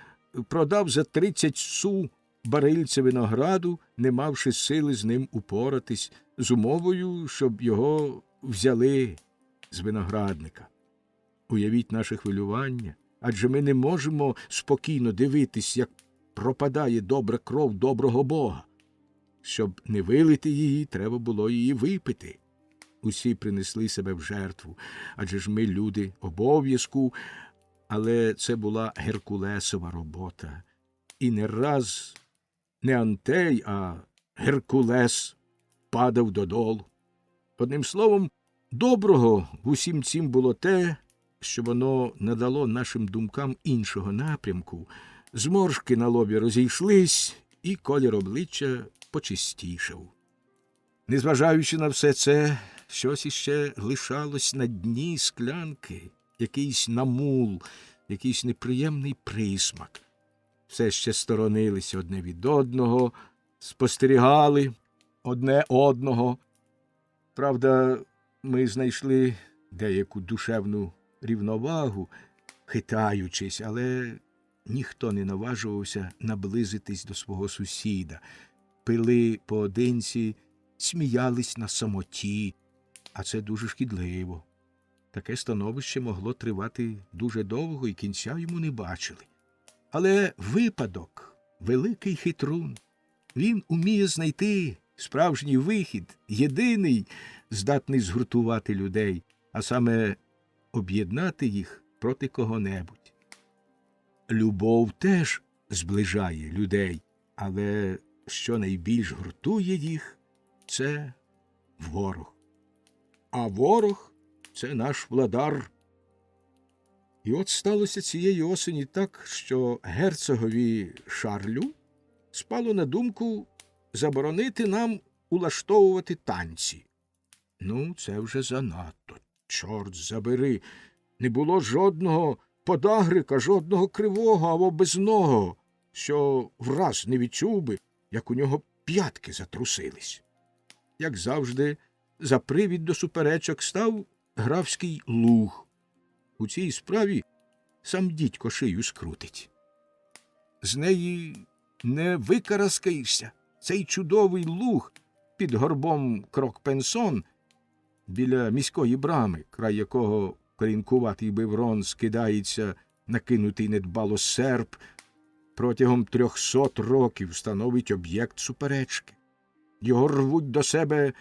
продав за 30 су барильце винограду, не мавши сили з ним упоратись, з умовою, щоб його взяли з виноградника. Уявіть наше хвилювання, адже ми не можемо спокійно дивитись, як пропадає добра кров доброго Бога. Щоб не вилити її, треба було її випити. Усі принесли себе в жертву, адже ж ми люди обов'язку, але це була геркулесова робота. І не раз не Антей, а Геркулес падав додолу. Одним словом, доброго в усім цім було те, що воно надало нашим думкам іншого напрямку, Зморшки на лобі розійшлись, і колір обличчя почистішав. Незважаючи на все це, щось іще лишалось на дні склянки, якийсь намул, якийсь неприємний присмак. Все ще сторонилися одне від одного, спостерігали одне одного. Правда, ми знайшли деяку душевну рівновагу, хитаючись, але ніхто не наважувався наблизитись до свого сусіда. Пили поодинці, сміялись на самоті, а це дуже шкідливо. Таке становище могло тривати дуже довго, і кінця йому не бачили. Але випадок – великий хитрун. Він уміє знайти справжній вихід, єдиний, здатний згуртувати людей, а саме об'єднати їх проти кого-небудь. Любов теж зближає людей, але що найбільш гуртує їх – це ворог. А ворог – це наш владар. І от сталося цієї осені так, що герцогові Шарлю спало на думку заборонити нам улаштовувати танці. Ну, це вже занадто. Чорт забери. Не було жодного подагрика, жодного кривого або безного, що враз не відчув би, як у нього п'ятки затрусились. Як завжди, за привід до суперечок став графський луг. У цій справі сам дідько шию скрутить. З неї не викараскаєшся. Цей чудовий луг під горбом Крокпенсон біля міської брами, край якого корінкуватий биврон скидається, накинутий недбало серп, протягом 300 років становить об'єкт суперечки. Його рвуть до себе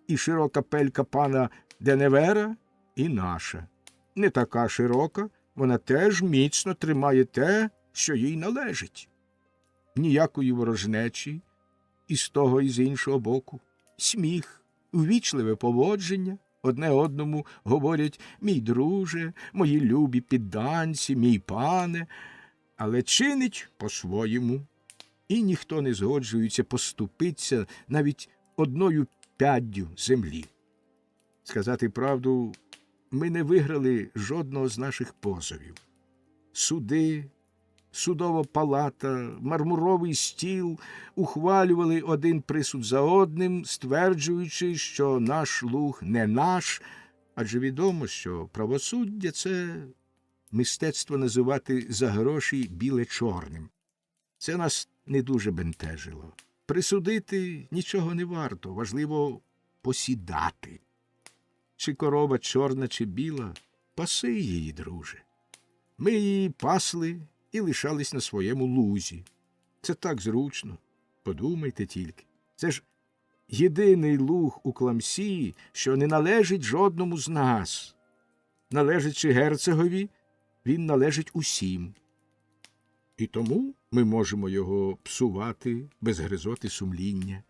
і широка пелька пана Деневера, і наша. Не така широка, вона теж міцно тримає те, що їй належить. Ніякої ворожнечі і з того, і з іншого боку. Сміх, увічливе поводження, одне одному говорять «мій друже», «мої любі підданці», «мій пане», але чинить по-своєму. І ніхто не згоджується поступитися навіть одною п'яддю землі. Сказати правду, ми не виграли жодного з наших позовів. Суди, судова палата, мармуровий стіл ухвалювали один присуд за одним, стверджуючи, що наш луг не наш, адже відомо, що правосуддя – це мистецтво називати за гроші біле чорним. Це нас не дуже бентежило. Присудити нічого не варто, важливо посідати. Чи корова чорна, чи біла, паси її, друже. Ми її пасли і лишались на своєму лузі. Це так зручно. Подумайте тільки. Це ж єдиний луг у Кламсі, що не належить жодному з нас. Належачи герцогові, він належить усім. І тому ми можемо його псувати без гризоти сумління.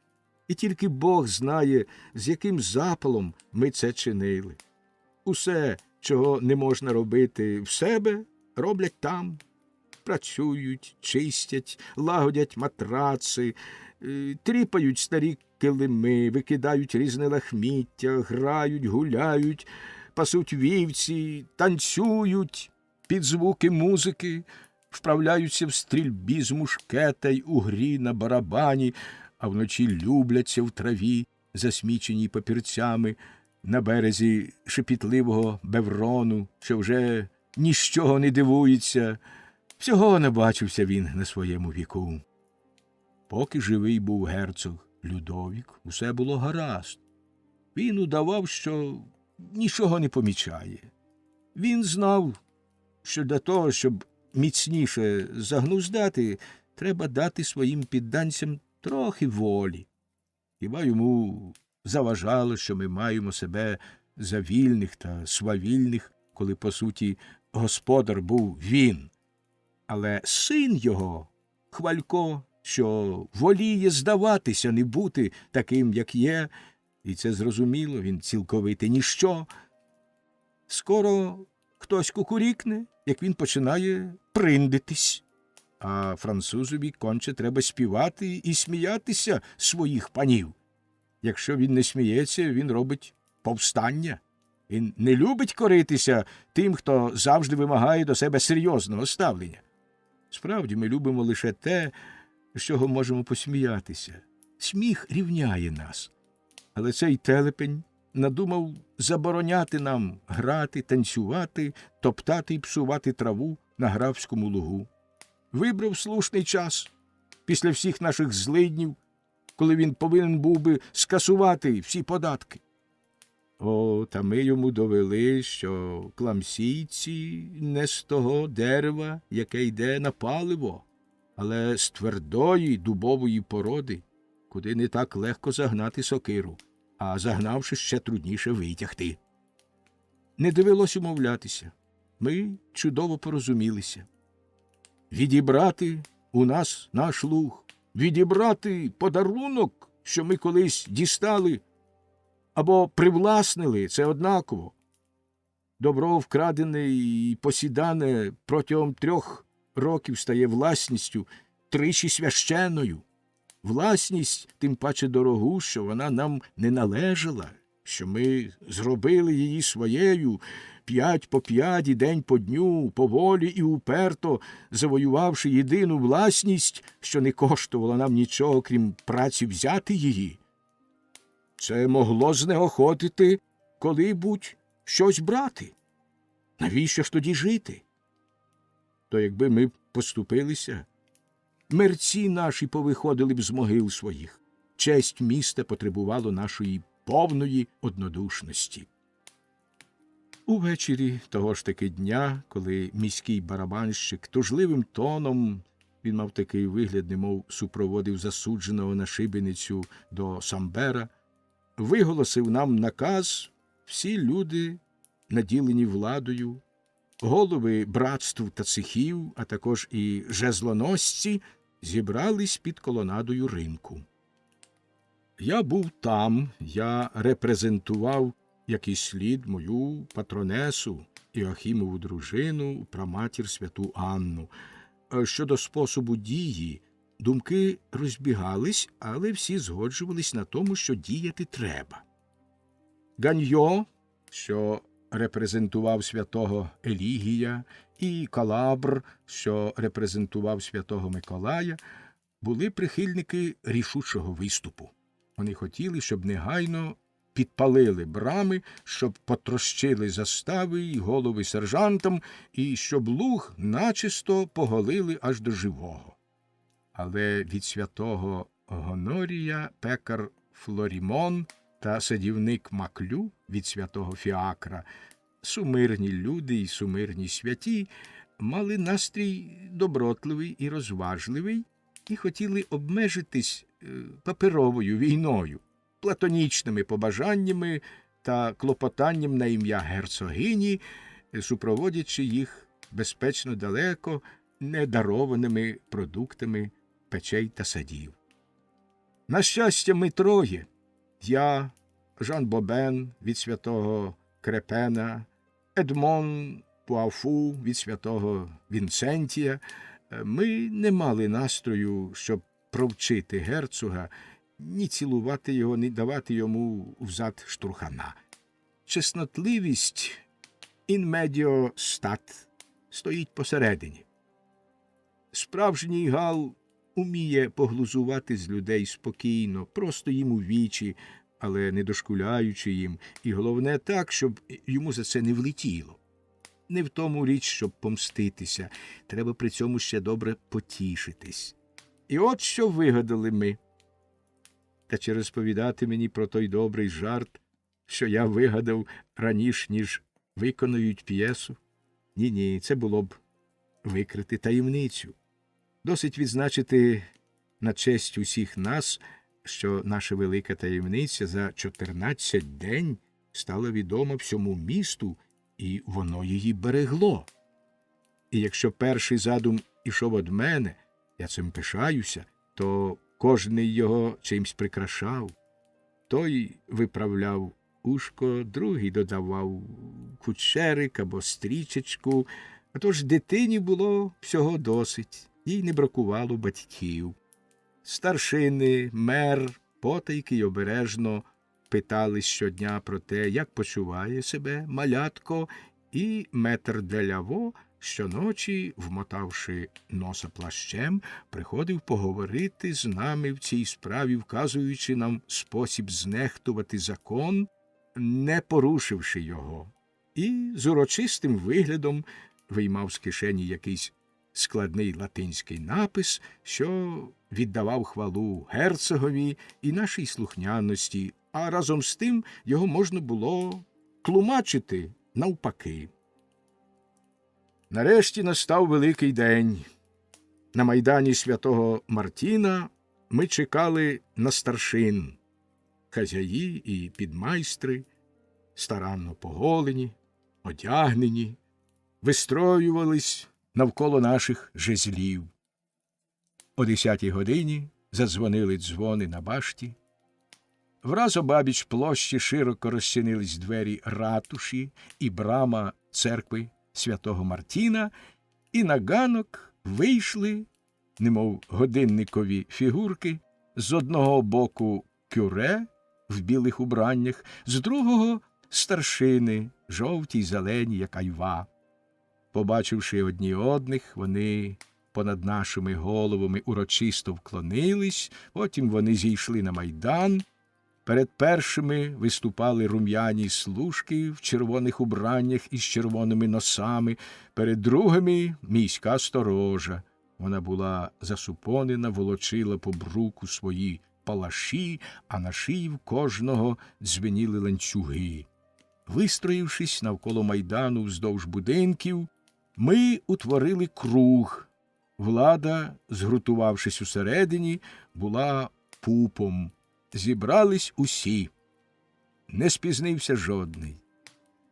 І тільки Бог знає, з яким запалом ми це чинили. Усе, чого не можна робити в себе, роблять там. Працюють, чистять, лагодять матраци, тріпають старі килими, викидають різне лахміття, грають, гуляють, пасуть вівці, танцюють під звуки музики, вправляються в стрільбі з мушкета й у грі на барабані, а вночі любляться в траві, засміченій папірцями, на березі шепітливого беврону, що вже ні з чого не дивується. Всього набачився він на своєму віку. Поки живий був герцог Людовік, усе було гаразд. Він удавав, що нічого не помічає. Він знав, що для того, щоб міцніше загнуздати, треба дати своїм підданцям трохи волі. Хіба йому заважало, що ми маємо себе за вільних та свавільних, коли, по суті, господар був він. Але син його, Хвалько, що воліє здаватися, не бути таким, як є, і це зрозуміло, він цілковите ніщо. Скоро хтось кукурікне, як він починає приндитись. а французові конче треба співати і сміятися своїх панів. Якщо він не сміється, він робить повстання. Він не любить коритися тим, хто завжди вимагає до себе серйозного ставлення. Справді, ми любимо лише те, з чого можемо посміятися. Сміх рівняє нас. Але цей телепень надумав забороняти нам грати, танцювати, топтати і псувати траву на графському лугу. Вибрав слушний час після всіх наших злиднів, коли він повинен був би скасувати всі податки. О, та ми йому довели, що кламсійці не з того дерева, яке йде на паливо, але з твердої дубової породи, куди не так легко загнати сокиру, а загнавши, ще трудніше витягти. Не довелось умовлятися. Ми чудово порозумілися. Відібрати у нас наш луг, відібрати подарунок, що ми колись дістали, або привласнили – це однаково. Добро вкрадене і посідане протягом 3 років стає власністю тричі священною. Власність тим паче дорогу, що вона нам не належала, що ми зробили її своєю, 5 по 5 і день по дню, поволі і уперто, завоювавши єдину власність, що не коштувала нам нічого, крім праці взяти її. Це могло знеохотити, коли-будь щось брати. Навіщо ж тоді жити? То якби ми поступилися, мерці наші повиходили б з могил своїх. Честь міста потребувало нашої повної однодушності. Увечері того ж таки дня, коли міський барабанщик тужливим тоном, він мав такий вигляд, немов супроводив засудженого на шибеницю до Самбера, виголосив нам наказ: всі люди, наділені владою, голови братств та цехів, а також і жезлоносці, зібрались під колонадою ринку. Я був там, я репрезентував, як і слід, мою патронесу, Іохімову дружину, праматір святу Анну. Щодо способу дії, думки розбігались, але всі згоджувались на тому, що діяти треба. Ганьйо, що репрезентував святого Елігія, і Калабр, що репрезентував святого Миколая, були прихильники рішучого виступу. Вони хотіли, щоб негайно підпалили брами, щоб потрощили застави й голови сержантам, і щоб луг начисто поголили аж до живого. Але від святого Гонорія пекар Флорімон та садівник Маклю від святого Фіакра, сумирні люди й сумирні святі, мали настрій добротливий і розважливий і хотіли обмежитись паперовою війною, платонічними побажаннями та клопотанням на ім'я герцогині, супроводячи їх безпечно далеко недарованими продуктами печей та садів. На щастя, ми троє – я, Жан Бобен від святого Крепена, Едмон Пуафу від святого Вінсентія – ми не мали настрою, щоб провчити герцога, ні цілувати його, ні давати йому взад штурхана. Чеснотливість in medio stat стоїть посередині. Справжній гал уміє поглузувати з людей спокійно, просто їм у вічі, але не дошкуляючи їм, і головне так, щоб йому за це не влетіло. Не в тому річ, щоб помститися, треба при цьому ще добре потішитись. І от що вигадали ми. Та чи розповідати мені про той добрий жарт, що я вигадав раніше, ніж виконають п'єсу? Ні, це було б викрити таємницю. Досить відзначити на честь усіх нас, що наша велика таємниця за 14 день стала відома всьому місту, і воно її берегло. І якщо перший задум ішов від мене, я цим пишаюся, то кожний його чимсь прикрашав. Той виправляв ушко, другий додавав кучерик або стрічечку, а тож дитині було всього досить. їй не бракувало батьків. Старшини, мер потайки й обережно питали щодня про те, як почуває себе малятко, і метр де Ляво щоночі, вмотавши носа плащем, приходив поговорити з нами в цій справі, вказуючи нам спосіб знехтувати закон, не порушивши його, і з урочистим виглядом виймав з кишені якийсь складний латинський напис, що віддавав хвалу герцогові і нашій слухняності, а разом з тим його можна було тлумачити навпаки. Нарешті настав великий день. На майдані святого Мартіна ми чекали на старшин. Хазяї і підмайстри, старанно поголені, одягнені, вистроювались навколо наших жезлів. О 10-й годині задзвонили дзвони на башті. Враз обабіч площі широко розчинились двері ратуші і брама церкви святого Мартіна, і на ганок вийшли, немов годинникові фігурки, з одного боку кюре в білих убраннях, з другого – старшини, жовті й зелені, як айва. Побачивши одні одних, вони понад нашими головами урочисто вклонились, потім вони зійшли на майдан. Перед першими виступали рум'яні служки в червоних убраннях із червоними носами, перед другими – міська сторожа. Вона була засупонена, волочила по бруку свої палаші, а на шиї в кожного дзвеніли ланцюги. Вистроївшись навколо майдану вздовж будинків, ми утворили круг. Влада, згрутувавшись усередині, була пупом. Зібрались усі. Не спізнився жодний.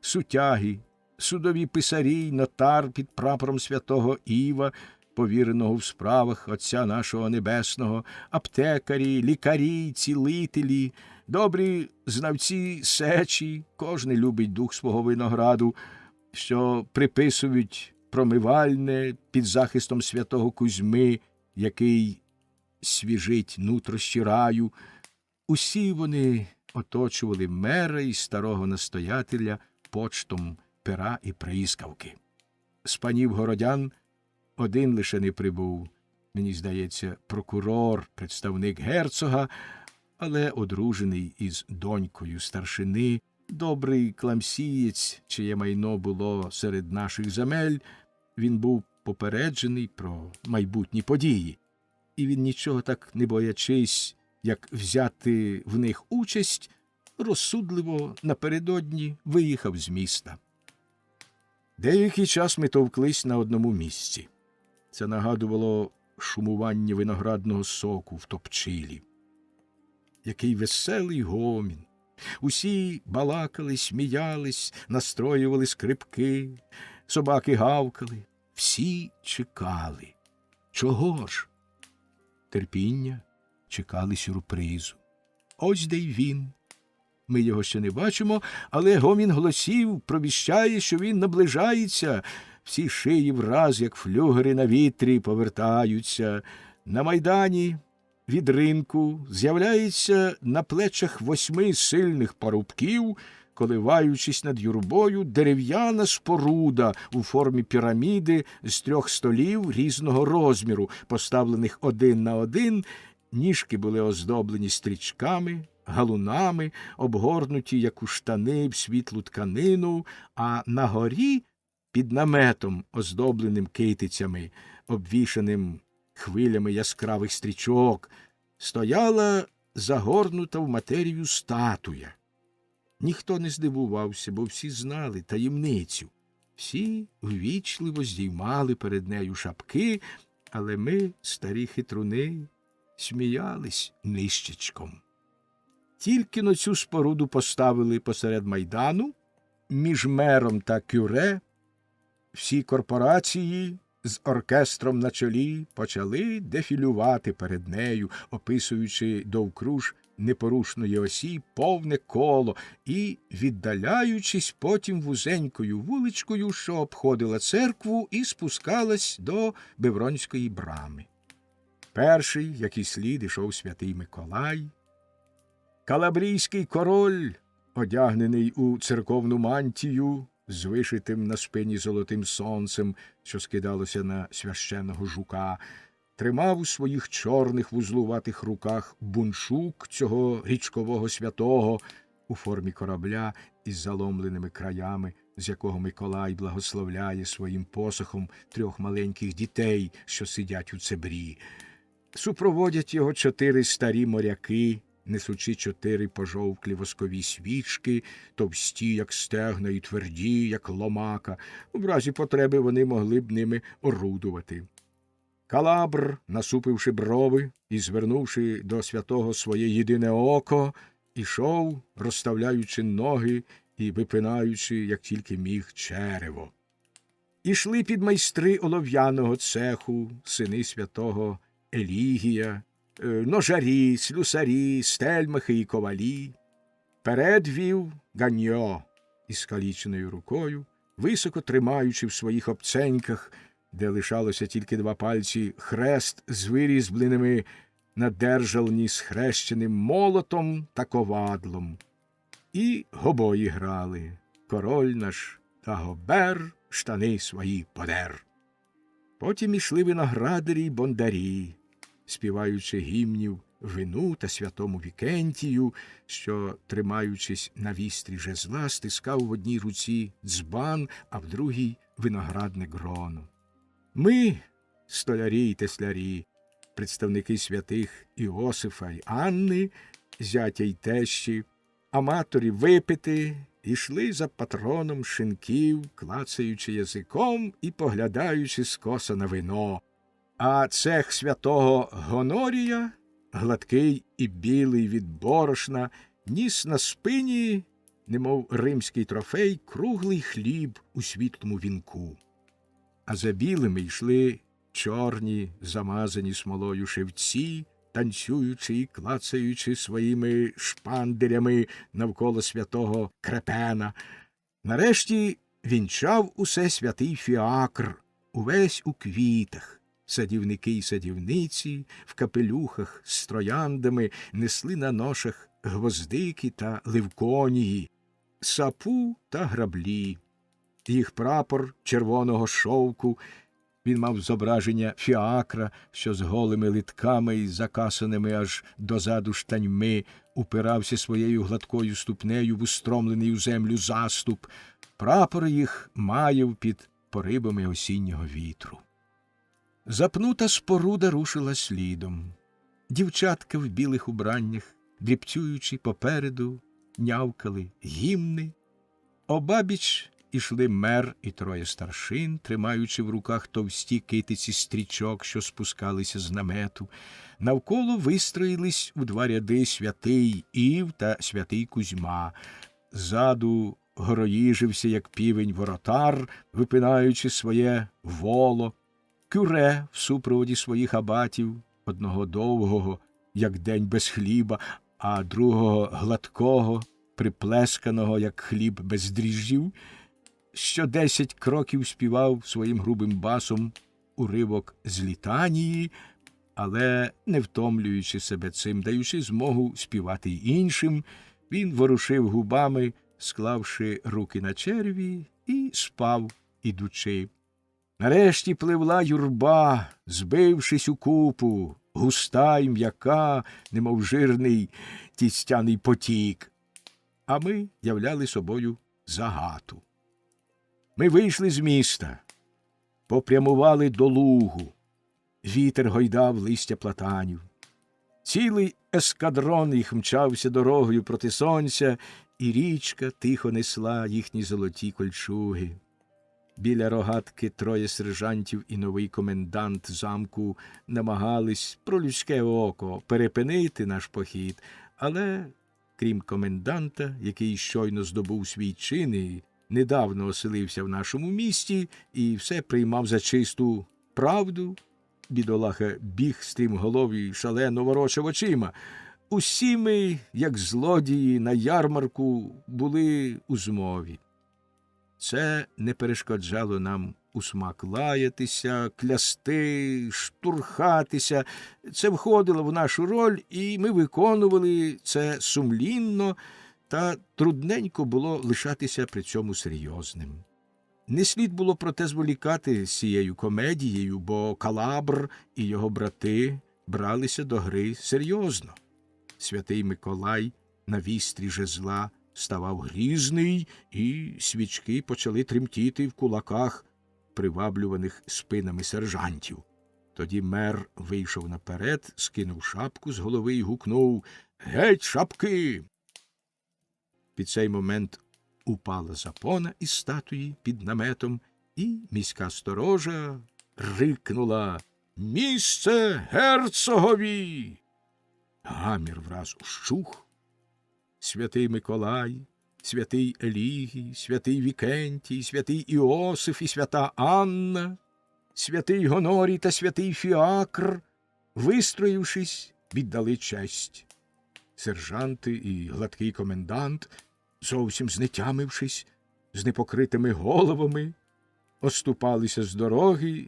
Сутяги, судові писарі й нотар під прапором святого Іва, повіреного в справах Отця нашого Небесного, аптекарі, лікарі, цілителі, добрі знавці сечі, кожний любить дух свого винограду, що приписують промивальне під захистом святого Кузьми, який свіжить нутрощі раю. Усі вони оточували мера і старого настоятеля почтом пера і приїскавки. З панів городян один лише не прибув, мені здається, прокурор, представник герцога, але одружений із донькою старшини, добрий кламсієць, чиє майно було серед наших земель. Він був попереджений про майбутні події, і він, нічого так не боячись, як взяти в них участь, розсудливо напередодні виїхав з міста. Деякий час ми товклись на одному місці. Це нагадувало шумування виноградного соку в топчилі. Який веселий гомін! Усі балакали, сміялись, настроювали скрипки, собаки гавкали. Всі чекали. Чого ж? Терпіння, чекали сюрпризу. Ось де й він. Ми його ще не бачимо, але гомін голосів провіщає, що він наближається. Всі шиї враз, як флюгери на вітрі, повертаються. На майдані від ринку з'являється на плечах 8 сильних парубків, коливаючись над юрбою, дерев'яна споруда у формі піраміди з 3 столів різного розміру, поставлених один на один. Ніжки були оздоблені стрічками, галунами, обгорнуті, як у штани, в світлу тканину, а на горі, під наметом, оздобленим китицями, обвішаним хвилями яскравих стрічок, стояла загорнута в матерію статуя. Ніхто не здивувався, бо всі знали таємницю. Всі ввічливо здіймали перед нею шапки, але ми, старі хитруни, сміялись нищечком. Тільки на цю споруду поставили посеред майдану, між мером та кюре, всі корпорації з оркестром на чолі почали дефілювати перед нею, описуючи довкруж непорушної осі повне коло і, віддаляючись потім вузенькою вуличкою, що обходила церкву і спускалась до Бевронської брами. Перший, як і слід, ішов святий Миколай. Калабрійський король, одягнений у церковну мантію, з вишитим на спині золотим сонцем, що скидалося на священного жука, тримав у своїх чорних вузлуватих руках буншук цього річкового святого у формі корабля із заломленими краями, з якого Миколай благословляє своїм посохом 3 маленьких дітей, що сидять у цебрі. Супроводять його 4 старі моряки, несучи 4 пожовклі воскові свічки, товсті, як стегна, і тверді, як ломака. В разі потреби вони могли б ними орудувати. Калабр, насупивши брови і звернувши до святого своє єдине око, ішов, розставляючи ноги і випинаючи, як тільки міг, черево. Ішли підмайстри олов'яного цеху, сини святого Елігія, ножарі, слюсарі, стельмахи і ковалі. Перед вів Ганьо із скаліченою рукою, високо тримаючи в своїх обценьках, де лишалося тільки 2 пальці, хрест з вирізбленими на держалні схрещеним молотом та ковадлом. І гобої грали. Король наш та гобер штани свої подер. Потім ішли виноградарі й бондарі, співаючи гімнів вину та святому Вікентію, що, тримаючись на вістрі жезла, стискав в одній руці дзбан, а в другій – виноградне гроно. Ми, столярі й теслярі, представники святих Іосифа й Анни, зятя й тещі, аматорі випити, ішли за патроном шинків, клацаючи язиком і поглядаючи скоса на вино. А цех святого Гонорія, гладкий і білий від борошна, ніс на спині, немов римський трофей, круглий хліб у світлому вінку. А за білими йшли чорні, замазані смолою шевці, танцюючи і клацаючи своїми шпандерями навколо святого Крепена. Нарешті вінчав усе святий фіакр, увесь у квітах. Садівники й садівниці в капелюхах з трояндами несли на ношах гвоздики та ливконії, сапу та граблі. Їх прапор червоного шовку, він мав зображення фіакра, що з голими литками і закасаними аж дозаду штаньми упирався своєю гладкою ступнею в устромлений у землю заступ. Прапор їх маяв під порибами осіннього вітру. Запнута споруда рушила слідом. Дівчатка в білих убраннях, дрібцюючи попереду, нявкали гімни. Обабіч ішли мер і 3 старшин, тримаючи в руках товсті китиці стрічок, що спускалися з намету. Навколо вистроїлись у 2 ряди святий Ів та святий Кузьма. Ззаду гороїжився, як півень, воротар, випинаючи своє воло. Кюре в супроводі своїх абатів, одного довгого, як день без хліба, а другого гладкого, приплесканого, як хліб без дріжджів, що 10 кроків співав своїм грубим басом уривок з літанії, але, не втомлюючи себе цим, даючи змогу співати й іншим, він ворушив губами, склавши руки на череві, і спав, ідучи. Нарешті пливла юрба, збившись у купу, густа й м'яка, немов жирний тістяний потік. А ми являли собою загату. Ми вийшли з міста, попрямували до лугу. Вітер гойдав листя платанів. Цілий ескадрон їх мчався дорогою проти сонця, і річка тихо несла їхні золоті кольчуги. Біля рогатки 3 сержантів і новий комендант замку намагались про людське око перепинити наш похід, але, крім коменданта, який щойно здобув свій чин і недавно оселився в нашому місті і все приймав за чисту правду, бідолаха біг стрімголов і шалено ворочав очима, Усі ми, як злодії на ярмарку, були у змові. Це не перешкоджало нам у смак лаятися, клясти, штурхатися. Це входило в нашу роль, і ми виконували це сумлінно, та трудненько було лишатися при цьому серйозним. Не слід було проте зволікати з цією комедією, бо Калабр і його брати бралися до гри серйозно. Святий Миколай на вістрі жезла ставав грізний, і свічки почали тремтіти в кулаках, приваблюваних спинами сержантів. Тоді мер вийшов наперед, скинув шапку з голови і гукнув: «Геть, шапки!» Під цей момент упала запона із статуї під наметом, і міська сторожа рикнула: «Місце герцогові!» Гамір враз ущух. Святий Миколай, святий Елігій, святий Вікентій, святий Іосиф і свята Анна, святий Гонорій та святий Фіакр, вистроївшись, віддали честь. Сержанти і гладкий комендант, зовсім знетямившись, з непокритими головами, оступалися з дороги,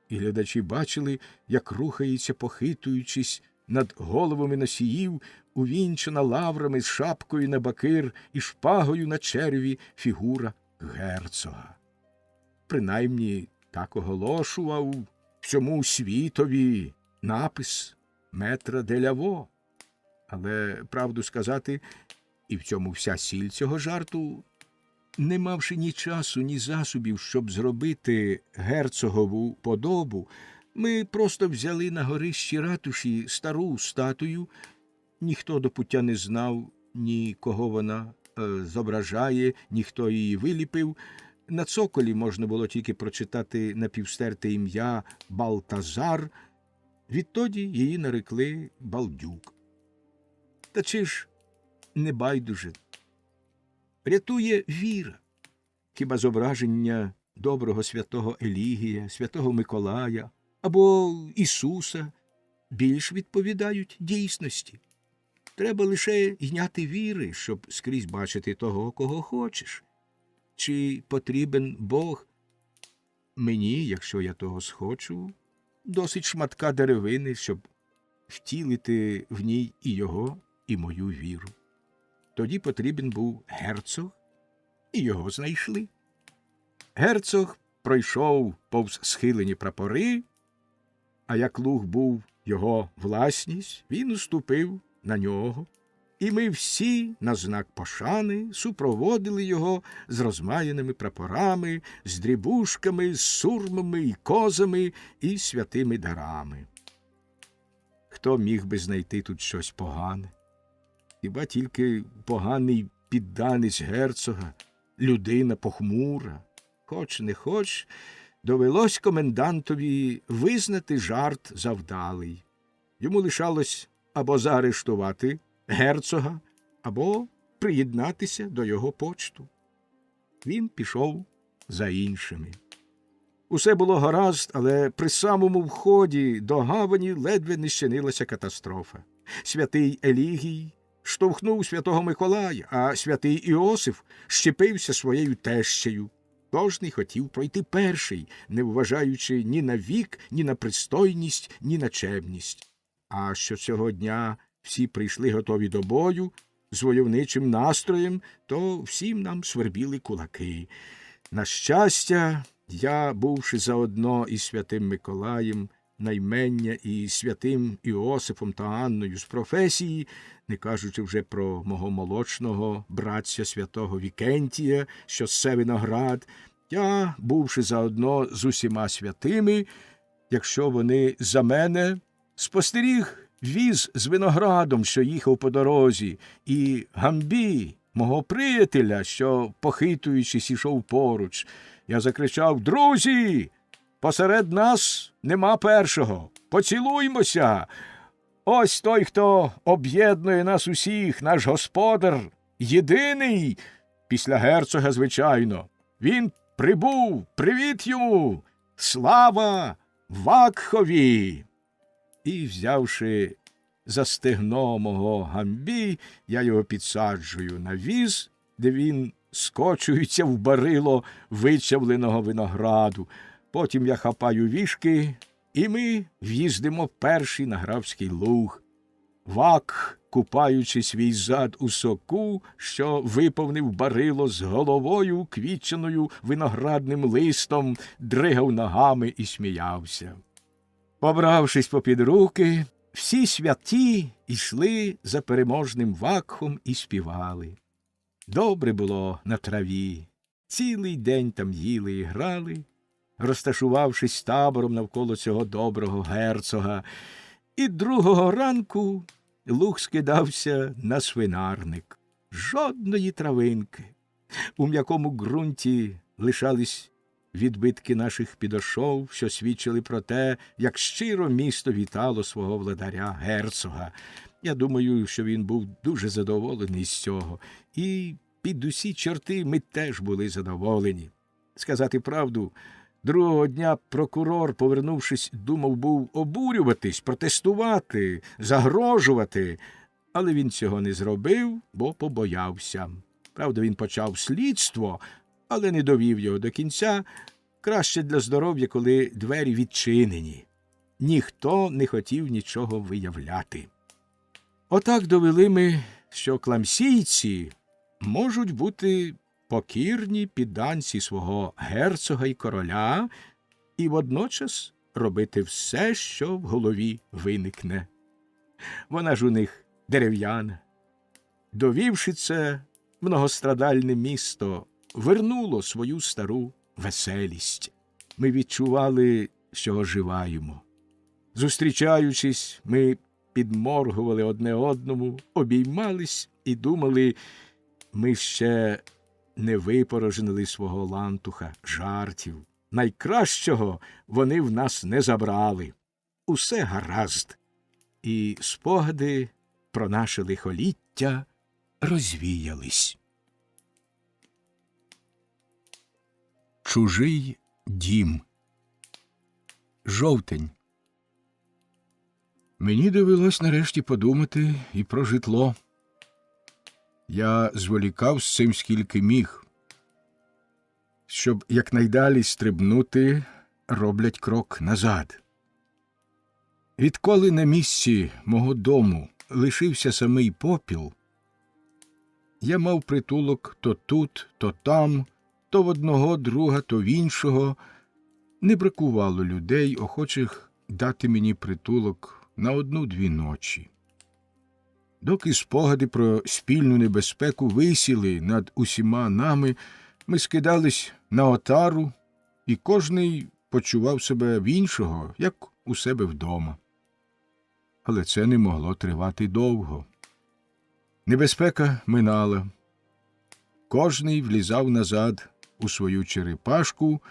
і глядачі бачили, як рухається, похитуючись, над головами носіїв, увінчена лаврами з шапкою на бакир і шпагою на череві фігура герцога. Принаймні так оголошував всьому світові напис метра де Ляво. Але, правду сказати, і в цьому вся сіль цього жарту, не мавши ні часу, ні засобів, щоб зробити герцогову подобу, ми просто взяли на горищі ратуші стару статую. Ніхто до пуття не знав, ні кого вона зображає, ніхто її виліпив. На цоколі можна було тільки прочитати напівстерте ім'я Балтазар. Відтоді її нарекли Балдюк. Та чи ж не байдуже? Рятує віра. Хіба зображення доброго святого Елігія, святого Миколая або Ісуса більш відповідають дійсності? Треба лише йняти віри, щоб скрізь бачити того, кого хочеш. Чи потрібен Бог? Мені, якщо я того схочу, досить шматка деревини, щоб втілити в ній і його, і мою віру. Тоді потрібен був герцог, і його знайшли. Герцог пройшов повз схилені прапори, а як луг був його власність, він уступив на нього, і ми всі на знак пошани супроводили його з розмаяними прапорами, з дрібушками, з сурмами і козами і святими дарами. Хто міг би знайти тут щось погане? Хіба тільки поганий підданець герцога, людина похмура. Хоч не хоч, довелось комендантові визнати жарт завдалий. Йому лишалось або заарештувати герцога, або приєднатися до його почту. Він пішов за іншими. Усе було гаразд, але при самому вході до гавані ледве не щинилася катастрофа. Святий Елігій штовхнув святого Миколая, а святий Іосиф щепився своєю тещею. Кожний хотів пройти перший, не вважаючи ні на вік, ні на пристойність, ні на чемність. А що цього дня всі прийшли готові до бою, з войовничим настроєм, то всім нам свербіли кулаки. На щастя, я, бувши заодно із святим Миколаєм, наймення і святим Іосифом та Анною з професії, не кажучи вже про мого молочного братця святого Вікентія, що ссе Виноград, я, бувши заодно з усіма святими, якщо вони за мене, спостеріг віз з виноградом, що їхав по дорозі, і Гамбі, мого приятеля, що, похитуючись, ішов поруч. Я закричав: «Друзі, посеред нас нема першого! Поцілуймося! Ось той, хто об'єднує нас усіх, наш господар, єдиний, після герцога, звичайно. Він прибув, привіт йому! Слава Вакхові!» І, взявши за стегно мого гамбі, я його підсаджую на віз, де він скочується в барило вичавленого винограду. Потім я хапаю вішки, і ми в'їздимо перші на графський луг. Вак, купаючи свій зад у соку, що виповнив барило з головою, квітченою виноградним листом, дригав ногами і сміявся. Побравшись попід руки, всі святі йшли за переможним Вакхом і співали. Добре було на траві, цілий день там їли і грали, розташувавшись табором навколо цього доброго герцога, і другого ранку луг скидався на свинарник. Жодної травинки. У м'якому ґрунті лишались відбитки наших підошов, що свідчили про те, як щиро місто вітало свого владаря герцога. Я думаю, що він був дуже задоволений з цього. І під усі чорти ми теж були задоволені. Сказати правду, другого дня прокурор, повернувшись, думав був обурюватись, протестувати, загрожувати, але він цього не зробив, бо побоявся. Правда, він почав слідство, але не довів його до кінця. Краще для здоров'я, коли двері відчинені. Ніхто не хотів нічого виявляти. Отак довели ми, що кламсійці можуть бути покірні підданці свого герцога і короля і водночас робити все, що в голові виникне. Вона ж у них дерев'яна. Довівши це, многострадальне місто вернуло свою стару веселість. Ми відчували, що оживаємо. Зустрічаючись, ми підморгували одне одному, обіймались і думали, ми ще не випорожнили свого лантуха жартів. Найкращого вони в нас не забрали. Усе гаразд. І спогади про наше лихоліття розвіялись. Чужий дім. Жовтень. Мені довелось нарешті подумати і про житло. Я зволікав з цим скільки міг. Щоб якнайдалі стрибнути, роблять крок назад. Відколи на місці мого дому лишився самий попіл, я мав притулок то тут, то там, то в одного друга, то в іншого. Не бракувало людей, охочих дати мені притулок на 1-2 ночі. Доки спогади про спільну небезпеку висіли над усіма нами, ми скидались на отару, і кожний почував себе в іншого, як у себе вдома. Але це не могло тривати довго. Небезпека минала. Кожний влізав назад у свою черепашку,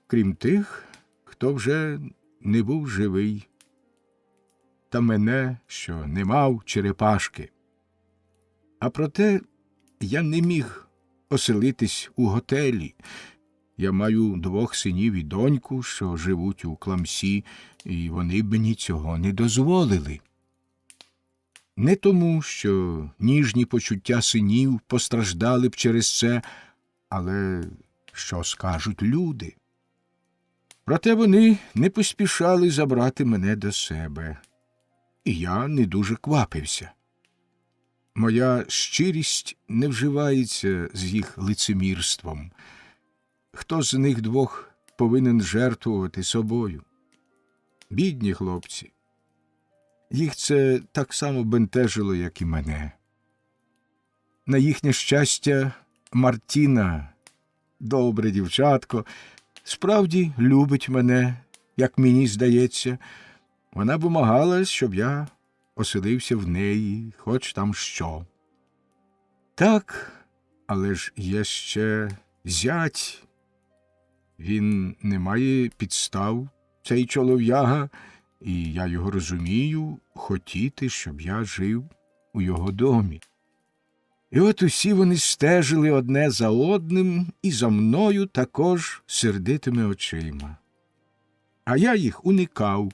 крім тих, хто вже не був живий. Та мене, що не мав черепашки. А проте я не міг оселитись у готелі. Я маю 2 синів і доньку, що живуть у Кламсі, і вони б мені цього не дозволили. Не тому, що ніжні почуття синів постраждали б через це, але що скажуть люди? Проте вони не поспішали забрати мене до себе, і я не дуже квапився. Моя щирість не вживається з їх лицемірством. Хто з них 2 повинен жертвувати собою? Бідні хлопці. Їх це так само бентежило, як і мене. На їхнє щастя, Мартіна, добре дівчатко, справді любить мене, як мені здається. Вона вимагала, щоб я оселився в неї, хоч там що. Так, але ж є ще зять. Він не має підстав, цей чолов'яга, і я його розумію, хотіти, щоб я жив у його домі. І от усі вони стежили одне за одним і за мною також сердитими очима. А я їх уникав,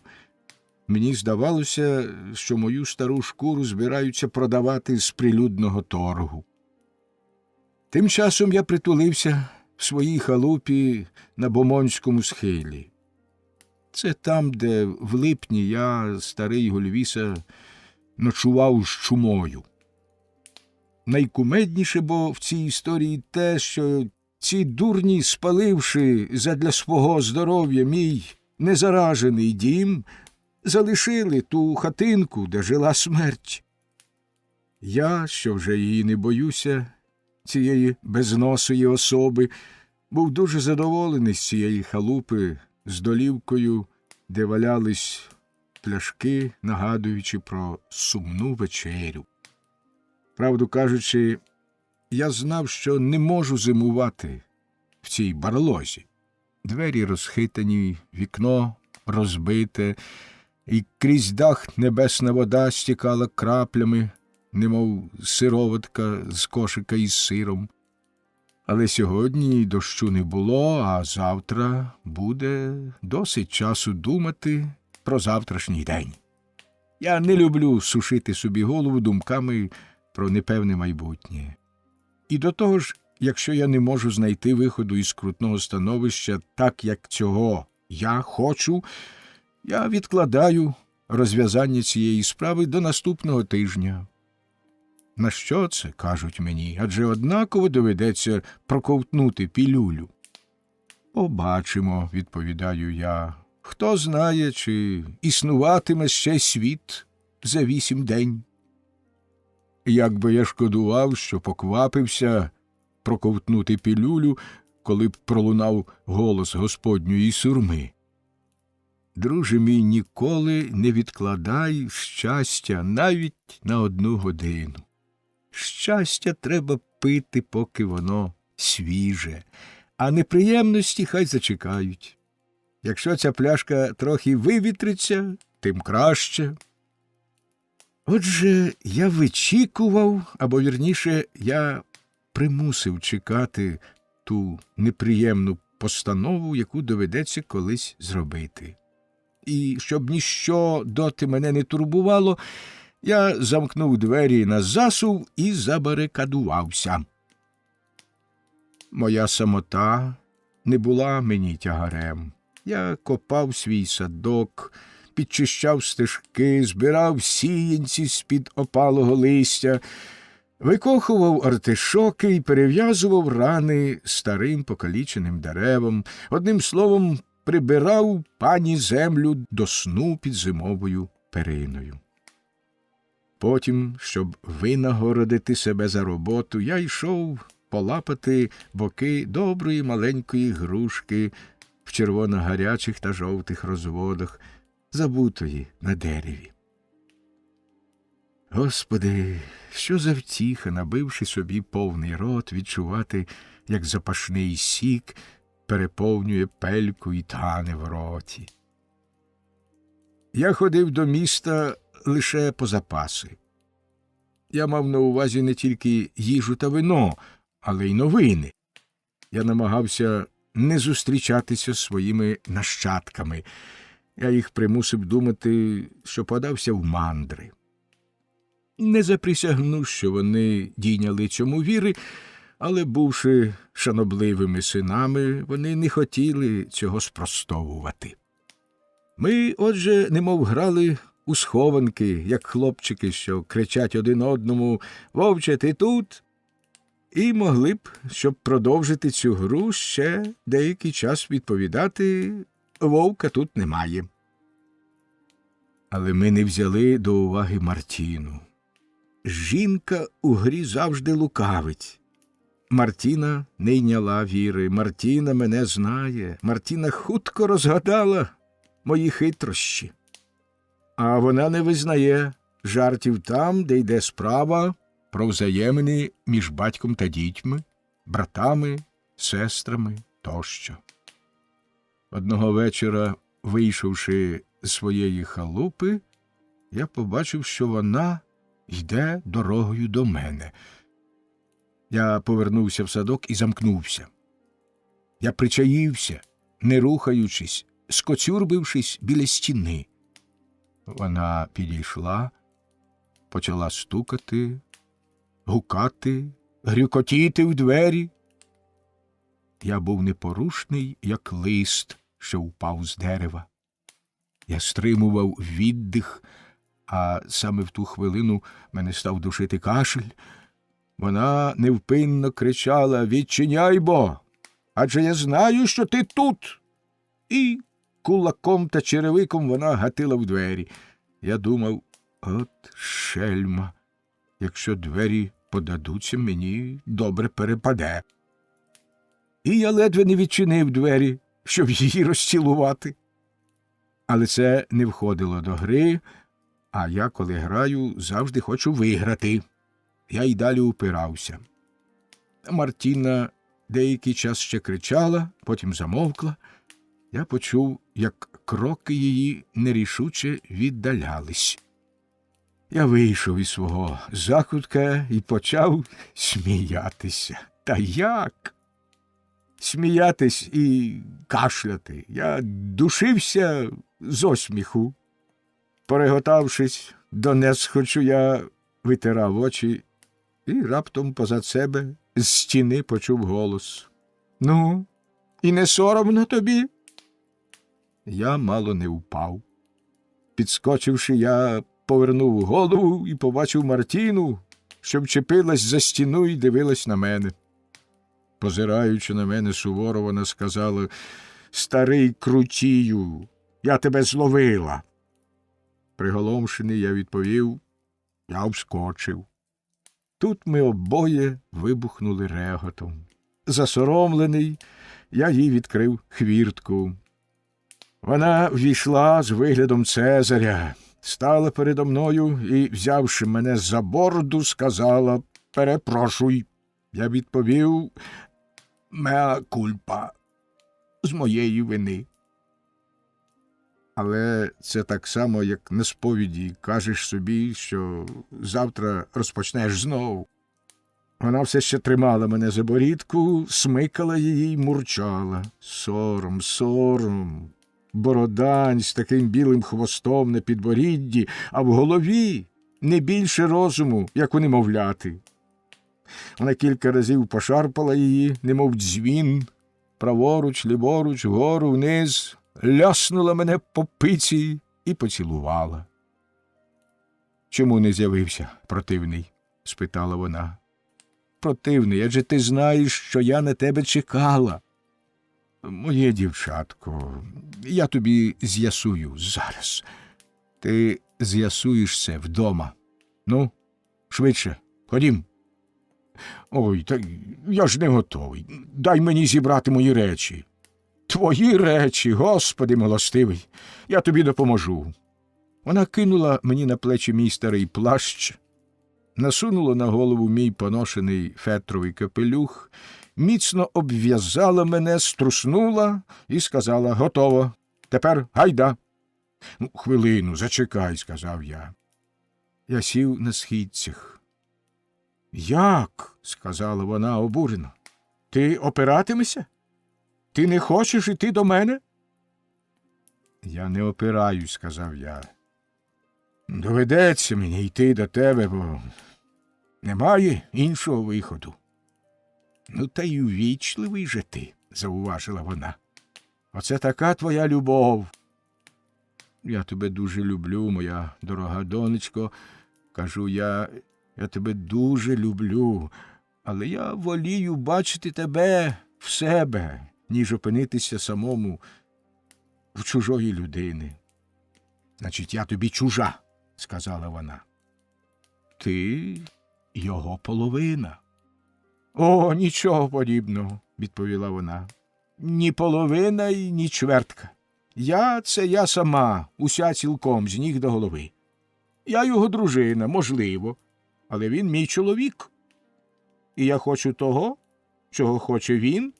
Мені здавалося, що мою стару шкуру збираються продавати з прилюдного торгу. Тим часом я притулився в своїй халупі на Бомонському схилі. Це там, де в липні я, старий Гульвіса, ночував з чумою. Найкумедніше бо в цій історії те, що ці дурні, спаливши задля свого здоров'я мій незаражений дім, залишили ту хатинку, де жила смерть. Я, що вже її не боюся, цієї безносої особи, був дуже задоволений з цієї халупи, з долівкою, де валялись пляшки, нагадуючи про сумну вечерю. Правду кажучи, я знав, що не можу зимувати в цій барлозі. Двері розхитані, вікно розбите, і крізь дах небесна вода стікала краплями, немов сироватка з кошика із сиром. Але сьогодні дощу не було, а завтра буде досить часу думати про завтрашній день. Я не люблю сушити собі голову думками про непевне майбутнє. І до того ж, якщо я не можу знайти виходу із скрутного становища так, як цього я хочу, я відкладаю розв'язання цієї справи до наступного тижня. На що це, кажуть мені, адже однаково доведеться проковтнути пілюлю. Побачимо, відповідаю я. Хто знає, чи існуватиме ще світ за 8 день. Як би я шкодував, що поквапився проковтнути пілюлю, коли б пролунав голос Господньої сурми. Друже мій, ніколи не відкладай щастя навіть на 1 годину. Щастя треба пити, поки воно свіже, а неприємності хай зачекають. Якщо ця пляшка трохи вивітриться, тим краще. Отже, я вичікував, або, вірніше, я примусив чекати ту неприємну постанову, яку доведеться колись зробити. І щоб ніщо доти мене не турбувало, я замкнув двері на засув і забарикадувався. Моя самота не була мені тягарем. Я копав свій садок, підчищав стежки, збирав сіянці з-під опалого листя, викохував артишоки і перев'язував рани старим покаліченим деревам, одним словом, прибирав пані землю до сну під зимовою периною. Потім, щоб винагородити себе за роботу, я йшов полапати боки доброї маленької грушки в червоно-гарячих та жовтих розводах, забутої на дереві. Господи, що за втіха, набивши собі повний рот, відчувати, як запашний сік переповнює пельку і тане в роті. Я ходив до міста лише по запаси. Я мав на увазі не тільки їжу та вино, але й новини. Я намагався не зустрічатися з своїми нащадками. Я їх примусив думати, що подався в мандри. Не заприсягну, що вони дійняли цьому віри, але, бувши шанобливими синами, вони не хотіли цього спростовувати. Ми, отже, немов грали у схованки, як хлопчики, що кричать один одному «Вовче, ти тут?» і могли б, щоб продовжити цю гру, ще деякий час відповідати «Вовка тут немає». Але ми не взяли до уваги Мартіну. Жінка у грі завжди лукавить. Мартіна не йняла віри, Мартіна мене знає, Мартіна хутко розгадала мої хитрощі. А вона не визнає жартів там, де йде справа про взаємини між батьком та дітьми, братами, сестрами тощо. Одного вечора, вийшовши з своєї халупи, я побачив, що вона йде дорогою до мене. Я повернувся в садок і замкнувся. Я причаївся, не рухаючись, скоцюрбившись біля стіни. Вона підійшла, почала стукати, гукати, грюкотіти в двері. Я був непорушний, як лист, що впав з дерева. Я стримував віддих, а саме в ту хвилину мене став душити кашель. Вона невпинно кричала: «Відчиняй бо! Адже я знаю, що ти тут!» І кулаком та черевиком вона гатила в двері. Я думав: от шельма, якщо двері подадуться, мені добре перепаде. І я ледве не відчинив двері, щоб її розцілувати. Але це не входило до гри, а я, коли граю, завжди хочу виграти. Я й далі упирався. Мартіна деякий час ще кричала, потім замовкла. Я почув, як кроки її нерішуче віддалялись. Я вийшов із свого закутка і почав сміятися. Та як? Сміятись і кашляти. Я душився з осміху. Переготавшись до несхочу, я витирав очі і раптом позад себе з стіни почув голос: «Ну, і не соромно тобі?» Я мало не впав. Підскочивши, я повернув голову і побачив Мартіну, що вчепилась за стіну і дивилась на мене. Позираючи на мене суворо, вона сказала: «Старий крутію, я тебе зловила». Приголомшений, я відповів: «Я вскочив». Тут ми обоє вибухнули реготом. Засоромлений, я їй відкрив хвіртку. Вона ввійшла з виглядом Цезаря, стала передо мною і, взявши мене за бороду, сказала: «Перепрошуй». Я відповів: «Меа кульпа, з моєї вини». Але це так само, як на сповіді кажеш собі, що завтра розпочнеш знову. Вона все ще тримала мене за борідку, смикала її й мурчала: «Сором, сором, бородань з таким білим хвостом на підборідді, а в голові не більше розуму, як у немовляти». Вона кілька разів пошарпала її, немов дзвін, праворуч, ліворуч, вгору, вниз, ляснула мене по пиці і поцілувала. «Чому не з'явився, противний?» – спитала вона. «Противний, адже ти знаєш, що я на тебе чекала». «Моє дівчатко, я тобі з'ясую зараз. Ти з'ясуєш це вдома. Ну, швидше, ходім». «Ой, та я ж не готовий. Дай мені зібрати мої речі». «Твої речі, Господи милостивий, я тобі допоможу». Вона кинула мені на плечі мій старий плащ, насунула на голову мій поношений фетровий капелюх, міцно обв'язала мене, струснула і сказала: «Готово. Тепер гайда». «Ну, хвилину, зачекай», – сказав я. Я сів на східцях. «Як?» – сказала вона обурено. «Ти опиратимешся? Ти не хочеш іти до мене?» «Я не опираюсь», – сказав я. «Доведеться мені йти до тебе, бо немає іншого виходу». «Ну, та й увічливий же ти», – зауважила вона. «Оце така твоя любов». «Я тебе дуже люблю, моя дорога донечко», – кажу я, – «я тебе дуже люблю, але я волію бачити тебе в себе, ніж опинитися самому в чужої людини». «Значить, я тобі чужа», – сказала вона. «Ти його половина». «О, нічого подібного», – відповіла вона. «Ні половина і ні чвертка. Я – це я сама, уся цілком, з ніг до голови. Я його дружина, можливо, але він мій чоловік. І я хочу того, чого хоче він,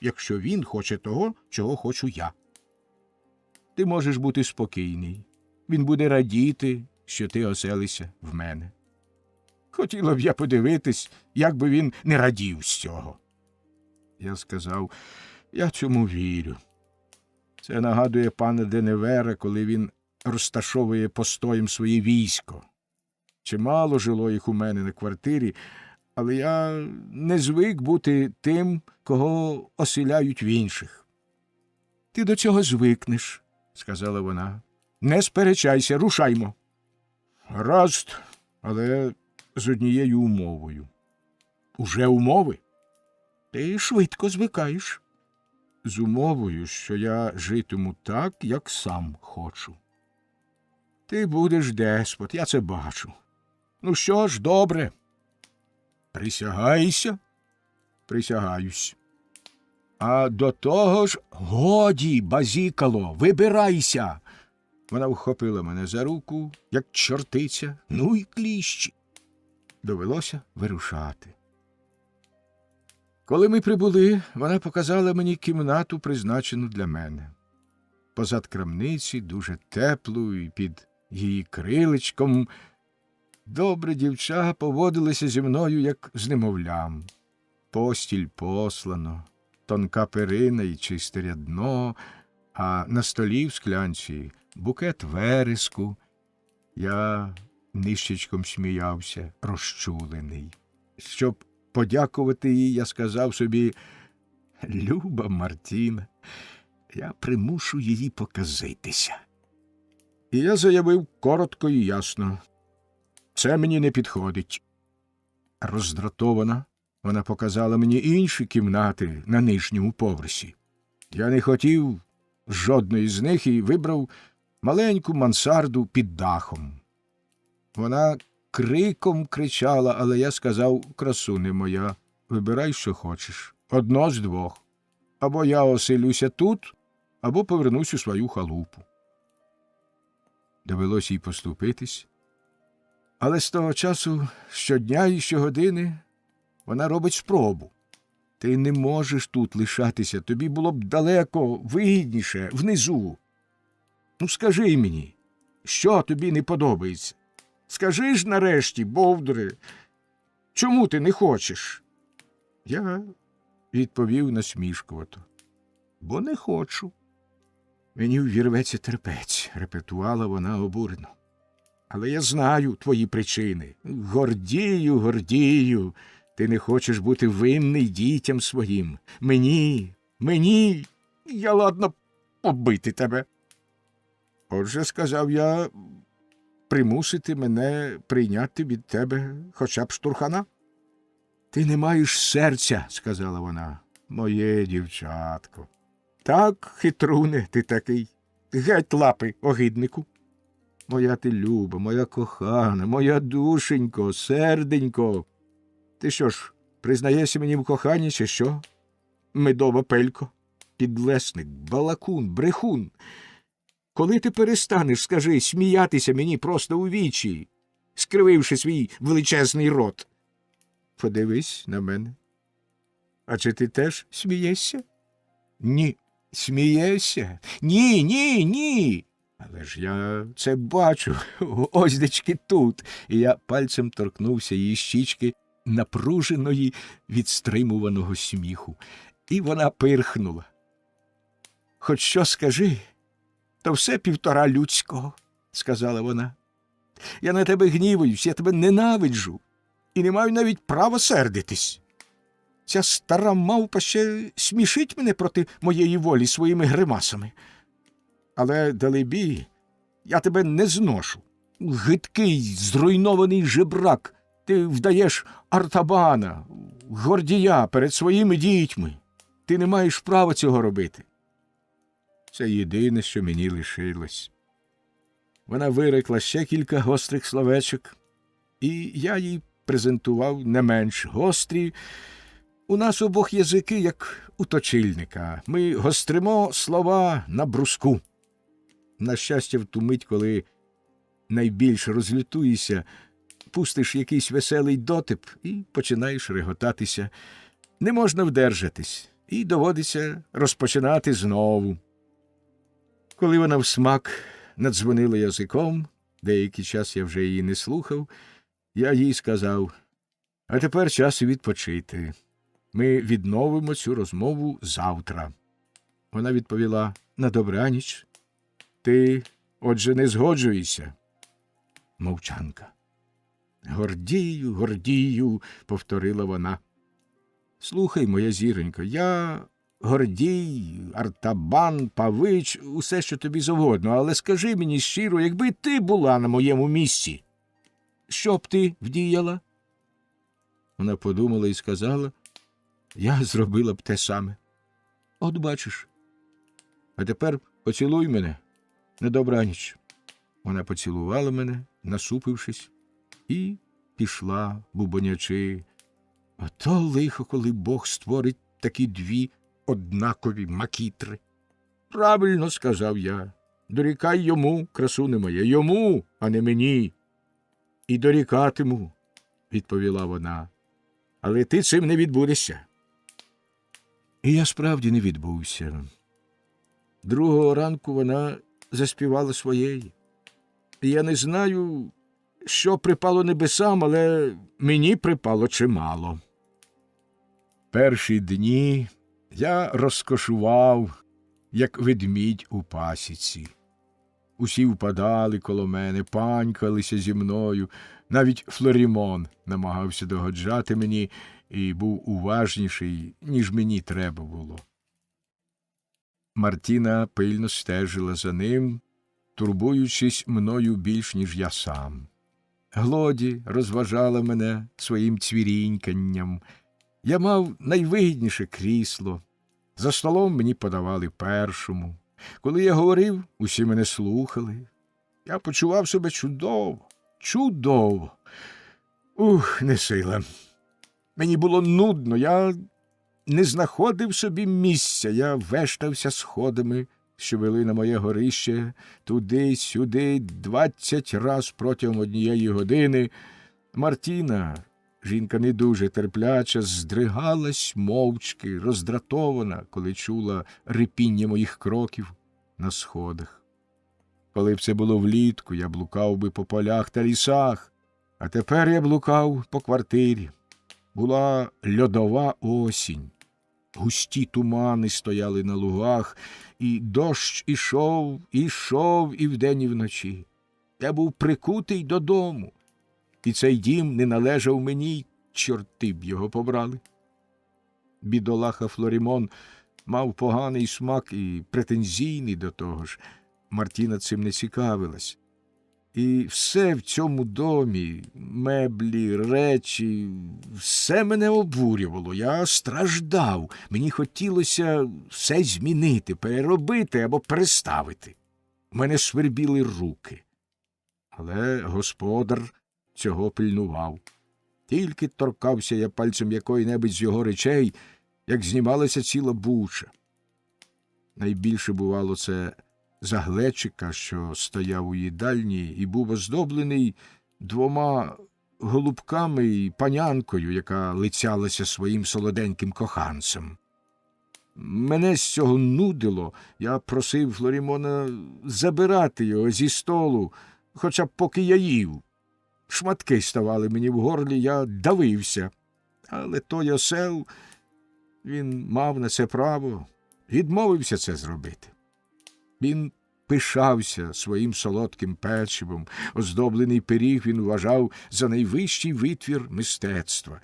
якщо він хоче того, чого хочу я. Ти можеш бути спокійний. Він буде радіти, що ти оселишся в мене. Хотіла б я подивитись, як би він не радів з цього». Я сказав: «Я цьому вірю. Це нагадує пана Деневера, коли він розташовує постоєм своє військо. Чимало жило їх у мене на квартирі, але я не звик бути тим, кого оселяють в інших. Ти до цього звикнеш, сказала вона. Не сперечайся, рушаймо. Гаразд, але з однією умовою. Уже умови? Ти швидко звикаєш. З умовою, що я житиму так, як сам хочу. Ти будеш деспот, я це бачу. Ну що ж, добре. Присягайся? Присягаюсь. А до того ж, годі, базікало, вибирайся. Вона вхопила мене за руку, як чортиця, ну й кліщі. Довелося вирушати. Коли ми прибули, вона показала мені кімнату, призначену для мене. Позад крамниці, дуже теплу, і під її крилечком добре дівча поводилася зі мною, як з немовлям. Постіль послано, тонка перина і чисте рядно, а на столі в склянці букет вереску. Я нищечком сміявся, розчулений. Щоб подякувати їй, я сказав собі: «Люба Мартіна, я примушу її показитися». І я заявив коротко і ясно: «Це мені не підходить». Роздратована, вона показала мені інші кімнати на нижньому поверсі. Я не хотів жодної з них і вибрав маленьку мансарду під дахом. Вона криком кричала, але я сказав: «Красуне моя, вибирай, що хочеш. Одно з двох. Або я оселюся тут, або повернусь у свою халупу». Довелося їй поступитись. Але з того часу, щодня і щогодини, вона робить спробу. Ти не можеш тут лишатися, тобі було б далеко вигідніше, внизу. Ну, скажи мені, що тобі не подобається? Скажи ж нарешті, бовдуре, чому ти не хочеш? Я відповів насмішкувато: «Бо не хочу». «Мені ввірветься терпець», – репетувала вона обурено. «Але я знаю твої причини. Гордію, Гордію, ти не хочеш бути винний дітям своїм. Мені, я ладно побити тебе». Отже, сказав я, примусити мене прийняти від тебе хоча б штурхана? «Ти не маєш серця», – сказала вона. «Моє дівчатко». «Так, хитруне, ти такий. Геть лапи, огиднику». «Моя ти люба, моя кохана, моя душенько, серденько. Ти що ж, признаєшся мені в коханні, чи що? Медова пелько, підлесник, балакун, брехун. Коли ти перестанеш, скажи, сміятися мені просто у вічі, скрививши свій величезний рот? Подивись на мене. А чи ти теж смієшся? Ні. Смієшся? Ні. Але ж я це бачу, оздечки тут. І я пальцем торкнувся її щічки, напруженої від стримуваного сміху. І вона пирхнула. «Хоч що скажи, то все півтора людського», – сказала вона. «Я на тебе гніваюсь, я тебе ненавиджу і не маю навіть права сердитись. Ця стара мавпа ще смішить мене проти моєї волі своїми гримасами. Але, далебі, я тебе не зношу. Гидкий, зруйнований жебрак, ти вдаєш Артабана, Гордія перед своїми дітьми. Ти не маєш права цього робити». Це єдине, що мені лишилось. Вона вирекла ще кілька гострих словечок, і я їй презентував не менш гострі. У нас обох язики, як у точильника. Ми гостримо слова на бруску. На щастя, в ту мить, коли найбільш розлютуєшся, пустиш якийсь веселий дотип і починаєш реготатися. Не можна вдержатись, і доводиться розпочинати знову. Коли вона всмак надзвонила язиком, деякий час я вже її не слухав, я їй сказав: «А тепер час відпочити. Ми відновимо цю розмову завтра». Вона відповіла: «На добраніч. Ти Отже, не згоджуєшся? Мовчанка. Гордію, Гордію, повторила вона. Слухай, моя зіронько, я Гордій, Артабан, Павич, усе, що тобі завгодно, але скажи мені щиро, якби ти була на моєму місці, що б ти вдіяла? Вона подумала і сказала, я зробила б те саме. От бачиш. А тепер поцілуй мене на добраніч. Вона поцілувала мене, насупившись, і пішла, бубонячи. Ото лихо, коли Бог створить такі дві однакові макітри. Правильно, сказав я. Дорікай йому, красуне моє, йому, а не мені. І дорікатиму, відповіла вона. Але ти цим не відбудешся. І я справді не відбувся. Другого ранку вона заспівала своєї. І я не знаю, що припало небесам, але мені припало чимало. Перші дні я розкошував, як ведмідь у пасіці. Усі впадали коло мене, панькалися зі мною. Навіть Флорімон намагався догоджати мені і був уважніший, ніж мені треба було. Мартіна пильно стежила за ним, турбуючись мною більш, ніж я сам. Глоді розважала мене своїм цвіріньканням. Я мав найвигідніше крісло. За столом мені подавали першому. Коли я говорив, усі мене слухали. Я почував себе чудово, чудово. Не сила. Мені було нудно, я не знаходив собі місця, я вештався сходами, що вели на моє горище, туди-сюди 20 раз протягом однієї години. Мартіна, жінка не дуже терпляча, здригалась мовчки, роздратована, коли чула рипіння моїх кроків на сходах. Коли б це було влітку, я блукав би по полях та лісах, а тепер я блукав по квартирі. Була льодова осінь. Густі тумани стояли на лугах, і дощ ішов і вдень, і вночі. Я був прикутий додому, і цей дім не належав мені, чорти б його побрали. Бідолаха Флорімон мав поганий смак і претензійний до того ж. Мартіна цим не цікавилась. І все в цьому домі, меблі, речі, все мене обурювало. Я страждав. Мені хотілося все змінити, переробити або переставити. У мене свербіли руки. Але господар цього пильнував. Тільки торкався я пальцем якої-небудь з його речей, як знімалася ціла буча. Найбільше бувало це за глечика, що стояв у їдальні і був оздоблений 2 голубками і панянкою, яка лицялася своїм солоденьким коханцем. Мене з цього нудило, я просив Флорімона забирати його зі столу, хоча б поки я їв. Шматки ставали мені в горлі, я давився. Але той осел, він мав на це право, відмовився це зробити. Він пишався своїм солодким печивом, оздоблений пиріг він вважав за найвищий витвір мистецтва,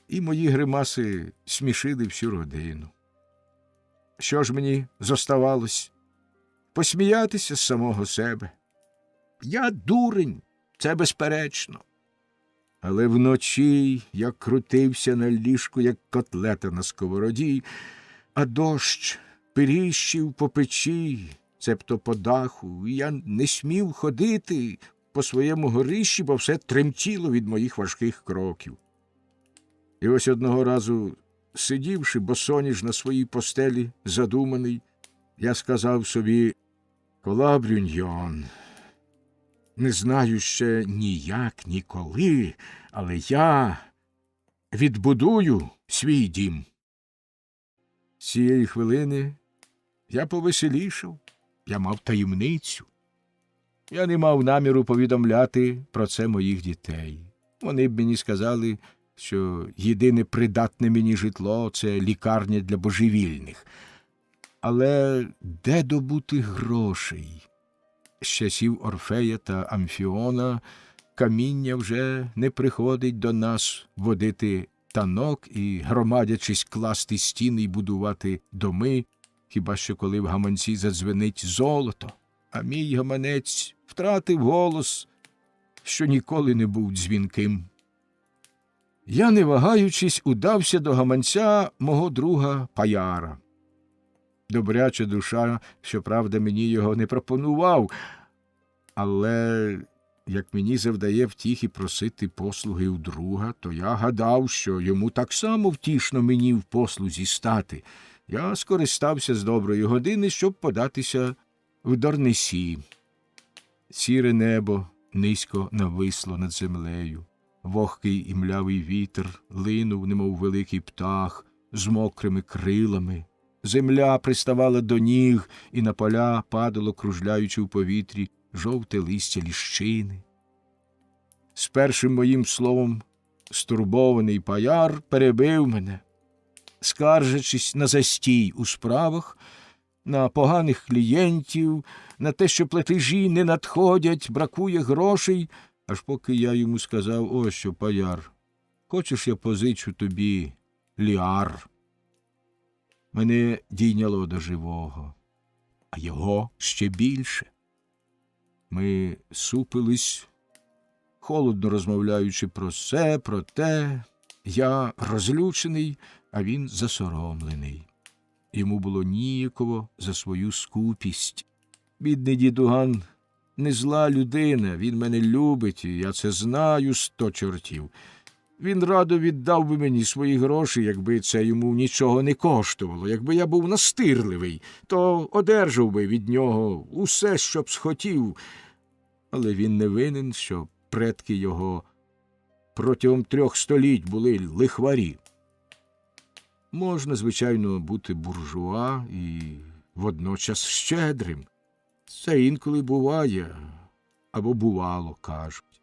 і мої гримаси смішили всю родину. Що ж мені зоставалось? Посміятися з самого себе. Я дурень, це безперечно. Але вночі я крутився на ліжку, як котлета на сковороді, а дощ пиріщив по печі, цебто по даху, і я не смів ходити по своєму горищі, бо все тремтіло від моїх важких кроків. І ось одного разу, сидівши босоніж на своїй постелі, задуманий, я сказав собі: «Кола Брюньйон, не знаю ще ніяк, ніколи, але я відбудую свій дім». З цієї хвилини я повеселішав, я мав таємницю. Я не мав наміру повідомляти про це моїх дітей. Вони б мені сказали, що єдине придатне мені житло – це лікарня для божевільних. Але де добути грошей? З часів Орфея та Амфіона каміння вже не приходить до нас водити танок і, громадячись, класти стіни й будувати доми, хіба що коли в гаманці задзвенить золото, а мій гаманець втратив голос, що ніколи не був дзвінким. Я, не вагаючись, удався до гаманця мого друга Паяра. Добряча душа, щоправда, мені його не пропонував, але як мені завдає втіхи просити послуги у друга, то я гадав, що йому так само втішно мені в послузі стати. Я скористався з доброї години, щоб податися в Дорнесі. Сіре небо низько нависло над землею. Вогкий і млявий вітер линув, немов великий птах, з мокрими крилами. Земля приставала до ніг, і на поля падало, кружляючи в повітрі, жовте листя ліщини. З першим моїм словом стурбований Паяр перебив мене, скаржачись на застій у справах, на поганих клієнтів, на те, що платежі не надходять, бракує грошей, аж поки я йому сказав: ось що, Паяр, хочеш, я позичу тобі ліар? Мене дійняло до живого, а його ще більше. Ми супились, холодно розмовляючи про се, про те. Я розлючений, а він засоромлений. Йому було ніяково за свою скупість. Бідний дідуган не зла людина, він мене любить, і я це знаю 100 чортів. Він радо віддав би мені свої гроші, якби це йому нічого не коштувало. Якби я був настирливий, то одержав би від нього усе, що б схотів. Але він не винен, що предки його протягом 3 століть були лихварі. Можна, звичайно, бути буржуа і водночас щедрим. Це інколи буває, або бувало, кажуть.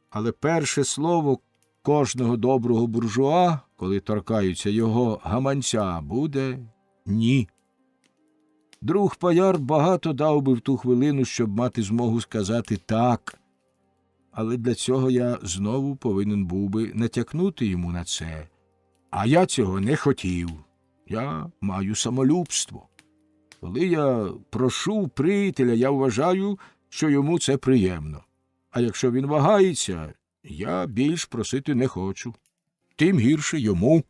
Але перше слово кожного доброго буржуа, коли торкаються його гаманця, буде «ні». Друг Паяр багато дав би в ту хвилину, щоб мати змогу сказати «так». Але для цього я знову повинен був би натякнути йому на це. А я цього не хотів. Я маю самолюбство. Коли я прошу приятеля, я вважаю, що йому це приємно. А якщо він вагається, я більш просити не хочу. Тим гірше йому.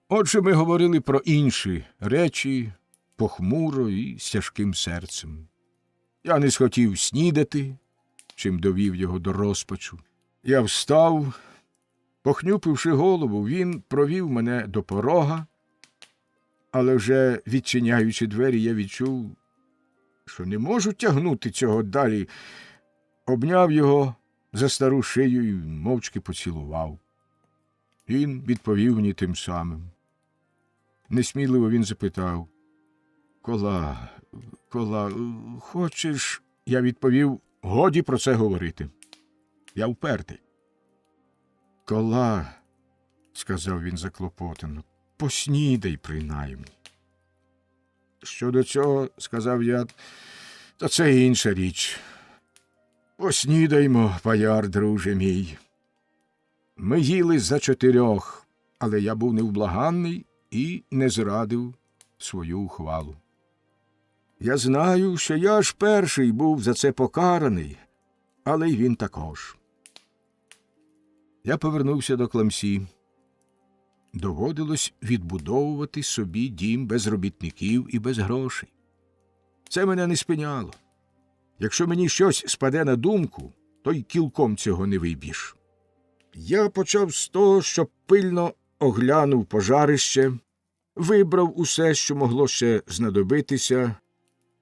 Отже, ми говорили про інші речі похмуро і з тяжким серцем. Я не схотів снідати, чим довів його до розпачу. Я встав, похнюпивши голову, він провів мене до порога, але вже відчиняючи двері, я відчув, що не можу тягнути цього далі. Обняв його за стару шию і мовчки поцілував. Він відповів мені тим самим. Несміливо він запитав: Кола, хочеш? Я відповів: годі про це говорити. Я впертий. Кола, сказав він заклопотано, поснідай принаймні. Щодо цього, сказав я, то це інша річ. Поснідаймо, Паяр, друже мій. Ми їли за 4, але я був невблаганний і не зрадив свою ухвалу. Я знаю, що я ж перший був за це покараний, але й він також. Я повернувся до Кламсі. Доводилось відбудовувати собі дім без робітників і без грошей. Це мене не спиняло. Якщо мені щось спаде на думку, то й кілком цього не виб'єш. Я почав з того, що пильно оглянув пожарище, вибрав усе, що могло ще знадобитися: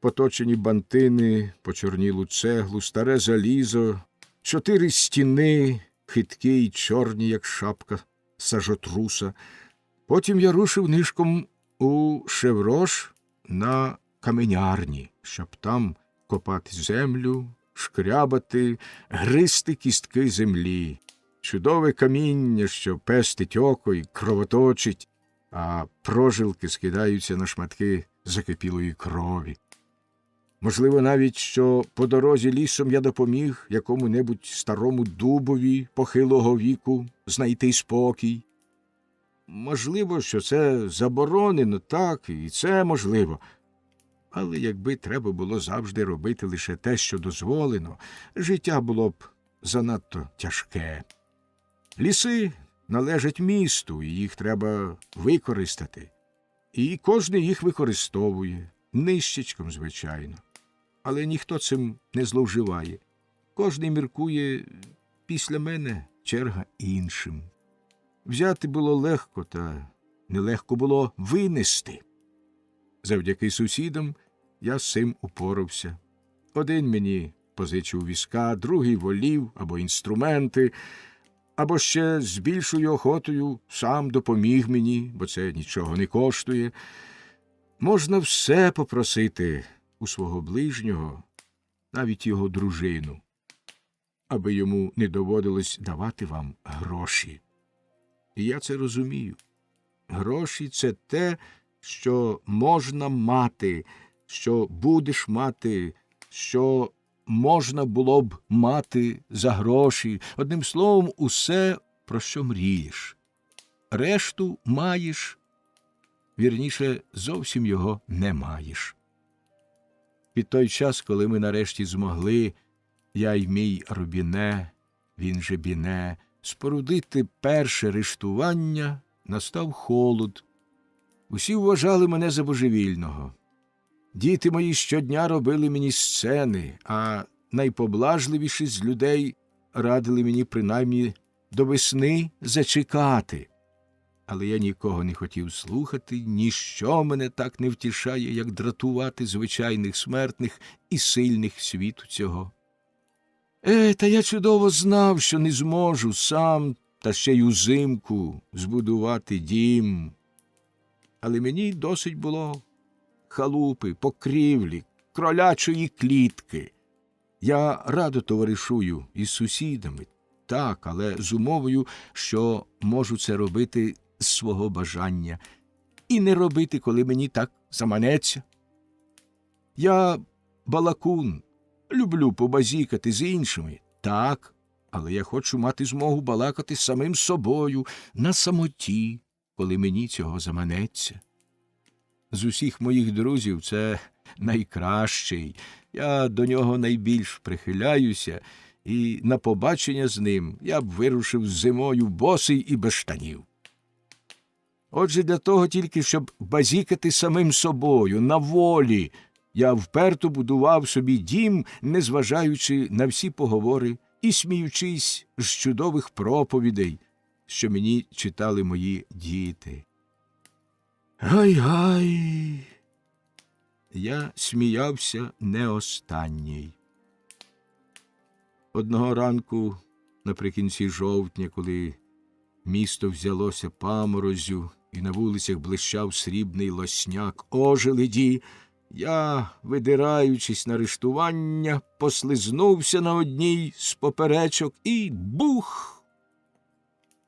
поточені бантини, почорнілу цеглу, старе залізо, 4 стіни, хиткі й чорні, як шапка сажотруса. Потім я рушив нишком у Шеврош на каменярні, щоб там копати землю, шкрябати, гризти кістки землі. Чудове каміння, що пестить око і кровоточить, а прожилки скидаються на шматки закипілої крові. Можливо, навіть, що по дорозі лісом я допоміг якому-небудь старому дубові похилого віку знайти спокій. Можливо, що це заборонено, так, і це можливо. Але якби треба було завжди робити лише те, що дозволено, життя було б занадто тяжке. Ліси належать місту, і їх треба використати. І кожен їх використовує, нищечком, звичайно. Але ніхто цим не зловживає. Кожний міркує, після мене черга іншим. Взяти було легко, та нелегко було винести. Завдяки сусідам я з цим упорався. Один мені позичив візка, другий волів або інструменти, або ще з більшою охотою сам допоміг мені, бо це нічого не коштує. Можна все попросити у свого ближнього, навіть його дружину, аби йому не доводилось давати вам гроші. І я це розумію. Гроші – це те, що можна мати, що будеш мати, що можна було б мати за гроші. Одним словом, усе, про що мрієш. Решту маєш, вірніше, зовсім його не маєш. Під той час, коли ми нарешті змогли, я й мій Робіне, він же Біне, спорудити перше рештування, настав холод. Усі вважали мене за божевільного. Діти мої щодня робили мені сцени, а найпоблажливіші з людей радили мені принаймні до весни зачекати. Але я нікого не хотів слухати, ніщо мене так не втішає, як дратувати звичайних смертних і сильних світу цього. Та я чудово знав, що не зможу сам, та ще й узимку, збудувати дім. Але мені досить було халупи, покрівлі, кролячої клітки. Я радо товаришую із сусідами, так, але з умовою, що можу це робити з свого бажання і не робити, коли мені так заманеться. Я балакун, люблю побазікати з іншими, так, але я хочу мати змогу балакати з самим собою на самоті, коли мені цього заманеться. З усіх моїх друзів це найкращий, я до нього найбільш прихиляюся, і на побачення з ним я б вирушив зимою босий і без штанів. Отже, для того тільки, щоб базікати самим собою, на волі, я вперто будував собі дім, незважаючи на всі поговори і сміючись з чудових проповідей, що мені читали мої діти. Гай-гай! Я сміявся не останній. Одного ранку, наприкінці жовтня, коли місто взялося паморозю і на вулицях блищав срібний лосняк ожеледі, я, видираючись на рештування, послизнувся на одній з поперечок і бух!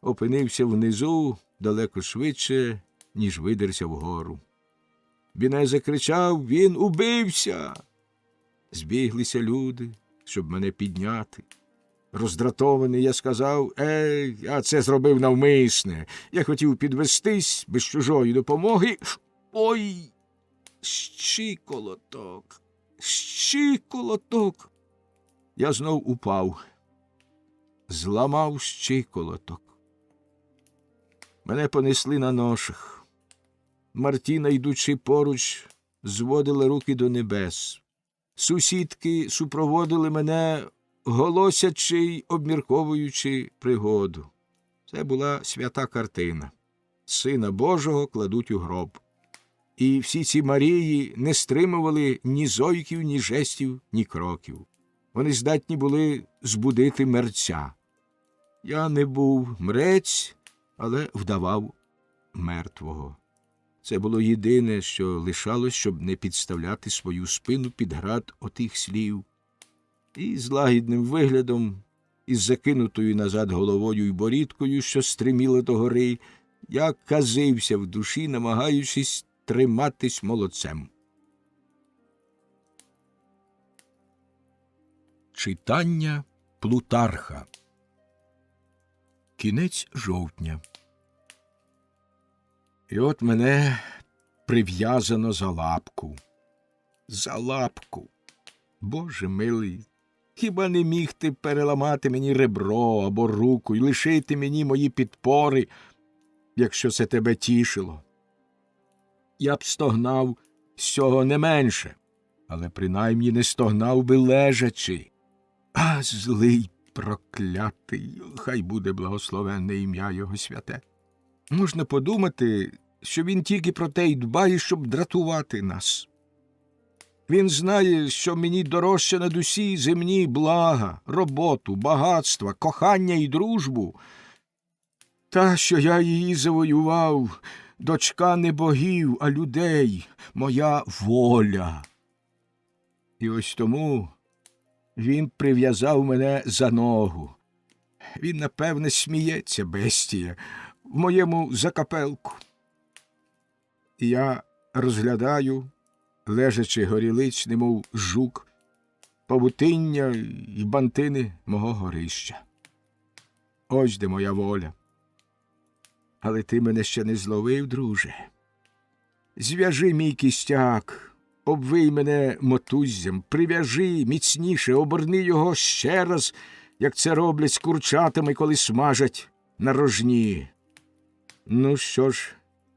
Опинився внизу далеко швидше, ніж видерся вгору. Біне закричав: «Він убився!» Збіглися люди, щоб мене підняти. Роздратований я сказав: я це зробив навмисне. Я хотів підвестись без чужої допомоги. Ой! Щиколоток! Щиколоток! Я знов упав. Зламав щиколоток. Мене понесли на ношах. Мартіна, йдучи поруч, зводила руки до небес. Сусідки супроводили мене, голосячи й обмірковуючи пригоду. Це була свята картина. Сина Божого кладуть у гроб. І всі ці Марії не стримували ні зойків, ні жестів, ні кроків. Вони здатні були збудити мерця. Я не був мрець, але вдавав мертвого. Це було єдине, що лишалось, щоб не підставляти свою спину під град отих слів. І з лагідним виглядом, із закинутою назад головою й борідкою, що стриміла догори, я казився в душі, намагаючись триматись молодцем. Читання Плутарха. Кінець жовтня. І от мене прив'язано за лапку. За лапку. Боже милий, хіба не міг ти переламати мені ребро або руку і лишити мені мої підпори, якщо це тебе тішило? Я б стогнав з цього не менше, але принаймні не стогнав би лежачи. А злий проклятий, хай буде благословенне ім'я його святе. Можна подумати, що він тільки про те й дбає, щоб дратувати нас. Він знає, що мені дорожче над усі земні блага, роботу, багатства, кохання і дружбу. Та, що я її завоював, дочка не богів, а людей, моя воля. І ось тому він прив'язав мене за ногу. Він, напевне, сміється, бестія, в моєму закапелку. І я розглядаю, лежачи горілиць, немов жук, павутиння і бантини мого горища. Ось де моя воля. Але ти мене ще не зловив, друже. Зв'яжи мій кістяк, обвий мене мотуззям, прив'яжи міцніше, оберни його ще раз, як це роблять з курчатами, коли смажать на рожні. Ну що ж,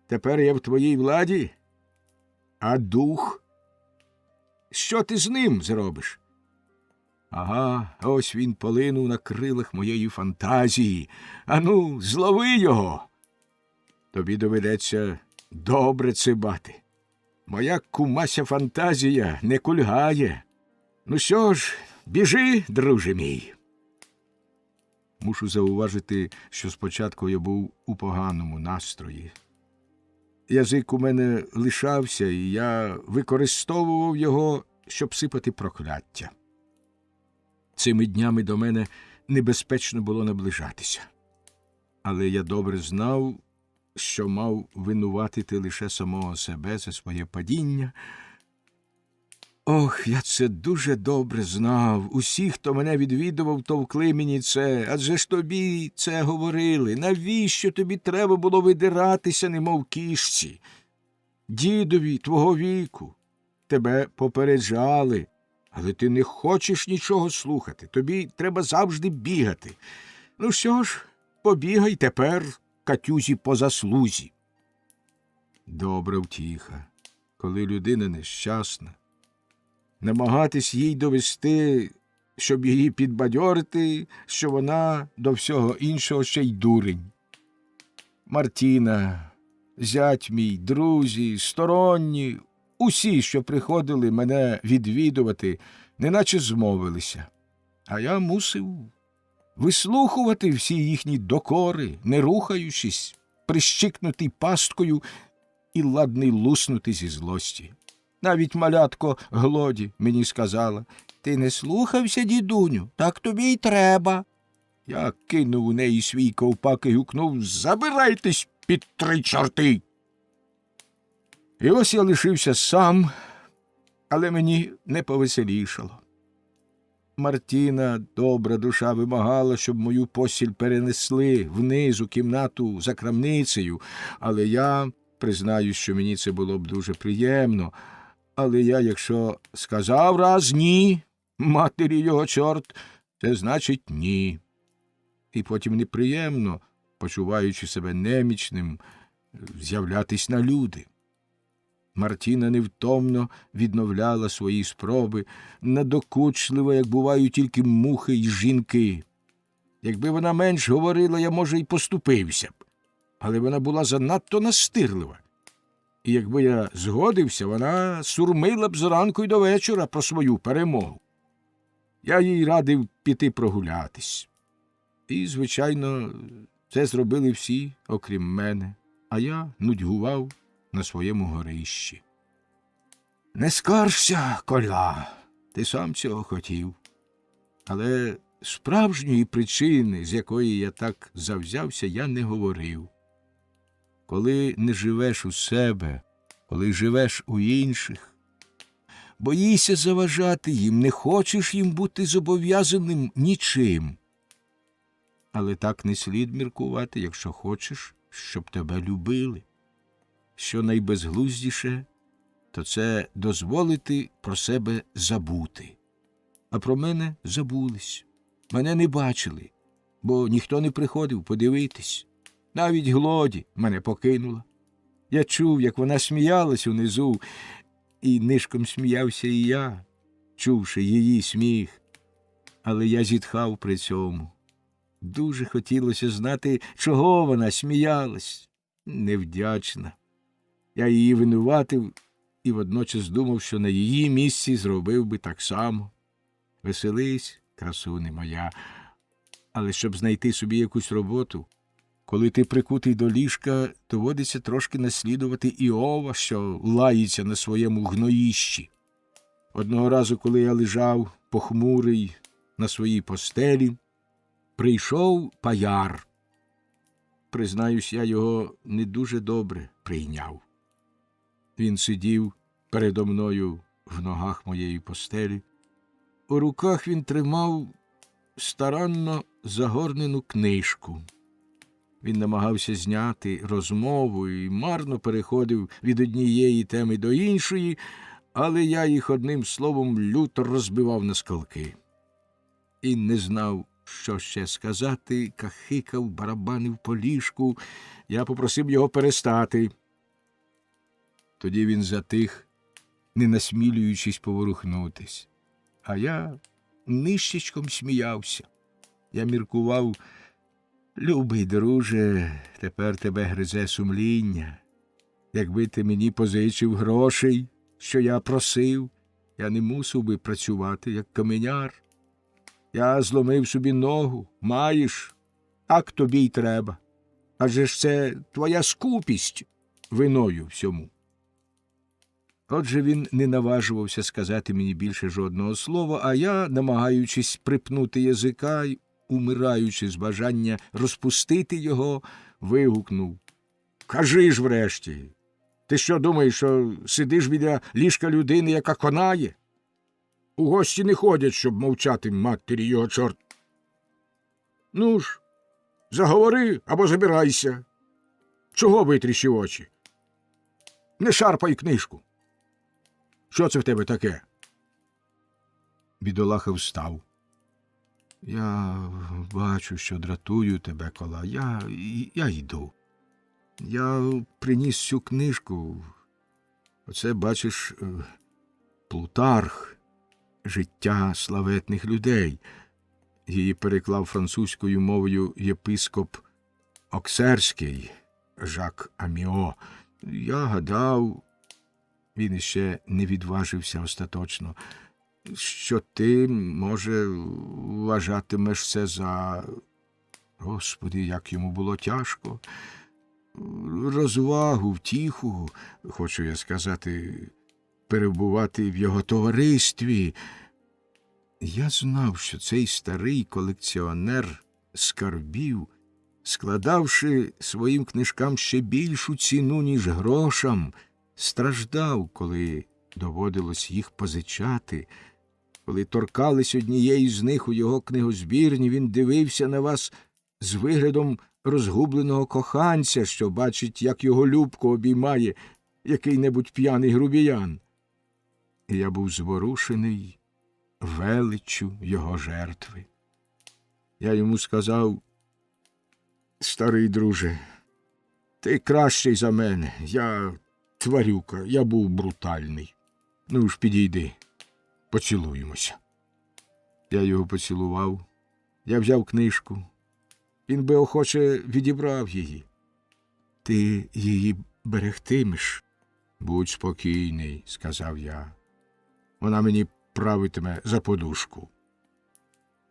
тепер я в твоїй владі? А дух? Що ти з ним зробиш? Ага, ось він полинув на крилах моєї фантазії. Ану, злови його! Тобі доведеться добре цибати. Моя кумася фантазія не кульгає. Ну що ж, біжи, друже мій. Мушу зауважити, що спочатку я був у поганому настрої. Язик у мене лишався, і я використовував його, щоб сипати прокляття. Цими днями до мене небезпечно було наближатися. Але я добре знав, що мав винуватити лише самого себе за своє падіння. Ох, я це дуже добре знав. Усі, хто мене відвідував, товкли мені це. Адже ж тобі це говорили. Навіщо тобі треба було видиратися, немов кішці? Дідові твого віку. Тебе попереджали. Але ти не хочеш нічого слухати. Тобі треба завжди бігати. Ну що ж, побігай тепер, Катюзі, по заслузі. Добра втіха, коли людина нещасна. Намагатись їй довести, щоб її підбадьорити, що вона до всього іншого ще й дурень. Мартіна, зять мій, друзі, сторонні, усі, що приходили мене відвідувати, неначе змовилися. А я мусив вислухувати всі їхні докори, не рухаючись, прищикнутий пасткою і ладний луснути зі злості. Навіть малятко Глоді мені сказала: «Ти не слухався, дідуню, так тобі й треба». Я кинув у неї свій ковпак і гукнув: «Забирайтесь під 3 чорти!» І ось я лишився сам, але мені не повеселішало. Мартіна, добра душа, вимагала, щоб мою постіль перенесли вниз у кімнату за крамницею, але я признаю, що мені це було б дуже приємно. Але я, якщо сказав раз «ні», матері його чорт, це значить «ні». І потім неприємно, почуваючи себе немічним, з'являтись на люди. Мартіна невтомно відновляла свої спроби, надокучливо, як бувають тільки мухи й жінки. Якби вона менш говорила, я, може, й поступився б. Але вона була занадто настирлива. І якби я згодився, вона сурмила б зранку й до вечора про свою перемогу. Я їй радив піти прогулятись. І, звичайно, це зробили всі, окрім мене, а я нудьгував на своєму горищі. Не скаржся, Коля, ти сам цього хотів. Але справжньої причини, з якої я так завзявся, я не говорив. Коли не живеш у себе, коли живеш у інших, боїшся заважати їм, не хочеш їм бути зобов'язаним нічим. Але так не слід міркувати, якщо хочеш, щоб тебе любили. Що найбезглуздіше, то це дозволити про себе забути. А про мене забулись. Мене не бачили, бо ніхто не приходив подивитись. Навіть Глоді мене покинула. Я чув, як вона сміялась унизу, і нишком сміявся і я, чувши її сміх. Але я зітхав при цьому. Дуже хотілося знати, чого вона сміялась. Невдячна. Я її винуватив і водночас думав, що на її місці зробив би так само. Веселись, красуне моя, але щоб знайти собі якусь роботу, коли ти прикутий до ліжка, доводиться трошки наслідувати Іова, що лається на своєму гноїщі. Одного разу, коли я лежав похмурий на своїй постелі, прийшов паяр. Признаюсь, я його не дуже добре прийняв. Він сидів передо мною в ногах моєї постелі. У руках він тримав старанно загорнену книжку. Він намагався зняти розмову і марно переходив від однієї теми до іншої, але я їх одним словом люто розбивав на скалки. І не знав, що ще сказати, кахикав, барабанив по ліжку. Я попросив його перестати. Тоді він затих, не насмілюючись поворухнутись. А я нищечком сміявся. Я міркував: любий друже, тепер тебе гризе сумління. Якби ти мені позичив грошей, що я просив, я не мусив би працювати, як каменяр. Я зломив собі ногу, маєш, так тобі й треба. Адже ж це твоя скупість виною всьому. Отже, він не наважувався сказати мені більше жодного слова, а я, намагаючись припнути язика й умираючи з бажання розпустити його, вигукнув: «Кажи ж врешті, ти що думаєш, що сидиш біля ліжка людини, яка конає? У гості не ходять, щоб мовчати, матері його чорт. Ну ж, заговори або забирайся. Чого витріщив очі? Не шарпай книжку. Що це в тебе таке?» Бідолаха встав. «Я бачу, що дратую тебе, Кола. Я йду. Я приніс цю книжку. Оце, бачиш, Плутарх. Життя славетних людей. Її переклав французькою мовою єпископ Оксерський, Жак Аміо. Я гадав, він іще не відважився остаточно, що ти, може, вважатимеш це за... Господи, як йому було тяжко. Розвагу, втіху, хочу я сказати, перебувати в його товаристві. Я знав, що цей старий колекціонер скарбів, складавши своїм книжкам ще більшу ціну, ніж грошам, страждав, коли доводилось їх позичати. Коли торкались однієї з них у його книгозбірні, він дивився на вас з виглядом розгубленого коханця, що бачить, як його любко обіймає який-небудь п'яний грубіян. І я був зворушений величчю його жертви. Я йому сказав: «Старий друже, ти кращий за мене. Я тварюка, я був брутальний. Ну ж, підійди, поцілуємося». Я його поцілував. Я взяв книжку. Він би охоче відібрав її. «Ти її берегтимеш?» «Будь спокійний», – сказав я. «Вона мені правитиме за подушку».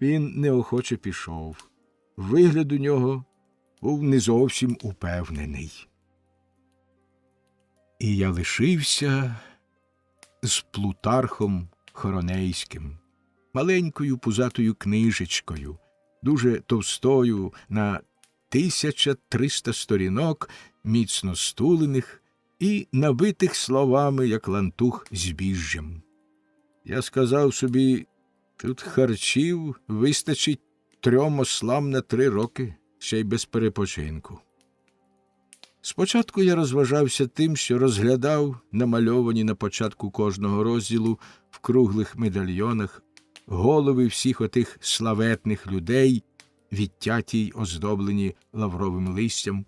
Він неохоче пішов. Вигляд у нього був не зовсім упевнений. І я лишився з Плутархом Хоронейським, маленькою пузатою книжечкою, дуже товстою, на 1300 сторінок, міцно стулених і набитих словами, як лантух збіжжям. Я сказав собі, тут харчів вистачить 3 ослам на 3 роки, ще й без перепочинку. Спочатку я розважався тим, що розглядав намальовані на початку кожного розділу в круглих медальйонах голови всіх отих славетних людей, відтяті й оздоблені лавровим листям,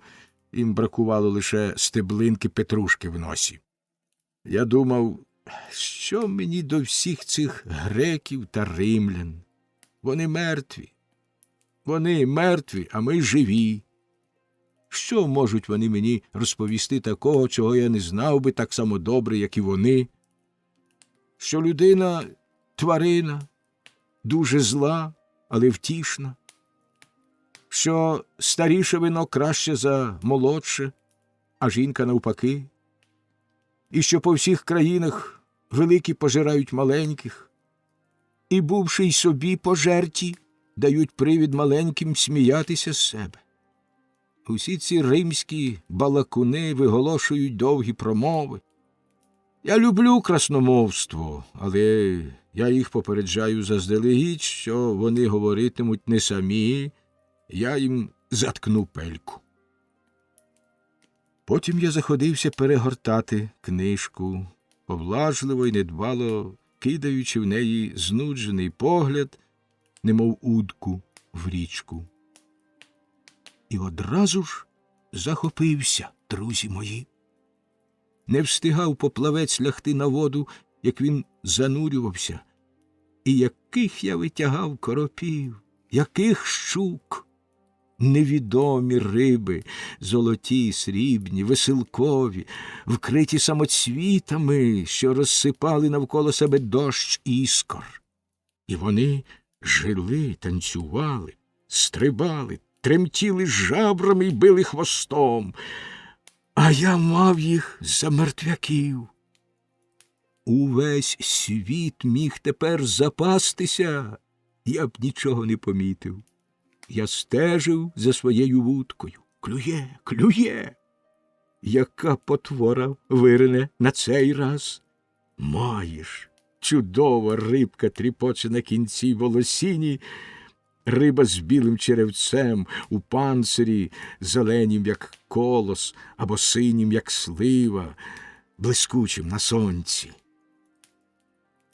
їм бракувало лише стеблинки петрушки в носі. Я думав, що мені до всіх цих греків та римлян? Вони мертві, а ми живі. Що можуть вони мені розповісти такого, чого я не знав би так само добре, як і вони? Що людина – тварина, дуже зла, але втішна. Що старіше вино краще за молодше, а жінка навпаки. І що по всіх країнах великі пожирають маленьких. І, бувши й собі пожерті, дають привід маленьким сміятися з себе. Усі ці римські балакуни виголошують довгі промови. Я люблю красномовство, але я їх попереджаю заздалегідь, що вони говоритимуть не самі, я їм заткну пельку. Потім я заходився перегортати книжку, поблажливо й недбало кидаючи в неї знуджений погляд, немов удку в річку. І одразу ж захопився, друзі мої. Не встигав поплавець лягти на воду, як він занурювався. І яких я витягав коропів, яких щук! Невідомі риби, золоті, срібні, веселкові, вкриті самоцвітами, що розсипали навколо себе дощ іскор. І вони жили, танцювали, стрибали, тремтіли жабрами й били хвостом, а я мав їх за мертвяків. Увесь світ міг тепер запастися, я б нічого не помітив. Я стежив за своєю вудкою. Клює. Яка потвора вирине на цей раз? Маєш. Чудова рибка тріпоче на кінці волосіні, риба з білим черевцем, у панцирі, зеленім, як колос, або синім, як слива, блискучим на сонці.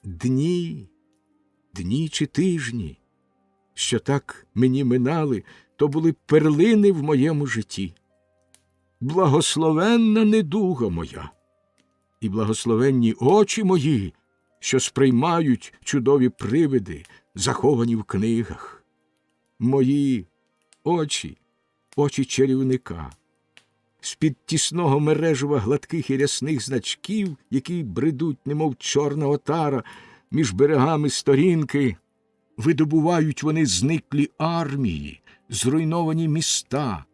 Дні чи тижні, що так мені минали, то були перлини в моєму житті. Благословенна недуга моя і благословенні очі мої, що сприймають чудові привиди, заховані в книгах. Мої очі чарівника, з-під тісного мережева гладких і рясних значків, які бредуть, немов чорна отара, між берегами сторінки, видобувають вони зниклі армії, зруйновані міста,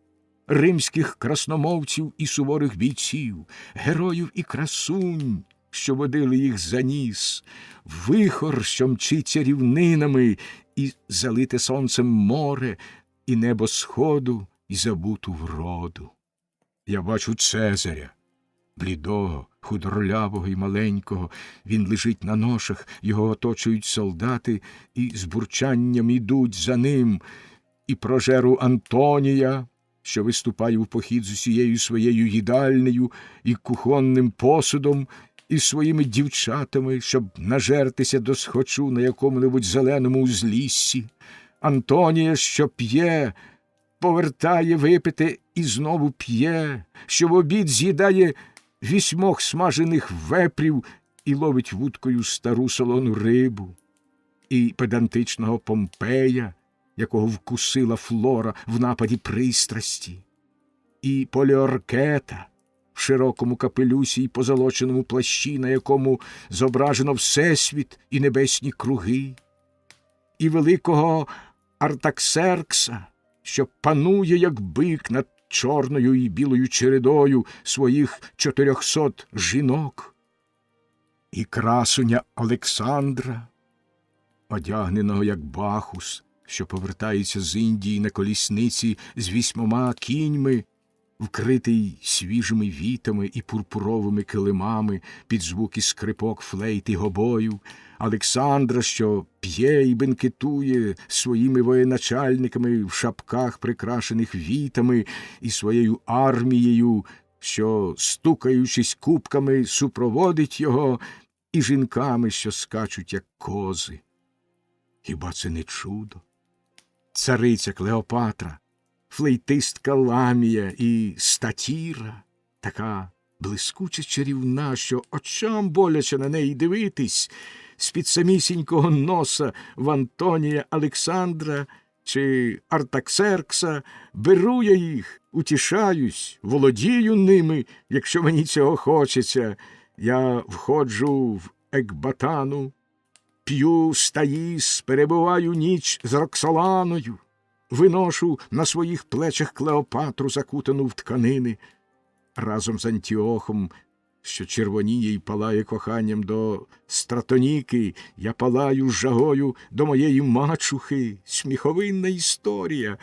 римських красномовців і суворих бійців, героїв і красунь, що водили їх за ніс, вихор, що мчиться рівнинами, і залите сонцем море, і небо сходу, і забуту вроду. Я бачу Цезаря, блідого, худорлявого і маленького. Він лежить на ношах, його оточують солдати, і з бурчанням ідуть за ним. І прожеру Антонія, що виступає в похід з усією своєю їдальнею і кухонним посудом, і своїми дівчатами, щоб нажертися досхочу на якому-небудь зеленому узліссі. Антонія, що п'є, повертає випити і знову п'є, що в обід з'їдає 8 смажених вепрів і ловить вудкою стару солону рибу, і педантичного Помпея, якого вкусила Флора в нападі пристрасті, і Поліоркета в широкому капелюсі і позолоченому плащі, на якому зображено всесвіт і небесні круги, і великого Артаксеркса, що панує, як бик, над чорною і білою чередою своїх 400 жінок, і красуня Олександра, одягненого, як Бахус, що повертається з Індії на колісниці з 8 кіньми, вкритий свіжими вітами і пурпуровими килимами під звуки скрипок, флейт і гобоїв, Олександра, що п'є і бенкетує своїми воєначальниками в шапках, прикрашених вітами, і своєю армією, що, стукаючись кубками, супроводить його, і жінками, що скачуть, як кози. Хіба це не чудо? Цариця Клеопатра, флейтистка Ламія і Статіра, така блискуче чарівна, що очам боляче на неї дивитись, з-під самісінького носа в Антонія Олександра чи Артаксеркса беру я їх, утішаюсь, володію ними, якщо мені цього хочеться. Я входжу в Екбатану, п'ю стаїс, перебуваю ніч з Роксоланою, виношу на своїх плечах Клеопатру, закутану в тканини, разом з Антіохом, що червоніє й палає коханням до Стратоніки, я палаю жагою до моєї мачухи. Сміховинна історія.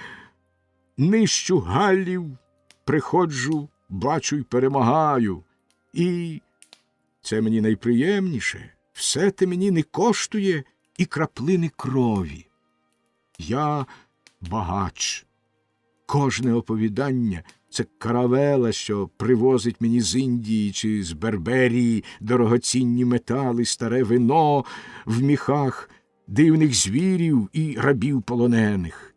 Нищу Галлів, приходжу, бачу й перемагаю. І це мені найприємніше. Все те мені не коштує і краплини крові. Я багач. Кожне оповідання — це каравела, що привозить мені з Індії чи з Берберії дорогоцінні метали, старе вино в міхах, дивних звірів і рабів полонених.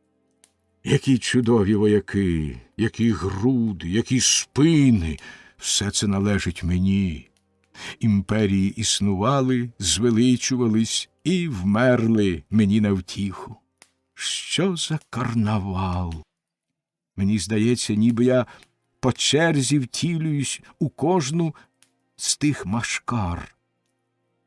Які чудові вояки, які груди, які спини — все це належить мені. Імперії існували, звеличувались і вмерли мені на втіху. Що за карнавал! Мені здається, ніби я по черзі втілююсь у кожну з тих машкар.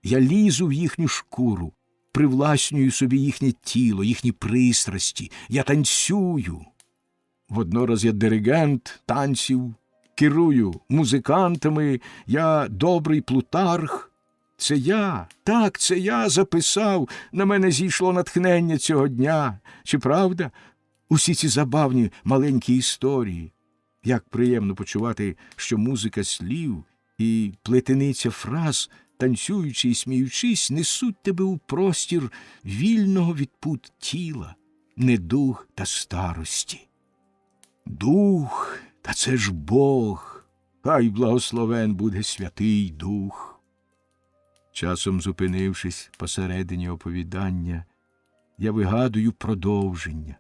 Я лізу в їхню шкуру, привласнюю собі їхнє тіло, їхні пристрасті. Я танцюю. Воднораз я диригент танців, керую музикантами, я добрий Плутарх. Це я, так, це я записав, на мене зійшло натхнення цього дня. Чи правда? Усі ці забавні маленькі історії. Як приємно почувати, що музика слів і плетениця фраз, танцюючи і сміючись, несуть тебе у простір вільного від пут тіла, недуг та старості. Дух, та це ж Бог, хай благословен буде Святий Дух. Часом, зупинившись посередині оповідання, я вигадую продовження.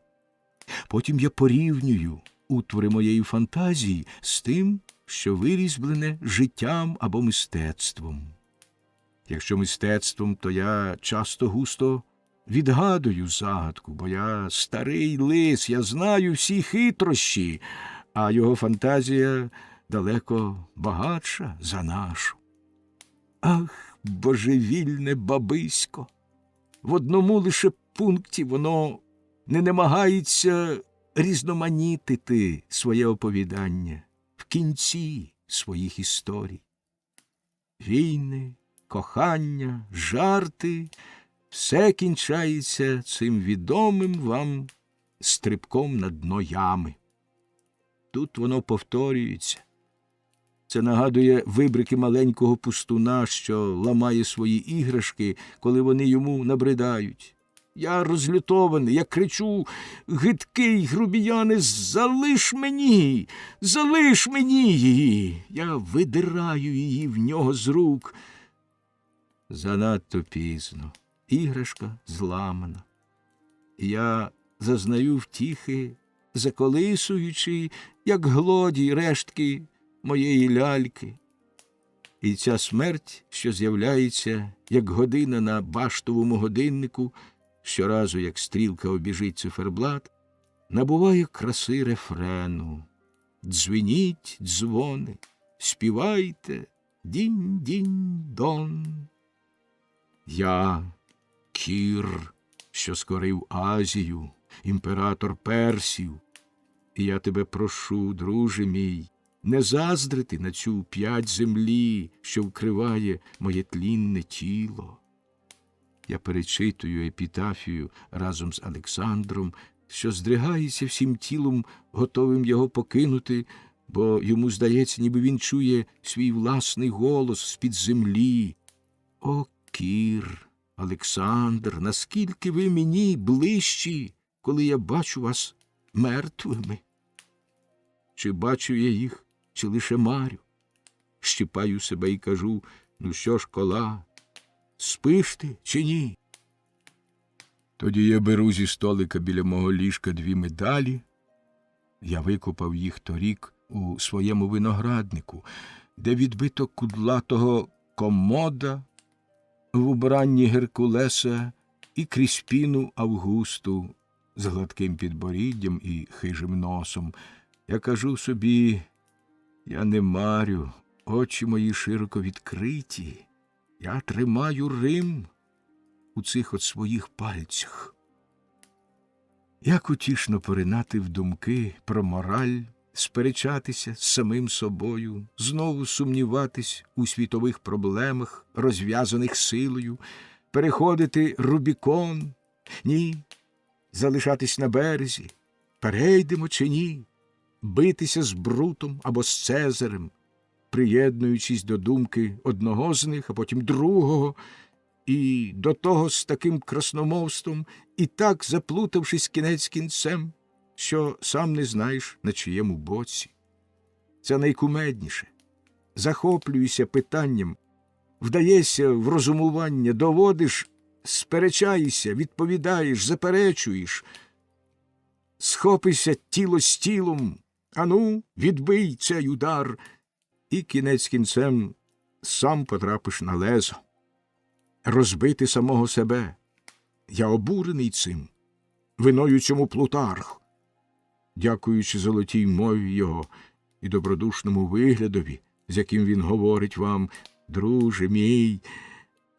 Потім я порівнюю утвори моєї фантазії з тим, що вирізблене життям або мистецтвом. Якщо мистецтвом, то я часто-густо відгадую загадку, бо я старий лис, я знаю всі хитрощі, а його фантазія далеко багатша за нашу. Ах, божевільне бабисько! В одному лише пункті воно не намагається різноманітити своє оповідання в кінці своїх історій. Війни, кохання, жарти — все кінчається цим відомим вам стрибком на дно ями. Тут воно повторюється. Це нагадує вибрики маленького пустуна, що ламає свої іграшки, коли вони йому набридають. Я розлютований, я кричу: гидкий грубіяне, залиш мені, залиш мені її. Я видираю її в нього з рук. Занадто пізно. Іграшка зламана. Я зазнаю втіхи, заколисуючи, як глодій, рештки моєї ляльки. І ця смерть, що з'являється, як година на баштовому годиннику, щоразу, як стрілка обіжить циферблат, набуває краси рефрену. Дзвеніть, дзвони, співайте, дінь-дінь-дон. Я — Кір, що скорив Азію, імператор персів, і я тебе прошу, друже мій, не заздрити на цю п'ять землі, що вкриває моє тлінне тіло. Я перечитую епітафію разом з Олександром, що здригається всім тілом, готовим його покинути, бо йому здається, ніби він чує свій власний голос з-під землі. О, Кір, Олександр, наскільки ви мені ближчі, коли я бачу вас мертвими. Чи бачу я їх, чи лише марю? Щипаю себе і кажу: ну що ж, кола, спиш ти чи ні? Тоді я беру зі столика біля мого ліжка 2 медалі. Я викопав їх торік у своєму винограднику, де відбиток кудлатого комода в убранні Геркулеса і Кріспіну Августу з гладким підборіддям і хижим носом. Я кажу собі: я не марю, очі мої широко відкриті. Я тримаю Рим у цих от своїх пальцях. Як утішно поринати в думки про мораль, сперечатися з самим собою, знову сумніватись у світових проблемах, розв'язаних силою, переходити Рубікон, ні, залишатись на березі, перейдемо чи ні, битися з Брутом або з Цезарем, приєднуючись до думки одного з них, а потім другого, і до того з таким красномовством, і так заплутавшись кінець кінцем, що сам не знаєш, на чиєму боці. Це найкумедніше. Захоплюєшся питанням, вдаєшся в розумування, доводиш, сперечаєшся, відповідаєш, заперечуєш, схопишся тіло з тілом, ану, відбий цей удар, і кінець кінцем сам потрапиш на лезо. Розбити самого себе. Я обурений цим. Виною цьому Плутарх. Дякуючи золотій мові його і добродушному виглядові, з яким він говорить вам: друже мій,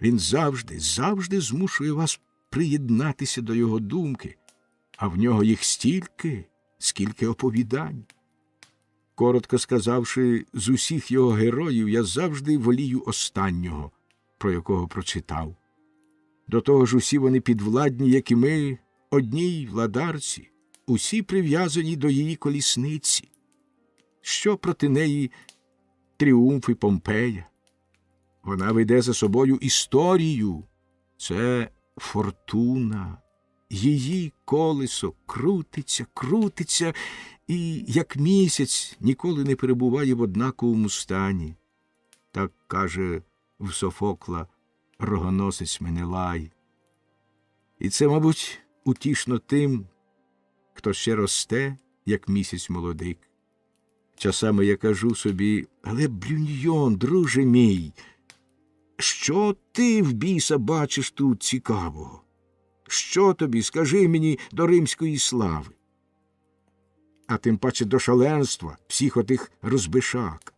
він завжди змушує вас приєднатися до його думки, а в нього їх стільки, скільки оповідань. Коротко сказавши, з усіх його героїв я завжди волію останнього, про якого прочитав. До того ж усі вони підвладні, як і ми, одній владарці, усі прив'язані до її колісниці. Що проти неї тріумфи Помпея? Вона веде за собою історію. Це фортуна. Її колесо крутиться, і, як місяць, ніколи не перебуває в однаковому стані. Так каже в Софокла рогоносець Менелай. І це, мабуть, утішно тим, хто ще росте, як місяць молодик. Часами я кажу собі: але, Брюньйон, друже мій, що ти в біса бачиш тут цікавого? Що тобі, скажи мені, до римської слави? А тим паче до шаленства всіх отих розбишак.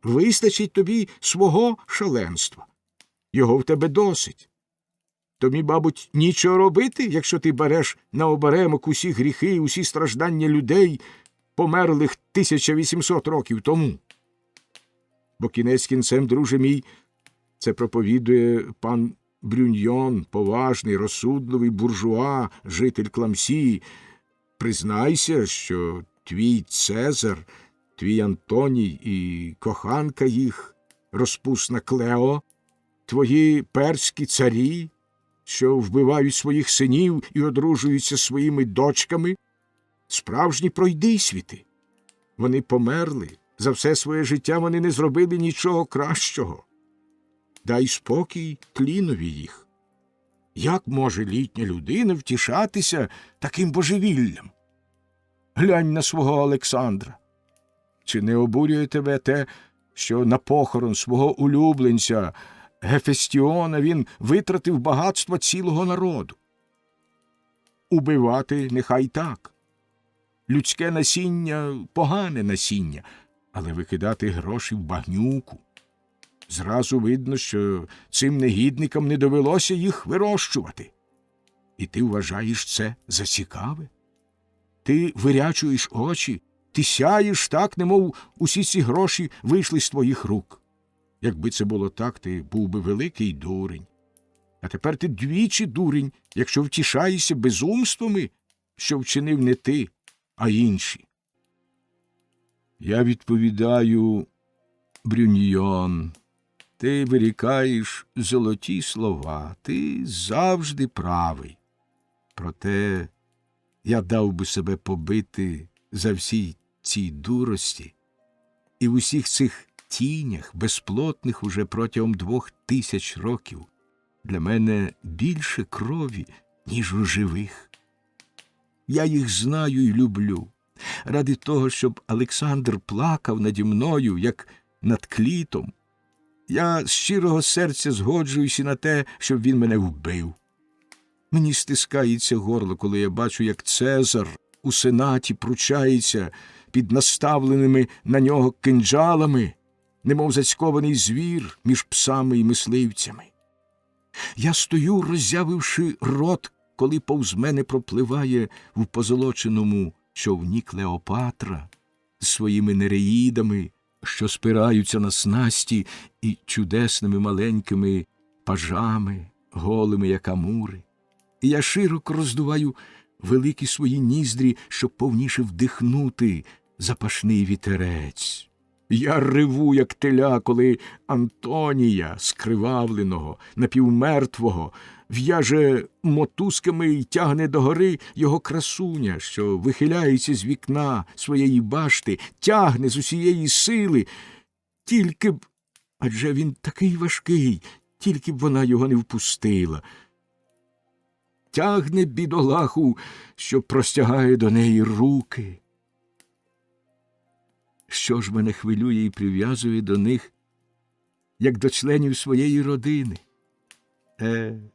Вистачить тобі свого шаленства. Його в тебе досить. Тобі, мабуть, нічого робити, якщо ти береш на оберемок усі гріхи, усі страждання людей, померлих 1800 років тому. Бо кінець кінцем, друже мій, це проповідує пан Брюньйон, поважний, розсудливий буржуа, житель Кламсії. Признайся, що твій Цезар, твій Антоній і коханка їх, розпусна Клео, твої перські царі, що вбивають своїх синів і одружуються своїми дочками, справжні пройдисвіти. Вони померли, за все своє життя вони не зробили нічого кращого. Дай спокій тлінові їх. Як може літня людина втішатися таким божевіллям? Глянь на свого Олександра. Чи не обурює тебе те, що на похорон свого улюбленця Гефестіона він витратив багатство цілого народу? Убивати нехай так. Людське насіння – погане насіння, але викидати гроші в багнюку. Зразу видно, що цим негідникам не довелося їх вирощувати. І ти вважаєш це за цікаве? Ти вирячуєш очі, ти сяєш так, немов усі ці гроші вийшли з твоїх рук. Якби це було так, ти був би великий дурень. А тепер ти двічі дурень, якщо втішаєшся безумствами, що вчинив не ти, а інші. Я відповідаю: Брюньйон, ти вирікаєш золоті слова, ти завжди правий. Проте я дав би себе побити за всі ці дурості і в усіх цих тінях, безплотних уже протягом 2000 років, для мене більше крові, ніж у живих. Я їх знаю і люблю. Ради того, щоб Олександр плакав наді мною, як над клітом, я з щирого серця згоджуюся на те, щоб він мене вбив. Мені стискається горло, коли я бачу, як Цезар у сенаті пручається під наставленими на нього кинджалами, немов зацькований звір між псами і мисливцями. Я стою, роззявивши рот, коли повз мене пропливає в позолоченому човні Клеопатра з своїми нереїдами, що спираються на снасті, і чудесними маленькими пажами, голими, як амури. І я широко роздуваю великі свої ніздрі, щоб повніше вдихнути запашний вітерець. Я реву, як теля, коли Антонія, скривавленого, напівмертвого, в'яже мотузками й тягне догори його красуня, що вихиляється з вікна своєї башти, тягне з усієї сили. Тільки б, адже він такий важкий, тільки б вона його не впустила. Тягне бідолаху, що простягає до неї руки. Що ж мене хвилює і прив'язує до них, як до членів своєї родини?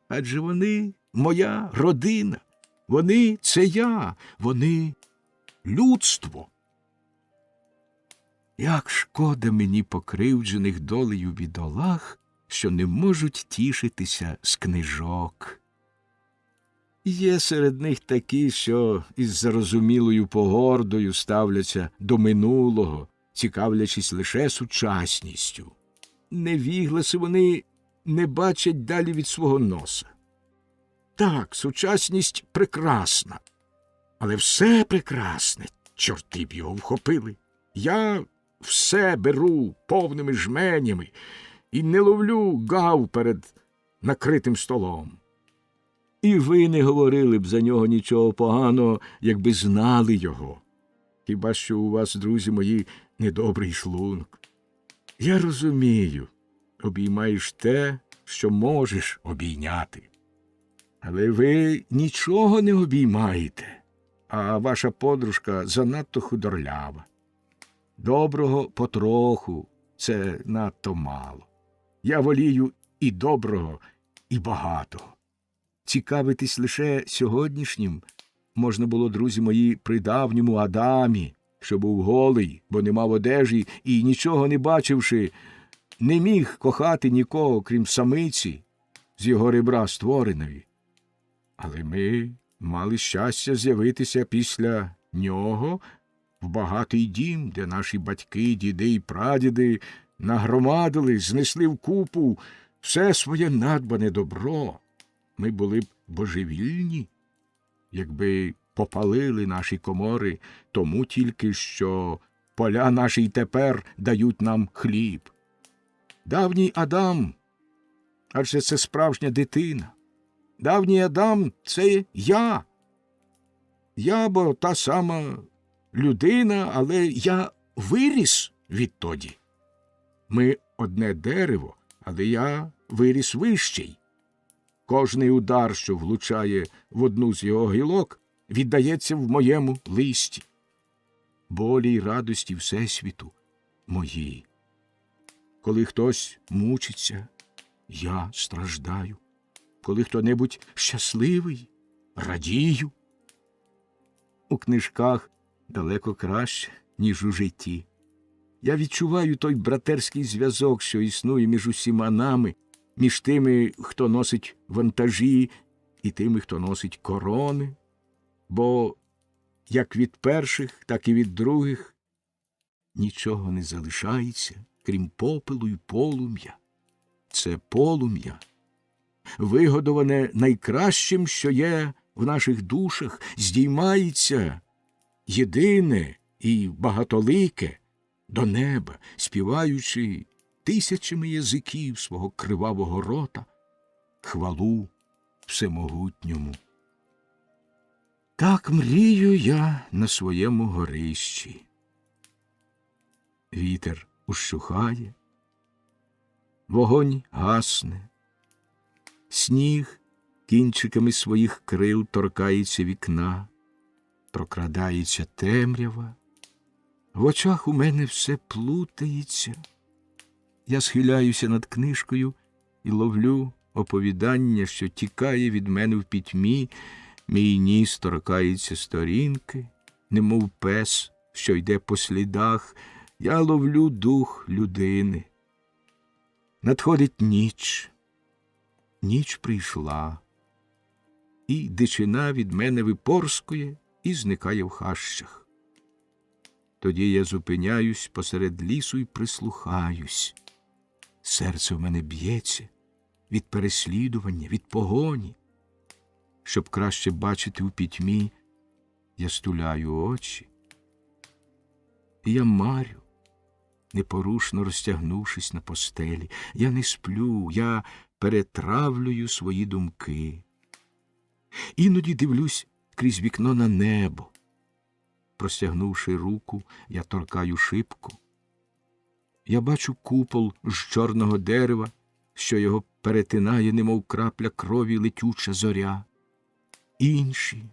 Адже вони моя родина, вони – це я, вони – людство. Як шкода мені покривджених долею бідолах, що не можуть тішитися з книжок. Є серед них такі, що із зарозумілою погордою ставляться до минулого, цікавлячись лише сучасністю. Невігласи вони не бачать далі від свого носа. Так, сучасність прекрасна, але все прекрасне, чорти б його вхопили. Я все беру повними жменями і не ловлю гав перед накритим столом. І ви не говорили б за нього нічого поганого, якби знали його. Хіба що у вас, друзі мої, недобрий шлунок. Я розумію, обіймаєш те, що можеш обійняти. Але ви нічого не обіймаєте, а ваша подружка занадто худорлява. Доброго потроху – це надто мало. Я волію і доброго, і багатого. Цікавитись лише сьогоднішнім можна було, друзі мої, при давньому Адамі, що був голий, бо не мав одежі і, нічого не бачивши, не міг кохати нікого, крім самиці, з його ребра створеної. Але ми мали щастя з'явитися після нього в багатий дім, де наші батьки, діди і прадіди нагромадили, знесли вкупу все своє надбане добро. Ми були б божевільні, якби попалили наші комори тому тільки, що поля наші й тепер дають нам хліб. Давній Адам, адже це справжня дитина. Давній Адам – це я. Я, бо та сама людина, але я виріс відтоді. Ми одне дерево, але я виріс вищий. Кожний удар, що влучає в одну з його гілок, віддається в моєму листі. Болі й радості Всесвіту мої. Коли хтось мучиться, я страждаю. Коли хто-небудь щасливий, радію. У книжках далеко краще, ніж у житті. Я відчуваю той братерський зв'язок, що існує між усіма нами, між тими, хто носить вантажі, і тими, хто носить корони. Бо як від перших, так і від других нічого не залишається, крім попелу й полум'я. Це полум'я, вигодоване найкращим, що є в наших душах, здіймається єдине і багатолике, до неба, співаючи тисячами язиків свого кривавого рота хвалу всемогутньому. Так мрію я на своєму горищі. Вітер ущухає, вогонь гасне, сніг кінчиками своїх крил торкається вікна, прокрадається темрява, в очах у мене все плутається. Я схиляюся над книжкою і ловлю оповідання, що тікає від мене в пітьмі, мій ніс торкається сторінки, немов пес, що йде по слідах, я ловлю дух людини. Надходить ніч. Ніч прийшла, і дичина від мене випорскує і зникає в хащах. Тоді я зупиняюсь посеред лісу і прислухаюсь. Серце в мене б'ється від переслідування, від погоні. Щоб краще бачити у пітьмі, я стуляю очі. І я марю, непорушно розтягнувшись на постелі. Я не сплю, я перетравлюю свої думки. Іноді дивлюсь крізь вікно на небо. Простягнувши руку, я торкаю шибку. Я бачу купол з чорного дерева, що його перетинає, немов крапля крові летюча зоря. Інші.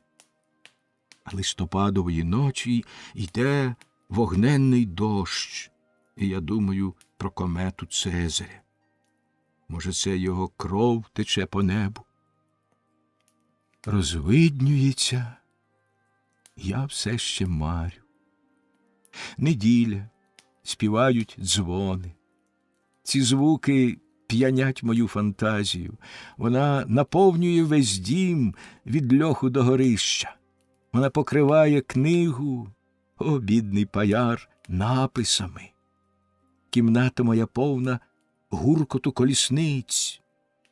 А листопадової ночі йде вогненний дощ, і я думаю про комету Цезаря. Може, це його кров тече по небу? Розвиднюється, я все ще марю. Неділя, співають дзвони. Ці звуки п'янять мою фантазію. Вона наповнює весь дім від льоху до горища. Вона покриває книгу, о, бідний паяр, написами. Кімната моя повна гуркоту колісниць,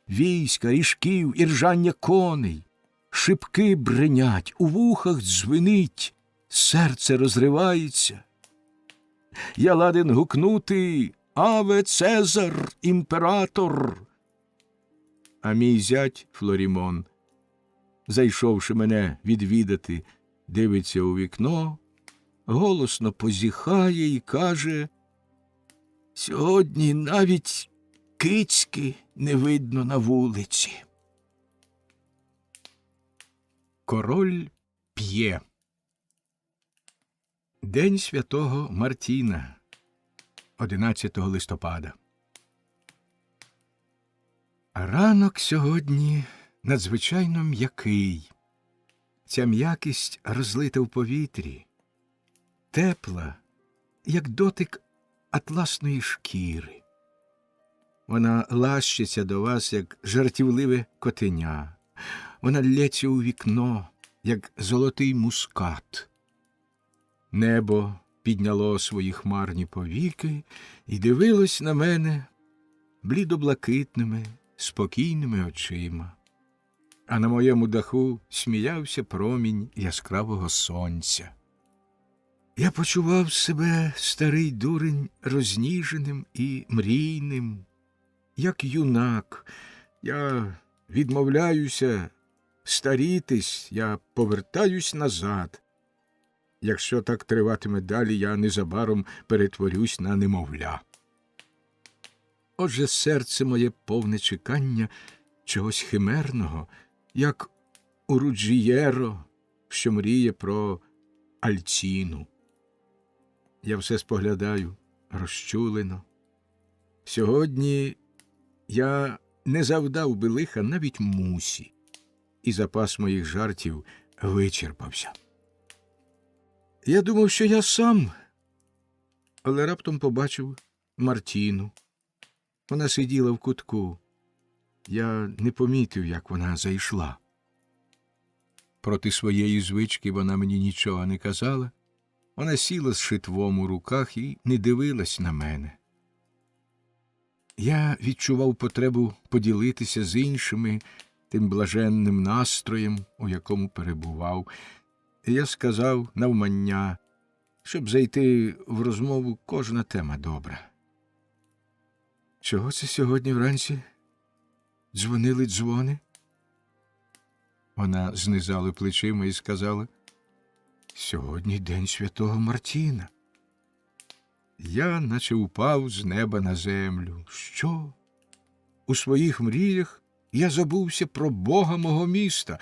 війська, ріжків і ржання коней. Шибки бринять, у вухах дзвенить, серце розривається. Я ладен гукнути «Аве Цезар, імператор!» А мій зять Флорімон, зайшовши мене відвідати, дивиться у вікно, голосно позіхає і каже: «Сьогодні навіть кицьки не видно на вулиці». Король п'є. День святого Мартіна, 11 листопада. А ранок сьогодні надзвичайно м'який. Ця м'якість розлита в повітрі, тепла, як дотик атласної шкіри. Вона лащиться до вас, як жартівливе котеня. Вона лється у вікно, як золотий мускат. Небо підняло свої хмарні повіки і дивилось на мене блідоблакитними, спокійними очима. А на моєму даху сміявся промінь яскравого сонця. Я почував себе, старий дурень, розніженим і мрійним. Як юнак, я відмовляюся старітись, я повертаюсь назад. Якщо так триватиме далі, я незабаром перетворюсь на немовля. Отже, серце моє повне чекання чогось химерного, як у Руджієро, що мріє про Альціну. Я все споглядаю розчулено. Сьогодні я не завдав би лиха навіть мусі, і запас моїх жартів вичерпався. Я думав, що я сам, але раптом побачив Мартіну. Вона сиділа в кутку. Я не помітив, як вона зайшла. Проти своєї звички вона мені нічого не казала. Вона сіла з шитвом у руках і не дивилась на мене. Я відчував потребу поділитися з іншими тим блаженним настроєм, у якому перебував. І я сказав навмання: Щоб зайти в розмову, кожна тема добра. Чого це сьогодні вранці дзвонили дзвони? Вона знизала плечима і сказала: сьогодні день святого Мартіна. Я наче упав з неба на землю. Що? У своїх мріях я забувся про Бога мого міста.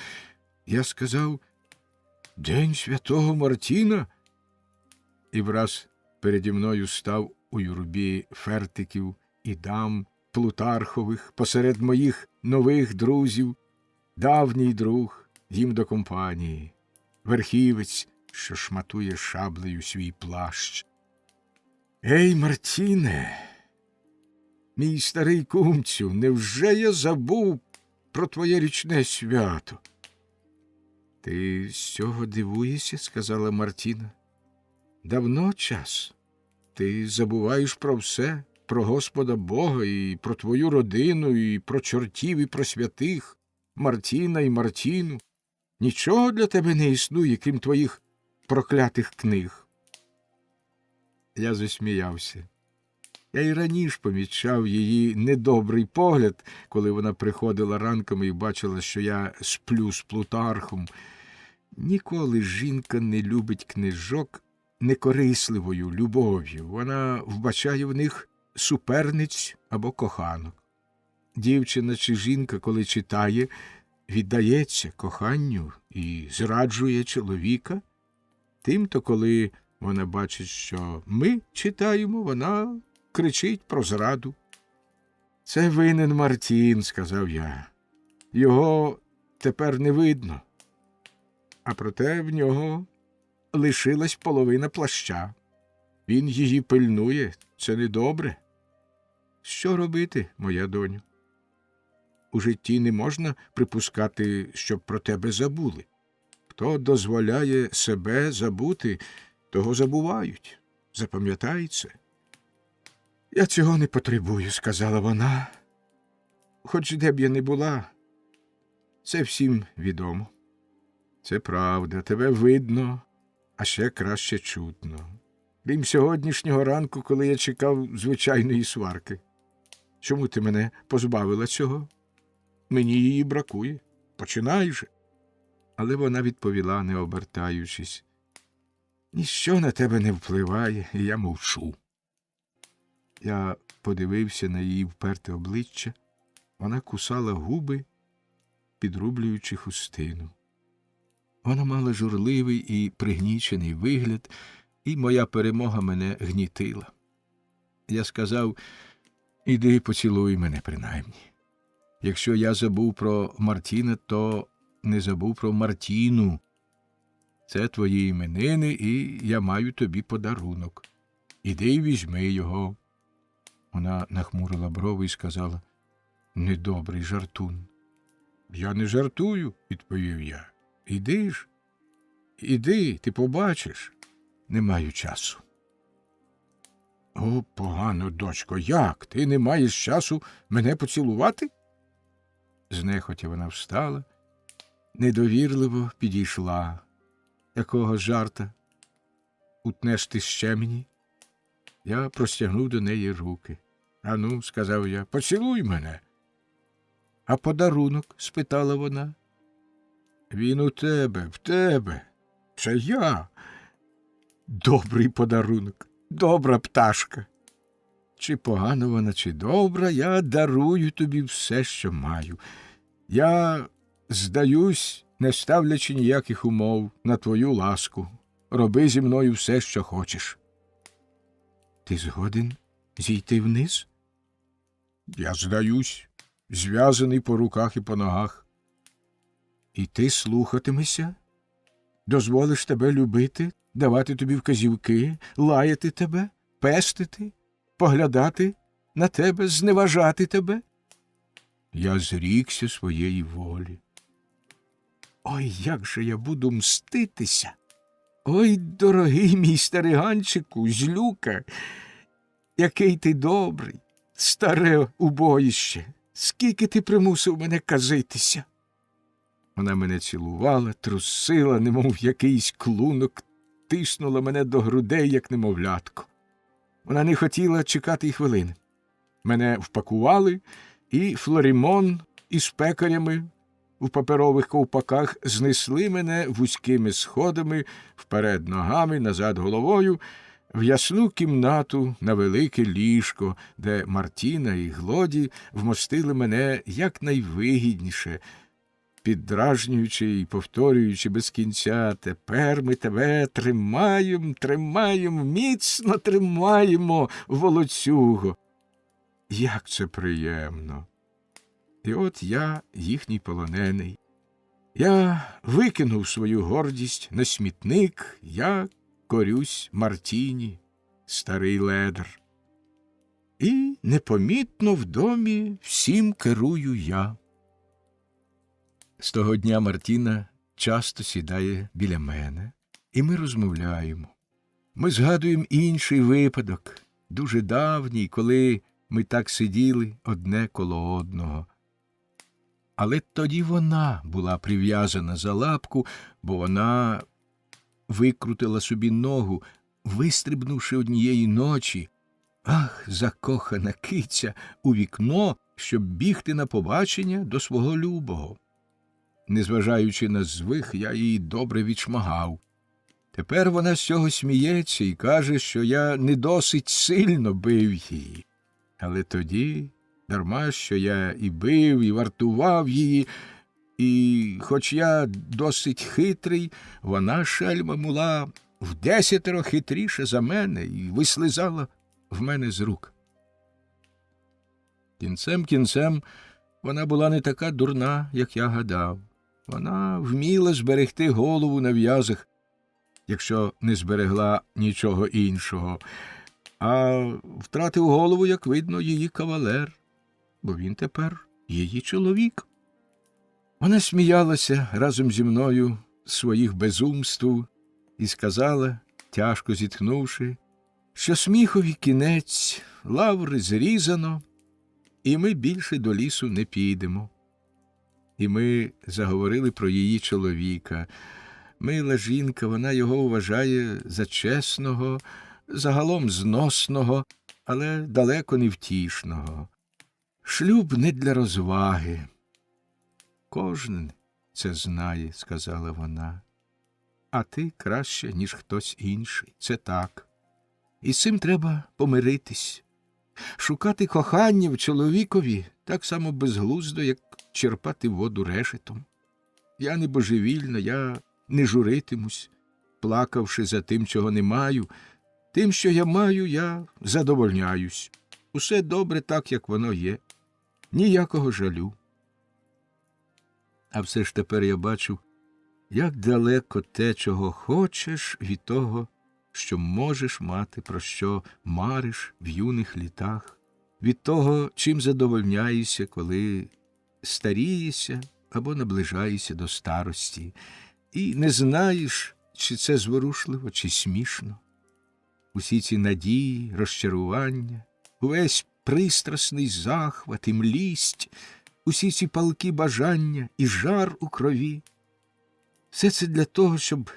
Я сказав: день святого Мартіна? І враз переді мною став у юрбі фертиків і дам Плутархових посеред моїх нових друзів, давній друг їм до компанії, верхівець, що шматує шаблею свій плащ. Ей, Мартіне, мій старий кумцю, невже я забув про твоє річне свято? Ти з цього дивуєшся, сказала Мартіна. Давно час. Ти забуваєш про все, про Господа Бога, і про твою родину, і про чортів, і про святих, Мартіна і Мартіну. Нічого для тебе не існує, крім твоїх проклятих книг. Я засміявся. Я й раніше помічав її недобрий погляд, коли вона приходила ранками і бачила, що я сплю з Плутархом. Ніколи жінка не любить книжок некорисливою любов'ю. Вона вбачає в них суперниць або коханок. Дівчина чи жінка, коли читає, віддається коханню і зраджує чоловіка. Тимто, коли вона бачить, що ми читаємо, вона кричить про зраду. Це винен Мартін, сказав я. Його тепер не видно. А проте в нього лишилась половина плаща. Він її пильнує. Це недобре. Що робити, моя доню? У житті не можна припускати, щоб про тебе забули. Хто дозволяє себе забути, того забувають. Запам'ятай це. Я цього не потребую, сказала вона. Хоч де б я не була, це всім відомо. Це правда, тебе видно, а ще краще чутно. Крім сьогоднішнього ранку, коли я чекав звичайної сварки. Чому ти мене позбавила цього? Мені її бракує. Починай же. Але вона відповіла, не обертаючись. Ніщо на тебе не впливає, і я мовчу. Я подивився на її вперте обличчя. Вона кусала губи, підрублюючи хустину. Вона мала журливий і пригнічений вигляд, і моя перемога мене гнітила. Я сказав: іди поцілуй мене принаймні. Якщо я забув про Мартіна, то не забув про Мартіну. Це твої іменини, і я маю тобі подарунок. Іди й візьми його. Вона нахмурила брови і сказала: недобрий жартун. Я не жартую, відповів я. Іди ж. Іди, ти побачиш. Не маю часу. О, погано, дочко, як? Ти не маєш часу мене поцілувати? Знехотя вона встала, недовірливо підійшла. Якого жарта? Утнеш ти ще мені? Я простягнув до неї руки. Ану, сказав я, поцілуй мене. А подарунок? Спитала вона. Він у тебе, в тебе. Це я. Добрий подарунок, добра пташка. Чи погана вона, чи добра, я дарую тобі все, що маю. Я здаюсь, не ставлячи ніяких умов, на твою ласку. Роби зі мною все, що хочеш. Ти згоден зійти вниз? Я здаюсь, зв'язаний по руках і по ногах. І ти слухатимешся? Дозволиш тебе любити, давати тобі вказівки, лаяти тебе, пестити, поглядати на тебе, зневажати тебе? Я зрікся своєї волі. Ой, як же я буду мститися! Ой, дорогий мій стариганчику, злюка, який ти добрий, старе убоїще, скільки ти примусив мене казитися. Вона мене цілувала, трусила, немов якийсь клунок, притиснула мене до грудей, як немовлятко. Вона не хотіла чекати й хвилини. Мене впакували, і Флорімон із пекарями в паперових ковпаках знесли мене вузькими сходами, вперед ногами, назад головою, в ясну кімнату на велике ліжко, де Мартіна і Глоді вмостили мене якнайвигідніше, піддражнюючи і повторюючи без кінця: «Тепер ми тебе тримаємо, міцно тримаємо, волоцюго». Як це приємно! І от я їхній полонений. Я викинув свою гордість на смітник, я корюсь Мартіні, старий ледер. І непомітно в домі всім керую я. З того дня Мартіна часто сідає біля мене, і ми розмовляємо. Ми згадуємо інший випадок, дуже давній, коли ми так сиділи одне коло одного. Але тоді вона була прив'язана за лапку, бо вона викрутила собі ногу, вистрибнувши однієї ночі. Ах, закохана киця, у вікно, щоб бігти на побачення до свого любого. Незважаючи на звих, я її добре відшмагав. Тепер вона з цього сміється і каже, що я не досить сильно бив її. Але тоді, дарма що я і бив, і вартував її, і хоч я досить хитрий, вона, шельма, була вдесятеро хитріша за мене і вислизала в мене з рук. Кінцем вона була не така дурна, як я гадав. Вона вміла зберегти голову на в'язах, якщо не зберегла нічого іншого. А втратив голову, як видно, її кавалер, бо він тепер її чоловік. Вона сміялася разом зі мною з своїх безумств і сказала, тяжко зітхнувши, що сміхові кінець, лаври зрізано, і ми більше до лісу не підемо. І ми заговорили про її чоловіка. Мила жінка, вона його вважає за чесного, загалом зносного, але далеко не втішного. Шлюб не для розваги. Кожен це знає, сказала вона. А ти краще, ніж хтось інший. Це так. І з цим треба помиритись. Шукати кохання в чоловікові так само безглуздо, як черпати воду решетом. Я не божевільна, я не журитимусь, плакавши за тим, чого не маю. Тим, що я маю, я задовольняюсь. Усе добре так, як воно є. Ніякого жалю. А все ж тепер я бачу, як далеко те, чого хочеш, від того, що можеш мати, про що мариш в юних літах, від того, чим задовольняєшся, коли старієшся або наближаєшся до старості, і не знаєш, чи це зворушливо, чи смішно. Усі ці надії, розчарування, увесь пристрасний захват і млість, усі ці палкі бажання і жар у крові – все це для того, щоб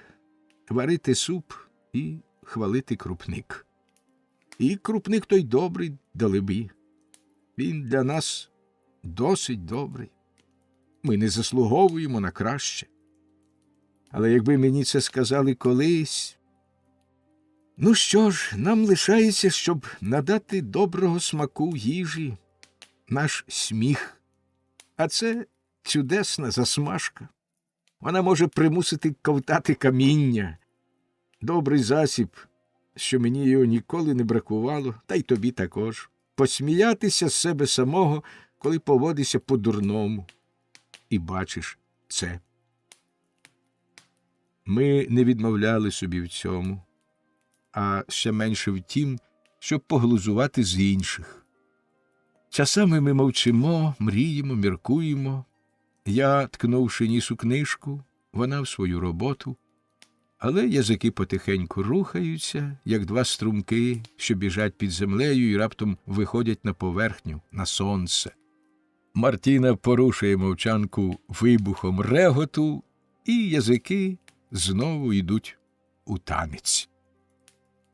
варити суп і хвалити крупник. І крупник той добрий, далебі. Він для нас досить добрий. Ми не заслуговуємо на краще. Але якби мені це сказали колись... Ну що ж, нам лишається, щоб надати доброго смаку їжі, наш сміх. А це чудесна засмажка. Вона може примусити ковтати каміння. Добрий засіб, що мені його ніколи не бракувало, та й тобі також. Посміятися з себе самого, коли поводишся по-дурному. І бачиш це. Ми не відмовляли собі в цьому, а ще менше в тім, щоб поглузувати з інших. Часами ми мовчимо, мріємо, міркуємо. Я, ткнувши ніс у книжку, вона в свою роботу, але язики потихеньку рухаються, як два струмки, що біжать під землею і раптом виходять на поверхню, на сонце. Мартіна порушує мовчанку вибухом реготу, і язики знову йдуть у танець.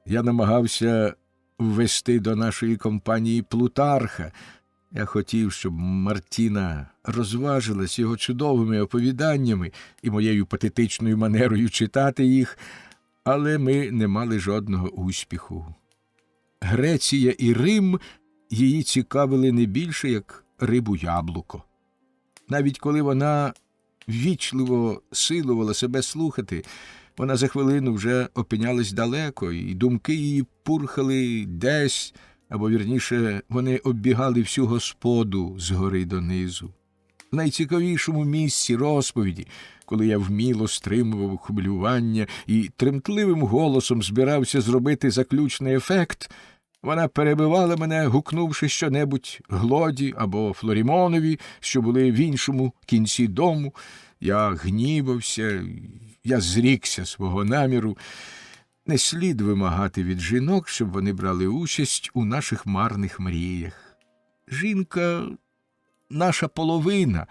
Я намагався ввести до нашої компанії Плутарха. Я хотів, щоб Мартіна розважилась його чудовими оповіданнями і моєю патетичною манерою читати їх, але ми не мали жодного успіху. Греція і Рим її цікавили не більше, як рибу яблуко. Навіть коли вона ввічливо силувала себе слухати, вона за хвилину вже опинялась далеко, і думки її пурхали десь, або, вірніше, вони оббігали всю господу згори донизу. В найцікавішому місці розповіді, коли я вміло стримував хвилювання і тремтливим голосом збирався зробити заключний ефект, вона перебивала мене, гукнувши щонебудь Глоді або Флорімонові, що були в іншому кінці дому. Я гнівався, я зрікся свого наміру. Не слід вимагати від жінок, щоб вони брали участь у наших марних мріях. Жінка – наша половина.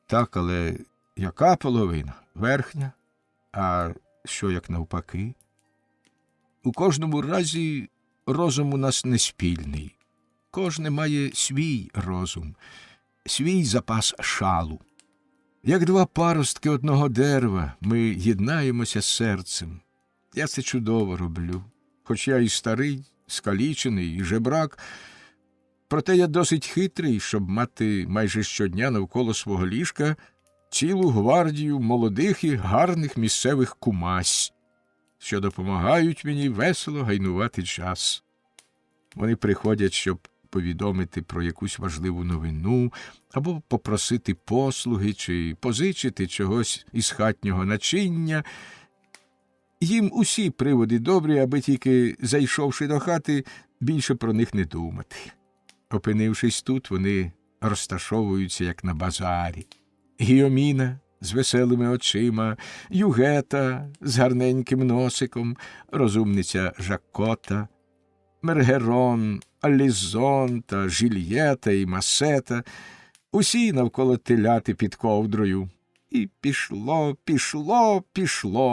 Так, але яка половина? Верхня? А що як навпаки? У кожному разі розум у нас не спільний. Кожне має свій розум, свій запас шалу. Як два паростки одного дерева ми єднаємося серцем. Я це чудово роблю. Хоч я і старий, скалічений, і жебрак, проте я досить хитрий, щоб мати майже щодня навколо свого ліжка цілу гвардію молодих і гарних місцевих кумась, що допомагають мені весело гайнувати час. Вони приходять, щоб повідомити про якусь важливу новину, або попросити послуги, чи позичити чогось із хатнього начиння. Їм усі приводи добрі, аби тільки, зайшовши до хати, більше про них не думати. Опинившись тут, вони розташовуються, як на базарі. Гіоміна з веселими очима, Югета з гарненьким носиком, розумниця Жакота, Мергерон, Алізон та Жільєта і Масета – усі навколо теляти під ковдрою. І пішло,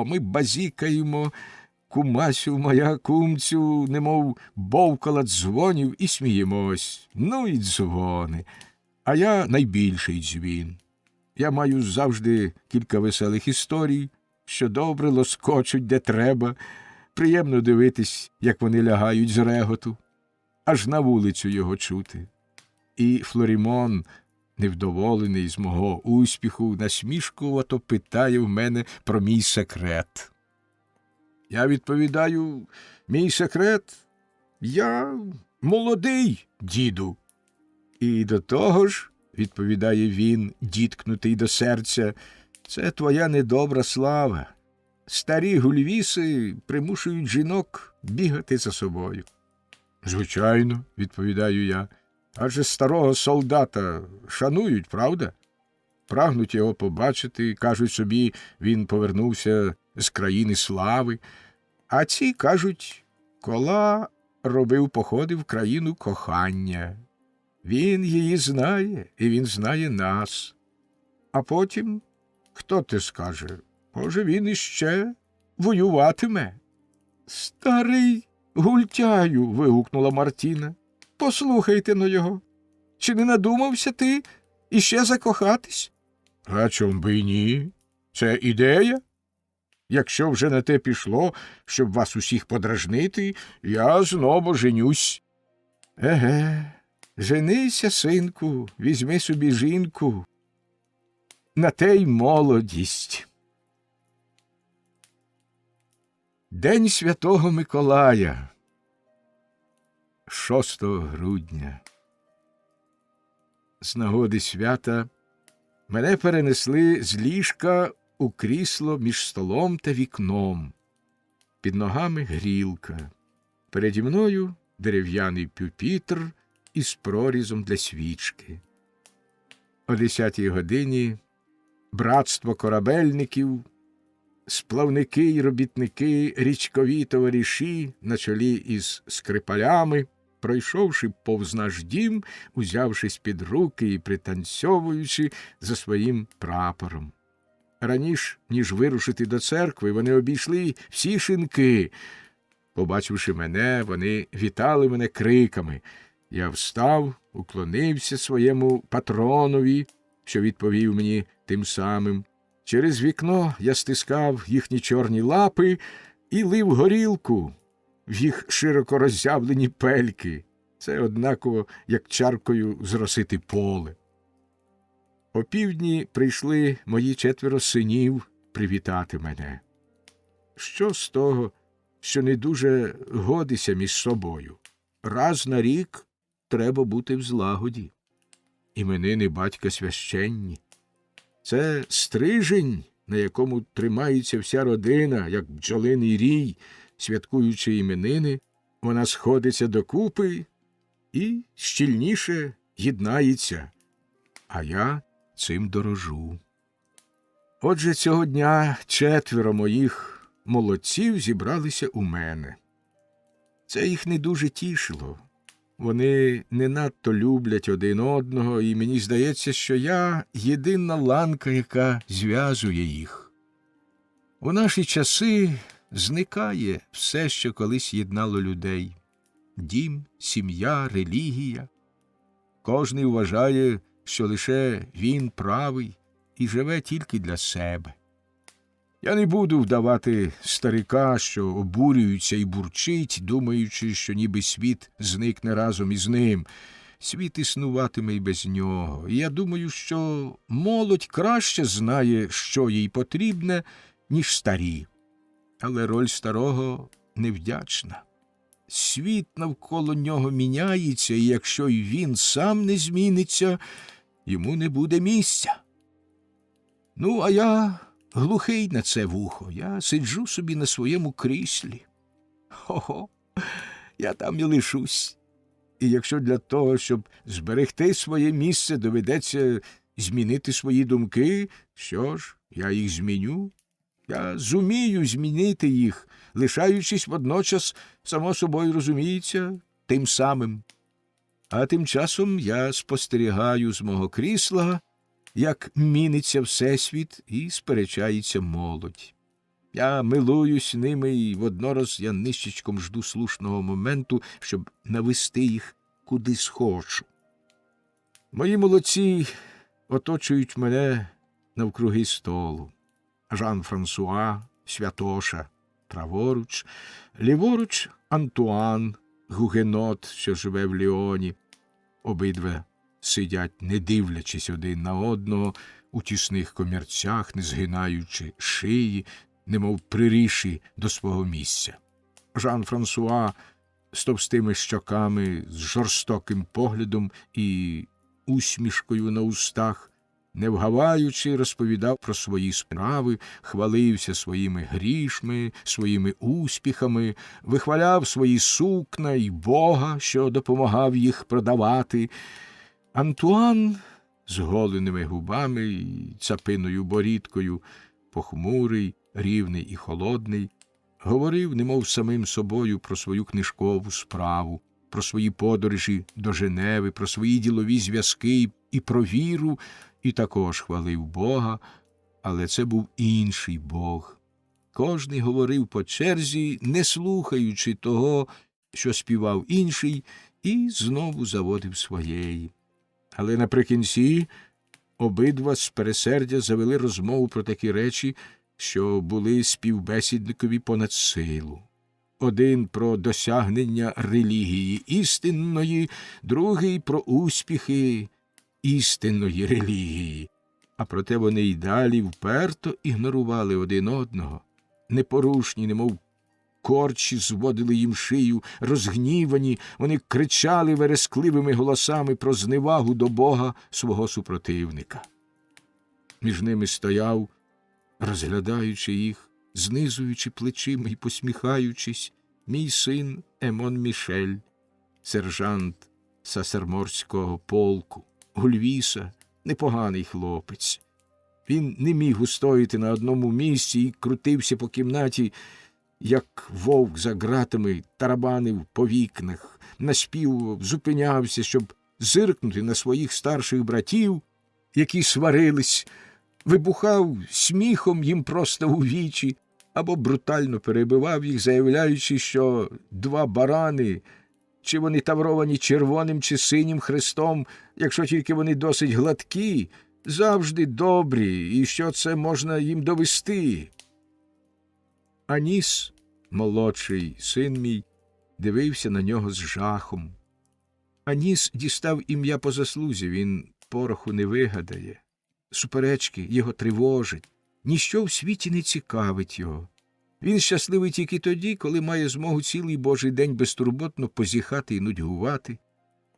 ми базікаємо, кумасю моя кумцю, немов бовкала дзвонів, і сміємось. Ну і дзвони. А я найбільший дзвін. Я маю завжди кілька веселих історій, що добре лоскочуть, де треба. Приємно дивитись, як вони лягають з реготу. Аж на вулицю його чути. І Флорімон, невдоволений з мого успіху, насмішкувато питає в мене про мій секрет. Я відповідаю: мій секрет? Я молодий, діду. І до того ж, відповідає він, діткнутий до серця, це твоя недобра слава. Старі гульвіси примушують жінок бігати за собою. Звичайно, відповідаю я. Адже старого солдата шанують, правда? Прагнуть його побачити, кажуть собі, він повернувся з країни слави. А ці кажуть, Кола робив походи в країну кохання. Він її знає, і він знає нас. А потім, хто те скаже, може, він іще воюватиме. Старий гультяю, вигукнула Мартіна. Послухайте но його. Чи не надумався ти іще закохатись? А чом би й ні? Це ідея? Якщо вже на те пішло, щоб вас усіх подражнити, я знову женюсь. Еге, женися, синку, візьми собі жінку. На те й молодість. День Святого Миколая. 6 грудня. З нагоди свята мене перенесли з ліжка у крісло між столом та вікном. Під ногами грілка. Переді мною дерев'яний пюпітр із прорізом для свічки. О 10-й годині братство корабельників, сплавники й робітники, річкові товариші на чолі із скрипалями, пройшовши повз наш дім, узявшись під руки і пританцьовуючи за своїм прапором. Раніше, ніж вирушити до церкви, вони обійшли всі шинки. Побачивши мене, вони вітали мене криками. Я встав, уклонився своєму патронові, що відповів мені тим самим. Через вікно я стискав їхні чорні лапи і лив горілку в їх широко роззявлені пельки. Це однаково, як чаркою зросити поле. Опівдні прийшли мої 4 синів привітати мене. Що з того, що не дуже годися між собою? Раз на рік треба бути в злагоді. Іменини батька священні. Це стрижень, на якому тримається вся родина, як бджолиний рій, святкуючи іменини, вона сходиться докупи і щільніше єднається. А я цим дорожу. Отже, цього дня 4 моїх молодців зібралися у мене. Це їх не дуже тішило. Вони не надто люблять один одного, і мені здається, що я єдина ланка, яка зв'язує їх. У наші часи зникає все, що колись єднало людей. Дім, сім'я, релігія. Кожний вважає, що лише він правий і живе тільки для себе. Я не буду вдавати старика, що обурюється і бурчить, думаючи, що ніби світ зникне разом із ним. Світ існуватиме й без нього. І я думаю, що молодь краще знає, що їй потрібне, ніж старі. Але роль старого невдячна. Світ навколо нього міняється, і якщо й він сам не зміниться, йому не буде місця. Ну, а я глухий на це вухо. Я сиджу собі на своєму кріслі. Хо-хо, я там і лишусь. І якщо для того, щоб зберегти своє місце, доведеться змінити свої думки, що ж, я їх зміню. Я зумію змінити їх, лишаючись водночас, само собою розуміється, тим самим. А тим часом я спостерігаю з мого крісла, як міниться всесвіт і сперечається молодь. Я милуюсь ними, і воднораз я нищечком жду слушного моменту, щоб навести їх куди схочу. Мої молодці оточують мене навкруги столу. Жан-Франсуа, Святоша, праворуч, ліворуч Антуан, гугенот, що живе в Ліоні. Обидва сидять, не дивлячись один на одного, у тісних комірцях, не згинаючи шиї, немов приріші до свого місця. Жан-Франсуа з товстими щоками, з жорстоким поглядом і усмішкою на устах, не вгаваючи, розповідав про свої справи, хвалився своїми грішми, своїми успіхами, вихваляв свої сукна й Бога, що допомагав їх продавати. Антуан з голеними губами й цапиною борідкою, похмурий, рівний і холодний, говорив, немов самим собою, про свою книжкову справу, про свої подорожі до Женеви, про свої ділові зв'язки і про віру, і також хвалив Бога, але це був інший Бог. Кожний говорив по черзі, не слухаючи того, що співав інший, і знову заводив своєї. Але наприкінці обидва з пересердя завели розмову про такі речі, що були співбесідникові понад силу. Один про досягнення релігії істинної, другий про успіхи істинної релігії. А проте вони й далі вперто ігнорували один одного. Непорушні, немов корчі, зводили їм шию, розгнівані, вони кричали верескливими голосами про зневагу до Бога свого супротивника. Між ними стояв, розглядаючи їх, знизуючи плечима і посміхаючись, мій син Емон Мішель, сержант Сасерморського полку, Гульвіса, непоганий хлопець. Він не міг устояти на одному місці і крутився по кімнаті, як вовк за ґратами, тарабанив по вікнах, наспівував, зупинявся, щоб зиркнути на своїх старших братів, які сварились, вибухав сміхом їм просто у вічі або брутально перебивав їх, заявляючи, що 2 барани, чи вони тавровані червоним чи синім хрестом, якщо тільки вони досить гладкі, завжди добрі, і що це можна їм довести. Аніс, молодший син мій, дивився на нього з жахом. Аніс дістав ім'я по заслузі, він пороху не вигадає. Суперечки його тривожать, ніщо в світі не цікавить його. Він щасливий тільки тоді, коли має змогу цілий Божий день безтурботно позіхати і нудьгувати,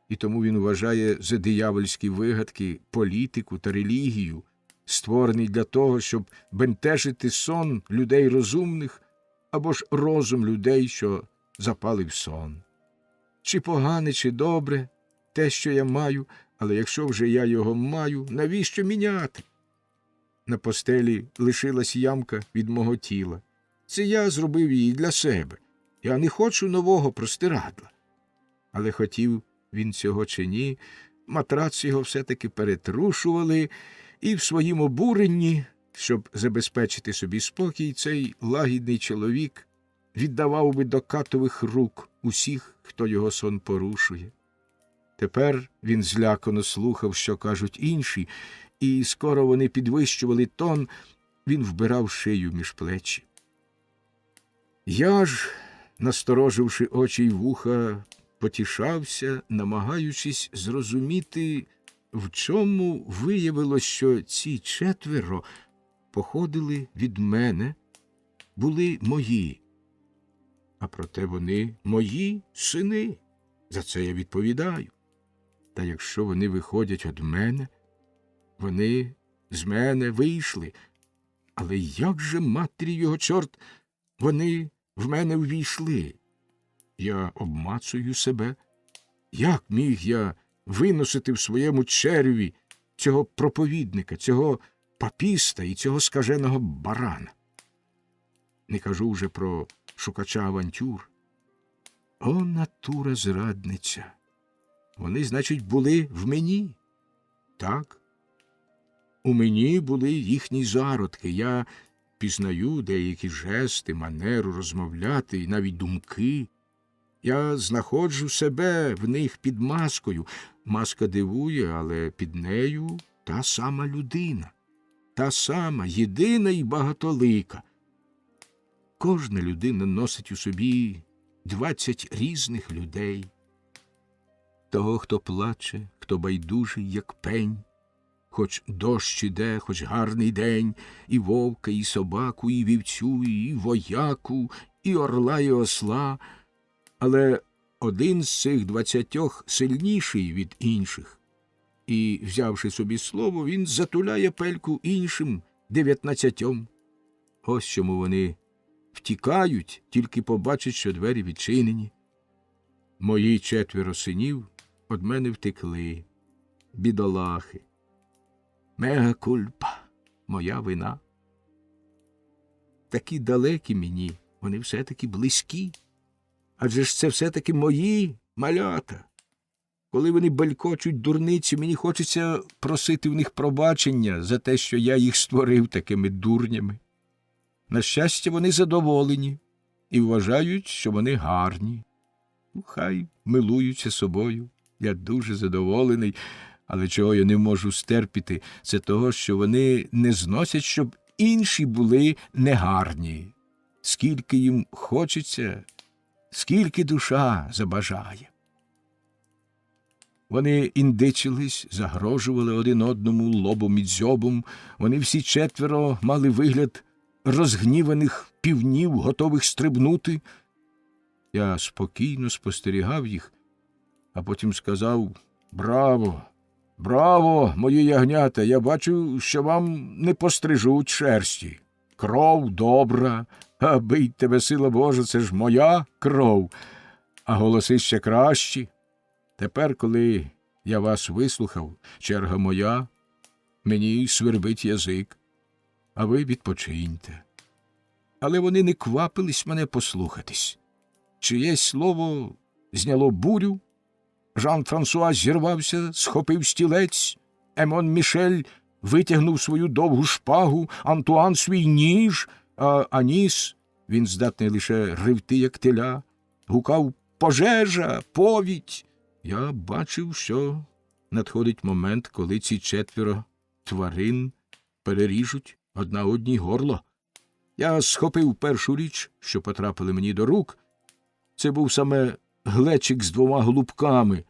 і тому він вважає за диявольські вигадки політику та релігію, створений для того, щоб бентежити сон людей розумних або ж розум людей, що запали в сон. Чи погане, чи добре те, що я маю, але якщо вже я його маю, навіщо міняти? На постелі лишилась ямка від мого тіла. Це я зробив її для себе. Я не хочу нового простирадла. Але хотів він цього чи ні, матрац його все-таки перетрушували, і в своїм обуренні, щоб забезпечити собі спокій, цей лагідний чоловік віддавав би до катових рук усіх, хто його сон порушує. Тепер він злякано слухав, що кажуть інші, і скоро вони підвищували тон, він вбирав шию між плечі. Я ж, настороживши очі й вуха, потішався, намагаючись зрозуміти, в чому виявилось, що ці 4 походили від мене, були мої. А проте вони мої сини, за це я відповідаю. Та якщо вони виходять від мене, вони з мене вийшли. Але як же, матері його чорт, вони в мене ввійшли? Я обмацую себе. Як міг я виносити в своєму череві цього проповідника, цього папіста і цього скаженого барана? Не кажу вже про шукача авантюр. О, натура зрадниця! Вони, значить, були в мені? Так. У мені були їхні зародки. Я пізнаю деякі жести, манеру розмовляти і навіть думки. Я знаходжу себе в них під маскою. Маска дивує, але під нею та сама людина. Та сама, єдина і багатолика. Кожна людина носить у собі 20 різних людей. Того, хто плаче, хто байдужий, як пень, хоч дощ іде, хоч гарний день, і вовка, і собаку, і вівцю, і вояку, і орла, і осла. Але один з цих 20 сильніший від інших. І, взявши собі слово, він затуляє пельку іншим 19. Ось чому вони втікають, тільки побачать, що двері відчинені. Мої 4 синів од мене втекли, бідолахи. Мега кульпа, моя вина. Такі далекі мені, вони все-таки близькі. Адже ж це все-таки мої малята. Коли вони белькочуть дурниці, мені хочеться просити в них пробачення за те, що я їх створив такими дурнями. На щастя, вони задоволені і вважають, що вони гарні. Хай милуються собою. Я дуже задоволений, але чого я не можу стерпіти, це того, що вони не зносять, щоб інші були негарні. Скільки їм хочеться, скільки душа забажає. Вони індичились, загрожували один одному лобом і дзьобом. Вони всі 4 мали вигляд розгніваних півнів, готових стрибнути. Я спокійно спостерігав їх, а потім сказав: «Браво! Браво, мої ягнята! Я бачу, що вам не пострижуть шерсті. Кров добра, а бить тебе, сила Божа, це ж моя кров, а голоси ще кращі. Тепер, коли я вас вислухав, черга моя, мені свербить язик, а ви відпочиньте». Але вони не квапились мене послухатись. Чиєсь слово зняло бурю, Жан-Франсуа зірвався, схопив стілець, Емон Мішель витягнув свою довгу шпагу, Антуан свій ніж, а Аніс, він здатний лише ревти, як теля, гукав «Пожежа! Повідь!». Я бачив, що надходить момент, коли ці 4 тварин переріжуть одна одній горло. Я схопив першу річ, що потрапили мені до рук. Це був саме глечик з 2 голубками,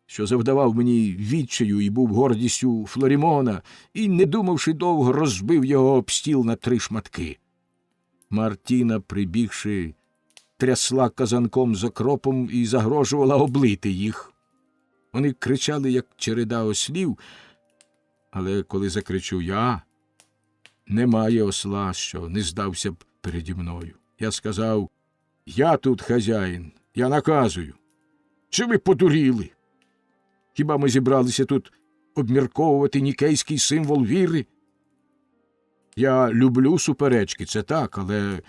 що завдавав мені відчаю і був гордістю Флорімона, і, не думавши довго, розбив його об стіл на 3 шматки. Мартіна, прибігши, трясла казанком з окропом і загрожувала облити їх. Вони кричали, як череда ослів, але коли закричу я, немає осла, що не здався б переді мною. Я сказав: «Я тут хазяїн, я наказую. Чи ви подуріли? Хіба ми зібралися тут обмірковувати нікейський символ віри? Я люблю суперечки, це так, але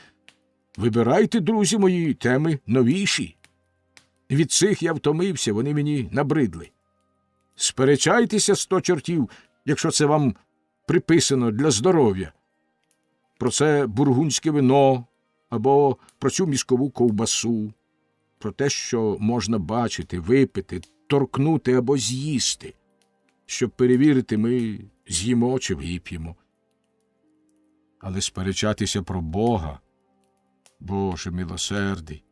вибирайте, друзі мої, теми новіші. Від цих я втомився, вони мені набридли. Сперечайтеся 100 чортів, якщо це вам приписано для здоров'я. Про це бургундське вино або про цю мішкову ковбасу, про те, що можна бачити, випити, торкнути або з'їсти. Щоб перевірити, ми з'їмо чи вип'ємо. Але сперечатися про Бога, Боже милосердий,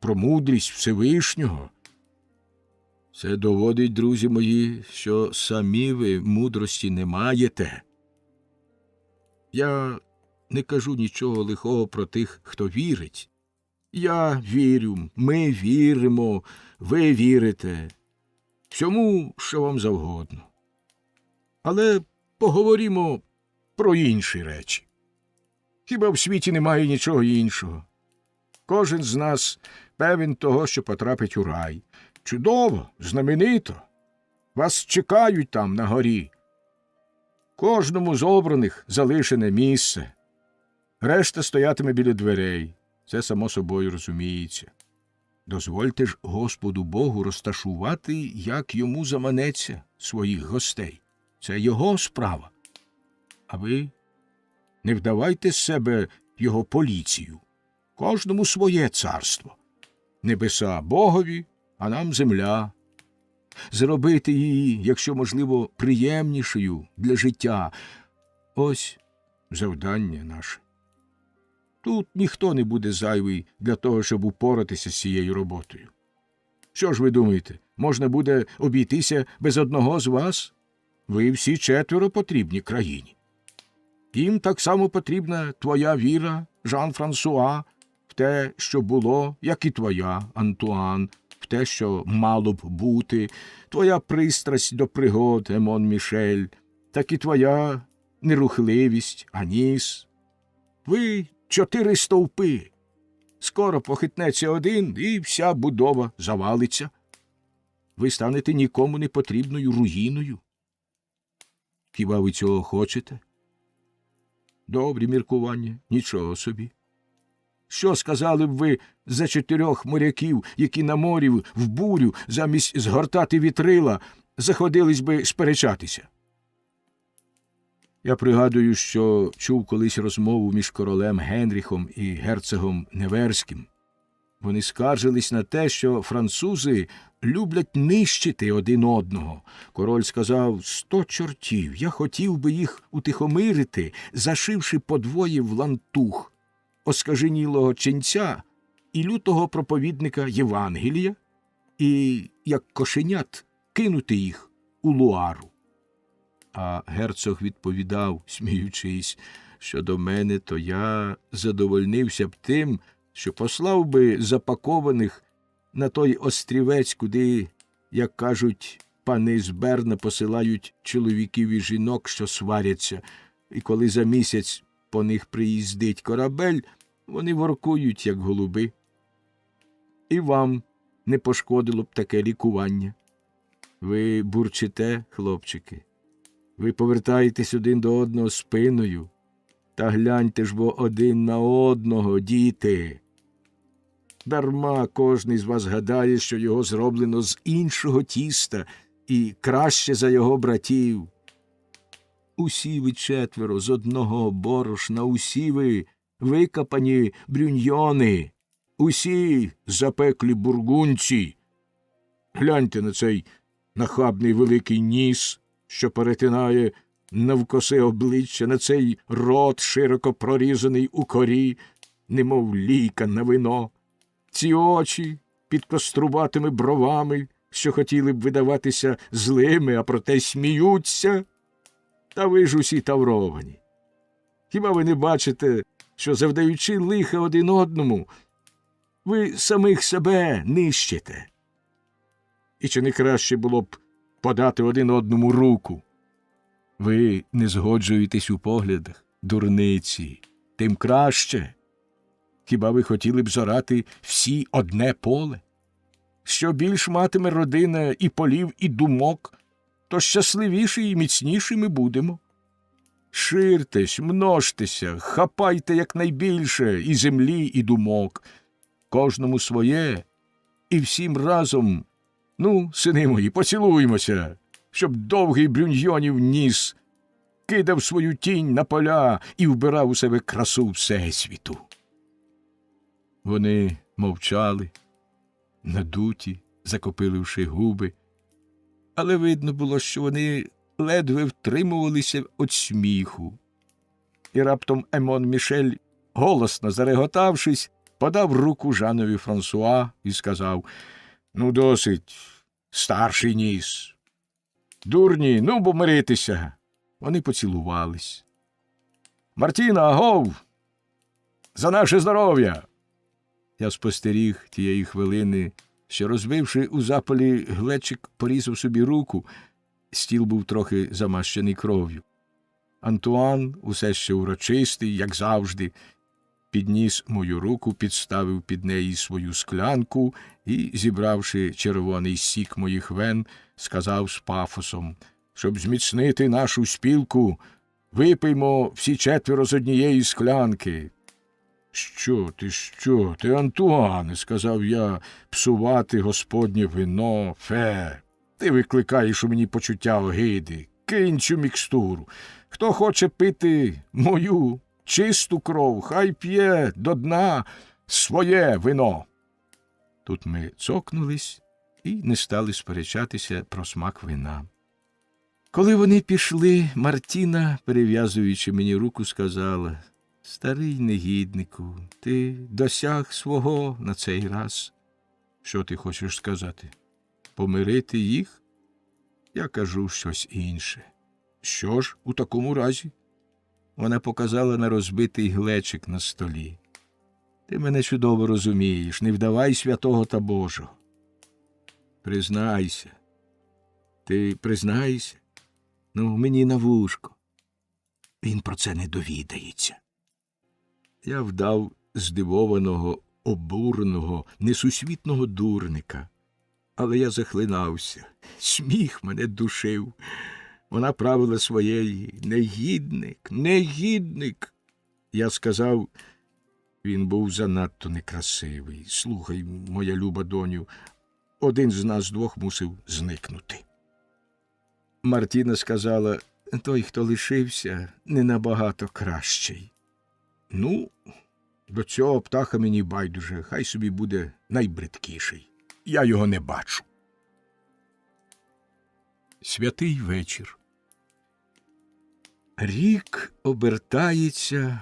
про мудрість Всевишнього — це доводить, друзі мої, що самі ви мудрості не маєте. Я не кажу нічого лихого про тих, хто вірить. Я вірю, ми віримо, ви вірите. Всьому, що вам завгодно. Але поговоримо про інші речі. Хіба в світі немає нічого іншого? Кожен з нас певен того, що потрапить у рай. Чудово, знаменито. Вас чекають там, на горі. Кожному з обраних залишене місце. Решта стоятиме біля дверей. Це само собою розуміється. Дозвольте ж Господу Богу розташувати, як йому заманеться, своїх гостей. Це його справа. А ви не вдавайте з себе його поліцію. Кожному своє царство. Небеса Богові, а нам земля. Зробити її, якщо можливо, приємнішою для життя. Ось завдання наше. Тут ніхто не буде зайвий для того, щоб упоратися з цією роботою. Що ж ви думаєте, можна буде обійтися без одного з вас? Ви всі 4 потрібні країні. Їм так само потрібна твоя віра, Жан-Франсуа, в те, що було, як і твоя, Антуан, в те, що мало б бути, твоя пристрасть до пригод, Емон Мішель, так і твоя нерухливість, Аніс. Ви 4 стовпи. Скоро похитнеться один, і вся будова завалиться. Ви станете нікому не потрібною руїною. Хіба ви цього хочете? Добрі міркування, нічого собі. Що сказали б ви за 4 моряків, які на морі в бурю замість згортати вітрила заходились би сперечатися? Я пригадую, що чув колись розмову між королем Генріхом і герцогом Неверським. Вони скаржились на те, що французи люблять нищити один одного. Король сказав: 100 чортів, я хотів би їх утихомирити, зашивши подвоє в лантух оскаженілого ченця і лютого проповідника Євангелія, і, як кошенят, кинути їх у Луару. А герцог відповідав, сміючись: щодо мене, то я задовольнився б тим, що послав би запакованих на той острівець, куди, як кажуть, пани з Берна посилають чоловіків і жінок, що сваряться, і коли за місяць по них приїздить корабель, вони воркують, як голуби. І вам не пошкодило б таке лікування. Ви бурчите, хлопчики. Ви повертаєтесь один до одного спиною. Та гляньте ж бо один на одного, діти. Дарма кожний з вас гадає, що його зроблено з іншого тіста і краще за його братів. Усі ви четверо з одного борошна, усі ви викопані брюньйони, усі запеклі бургунці. Гляньте на цей нахабний великий ніс, що перетинає навкоси обличчя, на цей рот, широко прорізаний у корі, немов лійка на вино, ці очі під кострубатими бровами, що хотіли б видаватися злими, а проте сміються. Та ви ж усі тавровані. Хіба ви не бачите, що, завдаючи лиха один одному, ви самих себе нищите? І чи не краще було б подати один одному руку? Ви не згоджуєтесь у поглядах, дурниці, тим краще. Хіба ви хотіли б зорати всі одне поле? Що більш матиме родина і полів, і думок, то щасливіші і міцніші ми будемо. Ширтесь, множтеся, хапайте якнайбільше і землі, і думок. Кожному своє, і всім разом. Ну, сини мої, поцілуймося, щоб довгий брюньйонів ніс кидав свою тінь на поля і вбирав у себе красу всесвіту. Вони мовчали, надуті, закопиливши губи, але видно було, що вони ледве втримувалися від сміху. І раптом Емон Мішель, голосно зареготавшись, подав руку Жанові Франсуа і сказав: «Ну, досить, старший ніс. Дурні, ну, бо миритися». Вони поцілувались. «Мартіна, агов! За наше здоров'я!» Я спостеріг тієї хвилини, що, розбивши у запалі глечик, порізав собі руку. Стіл був трохи замащений кров'ю. Антуан, усе ще урочистий, як завжди, підніс мою руку, підставив під неї свою склянку і, зібравши червоний сік моїх вен, сказав з пафосом: «Щоб зміцнити нашу спілку, випиймо всі четверо з однієї склянки». Що ти, Антуане, – сказав я, – псувати господнє вино, фе. Ти викликаєш у мені почуття огиди. Кинь цю мікстуру. Хто хоче пити мою чисту кров, хай п'є до дна своє вино. Тут ми цокнулись і не стали сперечатися про смак вина. Коли вони пішли, Мартіна, перев'язуючи мені руку, сказала: «Старий негіднику, ти досяг свого на цей раз». «Що ти хочеш сказати? Помирити їх?» Я кажу щось інше. «Що ж у такому разі?» Вона показала на розбитий глечик на столі. «Ти мене чудово розумієш, не вдавай святого та Божого. Признайся. Ти признайся? Ну, мені на вушко. Він про це не довідається». Я вдав здивованого, обуреного, несусвітного дурника. Але я захлинався. Сміх мене душив. Вона правила своєї: «Негідник, негідник». Я сказав: «Він був занадто некрасивий. Слухай, моя люба доню, один з нас двох мусив зникнути». Мартіна сказала: «Той, хто лишився, не набагато кращий». «Ну, до цього птаха мені байдуже, хай собі буде найбридкіший. Я його не бачу». Святий вечір. Рік обертається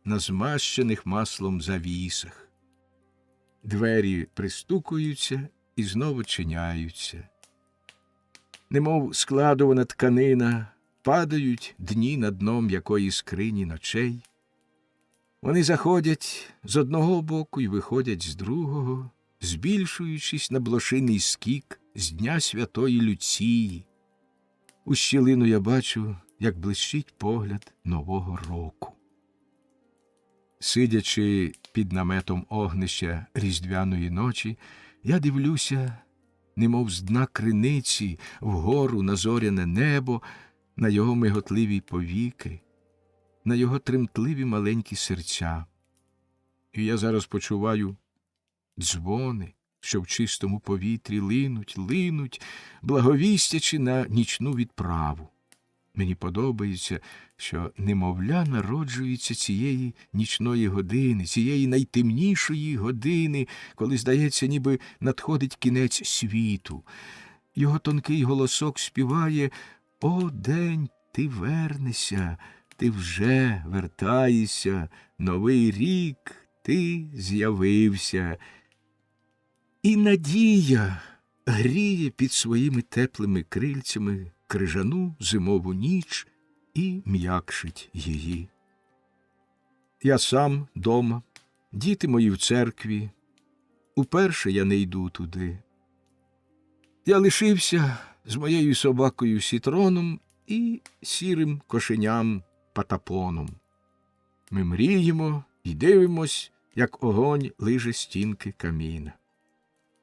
на змащених маслом завісах. Двері пристукуються і знову чиняються. Немов складувана тканина, падають дні на дно м'якої скрині ночей. Вони заходять з одного боку і виходять з другого, збільшуючись на блошиний скік з Дня Святої Люції. У щілину я бачу, як блищить погляд Нового року. Сидячи під наметом огнища різдвяної ночі, я дивлюся, немов з дна криниці, вгору на зоряне небо, на його миготливі повіки, на його тремтливі маленькі серця. І я зараз почуваю дзвони, що в чистому повітрі линуть, благовістячи на нічну відправу. Мені подобається, що немовля народжується цієї нічної години, цієї найтемнішої години, коли, здається, ніби надходить кінець світу. Його тонкий голосок співає: «О, день, ти вернешся, ти вже вертаєшся, новий рік, ти з'явився». І надія гріє під своїми теплими крильцями крижану зимову ніч і м'якшить її. Я сам дома, діти мої в церкві, уперше я не йду туди. Я лишився з моєю собакою Сітроном і сірим кошеням Патапоном. Ми мріємо і дивимось, як огонь лиже стінки каміна.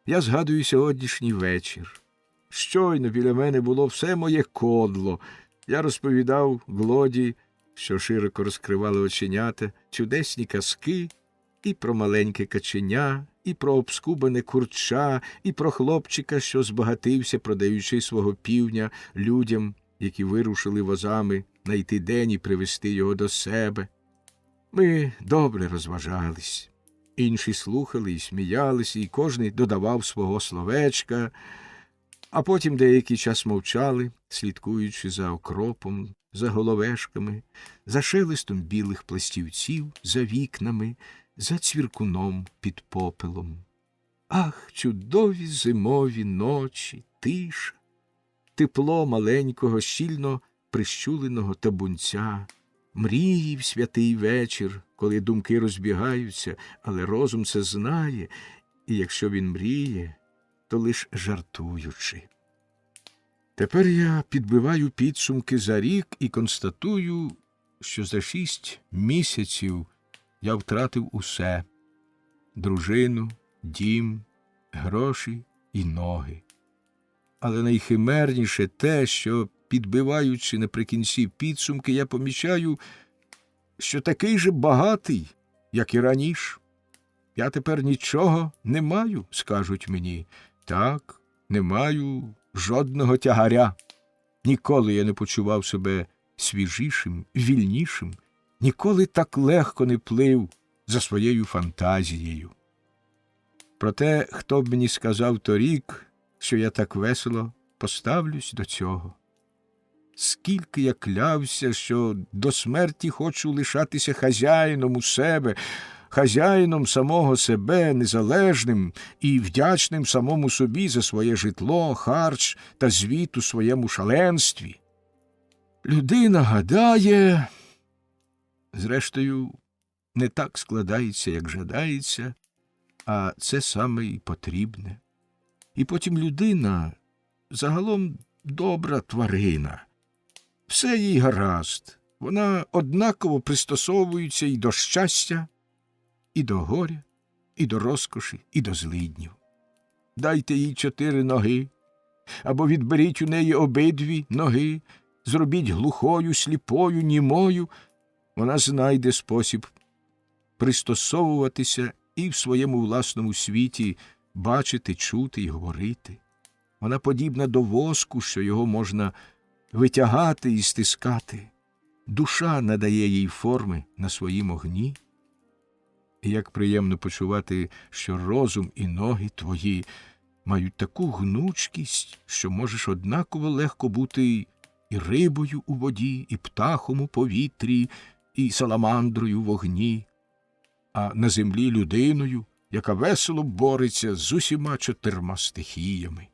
Я згадую сьогоднішній вечір. Щойно біля мене було все моє кодло. Я розповідав Глоді, що широко розкривали оченята, чудесні казки і про маленьке каченя, і про обскубане курча, і про хлопчика, що збагатився, продаючи свого півня людям, які вирушили возами найти день і привезти його до себе. Ми добре розважались. Інші слухали і сміялися, і кожний додавав свого словечка, а потім деякий час мовчали, слідкуючи за окропом, за головешками, за шелестом білих пластівців, за вікнами, за цвіркуном під попелом. Ах, чудові зимові ночі, тиша, тепло маленького, щільно прищуленого табунця, мрії в святий вечір, коли думки розбігаються, але розум це знає, і якщо він мріє, то лиш жартуючи. Тепер я підбиваю підсумки за рік і констатую, що за 6 місяців я втратив усе – дружину, дім, гроші і ноги. Але найхимерніше те, що, підбиваючи наприкінці підсумки, я помічаю, що такий же багатий, як і раніше. Я тепер нічого не маю, скажуть мені. Так, не маю жодного тягаря. Ніколи я не почував себе свіжішим, вільнішим, ніколи так легко не плив за своєю фантазією. Проте, хто б мені сказав торік, що я так весело поставлюсь до цього? Скільки я клявся, що до смерті хочу лишатися хазяїном у себе, хазяїном самого себе, незалежним і вдячним самому собі за своє житло, харч та звіт у своєму шаленстві. Людина гадає, зрештою, не так складається, як жадається, а це саме і потрібне. І потім людина загалом добра тварина. Все їй гаразд, вона однаково пристосовується і до щастя, і до горя, і до розкоші, і до злиднів. Дайте їй 4 ноги, або відберіть у неї обидві ноги, зробіть глухою, сліпою, німою, вона знайде спосіб пристосовуватися і в своєму власному світі бачити, чути і говорити. Вона подібна до воску, що його можна витягати і стискати. Душа надає їй форми на своїм огні. І як приємно почувати, що розум і ноги твої мають таку гнучкість, що можеш однаково легко бути і рибою у воді, і птахом у повітрі, і саламандрою в вогні, а на землі людиною, яка весело бореться з усіма 4 стихіями.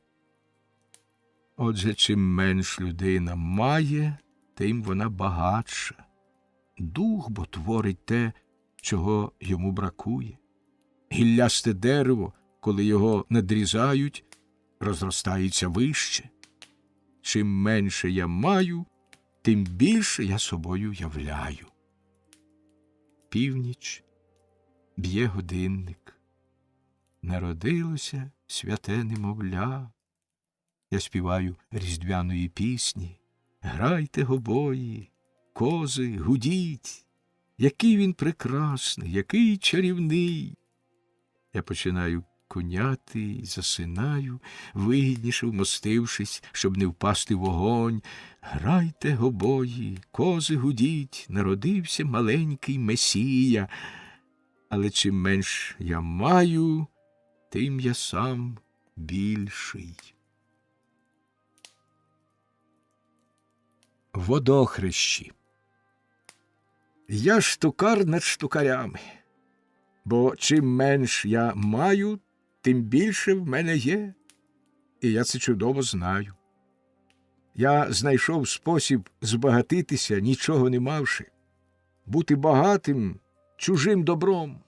Отже, чим менш людина має, тим вона багатша. Дух бо творить те, чого йому бракує. Гіллясте дерево, коли його надрізають, розростається вище. Чим менше я маю, тим більше я собою являю. Північ, б'є годинник. Народилося святе немовля. Я співаю різдвяної пісні. Грайте гобої, кози, гудіть. Який він прекрасний, який чарівний. Я починаю конятий, засинаю, вигідніше вмостившись, щоб не впасти в вогонь. Грайте, гобої, кози гудіть, народився маленький Месія. Але чим менш я маю, тим я сам більший. Водохрещі. Я штукар над штукарями, бо чим менш я маю, тим більше в мене є, і я це чудово знаю. Я знайшов спосіб збагатитися, нічого не мавши, бути багатим чужим добром.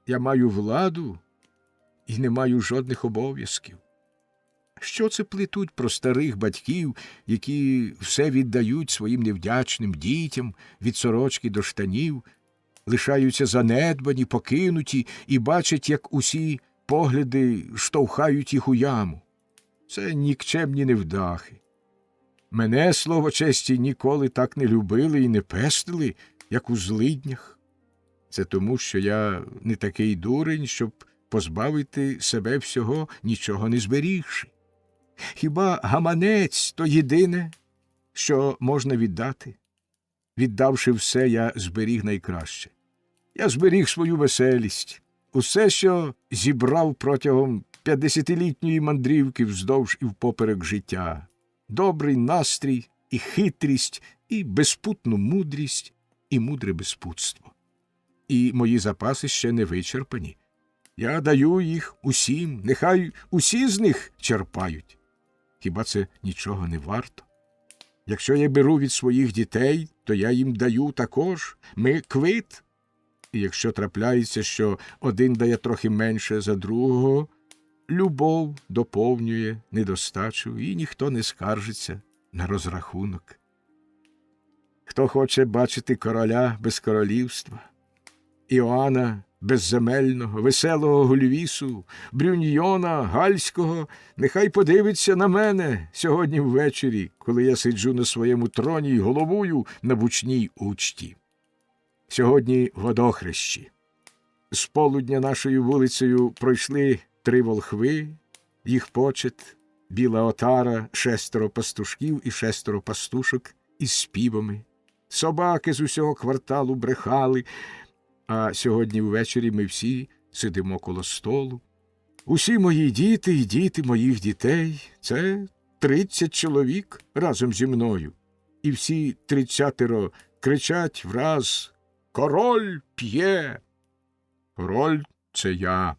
Я маю владу і не маю жодних обов'язків. Що це плетуть про старих батьків, які все віддають своїм невдячним дітям, від сорочки до штанів, лишаються занедбані, покинуті і бачать, як усі погляди штовхають їх у яму. Це нікчемні невдахи. Мене, слово честі, ніколи так не любили і не пестили, як у злиднях. Це тому, що я не такий дурень, щоб позбавити себе всього, нічого не зберігши. Хіба гаманець – то єдине, що можна віддати? Віддавши все, я зберіг найкраще. Я зберіг свою веселість, усе, що зібрав протягом 50-літньої мандрівки вздовж і впоперек життя. Добрий настрій, і хитрість, і безпутну мудрість, і мудре безпутство. І мої запаси ще не вичерпані. Я даю їх усім, нехай усі з них черпають. Хіба це нічого не варто? Якщо я беру від своїх дітей, то я їм даю також. Ми квит. І якщо трапляється, що один дає трохи менше за другого, любов доповнює недостачу, і ніхто не скаржиться на розрахунок. Хто хоче бачити короля без королівства, Іоанна безземельного, веселого Гульвісу, Брюньйона Гальського, нехай подивиться на мене сьогодні ввечері, коли я сиджу на своєму троні й головую на бучній учті. Сьогодні водохрещі. З полудня нашою вулицею пройшли 3 волхви, їх почет, біла отара, 6 пастушків і 6 пастушок із співами. Собаки з усього кварталу брехали, а сьогодні ввечері ми всі сидимо коло столу. Усі мої діти і діти моїх дітей – це 30 чоловік разом зі мною. І всі 30 кричать враз: «Король п'є!» Король – це я.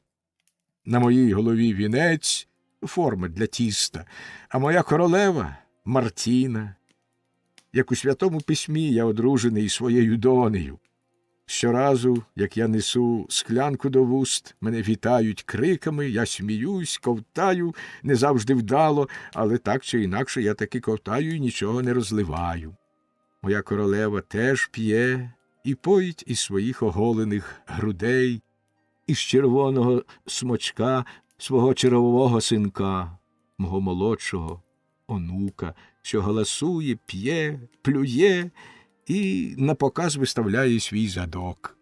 На моїй голові вінець, форма для тіста, а моя королева – Мартіна. Як у Святому Письмі я одружений із своєю донею. Щоразу, як я несу склянку до вуст, мене вітають криками, я сміюсь, ковтаю, не завжди вдало, але так чи інакше я таки ковтаю і нічого не розливаю. Моя королева теж п'є і поїть із своїх оголених грудей, із червоного смочка свого червового синка, мого молодшого онука, що галасує, п'є, плює і напоказ виставляє свій задок.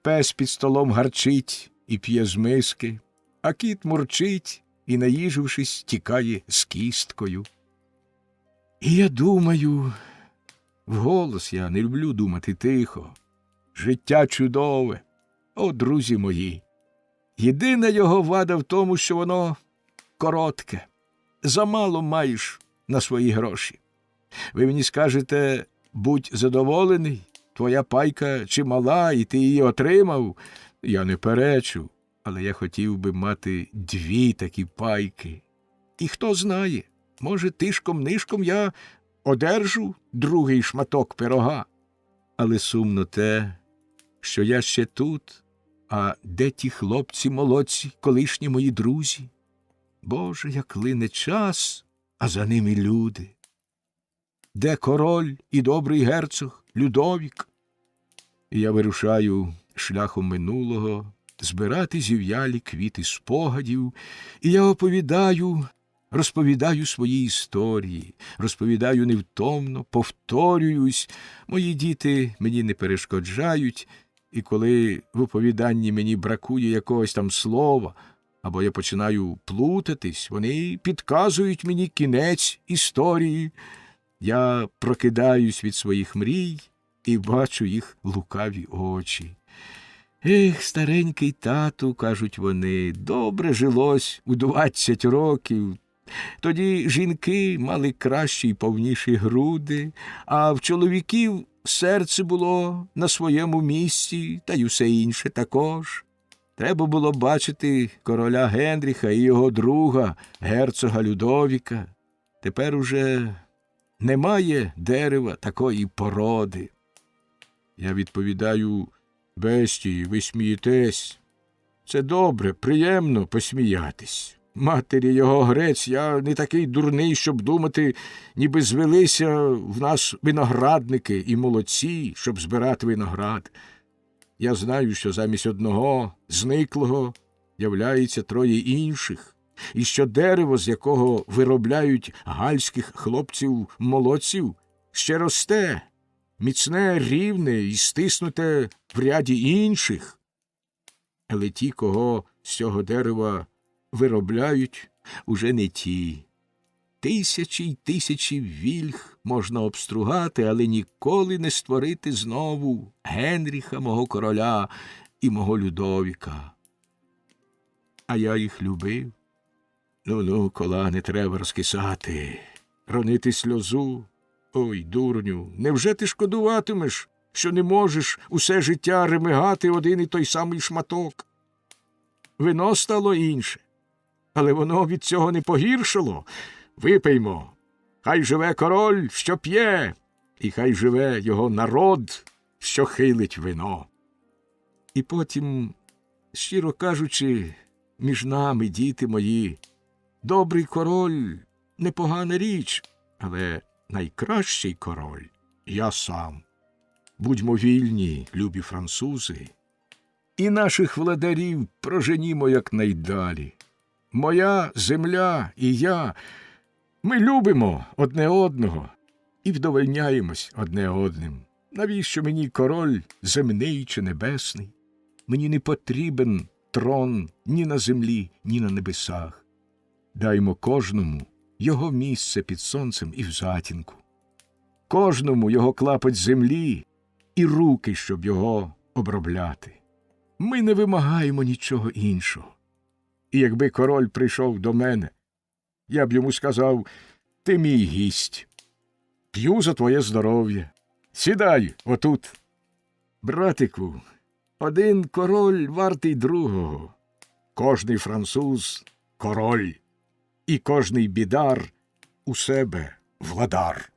Пес під столом гарчить і п'є з миски, а кіт мурчить і, наїжившись, тікає з кісткою. І я думаю, вголос, я не люблю думати тихо, життя чудове, о, друзі мої. Єдина його вада в тому, що воно коротке, замало маєш на свої гроші. Ви мені скажете: будь задоволений, твоя пайка чимала, і ти її отримав. Я не перечу, але я хотів би мати 2 такі пайки. І хто знає, може, тишком-нишком я одержу другий шматок пирога. Але сумно те, що я ще тут, а де ті хлопці-молодці, колишні мої друзі? Боже, як лине час, а за ними люди. Де король і добрий герцог Людовік? І я вирушаю шляхом минулого збирати зів'ялі квіти спогадів, і я розповідаю свої історії, розповідаю невтомно, повторююсь, мої діти мені не перешкоджають, і коли в оповіданні мені бракує якогось там слова або я починаю плутатись, вони підказують мені кінець історії. Я прокидаюсь від своїх мрій і бачу їх лукаві очі. Ех, старенький тату, кажуть вони, добре жилось у 20 років. Тоді жінки мали кращі й повніші груди, а в чоловіків серце було на своєму місці, та й усе інше також. Треба було бачити короля Генріха і його друга, герцога Людовіка. Тепер уже немає дерева такої породи. Я відповідаю: бестії, ви смієтесь. Це добре, приємно посміятись. Матері його грець, я не такий дурний, щоб думати, ніби звелися в нас виноградники і молодці, щоб збирати виноград. Я знаю, що замість одного зниклого являється троє інших, і що дерево, з якого виробляють гальських хлопців-молодців, ще росте, міцне, рівне і стиснуте в ряді інших. Але ті, кого з цього дерева виробляють, уже не ті. Тисячі й тисячі вільх можна обстругати, але ніколи не створити знову Генріха, мого короля, і мого Людовіка. А я їх любив. Ну, кола, не треба розкисати, ронити сльозу. Ой, дурню, невже ти шкодуватимеш, що не можеш усе життя ремигати один і той самий шматок? Вино стало інше, але воно від цього не погіршило. Випиймо. Хай живе король, що п'є, і хай живе його народ, що хилить вино. І потім, щиро кажучи, між нами, діти мої, добрий король – непогана річ, але найкращий король – я сам. Будьмо вільні, любі французи, і наших владарів проженімо якнайдалі. Моя земля і я – ми любимо одне одного і вдовольняємось одне одним. Навіщо мені король земний чи небесний? Мені не потрібен трон ні на землі, ні на небесах. Даймо кожному його місце під сонцем і в затінку. Кожному його клапоть землі і руки, щоб його обробляти. Ми не вимагаємо нічого іншого. І якби король прийшов до мене, я б йому сказав: ти мій гість, п'ю за твоє здоров'я, сідай отут. Братику, один король вартий другого. Кожний француз – король, і кожний бідар у себе владар.